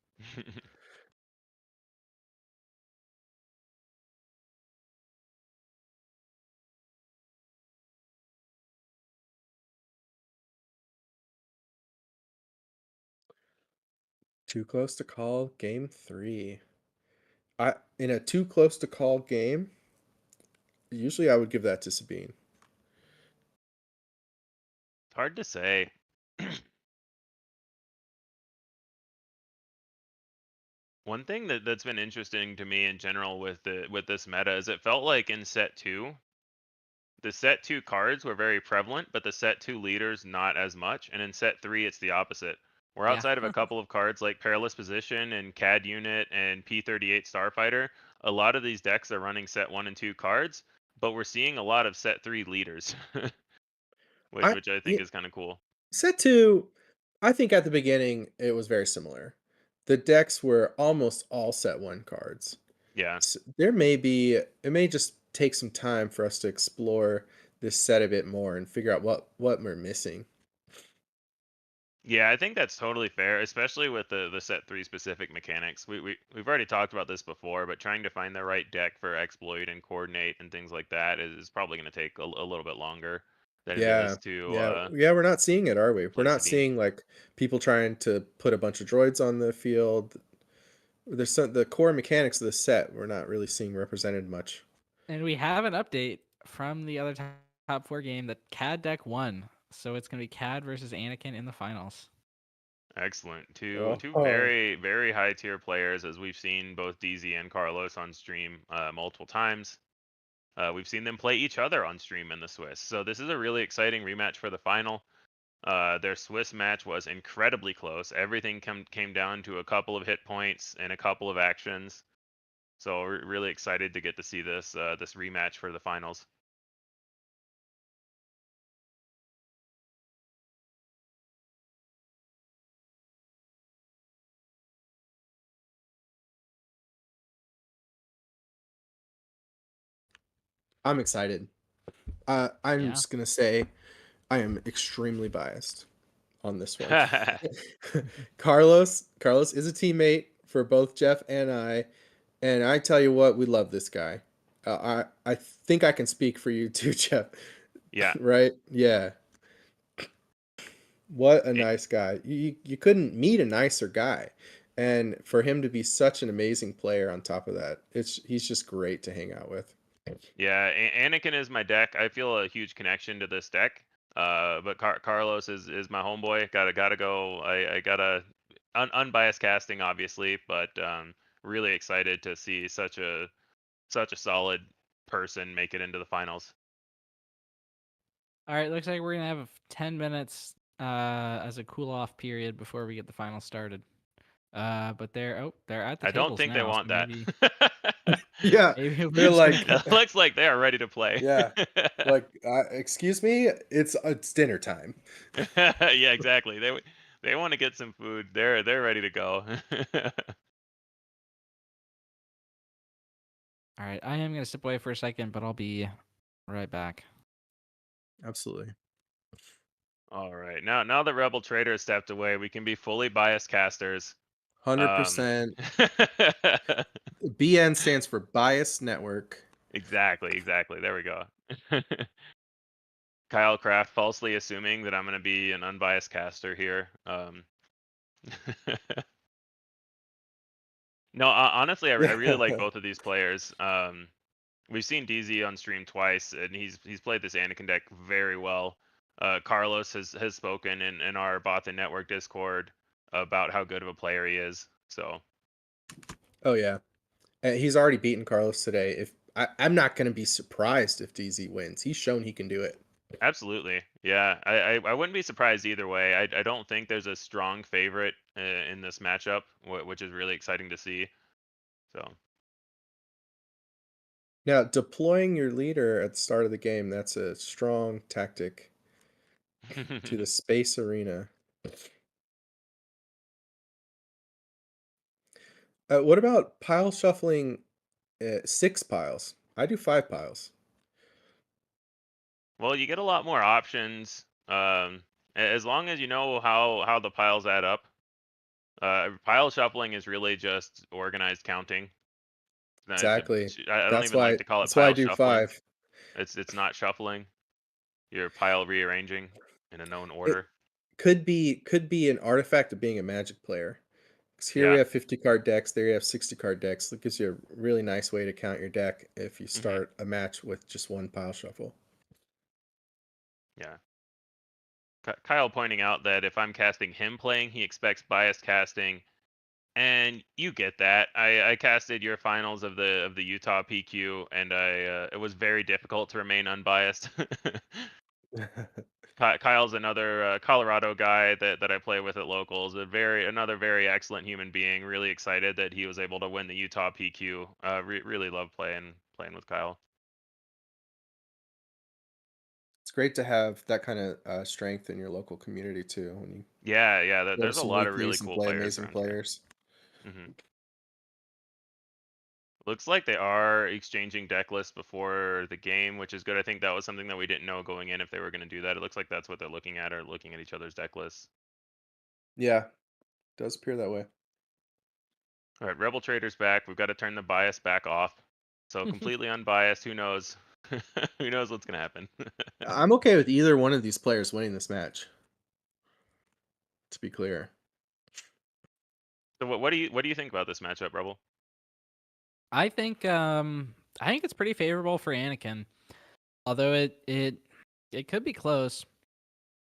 Too close to call game 3. In a too close to call game, usually I would give that to Sabine. It's hard to say. One thing that's been interesting to me in general with this meta is it felt like in set 2, the set 2 cards were very prevalent, but the set 2 leaders not as much. And in set 3, it's the opposite. We're Yeah. outside of a couple of cards like Perilous Position and CAD Unit and P38 Starfighter. A lot of these decks are running set 1 and 2 cards, but we're seeing a lot of set 3 leaders, which I think is kind of cool. Set 2, I think at the beginning it was very similar. The decks were almost all set one cards. Yeah. There may be, it may just take some time for us to explore this set a bit more and figure out what we're missing. Yeah, I think that's totally fair, especially with the set 3 specific mechanics. We've already talked about this before, but trying to find the right deck for exploit and coordinate and things like that is probably going to take a little bit longer than it Yeah, is to yeah. We're not seeing it, are we? We're place not a beam. seeing like people trying to put a bunch of droids on the field. There's the core mechanics of the set we're not really seeing represented much. And we have an update from the other top 4 game that Cad deck won. So it's going to be Cad versus Anakin in the finals. Excellent. Two Oh. very, very high tier players, as we've seen both DZ and Carlos on stream multiple times. We've seen them play each other on stream in the Swiss. So this is a really exciting rematch for the final. Their Swiss match was incredibly close. Everything came down to a couple of hit points and a couple of actions. So we're really excited to get to see this this rematch for the finals. I'm excited. I'm Yeah. just gonna say I am extremely biased on this one. Carlos is a teammate for both Jeff and I, and I tell you what, we love this guy. I think I can speak for you too, Jeff. Yeah. Right? Yeah. What a nice guy. You couldn't meet a nicer guy. And for him to be such an amazing player on top of that, he's just great to hang out with. Yeah, Anakin is my deck. I feel a huge connection to this deck. But Carlos is my homeboy. Gotta go. I gotta unbiased casting, obviously, but really excited to see such a solid person make it into the finals. All right, looks like we're going to have 10 minutes as a cool off period before we get the final started. But they're at the I don't tables think now, they want so that. maybe, Yeah. maybe They're like, It looks like they are ready to play. yeah. Like, excuse me, it's dinner time. Yeah, exactly. They want to get some food. They're ready to go. All right, I am going to step away for a second, but I'll be right back. Absolutely. All right. Now that Rebel Trader has stepped away, we can be fully biased casters. 100%. BN stands for Bias Network. Exactly. There we go. Kyle Kraft falsely assuming that I'm going to be an unbiased caster here. No, honestly, I really like both of these players. We've seen DZ on stream twice, and he's played this Anakin deck very well. Carlos has spoken in our Bothan Network Discord about how good of a player he is. So. Oh yeah, he's already beaten Carlos today. If I'm not going to be surprised if DZ wins. He's shown he can do it. Absolutely, yeah. I wouldn't be surprised either way. I don't think there's a strong favorite in this matchup, which is really exciting to see. So. Now, deploying your leader at the start of the game, that's a strong tactic to the space arena. What about pile shuffling 6 piles? I do 5 piles. Well, you get a lot more options as long as you know how the piles add up. Pile shuffling is really just organized counting. Exactly. I don't even like to call it that's why I pile do shuffling. 5. It's not shuffling. You're pile rearranging in a known It order. could be an artifact of being a Magic player. Because here we Yeah. have 50 card decks, there you have 60 card decks. That gives you a really nice way to count your deck if you start a match with just one pile shuffle. Yeah. Kyle pointing out that if I'm casting him playing, he expects biased casting, and you get that. I casted your finals of the Utah PQ, and it was very difficult to remain unbiased. Kyle's another Colorado guy that I play with at locals. Another very excellent human being. Really excited that he was able to win the Utah PQ. Really love playing with Kyle. It's great to have that kind of strength in your local community too. Yeah. There are There's a some lot of really weeklies and cool play players amazing around here. players. hmm Looks like they are exchanging deck lists before the game, which is good. I think that was something that we didn't know going in if they were going to do that. It looks like that's what they're looking at, or looking at each other's deck lists. Yeah, does appear that way. All right, Rebel Trader's back. We've got to turn the bias back off. So completely unbiased. Who knows? Who knows what's going to happen? I'm okay with either one of these players winning this match. To be clear. So what do you think about this matchup, Rebel? I think it's pretty favorable for Anakin. Although it could be close.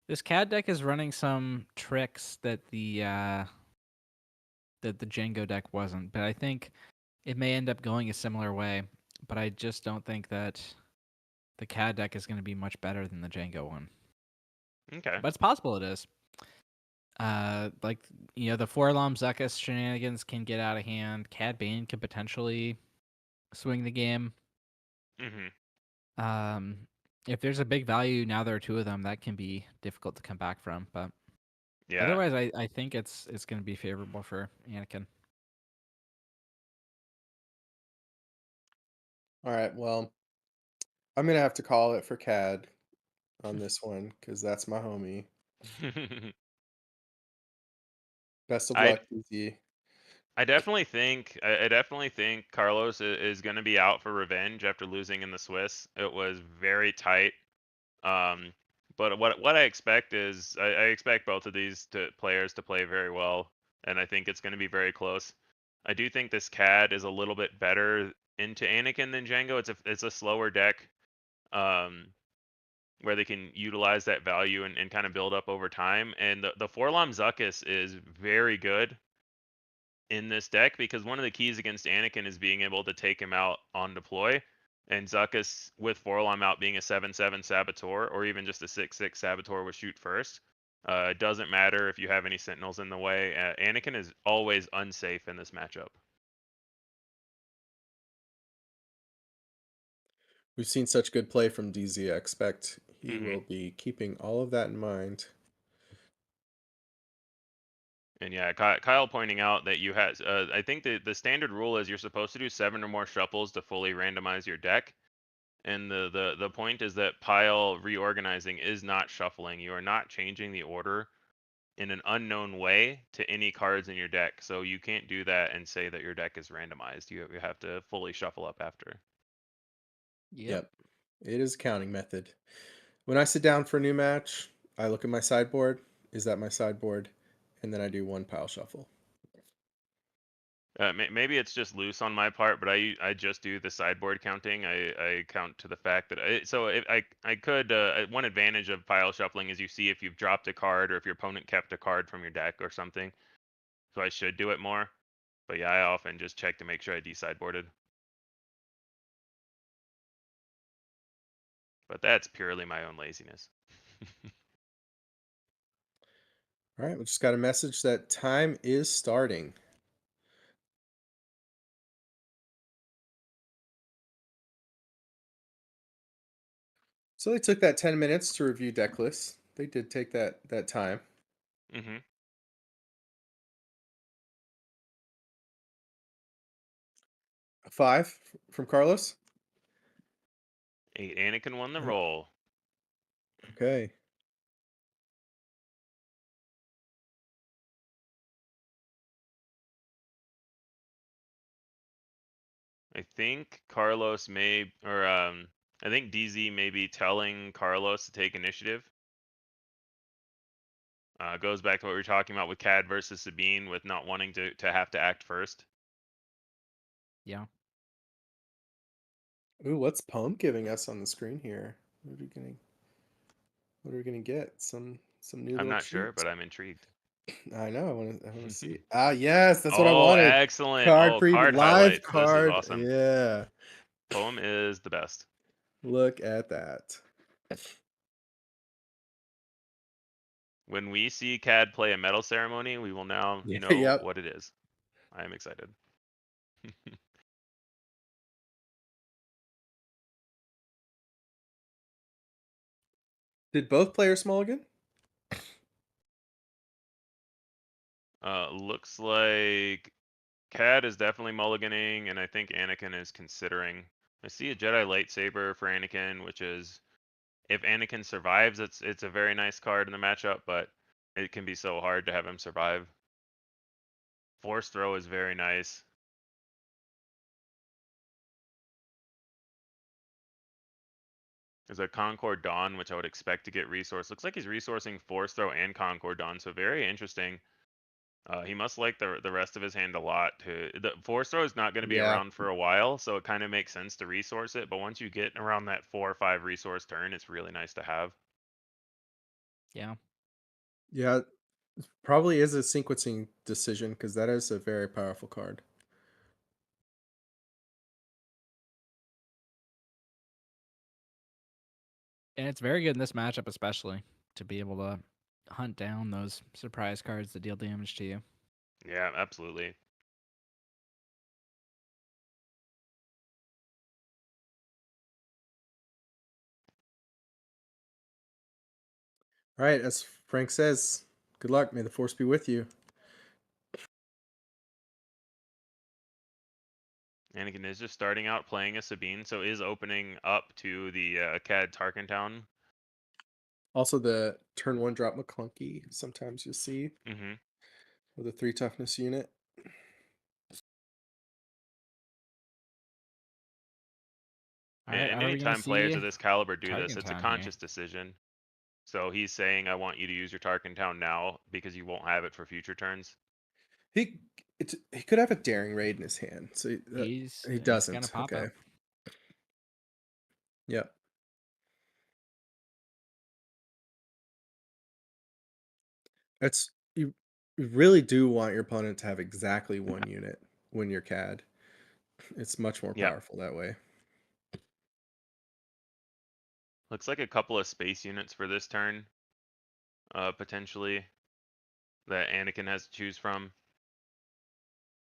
This CAD deck is running some tricks that the Django deck wasn't, but I think it may end up going a similar way. But I just don't think that the CAD deck is going to be much better than the Django one. Okay. But it's possible it is. Like, the Forlom Zuckuss shenanigans can get out of hand. Cad Bane could potentially swing the game. Mm-hmm. If there's a big value, now there are two of them, that can be difficult to come back from. But Yeah. otherwise, I think it's going to be favorable for Anakin. All right, well, I'm going to have to call it for Cad on this one because that's my homie. Best of luck, DZ. I definitely think Carlos is going to be out for revenge after losing in the Swiss. It was very tight. But what I expect is I expect both of these players to play very well, and I think it's going to be very close. I do think this CAD is a little bit better into Anakin than Django. It's a slower deck, where they can utilize that value and kind of build up over time. And the Forlom Zuckuss is very good in this deck because one of the keys against Anakin is being able to take him out on deploy. And Zuckuss with Forlom out being a 7/7 Saboteur or even just a 6/6 Saboteur with shoot first. It doesn't matter if you have any Sentinels in the way. Anakin is always unsafe in this matchup. We've seen such good play from DZ. I expect he will be keeping all of that in mind. And yeah, Kyle pointing out that you had, I think the standard rule is you're supposed to do 7 or more shuffles to fully randomize your deck. And the point is that pile reorganizing is not shuffling. You are not changing the order in an unknown way to any cards in your deck. So you can't do that and say that your deck is randomized. You have to fully shuffle up after. Yep. It is a counting method. When I sit down for a new match, I look at my sideboard. Is that my sideboard? And then I do one pile shuffle. Maybe it's just loose on my part, but I just do the sideboard counting. I count to the fact that I could one advantage of pile shuffling is you see if you've dropped a card or if your opponent kept a card from your deck or something. So I should do it more. But yeah, I often just check to make sure I de-sideboarded. But that's purely my own laziness. All right, we just got a message that time is starting. So they took that 10 minutes to review deck lists. They did take that time. Mm-hmm. 5 from Carlos. 8. Anakin won the roll. Okay. I think Carlos I think DZ may be telling Carlos to take initiative. Goes back to what we were talking about with Cad versus Sabine, with not wanting to have to act first. Yeah. Ooh, what's Pump giving us on the screen here? What are we gonna get? Some new I'm little not sure, treats? but I'm intrigued. I know. I want to see. Ah, yes, that's what I Oh, wanted. excellent. Card Oh, preview, card live highlights. This is card. awesome. Yeah. Poem is the best. Look at that. When we see Cad play a medal ceremony, we will now know Yep. what it is. I am excited. Did both players mulligan? Looks like Cad is definitely mulliganing, and I think Anakin is considering. I see a Jedi lightsaber for Anakin, which is, if Anakin survives, it's a very nice card in the matchup, but it can be so hard to have him survive. Force throw is very nice. There's a Concord Dawn, which I would expect to get resource. Looks like he's resourcing Force throw and Concord Dawn, so very interesting. He must like the rest of his hand a lot. The Force throw is not going to be Yeah. around for a while, so it kind of makes sense to resource it. But once you get around that 4 or 5 resource turn, it's really nice to have. Yeah. Yeah, it probably is a sequencing decision because that is a very powerful card. And it's very good in this matchup, especially to be able to hunt down those surprise cards that deal damage to you. Yeah, absolutely. All right, as Frank says, good luck. May the force be with you. Anakin is just starting out playing a Sabine, so is opening up to the Cad Tarkin Town. Also, the turn 1 drop Maclunky, sometimes you'll see Mm-hmm. with a 3 toughness unit. All right, And are we gonna anytime players see of this caliber do this, Tarkin it's a Town conscious decision. So he's saying, I want you to use your Tarkin Town now because you won't have it for future turns. He could have a daring raid in his hand, so He's he gonna doesn't. pop Okay. up. Yep. It's you really do want your opponent to have exactly 1 unit when you're Cad. It's much more Yep. powerful that way. Looks like a couple of space units for this turn, potentially, that Anakin has to choose from.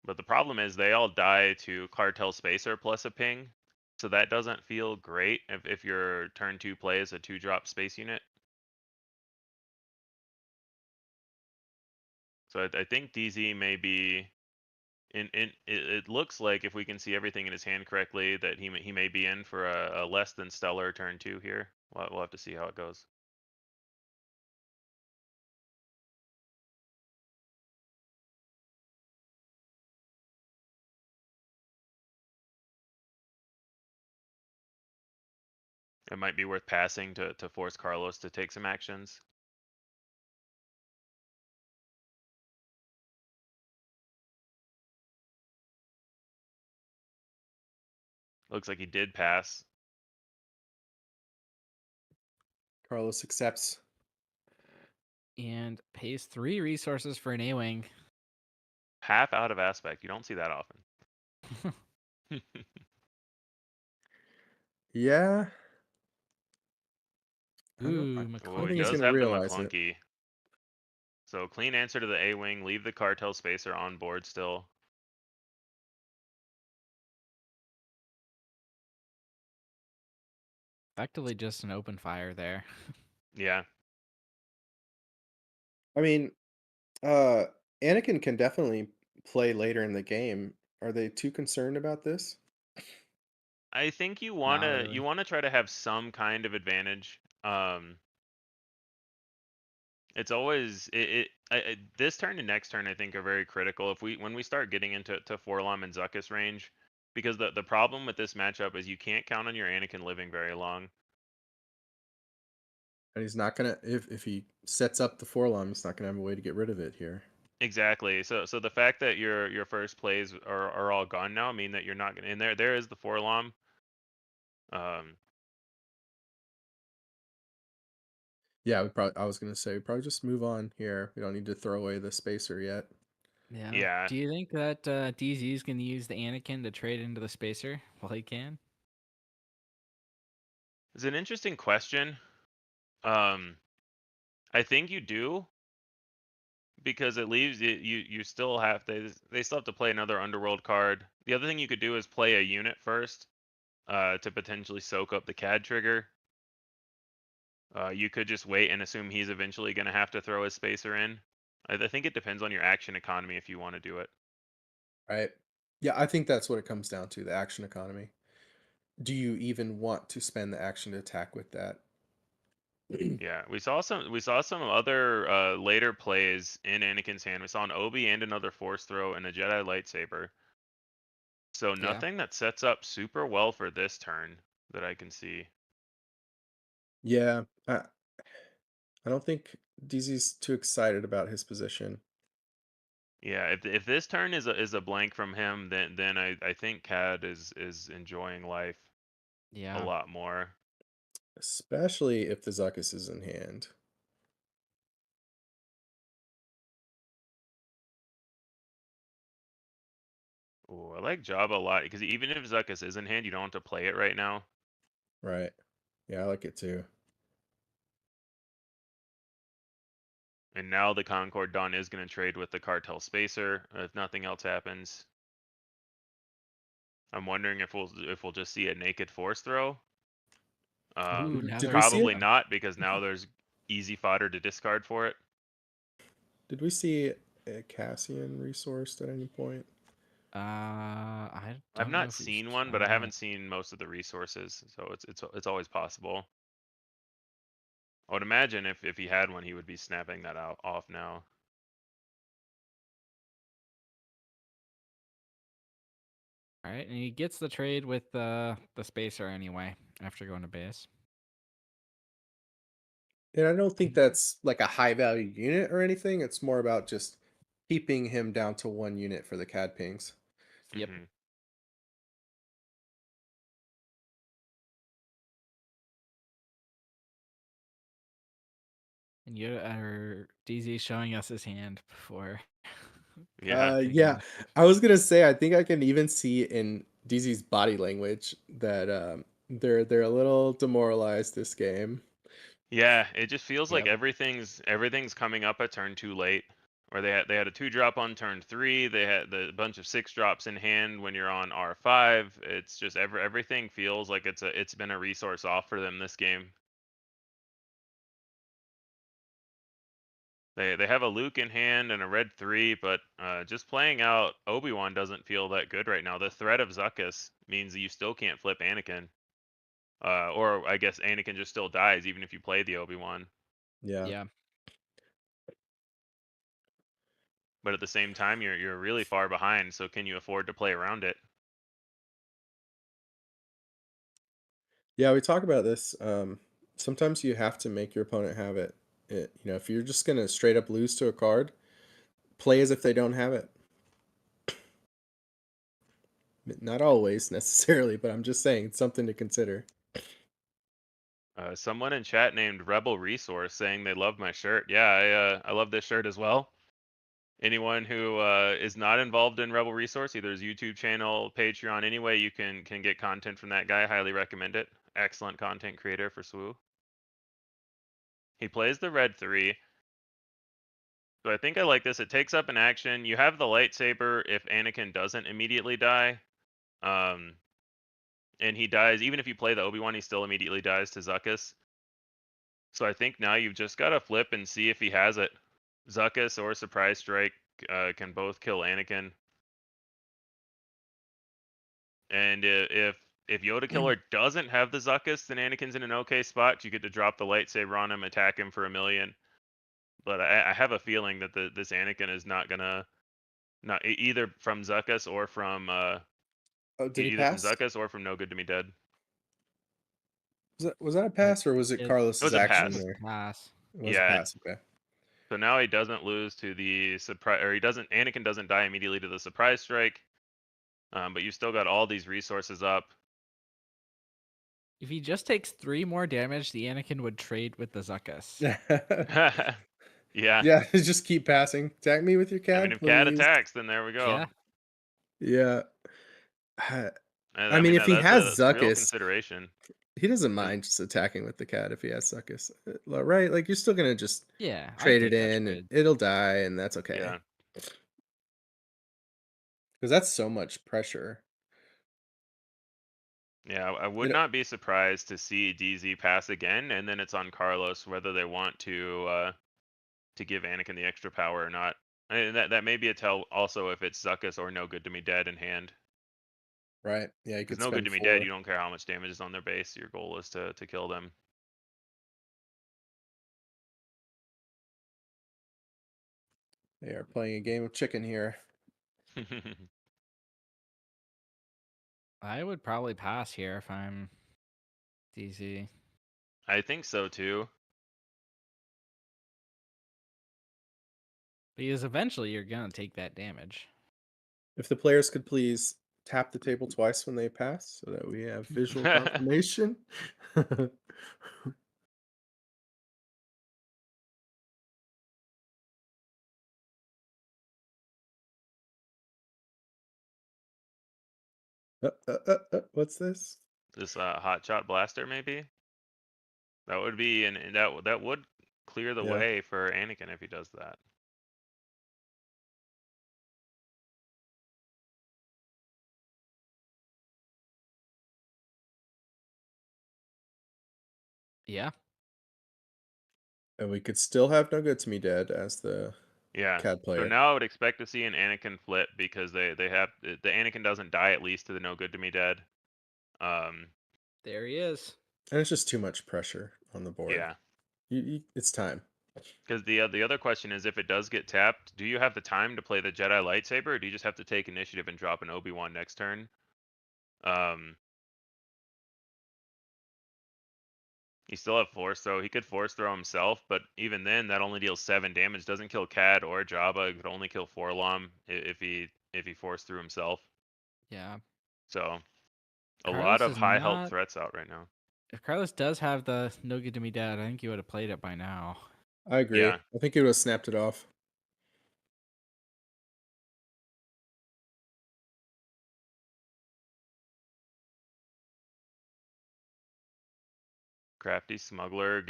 But the problem is they all die to Cartel Spacer plus a ping, so that doesn't feel great if your turn 2 play is a 2-drop space unit. So I think DZ may be it looks like, if we can see everything in his hand correctly, that he may be in for a less than stellar turn 2 here. We'll have to see how it goes. It might be worth passing to force Carlos to take some actions. Looks like he did pass. Carlos accepts. And pays 3 resources for an A-Wing. Half out of aspect. You don't see that often. Yeah. Ooh, I Oh, don't he think he's does gonna have the realize it. Maclunky. So clean answer to the A-Wing. Leave the Cartel Spacer on board still. Effectively just an open fire there. Yeah. I mean, Anakin can definitely play later in the game. Are they too concerned about this? I think you Not wanna really. try to have some kind of advantage. It's always this turn and next turn I think are very critical. When we start getting into Forlom and Zuckuss range, because the problem with this matchup is you can't count on your Anakin living very long. And he's not gonna if he sets up the Forlom, he's not gonna have a way to get rid of it here. Exactly. So the fact that your first plays are all gone now mean that you're not gonna. And there is the Forlom. Yeah, I was gonna say we probably just move on here. We don't need to throw away the spacer yet. Yeah. Yeah. Do you think that DZ is going to use the Anakin to trade into the spacer while he can? It's an interesting question. I think you do, because it leaves you still have they still have to play another Underworld card. The other thing you could do is play a unit first, to potentially soak up the CAD trigger. You could just wait and assume he's eventually going to have to throw his spacer in. I think it depends on your action economy if you want to do it. Right. Yeah, I think that's what it comes down to, the action economy. Do you even want to spend the action to attack with that? Yeah, we saw some other later plays in Anakin's hand. We saw an Obi and another Force throw and a Jedi lightsaber. So Yeah. nothing that sets up super well for this turn that I can see. Yeah, I don't think DZ's too excited about his position. Yeah, if this turn is a blank from him, then I think Cad is enjoying life a Yeah. lot more. Especially if the Zuckuss is in hand. Ooh, I like Jabba a lot because even if Zuckuss is in hand, you don't have to play it right now. Right. Yeah, I like it too. And now the Concord Dawn is going to trade with the Cartel Spacer if nothing else happens. I'm wondering if we'll just see a naked Force throw. Ooh, now Did they're we see Probably it? not, because now there's easy fodder to discard for it. Did we see a Cassian resourced at any point? I I've don't know not if we seen one, saw but I that. haven't seen most of the resources, so it's always possible. I would imagine if he had one, he would be snapping that off now. All right, and he gets the trade with the spacer anyway after going to base. And I don't think that's like a high value unit or anything. It's more about just keeping him down to 1 unit for the CAD pings. Yep. Mhm. And you are DZ showing us his hand before. Yeah. Yeah, I was gonna say I think I can even see in DZ's body language that they're a little demoralized this game. Yeah, it just feels like Yep. everything's coming up a turn too late. Or they had a 2-drop on turn 3. They had the bunch of 6-drops in hand when you're on R5. It's just everything feels like it's been a resource off for them this game. They have a Luke in hand and a red 3, but just playing out Obi-Wan doesn't feel that good right now. The threat of Zuckuss means that you still can't flip Anakin. Or I guess Anakin just still dies even if you play the Obi-Wan. Yeah. Yeah. But at the same time, you're really far behind. So can you afford to play around it? Yeah, we talk about this. Sometimes you have to make your opponent have it. If you're just gonna straight up lose to a card, play as if they don't have it. Not always necessarily, but I'm just saying it's something to consider. Someone in chat named Rebel Resource saying they love my shirt. Yeah, I love this shirt as well. Anyone who is not involved in Rebel Resource, either his YouTube channel, Patreon, any way you can get content from that guy, highly recommend it. Excellent content creator for SWU. He plays the red 3. So I think I like this. It takes up an action. You have the lightsaber if Anakin doesn't immediately die. And he dies. Even if you play the Obi-Wan, he still immediately dies to Zuckuss. So I think now you've just got to flip and see if he has it. Zuckuss or Surprise Strike can both kill Anakin. And if Yoda Killer doesn't have the Zuckuss, then Anakin's in an okay spot. You get to drop the lightsaber on him, attack him for 1,000,000. But I have a feeling that this Anakin is not gonna either from Zuckuss or from Did he either from pass? Zuckuss or from No Good to Me Dead. Was that a pass or was it It Carlos's was a action pass. there? Pass. It was Yeah. a pass. Okay. So now he doesn't lose to the surprise, or Anakin doesn't die immediately to the Surprise Strike. But you still got all these resources up. If he just takes 3 more damage, the Anakin would trade with the Zuckuss. Yeah. Yeah, just keep passing. Attack me with your I CAD, mean, if Cad please. attacks, then there we go. Yeah. Yeah. I mean, if he has that's a real Zuckuss, consideration. he doesn't mind just attacking with the CAD if he has Zuckuss, right? Like you're still gonna just Yeah. I'd trade it take that in, trade. it'll die, and that's okay. Yeah. Because that's so much pressure. Yeah, I would not be surprised to see DZ pass again, and then it's on Carlos whether they want to to give Anakin the extra power or not. And that may be a tell also if it's Zuckuss or No Good to Me Dead in hand. Right. Yeah, you Because could No Good spend to Me 4. Dead, you don't care how much damage is on their base. Your goal is to kill them. They are playing a game of chicken here. I would probably pass here if I'm DZ. I think so too. Because eventually you're gonna take that damage. If the players could please tap the table twice when they pass so that we have visual confirmation. What's this? This hot shot blaster maybe. That would be and that would clear the Yeah. way for Anakin if he does that. Yeah. And we could still have No Good to Me Dead as the Yeah. CAD player. So now I would expect to see an Anakin flip because they have the Anakin doesn't die at least to the No Good to Me Dead. There he is. And it's just too much pressure on the board. Yeah. It's time. Because the other question is, if it does get tapped, do you have the time to play the Jedi lightsaber, or do you just have to take initiative and drop an Obi-Wan next turn? He still have force throw. He could force throw himself, but even then, that only deals 7 damage. Doesn't kill Cad or Jabba. It could only kill Forlom if he force through himself. Yeah. So a Carlos lot of is high health not- threats out right now. If Carlos does have the No Good to Me Dead, I think he would have played it by now. I agree. Yeah. I think he would have snapped it off. Crafty Smuggler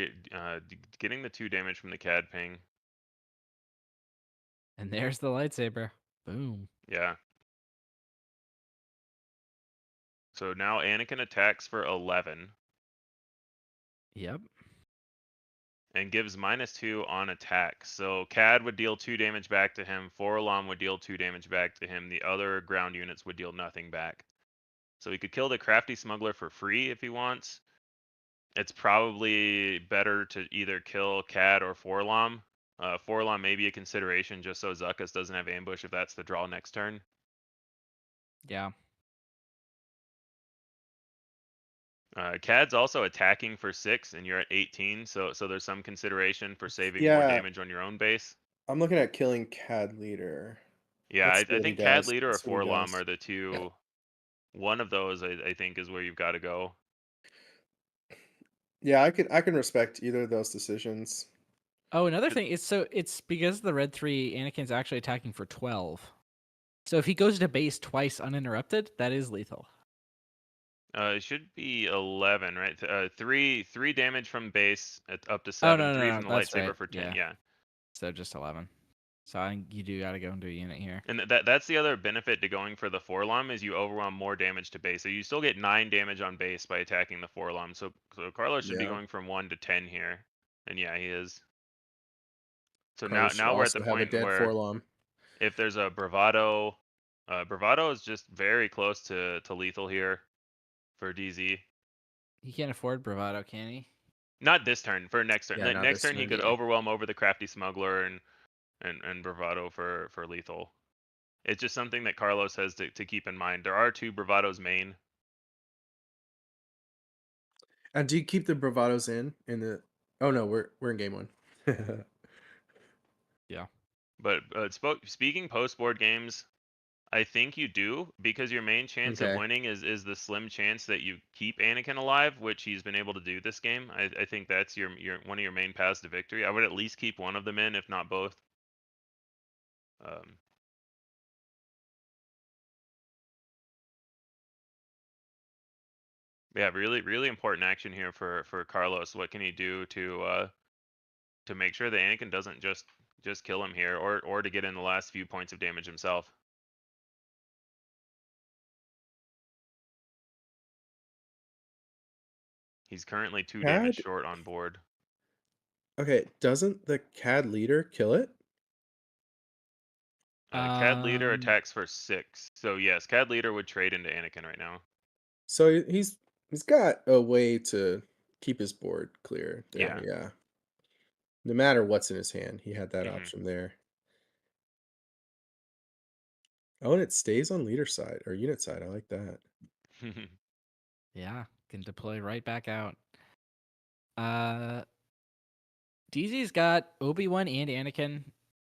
getting the 2 damage from the Cad ping. And there's the lightsaber. Boom. Yeah. So now Anakin attacks for 11 Yep. and gives -2 on attack. So Cad would deal 2 damage back to him. Forlom would deal 2 damage back to him. The other ground units would deal nothing back. So he could kill the Crafty Smuggler for free if he wants. It's probably better to either kill Cad or Forlom. Forlom may be a consideration just so Zuckuss doesn't have ambush if that's the draw next turn. Yeah. Cad's also attacking for 6 and you're at 18, so there's some consideration for saving more Yeah. damage on your own base. I'm looking at killing CAD Leader. Yeah, Let's I see what he think Cad does. Leader or Let's see what he Forlom does. are the two. One of those I think is where you've got to go. Yeah, I can respect either of those decisions. Oh, another thing is it's because of the red 3, Anakin's actually attacking for 12. So if he goes to base twice uninterrupted, that is lethal. It should be 11, right? 3 damage from base up to Oh 7. no, 3 no, from the that's lightsaber right. for 10. Yeah. So just 11. So I think you do got to go into a unit here. And that's the other benefit to going for the Forlom is you overwhelm more damage to base. So you still get 9 damage on base by attacking the Forlom. So Carlos should be Yeah. going from 1 to 10 here. And yeah, he is. So Carlos should now we're at the also have a point dead where Forlom. if there's a Bravado, Bravado is just very close to lethal here for DZ. He can't afford bravado, can he? Not this turn, for next turn. Yeah, not Next this turn he turn. could Yeah. overwhelm over the Crafty Smuggler and Bravado for lethal. It's just something that Carlos has to keep in mind. There are 2 Bravados main. And do you keep the bravados in the? Oh no, we're in game 1. Yeah. But speaking post-board games, I think you do, because your main chance of Okay. winning is the slim chance that you keep Anakin alive, which he's been able to do this game. I think that's your one of your main paths to victory. I would at least keep one of them in, if not both. Yeah, really important action here for Carlos. What can he do to make sure that Anakin doesn't just kill him here, or to get in the last few points of damage himself? He's currently 2 damage Cad? short on board. Okay, doesn't the CAD leader kill it? Cad Leader Um, attacks for 6. So yes, Cad Leader would trade into Anakin right now. So he's got a way to keep his board clear Yeah. there, yeah. No matter what's in his hand, he had that Mhm. option there. Oh, and it stays on leader side or unit side. I like that. yeah, can deploy right back out. DZ's got Obi-Wan and Anakin,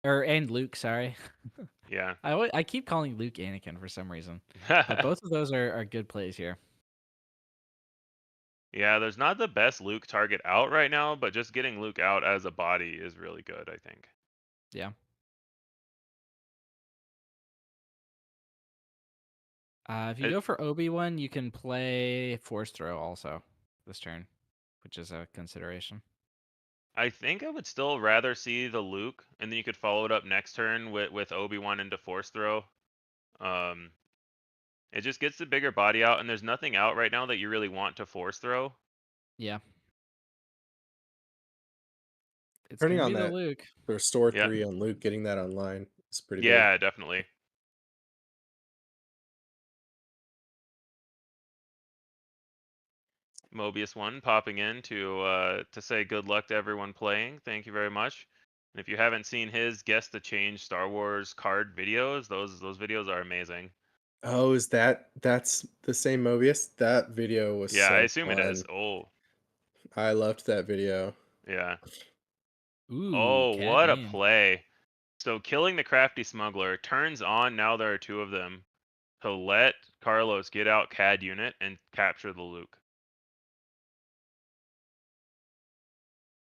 and Luke. Sorry, Yeah. I keep calling Luke Anakin for some reason, but both of those are good plays here. Yeah, there's not the best Luke target out right now, but just getting Luke out as a body is really good, I think. Yeah. If you It- go for Obi-Wan, you can play Force Throw also this turn, which is a consideration. I think I would still rather see the Luke, and then you could follow it up next turn with Obi-Wan into Force Throw. It just gets the bigger body out, and there's nothing out right now that you really want to Force Throw. Yeah. It's Turning gonna on be the that Luke. restore Yeah. 3 on Luke, getting that online is pretty big. Yeah, definitely. Mobius one popping in to say good luck to everyone playing. Thank you very much. And if you haven't seen his Guess the Change Star Wars card videos, those videos are amazing. Oh, that's the same Mobius? That video was Yeah, I so assume it is. fun. Oh, I loved that video. yeah. Ooh, Oh, Cad what a Bane. play. So killing the crafty smuggler turns on, now there are 2 of them, to let Carlos get out CAD unit and capture the Luke.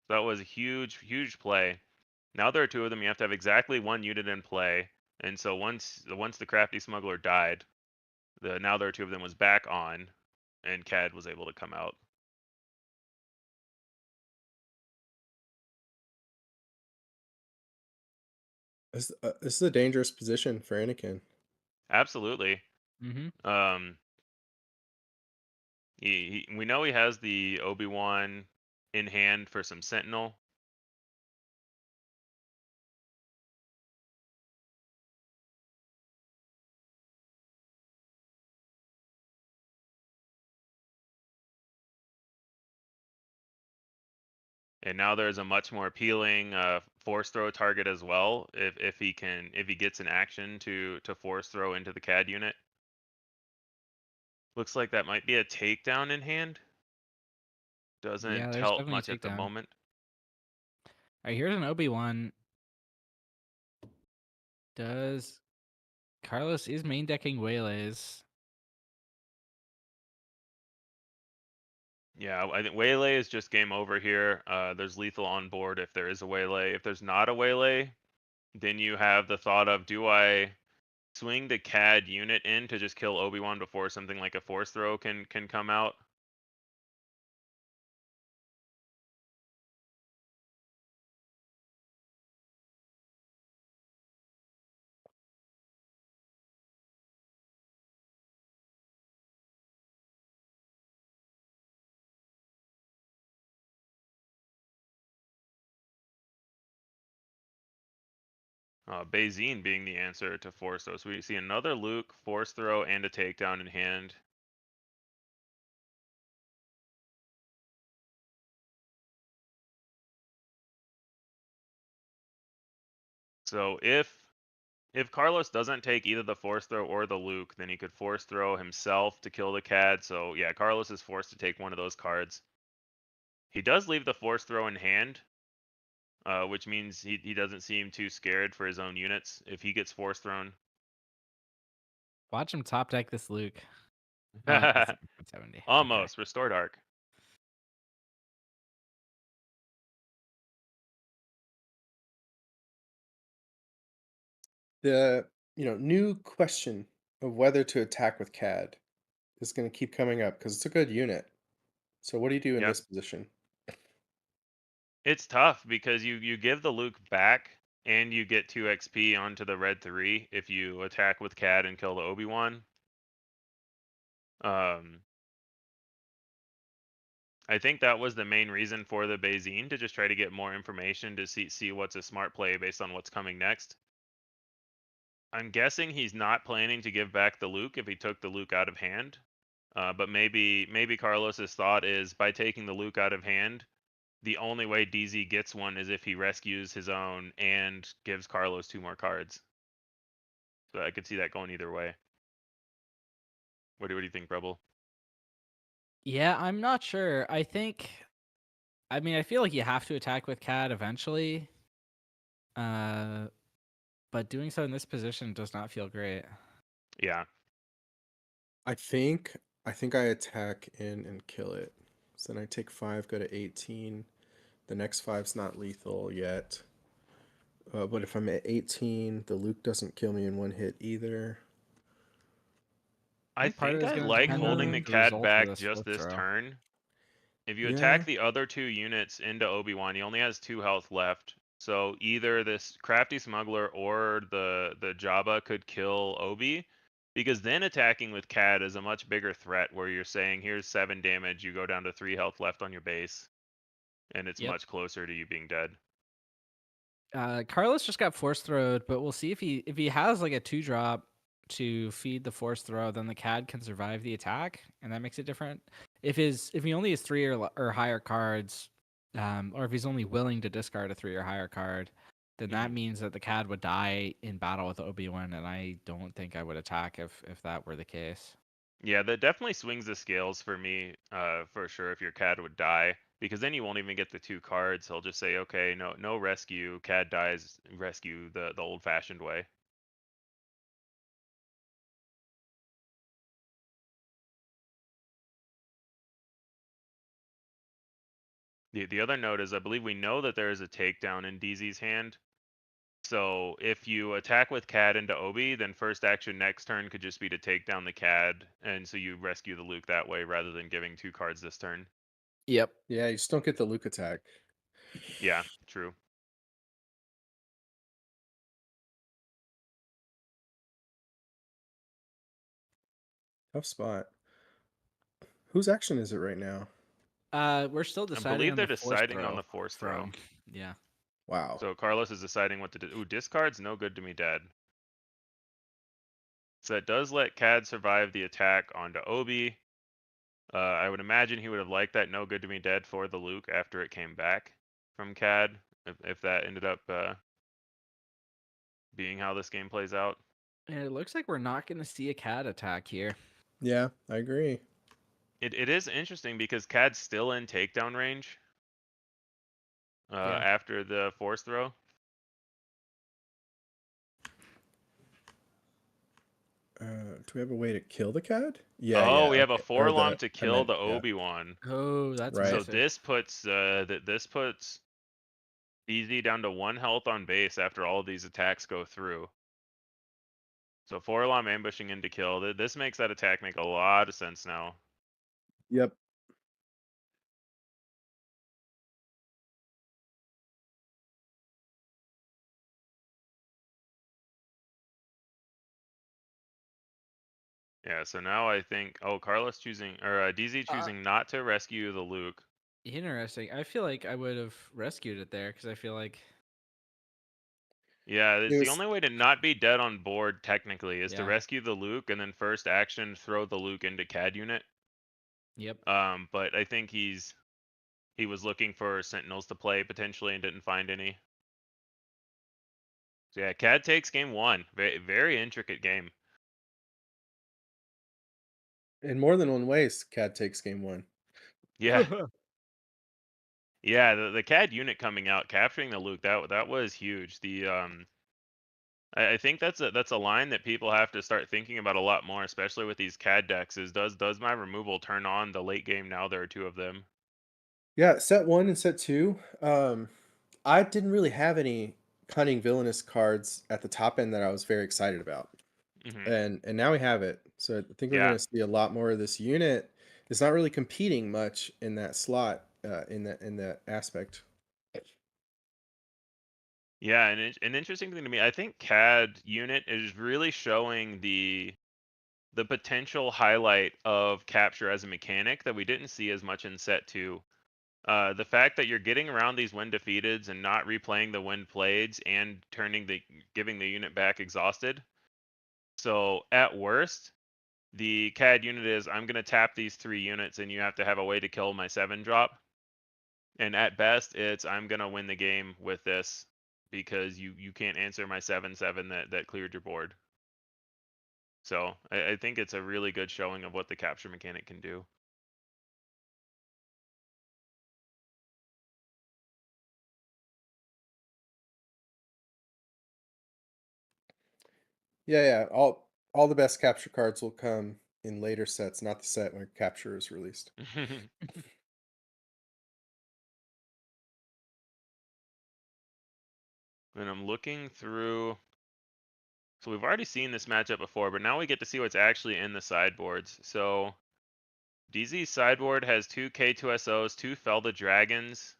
That was a huge play. Now there are 2 of them. You have to have exactly 1 unit in play. And so once the crafty smuggler died, now there are 2 of them was back on, and Cad was able to come out. This is a dangerous position for Anakin. Absolutely. Mm-hmm. We know he has the Obi-Wan in hand for some Sentinel. And now there's a much more appealing force throw target as well if he gets an action to force throw into the CAD unit. Looks like that might be a takedown in hand. Yeah, Doesn't there's help definitely a much at the takedown. moment. All right, here's an Obi-Wan. Does Carlos is main decking Waylays? Yeah, I think Waylay is just game over here. There's lethal on board if there is a Waylay. If there's not a Waylay, then you have the thought of, do I swing the CAD unit in to just kill Obi-Wan before something like a force throw can come out? Bazine being the answer to force throw. So we see another Luke, force throw, and a takedown in hand. So if Carlos doesn't take either the force throw or the Luke, then he could force throw himself to kill the CAD. So yeah, Carlos is forced to take one of those cards. He does leave the force throw in hand, which means he doesn't seem too scared for his own units if he gets force thrown. Watch him top deck this Luke. Oh, that's 70. Almost. Restored arc. The new question of whether to attack with CAD is going to keep coming up because it's a good unit. So what do you do in Yep. this position? It's tough because you give the Luke back and you get 2 XP onto the red 3 if you attack with CAD and kill the Obi-Wan. I think that was the main reason for the Bayzine, to just try to get more information to see what's a smart play based on what's coming next. I'm guessing he's not planning to give back the Luke if he took the Luke out of hand. But maybe Carlos's thought is, by taking the Luke out of hand, the only way DZ gets one is if he rescues his own and gives Carlos 2 more cards. So I could see that going either way. What do you think, Rebel? Yeah, I'm not sure. I feel like you have to attack with Cad eventually. But doing so in this position does not feel great. Yeah. I think I attack in and kill it. So then I take 5, go to 18. The next 5's not lethal yet. But if I'm at 18, the Luke doesn't kill me in one hit either. I part of think it's I gonna like depend holding on the the Cad result of back this just flip this throw. turn. If you Yeah. attack the other 2 units into Obi-Wan, he only has 2 health left. So either this crafty smuggler or the Jabba could kill Obi, because then attacking with Cad is a much bigger threat, where you're saying, here's 7 damage, you go down to 3 health left on your base, and it's Yep. much closer to you being dead. Carlos just got force throwed, but we'll see if he has like a 2-drop to feed the force throw, then the Cad can survive the attack, and that makes it different. If he only has 3 or higher cards, or if he's only willing to discard a 3 or higher card, then that means that the Cad would die in battle with Obi-Wan, and I don't think I would attack if that were the case. Yeah, that definitely swings the scales for me, for sure, if your Cad would die, because then you won't even get the 2 cards. He'll just say, okay, no rescue, Cad dies, rescue the old-fashioned way. The other note is, I believe we know that there is a takedown in DZ's hand. So if you attack with Cad into Obi, then first action next turn could just be to take down the Cad, and so you rescue the Luke that way rather than giving 2 cards this turn. Yep. Yeah, you just don't get the Luke attack. Yeah, true. Tough spot. Whose action is it right now? We're still I deciding believe on they're the force deciding throw on the force throw. from. Yeah. Wow. So Carlos is deciding what to do. Ooh, discards no good to me dead. So that does let Cad survive the attack onto Obi. I would imagine he would have liked that no good to me dead for the Luke after it came back from Cad, if that ended up being how this game plays out. And it looks like we're not going to see a Cad attack here. Yeah, I agree. It is interesting because Cad's still in takedown range after the force throw. Do we have a way to kill the Cad? Yeah. We have a okay. Forlom to I kill meant- the yeah. Obi-Wan. Oh, that's Right. So mythic. this puts DZ down to 1 health on base after all of these attacks go through. So Forlom ambushing in to kill. This makes that attack make a lot of sense now. Yep. Yeah, so now I think, Carlos choosing, or DZ choosing not to rescue the Luke. Interesting. I feel like I would have rescued it there because I feel like. Yeah, it's the was- only way to not be dead on board technically is to Yeah. rescue the Luke and then first action throw the Luke into Cad unit. Yep. But I think he was looking for Sentinels to play potentially and didn't find any. So yeah, Cad takes game 1. Very, very intricate game. In more than one way, Cad takes game 1. Yeah. Yeah, the Cad unit coming out, capturing the Luke, that was huge. I think that's a line that people have to start thinking about a lot more, especially with these Cad decks. Is does my removal turn on the late game now there are 2 of them? Yeah, set 1 and set 2. I didn't really have any cunning villainous cards at the top end that I was very excited about. And now we have it. So I think we're Yeah. going to see a lot more of this unit. It's not really competing much in that slot, in that aspect. Yeah, and an interesting thing to me, I think Cad unit is really showing the the potential highlight of capture as a mechanic that we didn't see as much in set 2. The fact that you're getting around these when defeateds and not replaying the when playeds and giving the unit back exhausted. So at worst, the CAD unit is, I'm going to tap these 3 units and you have to have a way to kill my 7 drop. And at best, it's, I'm going to win the game with this because you can't answer my 7/7 that cleared your board. So I think it's a really good showing of what the capture mechanic can do. Yeah. All the best capture cards will come in later sets, not the set when capture is released. And I'm looking through. So we've already seen this matchup before, but now we get to see what's actually in the sideboards. So DZ's sideboard has 2 K2SOs, 2 Fell the Dragons.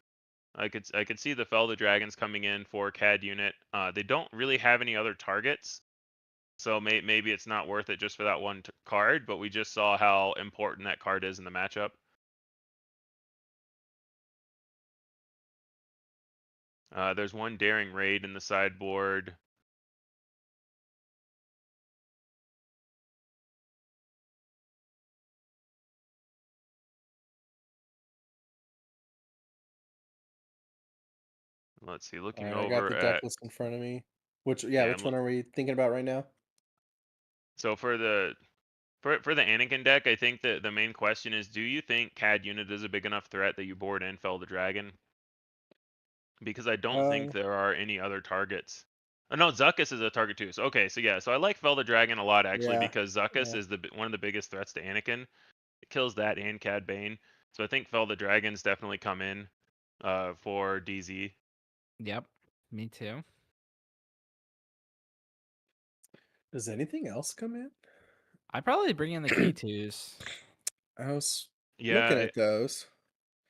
I could see the Fell the Dragons coming in for CAD unit. They don't really have any other targets, so maybe it's not worth it just for that one card. But we just saw how important that card is in the matchup. There's 1 Daring Raid in the sideboard. Let's see. Looking All right, I got over the deck at list in front of me. Which I'm one are we thinking about right now? so for the Anakin deck, I think that the main question is, do you think CAD unit is a big enough threat that you board and Fell the Dragon? Because I don't think there are any other targets. Oh, no, Zuckuss is a target too. So okay, so yeah, so I like Fell the Dragon a lot actually Yeah, because Zuckuss yeah. is one of the biggest threats to Anakin. It kills that and Cad Bane. So I think Fell the Dragons definitely come in for DZ. Yep, me too. Does anything else come in? I'd probably bring in the K2s. I was Yeah, looking at those.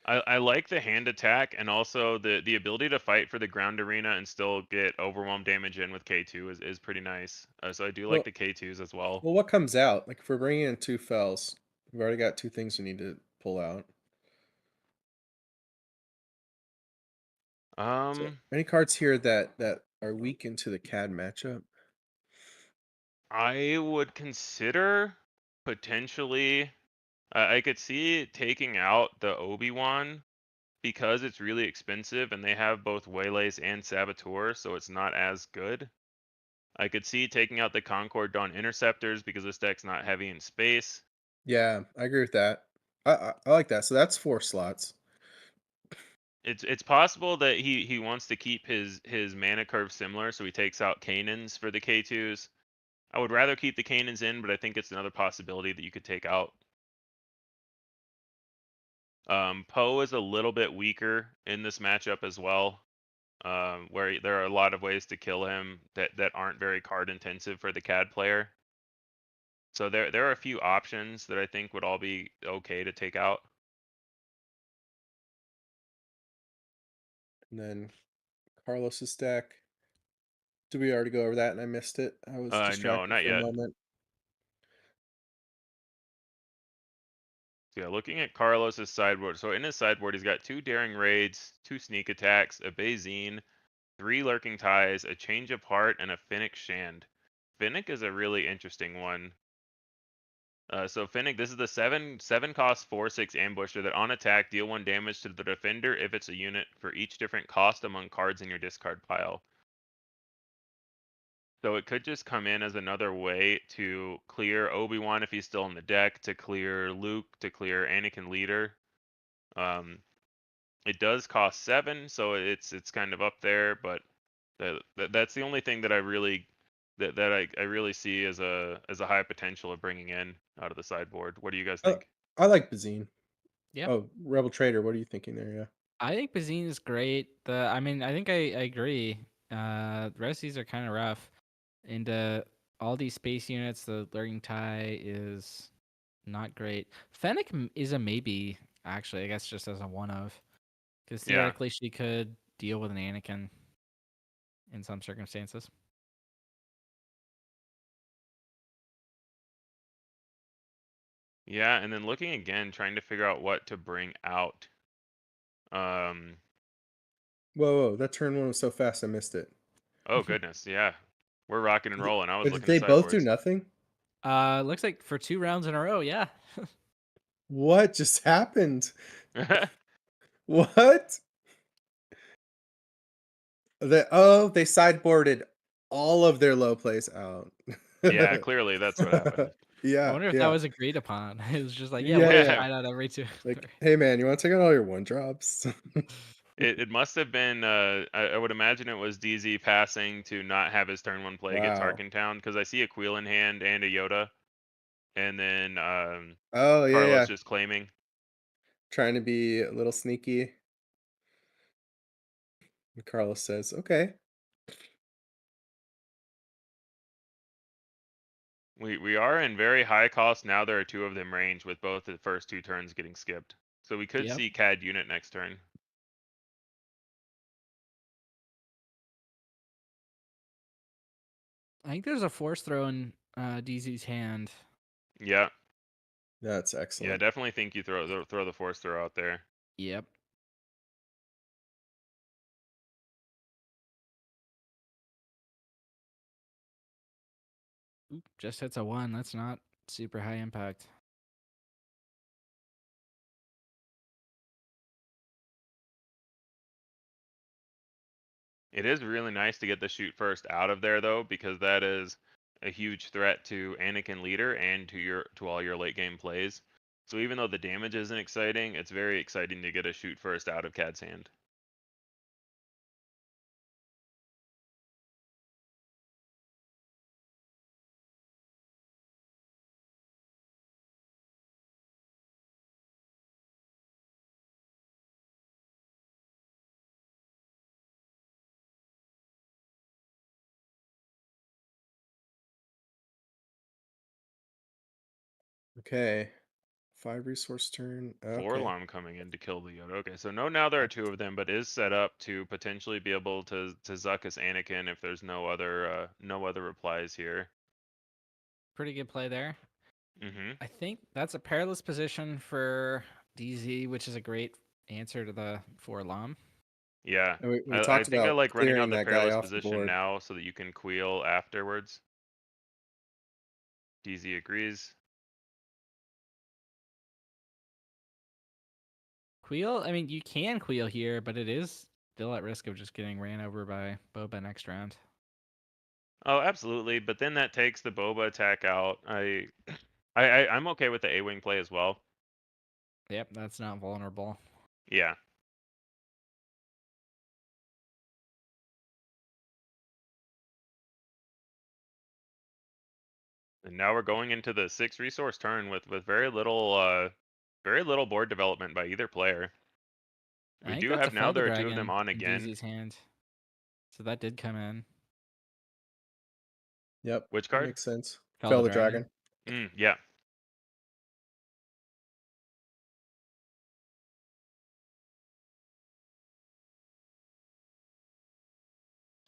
I like the hand attack and also the ability to fight for the ground arena and still get overwhelm damage in with K2 is pretty nice. So I do like Well, the K2s as well. well, what comes out? Like if we're bringing in 2 fells, we've already got 2 things we need to pull out. So, any cards here that are weak into the CAD matchup? I would consider potentially. I could see taking out the Obi-Wan because it's really expensive and they have both Waylays and Saboteur, so it's not as good. I could see taking out the Concord Dawn Interceptors because this deck's not heavy in space. Yeah, I agree with that. I like that. So that's 4 slots. It's possible that he wants to keep his mana curve similar, so he takes out Kanans for the K2s. I would rather keep the Kanans in, but I think it's another possibility that you could take out. Poe is a little bit weaker in this matchup as well, where there are a lot of ways to kill him that aren't very card intensive for the CAD player. So there are a few options that I think would all be okay to take out. And then Carlos's deck. Did we already go over that and I missed it? I was No, distracted not for a yet. moment. So yeah, looking at Carlos's sideboard. So in his sideboard, he's got 2 Daring Raids, 2 Sneak Attacks, a Bazine, 3 Lurking Ties, a Change of Heart, and a Finnick Shand. Finnick is a really interesting one. So Finnick, this is the 7 cost 4/6 ambusher that on attack deal 1 damage to the defender if it's a unit for each different cost among cards in your discard pile. So it could just come in as another way to clear Obi-Wan if he's still in the deck, to clear Luke, to clear Anakin Leader. It does cost 7, so it's kind of up there, but that's the only thing that I really I really see as a high potential of bringing in out of the sideboard. What do you guys think? I like Bazine. Yeah. Oh, Rebel Trader, what are you thinking there? Yeah. I think Bazine is great. I mean, I think I agree. The rest of these are kind of rough. And all these space units, the Lurking Tie is not great. Fennec is a maybe, actually, I guess just as a one of. Because Yeah. theoretically she could deal with an Anakin in some circumstances. Yeah, and then looking again, trying to figure out what to bring out. Um, Whoa, that turn one was so fast I missed it. oh goodness, yeah. We're rocking and rolling. I was Did looking they at both do sideboards. nothing? Looks like for 2 rounds in a row, yeah. What just happened? What? They sideboarded all of their low plays out. Yeah, clearly that's what happened. I Yeah, wonder if that was agreed upon. It was just like, yeah, Yeah, we'll yeah. find out every 2. Like, hey man, you want to take out all your 1-drops? It must have been. I would imagine it was DZ passing to not have his turn 1 play against Wow. Harkentown, because I see a Queel in hand and a Yoda, and then Oh yeah, Carlos yeah. just claiming. Trying to be a little sneaky. And Carlos says, "Okay." We are in very high cost now. There are 2 of them range, with both the first 2 turns getting skipped. So we could Yep. see Cad unit next turn. I think there's a force throw in DZ's hand. Yeah, That's yeah, excellent. definitely think you throw the force throw out there. Yep. Oop, just hits a 1. That's not super high impact. It is really nice to get the shoot first out of there though, because that is a huge threat to Anakin leader and to all your late game plays. So even though the damage isn't exciting, it's very exciting to get a shoot first out of Cad's hand. Okay. 5 resource turn. Okay. Forlom coming in to kill the Yoda. Okay, so now there are 2 of them, but is set up to potentially be able to Zuckus Anakin if there's no other replies here. Pretty good play there. Mm-hmm. I think that's a perilous position for DZ, which is a great answer to the Forlom. Yeah, And we I talked think I about like running clearing out the that guy perilous off the position board. now so that you can queel afterwards. DZ agrees. Queel, I mean, you can queel here, but it is still at risk of just getting ran over by Boba next round. Oh, absolutely. But then that takes the Boba attack out. I'm okay with the A-wing play as well. Yep, that's not vulnerable. Yeah. And now we're going into the 6 resource turn with very little board development by either player. We I think do that's have a now Fell the there are 2 of them Dragon on in again. DZ's hand. So that did come in. Yep. Which that card? makes sense. Fell Fell the the dragon. Yeah.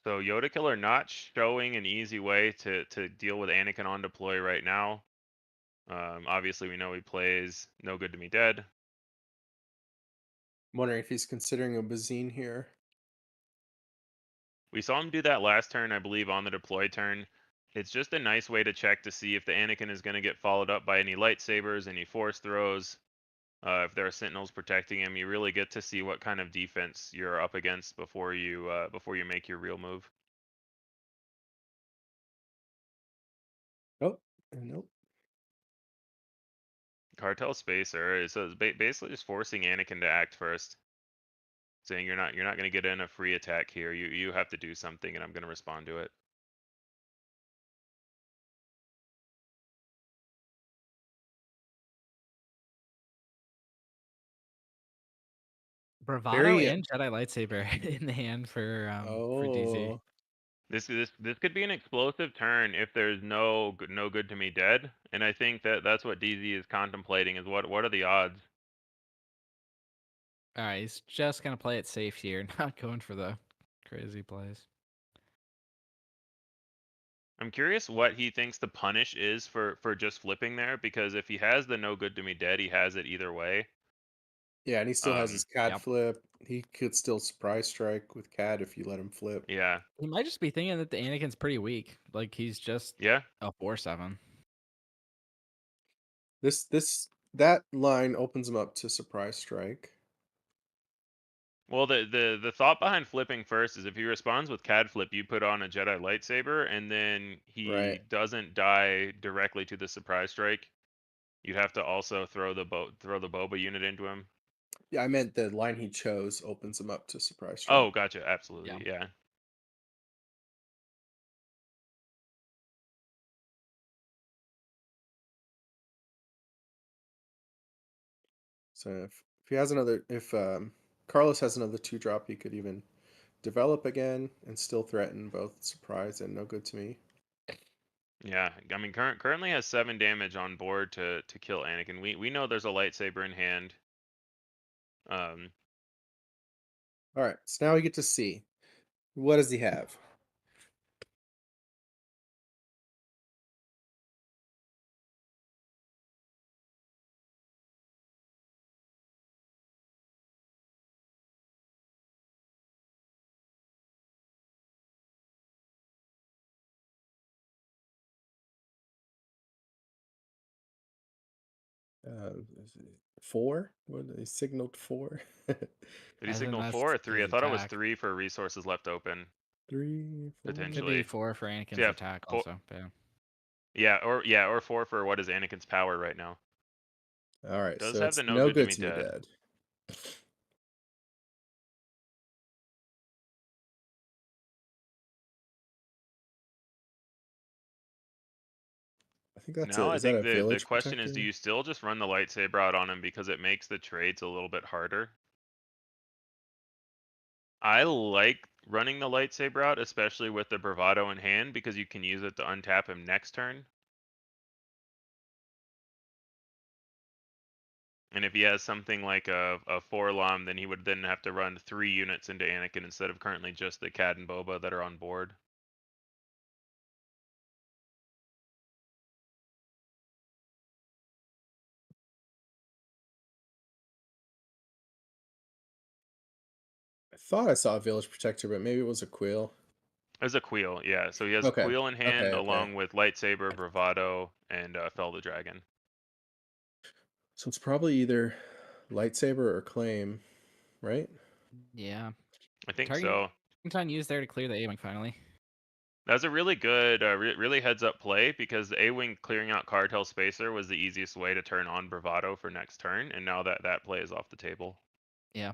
So Yoda Killer not showing an easy way to deal with Anakin on deploy right now. Obviously, we know he plays No Good to Me Dead. I'm wondering if he's considering a Bazine here. We saw him do that last turn, I believe, on the deploy turn. It's just a nice way to check to see if the Anakin is going to get followed up by any lightsabers, any force throws. If there are sentinels protecting him, you really get to see what kind of defense you're up against before you make your real move. Oh, nope. Cartel Spacer is basically just forcing Anakin to act first, saying you're not going to get in a free attack here. You have to do something, and I'm going to respond to it. Bravado Very. and Jedi lightsaber in the hand for DZ. Oh. This could be an explosive turn if there's no good to me dead, and I think that's what DZ is contemplating is what are the odds. All right, he's just gonna play it safe here, not going for the crazy plays. I'm curious what he thinks the punish is for just flipping there, because if he has the no good to me dead, he has it either way. Yeah, and he still has his Cad Yep. flip. He could still surprise strike with Cad if you let him flip. Yeah. He might just be thinking that the Anakin's pretty weak. Like he's just Yeah. a 4/7. That line opens him up to surprise strike. Well, the thought behind flipping first is if he responds with Cad flip, you put on a Jedi lightsaber, and then he Right. doesn't die directly to the surprise strike. You'd have to also throw the boba unit into him. Yeah, I meant the line he chose opens him up to surprise strike. Oh, gotcha. Absolutely. Yeah. So if he has another, if Carlos has another 2-drop, he could even develop again and still threaten both surprise and no good to me. Yeah, I mean, currently has 7 damage on board to kill Anakin. We know there's a lightsaber in hand. All right, so now we get to see what does he have. Is it 4? What they signaled 4? Did he I think signal that's 4 or 3? I his thought it was attack. 3 for resources left open. 3, 4. Could be Potentially. 4 for Anakin's yeah, attack 4 also. But yeah. or 4 for what is Anakin's power right now. All right, Does so have it's the no no good to good me to me dead. dead. I think that's Now it. I Is that think a the village question is, do protector? you still just run the lightsaber out on him because it makes the trades a little bit harder? I like running the lightsaber out, especially with the bravado in hand, because you can use it to untap him next turn. And if he has something like a 4-lom, then he would then have to run 3 units into Anakin instead of currently just the Cad and Boba that are on board. I thought I saw a village protector, but maybe it was a quill. As a Queel, yeah. So he has Okay. Queel in hand Okay. along with lightsaber, bravado, and Fell the Dragon. So it's probably either lightsaber or claim, right? Yeah. I think Target so. time used there to clear the A-Wing finally. That's a really good, really heads-up play, because the A-Wing clearing out Cartel Spacer was the easiest way to turn on Bravado for next turn, and now that play is off the table. Yeah.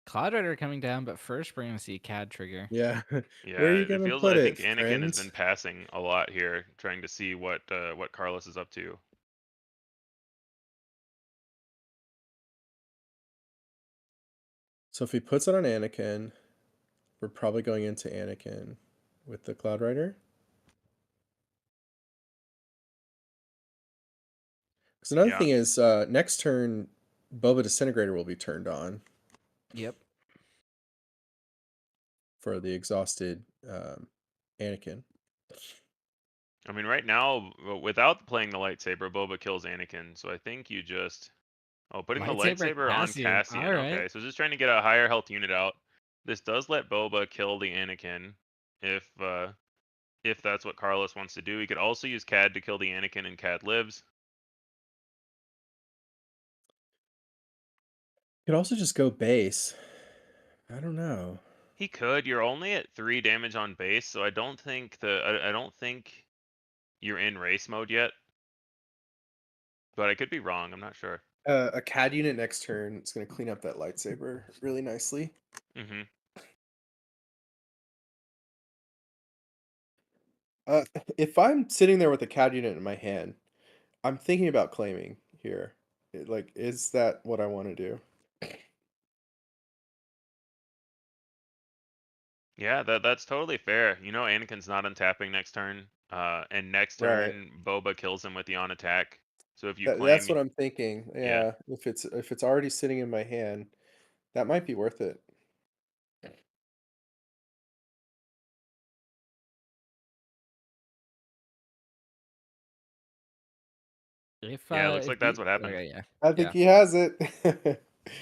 Cloud Rider coming down, but first we're gonna see Cad trigger. Yeah. Yeah, Where are you it gonna feels put like I it, think Anakin has friends? been passing a lot here, trying to see what Carlos is up to. So if he puts it on Anakin, we're probably going into Anakin with the Cloud Rider. Because another Yeah. thing is, next turn, Boba Disintegrator will be turned on Yep. for the exhausted Anakin. I mean, right now, without playing the lightsaber, Boba kills Anakin, so I think you just... Oh, putting the lightsaber on Cassian. Alright. Okay, so just trying to get a higher health unit out. This does let Boba kill the Anakin, if that's what Carlos wants to do. He could also use Cad to kill the Anakin, and Cad lives. Could also just go base. I don't know. He could. You're only at 3 damage on base, so I don't think I don't think you're in race mode yet. But I could be wrong. I'm not sure. A Cad unit next turn is going to clean up that lightsaber really nicely. Mm-hmm. If I'm sitting there with a Cad unit in my hand, I'm thinking about claiming here. Like, is that what I want to do? Yeah, that's totally fair. You know, Anakin's not untapping next turn. And next turn, Boba kills him with the on attack. So if you claim, That's what I'm thinking. Yeah. Yeah, if it's already sitting in my hand, that might be worth it. Yeah, it looks like that's what happened. Okay, yeah. I think Yeah. he has it. I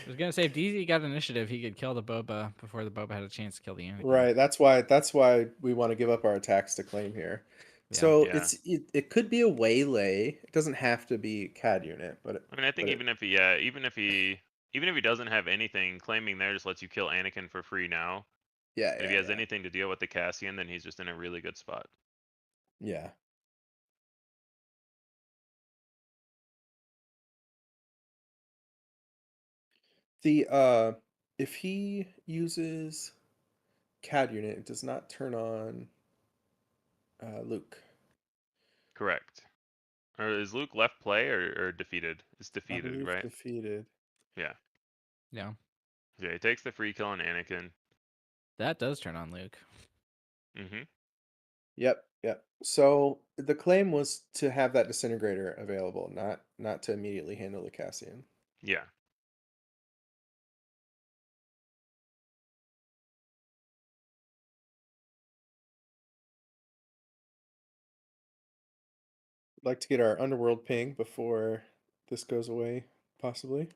was gonna say if DZ got initiative, he could kill the Boba before the Boba had a chance to kill the Anakin. Right. That's why we want to give up our attacks to claim here. Yeah. So Yeah. it could be a waylay. It doesn't have to be CAD unit, but I mean, I think but even if he doesn't have anything, claiming there just lets you kill Anakin for free now. yeah, And if he has anything to deal with the Cassian, then he's just in a really good spot. yeah. The if he uses CAD unit, it does not turn on Luke. Correct. Or is Luke left play or defeated? It's I defeated, believe right? defeated. Yeah. Yeah. Yeah, he takes the free kill on Anakin. That does turn on Luke. Mm-hmm. Yep. So the claim was to have that disintegrator available, not to immediately handle the Cassian. Yeah. Like to get our underworld ping before this goes away, possibly.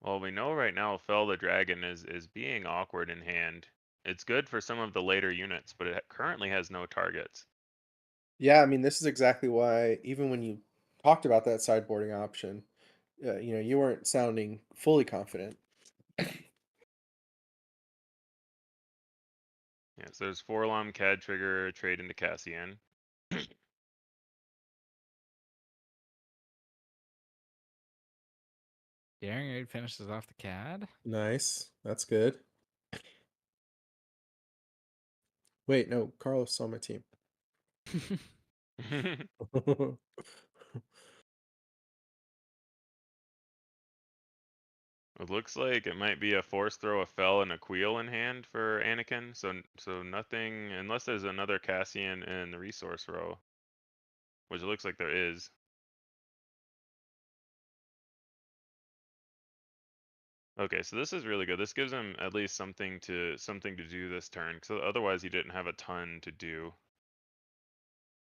Well, we know right now Fel the Dragon is being awkward in hand. It's good for some of the later units, but it currently has no targets. Yeah, I mean, this is exactly why, even when you talked about that sideboarding option, you weren't sounding fully confident. Yeah, so there's 4-lom CAD trigger trade into Cassian. Daring Raid finishes off the CAD. Nice. That's good. Wait, no, Carlos on my team. It looks like it might be a force throw, a Fel, and a Queel in hand for Anakin. So nothing, unless there's another Cassian in the resource row, which it looks like there is. Okay, so this is really good. This gives him at least something to do this turn, because otherwise he didn't have a ton to do.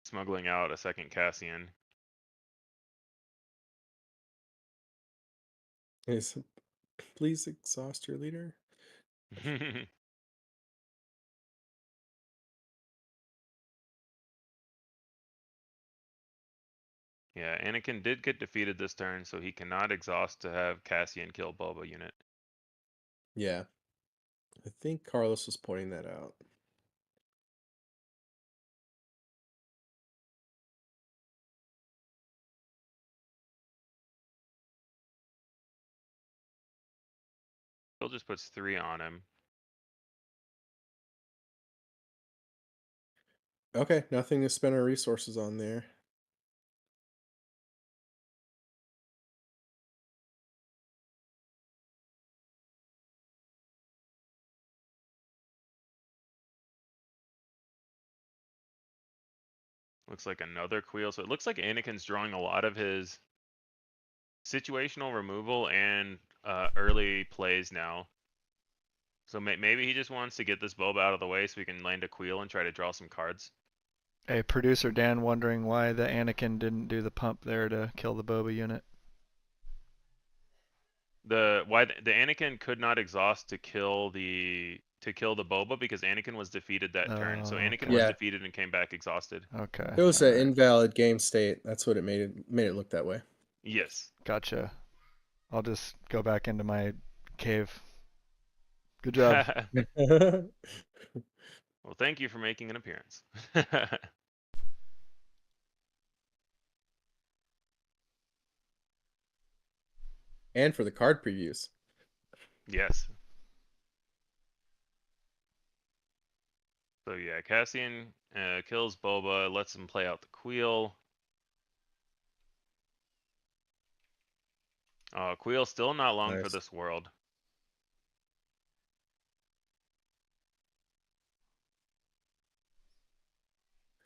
Smuggling out a second Cassian. Please exhaust your leader. Yeah, Anakin did get defeated this turn, so he cannot exhaust to have Cassian kill Boba unit. Yeah. I think Carlos was pointing that out. Still just puts 3 on him. Okay, nothing to spend our resources on there. Looks like another Queel. So it looks like Anakin's drawing a lot of his situational removal and early plays now. So maybe he just wants to get this Boba out of the way so he can land a Queel and try to draw some cards. Hey, producer Dan wondering why the Anakin didn't do the pump there to kill the Boba unit. The Anakin could not exhaust to kill the Boba because Anakin was defeated that turn. So Anakin okay. was Yeah. defeated and came back exhausted. Okay. It was an alright. invalid game state. That's what it made it look that way. Yes. Gotcha. I'll just go back into my cave. Good job. Well, thank you for making an appearance. And for the card previews. Yes. So yeah, Cassian kills Boba, lets him play out the Queel. Queel still not long for Nice. this world.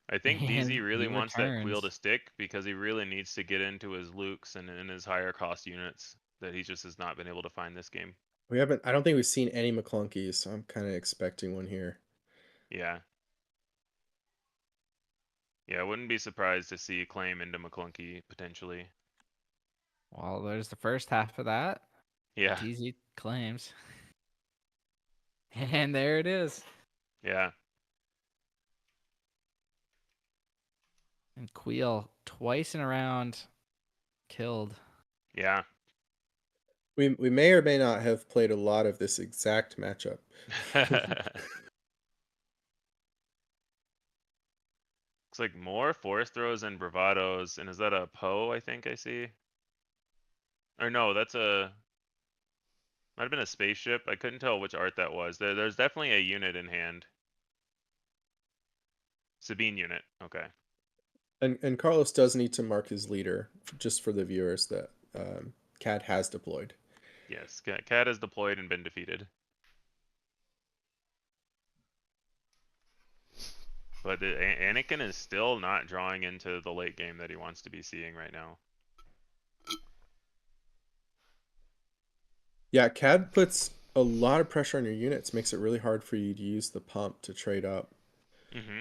I think Man, DZ really he wants that Queel returns. to stick because he really needs to get into his Lukes and his higher cost units that he just has not been able to find this game. We haven't. I don't think we've seen any Maclunkies, so I'm kind of expecting one here. Yeah. Yeah, I wouldn't be surprised to see Claim into Maclunky potentially. Well, there's the first half of that. Yeah. DZ claims. And there it is. Yeah. And Queel twice in a round killed. Yeah. We may or may not have played a lot of this exact matchup. Looks like more force throws and bravados. And is that a Poe, I think I see? Or no, that's a... Might have been a spaceship. I couldn't tell which art that was. There's definitely a unit in hand. Sabine unit. Okay. And Carlos does need to mark his leader, just for the viewers, that Cad has deployed. Yes, Cad has deployed and been defeated. But Anakin is still not drawing into the late game that he wants to be seeing right now. Yeah, Cad puts a lot of pressure on your units, makes it really hard for you to use the pump to trade up. Mm-hmm.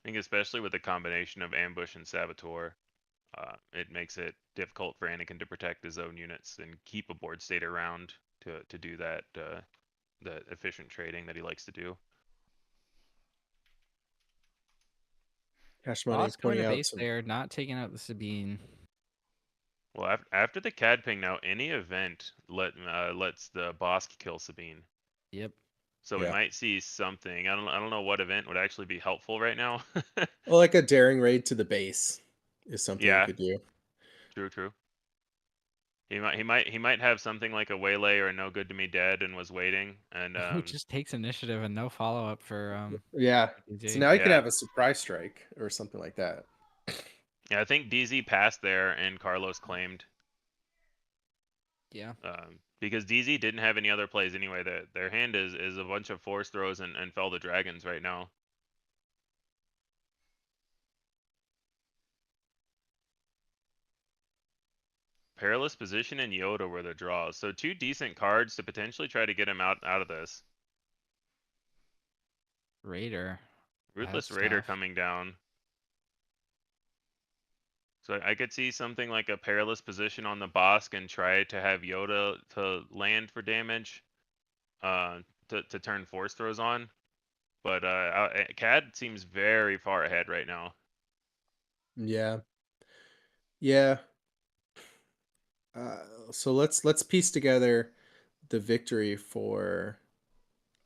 I think especially with the combination of ambush and saboteur, it makes it difficult for Anakin to protect his own units and keep a board state around to do that that efficient trading that he likes to do. Cash Money Boss going pointing to out base some. there, not taking out the Sabine. Well, after the Cad ping now, any event lets the boss kill Sabine. Yep. So we might see something. I don't know what event would actually be helpful right now. Well, like a daring raid to the base is something you Yeah. could do. True. He might have something like a waylay or a no good to me dead and was waiting and Who just takes initiative and no follow up for Yeah. DZ. So now you could Yeah. have a surprise strike or something like that. Yeah, I think DZ passed there and Carlos claimed. Yeah. Because DZ didn't have any other plays anyway. Their hand is a bunch of force throws and fell the dragons right now. Perilous Position and Yoda were the draws. So 2 decent cards to potentially try to get him out of this. Raider. Ruthless Bad Raider stuff. coming down. So I could see something like a Perilous Position on the Bosk and try to have Yoda to land for damage. To turn force throws on. But Cad seems very far ahead right now. Yeah. Yeah. So let's piece together the victory for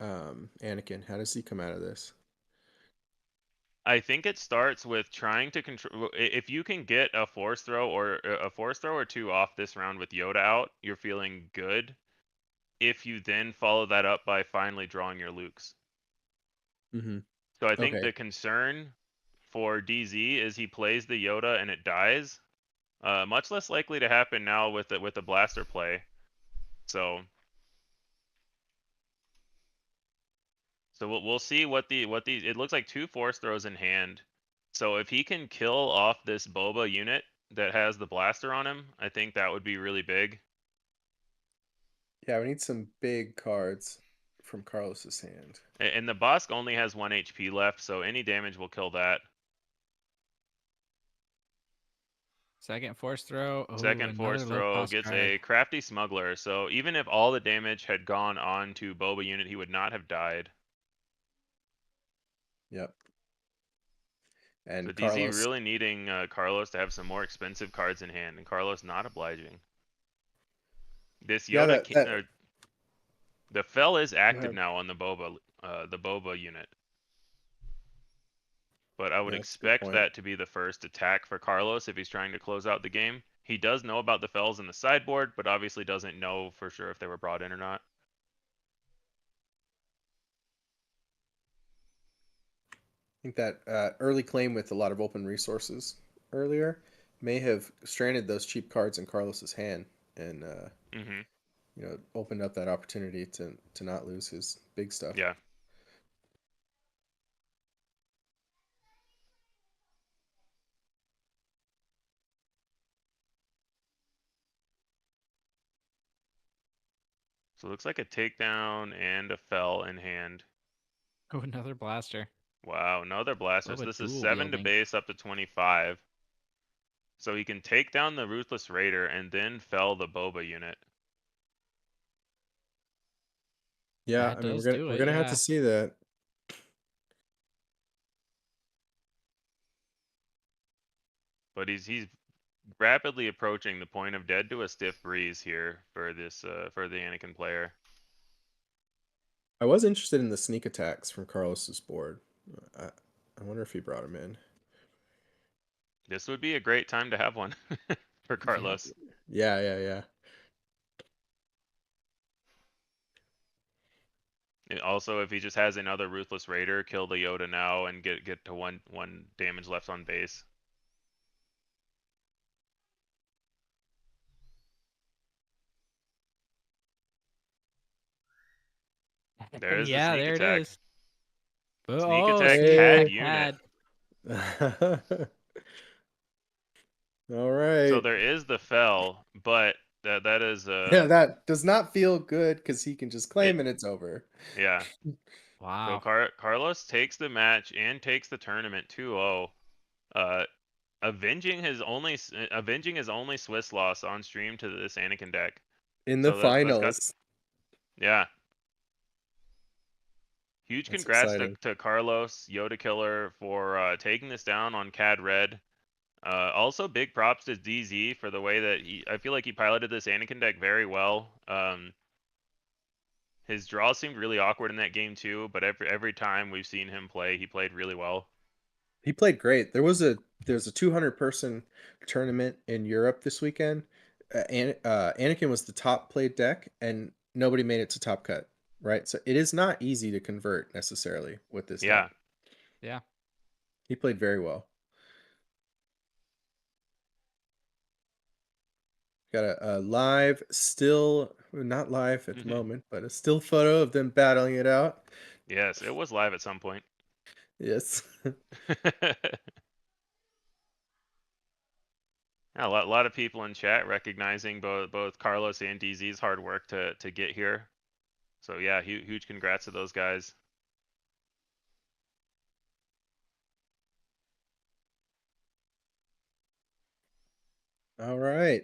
Anakin. How does he come out of this? I think it starts with trying to control. If you can get a force throw or 2 off this round with Yoda out, you're feeling good. If you then follow that up by finally drawing your Lukes. Mm-hmm. So I think the concern for DZ is he plays the Yoda and it dies. Much less likely to happen now with the blaster play. So we'll see what these. It looks like 2 force throws in hand. So if he can kill off this Boba unit that has the blaster on him, I think that would be really big. Yeah, we need some big cards from Carlos's hand. And the Bosk only has 1 HP left, so any damage will kill that. Second force throw. Oh, Second force throw gets a crafty smuggler. So even if all the damage had gone on to Boba unit, he would not have died. Yep. And so Carlos DZ really needing Carlos to have some more expensive cards in hand, and Carlos not obliging. This Yoda, the Fel is active now on the Boba unit. But I would expect that to be the first attack for Carlos if he's trying to close out the game. He does know about the Fels in the sideboard, but obviously doesn't know for sure if they were brought in or not. I think that early claim with a lot of open resources earlier may have stranded those cheap cards in Carlos's hand and opened up that opportunity to not lose his big stuff. Yeah. So it looks like a takedown and a fell in hand. Oh, another blaster. Wow, another blaster. So Boba this is dual 7 to wielding. base up to 25. So he can take down the Ruthless Raider and then fell the Boba unit. Yeah, That I mean does do we're it, gonna have to yeah. see that. But he's rapidly approaching the point of dead to a stiff breeze here for this for the Anakin player. I was interested in the sneak attacks from Carlos's board. I wonder if he brought him in. This would be a great time to have one for Carlos. Yeah. And also, if he just has another Ruthless Raider, kill the Yoda now and get to one damage left on base. There's the Yeah, sneak there attack. it is. Sneak Oh, attack sneak Cad attack unit. Cad. All right. So there is the fell, but that is Yeah, that does not feel good because he can just claim and it's over. yeah. So Wow. Carlos takes the match and takes the tournament 2-0. Avenging his only Swiss loss on stream to this Anakin deck. In the So that's got, finals. yeah. Huge That's congrats exciting. to Carlos Yoda Killer for taking this down on Cad Red. Also, big props to DZ for the way that I feel like he piloted this Anakin deck very well. His draw seemed really awkward in that game too, but every time we've seen him play, he played really well. He played great. There's a 200-person tournament in Europe this weekend. Anakin was the top played deck, and nobody made it to top cut. Right, so it is not easy to convert necessarily with this Yeah. deck. Yeah. He played very well. Got a live, still not live at the moment, but a still photo of them battling it out. Yes, it was live at some point. Yes. A lot of people in chat recognizing both Carlos and DZ's hard work to get here. So yeah, huge congrats to those guys. All right.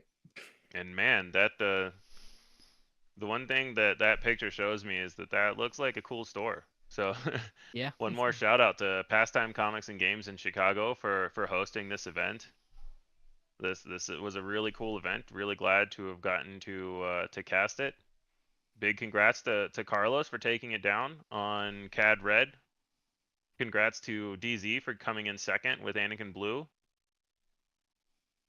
And man, that the one thing that picture shows me is that looks like a cool store. So Yeah. one more shout out to Pastime Comics and Games in Chicago for hosting this event. This was a really cool event. Really glad to have gotten to cast it. Big congrats to Carlos for taking it down on Cad Red. Congrats to DZ for coming in second with Anakin Blue.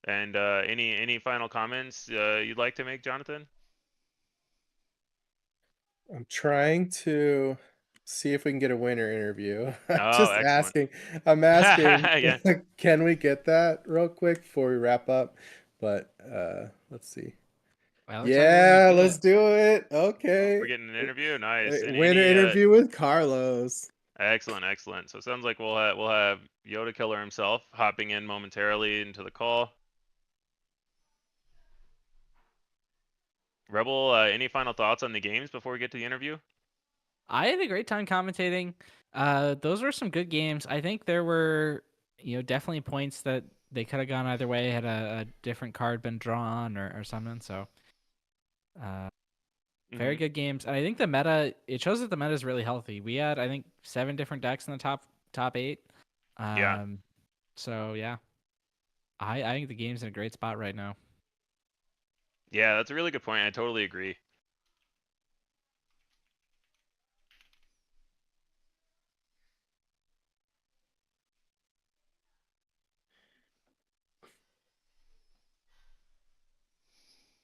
And any final comments you'd like to make, Jonathan? I'm trying to see if we can get a winner interview. Oh, excellent. I'm asking, Yeah. can we get that real quick before we wrap up? But let's see. Well, yeah, let's do it. Okay. We're getting an interview. Nice. Winner interview with Carlos. Excellent. So it sounds like we'll have Yoda Killer himself hopping in momentarily into the call. Rebel, any final thoughts on the games before we get to the interview? I had a great time commentating. Those were some good games. I think there were, definitely points that they could have gone either way had a different card been drawn or something. So, very good games. And I think the meta, it shows that the meta is really healthy. We had, I think, 7 different decks in the top 8. Yeah. So yeah, I think the game's in a great spot right now. Yeah, that's a really good point. I totally agree.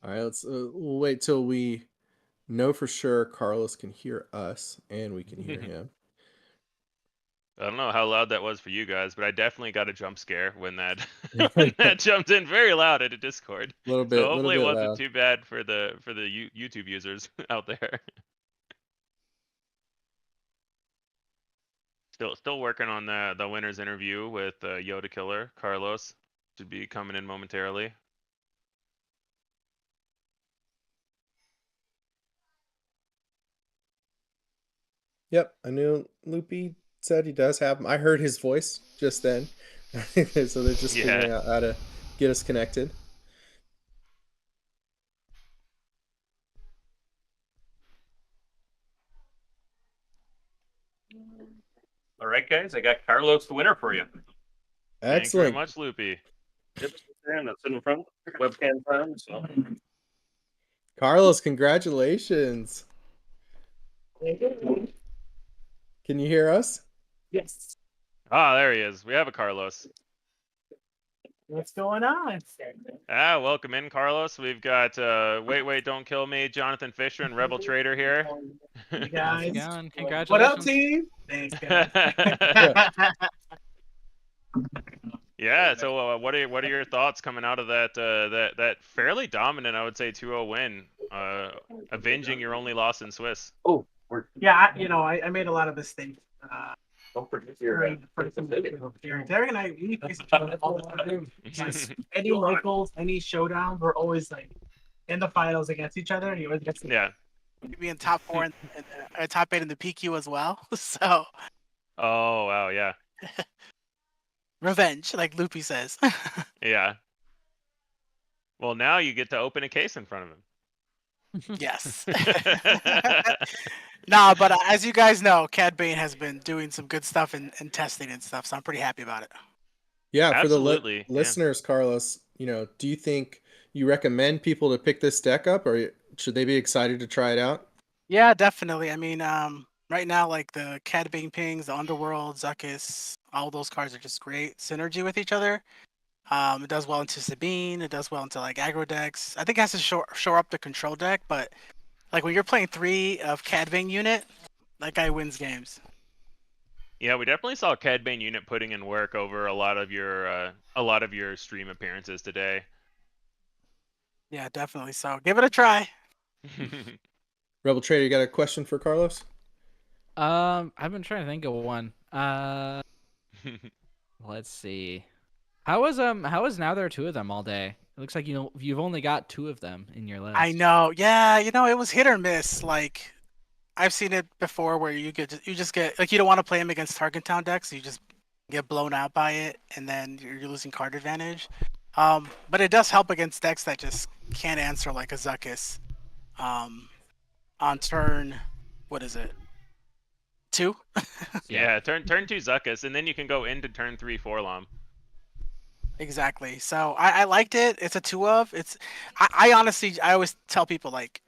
All right, let's we'll wait till we know for sure Carlos can hear us and we can hear him. I don't know how loud that was for you guys, but I definitely got a jump scare when that when that jumped in very loud into Discord. A little bit, so hopefully it wasn't loud. too bad for the YouTube users out there. Still working on the winner's interview with Yoda Killer. Carlos should be coming in momentarily. Yep, I knew Loopy said he does have them. I heard his voice just then. So they're just figuring out how to get us connected. All right, guys, I got Carlos the winner for you. Thanks very Excellent. much, Loopy. Yep, and that's in front. Webcam time. So. Carlos, congratulations. Can you hear us? Yes. Ah, there he is. We have a Carlos. What's going on? Welcome in, Carlos. We've got Wait, Don't Kill Me, Jonathan Fisher, and Rebel Trader here. You guys. Congratulations. What up, team? Thanks, guys. Yeah. So, what are your thoughts coming out of that fairly dominant, I would say, 2-0 win, avenging your only loss in Swiss? Oh, yeah. I made a lot of mistakes. Don't forget your Derek and I, we face each other all the time. Any locals, any showdown, we're always like in the finals against each other. And he always gets be in top 4 and top 8 in the PQ as well. So. Oh wow, yeah. Revenge, like Loopy says. Yeah. Well, now you get to open a case in front of him. Yes. No, but as you guys know, Cad Bane has been doing some good stuff and testing and stuff, so I'm pretty happy about it. Yeah, absolutely. For the listeners, Carlos, do you think you recommend people to pick this deck up, or should they be excited to try it out? Yeah, definitely. I mean, right now, like the Cad Bane pings, the Underworld, Zuckuss, all those cards are just great synergy with each other. It does well into Sabine. It does well into like aggro decks. I think it has to shore up the control deck, but like when you're playing 3 of Cad Bane unit, that guy wins games. Yeah, we definitely saw Cad Bane unit putting in work over a lot of your stream appearances today. Yeah, definitely. So give it a try. Rebel Trader, you got a question for Carlos? I've been trying to think of one. Let's see. How is now there are 2 of them all day? It looks like you've only got 2 of them in your list. I know. Yeah, it was hit or miss. Like I've seen it before where you just get like you don't want to play him against Tarkin Town decks, so you just get blown out by it, and then you're losing card advantage. But it does help against decks that just can't answer like a Zuckuss. On turn, what is it? 2? Yeah, turn 2 Zuckuss, and then you can go into turn 3 Forlom. Exactly. So I liked it. It's a 2 of. I honestly always tell people like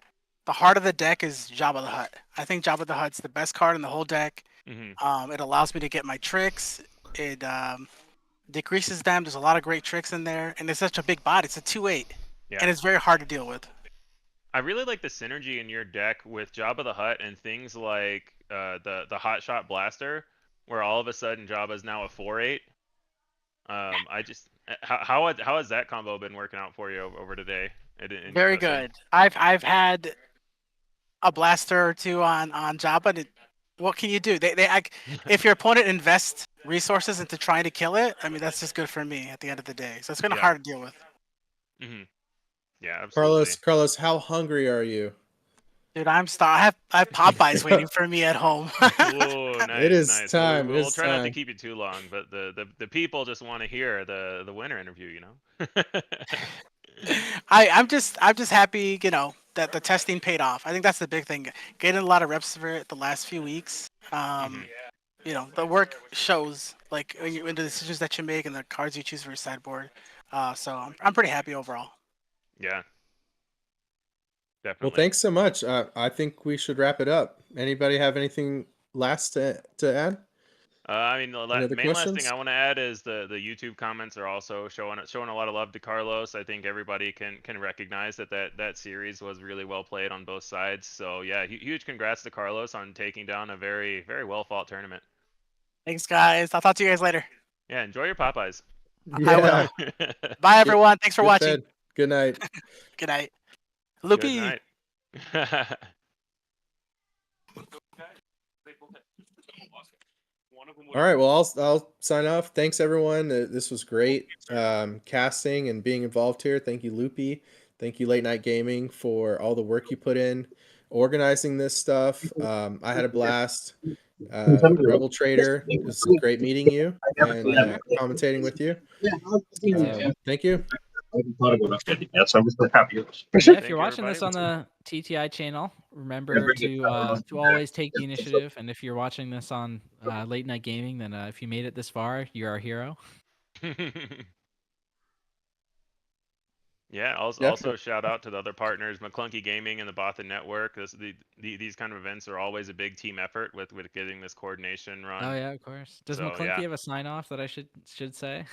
the heart of the deck is Jabba the Hutt. I think Jabba the Hutt's the best card in the whole deck. Mm-hmm. It allows me to get my tricks. It decreases them. There's a lot of great tricks in there, and it's such a big bot. It's a 2/8, and it's very hard to deal with. I really like the synergy in your deck with Jabba the Hutt and things like the Hot Shot Blaster, where all of a sudden Jabba's now a 4/8. How has that combo been working out for you over today? Very good. I've had a blaster or 2 on Jabba. What can you do? If your opponent invests resources into trying to kill it, I mean that's just good for me at the end of the day. So it's kind of hard to deal with. Mm-hmm. Yeah, absolutely. Carlos, how hungry are you? Dude, I'm starving. I have Popeyes waiting for me at home. Ooh, nice, it is nice. time. We'll try not to keep you too long, but the people just want to hear the winner interview, I'm just happy, that the testing paid off. I think that's the big thing. Getting a lot of reps for it the last few weeks. The work shows like in the decisions that you make and the cards you choose for your sideboard. So I'm pretty happy overall. Yeah. Definitely. Well, thanks so much. I think we should wrap it up. Anybody have anything last to add? I mean, the main last thing I want to add is the YouTube comments are also showing a lot of love to Carlos. I think everybody can recognize that series was really well played on both sides. So yeah, huge congrats to Carlos on taking down a very, very well fought tournament. Thanks, guys. I'll talk to you guys later. Yeah, enjoy your Popeyes. Yeah. I will. Bye, everyone. Thanks for watching. Fed. Good night. Good night. Loopy. Good night. All right, well, I'll sign off. Thanks, everyone. This was great casting and being involved here. Thank you, Loopy. Thank you, Late Night Gaming, for all the work you put in. organizing this stuff. I had a blast. Rebel Trader, it was great meeting you and commentating with you. Thank you. If you're watching this on the TTI channel, remember to always take the initiative. And if you're watching this on Late Night Gaming, then if you made it this far, you're our hero. Yeah. Also shout out to the other partners, Maclunky Gaming and the Bothan Network. These kind of events are always a big team effort with getting this coordination run. Oh yeah, of course. Does So, Maclunky have a sign off that I should say?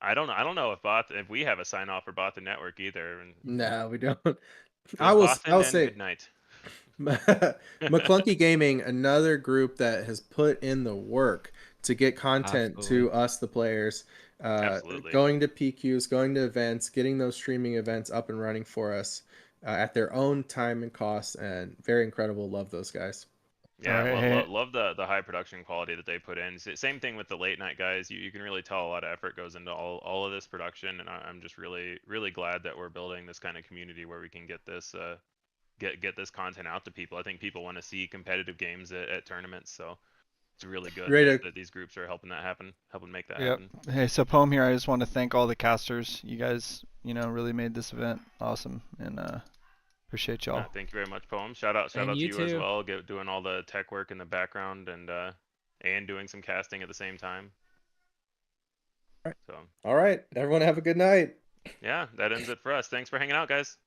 I don't know if we have a sign off for Bothan Network either. No, we don't. I will say good night. Maclunky Gaming, another group that has put in the work to get content to us, the players. Going to PQs, going to events, getting those streaming events up and running for us at their own time and cost, and very incredible. Love those guys. Yeah, love the high production quality that they put in. Same thing with the late night guys. You can really tell a lot of effort goes into all of this production, and I'm just really glad that we're building this kind of community where we can get this get this content out to people. I think people want to see competitive games at tournaments, so it's really good that these groups are helping make that happen. Hey, so Poem here, I just want to thank all the casters. You guys, really made this event awesome, and appreciate y'all. Thank you very much, Poem. Shout out to you as well, doing all the tech work in the background and doing some casting at the same time. All right, everyone have a good night. Yeah, that ends it for us. Thanks for hanging out, guys.